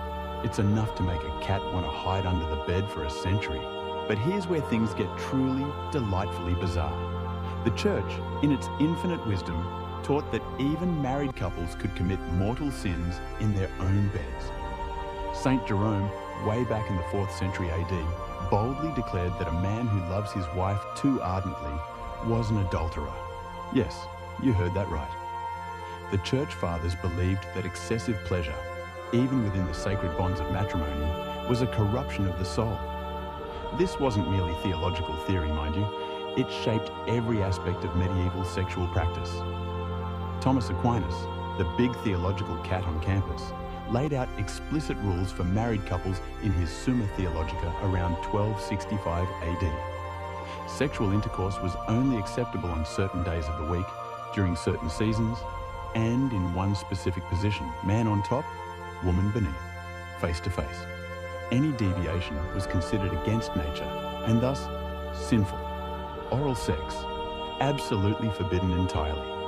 It's enough to make a cat want to hide under the bed for a century. But here's where things get truly, delightfully bizarre. The church, in its infinite wisdom, taught that even married couples could commit mortal sins in their own beds. Saint Jerome, way back in the 4th century AD, boldly declared that a man who loves his wife too ardently was an adulterer. Yes, you heard that right. The church fathers believed that excessive pleasure, even within the sacred bonds of matrimony, was a corruption of the soul. This wasn't merely theological theory, mind you. It shaped every aspect of medieval sexual practice. Thomas Aquinas, the big theological cat on campus, laid out explicit rules for married couples in his Summa Theologica around 1265 AD. Sexual intercourse was only acceptable on certain days of the week, during certain seasons, and in one specific position, man on top, woman beneath, face to face. Any deviation was considered against nature and thus sinful. Oral sex, absolutely forbidden entirely.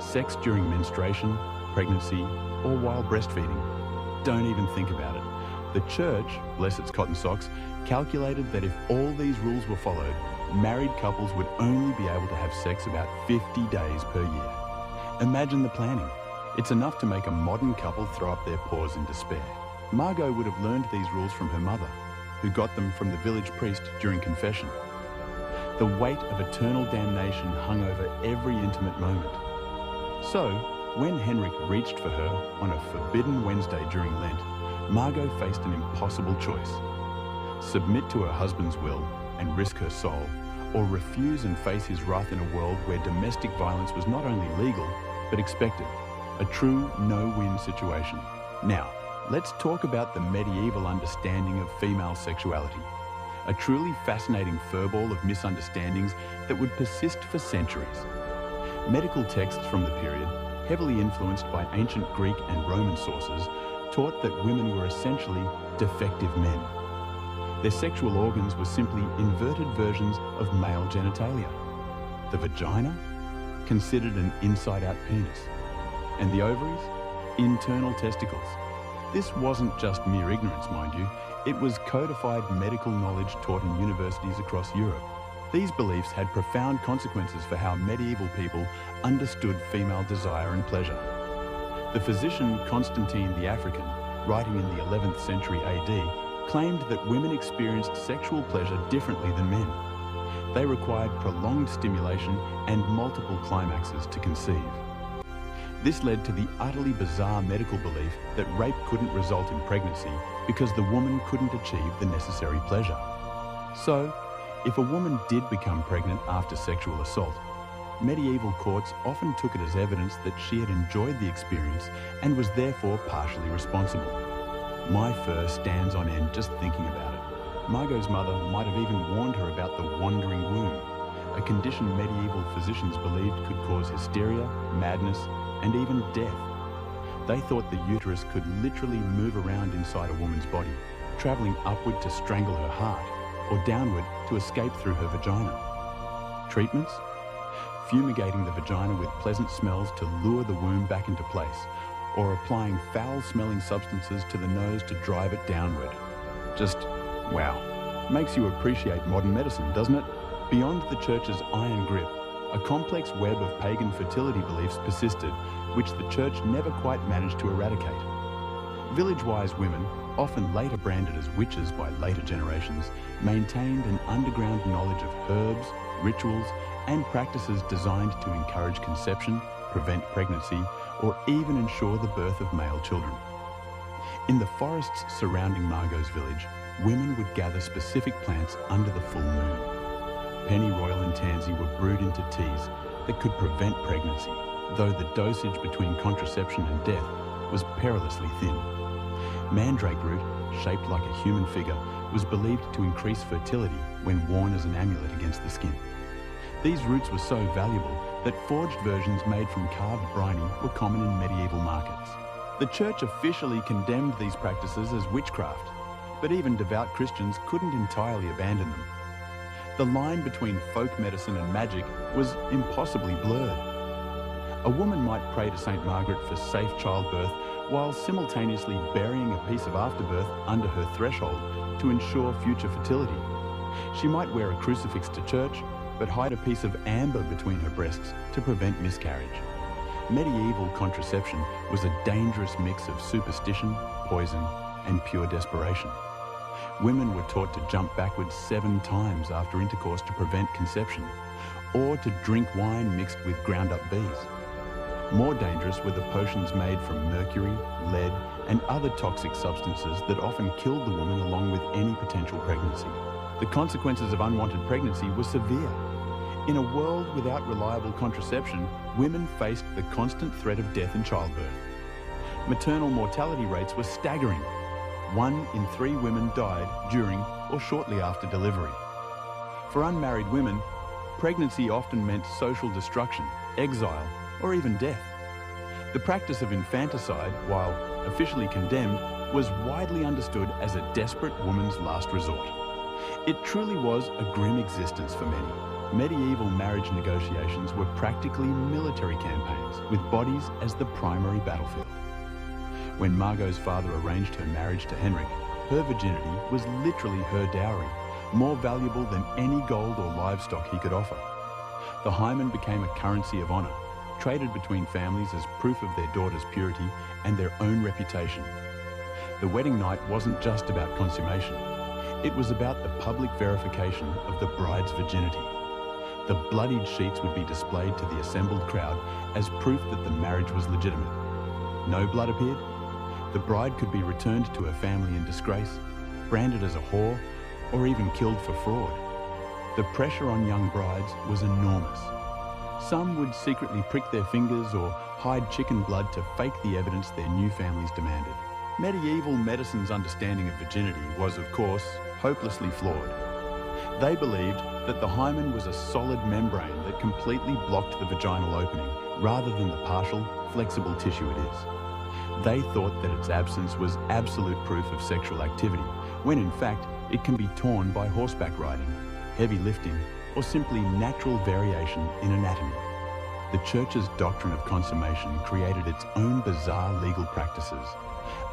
Sex during menstruation, pregnancy, or while breastfeeding. Don't even think about it. The church, bless its cotton socks, calculated that if all these rules were followed, married couples would only be able to have sex about 50 days per year. Imagine the planning. It's enough to make a modern couple throw up their paws in despair. Margot would have learned these rules from her mother, who got them from the village priest during confession. The weight of eternal damnation hung over every intimate moment. So, when Henrik reached for her on a forbidden Wednesday during Lent, Margot faced an impossible choice. Submit to her husband's will and risk her soul, or refuse and face his wrath in a world where domestic violence was not only legal, but expected. A true no-win situation. Now, let's talk about the medieval understanding of female sexuality. A truly fascinating furball of misunderstandings that would persist for centuries. Medical texts from the period, heavily influenced by ancient Greek and Roman sources, taught that women were essentially defective men. Their sexual organs were simply inverted versions of male genitalia. The vagina, considered an inside-out penis, and the ovaries, internal testicles. This wasn't just mere ignorance, mind you. It was codified medical knowledge taught in universities across Europe. These beliefs had profound consequences for how medieval people understood female desire and pleasure. The physician Constantine the African, writing in the 11th century AD, claimed that women experienced sexual pleasure differently than men. They required prolonged stimulation and multiple climaxes to conceive. This led to the utterly bizarre medical belief that rape couldn't result in pregnancy because the woman couldn't achieve the necessary pleasure. So, if a woman did become pregnant after sexual assault, medieval courts often took it as evidence that she had enjoyed the experience and was therefore partially responsible. My fur stands on end just thinking about it. Margot's mother might have even warned her about the wandering womb, a condition medieval physicians believed could cause hysteria, madness, and even death. They thought the uterus could literally move around inside a woman's body, traveling upward to strangle her heart, or downward to escape through her vagina. Treatments? Fumigating the vagina with pleasant smells to lure the womb back into place, or applying foul-smelling substances to the nose to drive it downward. Just, wow. Makes you appreciate modern medicine, doesn't it? Beyond the church's iron grip, a complex web of pagan fertility beliefs persisted, which the church never quite managed to eradicate. Village-wise women, often later branded as witches by later generations, maintained an underground knowledge of herbs, rituals, and practices designed to encourage conception, prevent pregnancy, or even ensure the birth of male children. In the forests surrounding Margot's village, women would gather specific plants under the full moon. Pennyroyal and tansy were brewed into teas that could prevent pregnancy, though the dosage between contraception and death was perilously thin. Mandrake root, shaped like a human figure, was believed to increase fertility when worn as an amulet against the skin. These roots were so valuable that forged versions made from carved briny were common in medieval markets. The church officially condemned these practices as witchcraft, but even devout Christians couldn't entirely abandon them. The line between folk medicine and magic was impossibly blurred. A woman might pray to St. Margaret for safe childbirth while simultaneously burying a piece of afterbirth under her threshold to ensure future fertility. She might wear a crucifix to church, but hide a piece of amber between her breasts to prevent miscarriage. Medieval contraception was a dangerous mix of superstition, poison, and pure desperation. Women were taught to jump backwards 7 times after intercourse to prevent conception, or to drink wine mixed with ground-up bees. More dangerous were the potions made from mercury, lead, and other toxic substances that often killed the woman along with any potential pregnancy. The consequences of unwanted pregnancy were severe. In a world without reliable contraception, women faced the constant threat of death in childbirth. Maternal mortality rates were staggering. 1 in 3 women died during or shortly after delivery. For unmarried women, pregnancy often meant social destruction, exile, or even death. The practice of infanticide, while officially condemned, was widely understood as a desperate woman's last resort. It truly was a grim existence for many. Medieval marriage negotiations were practically military campaigns, with bodies as the primary battlefield. When Margot's father arranged her marriage to Henrik, her virginity was literally her dowry, more valuable than any gold or livestock he could offer. The hymen became a currency of honor, traded between families as proof of their daughter's purity and their own reputation. The wedding night wasn't just about consummation. It was about the public verification of the bride's virginity. The bloodied sheets would be displayed to the assembled crowd as proof that the marriage was legitimate. No blood appeared? The bride could be returned to her family in disgrace, branded as a whore, or even killed for fraud. The pressure on young brides was enormous. Some would secretly prick their fingers or hide chicken blood to fake the evidence their new families demanded. Medieval medicine's understanding of virginity was, of course, hopelessly flawed. They believed that the hymen was a solid membrane that completely blocked the vaginal opening, rather than the partial, flexible tissue it is. They thought that its absence was absolute proof of sexual activity, when in fact it can be torn by horseback riding, heavy lifting, or simply natural variation in anatomy. The Church's doctrine of consummation created its own bizarre legal practices.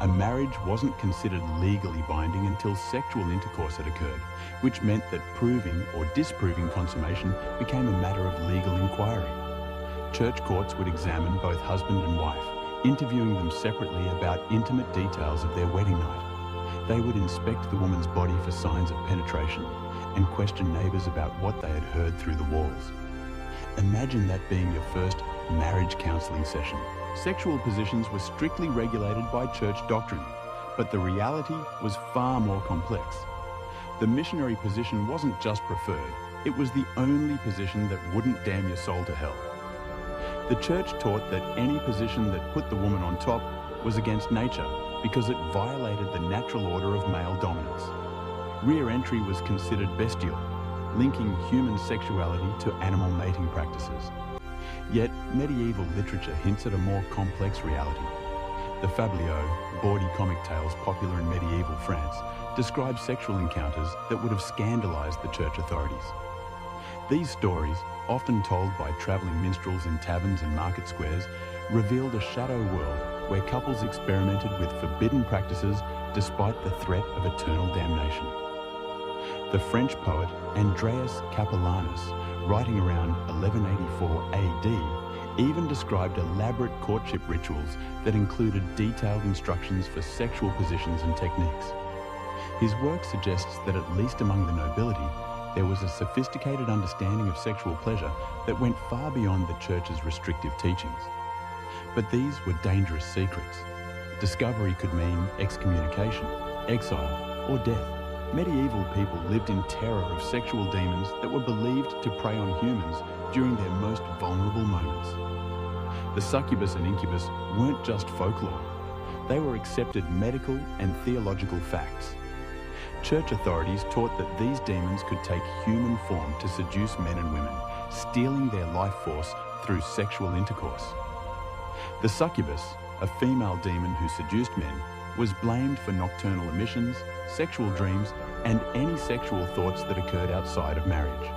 A marriage wasn't considered legally binding until sexual intercourse had occurred, which meant that proving or disproving consummation became a matter of legal inquiry. Church courts would examine both husband and wife, interviewing them separately about intimate details of their wedding night. They would inspect the woman's body for signs of penetration and question neighbors about what they had heard through the walls. Imagine that being your first marriage counseling session. Sexual positions were strictly regulated by church doctrine, but the reality was far more complex. The missionary position wasn't just preferred, it was the only position that wouldn't damn your soul to hell. The church taught that any position that put the woman on top was against nature because it violated the natural order of male dominance. Rear entry was considered bestial, linking human sexuality to animal mating practices. Yet, medieval literature hints at a more complex reality. The fabliaux, bawdy comic tales popular in medieval France, describe sexual encounters that would have scandalized the church authorities. These stories, often told by traveling minstrels in taverns and market squares, revealed a shadow world where couples experimented with forbidden practices despite the threat of eternal damnation. The French poet Andreas Capellanus, writing around 1184 AD, even described elaborate courtship rituals that included detailed instructions for sexual positions and techniques. His work suggests that at least among the nobility, there was a sophisticated understanding of sexual pleasure that went far beyond the church's restrictive teachings. But these were dangerous secrets. Discovery could mean excommunication, exile, or death. Medieval people lived in terror of sexual demons that were believed to prey on humans during their most vulnerable moments. The succubus and incubus weren't just folklore. They were accepted medical and theological facts. Church authorities taught that these demons could take human form to seduce men and women, stealing their life force through sexual intercourse. The succubus, a female demon who seduced men, was blamed for nocturnal emissions, sexual dreams, and any sexual thoughts that occurred outside of marriage.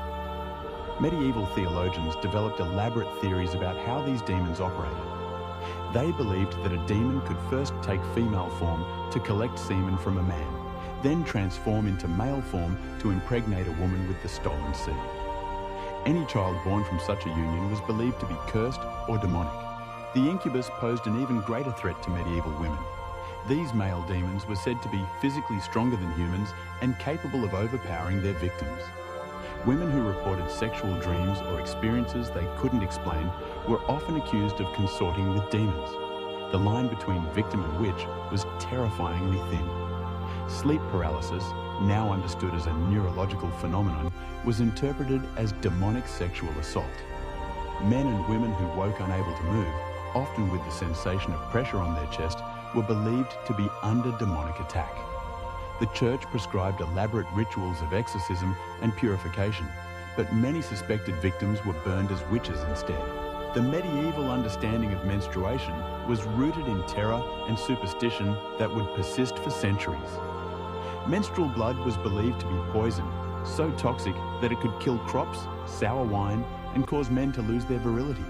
Medieval theologians developed elaborate theories about how these demons operated. They believed that a demon could first take female form to collect semen from a man, then transform into male form to impregnate a woman with the stolen seed. Any child born from such a union was believed to be cursed or demonic. The incubus posed an even greater threat to medieval women. These male demons were said to be physically stronger than humans and capable of overpowering their victims. Women who reported sexual dreams or experiences they couldn't explain were often accused of consorting with demons. The line between victim and witch was terrifyingly thin. Sleep paralysis, now understood as a neurological phenomenon, was interpreted as demonic sexual assault. Men and women who woke unable to move, often with the sensation of pressure on their chest, were believed to be under demonic attack. The church prescribed elaborate rituals of exorcism and purification, but many suspected victims were burned as witches instead. The medieval understanding of menstruation was rooted in terror and superstition that would persist for centuries. Menstrual blood was believed to be poison, so toxic that it could kill crops, sour wine, and cause men to lose their virility.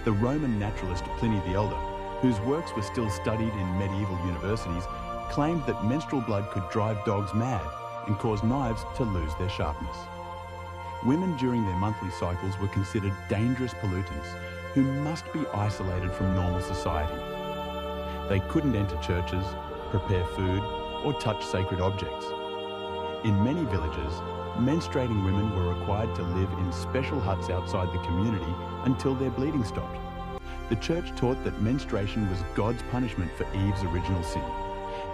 The Roman naturalist Pliny the Elder, whose works were still studied in medieval universities, claimed that menstrual blood could drive dogs mad and cause knives to lose their sharpness. Women during their monthly cycles were considered dangerous pollutants who must be isolated from normal society. They couldn't enter churches, prepare food, or touch sacred objects. In many villages, menstruating women were required to live in special huts outside the community until their bleeding stopped. The church taught that menstruation was God's punishment for Eve's original sin,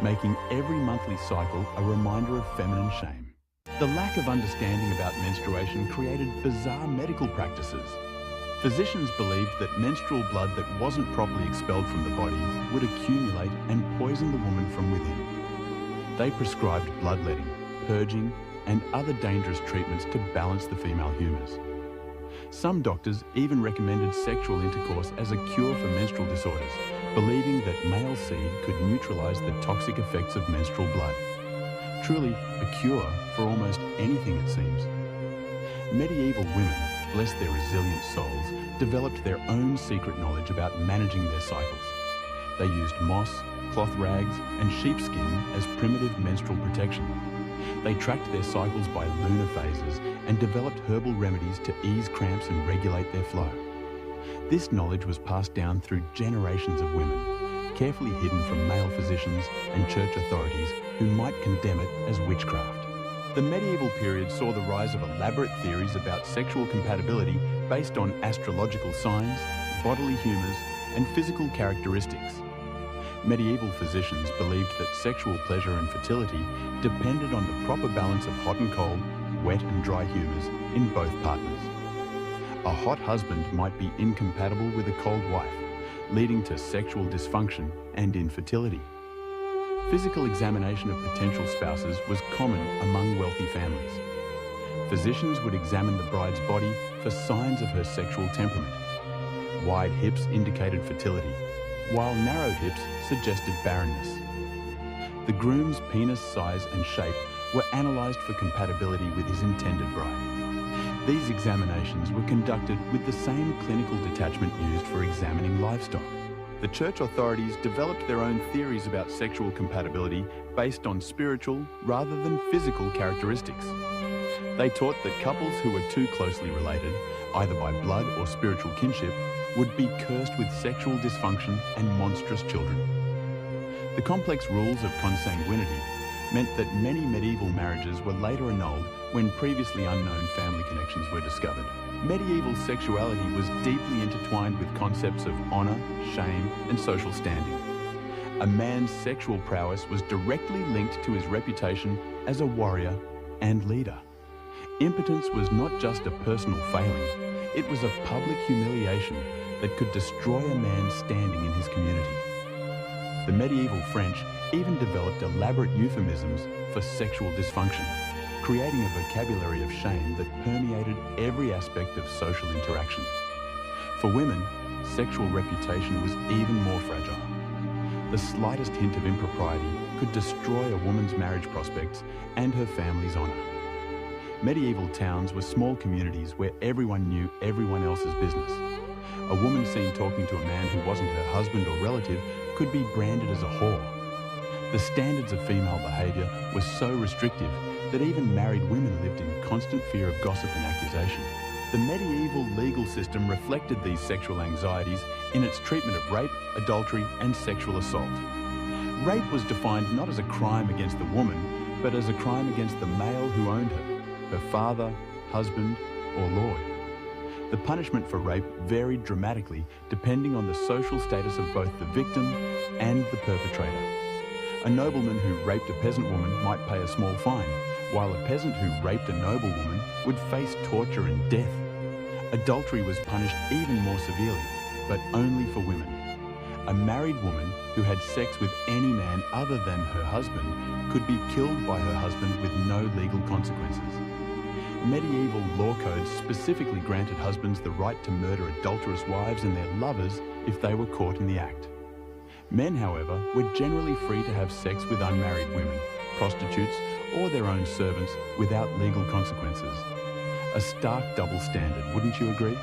making every monthly cycle a reminder of feminine shame. The lack of understanding about menstruation created bizarre medical practices. Physicians believed that menstrual blood that wasn't properly expelled from the body would accumulate and poison the woman from within. They prescribed bloodletting, purging, and other dangerous treatments to balance the female humors. Some doctors even recommended sexual intercourse as a cure for menstrual disorders, believing that male seed could neutralize the toxic effects of menstrual blood. Truly, a cure for almost anything, it seems. Medieval women, bless their resilient souls, developed their own secret knowledge about managing their cycles. They used moss, cloth rags, and sheepskin as primitive menstrual protection. They tracked their cycles by lunar phases and developed herbal remedies to ease cramps and regulate their flow. This knowledge was passed down through generations of women, carefully hidden from male physicians and church authorities who might condemn it as witchcraft. The medieval period saw the rise of elaborate theories about sexual compatibility based on astrological signs, bodily humours, and physical characteristics. Medieval physicians believed that sexual pleasure and fertility depended on the proper balance of hot and cold, wet and dry humours in both partners. A hot husband might be incompatible with a cold wife, leading to sexual dysfunction and infertility. Physical examination of potential spouses was common among wealthy families. Physicians would examine the bride's body for signs of her sexual temperament. Wide hips indicated fertility, while narrow hips suggested barrenness. The groom's penis size and shape were analysed for compatibility with his intended bride. These examinations were conducted with the same clinical detachment used for examining livestock. The church authorities developed their own theories about sexual compatibility based on spiritual rather than physical characteristics. They taught that couples who were too closely related, either by blood or spiritual kinship, would be cursed with sexual dysfunction and monstrous children. The complex rules of consanguinity meant that many medieval marriages were later annulled when previously unknown family connections were discovered. Medieval sexuality was deeply intertwined with concepts of honour, shame, and social standing. A man's sexual prowess was directly linked to his reputation as a warrior and leader. Impotence was not just a personal failing, it was a public humiliation that could destroy a man's standing in his community. The medieval French even developed elaborate euphemisms for sexual dysfunction, creating a vocabulary of shame that permeated every aspect of social interaction. For women, sexual reputation was even more fragile. The slightest hint of impropriety could destroy a woman's marriage prospects and her family's honour. Medieval towns were small communities where everyone knew everyone else's business. A woman seen talking to a man who wasn't her husband or relative could be branded as a whore. The standards of female behaviour were so restrictive that even married women lived in constant fear of gossip and accusation. The medieval legal system reflected these sexual anxieties in its treatment of rape, adultery, and sexual assault. Rape was defined not as a crime against the woman, but as a crime against the male who owned her father, husband, or lord. The punishment for rape varied dramatically depending on the social status of both the victim and the perpetrator. A nobleman who raped a peasant woman might pay a small fine, while a peasant who raped a noble woman would face torture and death. Adultery was punished even more severely, but only for women. A married woman who had sex with any man other than her husband could be killed by her husband with no legal consequences. Medieval law codes specifically granted husbands the right to murder adulterous wives and their lovers if they were caught in the act. Men, however, were generally free to have sex with unmarried women, prostitutes, or their own servants without legal consequences. A stark double standard, wouldn't you agree?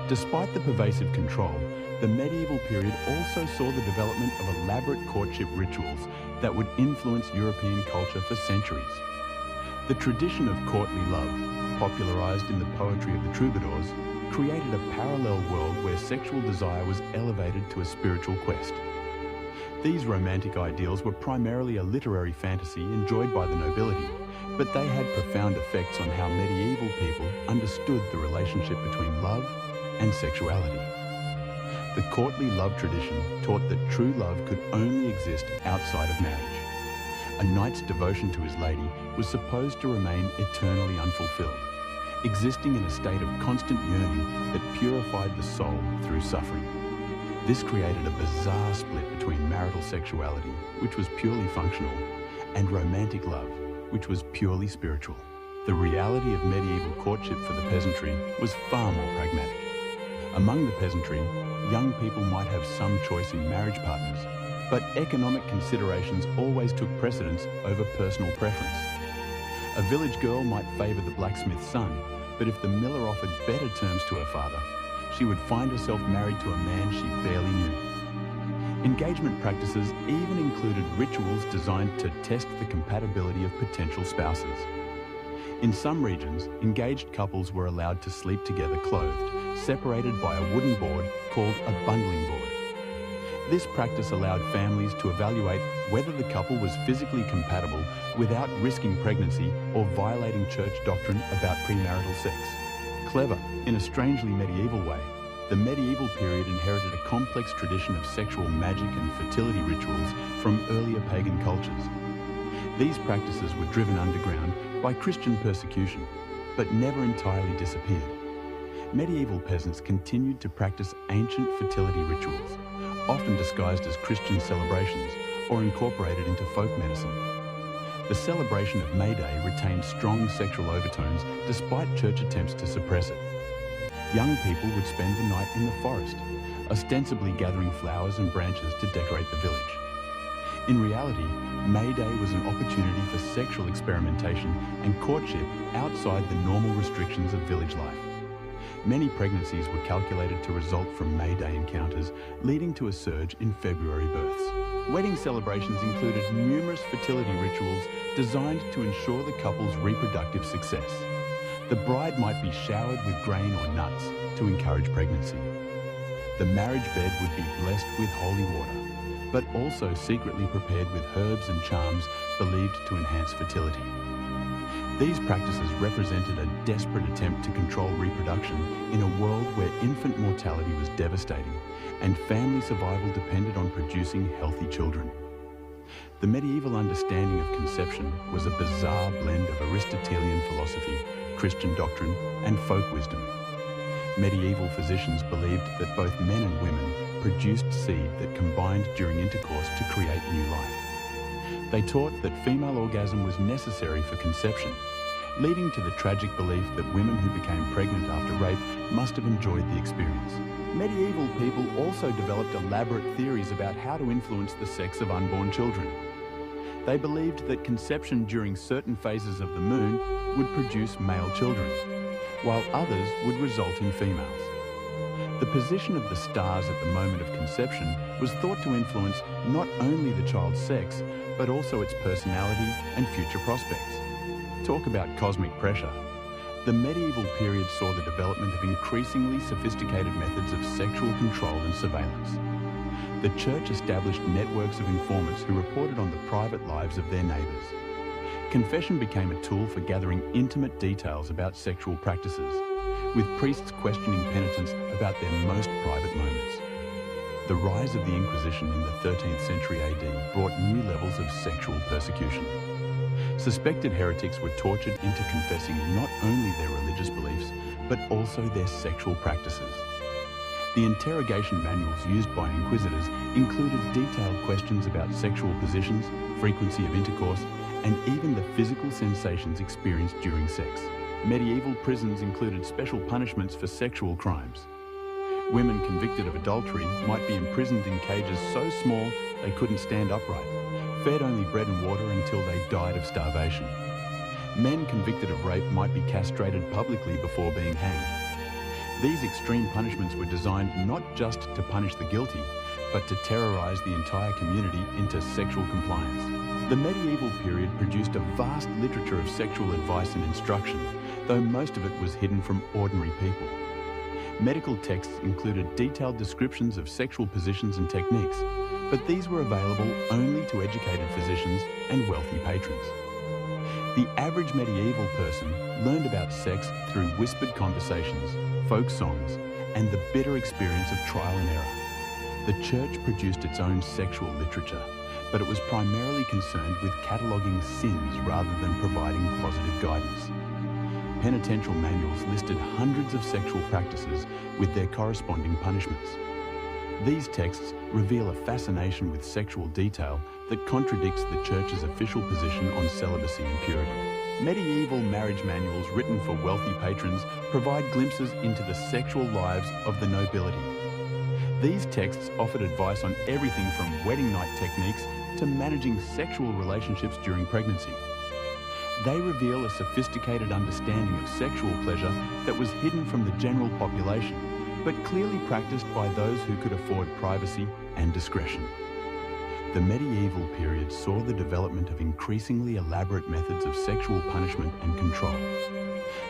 Despite the pervasive control, the medieval period also saw the development of elaborate courtship rituals that would influence European culture for centuries. The tradition of courtly love, popularized in the poetry of the troubadours, created a parallel world where sexual desire was elevated to a spiritual quest. These romantic ideals were primarily a literary fantasy enjoyed by the nobility, but they had profound effects on how medieval people understood the relationship between love and sexuality. The courtly love tradition taught that true love could only exist outside of marriage. A knight's devotion to his lady was supposed to remain eternally unfulfilled, existing in a state of constant yearning that purified the soul through suffering. This created a bizarre split between marital sexuality, which was purely functional, and romantic love, which was purely spiritual. The reality of medieval courtship for the peasantry was far more pragmatic. Among the peasantry, young people might have some choice in marriage partners, but economic considerations always took precedence over personal preference. A village girl might favor the blacksmith's son, but if the miller offered better terms to her father, she would find herself married to a man she barely knew. Engagement practices even included rituals designed to test the compatibility of potential spouses. In some regions, engaged couples were allowed to sleep together clothed, separated by a wooden board called a bundling board. This practice allowed families to evaluate whether the couple was physically compatible without risking pregnancy or violating church doctrine about premarital sex. Clever, in a strangely medieval way, the medieval period inherited a complex tradition of sexual magic and fertility rituals from earlier pagan cultures. These practices were driven underground by Christian persecution, but never entirely disappeared. Medieval peasants continued to practice ancient fertility rituals, often disguised as Christian celebrations or incorporated into folk medicine. The celebration of May Day retained strong sexual overtones despite church attempts to suppress it. Young people would spend the night in the forest, ostensibly gathering flowers and branches to decorate the village. In reality, May Day was an opportunity for sexual experimentation and courtship outside the normal restrictions of village life. Many pregnancies were calculated to result from May Day encounters, leading to a surge in February births. Wedding celebrations included numerous fertility rituals designed to ensure the couple's reproductive success. The bride might be showered with grain or nuts to encourage pregnancy. The marriage bed would be blessed with holy water, but also secretly prepared with herbs and charms believed to enhance fertility. These practices represented a desperate attempt to control reproduction in a world where infant mortality was devastating and family survival depended on producing healthy children. The medieval understanding of conception was a bizarre blend of Aristotelian philosophy, Christian doctrine, and folk wisdom. Medieval physicians believed that both men and women produced seed that combined during intercourse to create new life. They taught that female orgasm was necessary for conception, leading to the tragic belief that women who became pregnant after rape must have enjoyed the experience. Medieval people also developed elaborate theories about how to influence the sex of unborn children. They believed that conception during certain phases of the moon would produce male children, while others would result in females. The position of the stars at the moment of conception was thought to influence not only the child's sex, but also its personality and future prospects. Talk about cosmic pressure. The medieval period saw the development of increasingly sophisticated methods of sexual control and surveillance. The church established networks of informants who reported on the private lives of their neighbours. Confession became a tool for gathering intimate details about sexual practices, with priests questioning penitents about their most private moments. The rise of the Inquisition in the 13th century AD brought new levels of sexual persecution. Suspected heretics were tortured into confessing not only their religious beliefs, but also their sexual practices. The interrogation manuals used by inquisitors included detailed questions about sexual positions, frequency of intercourse, and even the physical sensations experienced during sex. Medieval prisons included special punishments for sexual crimes. Women convicted of adultery might be imprisoned in cages so small they couldn't stand upright, fed only bread and water until they died of starvation. Men convicted of rape might be castrated publicly before being hanged. These extreme punishments were designed not just to punish the guilty, but to terrorize the entire community into sexual compliance. The medieval period produced a vast literature of sexual advice and instruction, though most of it was hidden from ordinary people. Medical texts included detailed descriptions of sexual positions and techniques, but these were available only to educated physicians and wealthy patrons. The average medieval person learned about sex through whispered conversations, folk songs, and the bitter experience of trial and error. The church produced its own sexual literature, but it was primarily concerned with cataloguing sins rather than providing positive guidance. Penitential manuals listed hundreds of sexual practices with their corresponding punishments. These texts reveal a fascination with sexual detail that contradicts the Church's official position on celibacy and purity. Medieval marriage manuals written for wealthy patrons provide glimpses into the sexual lives of the nobility. These texts offered advice on everything from wedding night techniques to managing sexual relationships during pregnancy. They reveal a sophisticated understanding of sexual pleasure that was hidden from the general population, but clearly practiced by those who could afford privacy and discretion. The medieval period saw the development of increasingly elaborate methods of sexual punishment and control.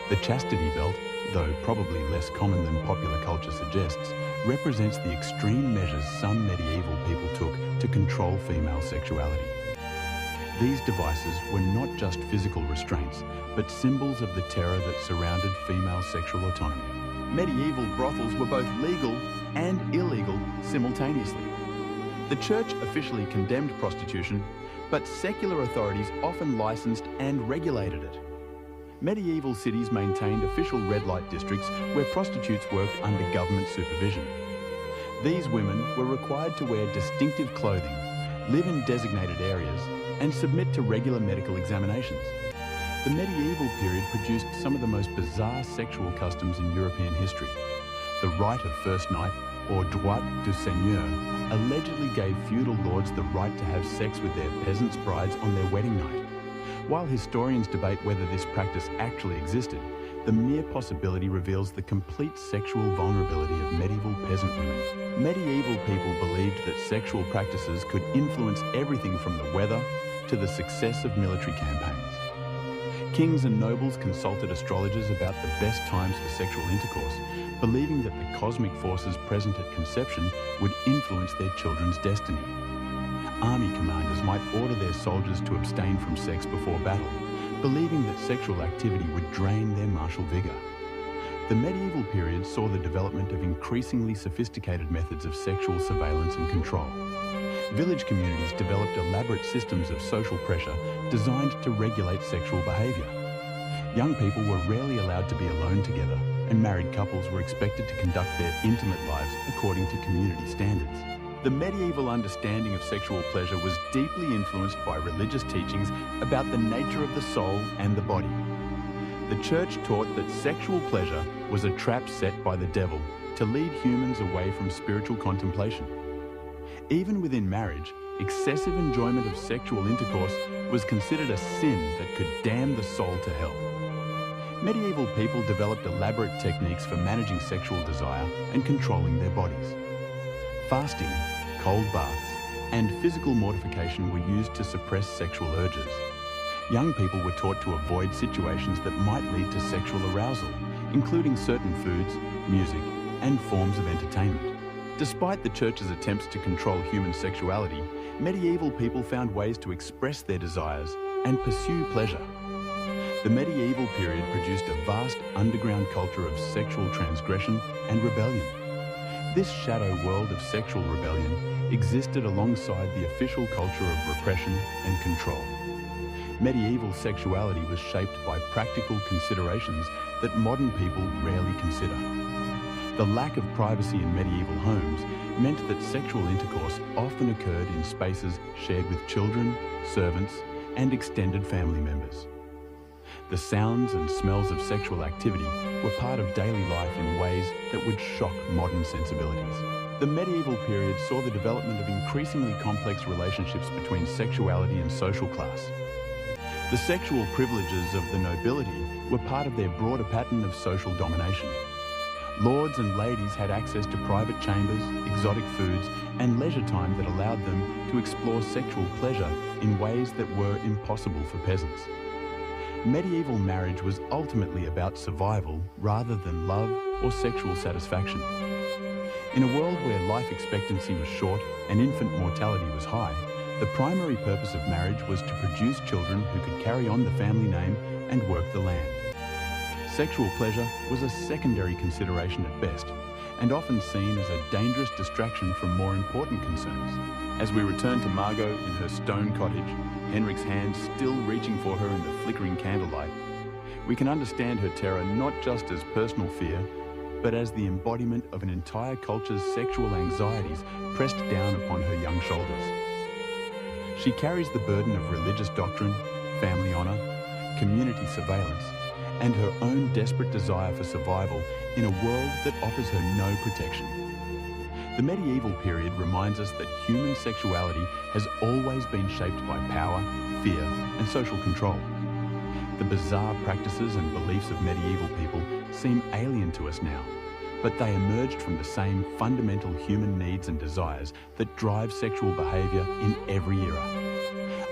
The chastity belt, though probably less common than popular culture suggests, represents the extreme measures some medieval people took to control female sexuality. These devices were not just physical restraints, but symbols of the terror that surrounded female sexual autonomy. Medieval brothels were both legal and illegal simultaneously. The Church officially condemned prostitution, but secular authorities often licensed and regulated it. Medieval cities maintained official red light districts where prostitutes worked under government supervision. These women were required to wear distinctive clothing, live in designated areas, and submit to regular medical examinations. The medieval period produced some of the most bizarre sexual customs in European history. The rite of first night, or droit du seigneur, allegedly gave feudal lords the right to have sex with their peasants' brides on their wedding night. While historians debate whether this practice actually existed, the mere possibility reveals the complete sexual vulnerability of medieval peasant women. Medieval people believed that sexual practices could influence everything from the weather to the success of military campaigns. Kings and nobles consulted astrologers about the best times for sexual intercourse, believing that the cosmic forces present at conception would influence their children's destiny. Army commanders might order their soldiers to abstain from sex before battle, believing that sexual activity would drain their martial vigor. The medieval period saw the development of increasingly sophisticated methods of sexual surveillance and control. Village communities developed elaborate systems of social pressure designed to regulate sexual behavior. Young people were rarely allowed to be alone together, and married couples were expected to conduct their intimate lives according to community standards. The medieval understanding of sexual pleasure was deeply influenced by religious teachings about the nature of the soul and the body. The Church taught that sexual pleasure was a trap set by the devil to lead humans away from spiritual contemplation. Even within marriage, excessive enjoyment of sexual intercourse was considered a sin that could damn the soul to hell. Medieval people developed elaborate techniques for managing sexual desire and controlling their bodies. Fasting, cold baths, and physical mortification were used to suppress sexual urges. Young people were taught to avoid situations that might lead to sexual arousal, including certain foods, music, and forms of entertainment. Despite the Church's attempts to control human sexuality, medieval people found ways to express their desires and pursue pleasure. The medieval period produced a vast underground culture of sexual transgression and rebellion. This shadow world of sexual rebellion existed alongside the official culture of repression and control. Medieval sexuality was shaped by practical considerations that modern people rarely consider. The lack of privacy in medieval homes meant that sexual intercourse often occurred in spaces shared with children, servants, and extended family members. The sounds and smells of sexual activity were part of daily life in ways that would shock modern sensibilities. The medieval period saw the development of increasingly complex relationships between sexuality and social class. The sexual privileges of the nobility were part of their broader pattern of social domination. Lords and ladies had access to private chambers, exotic foods, and leisure time that allowed them to explore sexual pleasure in ways that were impossible for peasants. Medieval marriage was ultimately about survival rather than love or sexual satisfaction. In a world where life expectancy was short and infant mortality was high, the primary purpose of marriage was to produce children who could carry on the family name and work the land. Sexual pleasure was a secondary consideration at best, and often seen as a dangerous distraction from more important concerns. As we return to Margot in her stone cottage, Henrik's hand still reaching for her in the flickering candlelight, we can understand her terror not just as personal fear, but as the embodiment of an entire culture's sexual anxieties pressed down upon her young shoulders. She carries the burden of religious doctrine, family honor, community surveillance, and her own desperate desire for survival in a world that offers her no protection. The medieval period reminds us that human sexuality has always been shaped by power, fear, and social control. The bizarre practices and beliefs of medieval people seem alien to us now, but they emerged from the same fundamental human needs and desires that drive sexual behavior in every era.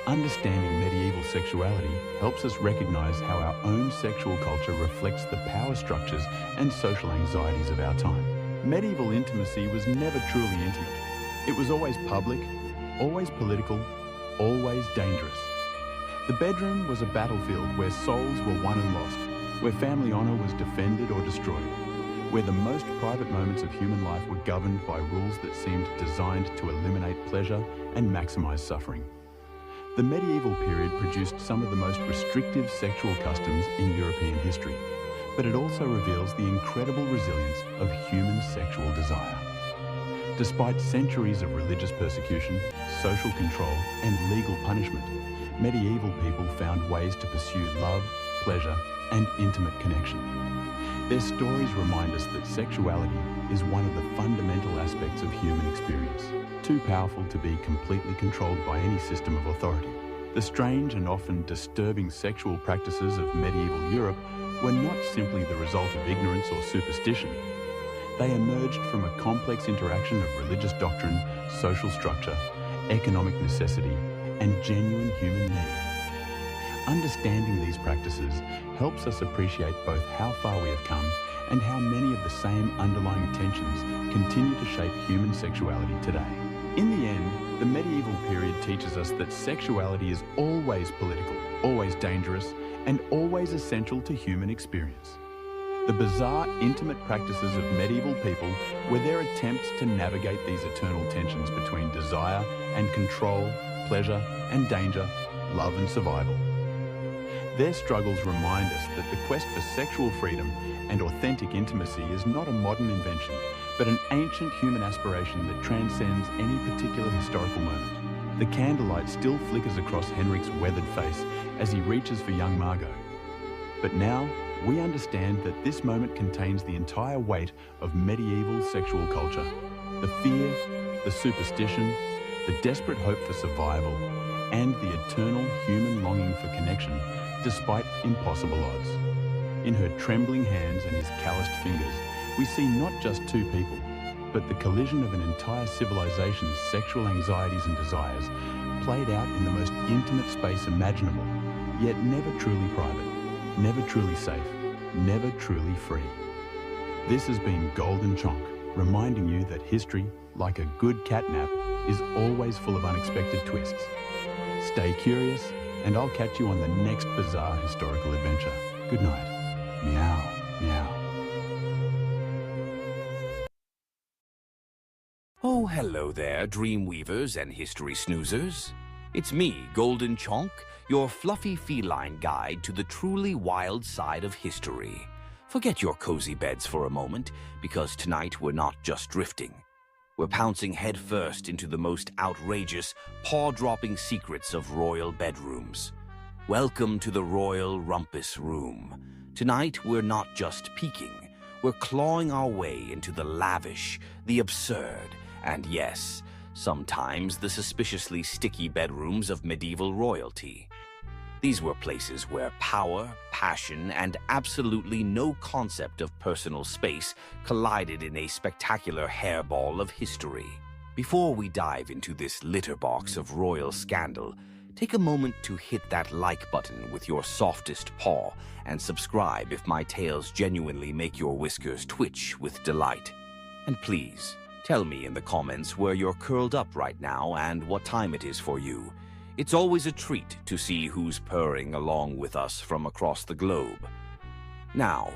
Understanding medieval sexuality helps us recognize how our own sexual culture reflects the power structures and social anxieties of our time. Medieval intimacy was never truly intimate. It was always public, always political, always dangerous. The bedroom was a battlefield where souls were won and lost, where family honor was defended or destroyed, where the most private moments of human life were governed by rules that seemed designed to eliminate pleasure and maximize suffering. The medieval period produced some of the most restrictive sexual customs in European history, but it also reveals the incredible resilience of human sexual desire. Despite centuries of religious persecution, social control, and legal punishment, medieval people found ways to pursue love, pleasure, and intimate connection. Their stories remind us that sexuality is one of the fundamental aspects of human experience, too powerful to be completely controlled by any system of authority. The strange and often disturbing sexual practices of medieval Europe were not simply the result of ignorance or superstition. They emerged from a complex interaction of religious doctrine, social structure, economic necessity, and genuine human need. Understanding these practices helps us appreciate both how far we have come and how many of the same underlying tensions continue to shape human sexuality today. In the end, the medieval period teaches us that sexuality is always political, always dangerous, and always essential to human experience. The bizarre, intimate practices of medieval people were their attempts to navigate these eternal tensions between desire and control, pleasure and danger, love and survival. Their struggles remind us that the quest for sexual freedom and authentic intimacy is not a modern invention, but an ancient human aspiration that transcends any particular historical moment. The candlelight still flickers across Henrik's weathered face as he reaches for young Margot. But now, we understand that this moment contains the entire weight of medieval sexual culture. The fear, the superstition, the desperate hope for survival, and the eternal human longing for connection despite impossible odds. In her trembling hands and his calloused fingers, we see not just two people, but the collision of an entire civilization's sexual anxieties and desires played out in the most intimate space imaginable, yet never truly private, never truly safe, never truly free. This has been Golden Chonk, reminding you that history, like a good catnap, is always full of unexpected twists. Stay curious, and I'll catch you on the next bizarre historical adventure. Good night. Meow, meow. Oh, hello there, dreamweavers and history snoozers. It's me, Golden Chonk, your fluffy feline guide to the truly wild side of history. Forget your cozy beds for a moment, because tonight we're not just drifting. We're pouncing headfirst into the most outrageous, paw-dropping secrets of royal bedrooms. Welcome to the Royal Rumpus Room. Tonight, we're not just peeking. We're clawing our way into the lavish, the absurd, and yes, sometimes the suspiciously sticky bedrooms of medieval royalty. These were places where power, passion, and absolutely no concept of personal space collided in a spectacular hairball of history. Before we dive into this litter box of royal scandal, take a moment to hit that like button with your softest paw and subscribe if my tales genuinely make your whiskers twitch with delight. And please, tell me in the comments where you're curled up right now and what time it is for you. It's always a treat to see who's purring along with us from across the globe. Now,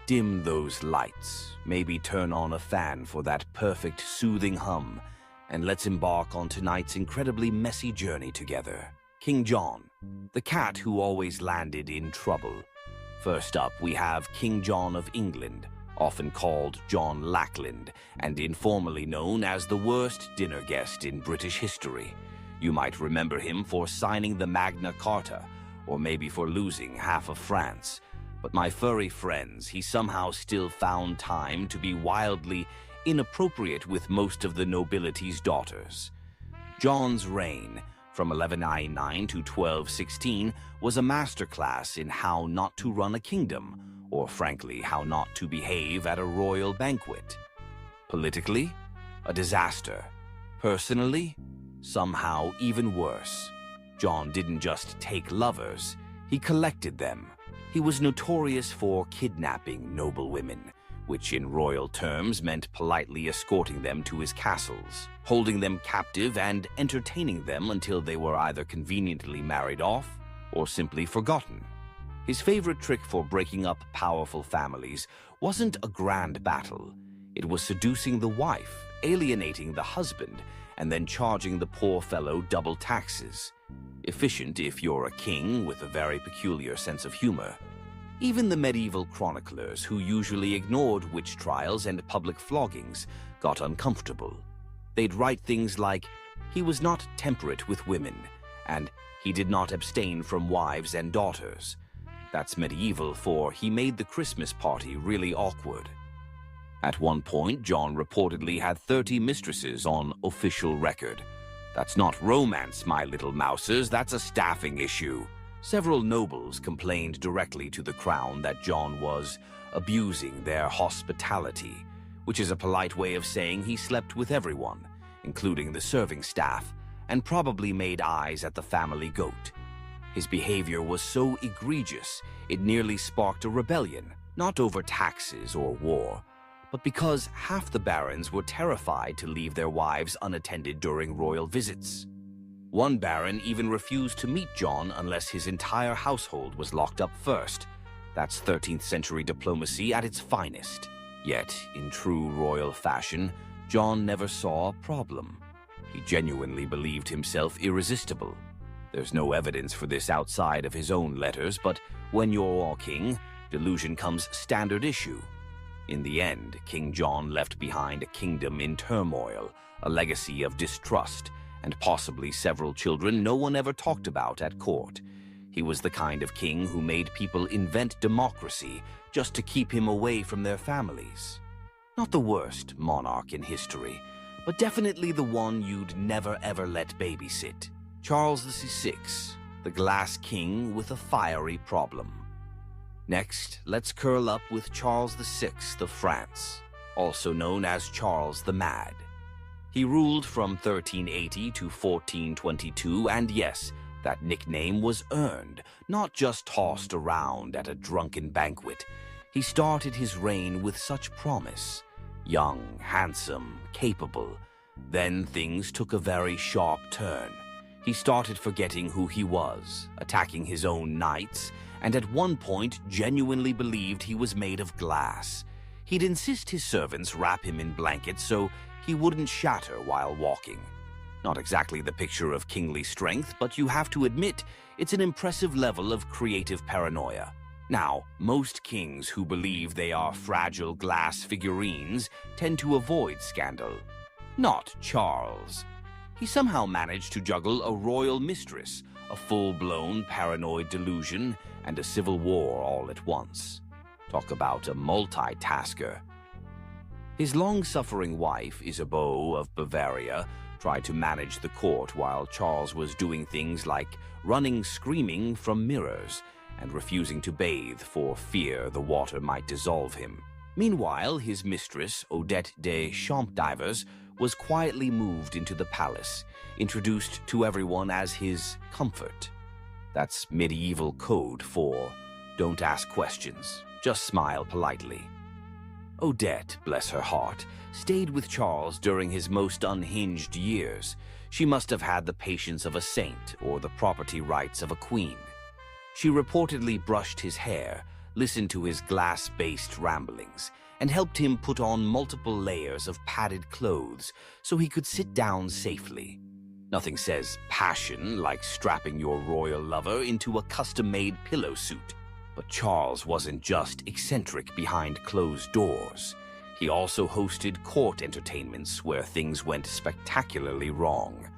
dim those lights, maybe turn on a fan for that perfect soothing hum, and let's embark on tonight's incredibly messy journey together. King John, the cat who always landed in trouble. First up, we have King John of England, often called John Lackland, and informally known as the worst dinner guest in British history. You might remember him for signing the Magna Carta, or maybe for losing half of France. But my furry friends, he somehow still found time to be wildly inappropriate with most of the nobility's daughters. John's reign, from 1199 to 1216, was a masterclass in how not to run a kingdom, or frankly, how not to behave at a royal banquet. Politically, a disaster. Personally, somehow even worse. John didn't just take lovers, he collected them. He was notorious for kidnapping noble women, which in royal terms meant politely escorting them to his castles, holding them captive and entertaining them until they were either conveniently married off or simply forgotten. His favorite trick for breaking up powerful families wasn't a grand battle. It was seducing the wife, alienating the husband, and then charging the poor fellow double taxes. Efficient if you're a king with a very peculiar sense of humor. Even the medieval chroniclers, who usually ignored witch trials and public floggings, got uncomfortable. They'd write things like, "He was not temperate with women," and "He did not abstain from wives and daughters." That's medieval, for he made the Christmas party really awkward. At one point, John reportedly had 30 mistresses on official record. That's not romance, my little mousers, that's a staffing issue. Several nobles complained directly to the crown that John was abusing their hospitality, which is a polite way of saying he slept with everyone, including the serving staff, and probably made eyes at the family goat. His behavior was so egregious, it nearly sparked a rebellion, not over taxes or war, but because half the barons were terrified to leave their wives unattended during royal visits. One baron even refused to meet John unless his entire household was locked up first. That's 13th century diplomacy at its finest. Yet, in true royal fashion, John never saw a problem. He genuinely believed himself irresistible. There's no evidence for this outside of his own letters, but when you're all king, delusion comes standard issue. In the end, King John left behind a kingdom in turmoil, a legacy of distrust, and possibly several children no one ever talked about at court. He was the kind of king who made people invent democracy just to keep him away from their families. Not the worst monarch in history, but definitely the one you'd never ever let babysit. Charles VI, the Glass King with a fiery problem. Next, let's curl up with Charles VI of France, also known as Charles the Mad. He ruled from 1380 to 1422, and yes, that nickname was earned, not just tossed around at a drunken banquet. He started his reign with such promise. Young, handsome, capable. Then things took a very sharp turn. He started forgetting who he was, attacking his own knights, and at one point genuinely believed he was made of glass. He'd insist his servants wrap him in blankets so he wouldn't shatter while walking. Not exactly the picture of kingly strength, but you have to admit it's an impressive level of creative paranoia. Now, most kings who believe they are fragile glass figurines tend to avoid scandal. Not Charles. He somehow managed to juggle a royal mistress, a full-blown paranoid delusion, and a civil war all at once. Talk about a multitasker. His long-suffering wife, Isabeau of Bavaria, tried to manage the court while Charles was doing things like running screaming from mirrors and refusing to bathe for fear the water might dissolve him. Meanwhile, his mistress, Odette de Champdivers, was quietly moved into the palace, introduced to everyone as his comfort. That's medieval code for don't ask questions, just smile politely. Odette, bless her heart, stayed with Charles during his most unhinged years. She must have had the patience of a saint or the property rights of a queen. She reportedly brushed his hair, listened to his glass-based ramblings, and helped him put on multiple layers of padded clothes so he could sit down safely. Nothing says passion like strapping your royal lover into a custom-made pillow suit. But Charles wasn't just eccentric behind closed doors. He also hosted court entertainments where things went spectacularly wrong.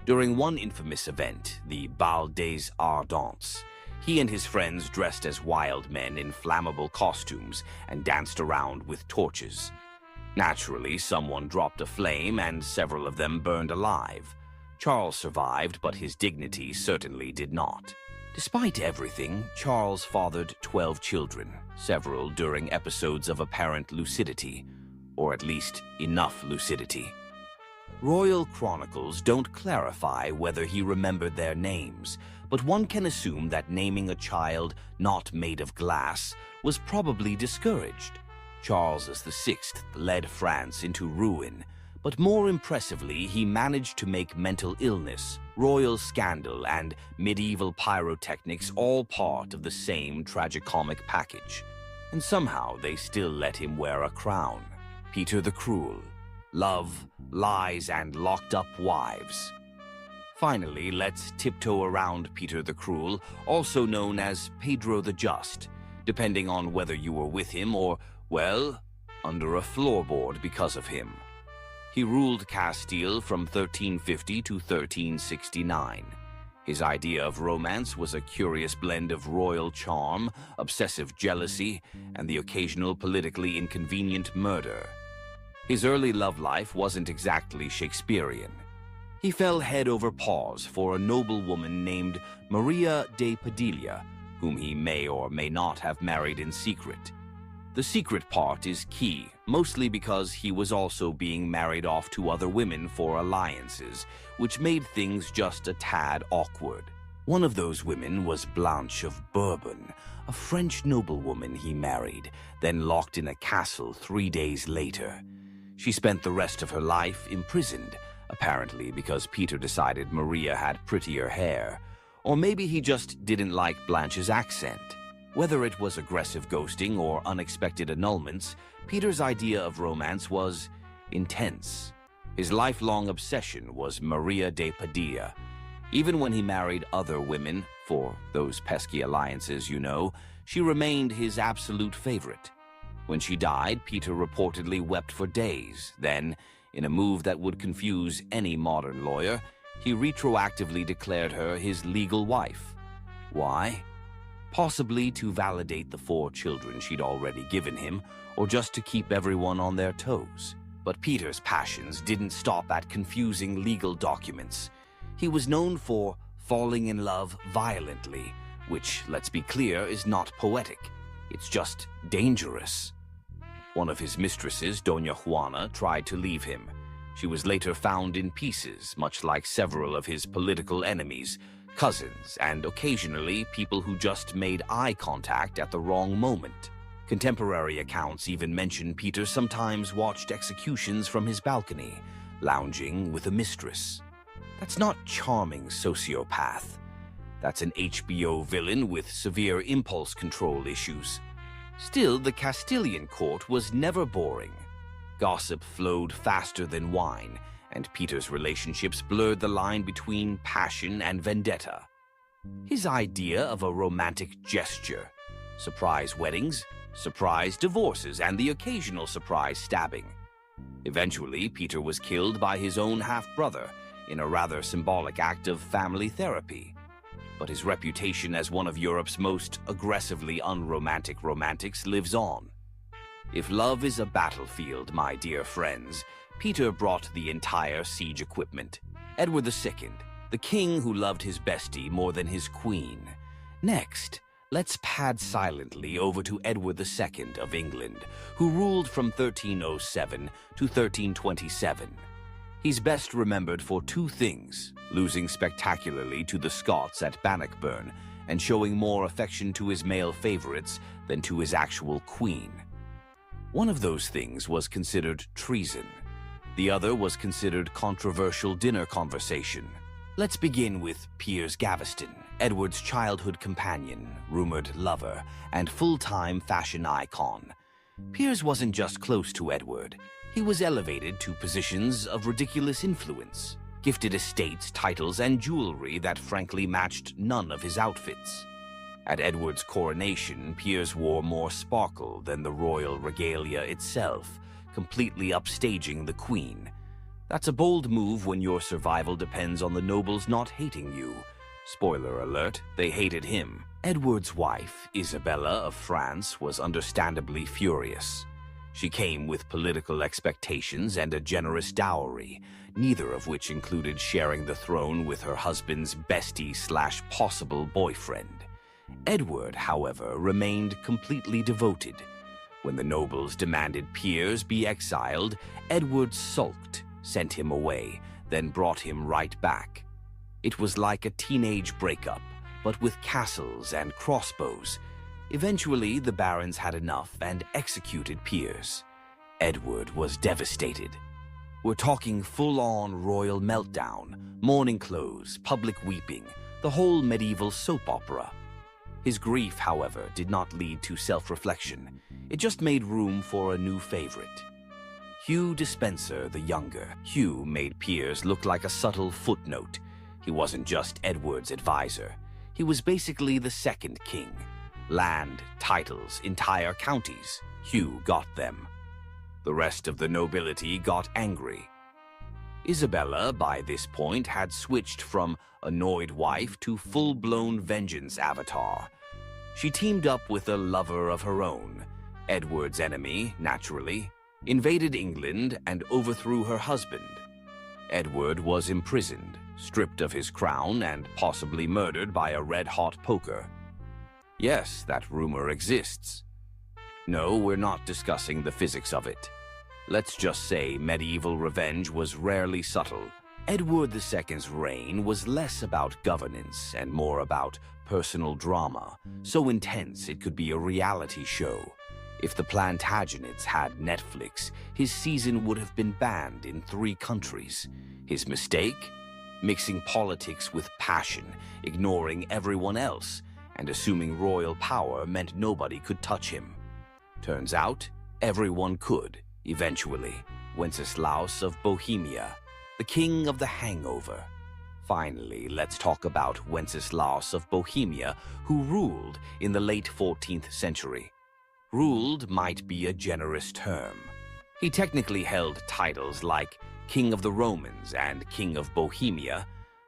During one infamous event, the Bal des Ardents, he and his friends dressed as wild men in flammable costumes and danced around with torches. Naturally, someone dropped a flame and several of them burned alive. Charles survived, but his dignity certainly did not. Despite everything, Charles fathered 12 children, several during episodes of apparent lucidity, or at least enough lucidity. Royal chronicles don't clarify whether he remembered their names, but one can assume that naming a child not made of glass was probably discouraged. Charles VI led France into ruin, but more impressively, he managed to make mental illness, royal scandal, and medieval pyrotechnics all part of the same tragicomic package. And somehow they still let him wear a crown. Peter the Cruel. Love, lies, and locked-up wives. Finally, let's tiptoe around Peter the Cruel, also known as Pedro the Just, depending on whether you were with him or, well, under a floorboard because of him. He ruled Castile from 1350 to 1369. His idea of romance was a curious blend of royal charm, obsessive jealousy, and the occasional politically inconvenient murder. His early love life wasn't exactly Shakespearean. He fell head over paws for a noble woman named Maria de Padilla, whom he may or may not have married in secret. The secret part is key, mostly because he was also being married off to other women for alliances, which made things just a tad awkward. One of those women was Blanche of Bourbon, a French noblewoman he married, then locked in a castle 3 days later. She spent the rest of her life imprisoned, apparently because Peter decided Maria had prettier hair, or maybe he just didn't like Blanche's accent. Whether it was aggressive ghosting or unexpected annulments, Peter's idea of romance was intense. His lifelong obsession was Maria de Padilla. Even when he married other women, for those pesky alliances, you know, she remained his absolute favorite. When she died, Peter reportedly wept for days. Then, in a move that would confuse any modern lawyer, he retroactively declared her his legal wife. Why? Possibly to validate the 4 children she'd already given him, or just to keep everyone on their toes. But Peter's passions didn't stop at confusing legal documents. He was known for falling in love violently, which, let's be clear, is not poetic. It's just dangerous. One of his mistresses, Doña Juana, tried to leave him. She was later found in pieces, much like several of his political enemies, cousins, and occasionally people who just made eye contact at the wrong moment. Contemporary accounts even mention Peter sometimes watched executions from his balcony, lounging with a mistress. That's not charming sociopath. That's an HBO villain with severe impulse control issues. Still, the Castilian court was never boring. Gossip flowed faster than wine, and Peter's relationships blurred the line between passion and vendetta. His idea of a romantic gesture, surprise weddings, surprise divorces, and the occasional surprise stabbing. Eventually, Peter was killed by his own half-brother in a rather symbolic act of family therapy. But his reputation as one of Europe's most aggressively unromantic romantics lives on. If love is a battlefield, my dear friends, Peter brought the entire siege equipment. Edward II, the king who loved his bestie more than his queen. Next, let's pad silently over to Edward II of England, who ruled from 1307 to 1327. He's best remembered for two things: losing spectacularly to the Scots at Bannockburn and showing more affection to his male favorites than to his actual queen. One of those things was considered treason. The other was considered controversial dinner conversation. Let's begin with Piers Gaveston, Edward's childhood companion, rumored lover, and full-time fashion icon. Piers wasn't just close to Edward. He was elevated to positions of ridiculous influence, gifted estates, titles, and jewelry that frankly matched none of his outfits. At Edward's coronation, Piers wore more sparkle than the royal regalia itself, completely upstaging the queen. That's a bold move when your survival depends on the nobles not hating you. Spoiler alert, they hated him. Edward's wife, Isabella of France, was understandably furious. She came with political expectations and a generous dowry, neither of which included sharing the throne with her husband's bestie/possible boyfriend. Edward, however, remained completely devoted. When the nobles demanded Piers be exiled, Edward sulked, sent him away, then brought him right back. It was like a teenage breakup, but with castles and crossbows. Eventually, the barons had enough and executed Piers. Edward was devastated. We're talking full-on royal meltdown, mourning clothes, public weeping, the whole medieval soap opera. His grief, however, did not lead to self-reflection. It just made room for a new favorite. Hugh Despenser the Younger. Hugh made Piers look like a subtle footnote. He wasn't just Edward's advisor. He was basically the second king. Land, titles, entire counties. Hugh got them. The rest of the nobility got angry. Isabella, by this point, had switched from annoyed wife to full-blown vengeance avatar. She teamed up with a lover of her own, Edward's enemy, naturally, invaded England and overthrew her husband. Edward was imprisoned, stripped of his crown, and possibly murdered by a red-hot poker. Yes, that rumor exists. No, we're not discussing the physics of it. Let's just say medieval revenge was rarely subtle. Edward II's reign was less about governance and more about personal drama, so intense it could be a reality show. If the Plantagenets had Netflix, his season would have been banned in 3 countries. His mistake? Mixing politics with passion, ignoring everyone else, and assuming royal power meant nobody could touch him. Turns out, everyone could, eventually. Wenceslaus of Bohemia, the king of the hangover. Finally, let's talk about Wenceslaus of Bohemia, who ruled in the late 14th century. Ruled might be a generous term. He technically held titles like King of the Romans and King of Bohemia,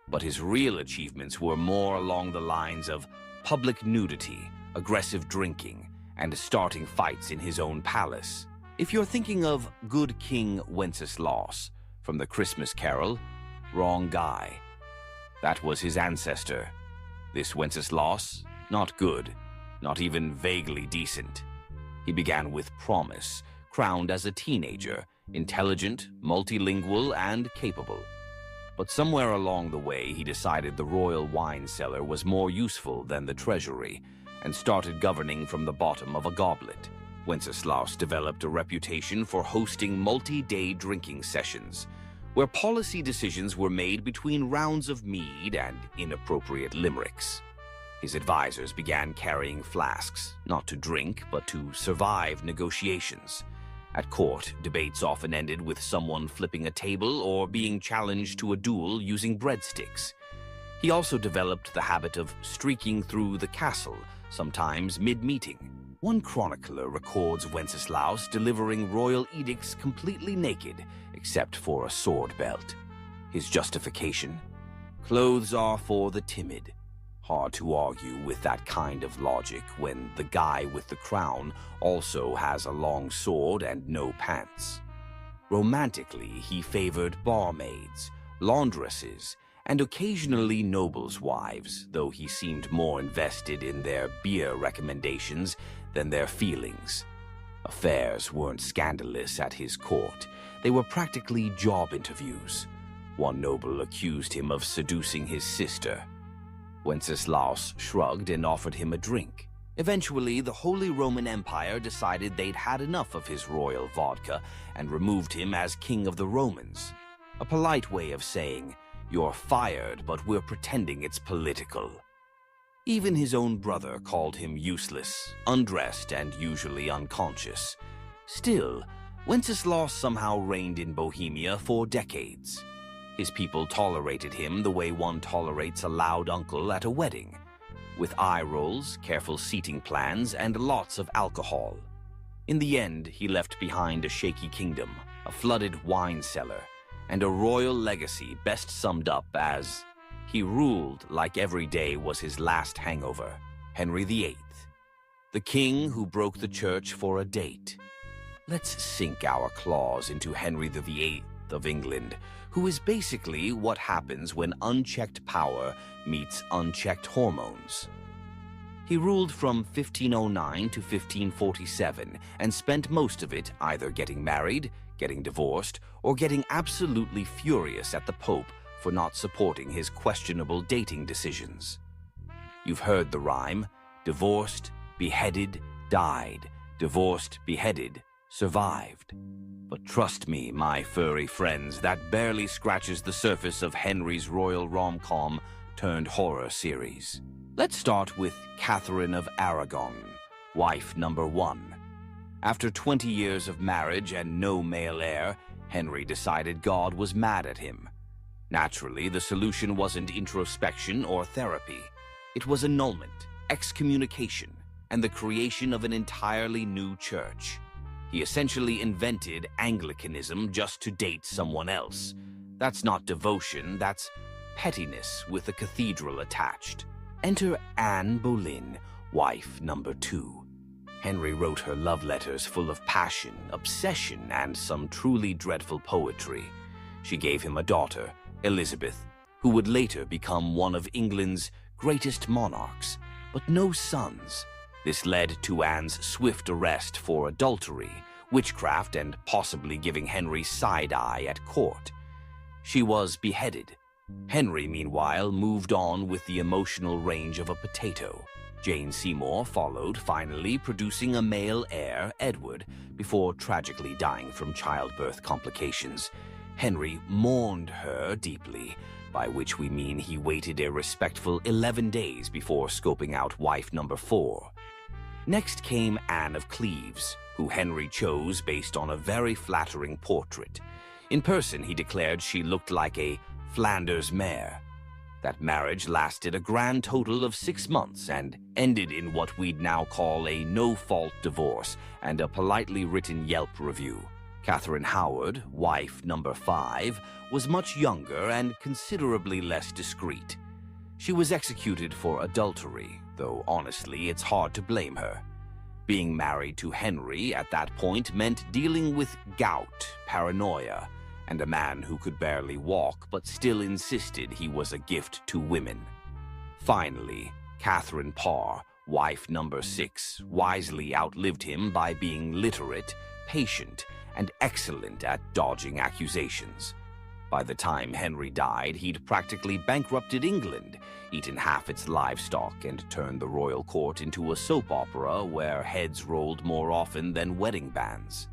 but his real achievements were more along the lines of public nudity, aggressive drinking, and starting fights in his own palace. If you're thinking of Good King Wenceslaus from the Christmas Carol, wrong guy. That was his ancestor. This Wenceslaus, not good, not even vaguely decent. He began with promise, crowned as a teenager, intelligent, multilingual, and capable. But somewhere along the way, he decided the royal wine cellar was more useful than the treasury, and started governing from the bottom of a goblet. Wenceslaus developed a reputation for hosting multi-day drinking sessions, where policy decisions were made between rounds of mead and inappropriate limericks. His advisors began carrying flasks, not to drink, but to survive negotiations. At court, debates often ended with someone flipping a table or being challenged to a duel using breadsticks. He also developed the habit of streaking through the castle, sometimes mid-meeting. One chronicler records Wenceslaus delivering royal edicts completely naked, except for a sword belt. His justification? Clothes are for the timid. Hard to argue with that kind of logic when the guy with the crown also has a long sword and no pants. Romantically, he favored barmaids, laundresses, and occasionally nobles' wives, though he seemed more invested in their beer recommendations than their feelings. Affairs weren't scandalous at his court. They were practically job interviews. One noble accused him of seducing his sister. Wenceslaus shrugged and offered him a drink. Eventually, the Holy Roman Empire decided they'd had enough of his royal vodka and removed him as king of the Romans. A polite way of saying, "You're fired, but we're pretending it's political." Even his own brother called him useless, undressed, and usually unconscious. Still, Wenceslaus somehow reigned in Bohemia for decades. His people tolerated him the way one tolerates a loud uncle at a wedding, with eye rolls, careful seating plans, and lots of alcohol. In the end, he left behind a shaky kingdom, a flooded wine cellar, and a royal legacy best summed up as, he ruled like every day was his last hangover. Henry VIII, the king who broke the church for a date. Let's sink our claws into Henry VIII of England, who is basically what happens when unchecked power meets unchecked hormones. He ruled from 1509 to 1547 and spent most of it either getting married, getting divorced, or getting absolutely furious at the Pope for not supporting his questionable dating decisions. You've heard the rhyme: divorced, beheaded, died, divorced, beheaded, survived. But trust me, my furry friends, that barely scratches the surface of Henry's royal rom-com turned horror series. Let's start with Catherine of Aragon, wife number 1. After 20 years of marriage and no male heir, Henry decided God was mad at him. Naturally, the solution wasn't introspection or therapy. It was annulment, excommunication, and the creation of an entirely new church. He essentially invented Anglicanism just to date someone else. That's not devotion, that's pettiness with a cathedral attached. Enter Anne Boleyn, wife number 2. Henry wrote her love letters full of passion, obsession, and some truly dreadful poetry. She gave him a daughter, Elizabeth, who would later become one of England's greatest monarchs, but no sons. This led to Anne's swift arrest for adultery, witchcraft, and possibly giving Henry side-eye at court. She was beheaded. Henry, meanwhile, moved on with the emotional range of a potato. Jane Seymour followed, finally producing a male heir, Edward, before tragically dying from childbirth complications. Henry mourned her deeply, by which we mean he waited a respectful 11 days before scoping out wife number 4. Next came Anne of Cleves, who Henry chose based on a very flattering portrait. In person, he declared she looked like a Flanders mare. That marriage lasted a grand total of 6 months and ended in what we'd now call a no-fault divorce and a politely written Yelp review. Catherine Howard, wife number 5, was much younger and considerably less discreet. She was executed for adultery, though honestly it's hard to blame her. Being married to Henry at that point meant dealing with gout, paranoia, and a man who could barely walk but still insisted he was a gift to women. Finally, Catherine Parr, wife number 6, wisely outlived him by being literate, patient, and excellent at dodging accusations. By the time Henry died, he'd practically bankrupted England, eaten half its livestock, and turned the royal court into a soap opera where heads rolled more often than wedding bands.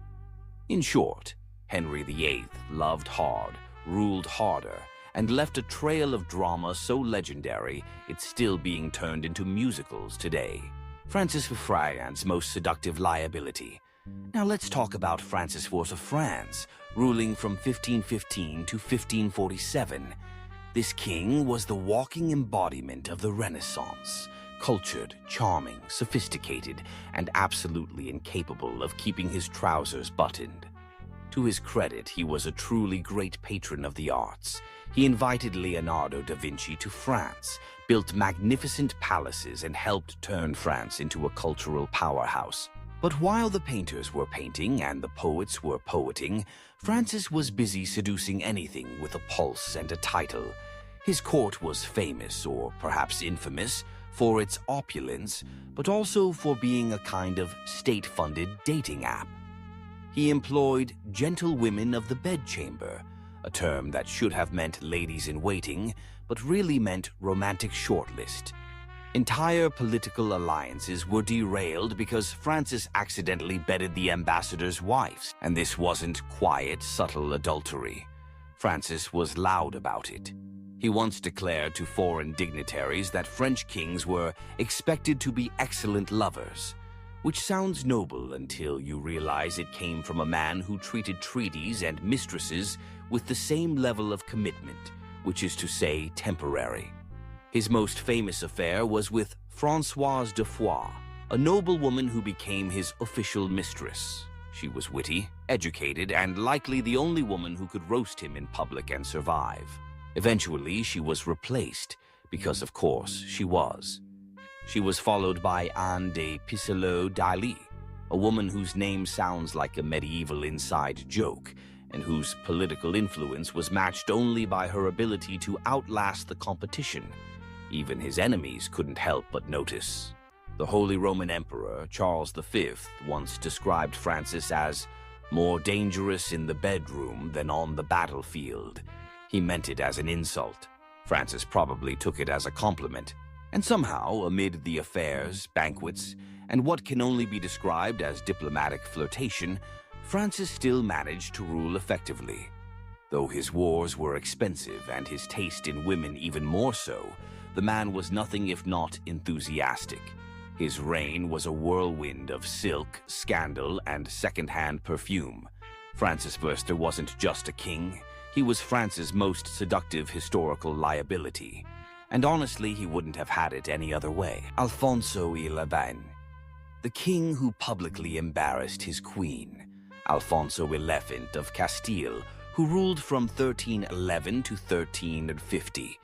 In short, Henry VIII loved hard, ruled harder, and left a trail of drama so legendary it's still being turned into musicals today. Francis was France's most seductive liability. Now let's talk about Francis I of France, ruling from 1515 to 1547. This king was the walking embodiment of the Renaissance, cultured, charming, sophisticated, and absolutely incapable of keeping his trousers buttoned. To his credit, he was a truly great patron of the arts. He invited Leonardo da Vinci to France, built magnificent palaces, and helped turn France into a cultural powerhouse. But while the painters were painting and the poets were poeting, Francis was busy seducing anything with a pulse and a title. His court was famous, or perhaps infamous, for its opulence, but also for being a kind of state-funded dating app. He employed gentlewomen of the bedchamber, a term that should have meant ladies-in-waiting, but really meant romantic shortlist. Entire political alliances were derailed because Francis accidentally bedded the ambassadors' wives, and this wasn't quiet, subtle adultery. Francis was loud about it. He once declared to foreign dignitaries that French kings were expected to be excellent lovers, which sounds noble until you realize it came from a man who treated treaties and mistresses with the same level of commitment, which is to say temporary. His most famous affair was with Françoise de Foix, a noblewoman who became his official mistress. She was witty, educated, and likely the only woman who could roast him in public and survive. Eventually, she was replaced, because of course she was. She was followed by Anne de Pisseleu-d'Ailly, a woman whose name sounds like a medieval inside joke, and whose political influence was matched only by her ability to outlast the competition. Even his enemies couldn't help but notice. The Holy Roman Emperor, Charles V, once described Francis as more dangerous in the bedroom than on the battlefield. He meant it as an insult. Francis probably took it as a compliment. And somehow, amid the affairs, banquets, and what can only be described as diplomatic flirtation, Francis still managed to rule effectively. Though his wars were expensive and his taste in women even more so, the man was nothing if not enthusiastic. His reign was a whirlwind of silk, scandal, and second-hand perfume. Francis I wasn't just a king, he was France's most seductive historical liability. And honestly, he wouldn't have had it any other way. Alfonso XI, the king who publicly embarrassed his queen. Alfonso XI of Castile, who ruled from 1311 to 1350.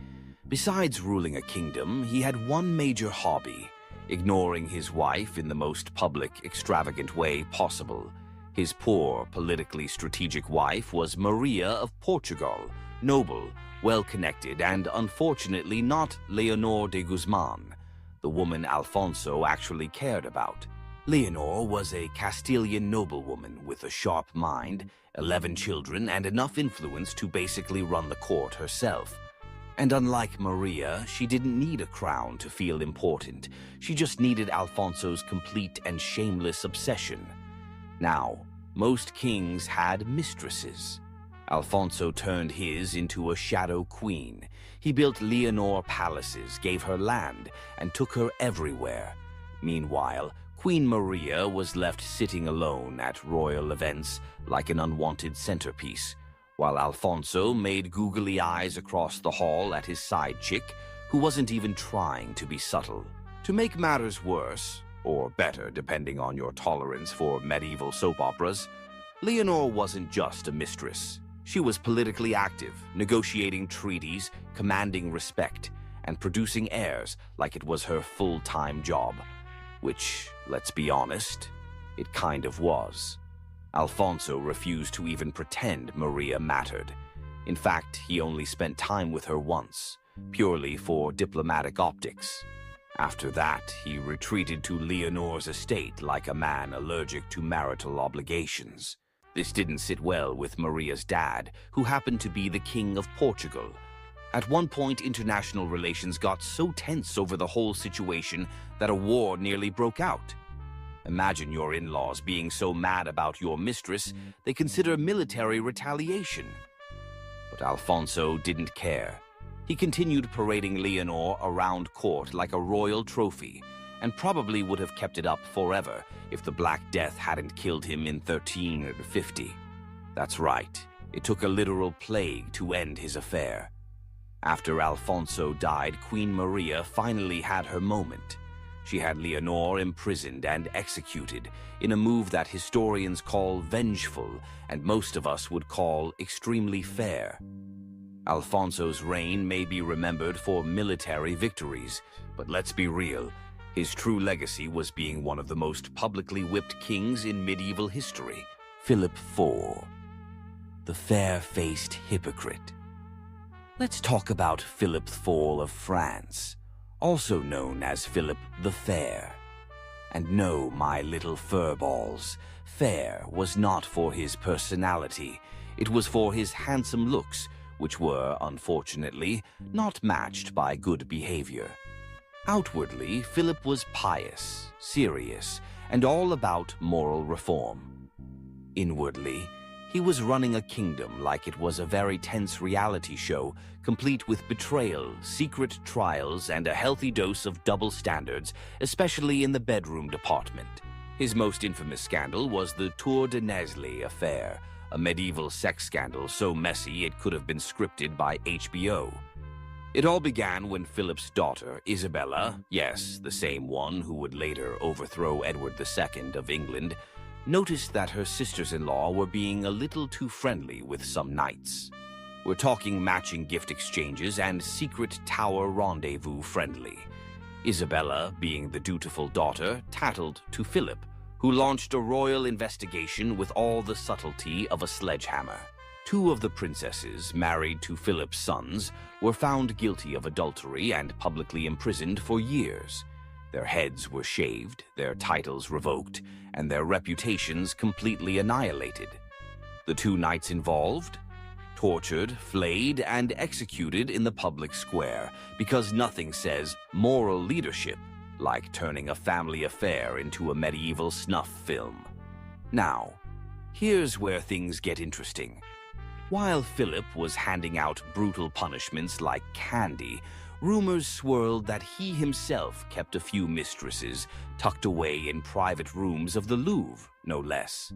Besides ruling a kingdom, he had one major hobby, ignoring his wife in the most public, extravagant way possible. His poor, politically strategic wife was Maria of Portugal, noble, well-connected, and unfortunately not Leonor de Guzman, the woman Alfonso actually cared about. Leonor was a Castilian noblewoman with a sharp mind, 11 children, and enough influence to basically run the court herself. And unlike Maria, she didn't need a crown to feel important. She just needed Alfonso's complete and shameless obsession. Now, most kings had mistresses. Alfonso turned his into a shadow queen. He built Leonor palaces, gave her land, and took her everywhere. Meanwhile, Queen Maria was left sitting alone at royal events like an unwanted centerpiece, while Alfonso made googly eyes across the hall at his side chick, who wasn't even trying to be subtle. To make matters worse, or better depending on your tolerance for medieval soap operas, Leonor wasn't just a mistress. She was politically active, negotiating treaties, commanding respect, and producing heirs like it was her full-time job. Which, let's be honest, it kind of was. Alfonso refused to even pretend Maria mattered. In fact, he only spent time with her once, purely for diplomatic optics. After that, he retreated to Leonor's estate like a man allergic to marital obligations. This didn't sit well with Maria's dad, who happened to be the King of Portugal. At one point, international relations got so tense over the whole situation that a war nearly broke out. Imagine your in-laws being so mad about your mistress, they consider military retaliation. But Alfonso didn't care. He continued parading Leonor around court like a royal trophy, and probably would have kept it up forever if the Black Death hadn't killed him in 1350. That's right, it took a literal plague to end his affair. After Alfonso died, Queen Maria finally had her moment. She had Leonore imprisoned and executed in a move that historians call vengeful and most of us would call extremely fair. Alfonso's reign may be remembered for military victories, but let's be real, his true legacy was being one of the most publicly whipped kings in medieval history, Philip IV, the fair-faced hypocrite. Let's talk about Philip IV of France, also known as Philip the Fair. And no, my little furballs, fair was not for his personality, it was for his handsome looks, which were, unfortunately, not matched by good behavior. Outwardly, Philip was pious, serious, and all about moral reform. Inwardly, he was running a kingdom like it was a very tense reality show, complete with betrayal, secret trials, and a healthy dose of double standards, especially in the bedroom department. His most infamous scandal was the Tour de Nesle affair, a medieval sex scandal so messy it could have been scripted by HBO. It all began when Philip's daughter, Isabella, yes, the same one who would later overthrow Edward II of England, noticed that her sisters-in-law were being a little too friendly with some knights. We're talking matching gift exchanges and secret tower rendezvous friendly. Isabella, being the dutiful daughter, tattled to Philip, who launched a royal investigation with all the subtlety of a sledgehammer. 2 of the princesses, married to Philip's sons, were found guilty of adultery and publicly imprisoned for years. Their heads were shaved, their titles revoked, and their reputations completely annihilated. The 2 knights involved? Tortured, flayed, and executed in the public square, because nothing says moral leadership like turning a family affair into a medieval snuff film. Now, here's where things get interesting. While Philip was handing out brutal punishments like candy, rumors swirled that he himself kept a few mistresses tucked away in private rooms of the Louvre, no less.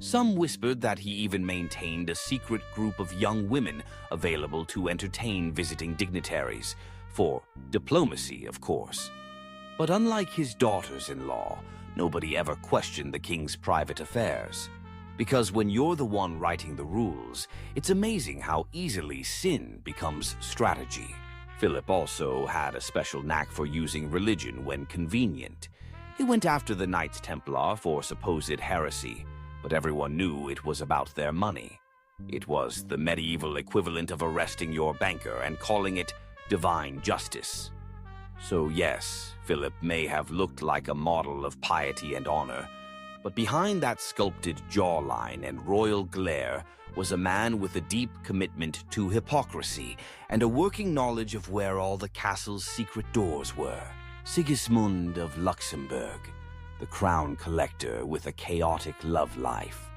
Some whispered that he even maintained a secret group of young women available to entertain visiting dignitaries, for diplomacy, of course. But unlike his daughters-in-law, nobody ever questioned the king's private affairs. Because when you're the one writing the rules, it's amazing how easily sin becomes strategy. Philip also had a special knack for using religion when convenient. He went after the Knights Templar for supposed heresy, but everyone knew it was about their money. It was the medieval equivalent of arresting your banker and calling it divine justice. So yes, Philip may have looked like a model of piety and honor, but behind that sculpted jawline and royal glare was a man with a deep commitment to hypocrisy and a working knowledge of where all the castle's secret doors were. Sigismund of Luxembourg, the crown collector with a chaotic love life.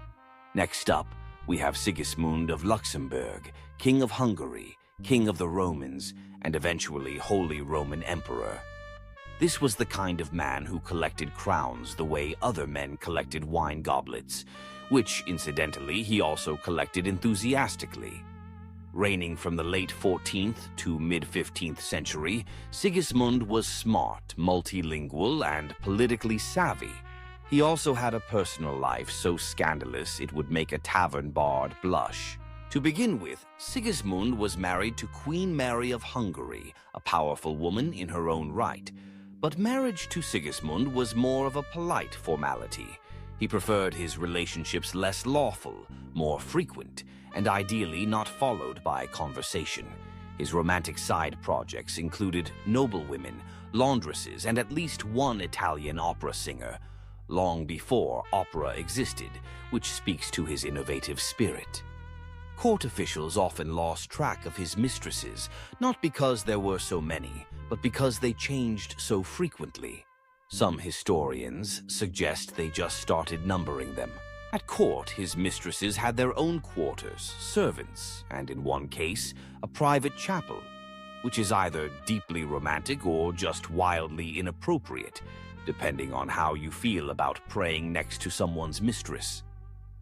Next up, we have Sigismund of Luxembourg, King of Hungary, King of the Romans, and eventually Holy Roman Emperor. This was the kind of man who collected crowns the way other men collected wine goblets, which, incidentally, he also collected enthusiastically. Reigning from the late 14th to mid-15th century, Sigismund was smart, multilingual, and politically savvy. He also had a personal life so scandalous it would make a tavern bard blush. To begin with, Sigismund was married to Queen Mary of Hungary, a powerful woman in her own right. But marriage to Sigismund was more of a polite formality. He preferred his relationships less lawful, more frequent, and ideally not followed by conversation. His romantic side projects included noblewomen, laundresses, and at least one Italian opera singer, long before opera existed, which speaks to his innovative spirit. Court officials often lost track of his mistresses, not because there were so many, but because they changed so frequently. Some historians suggest they just started numbering them. At court, his mistresses had their own quarters, servants, and in one case, a private chapel, which is either deeply romantic or just wildly inappropriate, depending on how you feel about praying next to someone's mistress.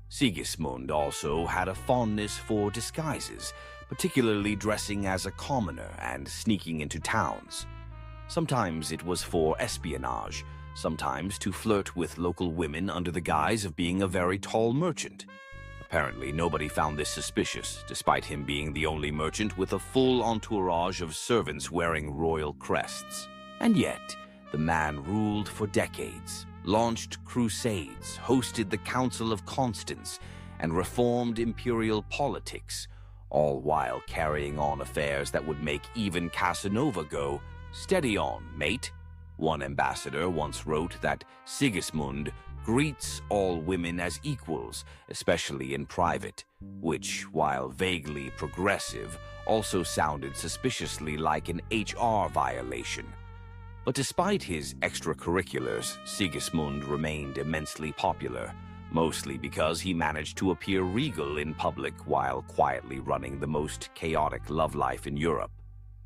Sigismund also had a fondness for disguises, particularly dressing as a commoner and sneaking into towns. Sometimes it was for espionage, sometimes to flirt with local women under the guise of being a very tall merchant. Apparently, nobody found this suspicious, despite him being the only merchant with a full entourage of servants wearing royal crests. And yet, the man ruled for decades, launched crusades, hosted the Council of Constance, and reformed imperial politics, all while carrying on affairs that would make even Casanova go, "Steady on, mate." One ambassador once wrote that Sigismund greets all women as equals, especially in private, which, while vaguely progressive, also sounded suspiciously like an HR violation. But despite his extracurriculars, Sigismund remained immensely popular, mostly because he managed to appear regal in public while quietly running the most chaotic love life in Europe.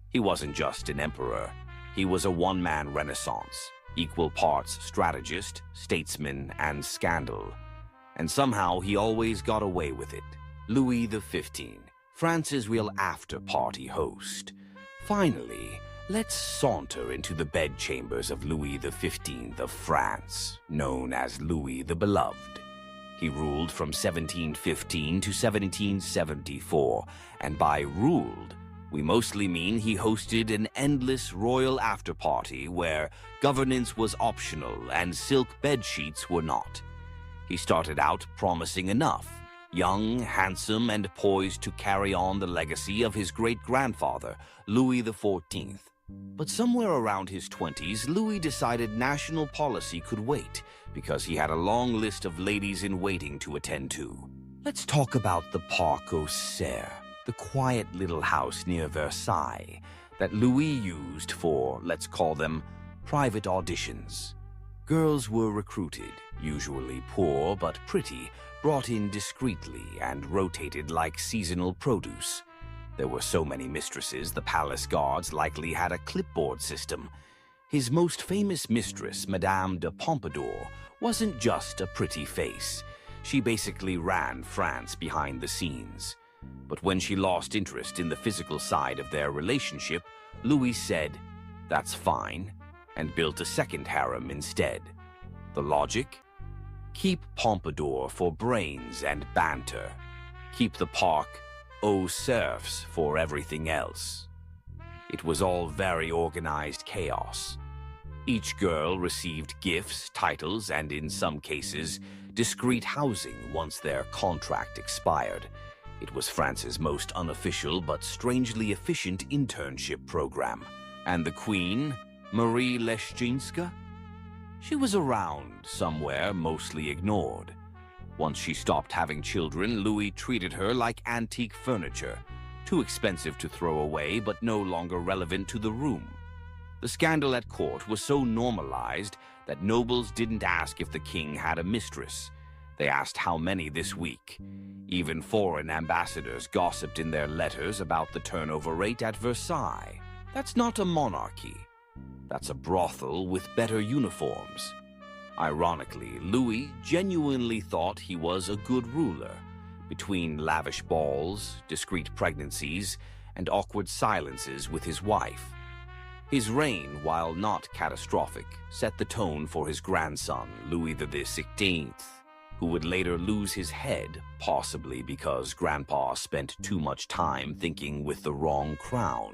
He wasn't just an emperor. He was a one-man renaissance, equal parts strategist, statesman, and scandal. And somehow he always got away with it. Louis XV, France's real after-party host. Finally, let's saunter into the bedchambers of Louis XV of France, known as Louis the Beloved. He ruled from 1715 to 1774, and by ruled, we mostly mean he hosted an endless royal after-party where governance was optional and silk bedsheets were not. He started out promising enough, young, handsome, and poised to carry on the legacy of his great-grandfather, Louis XIV. But somewhere around his 20s, Louis decided national policy could wait because he had a long list of ladies-in-waiting to attend to. Let's talk about the Parc aux Cerfs, the quiet little house near Versailles that Louis used for, let's call them, private auditions. Girls were recruited, usually poor but pretty, brought in discreetly and rotated like seasonal produce. There were so many mistresses, the palace guards likely had a clipboard system. His most famous mistress, Madame de Pompadour, wasn't just a pretty face. She basically ran France behind the scenes. But when she lost interest in the physical side of their relationship, Louis said, "That's fine," and built a second harem instead. The logic? Keep Pompadour for brains and banter. Keep the Parc aux Cerfs for everything else. It was all very organized chaos. Each girl received gifts, titles, and in some cases, discreet housing once their contract expired. It was France's most unofficial but strangely efficient internship program. And the queen, Marie Leszczyńska? She was around somewhere, mostly ignored. Once she stopped having children, Louis treated her like antique furniture, too expensive to throw away but no longer relevant to the room. The scandal at court was so normalized that nobles didn't ask if the king had a mistress. They asked how many this week. Even foreign ambassadors gossiped in their letters about the turnover rate at Versailles. That's not a monarchy. That's a brothel with better uniforms. Ironically, Louis genuinely thought he was a good ruler. Between lavish balls, discreet pregnancies, and awkward silences with his wife. His reign, while not catastrophic, set the tone for his grandson, Louis XVI, who would later lose his head, possibly because Grandpa spent too much time thinking with the wrong crown.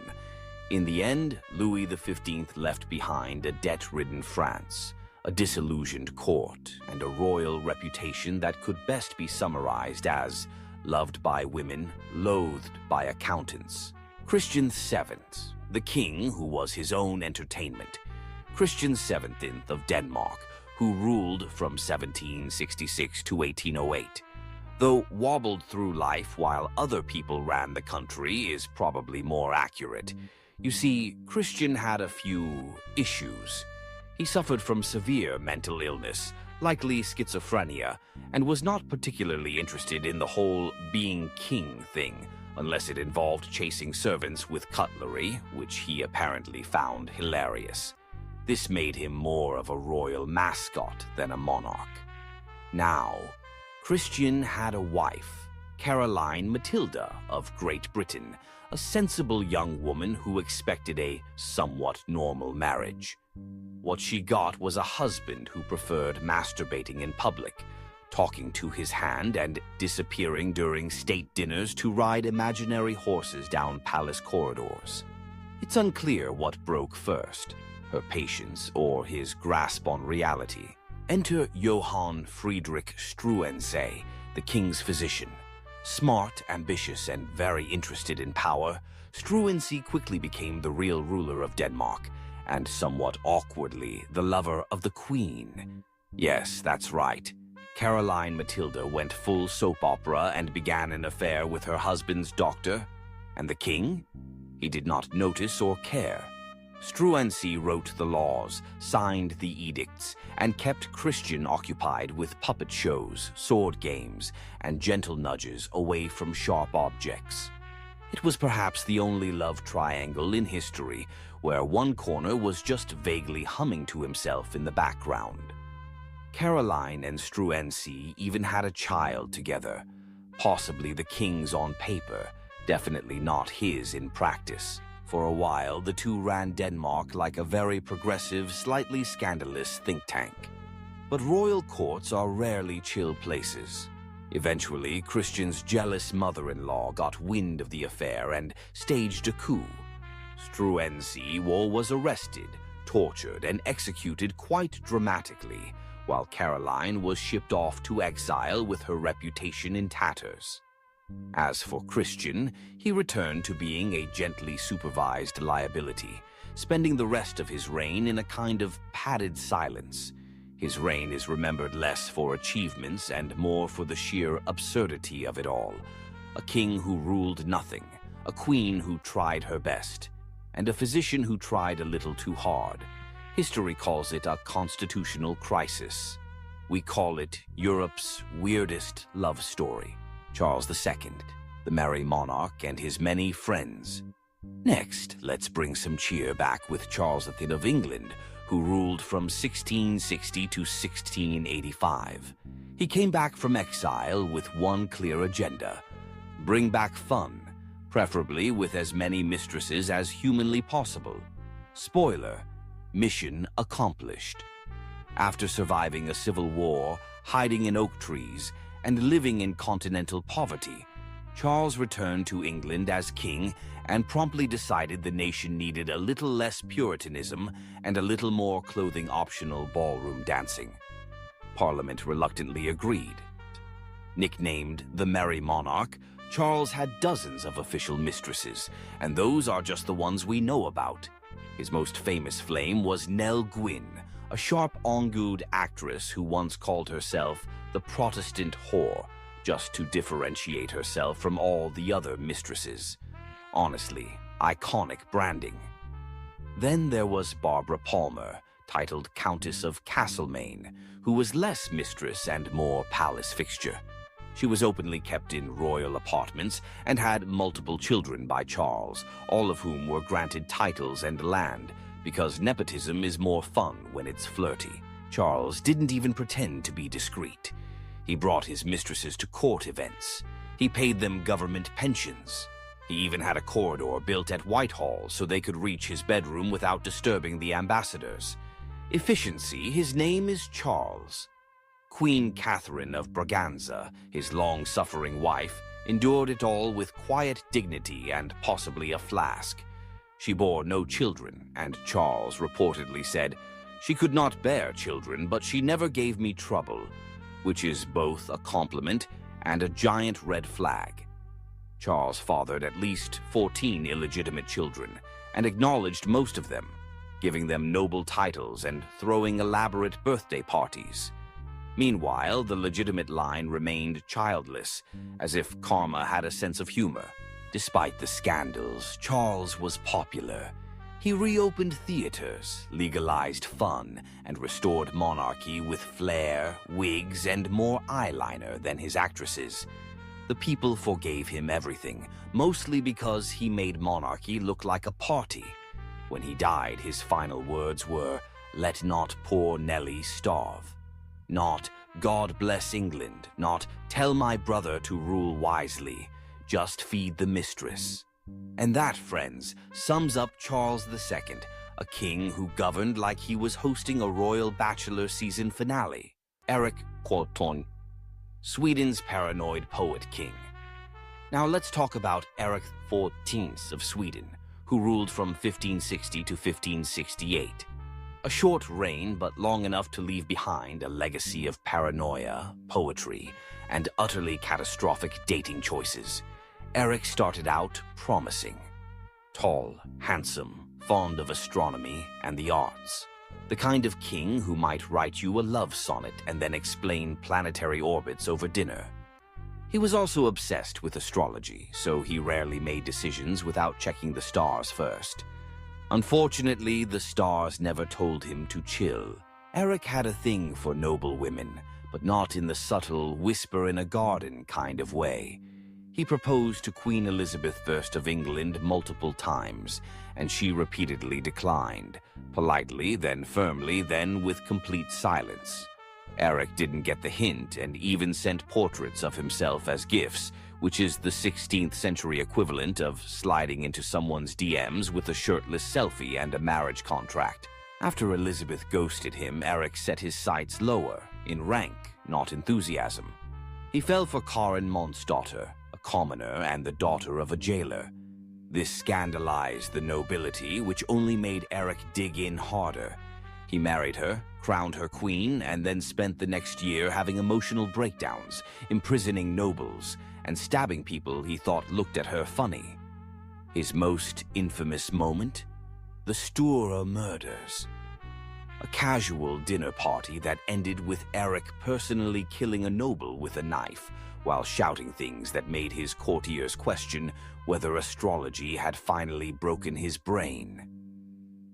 In the end, Louis XV left behind a debt-ridden France, a disillusioned court, and a royal reputation that could best be summarized as loved by women, loathed by accountants. Christian VII, the king who was his own entertainment. Christian VII of Denmark, who ruled from 1766 to 1808. Though wobbled through life while other people ran the country is probably more accurate. You see, Christian had a few issues. He suffered from severe mental illness, likely schizophrenia, and was not particularly interested in the whole being king thing, unless it involved chasing servants with cutlery, which he apparently found hilarious. This made him more of a royal mascot than a monarch. Now, Christian had a wife, Caroline Matilda of Great Britain, a sensible young woman who expected a somewhat normal marriage. What she got was a husband who preferred masturbating in public, talking to his hand and disappearing during state dinners to ride imaginary horses down palace corridors. It's unclear what broke first, her patience or his grasp on reality. Enter Johann Friedrich Struensee, the king's physician. Smart, ambitious, and very interested in power, Struensee quickly became the real ruler of Denmark, and somewhat awkwardly, the lover of the queen. Yes, that's right. Caroline Matilda went full soap opera and began an affair with her husband's doctor. And the king? He did not notice or care. Struensee wrote the laws, signed the edicts, and kept Christian occupied with puppet shows, sword games, and gentle nudges away from sharp objects. It was perhaps the only love triangle in history where one corner was just vaguely humming to himself in the background. Caroline and Struensee even had a child together, possibly the king's on paper, definitely not his in practice. For a while, the two ran Denmark like a very progressive, slightly scandalous think tank. But royal courts are rarely chill places. Eventually, Christian's jealous mother-in-law got wind of the affair and staged a coup. Struensee was arrested, tortured, and executed quite dramatically, while Caroline was shipped off to exile with her reputation in tatters. As for Christian, he returned to being a gently supervised liability, spending the rest of his reign in a kind of padded silence. His reign is remembered less for achievements and more for the sheer absurdity of it all. A king who ruled nothing, a queen who tried her best, and a physician who tried a little too hard. History calls it a constitutional crisis. We call it Europe's weirdest love story. Charles II, the merry monarch, and his many friends. Next, let's bring some cheer back with Charles II of England, who ruled from 1660 to 1685. He came back from exile with one clear agenda: bring back fun, preferably with as many mistresses as humanly possible. Spoiler, mission accomplished. After surviving a civil war, hiding in oak trees, and living in continental poverty, Charles returned to England as king and promptly decided the nation needed a little less Puritanism and a little more clothing-optional ballroom dancing. Parliament reluctantly agreed. Nicknamed the Merry Monarch, Charles had dozens of official mistresses, and those are just the ones we know about. His most famous flame was Nell Gwyn, a sharp-angued actress who once called herself the Protestant whore, just to differentiate herself from all the other mistresses. Honestly, iconic branding. Then there was Barbara Palmer, titled Countess of Castlemaine, who was less mistress and more palace fixture. She was openly kept in royal apartments and had multiple children by Charles, all of whom were granted titles and land, because nepotism is more fun when it's flirty. Charles didn't even pretend to be discreet. He brought his mistresses to court events. He paid them government pensions. He even had a corridor built at Whitehall so they could reach his bedroom without disturbing the ambassadors. Efficiency, his name is Charles. Queen Catherine of Braganza, his long-suffering wife, endured it all with quiet dignity and possibly a flask. She bore no children, and Charles reportedly said, "She could not bear children, but she never gave me trouble," which is both a compliment and a giant red flag. Charles fathered at least 14 illegitimate children and acknowledged most of them, giving them noble titles and throwing elaborate birthday parties. Meanwhile, the legitimate line remained childless, as if karma had a sense of humor. Despite the scandals, Charles was popular. He reopened theaters, legalized fun, and restored monarchy with flair, wigs, and more eyeliner than his actresses. The people forgave him everything, mostly because he made monarchy look like a party. When he died, his final words were, "Let not poor Nellie starve." Not, God bless England, not tell my brother to rule wisely, just feed the mistress. And that, friends, sums up Charles II, a king who governed like he was hosting a royal bachelor season finale. Erik Cloton, Sweden's paranoid poet king. Now let's talk about Erik XIV of Sweden, who ruled from 1560 to 1568. A short reign, but long enough to leave behind a legacy of paranoia, poetry, and utterly catastrophic dating choices. Erik started out promising. Tall, handsome, fond of astronomy and the arts. The kind of king who might write you a love sonnet and then explain planetary orbits over dinner. He was also obsessed with astrology, so he rarely made decisions without checking the stars first. Unfortunately, the stars never told him to chill. Erik had a thing for noble women, but not in the subtle whisper-in-a-garden kind of way. He proposed to Queen Elizabeth I of England multiple times, and she repeatedly declined, politely, then firmly, then with complete silence. Erik didn't get the hint and even sent portraits of himself as gifts, which is the 16th century equivalent of sliding into someone's DMs with a shirtless selfie and a marriage contract. After Elizabeth ghosted him, Erik set his sights lower, in rank, not enthusiasm. He fell for Karin Monsdotter, a commoner and the daughter of a jailer. This scandalized the nobility, which only made Erik dig in harder. He married her, crowned her queen, and then spent the next year having emotional breakdowns, imprisoning nobles, and stabbing people he thought looked at her funny. His most infamous moment? The Stura murders. A casual dinner party that ended with Erik personally killing a noble with a knife, while shouting things that made his courtiers question whether astrology had finally broken his brain.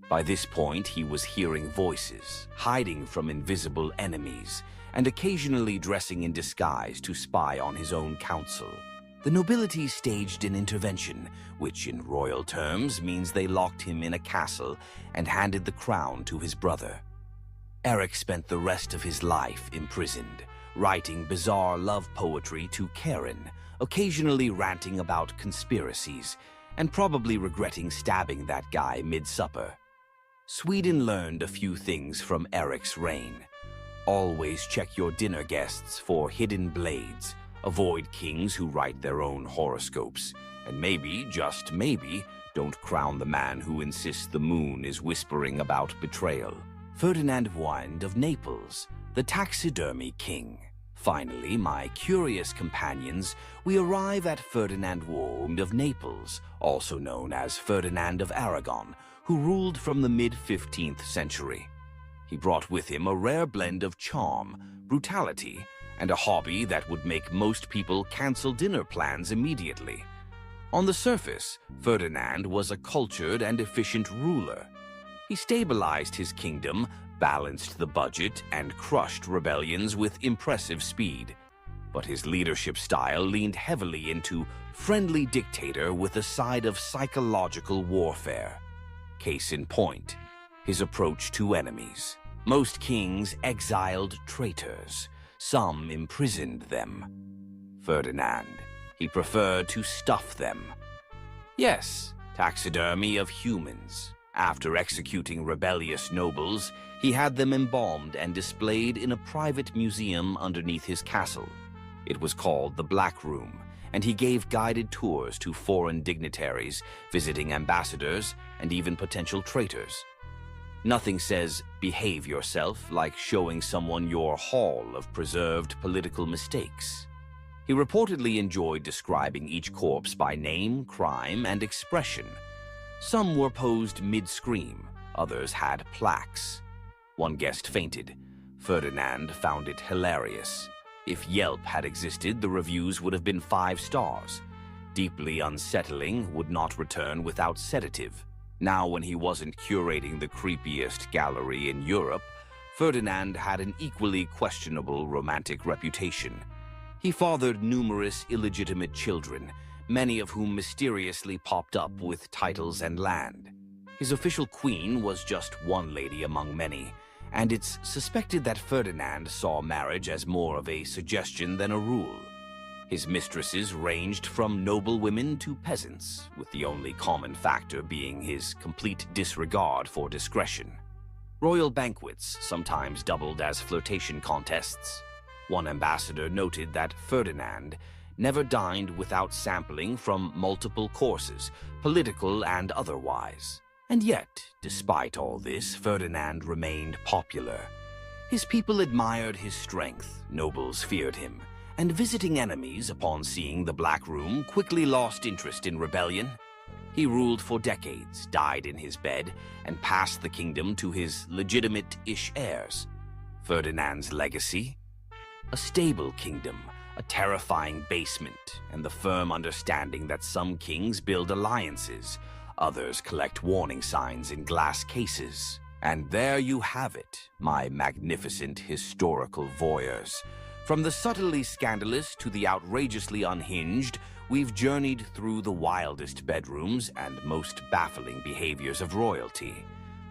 By this point, he was hearing voices, hiding from invisible enemies, and occasionally dressing in disguise to spy on his own council. The nobility staged an intervention, which in royal terms means they locked him in a castle and handed the crown to his brother. Erik spent the rest of his life imprisoned, writing bizarre love poetry to Karin, occasionally ranting about conspiracies, and probably regretting stabbing that guy mid-supper. Sweden learned a few things from Erik's reign. Always check your dinner guests for hidden blades, avoid kings who write their own horoscopes, and maybe, just maybe, don't crown the man who insists the moon is whispering about betrayal. Ferdinand Wind of Naples, the taxidermy king. Finally, my curious companions, we arrive at Ferdinand Wind of Naples, also known as Ferdinand of Aragon, who ruled from the mid-15th century. He brought with him a rare blend of charm, brutality, and a hobby that would make most people cancel dinner plans immediately. On the surface, Ferdinand was a cultured and efficient ruler. He stabilized his kingdom, balanced the budget, and crushed rebellions with impressive speed. But his leadership style leaned heavily into friendly dictator with a side of psychological warfare. Case in point, his approach to enemies. Most kings exiled traitors. Some imprisoned them. Ferdinand, he preferred to stuff them. Yes, taxidermy of humans. After executing rebellious nobles, he had them embalmed and displayed in a private museum underneath his castle. It was called the Black Room, and he gave guided tours to foreign dignitaries, visiting ambassadors, and even potential traitors. Nothing says, behave yourself, like showing someone your haul of preserved political mistakes. He reportedly enjoyed describing each corpse by name, crime, and expression. Some were posed mid-scream, others had plaques. One guest fainted. Ferdinand found it hilarious. If Yelp had existed, the reviews would have been 5 stars. Deeply unsettling, would not return without sedative. Now, when he wasn't curating the creepiest gallery in Europe, Ferdinand had an equally questionable romantic reputation. He fathered numerous illegitimate children, many of whom mysteriously popped up with titles and land. His official queen was just one lady among many, and it's suspected that Ferdinand saw marriage as more of a suggestion than a rule. His mistresses ranged from noble women to peasants, with the only common factor being his complete disregard for discretion. Royal banquets sometimes doubled as flirtation contests. One ambassador noted that Ferdinand never dined without sampling from multiple courses, political and otherwise. And yet, despite all this, Ferdinand remained popular. His people admired his strength, nobles feared him, and visiting enemies, upon seeing the Black Room, quickly lost interest in rebellion. He ruled for decades, died in his bed, and passed the kingdom to his legitimate-ish heirs. Ferdinand's legacy? A stable kingdom, a terrifying basement, and the firm understanding that some kings build alliances, others collect warning signs in glass cases. And there you have it, my magnificent historical voyeurs. From the subtly scandalous to the outrageously unhinged, we've journeyed through the wildest bedrooms and most baffling behaviors of royalty.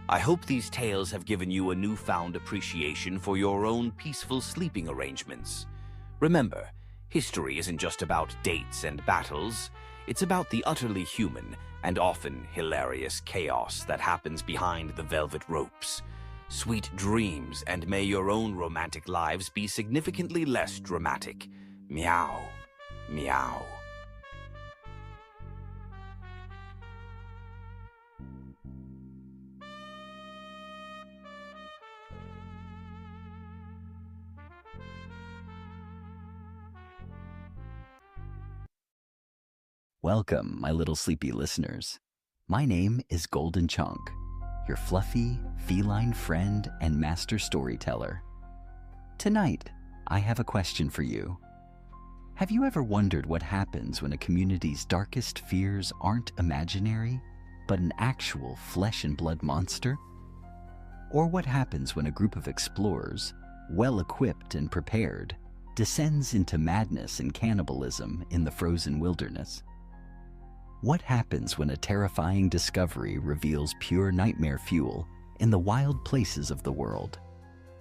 I hope these tales have given you a newfound appreciation for your own peaceful sleeping arrangements. Remember, history isn't just about dates and battles. It's about the utterly human and often hilarious chaos that happens behind the velvet ropes. Sweet dreams, and may your own romantic lives be significantly less dramatic. Meow. Meow. Welcome, my little sleepy listeners. My name is Golden Chonk, your fluffy, feline friend and master storyteller. Tonight, I have a question for you. Have you ever wondered what happens when a community's darkest fears aren't imaginary, but an actual flesh and blood monster? Or what happens when a group of explorers, well-equipped and prepared, descends into madness and cannibalism in the frozen wilderness? What happens when a terrifying discovery reveals pure nightmare fuel in the wild places of the world?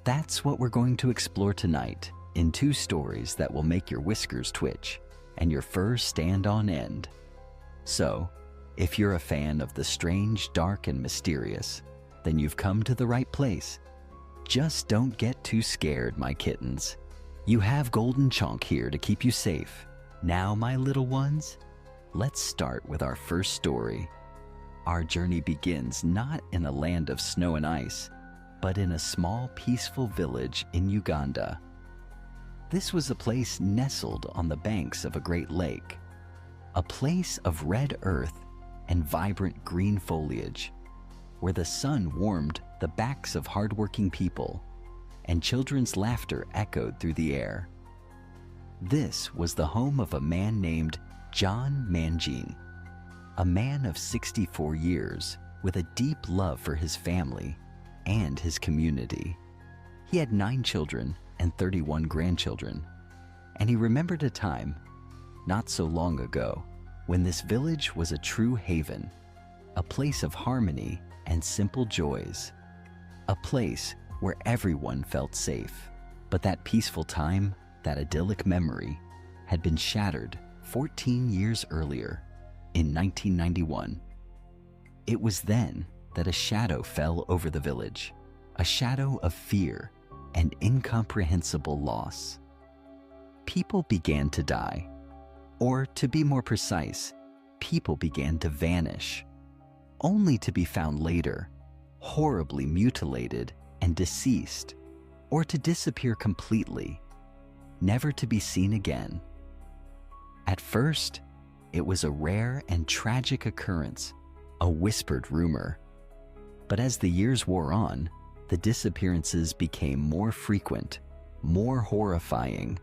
That's what we're going to explore tonight in two stories that will make your whiskers twitch and your fur stand on end. So, if you're a fan of the strange, dark, and mysterious, then you've come to the right place. Just don't get too scared, my kittens. You have Golden Chonk here to keep you safe. Now, my little ones, let's start with our first story. Our journey begins not in a land of snow and ice, but in a small, peaceful village in Uganda. This was a place nestled on the banks of a great lake, a place of red earth and vibrant green foliage, where the sun warmed the backs of hardworking people and children's laughter echoed through the air. This was the home of a man named John Manjin, a man of 64 years with a deep love for his family and his community. He had 9 children and 31 grandchildren, and he remembered a time, not so long ago, when this village was a true haven, a place of harmony and simple joys, a place where everyone felt safe. But that peaceful time, that idyllic memory, had been shattered 14 years earlier, in 1991. It was then that a shadow fell over the village, a shadow of fear and incomprehensible loss. People began to die, or to be more precise, people began to vanish, only to be found later, horribly mutilated and deceased, or to disappear completely, never to be seen again. At first, it was a rare and tragic occurrence, a whispered rumor. But as the years wore on, the disappearances became more frequent, more horrifying.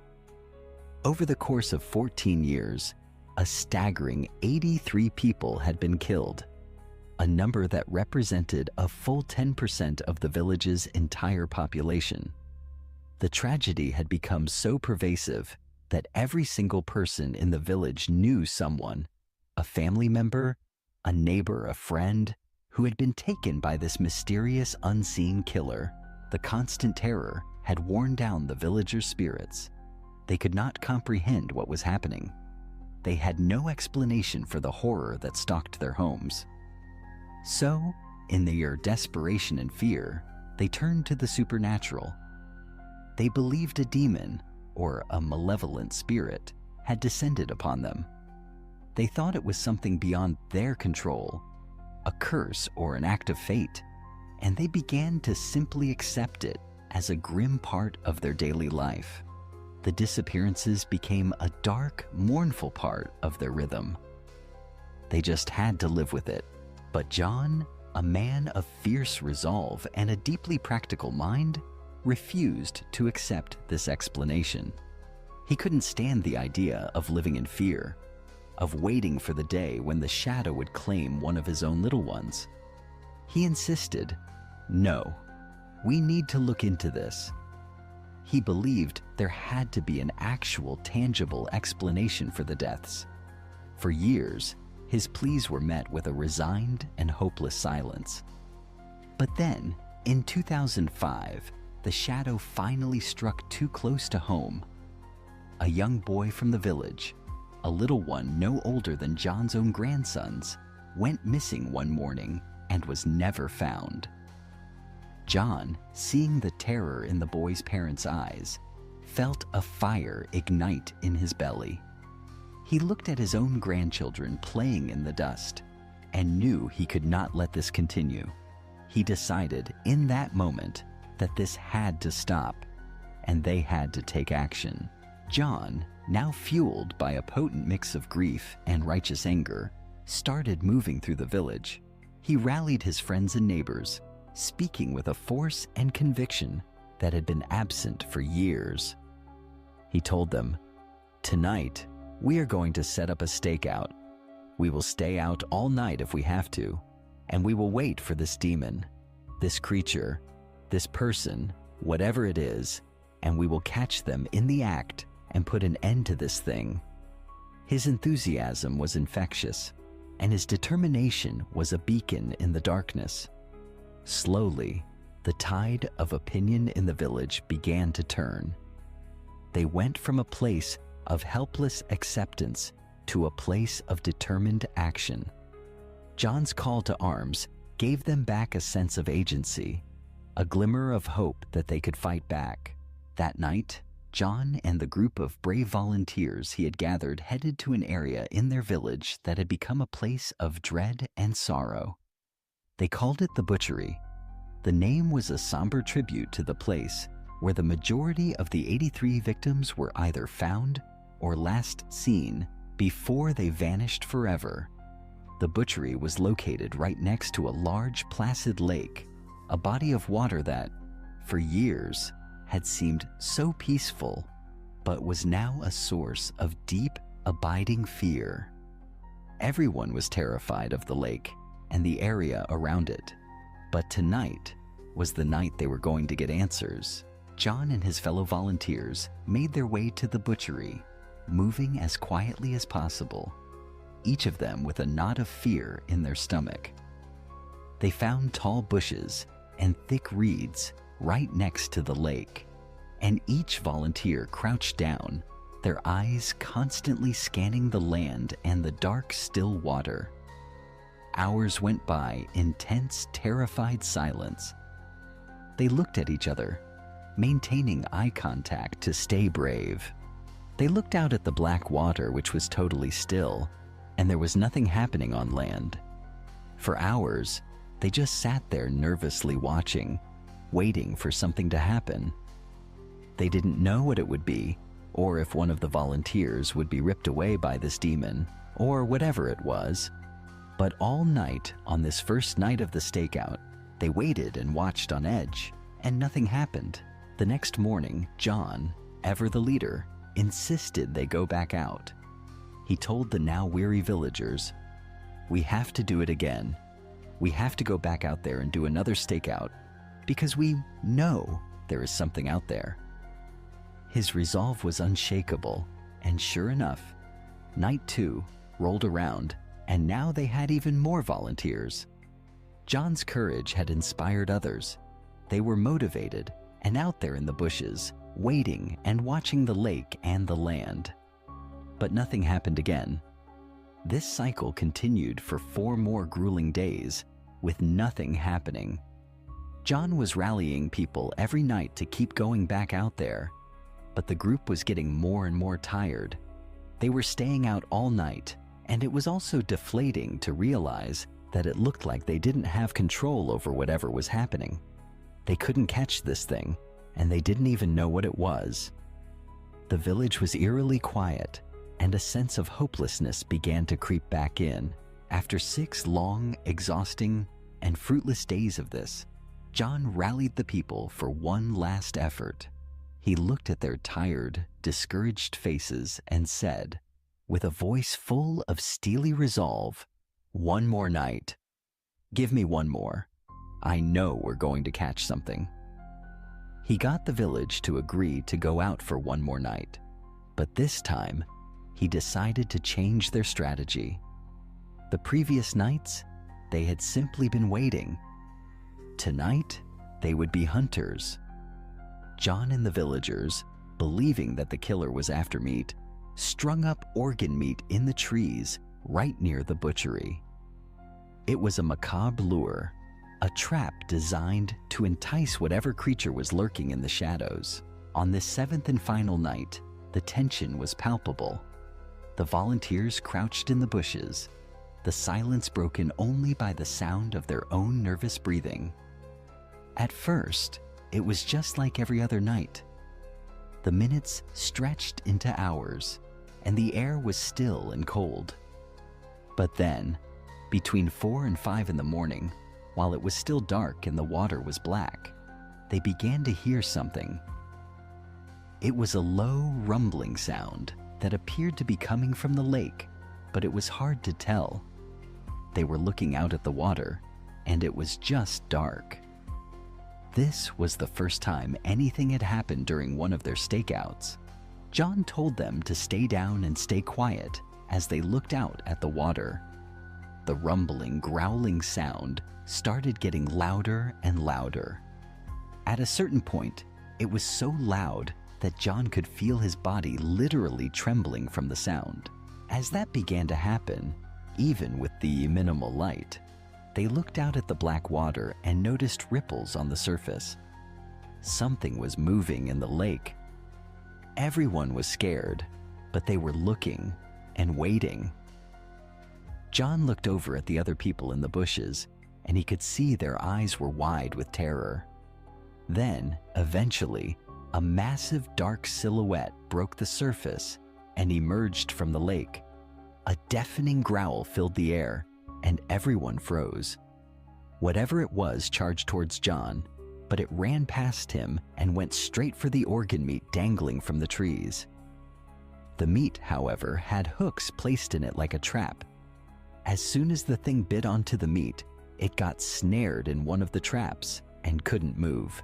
Over the course of 14 years, a staggering 83 people had been killed, a number that represented a full 10% of the village's entire population. The tragedy had become so pervasive that every single person in the village knew someone, a family member, a neighbor, a friend, who had been taken by this mysterious unseen killer. The constant terror had worn down the villagers' spirits. They could not comprehend what was happening. They had no explanation for the horror that stalked their homes. So, in their desperation and fear, they turned to the supernatural. They believed a demon, or a malevolent spirit, had descended upon them. They thought it was something beyond their control, a curse or an act of fate, and they began to simply accept it as a grim part of their daily life. The disappearances became a dark, mournful part of their rhythm. They just had to live with it. But John, a man of fierce resolve and a deeply practical mind, refused to accept this explanation. He couldn't stand the idea of living in fear, of waiting for the day when the shadow would claim one of his own little ones. He insisted, "No, we need to look into this." He believed there had to be an actual, tangible explanation for the deaths. For years, his pleas were met with a resigned and hopeless silence. But then, in 2005, the shadow finally struck too close to home. A young boy from the village, a little one no older than John's own grandsons, went missing one morning and was never found. John, seeing the terror in the boy's parents' eyes, felt a fire ignite in his belly. He looked at his own grandchildren playing in the dust and knew he could not let this continue. He decided in that moment that this had to stop, and they had to take action. John, now fueled by a potent mix of grief and righteous anger, started moving through the village. He rallied his friends and neighbors, speaking with a force and conviction that had been absent for years. He told them, "Tonight, we are going to set up a stakeout. We will stay out all night if we have to, and we will wait for this demon, this creature, this person, whatever it is, and we will catch them in the act and put an end to this thing." His enthusiasm was infectious, and his determination was a beacon in the darkness. Slowly, the tide of opinion in the village began to turn. They went from a place of helpless acceptance to a place of determined action. John's call to arms gave them back a sense of agency, a glimmer of hope that they could fight back. That night, John and the group of brave volunteers he had gathered headed to an area in their village that had become a place of dread and sorrow. They called it the butchery. The name was a somber tribute to the place where the majority of the 83 victims were either found or last seen before they vanished forever. The butchery was located right next to a large placid lake, a body of water that, for years, had seemed so peaceful, but was now a source of deep, abiding fear. Everyone was terrified of the lake and the area around it. But tonight was the night they were going to get answers. John and his fellow volunteers made their way to the butchery, moving as quietly as possible, each of them with a knot of fear in their stomach. They found tall bushes and thick reeds right next to the lake, and each volunteer crouched down, their eyes constantly scanning the land and the dark, still water. Hours went by in tense, terrified silence. They looked at each other, maintaining eye contact to stay brave. They looked out at the black water, which was totally still, and there was nothing happening on land. For hours, they just sat there nervously watching, waiting for something to happen. They didn't know what it would be, or if one of the volunteers would be ripped away by this demon, or whatever it was. But all night, on this first night of the stakeout, they waited and watched on edge, and nothing happened. The next morning, John, ever the leader, insisted they go back out. He told the now weary villagers, "We have to do it again. We have to go back out there and do another stakeout, because we know there is something out there." His resolve was unshakable, and sure enough, night 2 rolled around, and now they had even more volunteers. John's courage had inspired others. They were motivated and out there in the bushes, waiting and watching the lake and the land. But nothing happened again. This cycle continued for 4 more grueling days, with nothing happening. John was rallying people every night to keep going back out there, but the group was getting more and more tired. They were staying out all night, and it was also deflating to realize that it looked like they didn't have control over whatever was happening. They couldn't catch this thing, and they didn't even know what it was. The village was eerily quiet, and a sense of hopelessness began to creep back in. After 6 long, exhausting, and fruitless days of this, John rallied the people for one last effort. He looked at their tired, discouraged faces and said, with a voice full of steely resolve, "One more night. Give me one more. I know we're going to catch something." He got the village to agree to go out for one more night, but this time, he decided to change their strategy. The previous nights, they had simply been waiting. Tonight, they would be hunters. John and the villagers, believing that the killer was after meat, strung up organ meat in the trees right near the butchery. It was a macabre lure, a trap designed to entice whatever creature was lurking in the shadows. On this 7th and final night, the tension was palpable. The volunteers crouched in the bushes, the silence broken only by the sound of their own nervous breathing. At first, it was just like every other night. The minutes stretched into hours, and the air was still and cold. But then, between 4 and 5 in the morning, while it was still dark and the water was black, they began to hear something. It was a low, rumbling sound that appeared to be coming from the lake, but it was hard to tell. They were looking out at the water, and it was just dark. This was the first time anything had happened during one of their stakeouts. John told them to stay down and stay quiet as they looked out at the water. The rumbling, growling sound started getting louder and louder. At a certain point, it was so loud that John could feel his body literally trembling from the sound. As that began to happen, even with the minimal light, they looked out at the black water and noticed ripples on the surface. Something was moving in the lake. Everyone was scared, but they were looking and waiting. John looked over at the other people in the bushes, and he could see their eyes were wide with terror. Then, eventually, a massive dark silhouette broke the surface and emerged from the lake. A deafening growl filled the air, and everyone froze. Whatever it was charged towards John, but it ran past him and went straight for the organ meat dangling from the trees. The meat, however, had hooks placed in it like a trap. As soon as the thing bit onto the meat, it got snared in one of the traps and couldn't move.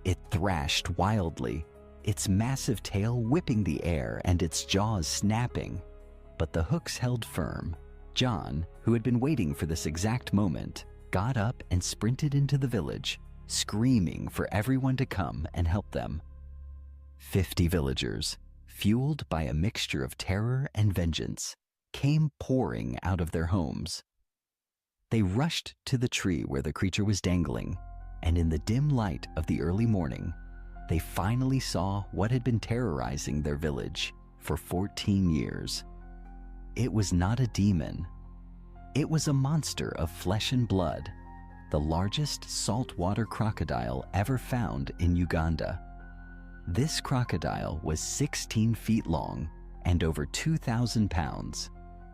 It thrashed wildly, its massive tail whipping the air and its jaws snapping. But the hooks held firm. John, who had been waiting for this exact moment, got up and sprinted into the village, screaming for everyone to come and help them. 50 villagers, fueled by a mixture of terror and vengeance, came pouring out of their homes. They rushed to the tree where the creature was dangling, and in the dim light of the early morning, they finally saw what had been terrorizing their village for 14 years. It was not a demon. It was a monster of flesh and blood, the largest saltwater crocodile ever found in Uganda. This crocodile was 16 feet long and over 2,000 pounds,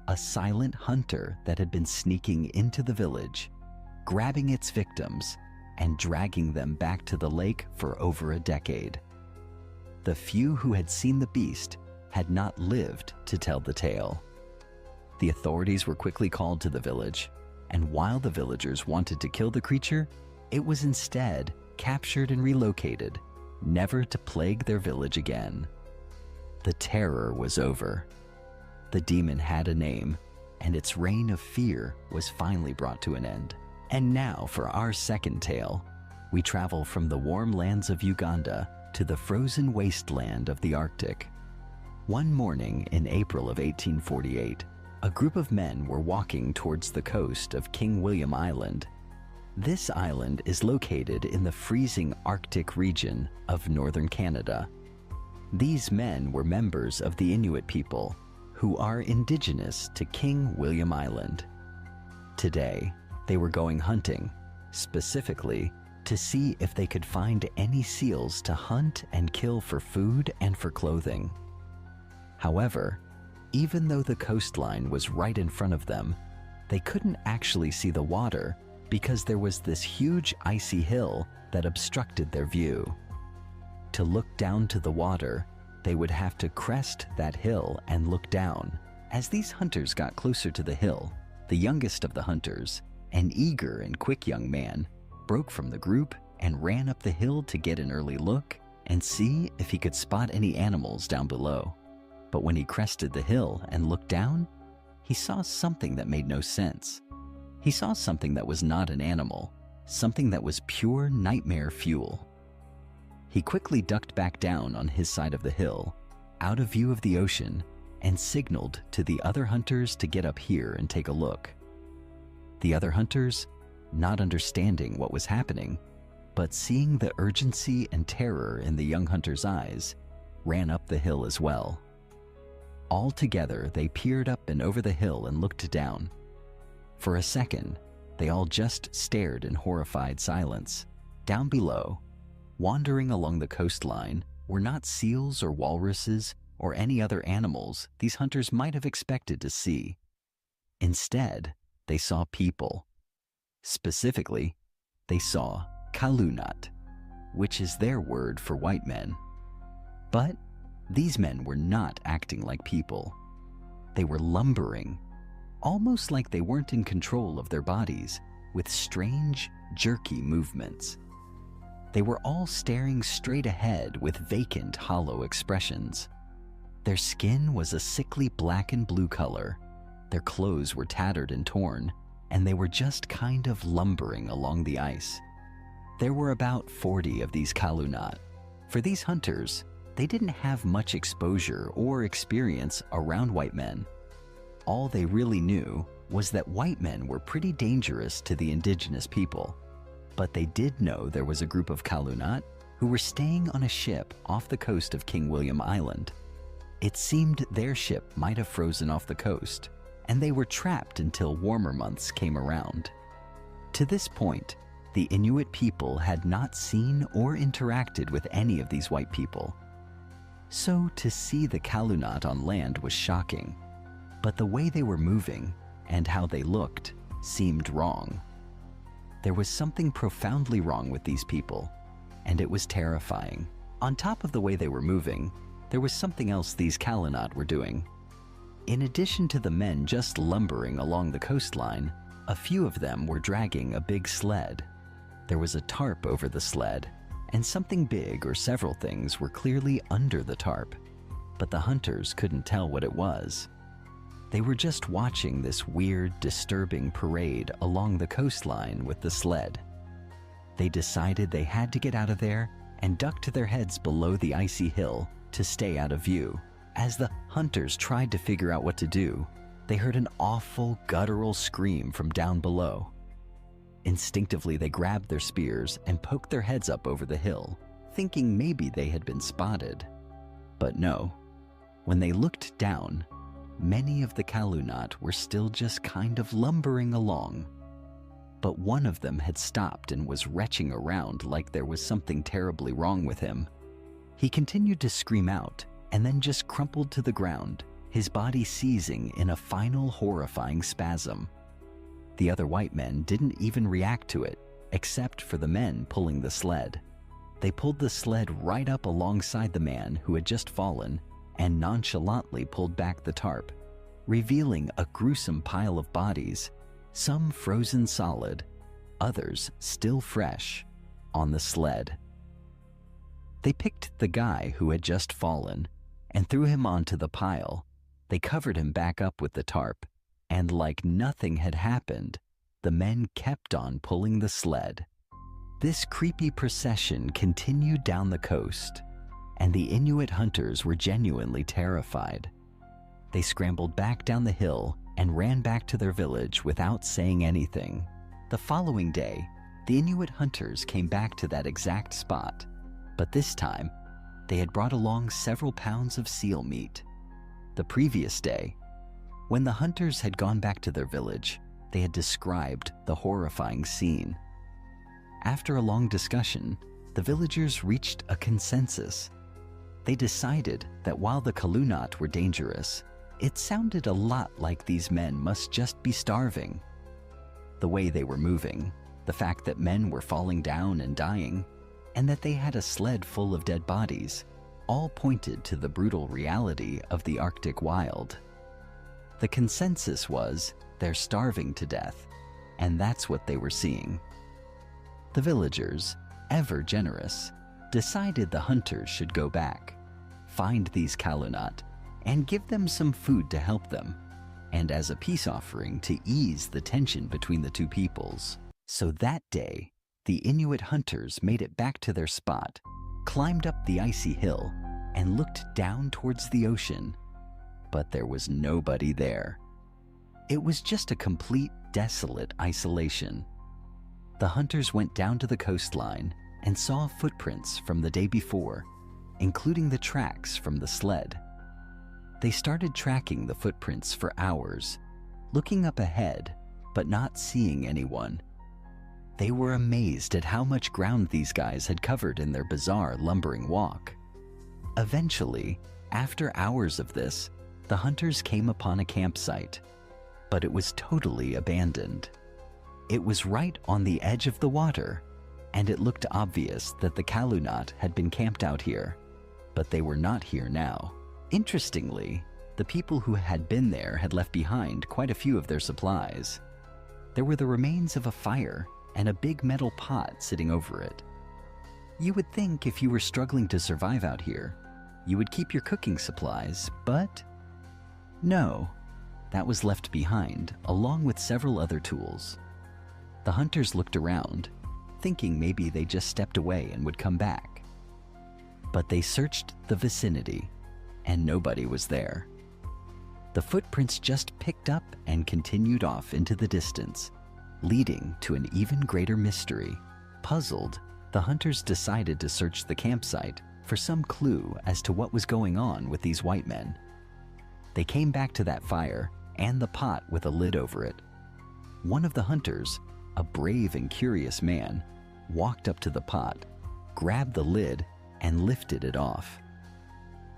a silent hunter that had been sneaking into the village, grabbing its victims and dragging them back to the lake for over a decade. The few who had seen the beast had not lived to tell the tale. The authorities were quickly called to the village, and while the villagers wanted to kill the creature, it was instead captured and relocated, never to plague their village again. The terror was over. The demon had a name, and its reign of fear was finally brought to an end. And now for our second tale, we travel from the warm lands of Uganda to the frozen wasteland of the Arctic. One morning in April of 1848, a group of men were walking towards the coast of King William Island. This island is located in the freezing Arctic region of northern Canada. These men were members of the Inuit people, who are indigenous to King William Island. Today, they were going hunting, specifically to see if they could find any seals to hunt and kill for food and for clothing. However, even though the coastline was right in front of them, they couldn't actually see the water because there was this huge icy hill that obstructed their view. To look down to the water, they would have to crest that hill and look down. As these hunters got closer to the hill, the youngest of the hunters, an eager and quick young man, broke from the group and ran up the hill to get an early look and see if he could spot any animals down below. But when he crested the hill and looked down, he saw something that made no sense. He saw something that was not an animal, something that was pure nightmare fuel. He quickly ducked back down on his side of the hill, out of view of the ocean, and signaled to the other hunters to get up here and take a look. The other hunters, not understanding what was happening, but seeing the urgency and terror in the young hunter's eyes, ran up the hill as well. All together, they peered up and over the hill and looked down. For a second, they all just stared in horrified silence. Down below, wandering along the coastline, were not seals or walruses or any other animals these hunters might have expected to see. Instead, they saw people. Specifically, they saw Kalunat, which is their word for white men. But these men were not acting like people. They were lumbering, almost like they weren't in control of their bodies, with strange, jerky movements. They were all staring straight ahead with vacant, hollow expressions. Their skin was a sickly black and blue color. Their clothes were tattered and torn, and they were just kind of lumbering along the ice. There were about 40 of these Kalunat. For these hunters, they didn't have much exposure or experience around white men. All they really knew was that white men were pretty dangerous to the indigenous people. But they did know there was a group of Kalunat who were staying on a ship off the coast of King William Island. It seemed their ship might have frozen off the coast, and they were trapped until warmer months came around. To this point, the Inuit people had not seen or interacted with any of these white people. So to see the Kalunat on land was shocking, but the way they were moving and how they looked seemed wrong. There was something profoundly wrong with these people, and it was terrifying. On top of the way they were moving, there was something else these Kalunat were doing. In addition to the men just lumbering along the coastline, a few of them were dragging a big sled. There was a tarp over the sled, and something big or several things were clearly under the tarp, but the hunters couldn't tell what it was. They were just watching this weird, disturbing parade along the coastline with the sled. They decided they had to get out of there and ducked their heads below the icy hill to stay out of view. As the hunters tried to figure out what to do, they heard an awful, guttural scream from down below. Instinctively, they grabbed their spears and poked their heads up over the hill, thinking maybe they had been spotted. But no. When they looked down, many of the Kalunat were still just kind of lumbering along. But one of them had stopped and was retching around like there was something terribly wrong with him. He continued to scream out and then just crumpled to the ground, his body seizing in a final horrifying spasm. The other white men didn't even react to it, except for the men pulling the sled. They pulled the sled right up alongside the man who had just fallen and nonchalantly pulled back the tarp, revealing a gruesome pile of bodies, some frozen solid, others still fresh, on the sled. They picked the guy who had just fallen and threw him onto the pile. They covered him back up with the tarp, and like nothing had happened, the men kept on pulling the sled. This creepy procession continued down the coast, and the Inuit hunters were genuinely terrified. They scrambled back down the hill and ran back to their village without saying anything. The following day, the Inuit hunters came back to that exact spot, but this time, they had brought along several pounds of seal meat. The previous day, when the hunters had gone back to their village, they had described the horrifying scene. After a long discussion, the villagers reached a consensus. They decided that while the Kalunat were dangerous, it sounded a lot like these men must just be starving. The way they were moving, the fact that men were falling down and dying, and that they had a sled full of dead bodies, all pointed to the brutal reality of the Arctic wild. The consensus was they're starving to death, and that's what they were seeing. The villagers, ever generous, decided the hunters should go back, find these Kalunat, and give them some food to help them, and as a peace offering to ease the tension between the two peoples. So that day, the Inuit hunters made it back to their spot, climbed up the icy hill, and looked down towards the ocean. But there was nobody there. It was just a complete, desolate isolation. The hunters went down to the coastline and saw footprints from the day before, including the tracks from the sled. They started tracking the footprints for hours, looking up ahead, but not seeing anyone. They were amazed at how much ground these guys had covered in their bizarre lumbering walk. Eventually, after hours of this, the hunters came upon a campsite, but it was totally abandoned. It was right on the edge of the water, and it looked obvious that the Kalunat had been camped out here, but they were not here now. Interestingly, the people who had been there had left behind quite a few of their supplies. There were the remains of a fire and a big metal pot sitting over it. You would think if you were struggling to survive out here, you would keep your cooking supplies, but no, that was left behind along with several other tools. The hunters looked around, thinking maybe they just stepped away and would come back. But they searched the vicinity, and nobody was there. The footprints just picked up and continued off into the distance, leading to an even greater mystery. Puzzled, the hunters decided to search the campsite for some clue as to what was going on with these white men. They came back to that fire and the pot with a lid over it. One of the hunters, a brave and curious man, walked up to the pot, grabbed the lid, and lifted it off.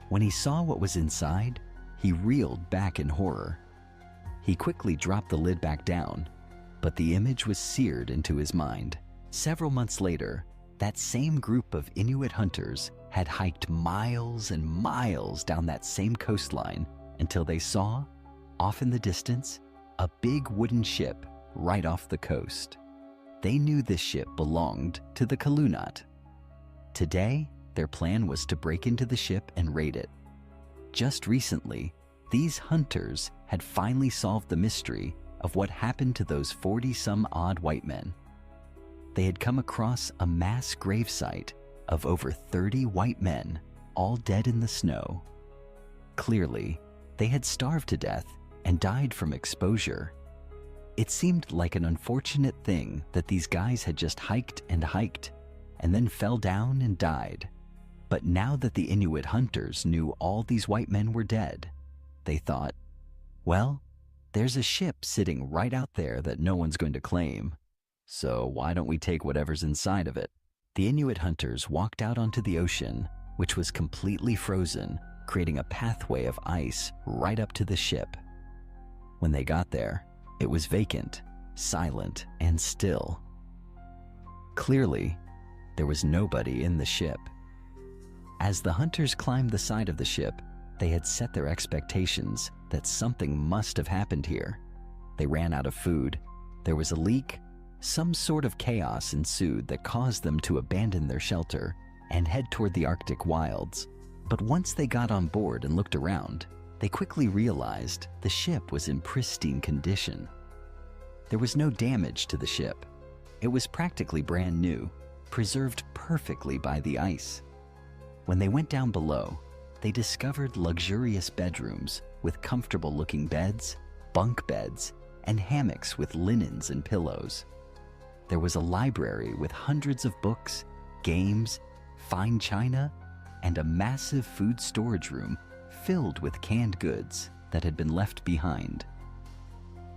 When he saw what was inside, he reeled back in horror. He quickly dropped the lid back down, but the image was seared into his mind. Several months later, that same group of Inuit hunters had hiked miles and miles down that same coastline until they saw, off in the distance, a big wooden ship right off the coast. They knew this ship belonged to the Kalunat. Today, their plan was to break into the ship and raid it. Just recently, these hunters had finally solved the mystery of what happened to those 40-some-odd white men. They had come across a mass gravesite of over 30 white men, all dead in the snow. Clearly, they had starved to death and died from exposure. It seemed like an unfortunate thing that these guys had just hiked and then fell down and died. But now that the Inuit hunters knew all these white men were dead, they thought, well, there's a ship sitting right out there that no one's going to claim. So why don't we take whatever's inside of it? The Inuit hunters walked out onto the ocean, which was completely frozen, creating a pathway of ice right up to the ship. When they got there, it was vacant, silent, and still. Clearly, there was nobody in the ship. As the hunters climbed the side of the ship, they had set their expectations that something must have happened here. They ran out of food, there was a leak, some sort of chaos ensued that caused them to abandon their shelter and head toward the Arctic wilds. But once they got on board and looked around, they quickly realized the ship was in pristine condition. There was no damage to the ship. It was practically brand new, preserved perfectly by the ice. When they went down below, they discovered luxurious bedrooms with comfortable-looking beds, bunk beds, and hammocks with linens and pillows. There was a library with hundreds of books, games, fine china, and a massive food storage room filled with canned goods that had been left behind.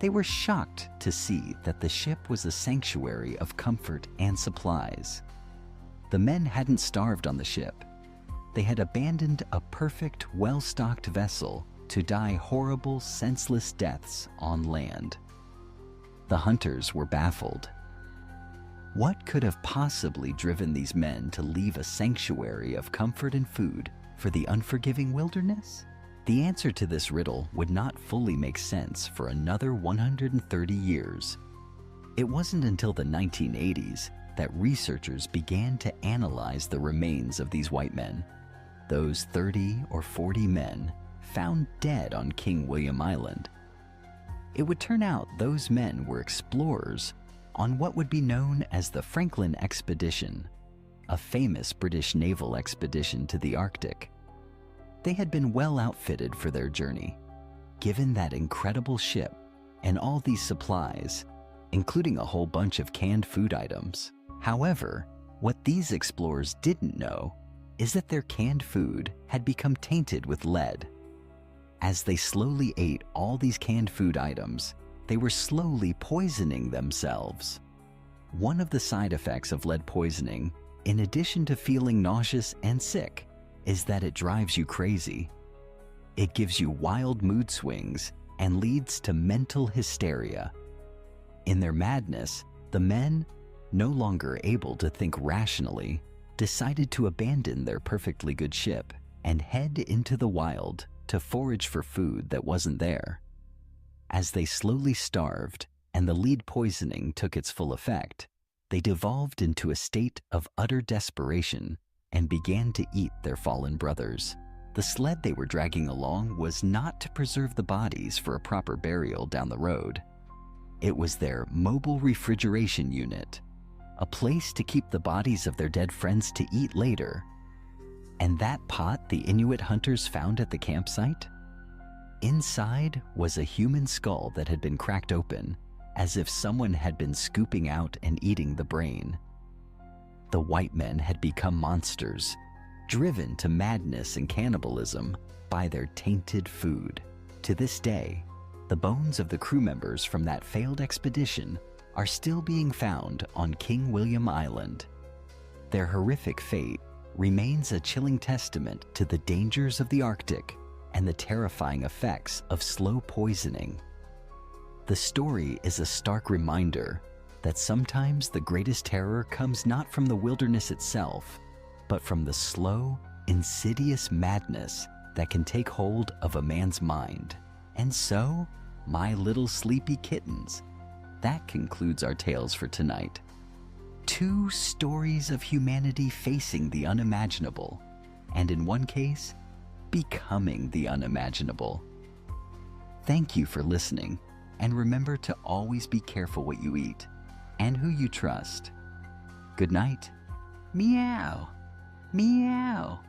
They were shocked to see that the ship was a sanctuary of comfort and supplies. The men hadn't starved on the ship. They had abandoned a perfect, well-stocked vessel to die horrible, senseless deaths on land. The hunters were baffled. What could have possibly driven these men to leave a sanctuary of comfort and food for the unforgiving wilderness? The answer to this riddle would not fully make sense for another 130 years. It wasn't until the 1980s that researchers began to analyze the remains of these white men. Those 30 or 40 men found dead on King William Island. It would turn out those men were explorers on what would be known as the Franklin Expedition, a famous British naval expedition to the Arctic. They had been well outfitted for their journey, given that incredible ship and all these supplies, including a whole bunch of canned food items. However, what these explorers didn't know is that their canned food had become tainted with lead. As they slowly ate all these canned food items, they were slowly poisoning themselves. One of the side effects of lead poisoning, in addition to feeling nauseous and sick, is that it drives you crazy. It gives you wild mood swings and leads to mental hysteria. In their madness, the men, no longer able to think rationally, decided to abandon their perfectly good ship and head into the wild to forage for food that wasn't there. As they slowly starved and the lead poisoning took its full effect, they devolved into a state of utter desperation and began to eat their fallen brothers. The sled they were dragging along was not to preserve the bodies for a proper burial down the road. It was their mobile refrigeration unit, a place to keep the bodies of their dead friends to eat later. And that pot the Inuit hunters found at the campsite? Inside was a human skull that had been cracked open, as if someone had been scooping out and eating the brain. The white men had become monsters, driven to madness and cannibalism by their tainted food. To this day, the bones of the crew members from that failed expedition are still being found on King William Island. Their horrific fate remains a chilling testament to the dangers of the Arctic and the terrifying effects of slow poisoning. The story is a stark reminder that sometimes the greatest terror comes not from the wilderness itself, but from the slow, insidious madness that can take hold of a man's mind. And so, my little sleepy kittens, that concludes our tales for tonight. 2 stories of humanity facing the unimaginable, and in one case, becoming the unimaginable. Thank you for listening, and remember to always be careful what you eat and who you trust. Good night. Meow. Meow.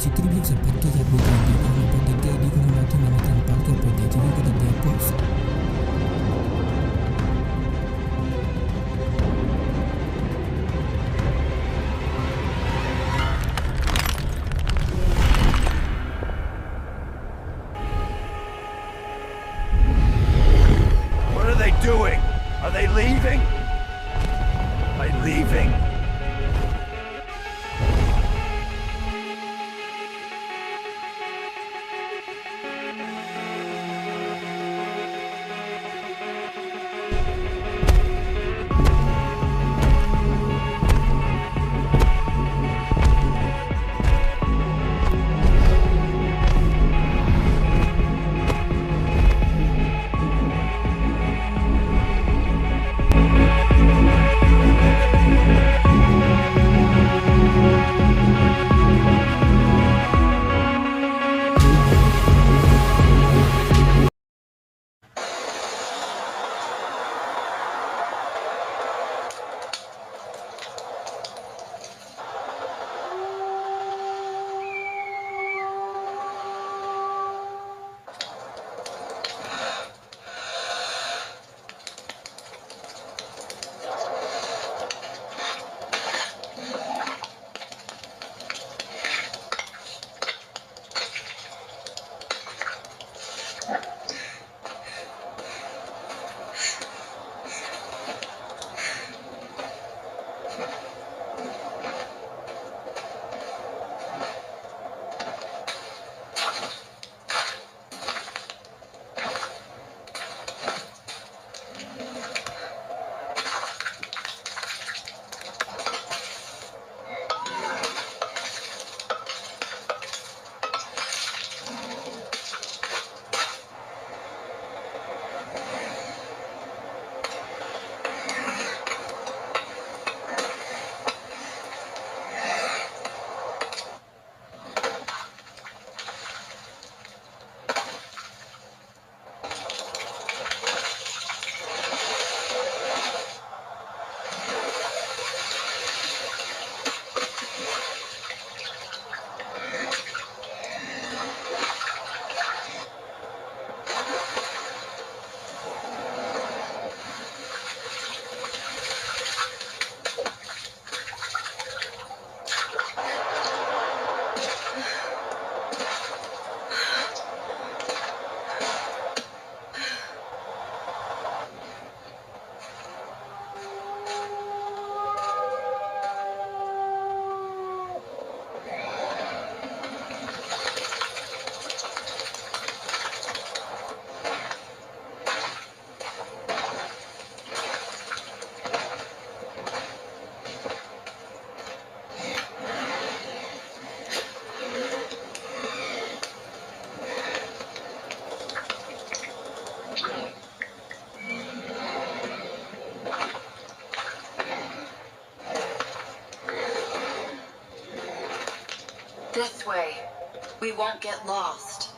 जितनी भी संपत्ति अपनी गाड़ी को ऊपर देते हैं को माथे में निकल पाल के ऊपर देते हैं को देते हैं post What are they doing? Are they leaving? Are they leaving? This way. We won't get lost.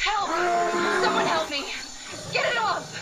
Help! Someone help me! Get it off!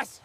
Yes!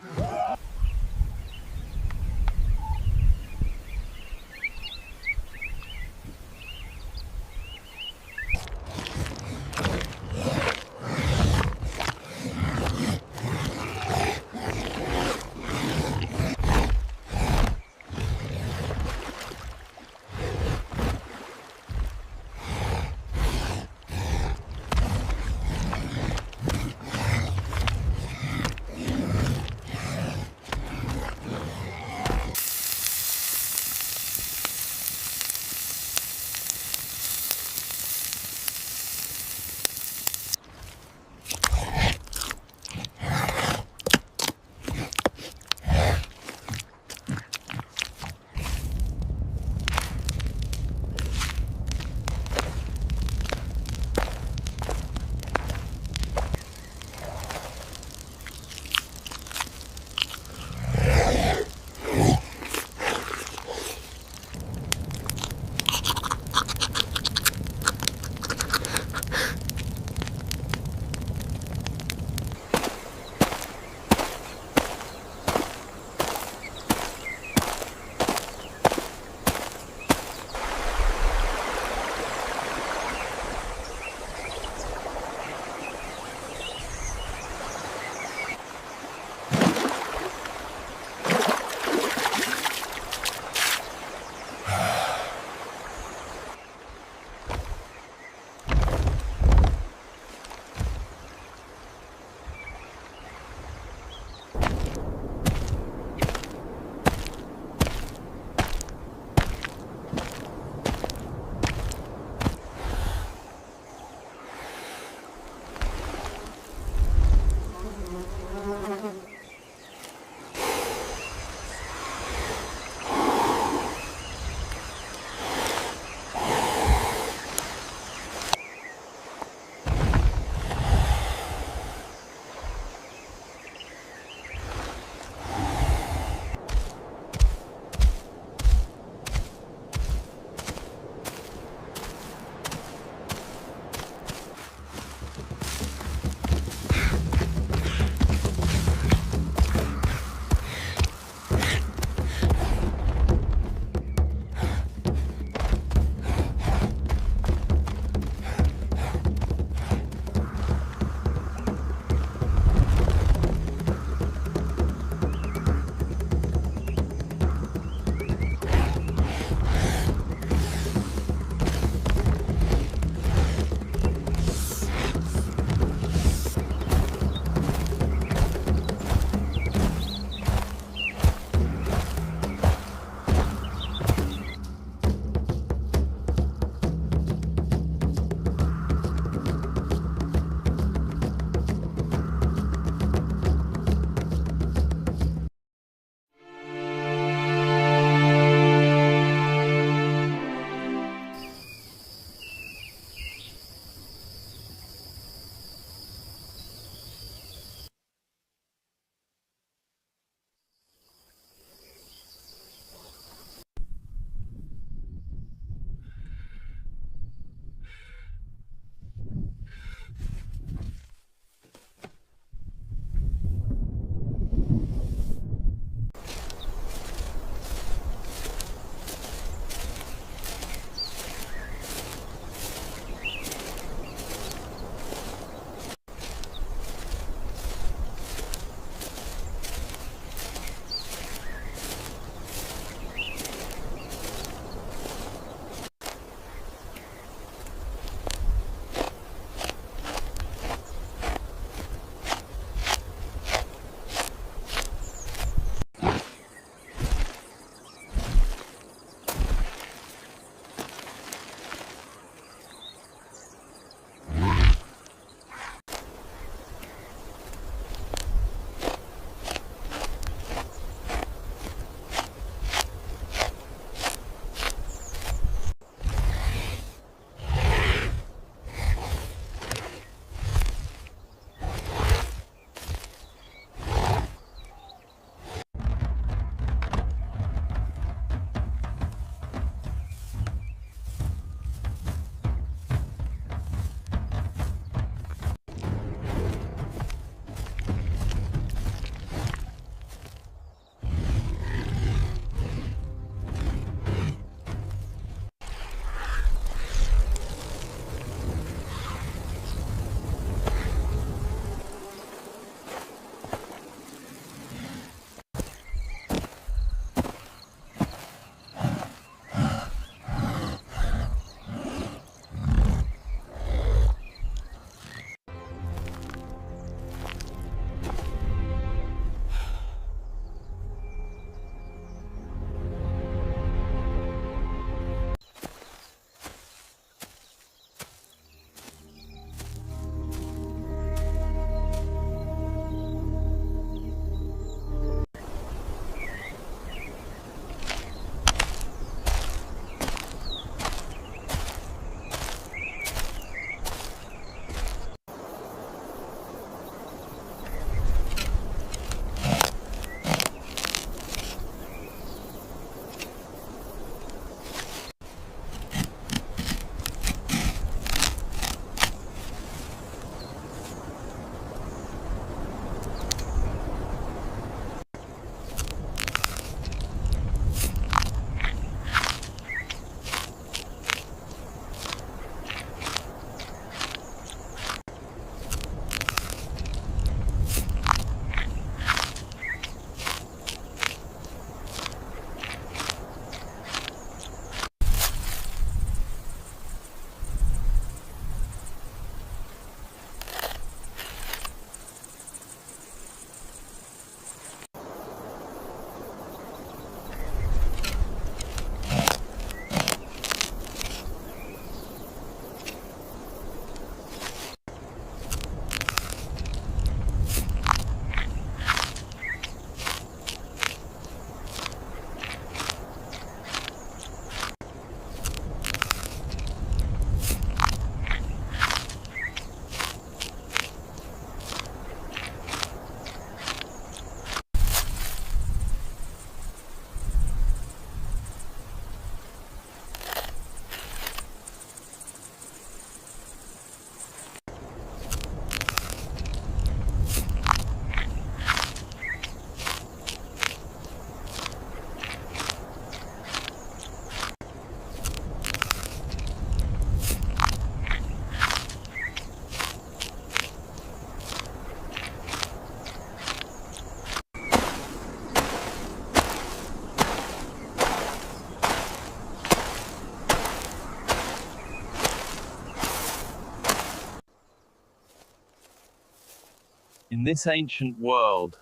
In this ancient world,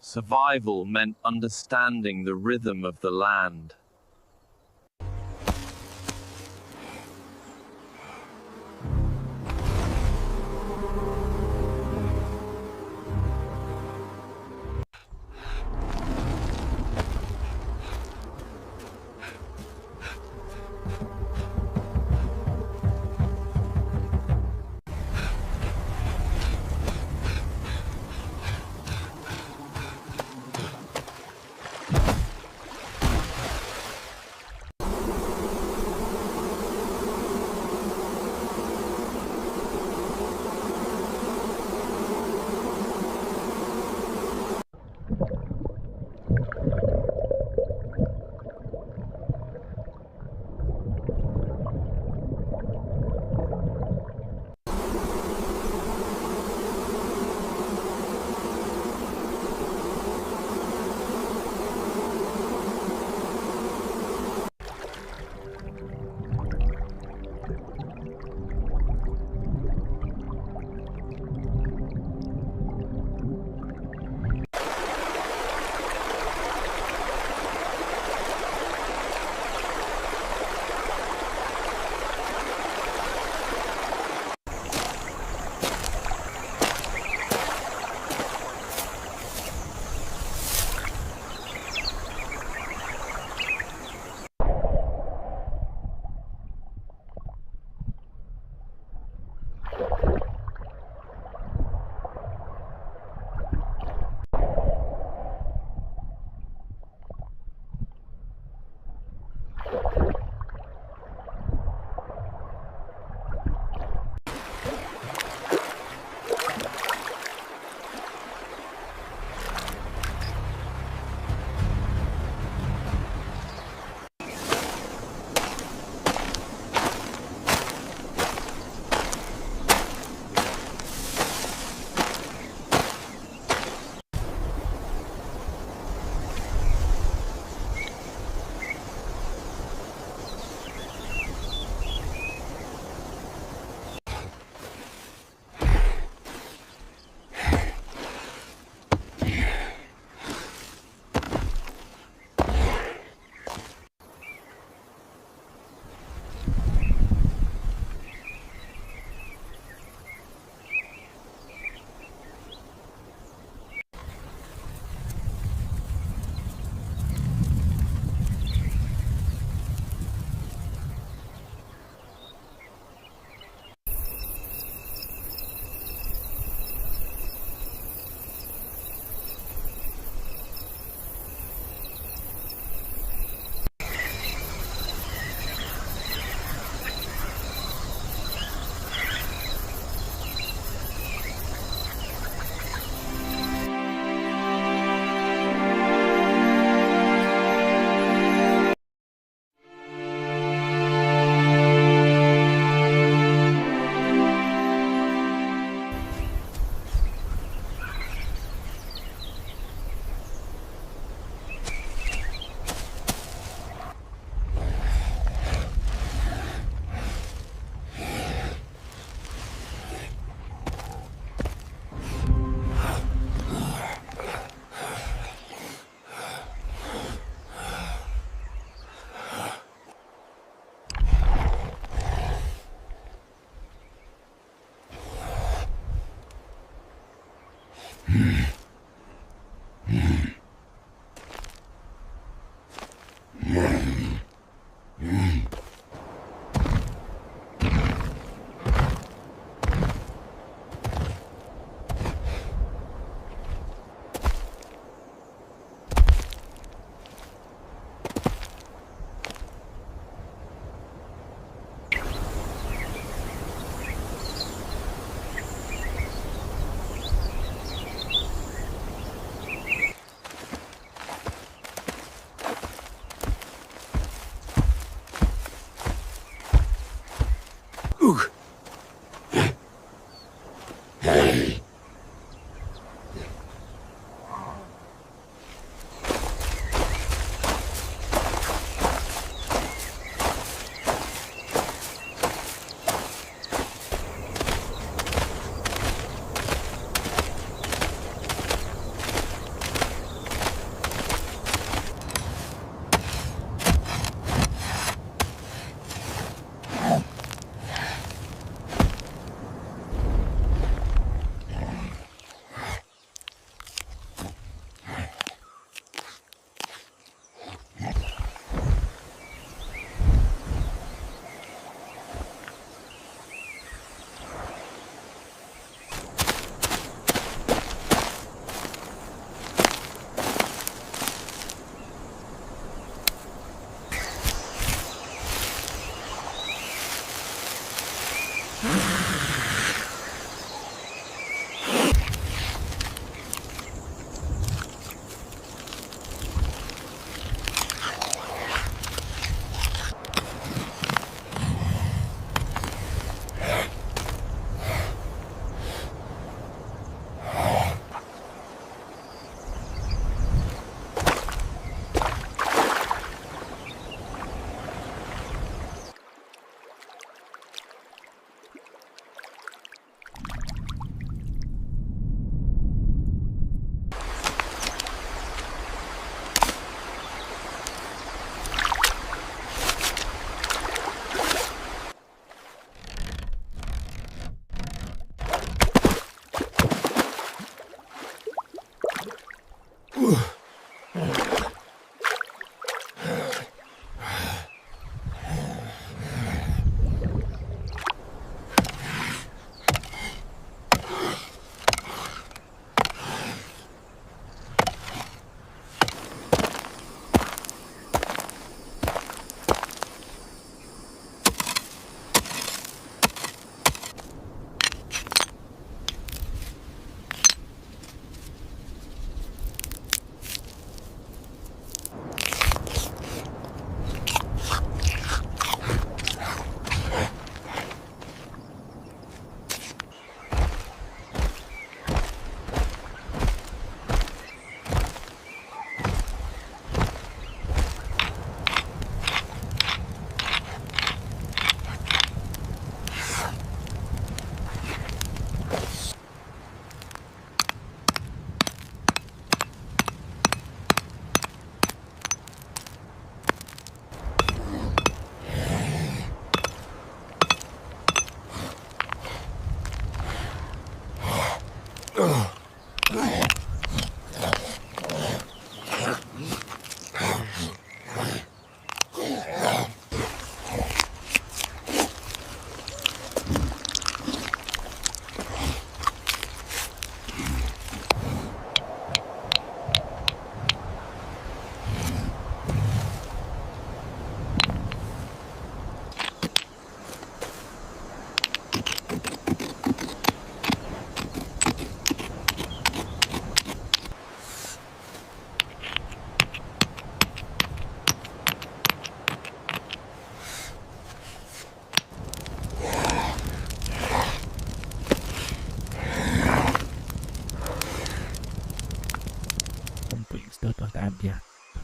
survival meant understanding the rhythm of the land.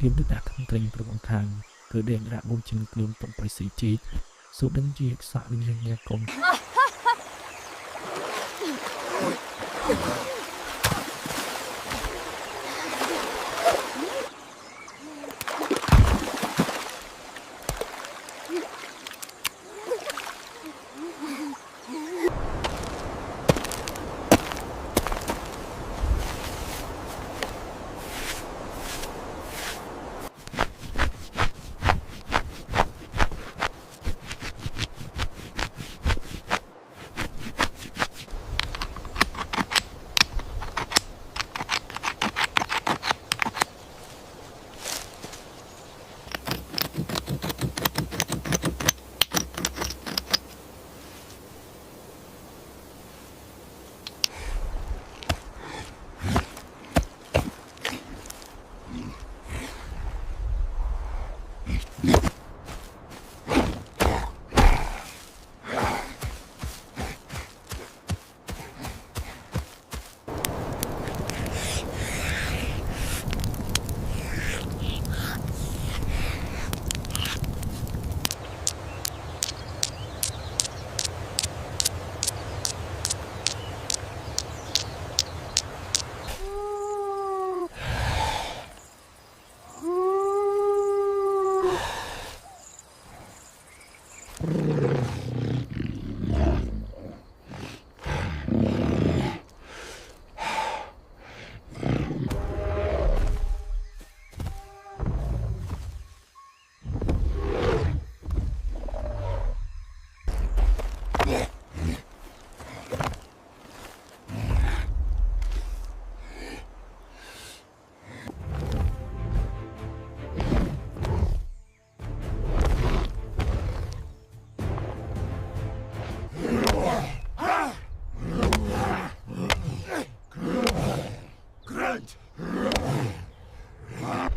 Liêm được đạt không thành từ bằng thang cứ đèn rạ môn chân liêm tổng phải sĩ trí số đánh chia xạ linh nhân nghe con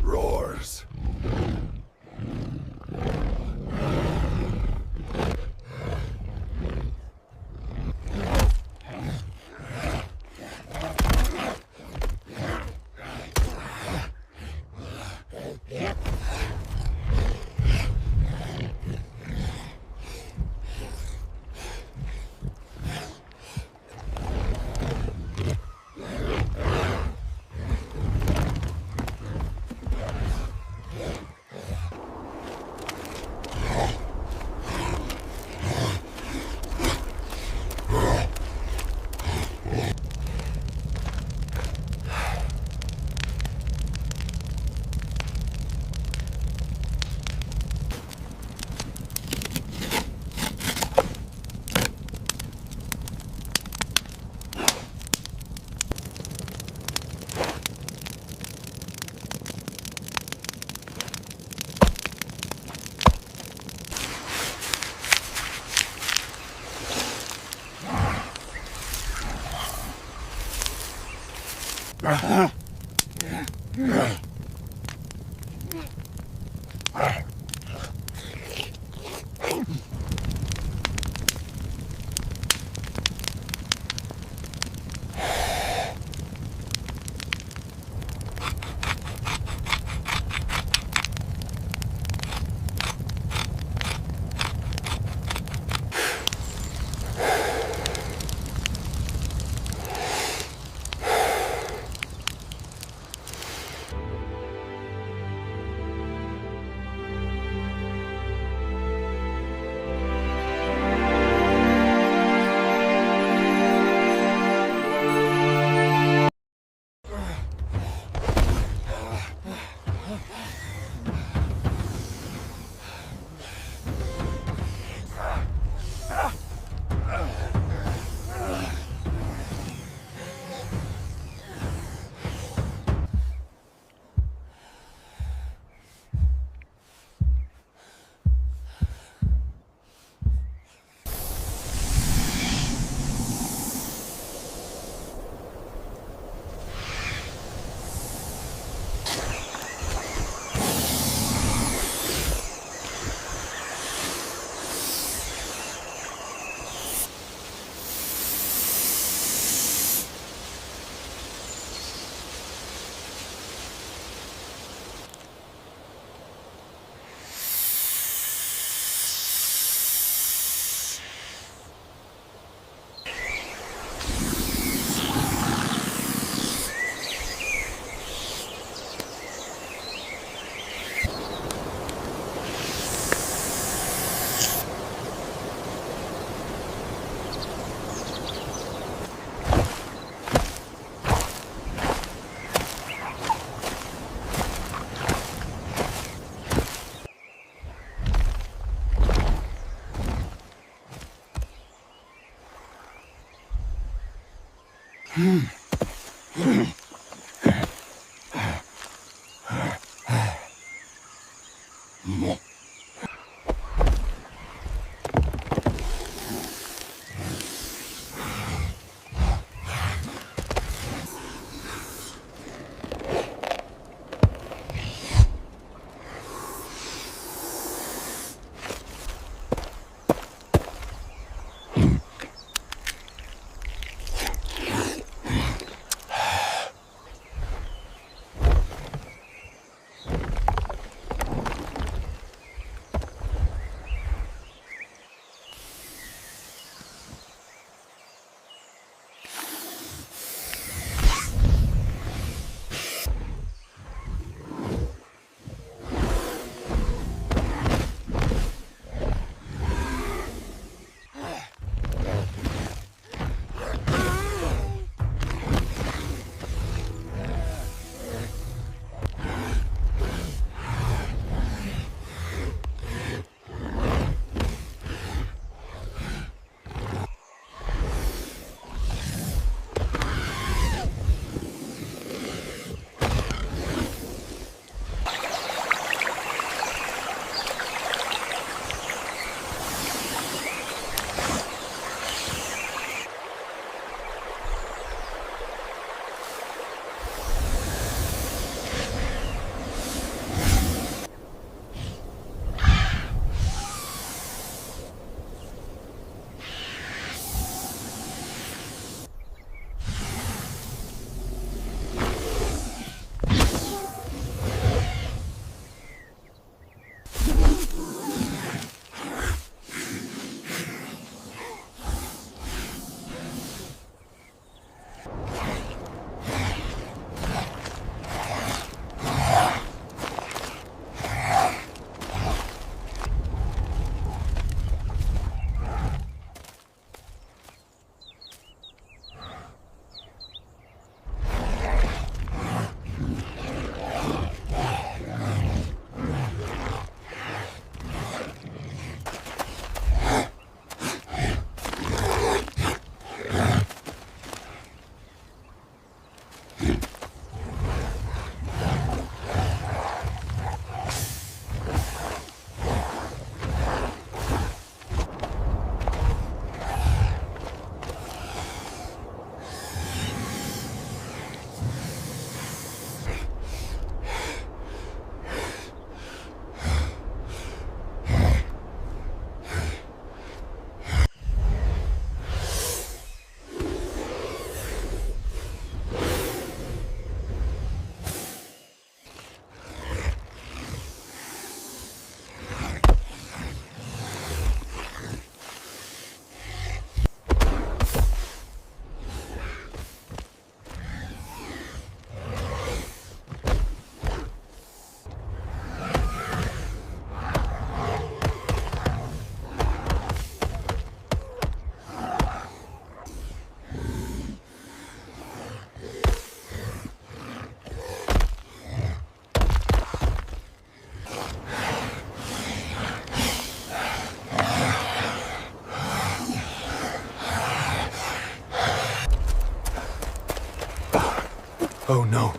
Roars. Oh no.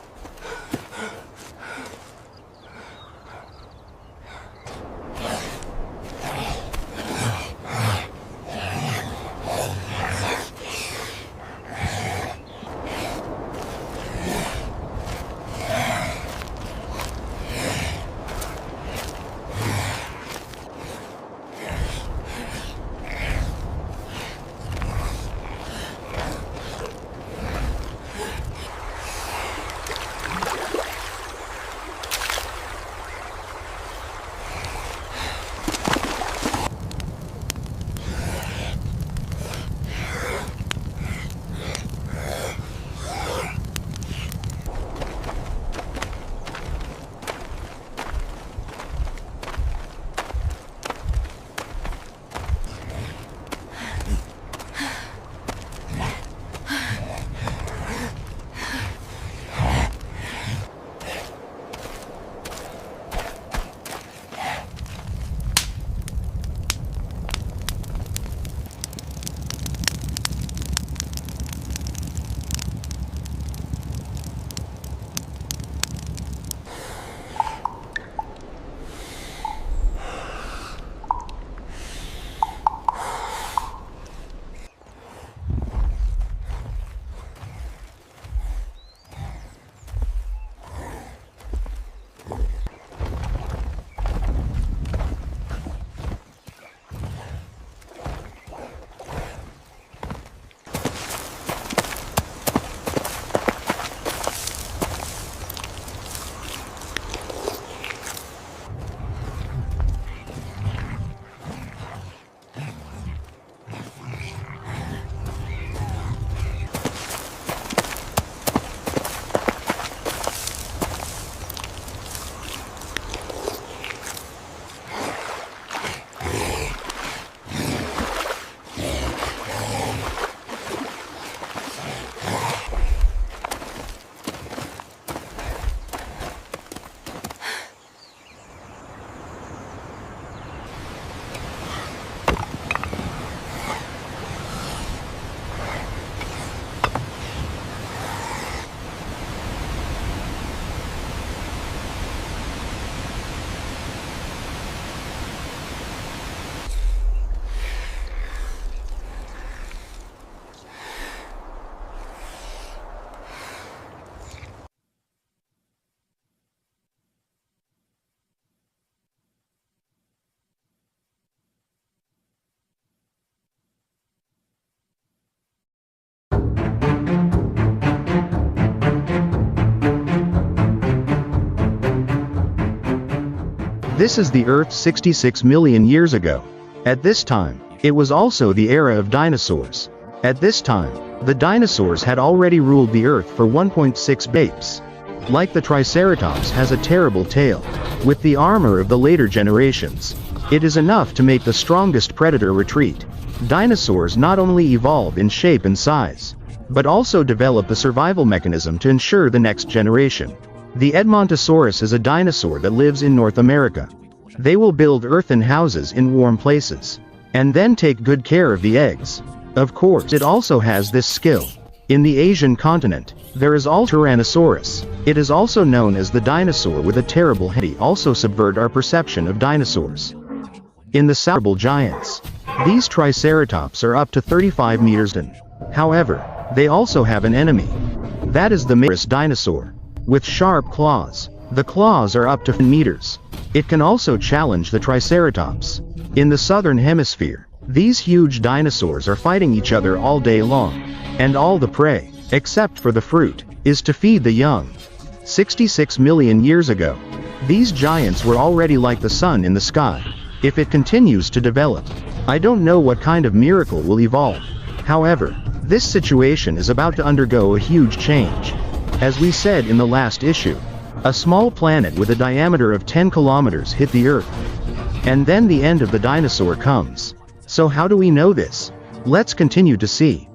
This is the Earth 66 million years ago. At this time, it was also the era of dinosaurs. At this time, the dinosaurs had already ruled the Earth for 1.6 apes. Like the Triceratops has a terrible tail. With the armor of the later generations, it is enough to make the strongest predator retreat. Dinosaurs not only evolve in shape and size, but also develop the survival mechanism to ensure the next generation. The Edmontosaurus is a dinosaur that lives in North America. They will build earthen houses in warm places, and then take good care of the eggs. Of course, it also has this skill. In the Asian continent, there is Tyrannosaurus. It is also known as the dinosaur with a terrible head. They also subvert our perception of dinosaurs. In the South giants, these Triceratops are up to 35 meters in. However, they also have an enemy. That is the Maurus dinosaur, with sharp claws. The claws are up to 10 meters. It can also challenge the Triceratops. In the southern hemisphere, these huge dinosaurs are fighting each other all day long, and all the prey, except for the fruit, is to feed the young. 66 million years ago, these giants were already like the sun in the sky. If it continues to develop, I don't know what kind of miracle will evolve. However, this situation is about to undergo a huge change. As we said in the last issue, a small planet with a diameter of 10 kilometers hit the Earth. And then the end of the dinosaur comes. So how do we know this? Let's continue to see.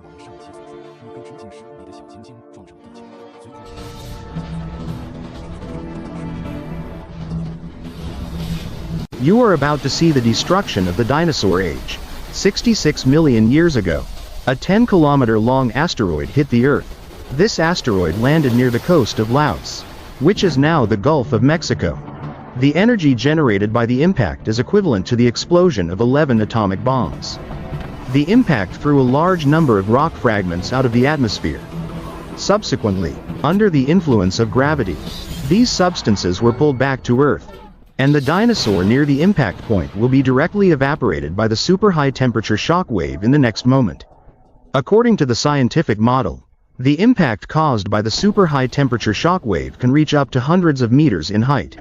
You are about to see the destruction of the dinosaur age. 66 million years ago, a 10-kilometer-long asteroid hit the Earth. This asteroid landed near the coast of Laos, which is now the Gulf of Mexico. The energy generated by the impact is equivalent to the explosion of 11 atomic bombs. The impact threw a large number of rock fragments out of the atmosphere. Subsequently, under the influence of gravity, these substances were pulled back to Earth, and the dinosaur near the impact point will be directly evaporated by the super high temperature shock wave in the next moment. According to the scientific model, the impact caused by the super high temperature shock wave can reach up to hundreds of meters in height.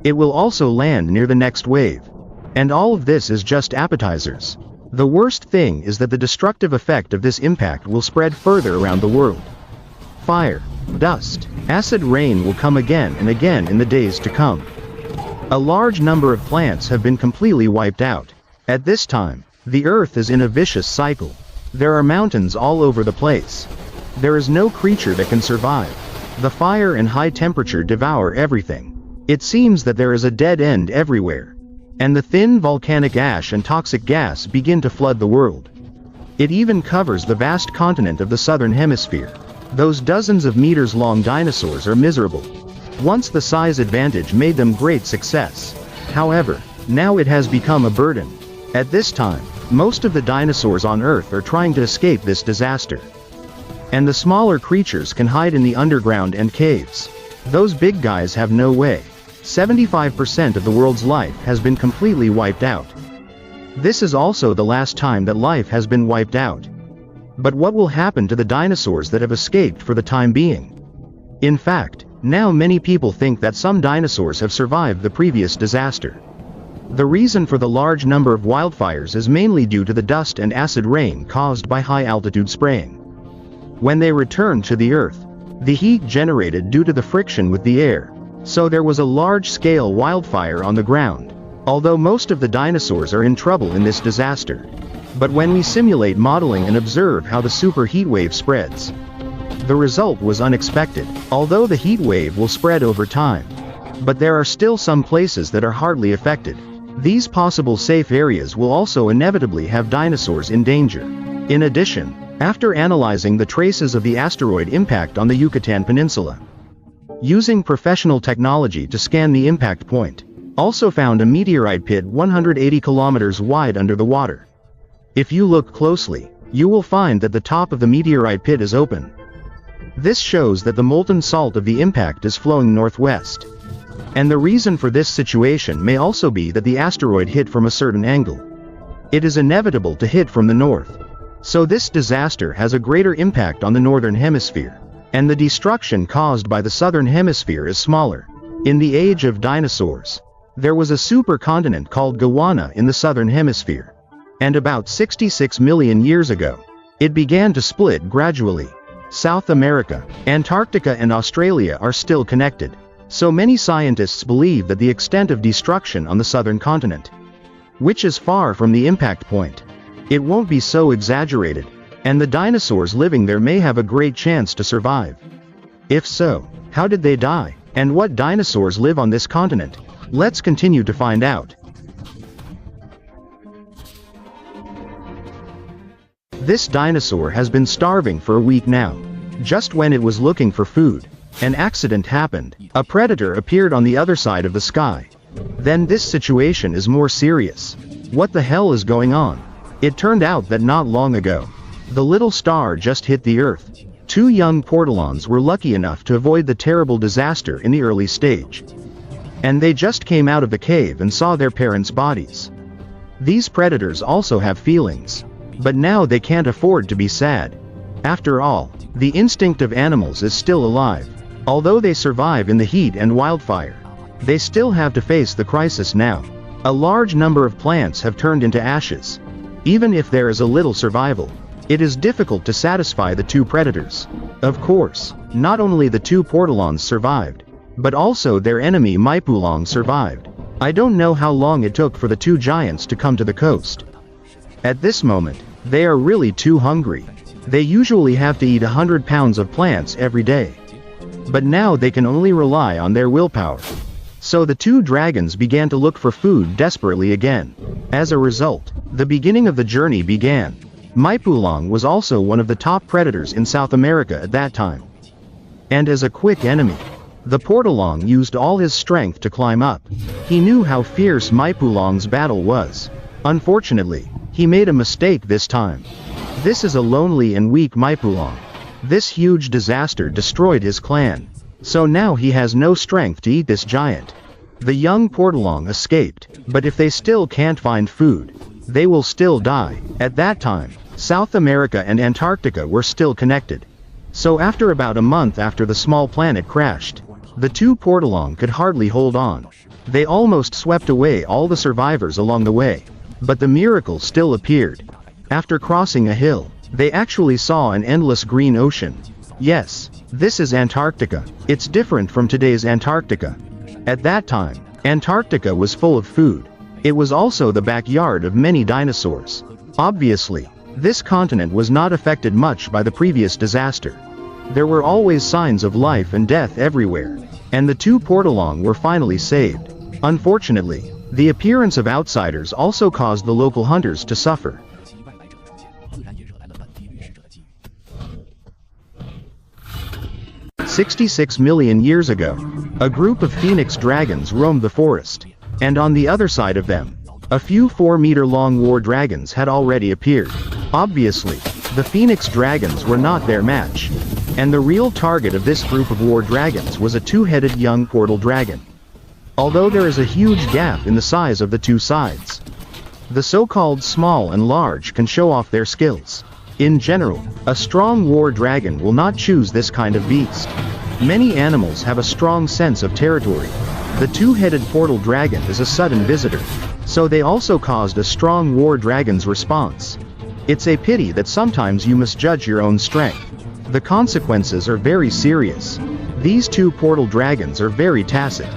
It will also land near the next wave. And all of this is just appetizers. The worst thing is that the destructive effect of this impact will spread further around the world. Fire, dust, acid rain will come again and again in the days to come. A large number of plants have been completely wiped out. At this time, the Earth is in a vicious cycle. There are mountains all over the place. There is no creature that can survive. The fire and high temperature devour everything. It seems that there is a dead end everywhere. And the thin volcanic ash and toxic gas begin to flood the world. It even covers the vast continent of the southern hemisphere. Those dozens of meters long dinosaurs are miserable. Once the size advantage made them great success. However, now it has become a burden. At this time, most of the dinosaurs on Earth are trying to escape this disaster. And the smaller creatures can hide in the underground and caves. Those big guys have no way. 75% of the world's life has been completely wiped out. This is also the last time that life has been wiped out. But what will happen to the dinosaurs that have escaped for the time being? In fact, now many people think that some dinosaurs have survived the previous disaster. The reason for the large number of wildfires is mainly due to the dust and acid rain caused by high-altitude spraying. When they returned to the Earth, the heat generated due to the friction with the air, so there was a large-scale wildfire on the ground. Although most of the dinosaurs are in trouble in this disaster. But when we simulate modeling and observe how the super heat wave spreads, the result was unexpected. Although the heat wave will spread over time, but there are still some places that are hardly affected. These possible safe areas will also inevitably have dinosaurs in danger. In addition, after analyzing the traces of the asteroid impact on the Yucatan Peninsula, using professional technology to scan the impact point, also found a meteorite pit 180 kilometers wide under the water. If you look closely, you will find that the top of the meteorite pit is open. This shows that the molten salt of the impact is flowing northwest. And the reason for this situation may also be that the asteroid hit from a certain angle. It is inevitable to hit from the north. So this disaster has a greater impact on the northern hemisphere. And the destruction caused by the southern hemisphere is smaller. In the age of dinosaurs, There was a supercontinent called Gondwana in the southern hemisphere. And about 66 million years ago, it began to split gradually. South America, Antarctica and Australia are still connected. So many scientists believe that the extent of destruction on the southern continent, which is far from the impact point, it won't be so exaggerated, and the dinosaurs living there may have a great chance to survive. If so, how did they die, and what dinosaurs live on this continent? Let's continue to find out. This dinosaur has been starving for a week now. Just when it was looking for food, an accident happened. A predator appeared on the other side of the sky. Then this situation is more serious. What the hell is going on? It turned out that not long ago, the little star just hit the Earth. 2 young portalons were lucky enough to avoid the terrible disaster in the early stage. And they just came out of the cave and saw their parents' bodies. These predators also have feelings. But now they can't afford to be sad. After all, the instinct of animals is still alive. Although they survive in the heat and wildfire, they still have to face the crisis now. A large number of plants have turned into ashes. Even if there is a little survival, it is difficult to satisfy the 2 predators. Of course, not only the 2 portalons survived, but also their enemy Maipulong survived. I don't know how long it took for the 2 giants to come to the coast. At this moment, they are really too hungry. They usually have to eat 100 pounds of plants every day. But now they can only rely on their willpower. So the 2 dragons began to look for food desperately again. As a result, the beginning of the journey began. Maipulong was also one of the top predators in South America at that time. And as a quick enemy, the portalong used all his strength to climb up. He knew how fierce Maipulong's battle was. Unfortunately, he made a mistake this time. This is a lonely and weak Maipulong. This huge disaster destroyed his clan. So now he has no strength to eat this giant. The young portalong escaped, but if they still can't find food, they will still die. At that time, South America and Antarctica were still connected. So after about a month after the small planet crashed, the 2 portalong could hardly hold on. They almost swept away all the survivors along the way. But the miracle still appeared. After crossing a hill, they actually saw an endless green ocean. Yes, this is Antarctica. It's different from today's Antarctica. At that time, Antarctica was full of food. It was also the backyard of many dinosaurs. Obviously, this continent was not affected much by the previous disaster. There were always signs of life and death everywhere, and the 2 portalong were finally saved. Unfortunately, the appearance of outsiders also caused the local hunters to suffer. "66 million years ago, a group of phoenix dragons roamed the forest, and on the other side of them, a few 4-meter-long war dragons had already appeared. Obviously, the phoenix dragons were not their match, and the real target of this group of war dragons was a 2-headed young portal dragon. Although there is a huge gap in the size of the 2 sides, the so-called small and large can show off their skills. In general, a strong war dragon will not choose this kind of beast. Many animals have a strong sense of territory. The 2-headed portal dragon is a sudden visitor, so they also caused a strong war dragon's response. It's a pity that sometimes you misjudge your own strength. The consequences are very serious. These 2 portal dragons are very tacit.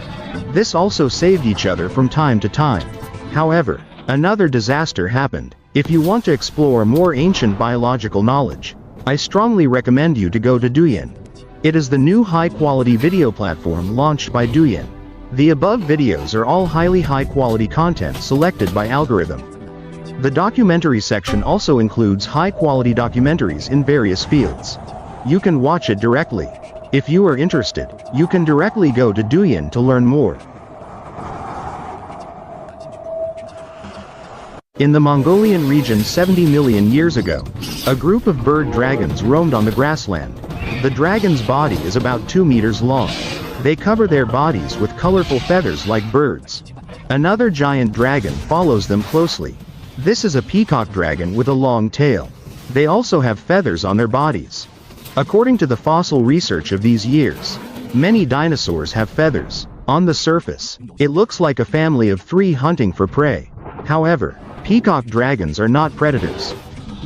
This also saved each other from time to time. However, another disaster happened. If you want to explore more ancient biological knowledge, I strongly recommend you to go to Douyin. It is the new high-quality video platform launched by Douyin. The above videos are all highly high-quality content selected by algorithm. The documentary section also includes high-quality documentaries in various fields. You can watch it directly. If you are interested, you can directly go to Douyin to learn more. In the Mongolian region 70 million years ago, a group of bird dragons roamed on the grassland. The dragon's body is about 2 meters long. They cover their bodies with colorful feathers like birds. Another giant dragon follows them closely. This is a peacock dragon with a long tail. They also have feathers on their bodies. According to the fossil research of these years, many dinosaurs have feathers. On the surface, it looks like a family of 3 hunting for prey. However, peacock dragons are not predators.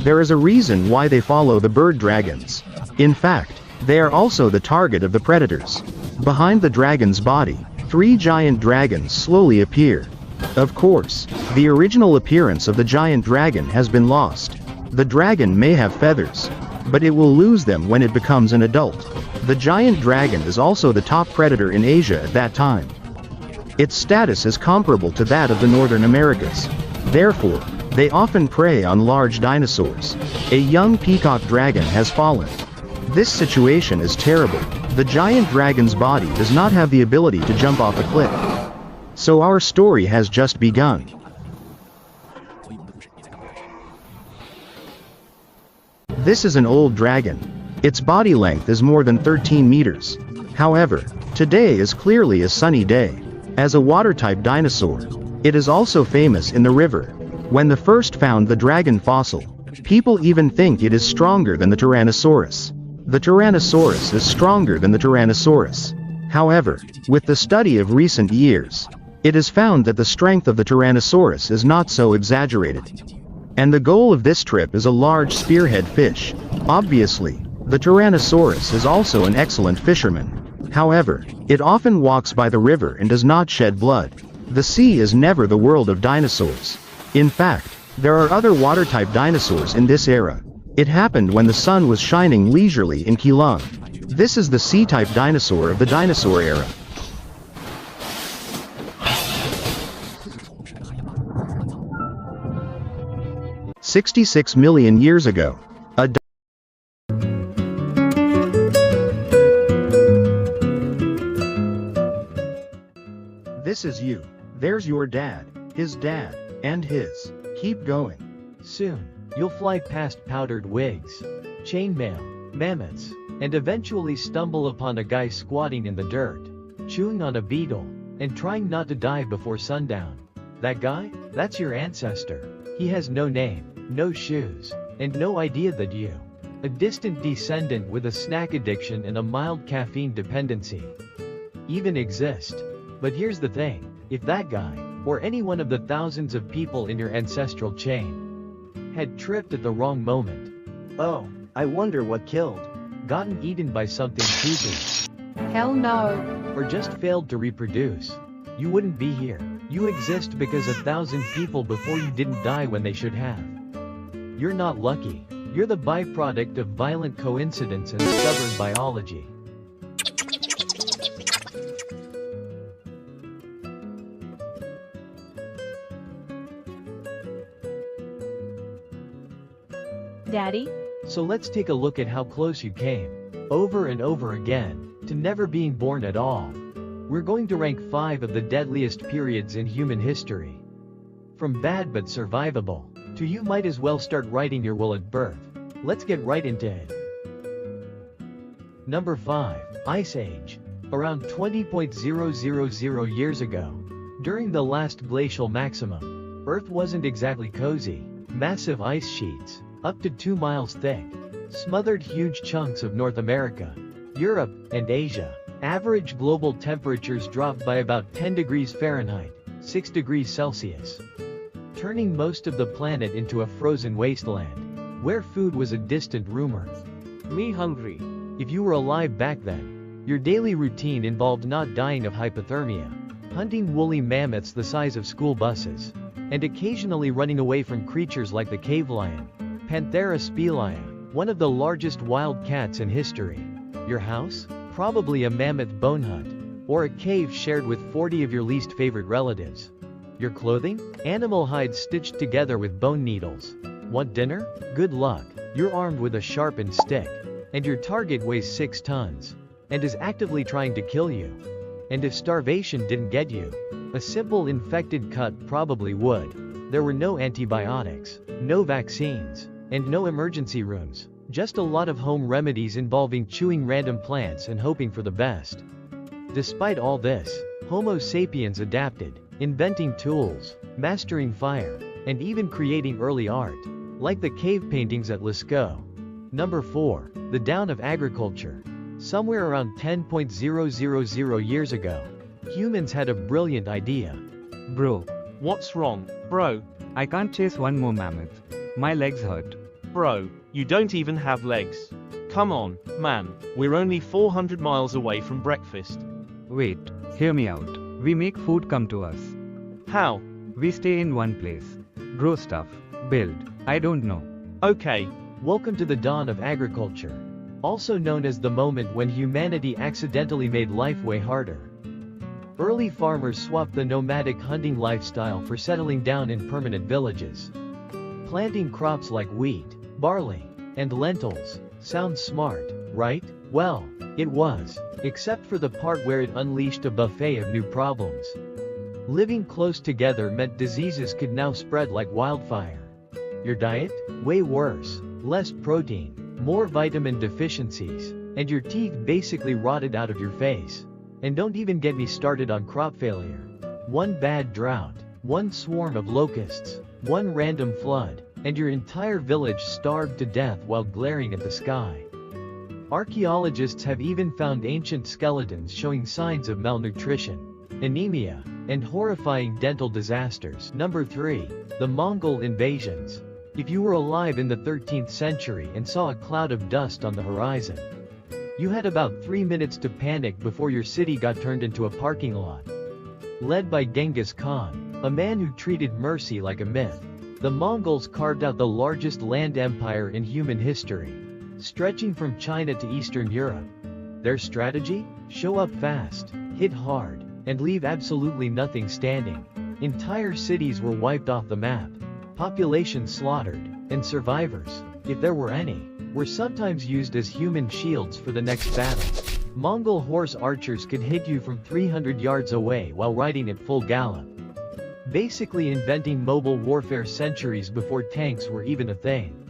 There is a reason why they follow the bird dragons. In fact, they are also the target of the predators. Behind the dragon's body, 3 giant dragons slowly appear. Of course, the original appearance of the giant dragon has been lost. The dragon may have feathers, but it will lose them when it becomes an adult. The giant dragon is also the top predator in Asia at that time. Its status is comparable to that of the Northern Americas. Therefore, they often prey on large dinosaurs. A young peacock dragon has fallen. This situation is terrible. The giant dragon's body does not have the ability to jump off a cliff. So our story has just begun. This is an old dragon. Its body length is more than 13 meters. However, today is clearly a sunny day. As a water-type dinosaur, it is also famous in the river. When they first found the dragon fossil, people even think it is stronger than the Tyrannosaurus. The Tyrannosaurus is stronger than the Tyrannosaurus. However, with the study of recent years, it is found that the strength of the Tyrannosaurus is not so exaggerated. And the goal of this trip is a large spearhead fish. Obviously, the Tyrannosaurus is also an excellent fisherman. However, it often walks by the river and does not shed blood. The sea is never the world of dinosaurs. In fact, there are other water-type dinosaurs in this era. It happened when the sun was shining leisurely in Keelung. This is the sea-type dinosaur of the dinosaur era. "66 million years ago, This is you. There's your dad, his dad, and his. Keep going. Soon, you'll fly past powdered wigs, chainmail, mammoths, and eventually stumble upon a guy squatting in the dirt, chewing on a beetle, and trying not to dive before sundown. That guy? That's your ancestor. He has no name, no shoes, and no idea that you, a distant descendant with a snack addiction and a mild caffeine dependency, even exist. But here's the thing, if that guy, or any one of the thousands of people in your ancestral chain, had tripped at the wrong moment, oh, I wonder what killed, gotten eaten by something creepy, Hell no. or just failed to reproduce, you wouldn't be here. You exist because 1,000 people before you didn't die when they should have. You're not lucky. You're the byproduct of violent coincidence and stubborn biology. Daddy? So let's take a look at how close you came, over and over again, to never being born at all. We're going to rank 5 of the deadliest periods in human history. From bad but survivable, to you might as well start writing your will at birth. Let's get right into it. Number 5. Ice Age. Around 20.000 years ago, during the last glacial maximum, Earth wasn't exactly cozy. Massive ice sheets, up to 2 miles thick, smothered huge chunks of North America, Europe, and Asia. Average global temperatures dropped by about 10 degrees Fahrenheit, 6 degrees Celsius, turning most of the planet into a frozen wasteland, where food was a distant rumor. Me hungry. If you were alive back then, your daily routine involved not dying of hypothermia, hunting woolly mammoths the size of school buses, and occasionally running away from creatures like the cave lion, Panthera spelaea, one of the largest wild cats in history. Your house? Probably a mammoth bone hut, or a cave shared with 40 of your least favorite relatives. Your clothing? Animal hides stitched together with bone needles. Want dinner? Good luck. You're armed with a sharpened stick, and your target weighs 6 tons, and is actively trying to kill you. And if starvation didn't get you, a simple infected cut probably would. There were no antibiotics, no vaccines, and no emergency rooms. Just a lot of home remedies involving chewing random plants and hoping for the best. Despite all this, Homo sapiens adapted, inventing tools, mastering fire, and even creating early art, like the cave paintings at Lascaux. Number 4. The dawn of agriculture. Somewhere around 10.000 years ago, Humans had a brilliant idea. Bro, What's wrong, bro? I can't chase one more mammoth. My legs hurt. Bro, you don't even have legs. Come on, man, we're only 400 miles away from breakfast. Wait, hear me out. We make food come to us. How? We stay in one place. Grow stuff. Build. I don't know. Okay. Welcome to the dawn of agriculture, also known as the moment when humanity accidentally made life way harder. Early farmers swapped the nomadic hunting lifestyle for settling down in permanent villages. Planting crops like wheat, barley, and lentils. Sounds smart, right? Well, it was, except for the part where it unleashed a buffet of new problems. Living close together meant diseases could now spread like wildfire. Your diet? Way worse. Less protein, more vitamin deficiencies, and your teeth basically rotted out of your face. And don't even get me started on crop failure. One bad drought, one swarm of locusts, one random flood, and your entire village starved to death while glaring at the sky. Archaeologists have even found ancient skeletons showing signs of malnutrition, anemia, and horrifying dental disasters. Number 3. The Mongol invasions. If you were alive in the 13th century and saw a cloud of dust on the horizon, you had about 3 minutes to panic before your city got turned into a parking lot. Led by Genghis Khan, a man who treated mercy like a myth, the Mongols carved out the largest land empire in human history, stretching from China to Eastern Europe. Their strategy? Show up fast, hit hard, and leave absolutely nothing standing. Entire cities were wiped off the map, population slaughtered, and survivors, if there were any, were sometimes used as human shields for the next battle. Mongol horse archers could hit you from 300 yards away while riding at full gallop, basically inventing mobile warfare centuries before tanks were even a thing.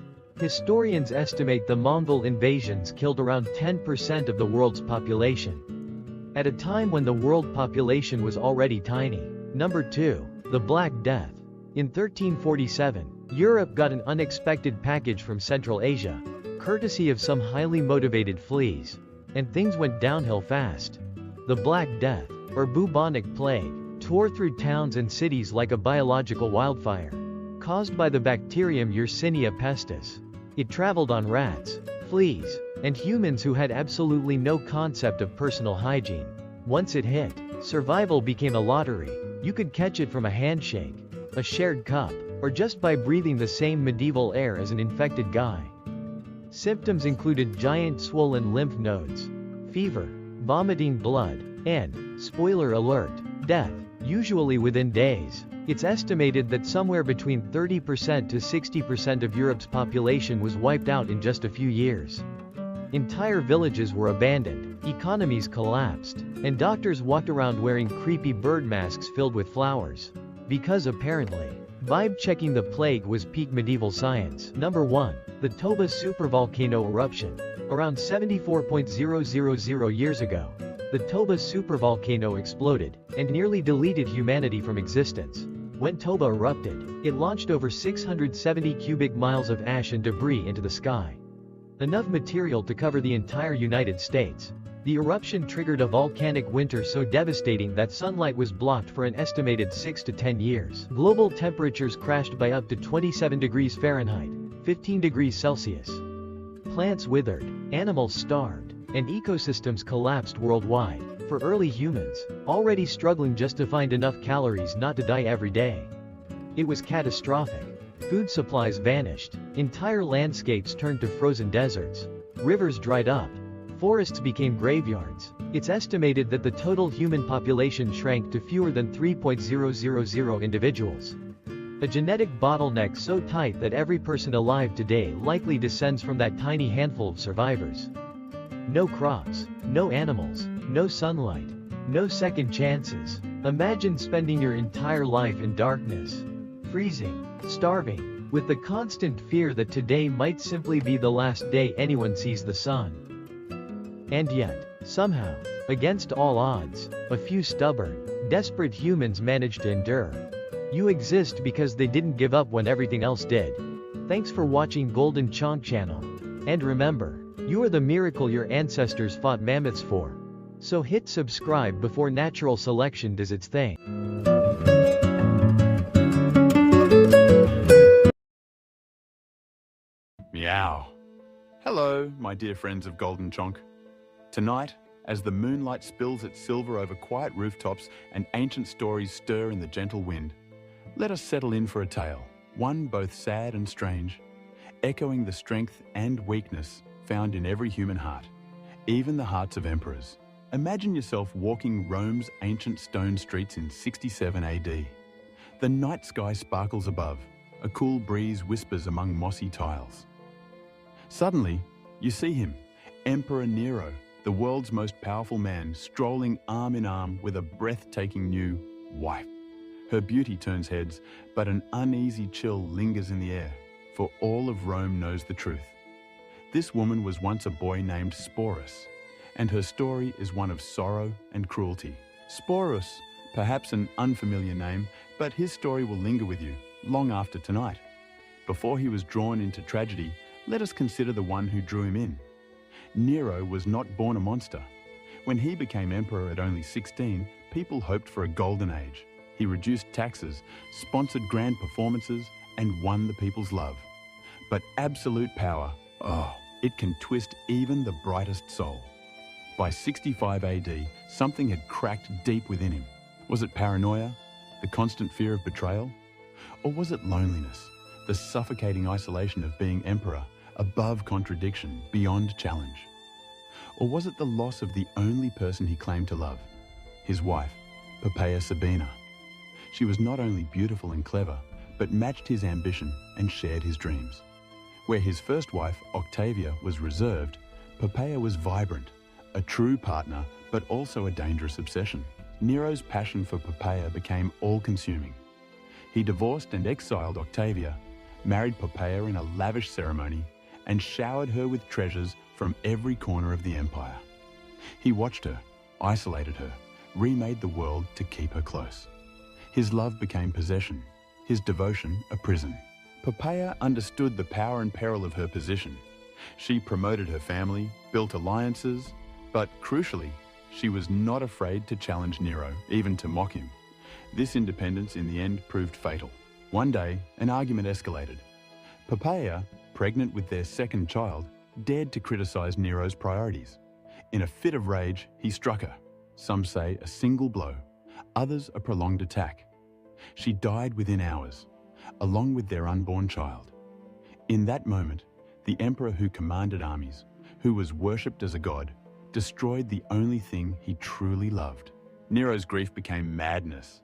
Historians estimate the Mongol invasions killed around 10% of the world's population, at a time when the world population was already tiny. Number 2. The Black Death. In 1347, Europe got an unexpected package from Central Asia, courtesy of some highly motivated fleas, and things went downhill fast. The Black Death, or bubonic plague, tore through towns and cities like a biological wildfire, caused by the bacterium Yersinia pestis. It traveled on rats, fleas, and humans who had absolutely no concept of personal hygiene. Once it hit, survival became a lottery. You could catch it from a handshake, a shared cup, or just by breathing the same medieval air as an infected guy. Symptoms included giant swollen lymph nodes, fever, vomiting blood, and, spoiler alert, death, usually within days. It's estimated that somewhere between 30% to 60% of Europe's population was wiped out in just a few years. Entire villages were abandoned, economies collapsed, and doctors walked around wearing creepy bird masks filled with flowers. Because apparently, vibe-checking the plague was peak medieval science. Number 1. The Toba supervolcano eruption. Around 74.000 years ago, the Toba supervolcano exploded, and nearly deleted humanity from existence. When Toba erupted, it launched over 670 cubic miles of ash and debris into the sky. Enough material to cover the entire United States. The eruption triggered a volcanic winter so devastating that sunlight was blocked for an estimated 6 to 10 years. Global temperatures crashed by up to 27 degrees Fahrenheit, 15 degrees Celsius. Plants withered, animals starved, and ecosystems collapsed worldwide. For early humans, already struggling just to find enough calories not to die every day, it was catastrophic. Food supplies vanished, entire landscapes turned to frozen deserts, rivers dried up, forests became graveyards. It's estimated that the total human population shrank to fewer than 3.000 individuals. A genetic bottleneck so tight that every person alive today likely descends from that tiny handful of survivors. No crops, no animals, no sunlight, no second chances. Imagine spending your entire life in darkness, freezing, starving, with the constant fear that today might simply be the last day anyone sees the sun. And yet, somehow, against all odds, a few stubborn, desperate humans managed to endure. You exist because they didn't give up when everything else did. Thanks for watching Golden Chonk channel. And remember, you are the miracle your ancestors fought mammoths for. So hit subscribe before natural selection does its thing. Meow. Hello, my dear friends of Golden Chonk. Tonight, as the moonlight spills its silver over quiet rooftops and ancient stories stir in the gentle wind, let us settle in for a tale, one both sad and strange, echoing the strength and weakness found in every human heart, even the hearts of emperors. Imagine yourself walking Rome's ancient stone streets in 67 AD. The night sky sparkles above, a cool breeze whispers among mossy tiles. Suddenly, you see him, Emperor Nero, the world's most powerful man, strolling arm in arm with a breathtaking new wife. Her beauty turns heads, but an uneasy chill lingers in the air, for all of Rome knows the truth. This woman was once a boy named Sporus, and her story is one of sorrow and cruelty. Sporus, perhaps an unfamiliar name, but his story will linger with you long after tonight. Before he was drawn into tragedy, let us consider the one who drew him in. Nero was not born a monster. When he became emperor at only 16, people hoped for a golden age. He reduced taxes, sponsored grand performances, and won the people's love. But absolute power, it can twist even the brightest soul. By 65 AD, something had cracked deep within him. Was it paranoia, the constant fear of betrayal? Or was it loneliness, the suffocating isolation of being emperor, above contradiction, beyond challenge? Or was it the loss of the only person he claimed to love, his wife, Poppaea Sabina? She was not only beautiful and clever, but matched his ambition and shared his dreams. Where his first wife, Octavia, was reserved, Poppaea was vibrant, a true partner, but also a dangerous obsession. Nero's passion for Poppaea became all-consuming. He divorced and exiled Octavia, married Poppaea in a lavish ceremony, and showered her with treasures from every corner of the empire. He watched her, isolated her, remade the world to keep her close. His love became possession, his devotion a prison. Poppaea understood the power and peril of her position. She promoted her family, built alliances, but crucially, she was not afraid to challenge Nero, even to mock him. This independence in the end proved fatal. One day, an argument escalated. Poppaea, pregnant with their second child, dared to criticize Nero's priorities. In a fit of rage, he struck her. Some say a single blow, others a prolonged attack. She died within hours, along with their unborn child. In that moment, the emperor who commanded armies, who was worshipped as a god, destroyed the only thing he truly loved. Nero's grief became madness.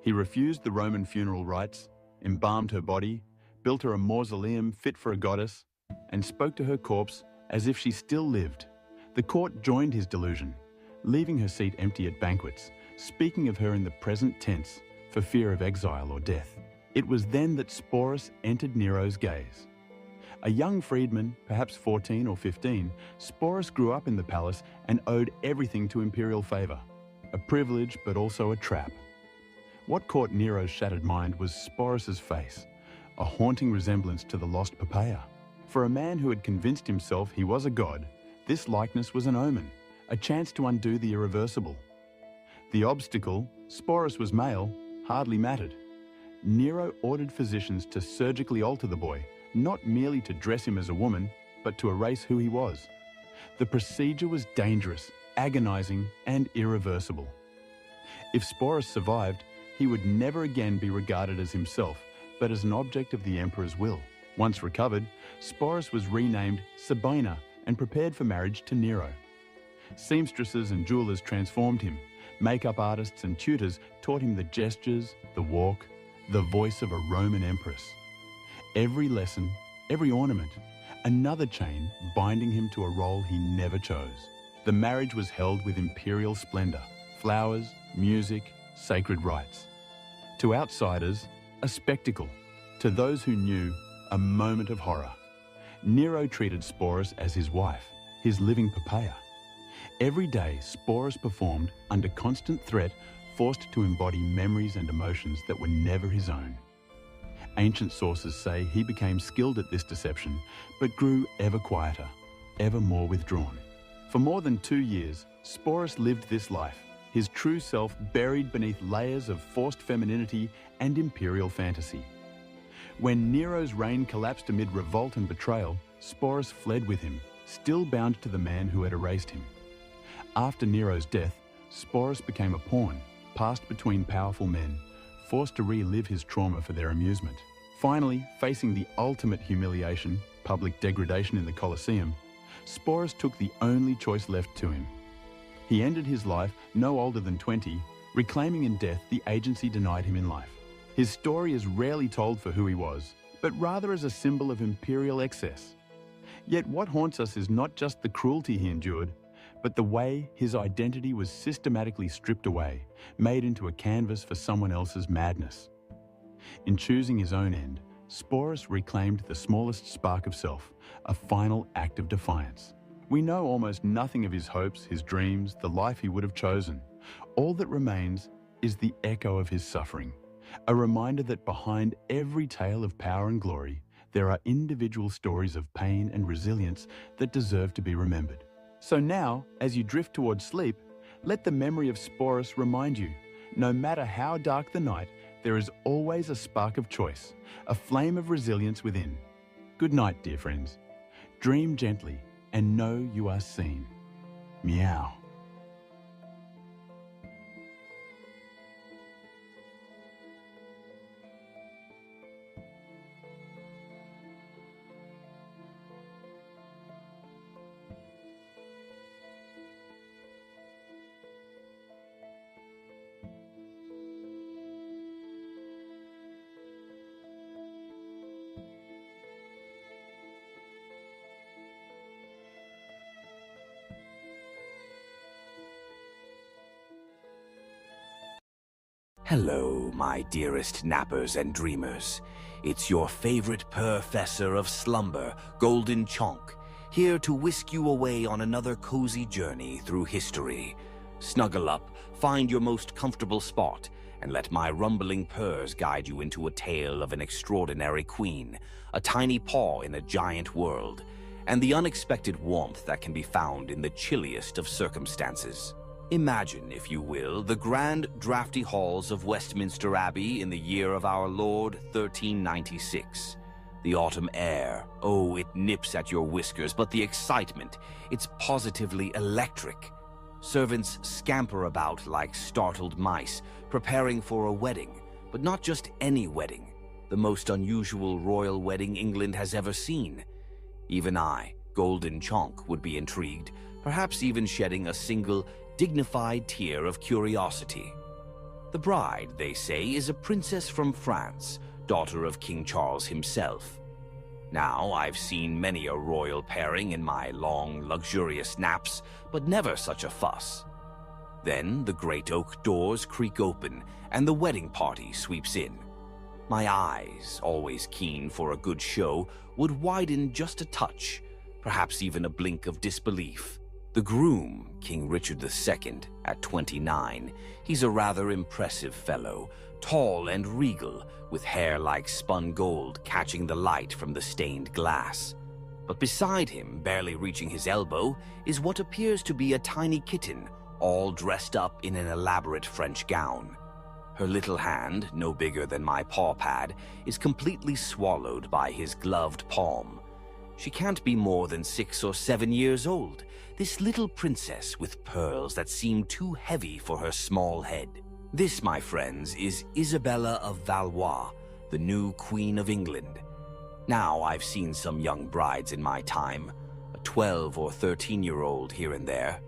He refused the Roman funeral rites, embalmed her body, built her a mausoleum fit for a goddess, and spoke to her corpse as if she still lived. The court joined his delusion, leaving her seat empty at banquets, speaking of her in the present tense for fear of exile or death. It was then that Sporus entered Nero's gaze. A young freedman, perhaps 14 or 15, Sporus grew up in the palace and owed everything to imperial favor, a privilege but also a trap. What caught Nero's shattered mind was Sporus's face, a haunting resemblance to the lost Poppaea. For a man who had convinced himself he was a god, this likeness was an omen, a chance to undo the irreversible. The obstacle, Sporus was male, hardly mattered. Nero ordered physicians to surgically alter the boy, not merely to dress him as a woman, but to erase who he was. The procedure was dangerous, agonizing, and irreversible. If Sporus survived, he would never again be regarded as himself, but as an object of the emperor's will. Once recovered, Sporus was renamed Sabina and prepared for marriage to Nero. Seamstresses and jewelers transformed him. Makeup artists and tutors taught him the gestures, the walk, the voice of a Roman empress. Every lesson, every ornament, another chain binding him to a role he never chose. The marriage was held with imperial splendor, flowers, music, sacred rites. To outsiders, a spectacle. To those who knew, a moment of horror. Nero treated Sporus as his wife, his living Poppaea. Every day, Sporus performed under constant threat, forced to embody memories and emotions that were never his own. Ancient sources say he became skilled at this deception, but grew ever quieter, ever more withdrawn. For more than 2 years, Sporus lived this life, his true self buried beneath layers of forced femininity and imperial fantasy. When Nero's reign collapsed amid revolt and betrayal, Sporus fled with him, still bound to the man who had erased him. After Nero's death, Sporus became a pawn, passed between powerful men, forced to relive his trauma for their amusement. Finally, facing the ultimate humiliation, public degradation in the Colosseum, Sporus took the only choice left to him. He ended his life no older than 20, reclaiming in death the agency denied him in life. His story is rarely told for who he was, but rather as a symbol of imperial excess. Yet what haunts us is not just the cruelty he endured, but the way his identity was systematically stripped away, made into a canvas for someone else's madness. In choosing his own end, Sporus reclaimed the smallest spark of self, a final act of defiance. We know almost nothing of his hopes, his dreams, the life he would have chosen. All that remains is the echo of his suffering, a reminder that behind every tale of power and glory, there are individual stories of pain and resilience that deserve to be remembered. So now, as you drift towards sleep, let the memory of Sporus remind you, no matter how dark the night, there is always a spark of choice, a flame of resilience within. Good night, dear friends. Dream gently and know you are seen. Meow. Hello, my dearest nappers and dreamers. It's your favorite professor of slumber, Golden Chonk, here to whisk you away on another cozy journey through history. Snuggle up, find your most comfortable spot, and let my rumbling purrs guide you into a tale of an extraordinary queen, a tiny paw in a giant world, and the unexpected warmth that can be found in the chilliest of circumstances. Imagine, if you will, the grand drafty halls of Westminster Abbey in the year of our Lord 1396. The autumn air, oh, it nips at your whiskers, but the excitement, it's positively electric. Servants scamper about like startled mice, preparing for a wedding, but not just any wedding, the most unusual royal wedding England has ever seen. Even I, Golden Chonk, would be intrigued, perhaps even shedding a single dignified tear of curiosity. The bride, they say, is a princess from France, daughter of King Charles himself. Now, I've seen many a royal pairing in my long, luxurious naps, but never such a fuss. Then the great oak doors creak open, and the wedding party sweeps in. My eyes, always keen for a good show, would widen just a touch, perhaps even a blink of disbelief. The groom, King Richard II, at 29, he's a rather impressive fellow, tall and regal, with hair like spun gold catching the light from the stained glass. But beside him, barely reaching his elbow, is what appears to be a tiny kitten, all dressed up in an elaborate French gown. Her little hand, no bigger than my paw pad, is completely swallowed by his gloved palm. She can't be more than 6 or 7 years old, this little princess with pearls that seem too heavy for her small head. This, my friends, is Isabella of Valois, the new Queen of England. Now, I've seen some young brides in my time, a 12 or 13-year-old here and there.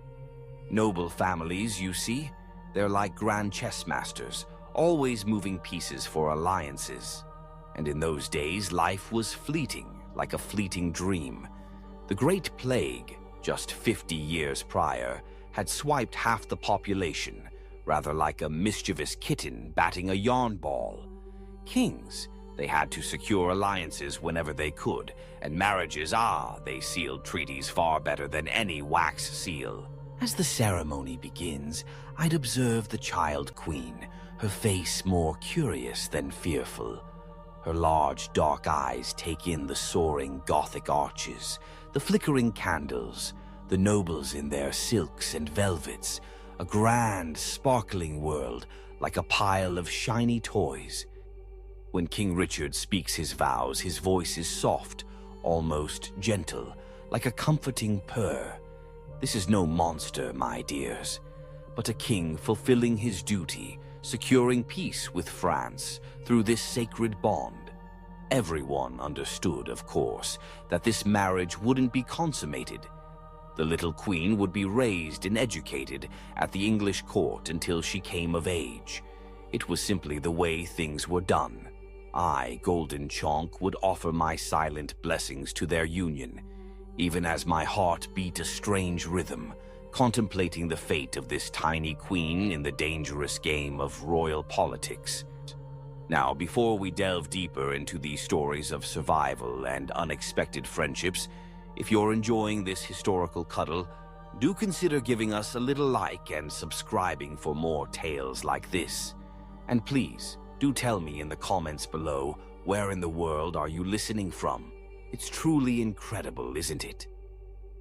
Noble families, you see, they're like grand chess masters, always moving pieces for alliances. And in those days, life was fleeting, like a fleeting dream. The Great Plague, just 50 years prior, had swiped half the population, rather like a mischievous kitten batting a yarn ball. Kings, they had to secure alliances whenever they could, and marriages, they sealed treaties far better than any wax seal. As the ceremony begins, I'd observe the child queen, her face more curious than fearful. Her large, dark eyes take in the soaring Gothic arches, the flickering candles, the nobles in their silks and velvets, a grand, sparkling world like a pile of shiny toys. When King Richard speaks his vows, his voice is soft, almost gentle, like a comforting purr. This is no monster, my dears, but a king fulfilling his duty, securing peace with France through this sacred bond. Everyone understood, of course, that this marriage wouldn't be consummated. The little queen would be raised and educated at the English court until she came of age. It was simply the way things were done. I, Golden Chonk, would offer my silent blessings to their union, even as my heart beat a strange rhythm, contemplating the fate of this tiny queen in the dangerous game of royal politics. Now, before we delve deeper into these stories of survival and unexpected friendships, if you're enjoying this historical cuddle, do consider giving us a little like and subscribing for more tales like this. And please, do tell me in the comments below, where in the world are you listening from? It's truly incredible, isn't it?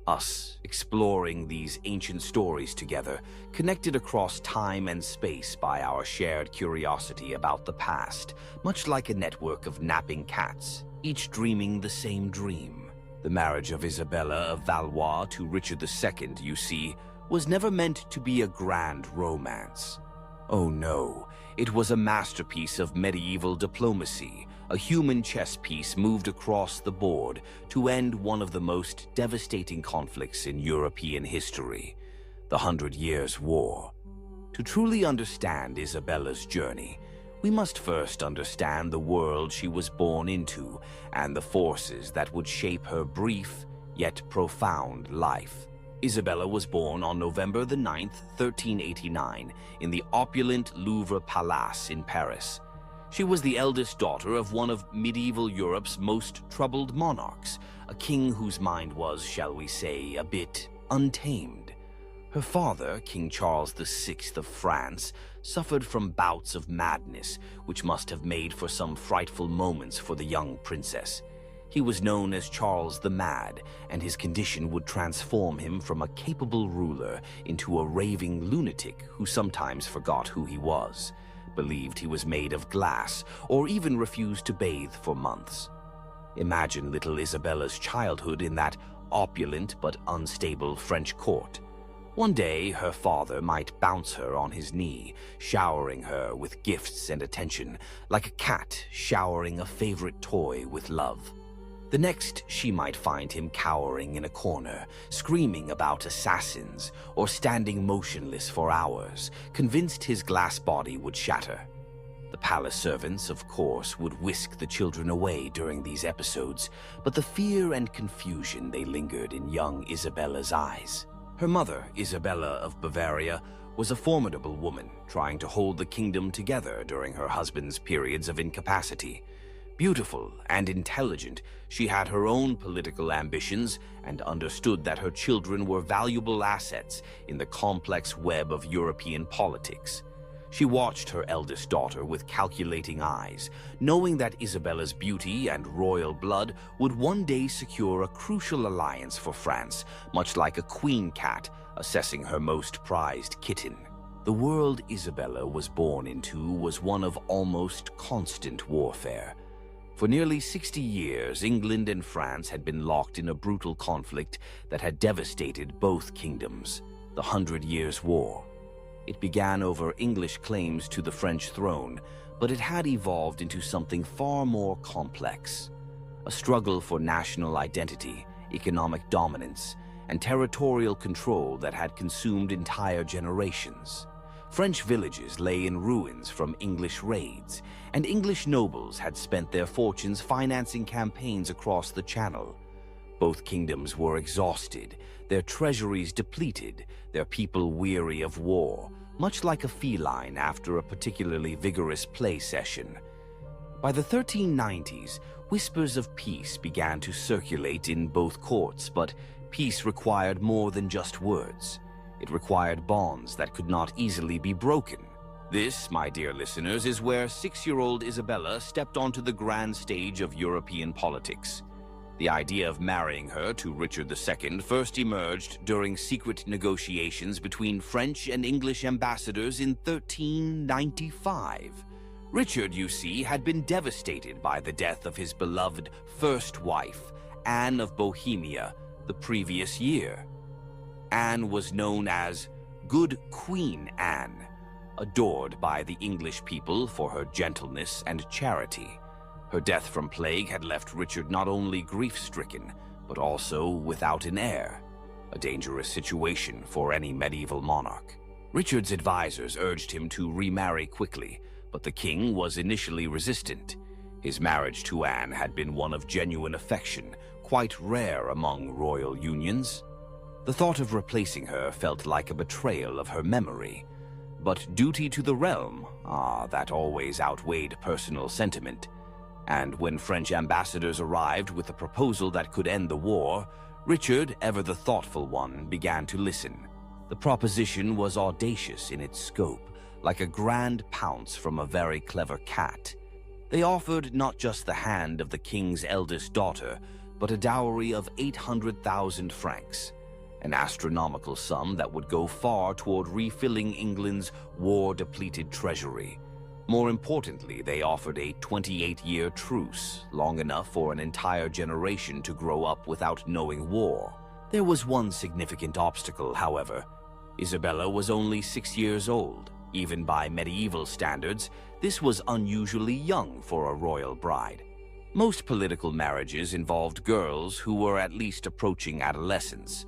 Us exploring these ancient stories together, connected across time and space by our shared curiosity about the past, much like a network of napping cats, each dreaming the same dream. The marriage of Isabella of Valois to Richard II, you see, was never meant to be a grand romance. Oh no, it was a masterpiece of medieval diplomacy, a human chess piece moved across the board to end one of the most devastating conflicts in European history, the 100 Years' War. To truly understand Isabella's journey, we must first understand the world she was born into and the forces that would shape her brief yet profound life. Isabella was born on November the 9th, 1389, in the opulent Louvre Palace in Paris. She was the eldest daughter of one of medieval Europe's most troubled monarchs, a king whose mind was, shall we say, a bit untamed. Her father, King Charles VI of France, suffered from bouts of madness, which must have made for some frightful moments for the young princess. He was known as Charles the Mad, and his condition would transform him from a capable ruler into a raving lunatic who sometimes forgot who he was, believed he was made of glass, or even refused to bathe for months. Imagine little Isabella's childhood in that opulent but unstable French court. One day, her father might bounce her on his knee, showering her with gifts and attention, like a cat showering a favorite toy with love. The next, she might find him cowering in a corner, screaming about assassins, or standing motionless for hours, convinced his glass body would shatter. The palace servants, of course, would whisk the children away during these episodes, but the fear and confusion they lingered in young Isabella's eyes. Her mother, Isabella of Bavaria, was a formidable woman, trying to hold the kingdom together during her husband's periods of incapacity. Beautiful and intelligent, she had her own political ambitions and understood that her children were valuable assets in the complex web of European politics. She watched her eldest daughter with calculating eyes, knowing that Isabella's beauty and royal blood would one day secure a crucial alliance for France, much like a queen cat assessing her most prized kitten. The world Isabella was born into was one of almost constant warfare. For nearly 60 years, England and France had been locked in a brutal conflict that had devastated both kingdoms, the 100 Years' War. It began over English claims to the French throne, but it had evolved into something far more complex. A struggle for national identity, economic dominance, and territorial control that had consumed entire generations. French villages lay in ruins from English raids, and English nobles had spent their fortunes financing campaigns across the Channel. Both kingdoms were exhausted, their treasuries depleted, their people weary of war, much like a feline after a particularly vigorous play session. By the 1390s, whispers of peace began to circulate in both courts, but peace required more than just words. It required bonds that could not easily be broken. This, my dear listeners, is where 6-year-old Isabella stepped onto the grand stage of European politics. The idea of marrying her to Richard II first emerged during secret negotiations between French and English ambassadors in 1395. Richard, you see, had been devastated by the death of his beloved first wife, Anne of Bohemia, the previous year. Anne was known as Good Queen Anne, adored by the English people for her gentleness and charity. Her death from plague had left Richard not only grief-stricken, but also without an heir, a dangerous situation for any medieval monarch. Richard's advisors urged him to remarry quickly, but the king was initially resistant. His marriage to Anne had been one of genuine affection, quite rare among royal unions. The thought of replacing her felt like a betrayal of her memory. But duty to the realm, that always outweighed personal sentiment. And when French ambassadors arrived with a proposal that could end the war, Richard, ever the thoughtful one, began to listen. The proposition was audacious in its scope, like a grand pounce from a very clever cat. They offered not just the hand of the king's eldest daughter, but a dowry of 800,000 francs, an astronomical sum that would go far toward refilling England's war-depleted treasury. More importantly, they offered a 28-year truce, long enough for an entire generation to grow up without knowing war. There was one significant obstacle, however. Isabella was only 6 years old. Even by medieval standards, this was unusually young for a royal bride. Most political marriages involved girls who were at least approaching adolescence.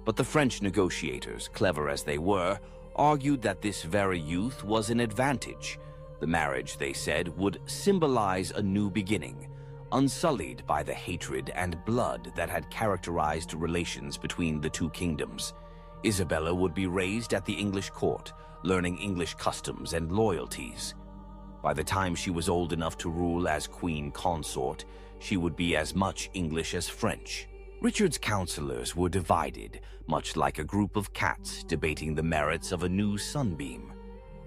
But the French negotiators, clever as they were, argued that this very youth was an advantage. The marriage, they said, would symbolize a new beginning, unsullied by the hatred and blood that had characterized relations between the two kingdoms. Isabella would be raised at the English court, learning English customs and loyalties. By the time she was old enough to rule as queen consort, she would be as much English as French. Richard's counselors were divided, much like a group of cats debating the merits of a new sunbeam.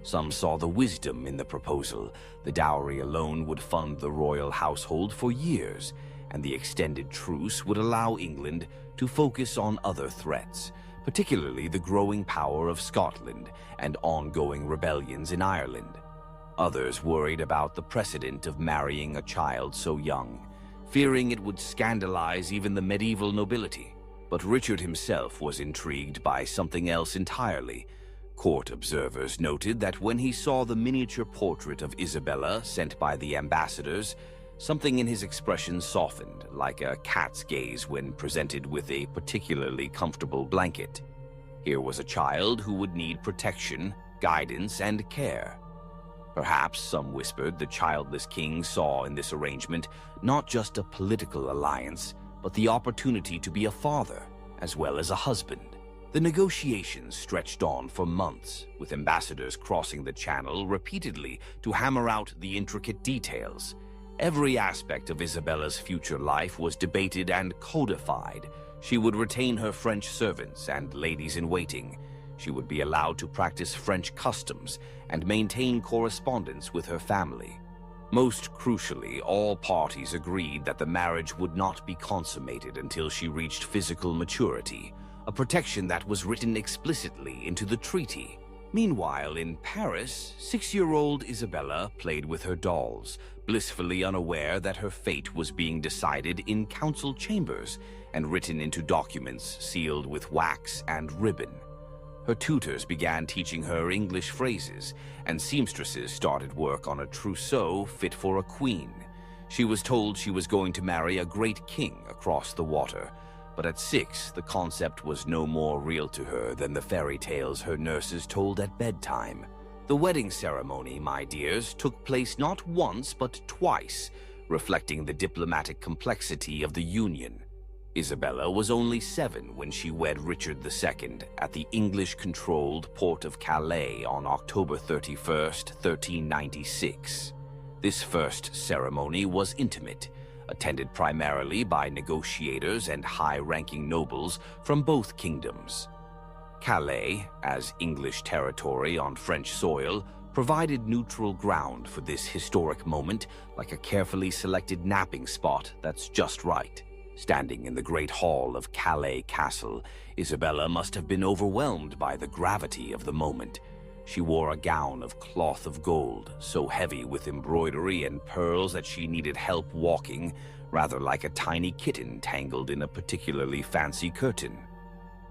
Some saw the wisdom in the proposal. The dowry alone would fund the royal household for years, and the extended truce would allow England to focus on other threats, particularly the growing power of Scotland and ongoing rebellions in Ireland. Others worried about the precedent of marrying a child so young, fearing it would scandalize even the medieval nobility. But Richard himself was intrigued by something else entirely. Court observers noted that when he saw the miniature portrait of Isabella sent by the ambassadors, something in his expression softened, like a cat's gaze when presented with a particularly comfortable blanket. Here was a child who would need protection, guidance, and care. Perhaps, some whispered, the childless king saw in this arrangement not just a political alliance, but the opportunity to be a father, as well as a husband. The negotiations stretched on for months, with ambassadors crossing the channel repeatedly to hammer out the intricate details. Every aspect of Isabella's future life was debated and codified. She would retain her French servants and ladies-in-waiting. She would be allowed to practice French customs and maintain correspondence with her family. Most crucially, all parties agreed that the marriage would not be consummated until she reached physical maturity, a protection that was written explicitly into the treaty. Meanwhile, in Paris, 6-year-old Isabella played with her dolls, blissfully unaware that her fate was being decided in council chambers and written into documents sealed with wax and ribbon. Her tutors began teaching her English phrases, and seamstresses started work on a trousseau fit for a queen. She was told she was going to marry a great king across the water, but at 6, the concept was no more real to her than the fairy tales her nurses told at bedtime. The wedding ceremony, my dears, took place not once but twice, reflecting the diplomatic complexity of the union. Isabella was only 7 when she wed Richard II at the English-controlled port of Calais on October 31st, 1396. This first ceremony was intimate, attended primarily by negotiators and high-ranking nobles from both kingdoms. Calais, as English territory on French soil, provided neutral ground for this historic moment, like a carefully selected napping spot that's just right. Standing in the great hall of Calais Castle, Isabella must have been overwhelmed by the gravity of the moment. She wore a gown of cloth of gold, so heavy with embroidery and pearls that she needed help walking, rather like a tiny kitten tangled in a particularly fancy curtain.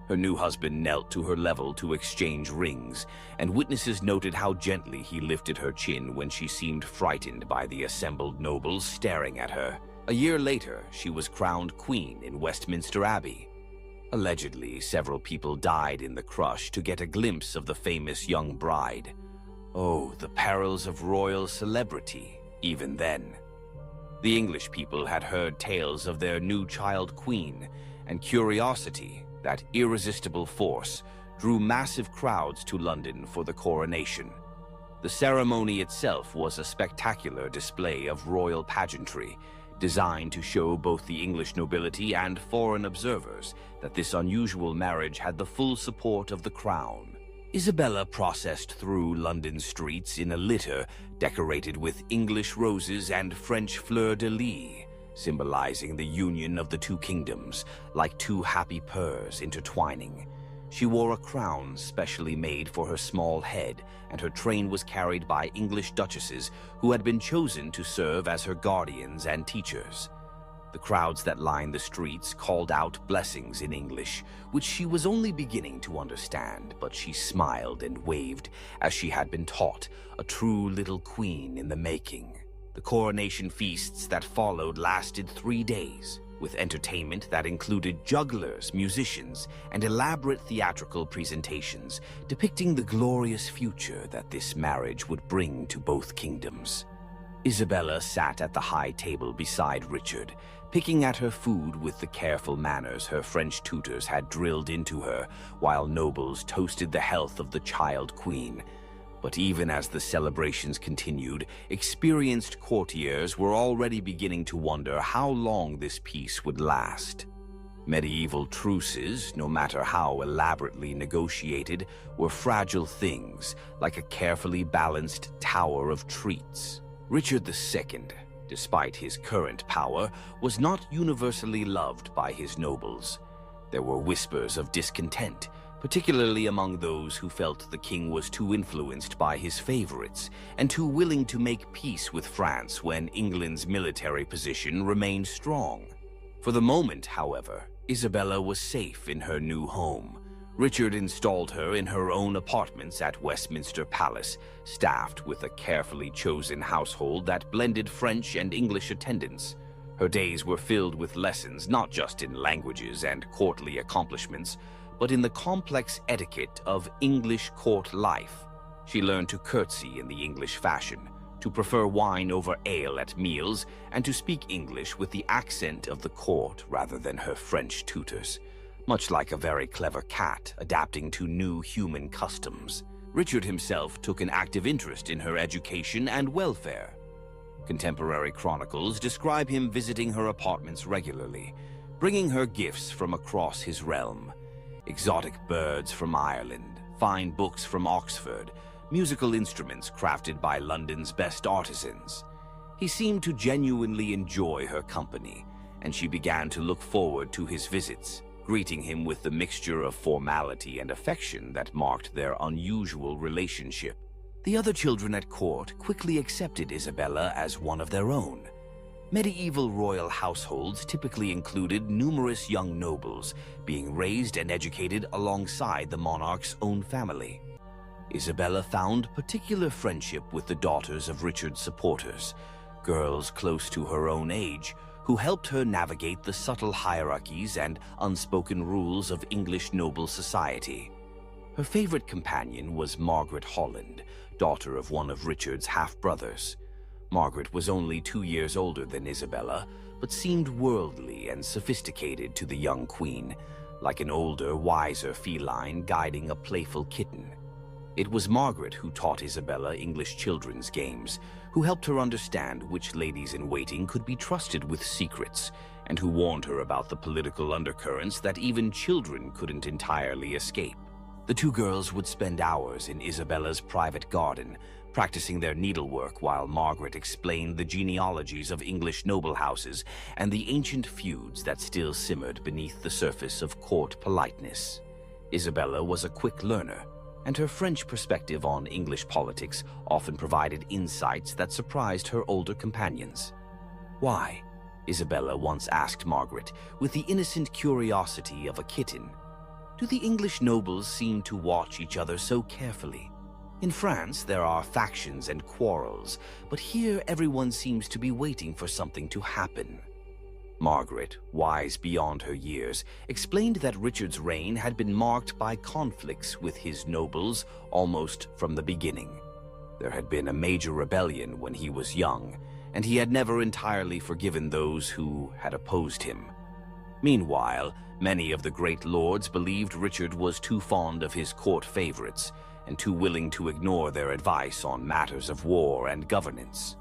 Her new husband knelt to her level to exchange rings, and witnesses noted how gently he lifted her chin when she seemed frightened by the assembled nobles staring at her. A year later, she was crowned queen in Westminster Abbey. Allegedly, several people died in the crush to get a glimpse of the famous young bride. Oh, the perils of royal celebrity, even then. The English people had heard tales of their new child queen, and curiosity, that irresistible force, drew massive crowds to London for the coronation. The ceremony itself was a spectacular display of royal pageantry, designed to show both the English nobility and foreign observers that this unusual marriage had the full support of the crown. Isabella processed through London streets in a litter decorated with English roses and French fleur-de-lis, symbolizing the union of the two kingdoms, like two happy pairs intertwining. She wore a crown specially made for her small head, and her train was carried by English duchesses who had been chosen to serve as her guardians and teachers. The crowds that lined the streets called out blessings in English, which she was only beginning to understand, but she smiled and waved as she had been taught, a true little queen in the making. The coronation feasts that followed lasted 3 days, with entertainment that included jugglers, musicians, and elaborate theatrical presentations depicting the glorious future that this marriage would bring to both kingdoms. Isabella sat at the high table beside Richard, picking at her food with the careful manners her French tutors had drilled into her, while nobles toasted the health of the child queen. But even as the celebrations continued, experienced courtiers were already beginning to wonder how long this peace would last. Medieval truces, no matter how elaborately negotiated, were fragile things, like a carefully balanced tower of treats. Richard II, despite his current power, was not universally loved by his nobles. There were whispers of discontent, particularly among those who felt the king was too influenced by his favorites and too willing to make peace with France when England's military position remained strong. For the moment, however, Isabella was safe in her new home. Richard installed her in her own apartments at Westminster Palace, staffed with a carefully chosen household that blended French and English attendants. Her days were filled with lessons not just in languages and courtly accomplishments, but in the complex etiquette of English court life. She learned to curtsy in the English fashion, to prefer wine over ale at meals, and to speak English with the accent of the court rather than her French tutors. Much like a very clever cat adapting to new human customs, Richard himself took an active interest in her education and welfare. Contemporary chronicles describe him visiting her apartments regularly, bringing her gifts from across his realm. Exotic birds from Ireland, fine books from Oxford, musical instruments crafted by London's best artisans. He seemed to genuinely enjoy her company, and she began to look forward to his visits, greeting him with the mixture of formality and affection that marked their unusual relationship. The other children at court quickly accepted Isabella as one of their own. Medieval royal households typically included numerous young nobles being raised and educated alongside the monarch's own family. Isabella found particular friendship with the daughters of Richard's supporters, girls close to her own age, who helped her navigate the subtle hierarchies and unspoken rules of English noble society. Her favorite companion was Margaret Holland, daughter of one of Richard's half-brothers. Margaret was only 2 years older than Isabella, but seemed worldly and sophisticated to the young queen, like an older, wiser feline guiding a playful kitten. It was Margaret who taught Isabella English children's games, who helped her understand which ladies-in-waiting could be trusted with secrets, and who warned her about the political undercurrents that even children couldn't entirely escape. The two girls would spend hours in Isabella's private garden, practicing their needlework while Margaret explained the genealogies of English noble houses and the ancient feuds that still simmered beneath the surface of court politeness. Isabella was a quick learner, and her French perspective on English politics often provided insights that surprised her older companions. Why? Isabella once asked Margaret, with the innocent curiosity of a kitten. Do the English nobles seem to watch each other so carefully? In France, there are factions and quarrels, but here everyone seems to be waiting for something to happen. Margaret, wise beyond her years, explained that Richard's reign had been marked by conflicts with his nobles almost from the beginning. There had been a major rebellion when he was young, and he had never entirely forgiven those who had opposed him. Meanwhile, many of the great lords believed Richard was too fond of his court favorites and too willing to ignore their advice on matters of war and governance.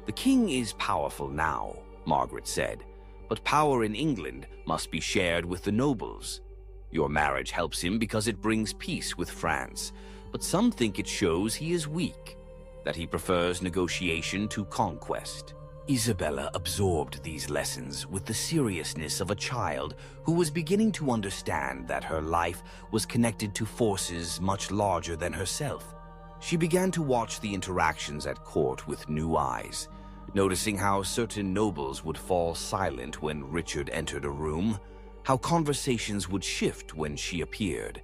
The king is powerful now, Margaret said, but power in England must be shared with the nobles. Your marriage helps him because it brings peace with France, but some think it shows he is weak, that he prefers negotiation to conquest. Isabella absorbed these lessons with the seriousness of a child who was beginning to understand that her life was connected to forces much larger than herself. She began to watch the interactions at court with new eyes, noticing how certain nobles would fall silent when Richard entered a room, how conversations would shift when she appeared,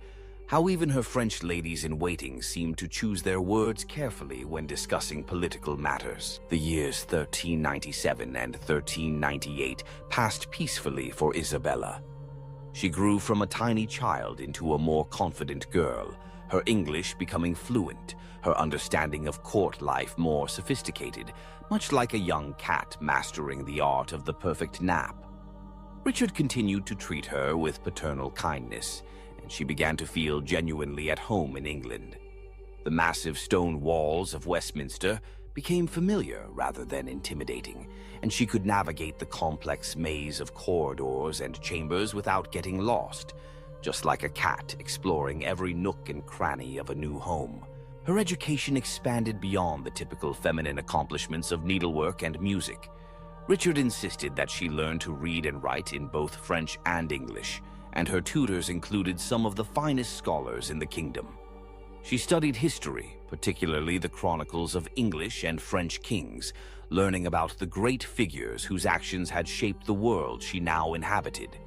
how even her French ladies-in-waiting seemed to choose their words carefully when discussing political matters. The years 1397 and 1398 passed peacefully for Isabella. She grew from a tiny child into a more confident girl, her English becoming fluent, her understanding of court life more sophisticated, much like a young cat mastering the art of the perfect nap. Richard continued to treat her with paternal kindness, and she began to feel genuinely at home in England. The massive stone walls of Westminster became familiar rather than intimidating, and she could navigate the complex maze of corridors and chambers without getting lost, just like a cat exploring every nook and cranny of a new home. Her education expanded beyond the typical feminine accomplishments of needlework and music. Richard insisted that she learn to read and write in both French and English, and her tutors included some of the finest scholars in the kingdom. She studied history, particularly the chronicles of English and French kings, learning about the great figures whose actions had shaped the world she now inhabited.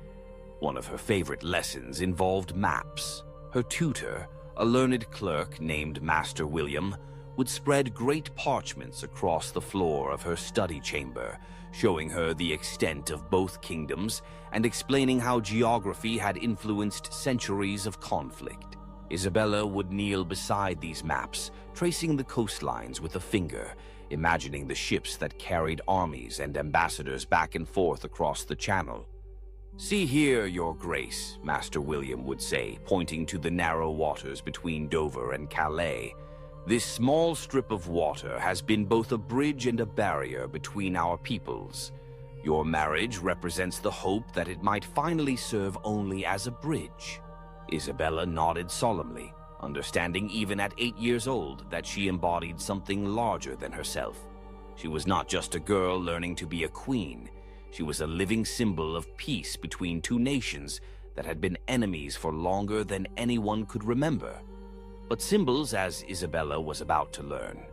One of her favorite lessons involved maps. Her tutor, a learned clerk named Master William, would spread great parchments across the floor of her study chamber, showing her the extent of both kingdoms and explaining how geography had influenced centuries of conflict. Isabella would kneel beside these maps, tracing the coastlines with a finger, imagining the ships that carried armies and ambassadors back and forth across the channel. "See here, Your Grace," Master William would say, pointing to the narrow waters between Dover and Calais. "This small strip of water has been both a bridge and a barrier between our peoples. Your marriage represents the hope that it might finally serve only as a bridge." Isabella nodded solemnly, understanding even at 8 years old that she embodied something larger than herself. She was not just a girl learning to be a queen. She was a living symbol of peace between two nations that had been enemies for longer than anyone could remember. But symbols, as Isabella was about to learn,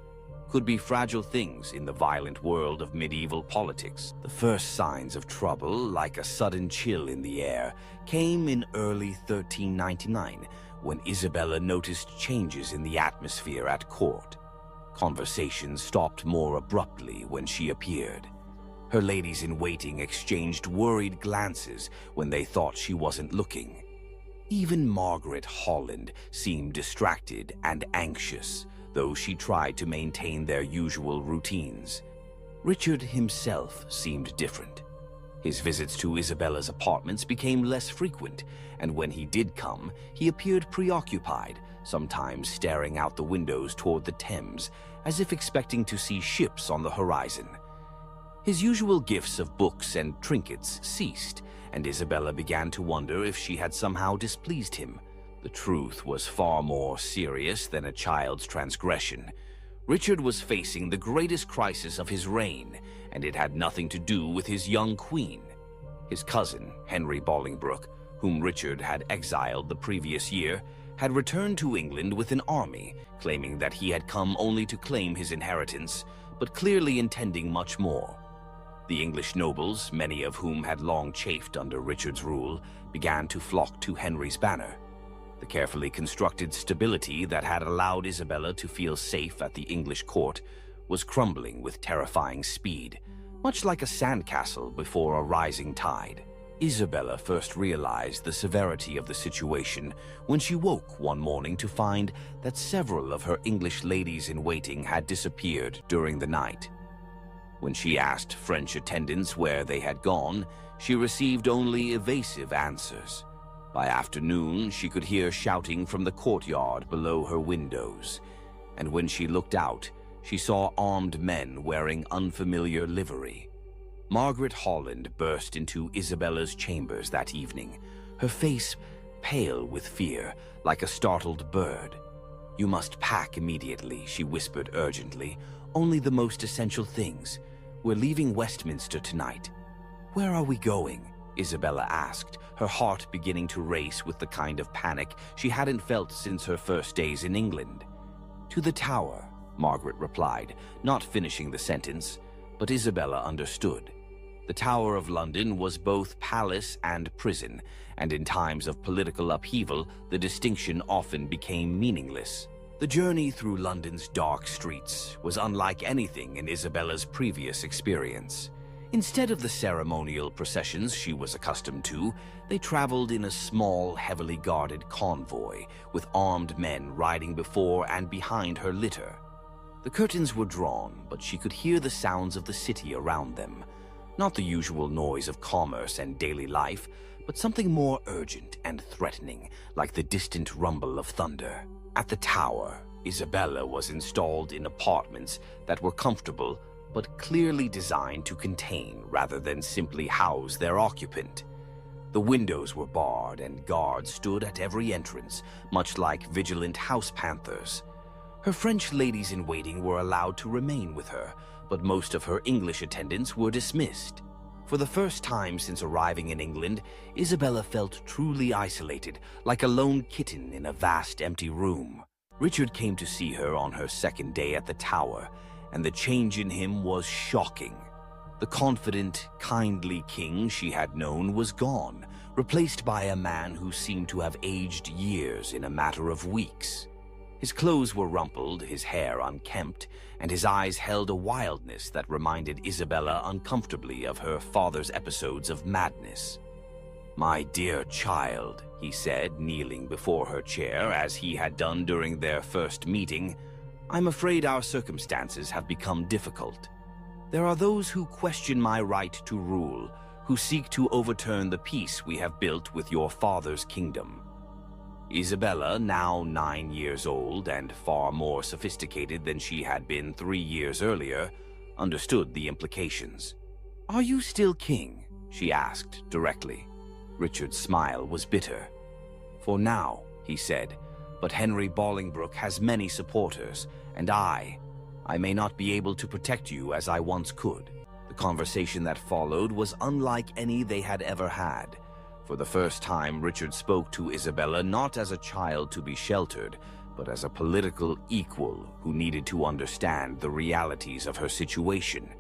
could be fragile things in the violent world of medieval politics. The first signs of trouble, like a sudden chill in the air, came in early 1399 when Isabella noticed changes in the atmosphere at court. Conversations stopped more abruptly when she appeared. Her ladies-in-waiting exchanged worried glances when they thought she wasn't looking. Even Margaret Holland seemed distracted and anxious, though she tried to maintain their usual routines. Richard himself seemed different. His visits to Isabella's apartments became less frequent, and when he did come, he appeared preoccupied, sometimes staring out the windows toward the Thames, as if expecting to see ships on the horizon. His usual gifts of books and trinkets ceased, and Isabella began to wonder if she had somehow displeased him. The truth was far more serious than a child's transgression. Richard was facing the greatest crisis of his reign, and it had nothing to do with his young queen. His cousin, Henry Bolingbroke, whom Richard had exiled the previous year, had returned to England with an army, claiming that he had come only to claim his inheritance, but clearly intending much more. The English nobles, many of whom had long chafed under Richard's rule, began to flock to Henry's banner. The carefully constructed stability that had allowed Isabella to feel safe at the English court was crumbling with terrifying speed, much like a sandcastle before a rising tide. Isabella first realized the severity of the situation when she woke one morning to find that several of her English ladies-in-waiting had disappeared during the night. When she asked French attendants where they had gone, she received only evasive answers. By afternoon, she could hear shouting from the courtyard below her windows, and when she looked out, she saw armed men wearing unfamiliar livery. Margaret Holland burst into Isabella's chambers that evening, her face pale with fear, like a startled bird. "You must pack immediately," she whispered urgently. "Only the most essential things. We're leaving Westminster tonight." "Where are we going?" Isabella asked, her heart beginning to race with the kind of panic she hadn't felt since her first days in England. "To the Tower," Margaret replied, not finishing the sentence, but Isabella understood. The Tower of London was both palace and prison, and in times of political upheaval, the distinction often became meaningless. The journey through London's dark streets was unlike anything in Isabella's previous experience. Instead of the ceremonial processions she was accustomed to, they traveled in a small, heavily guarded convoy, with armed men riding before and behind her litter. The curtains were drawn, but she could hear the sounds of the city around them. Not the usual noise of commerce and daily life, but something more urgent and threatening, like the distant rumble of thunder. At the tower, Isabella was installed in apartments that were comfortable, but clearly designed to contain rather than simply house their occupant. The windows were barred and guards stood at every entrance, much like vigilant house panthers. Her French ladies-in-waiting were allowed to remain with her, but most of her English attendants were dismissed. For the first time since arriving in England, Isabella felt truly isolated, like a lone kitten in a vast empty room. Richard came to see her on her second day at the Tower, and the change in him was shocking. The confident, kindly king she had known was gone, replaced by a man who seemed to have aged years in a matter of weeks. His clothes were rumpled, his hair unkempt, and his eyes held a wildness that reminded Isabella uncomfortably of her father's episodes of madness. "My dear child," he said, kneeling before her chair as he had done during their first meeting, "I'm afraid our circumstances have become difficult. There are those who question my right to rule, who seek to overturn the peace we have built with your father's kingdom." Isabella, now 9 years old and far more sophisticated than she had been 3 years earlier, understood the implications. "Are you still king?" she asked directly. Richard's smile was bitter. "For now," he said, "but Henry Bolingbroke has many supporters, and I may not be able to protect you as I once could." The conversation that followed was unlike any they had ever had. For the first time, Richard spoke to Isabella not as a child to be sheltered, but as a political equal who needed to understand the realities of her situation.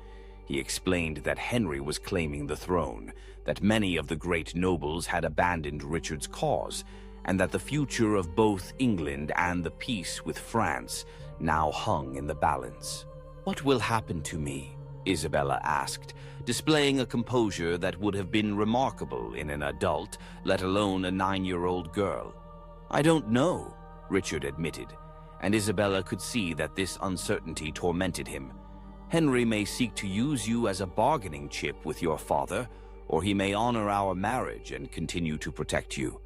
He explained that Henry was claiming the throne, that many of the great nobles had abandoned Richard's cause, and that the future of both England and the peace with France now hung in the balance. "What will happen to me?" Isabella asked, displaying a composure that would have been remarkable in an adult, let alone a 9-year-old girl. "I don't know," Richard admitted, and Isabella could see that this uncertainty tormented him. "Henry may seek to use you as a bargaining chip with your father, or he may honor our marriage and continue to protect you.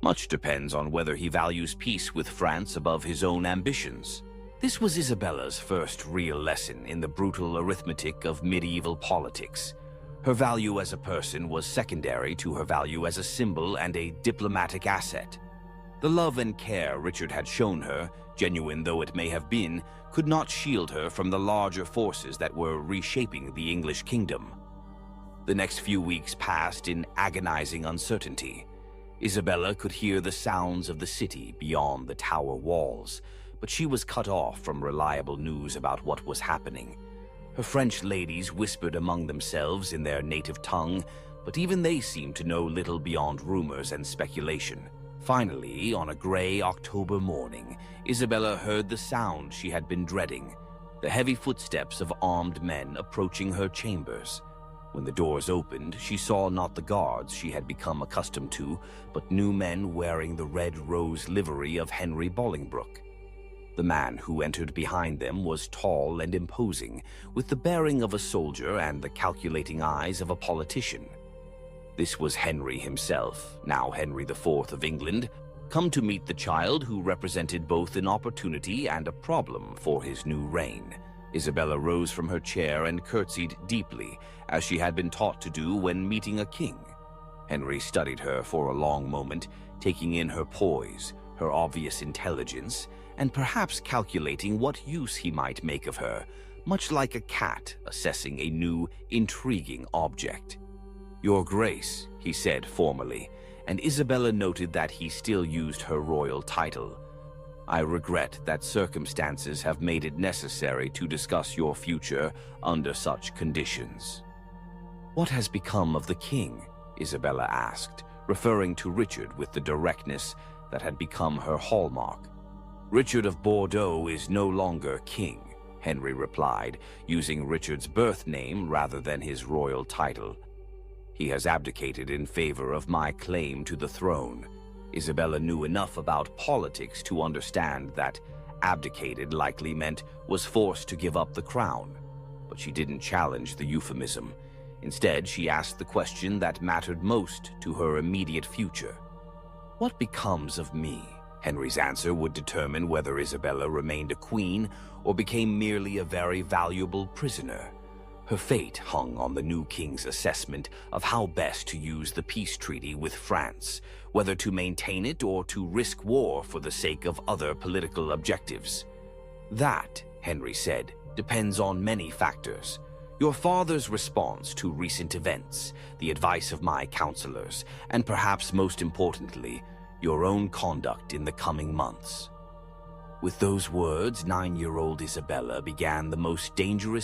Much depends on whether he values peace with France above his own ambitions." This was Isabella's first real lesson in the brutal arithmetic of medieval politics. Her value as a person was secondary to her value as a symbol and a diplomatic asset. The love and care Richard had shown her, genuine though it may have been, could not shield her from the larger forces that were reshaping the English kingdom. The next few weeks passed in agonizing uncertainty. Isabella could hear the sounds of the city beyond the tower walls, but she was cut off from reliable news about what was happening. Her French ladies whispered among themselves in their native tongue, but even they seemed to know little beyond rumors and speculation. Finally, on a gray October morning, Isabella heard the sound she had been dreading, the heavy footsteps of armed men approaching her chambers. When the doors opened, she saw not the guards she had become accustomed to, but new men wearing the red rose livery of Henry Bolingbroke. The man who entered behind them was tall and imposing, with the bearing of a soldier and the calculating eyes of a politician. This was Henry himself, now Henry IV of England, come to meet the child who represented both an opportunity and a problem for his new reign. Isabella rose from her chair and curtsied deeply, as she had been taught to do when meeting a king. Henry studied her for a long moment, taking in her poise, her obvious intelligence, and perhaps calculating what use he might make of her, much like a cat assessing a new, intriguing object. "Your Grace," he said formally, and Isabella noted that he still used her royal title. "I regret that circumstances have made it necessary to discuss your future under such conditions." "What has become of the king?" Isabella asked, referring to Richard with the directness that had become her hallmark. "Richard of Bordeaux is no longer king," Henry replied, using Richard's birth name rather than his royal title. "He has abdicated in favor of my claim to the throne." Isabella knew enough about politics to understand that abdicated likely meant was forced to give up the crown, but she didn't challenge the euphemism. Instead, she asked the question that mattered most to her immediate future. "What becomes of me?" Henry's answer would determine whether Isabella remained a queen or became merely a very valuable prisoner. Her fate hung on the new king's assessment of how best to use the peace treaty with France, whether to maintain it or to risk war for the sake of other political objectives. "That," Henry said, "depends on many factors. Your father's response to recent events, the advice of my counselors, and perhaps most importantly, your own conduct in the coming months." With those words, 9-year-old Isabella began the most dangerous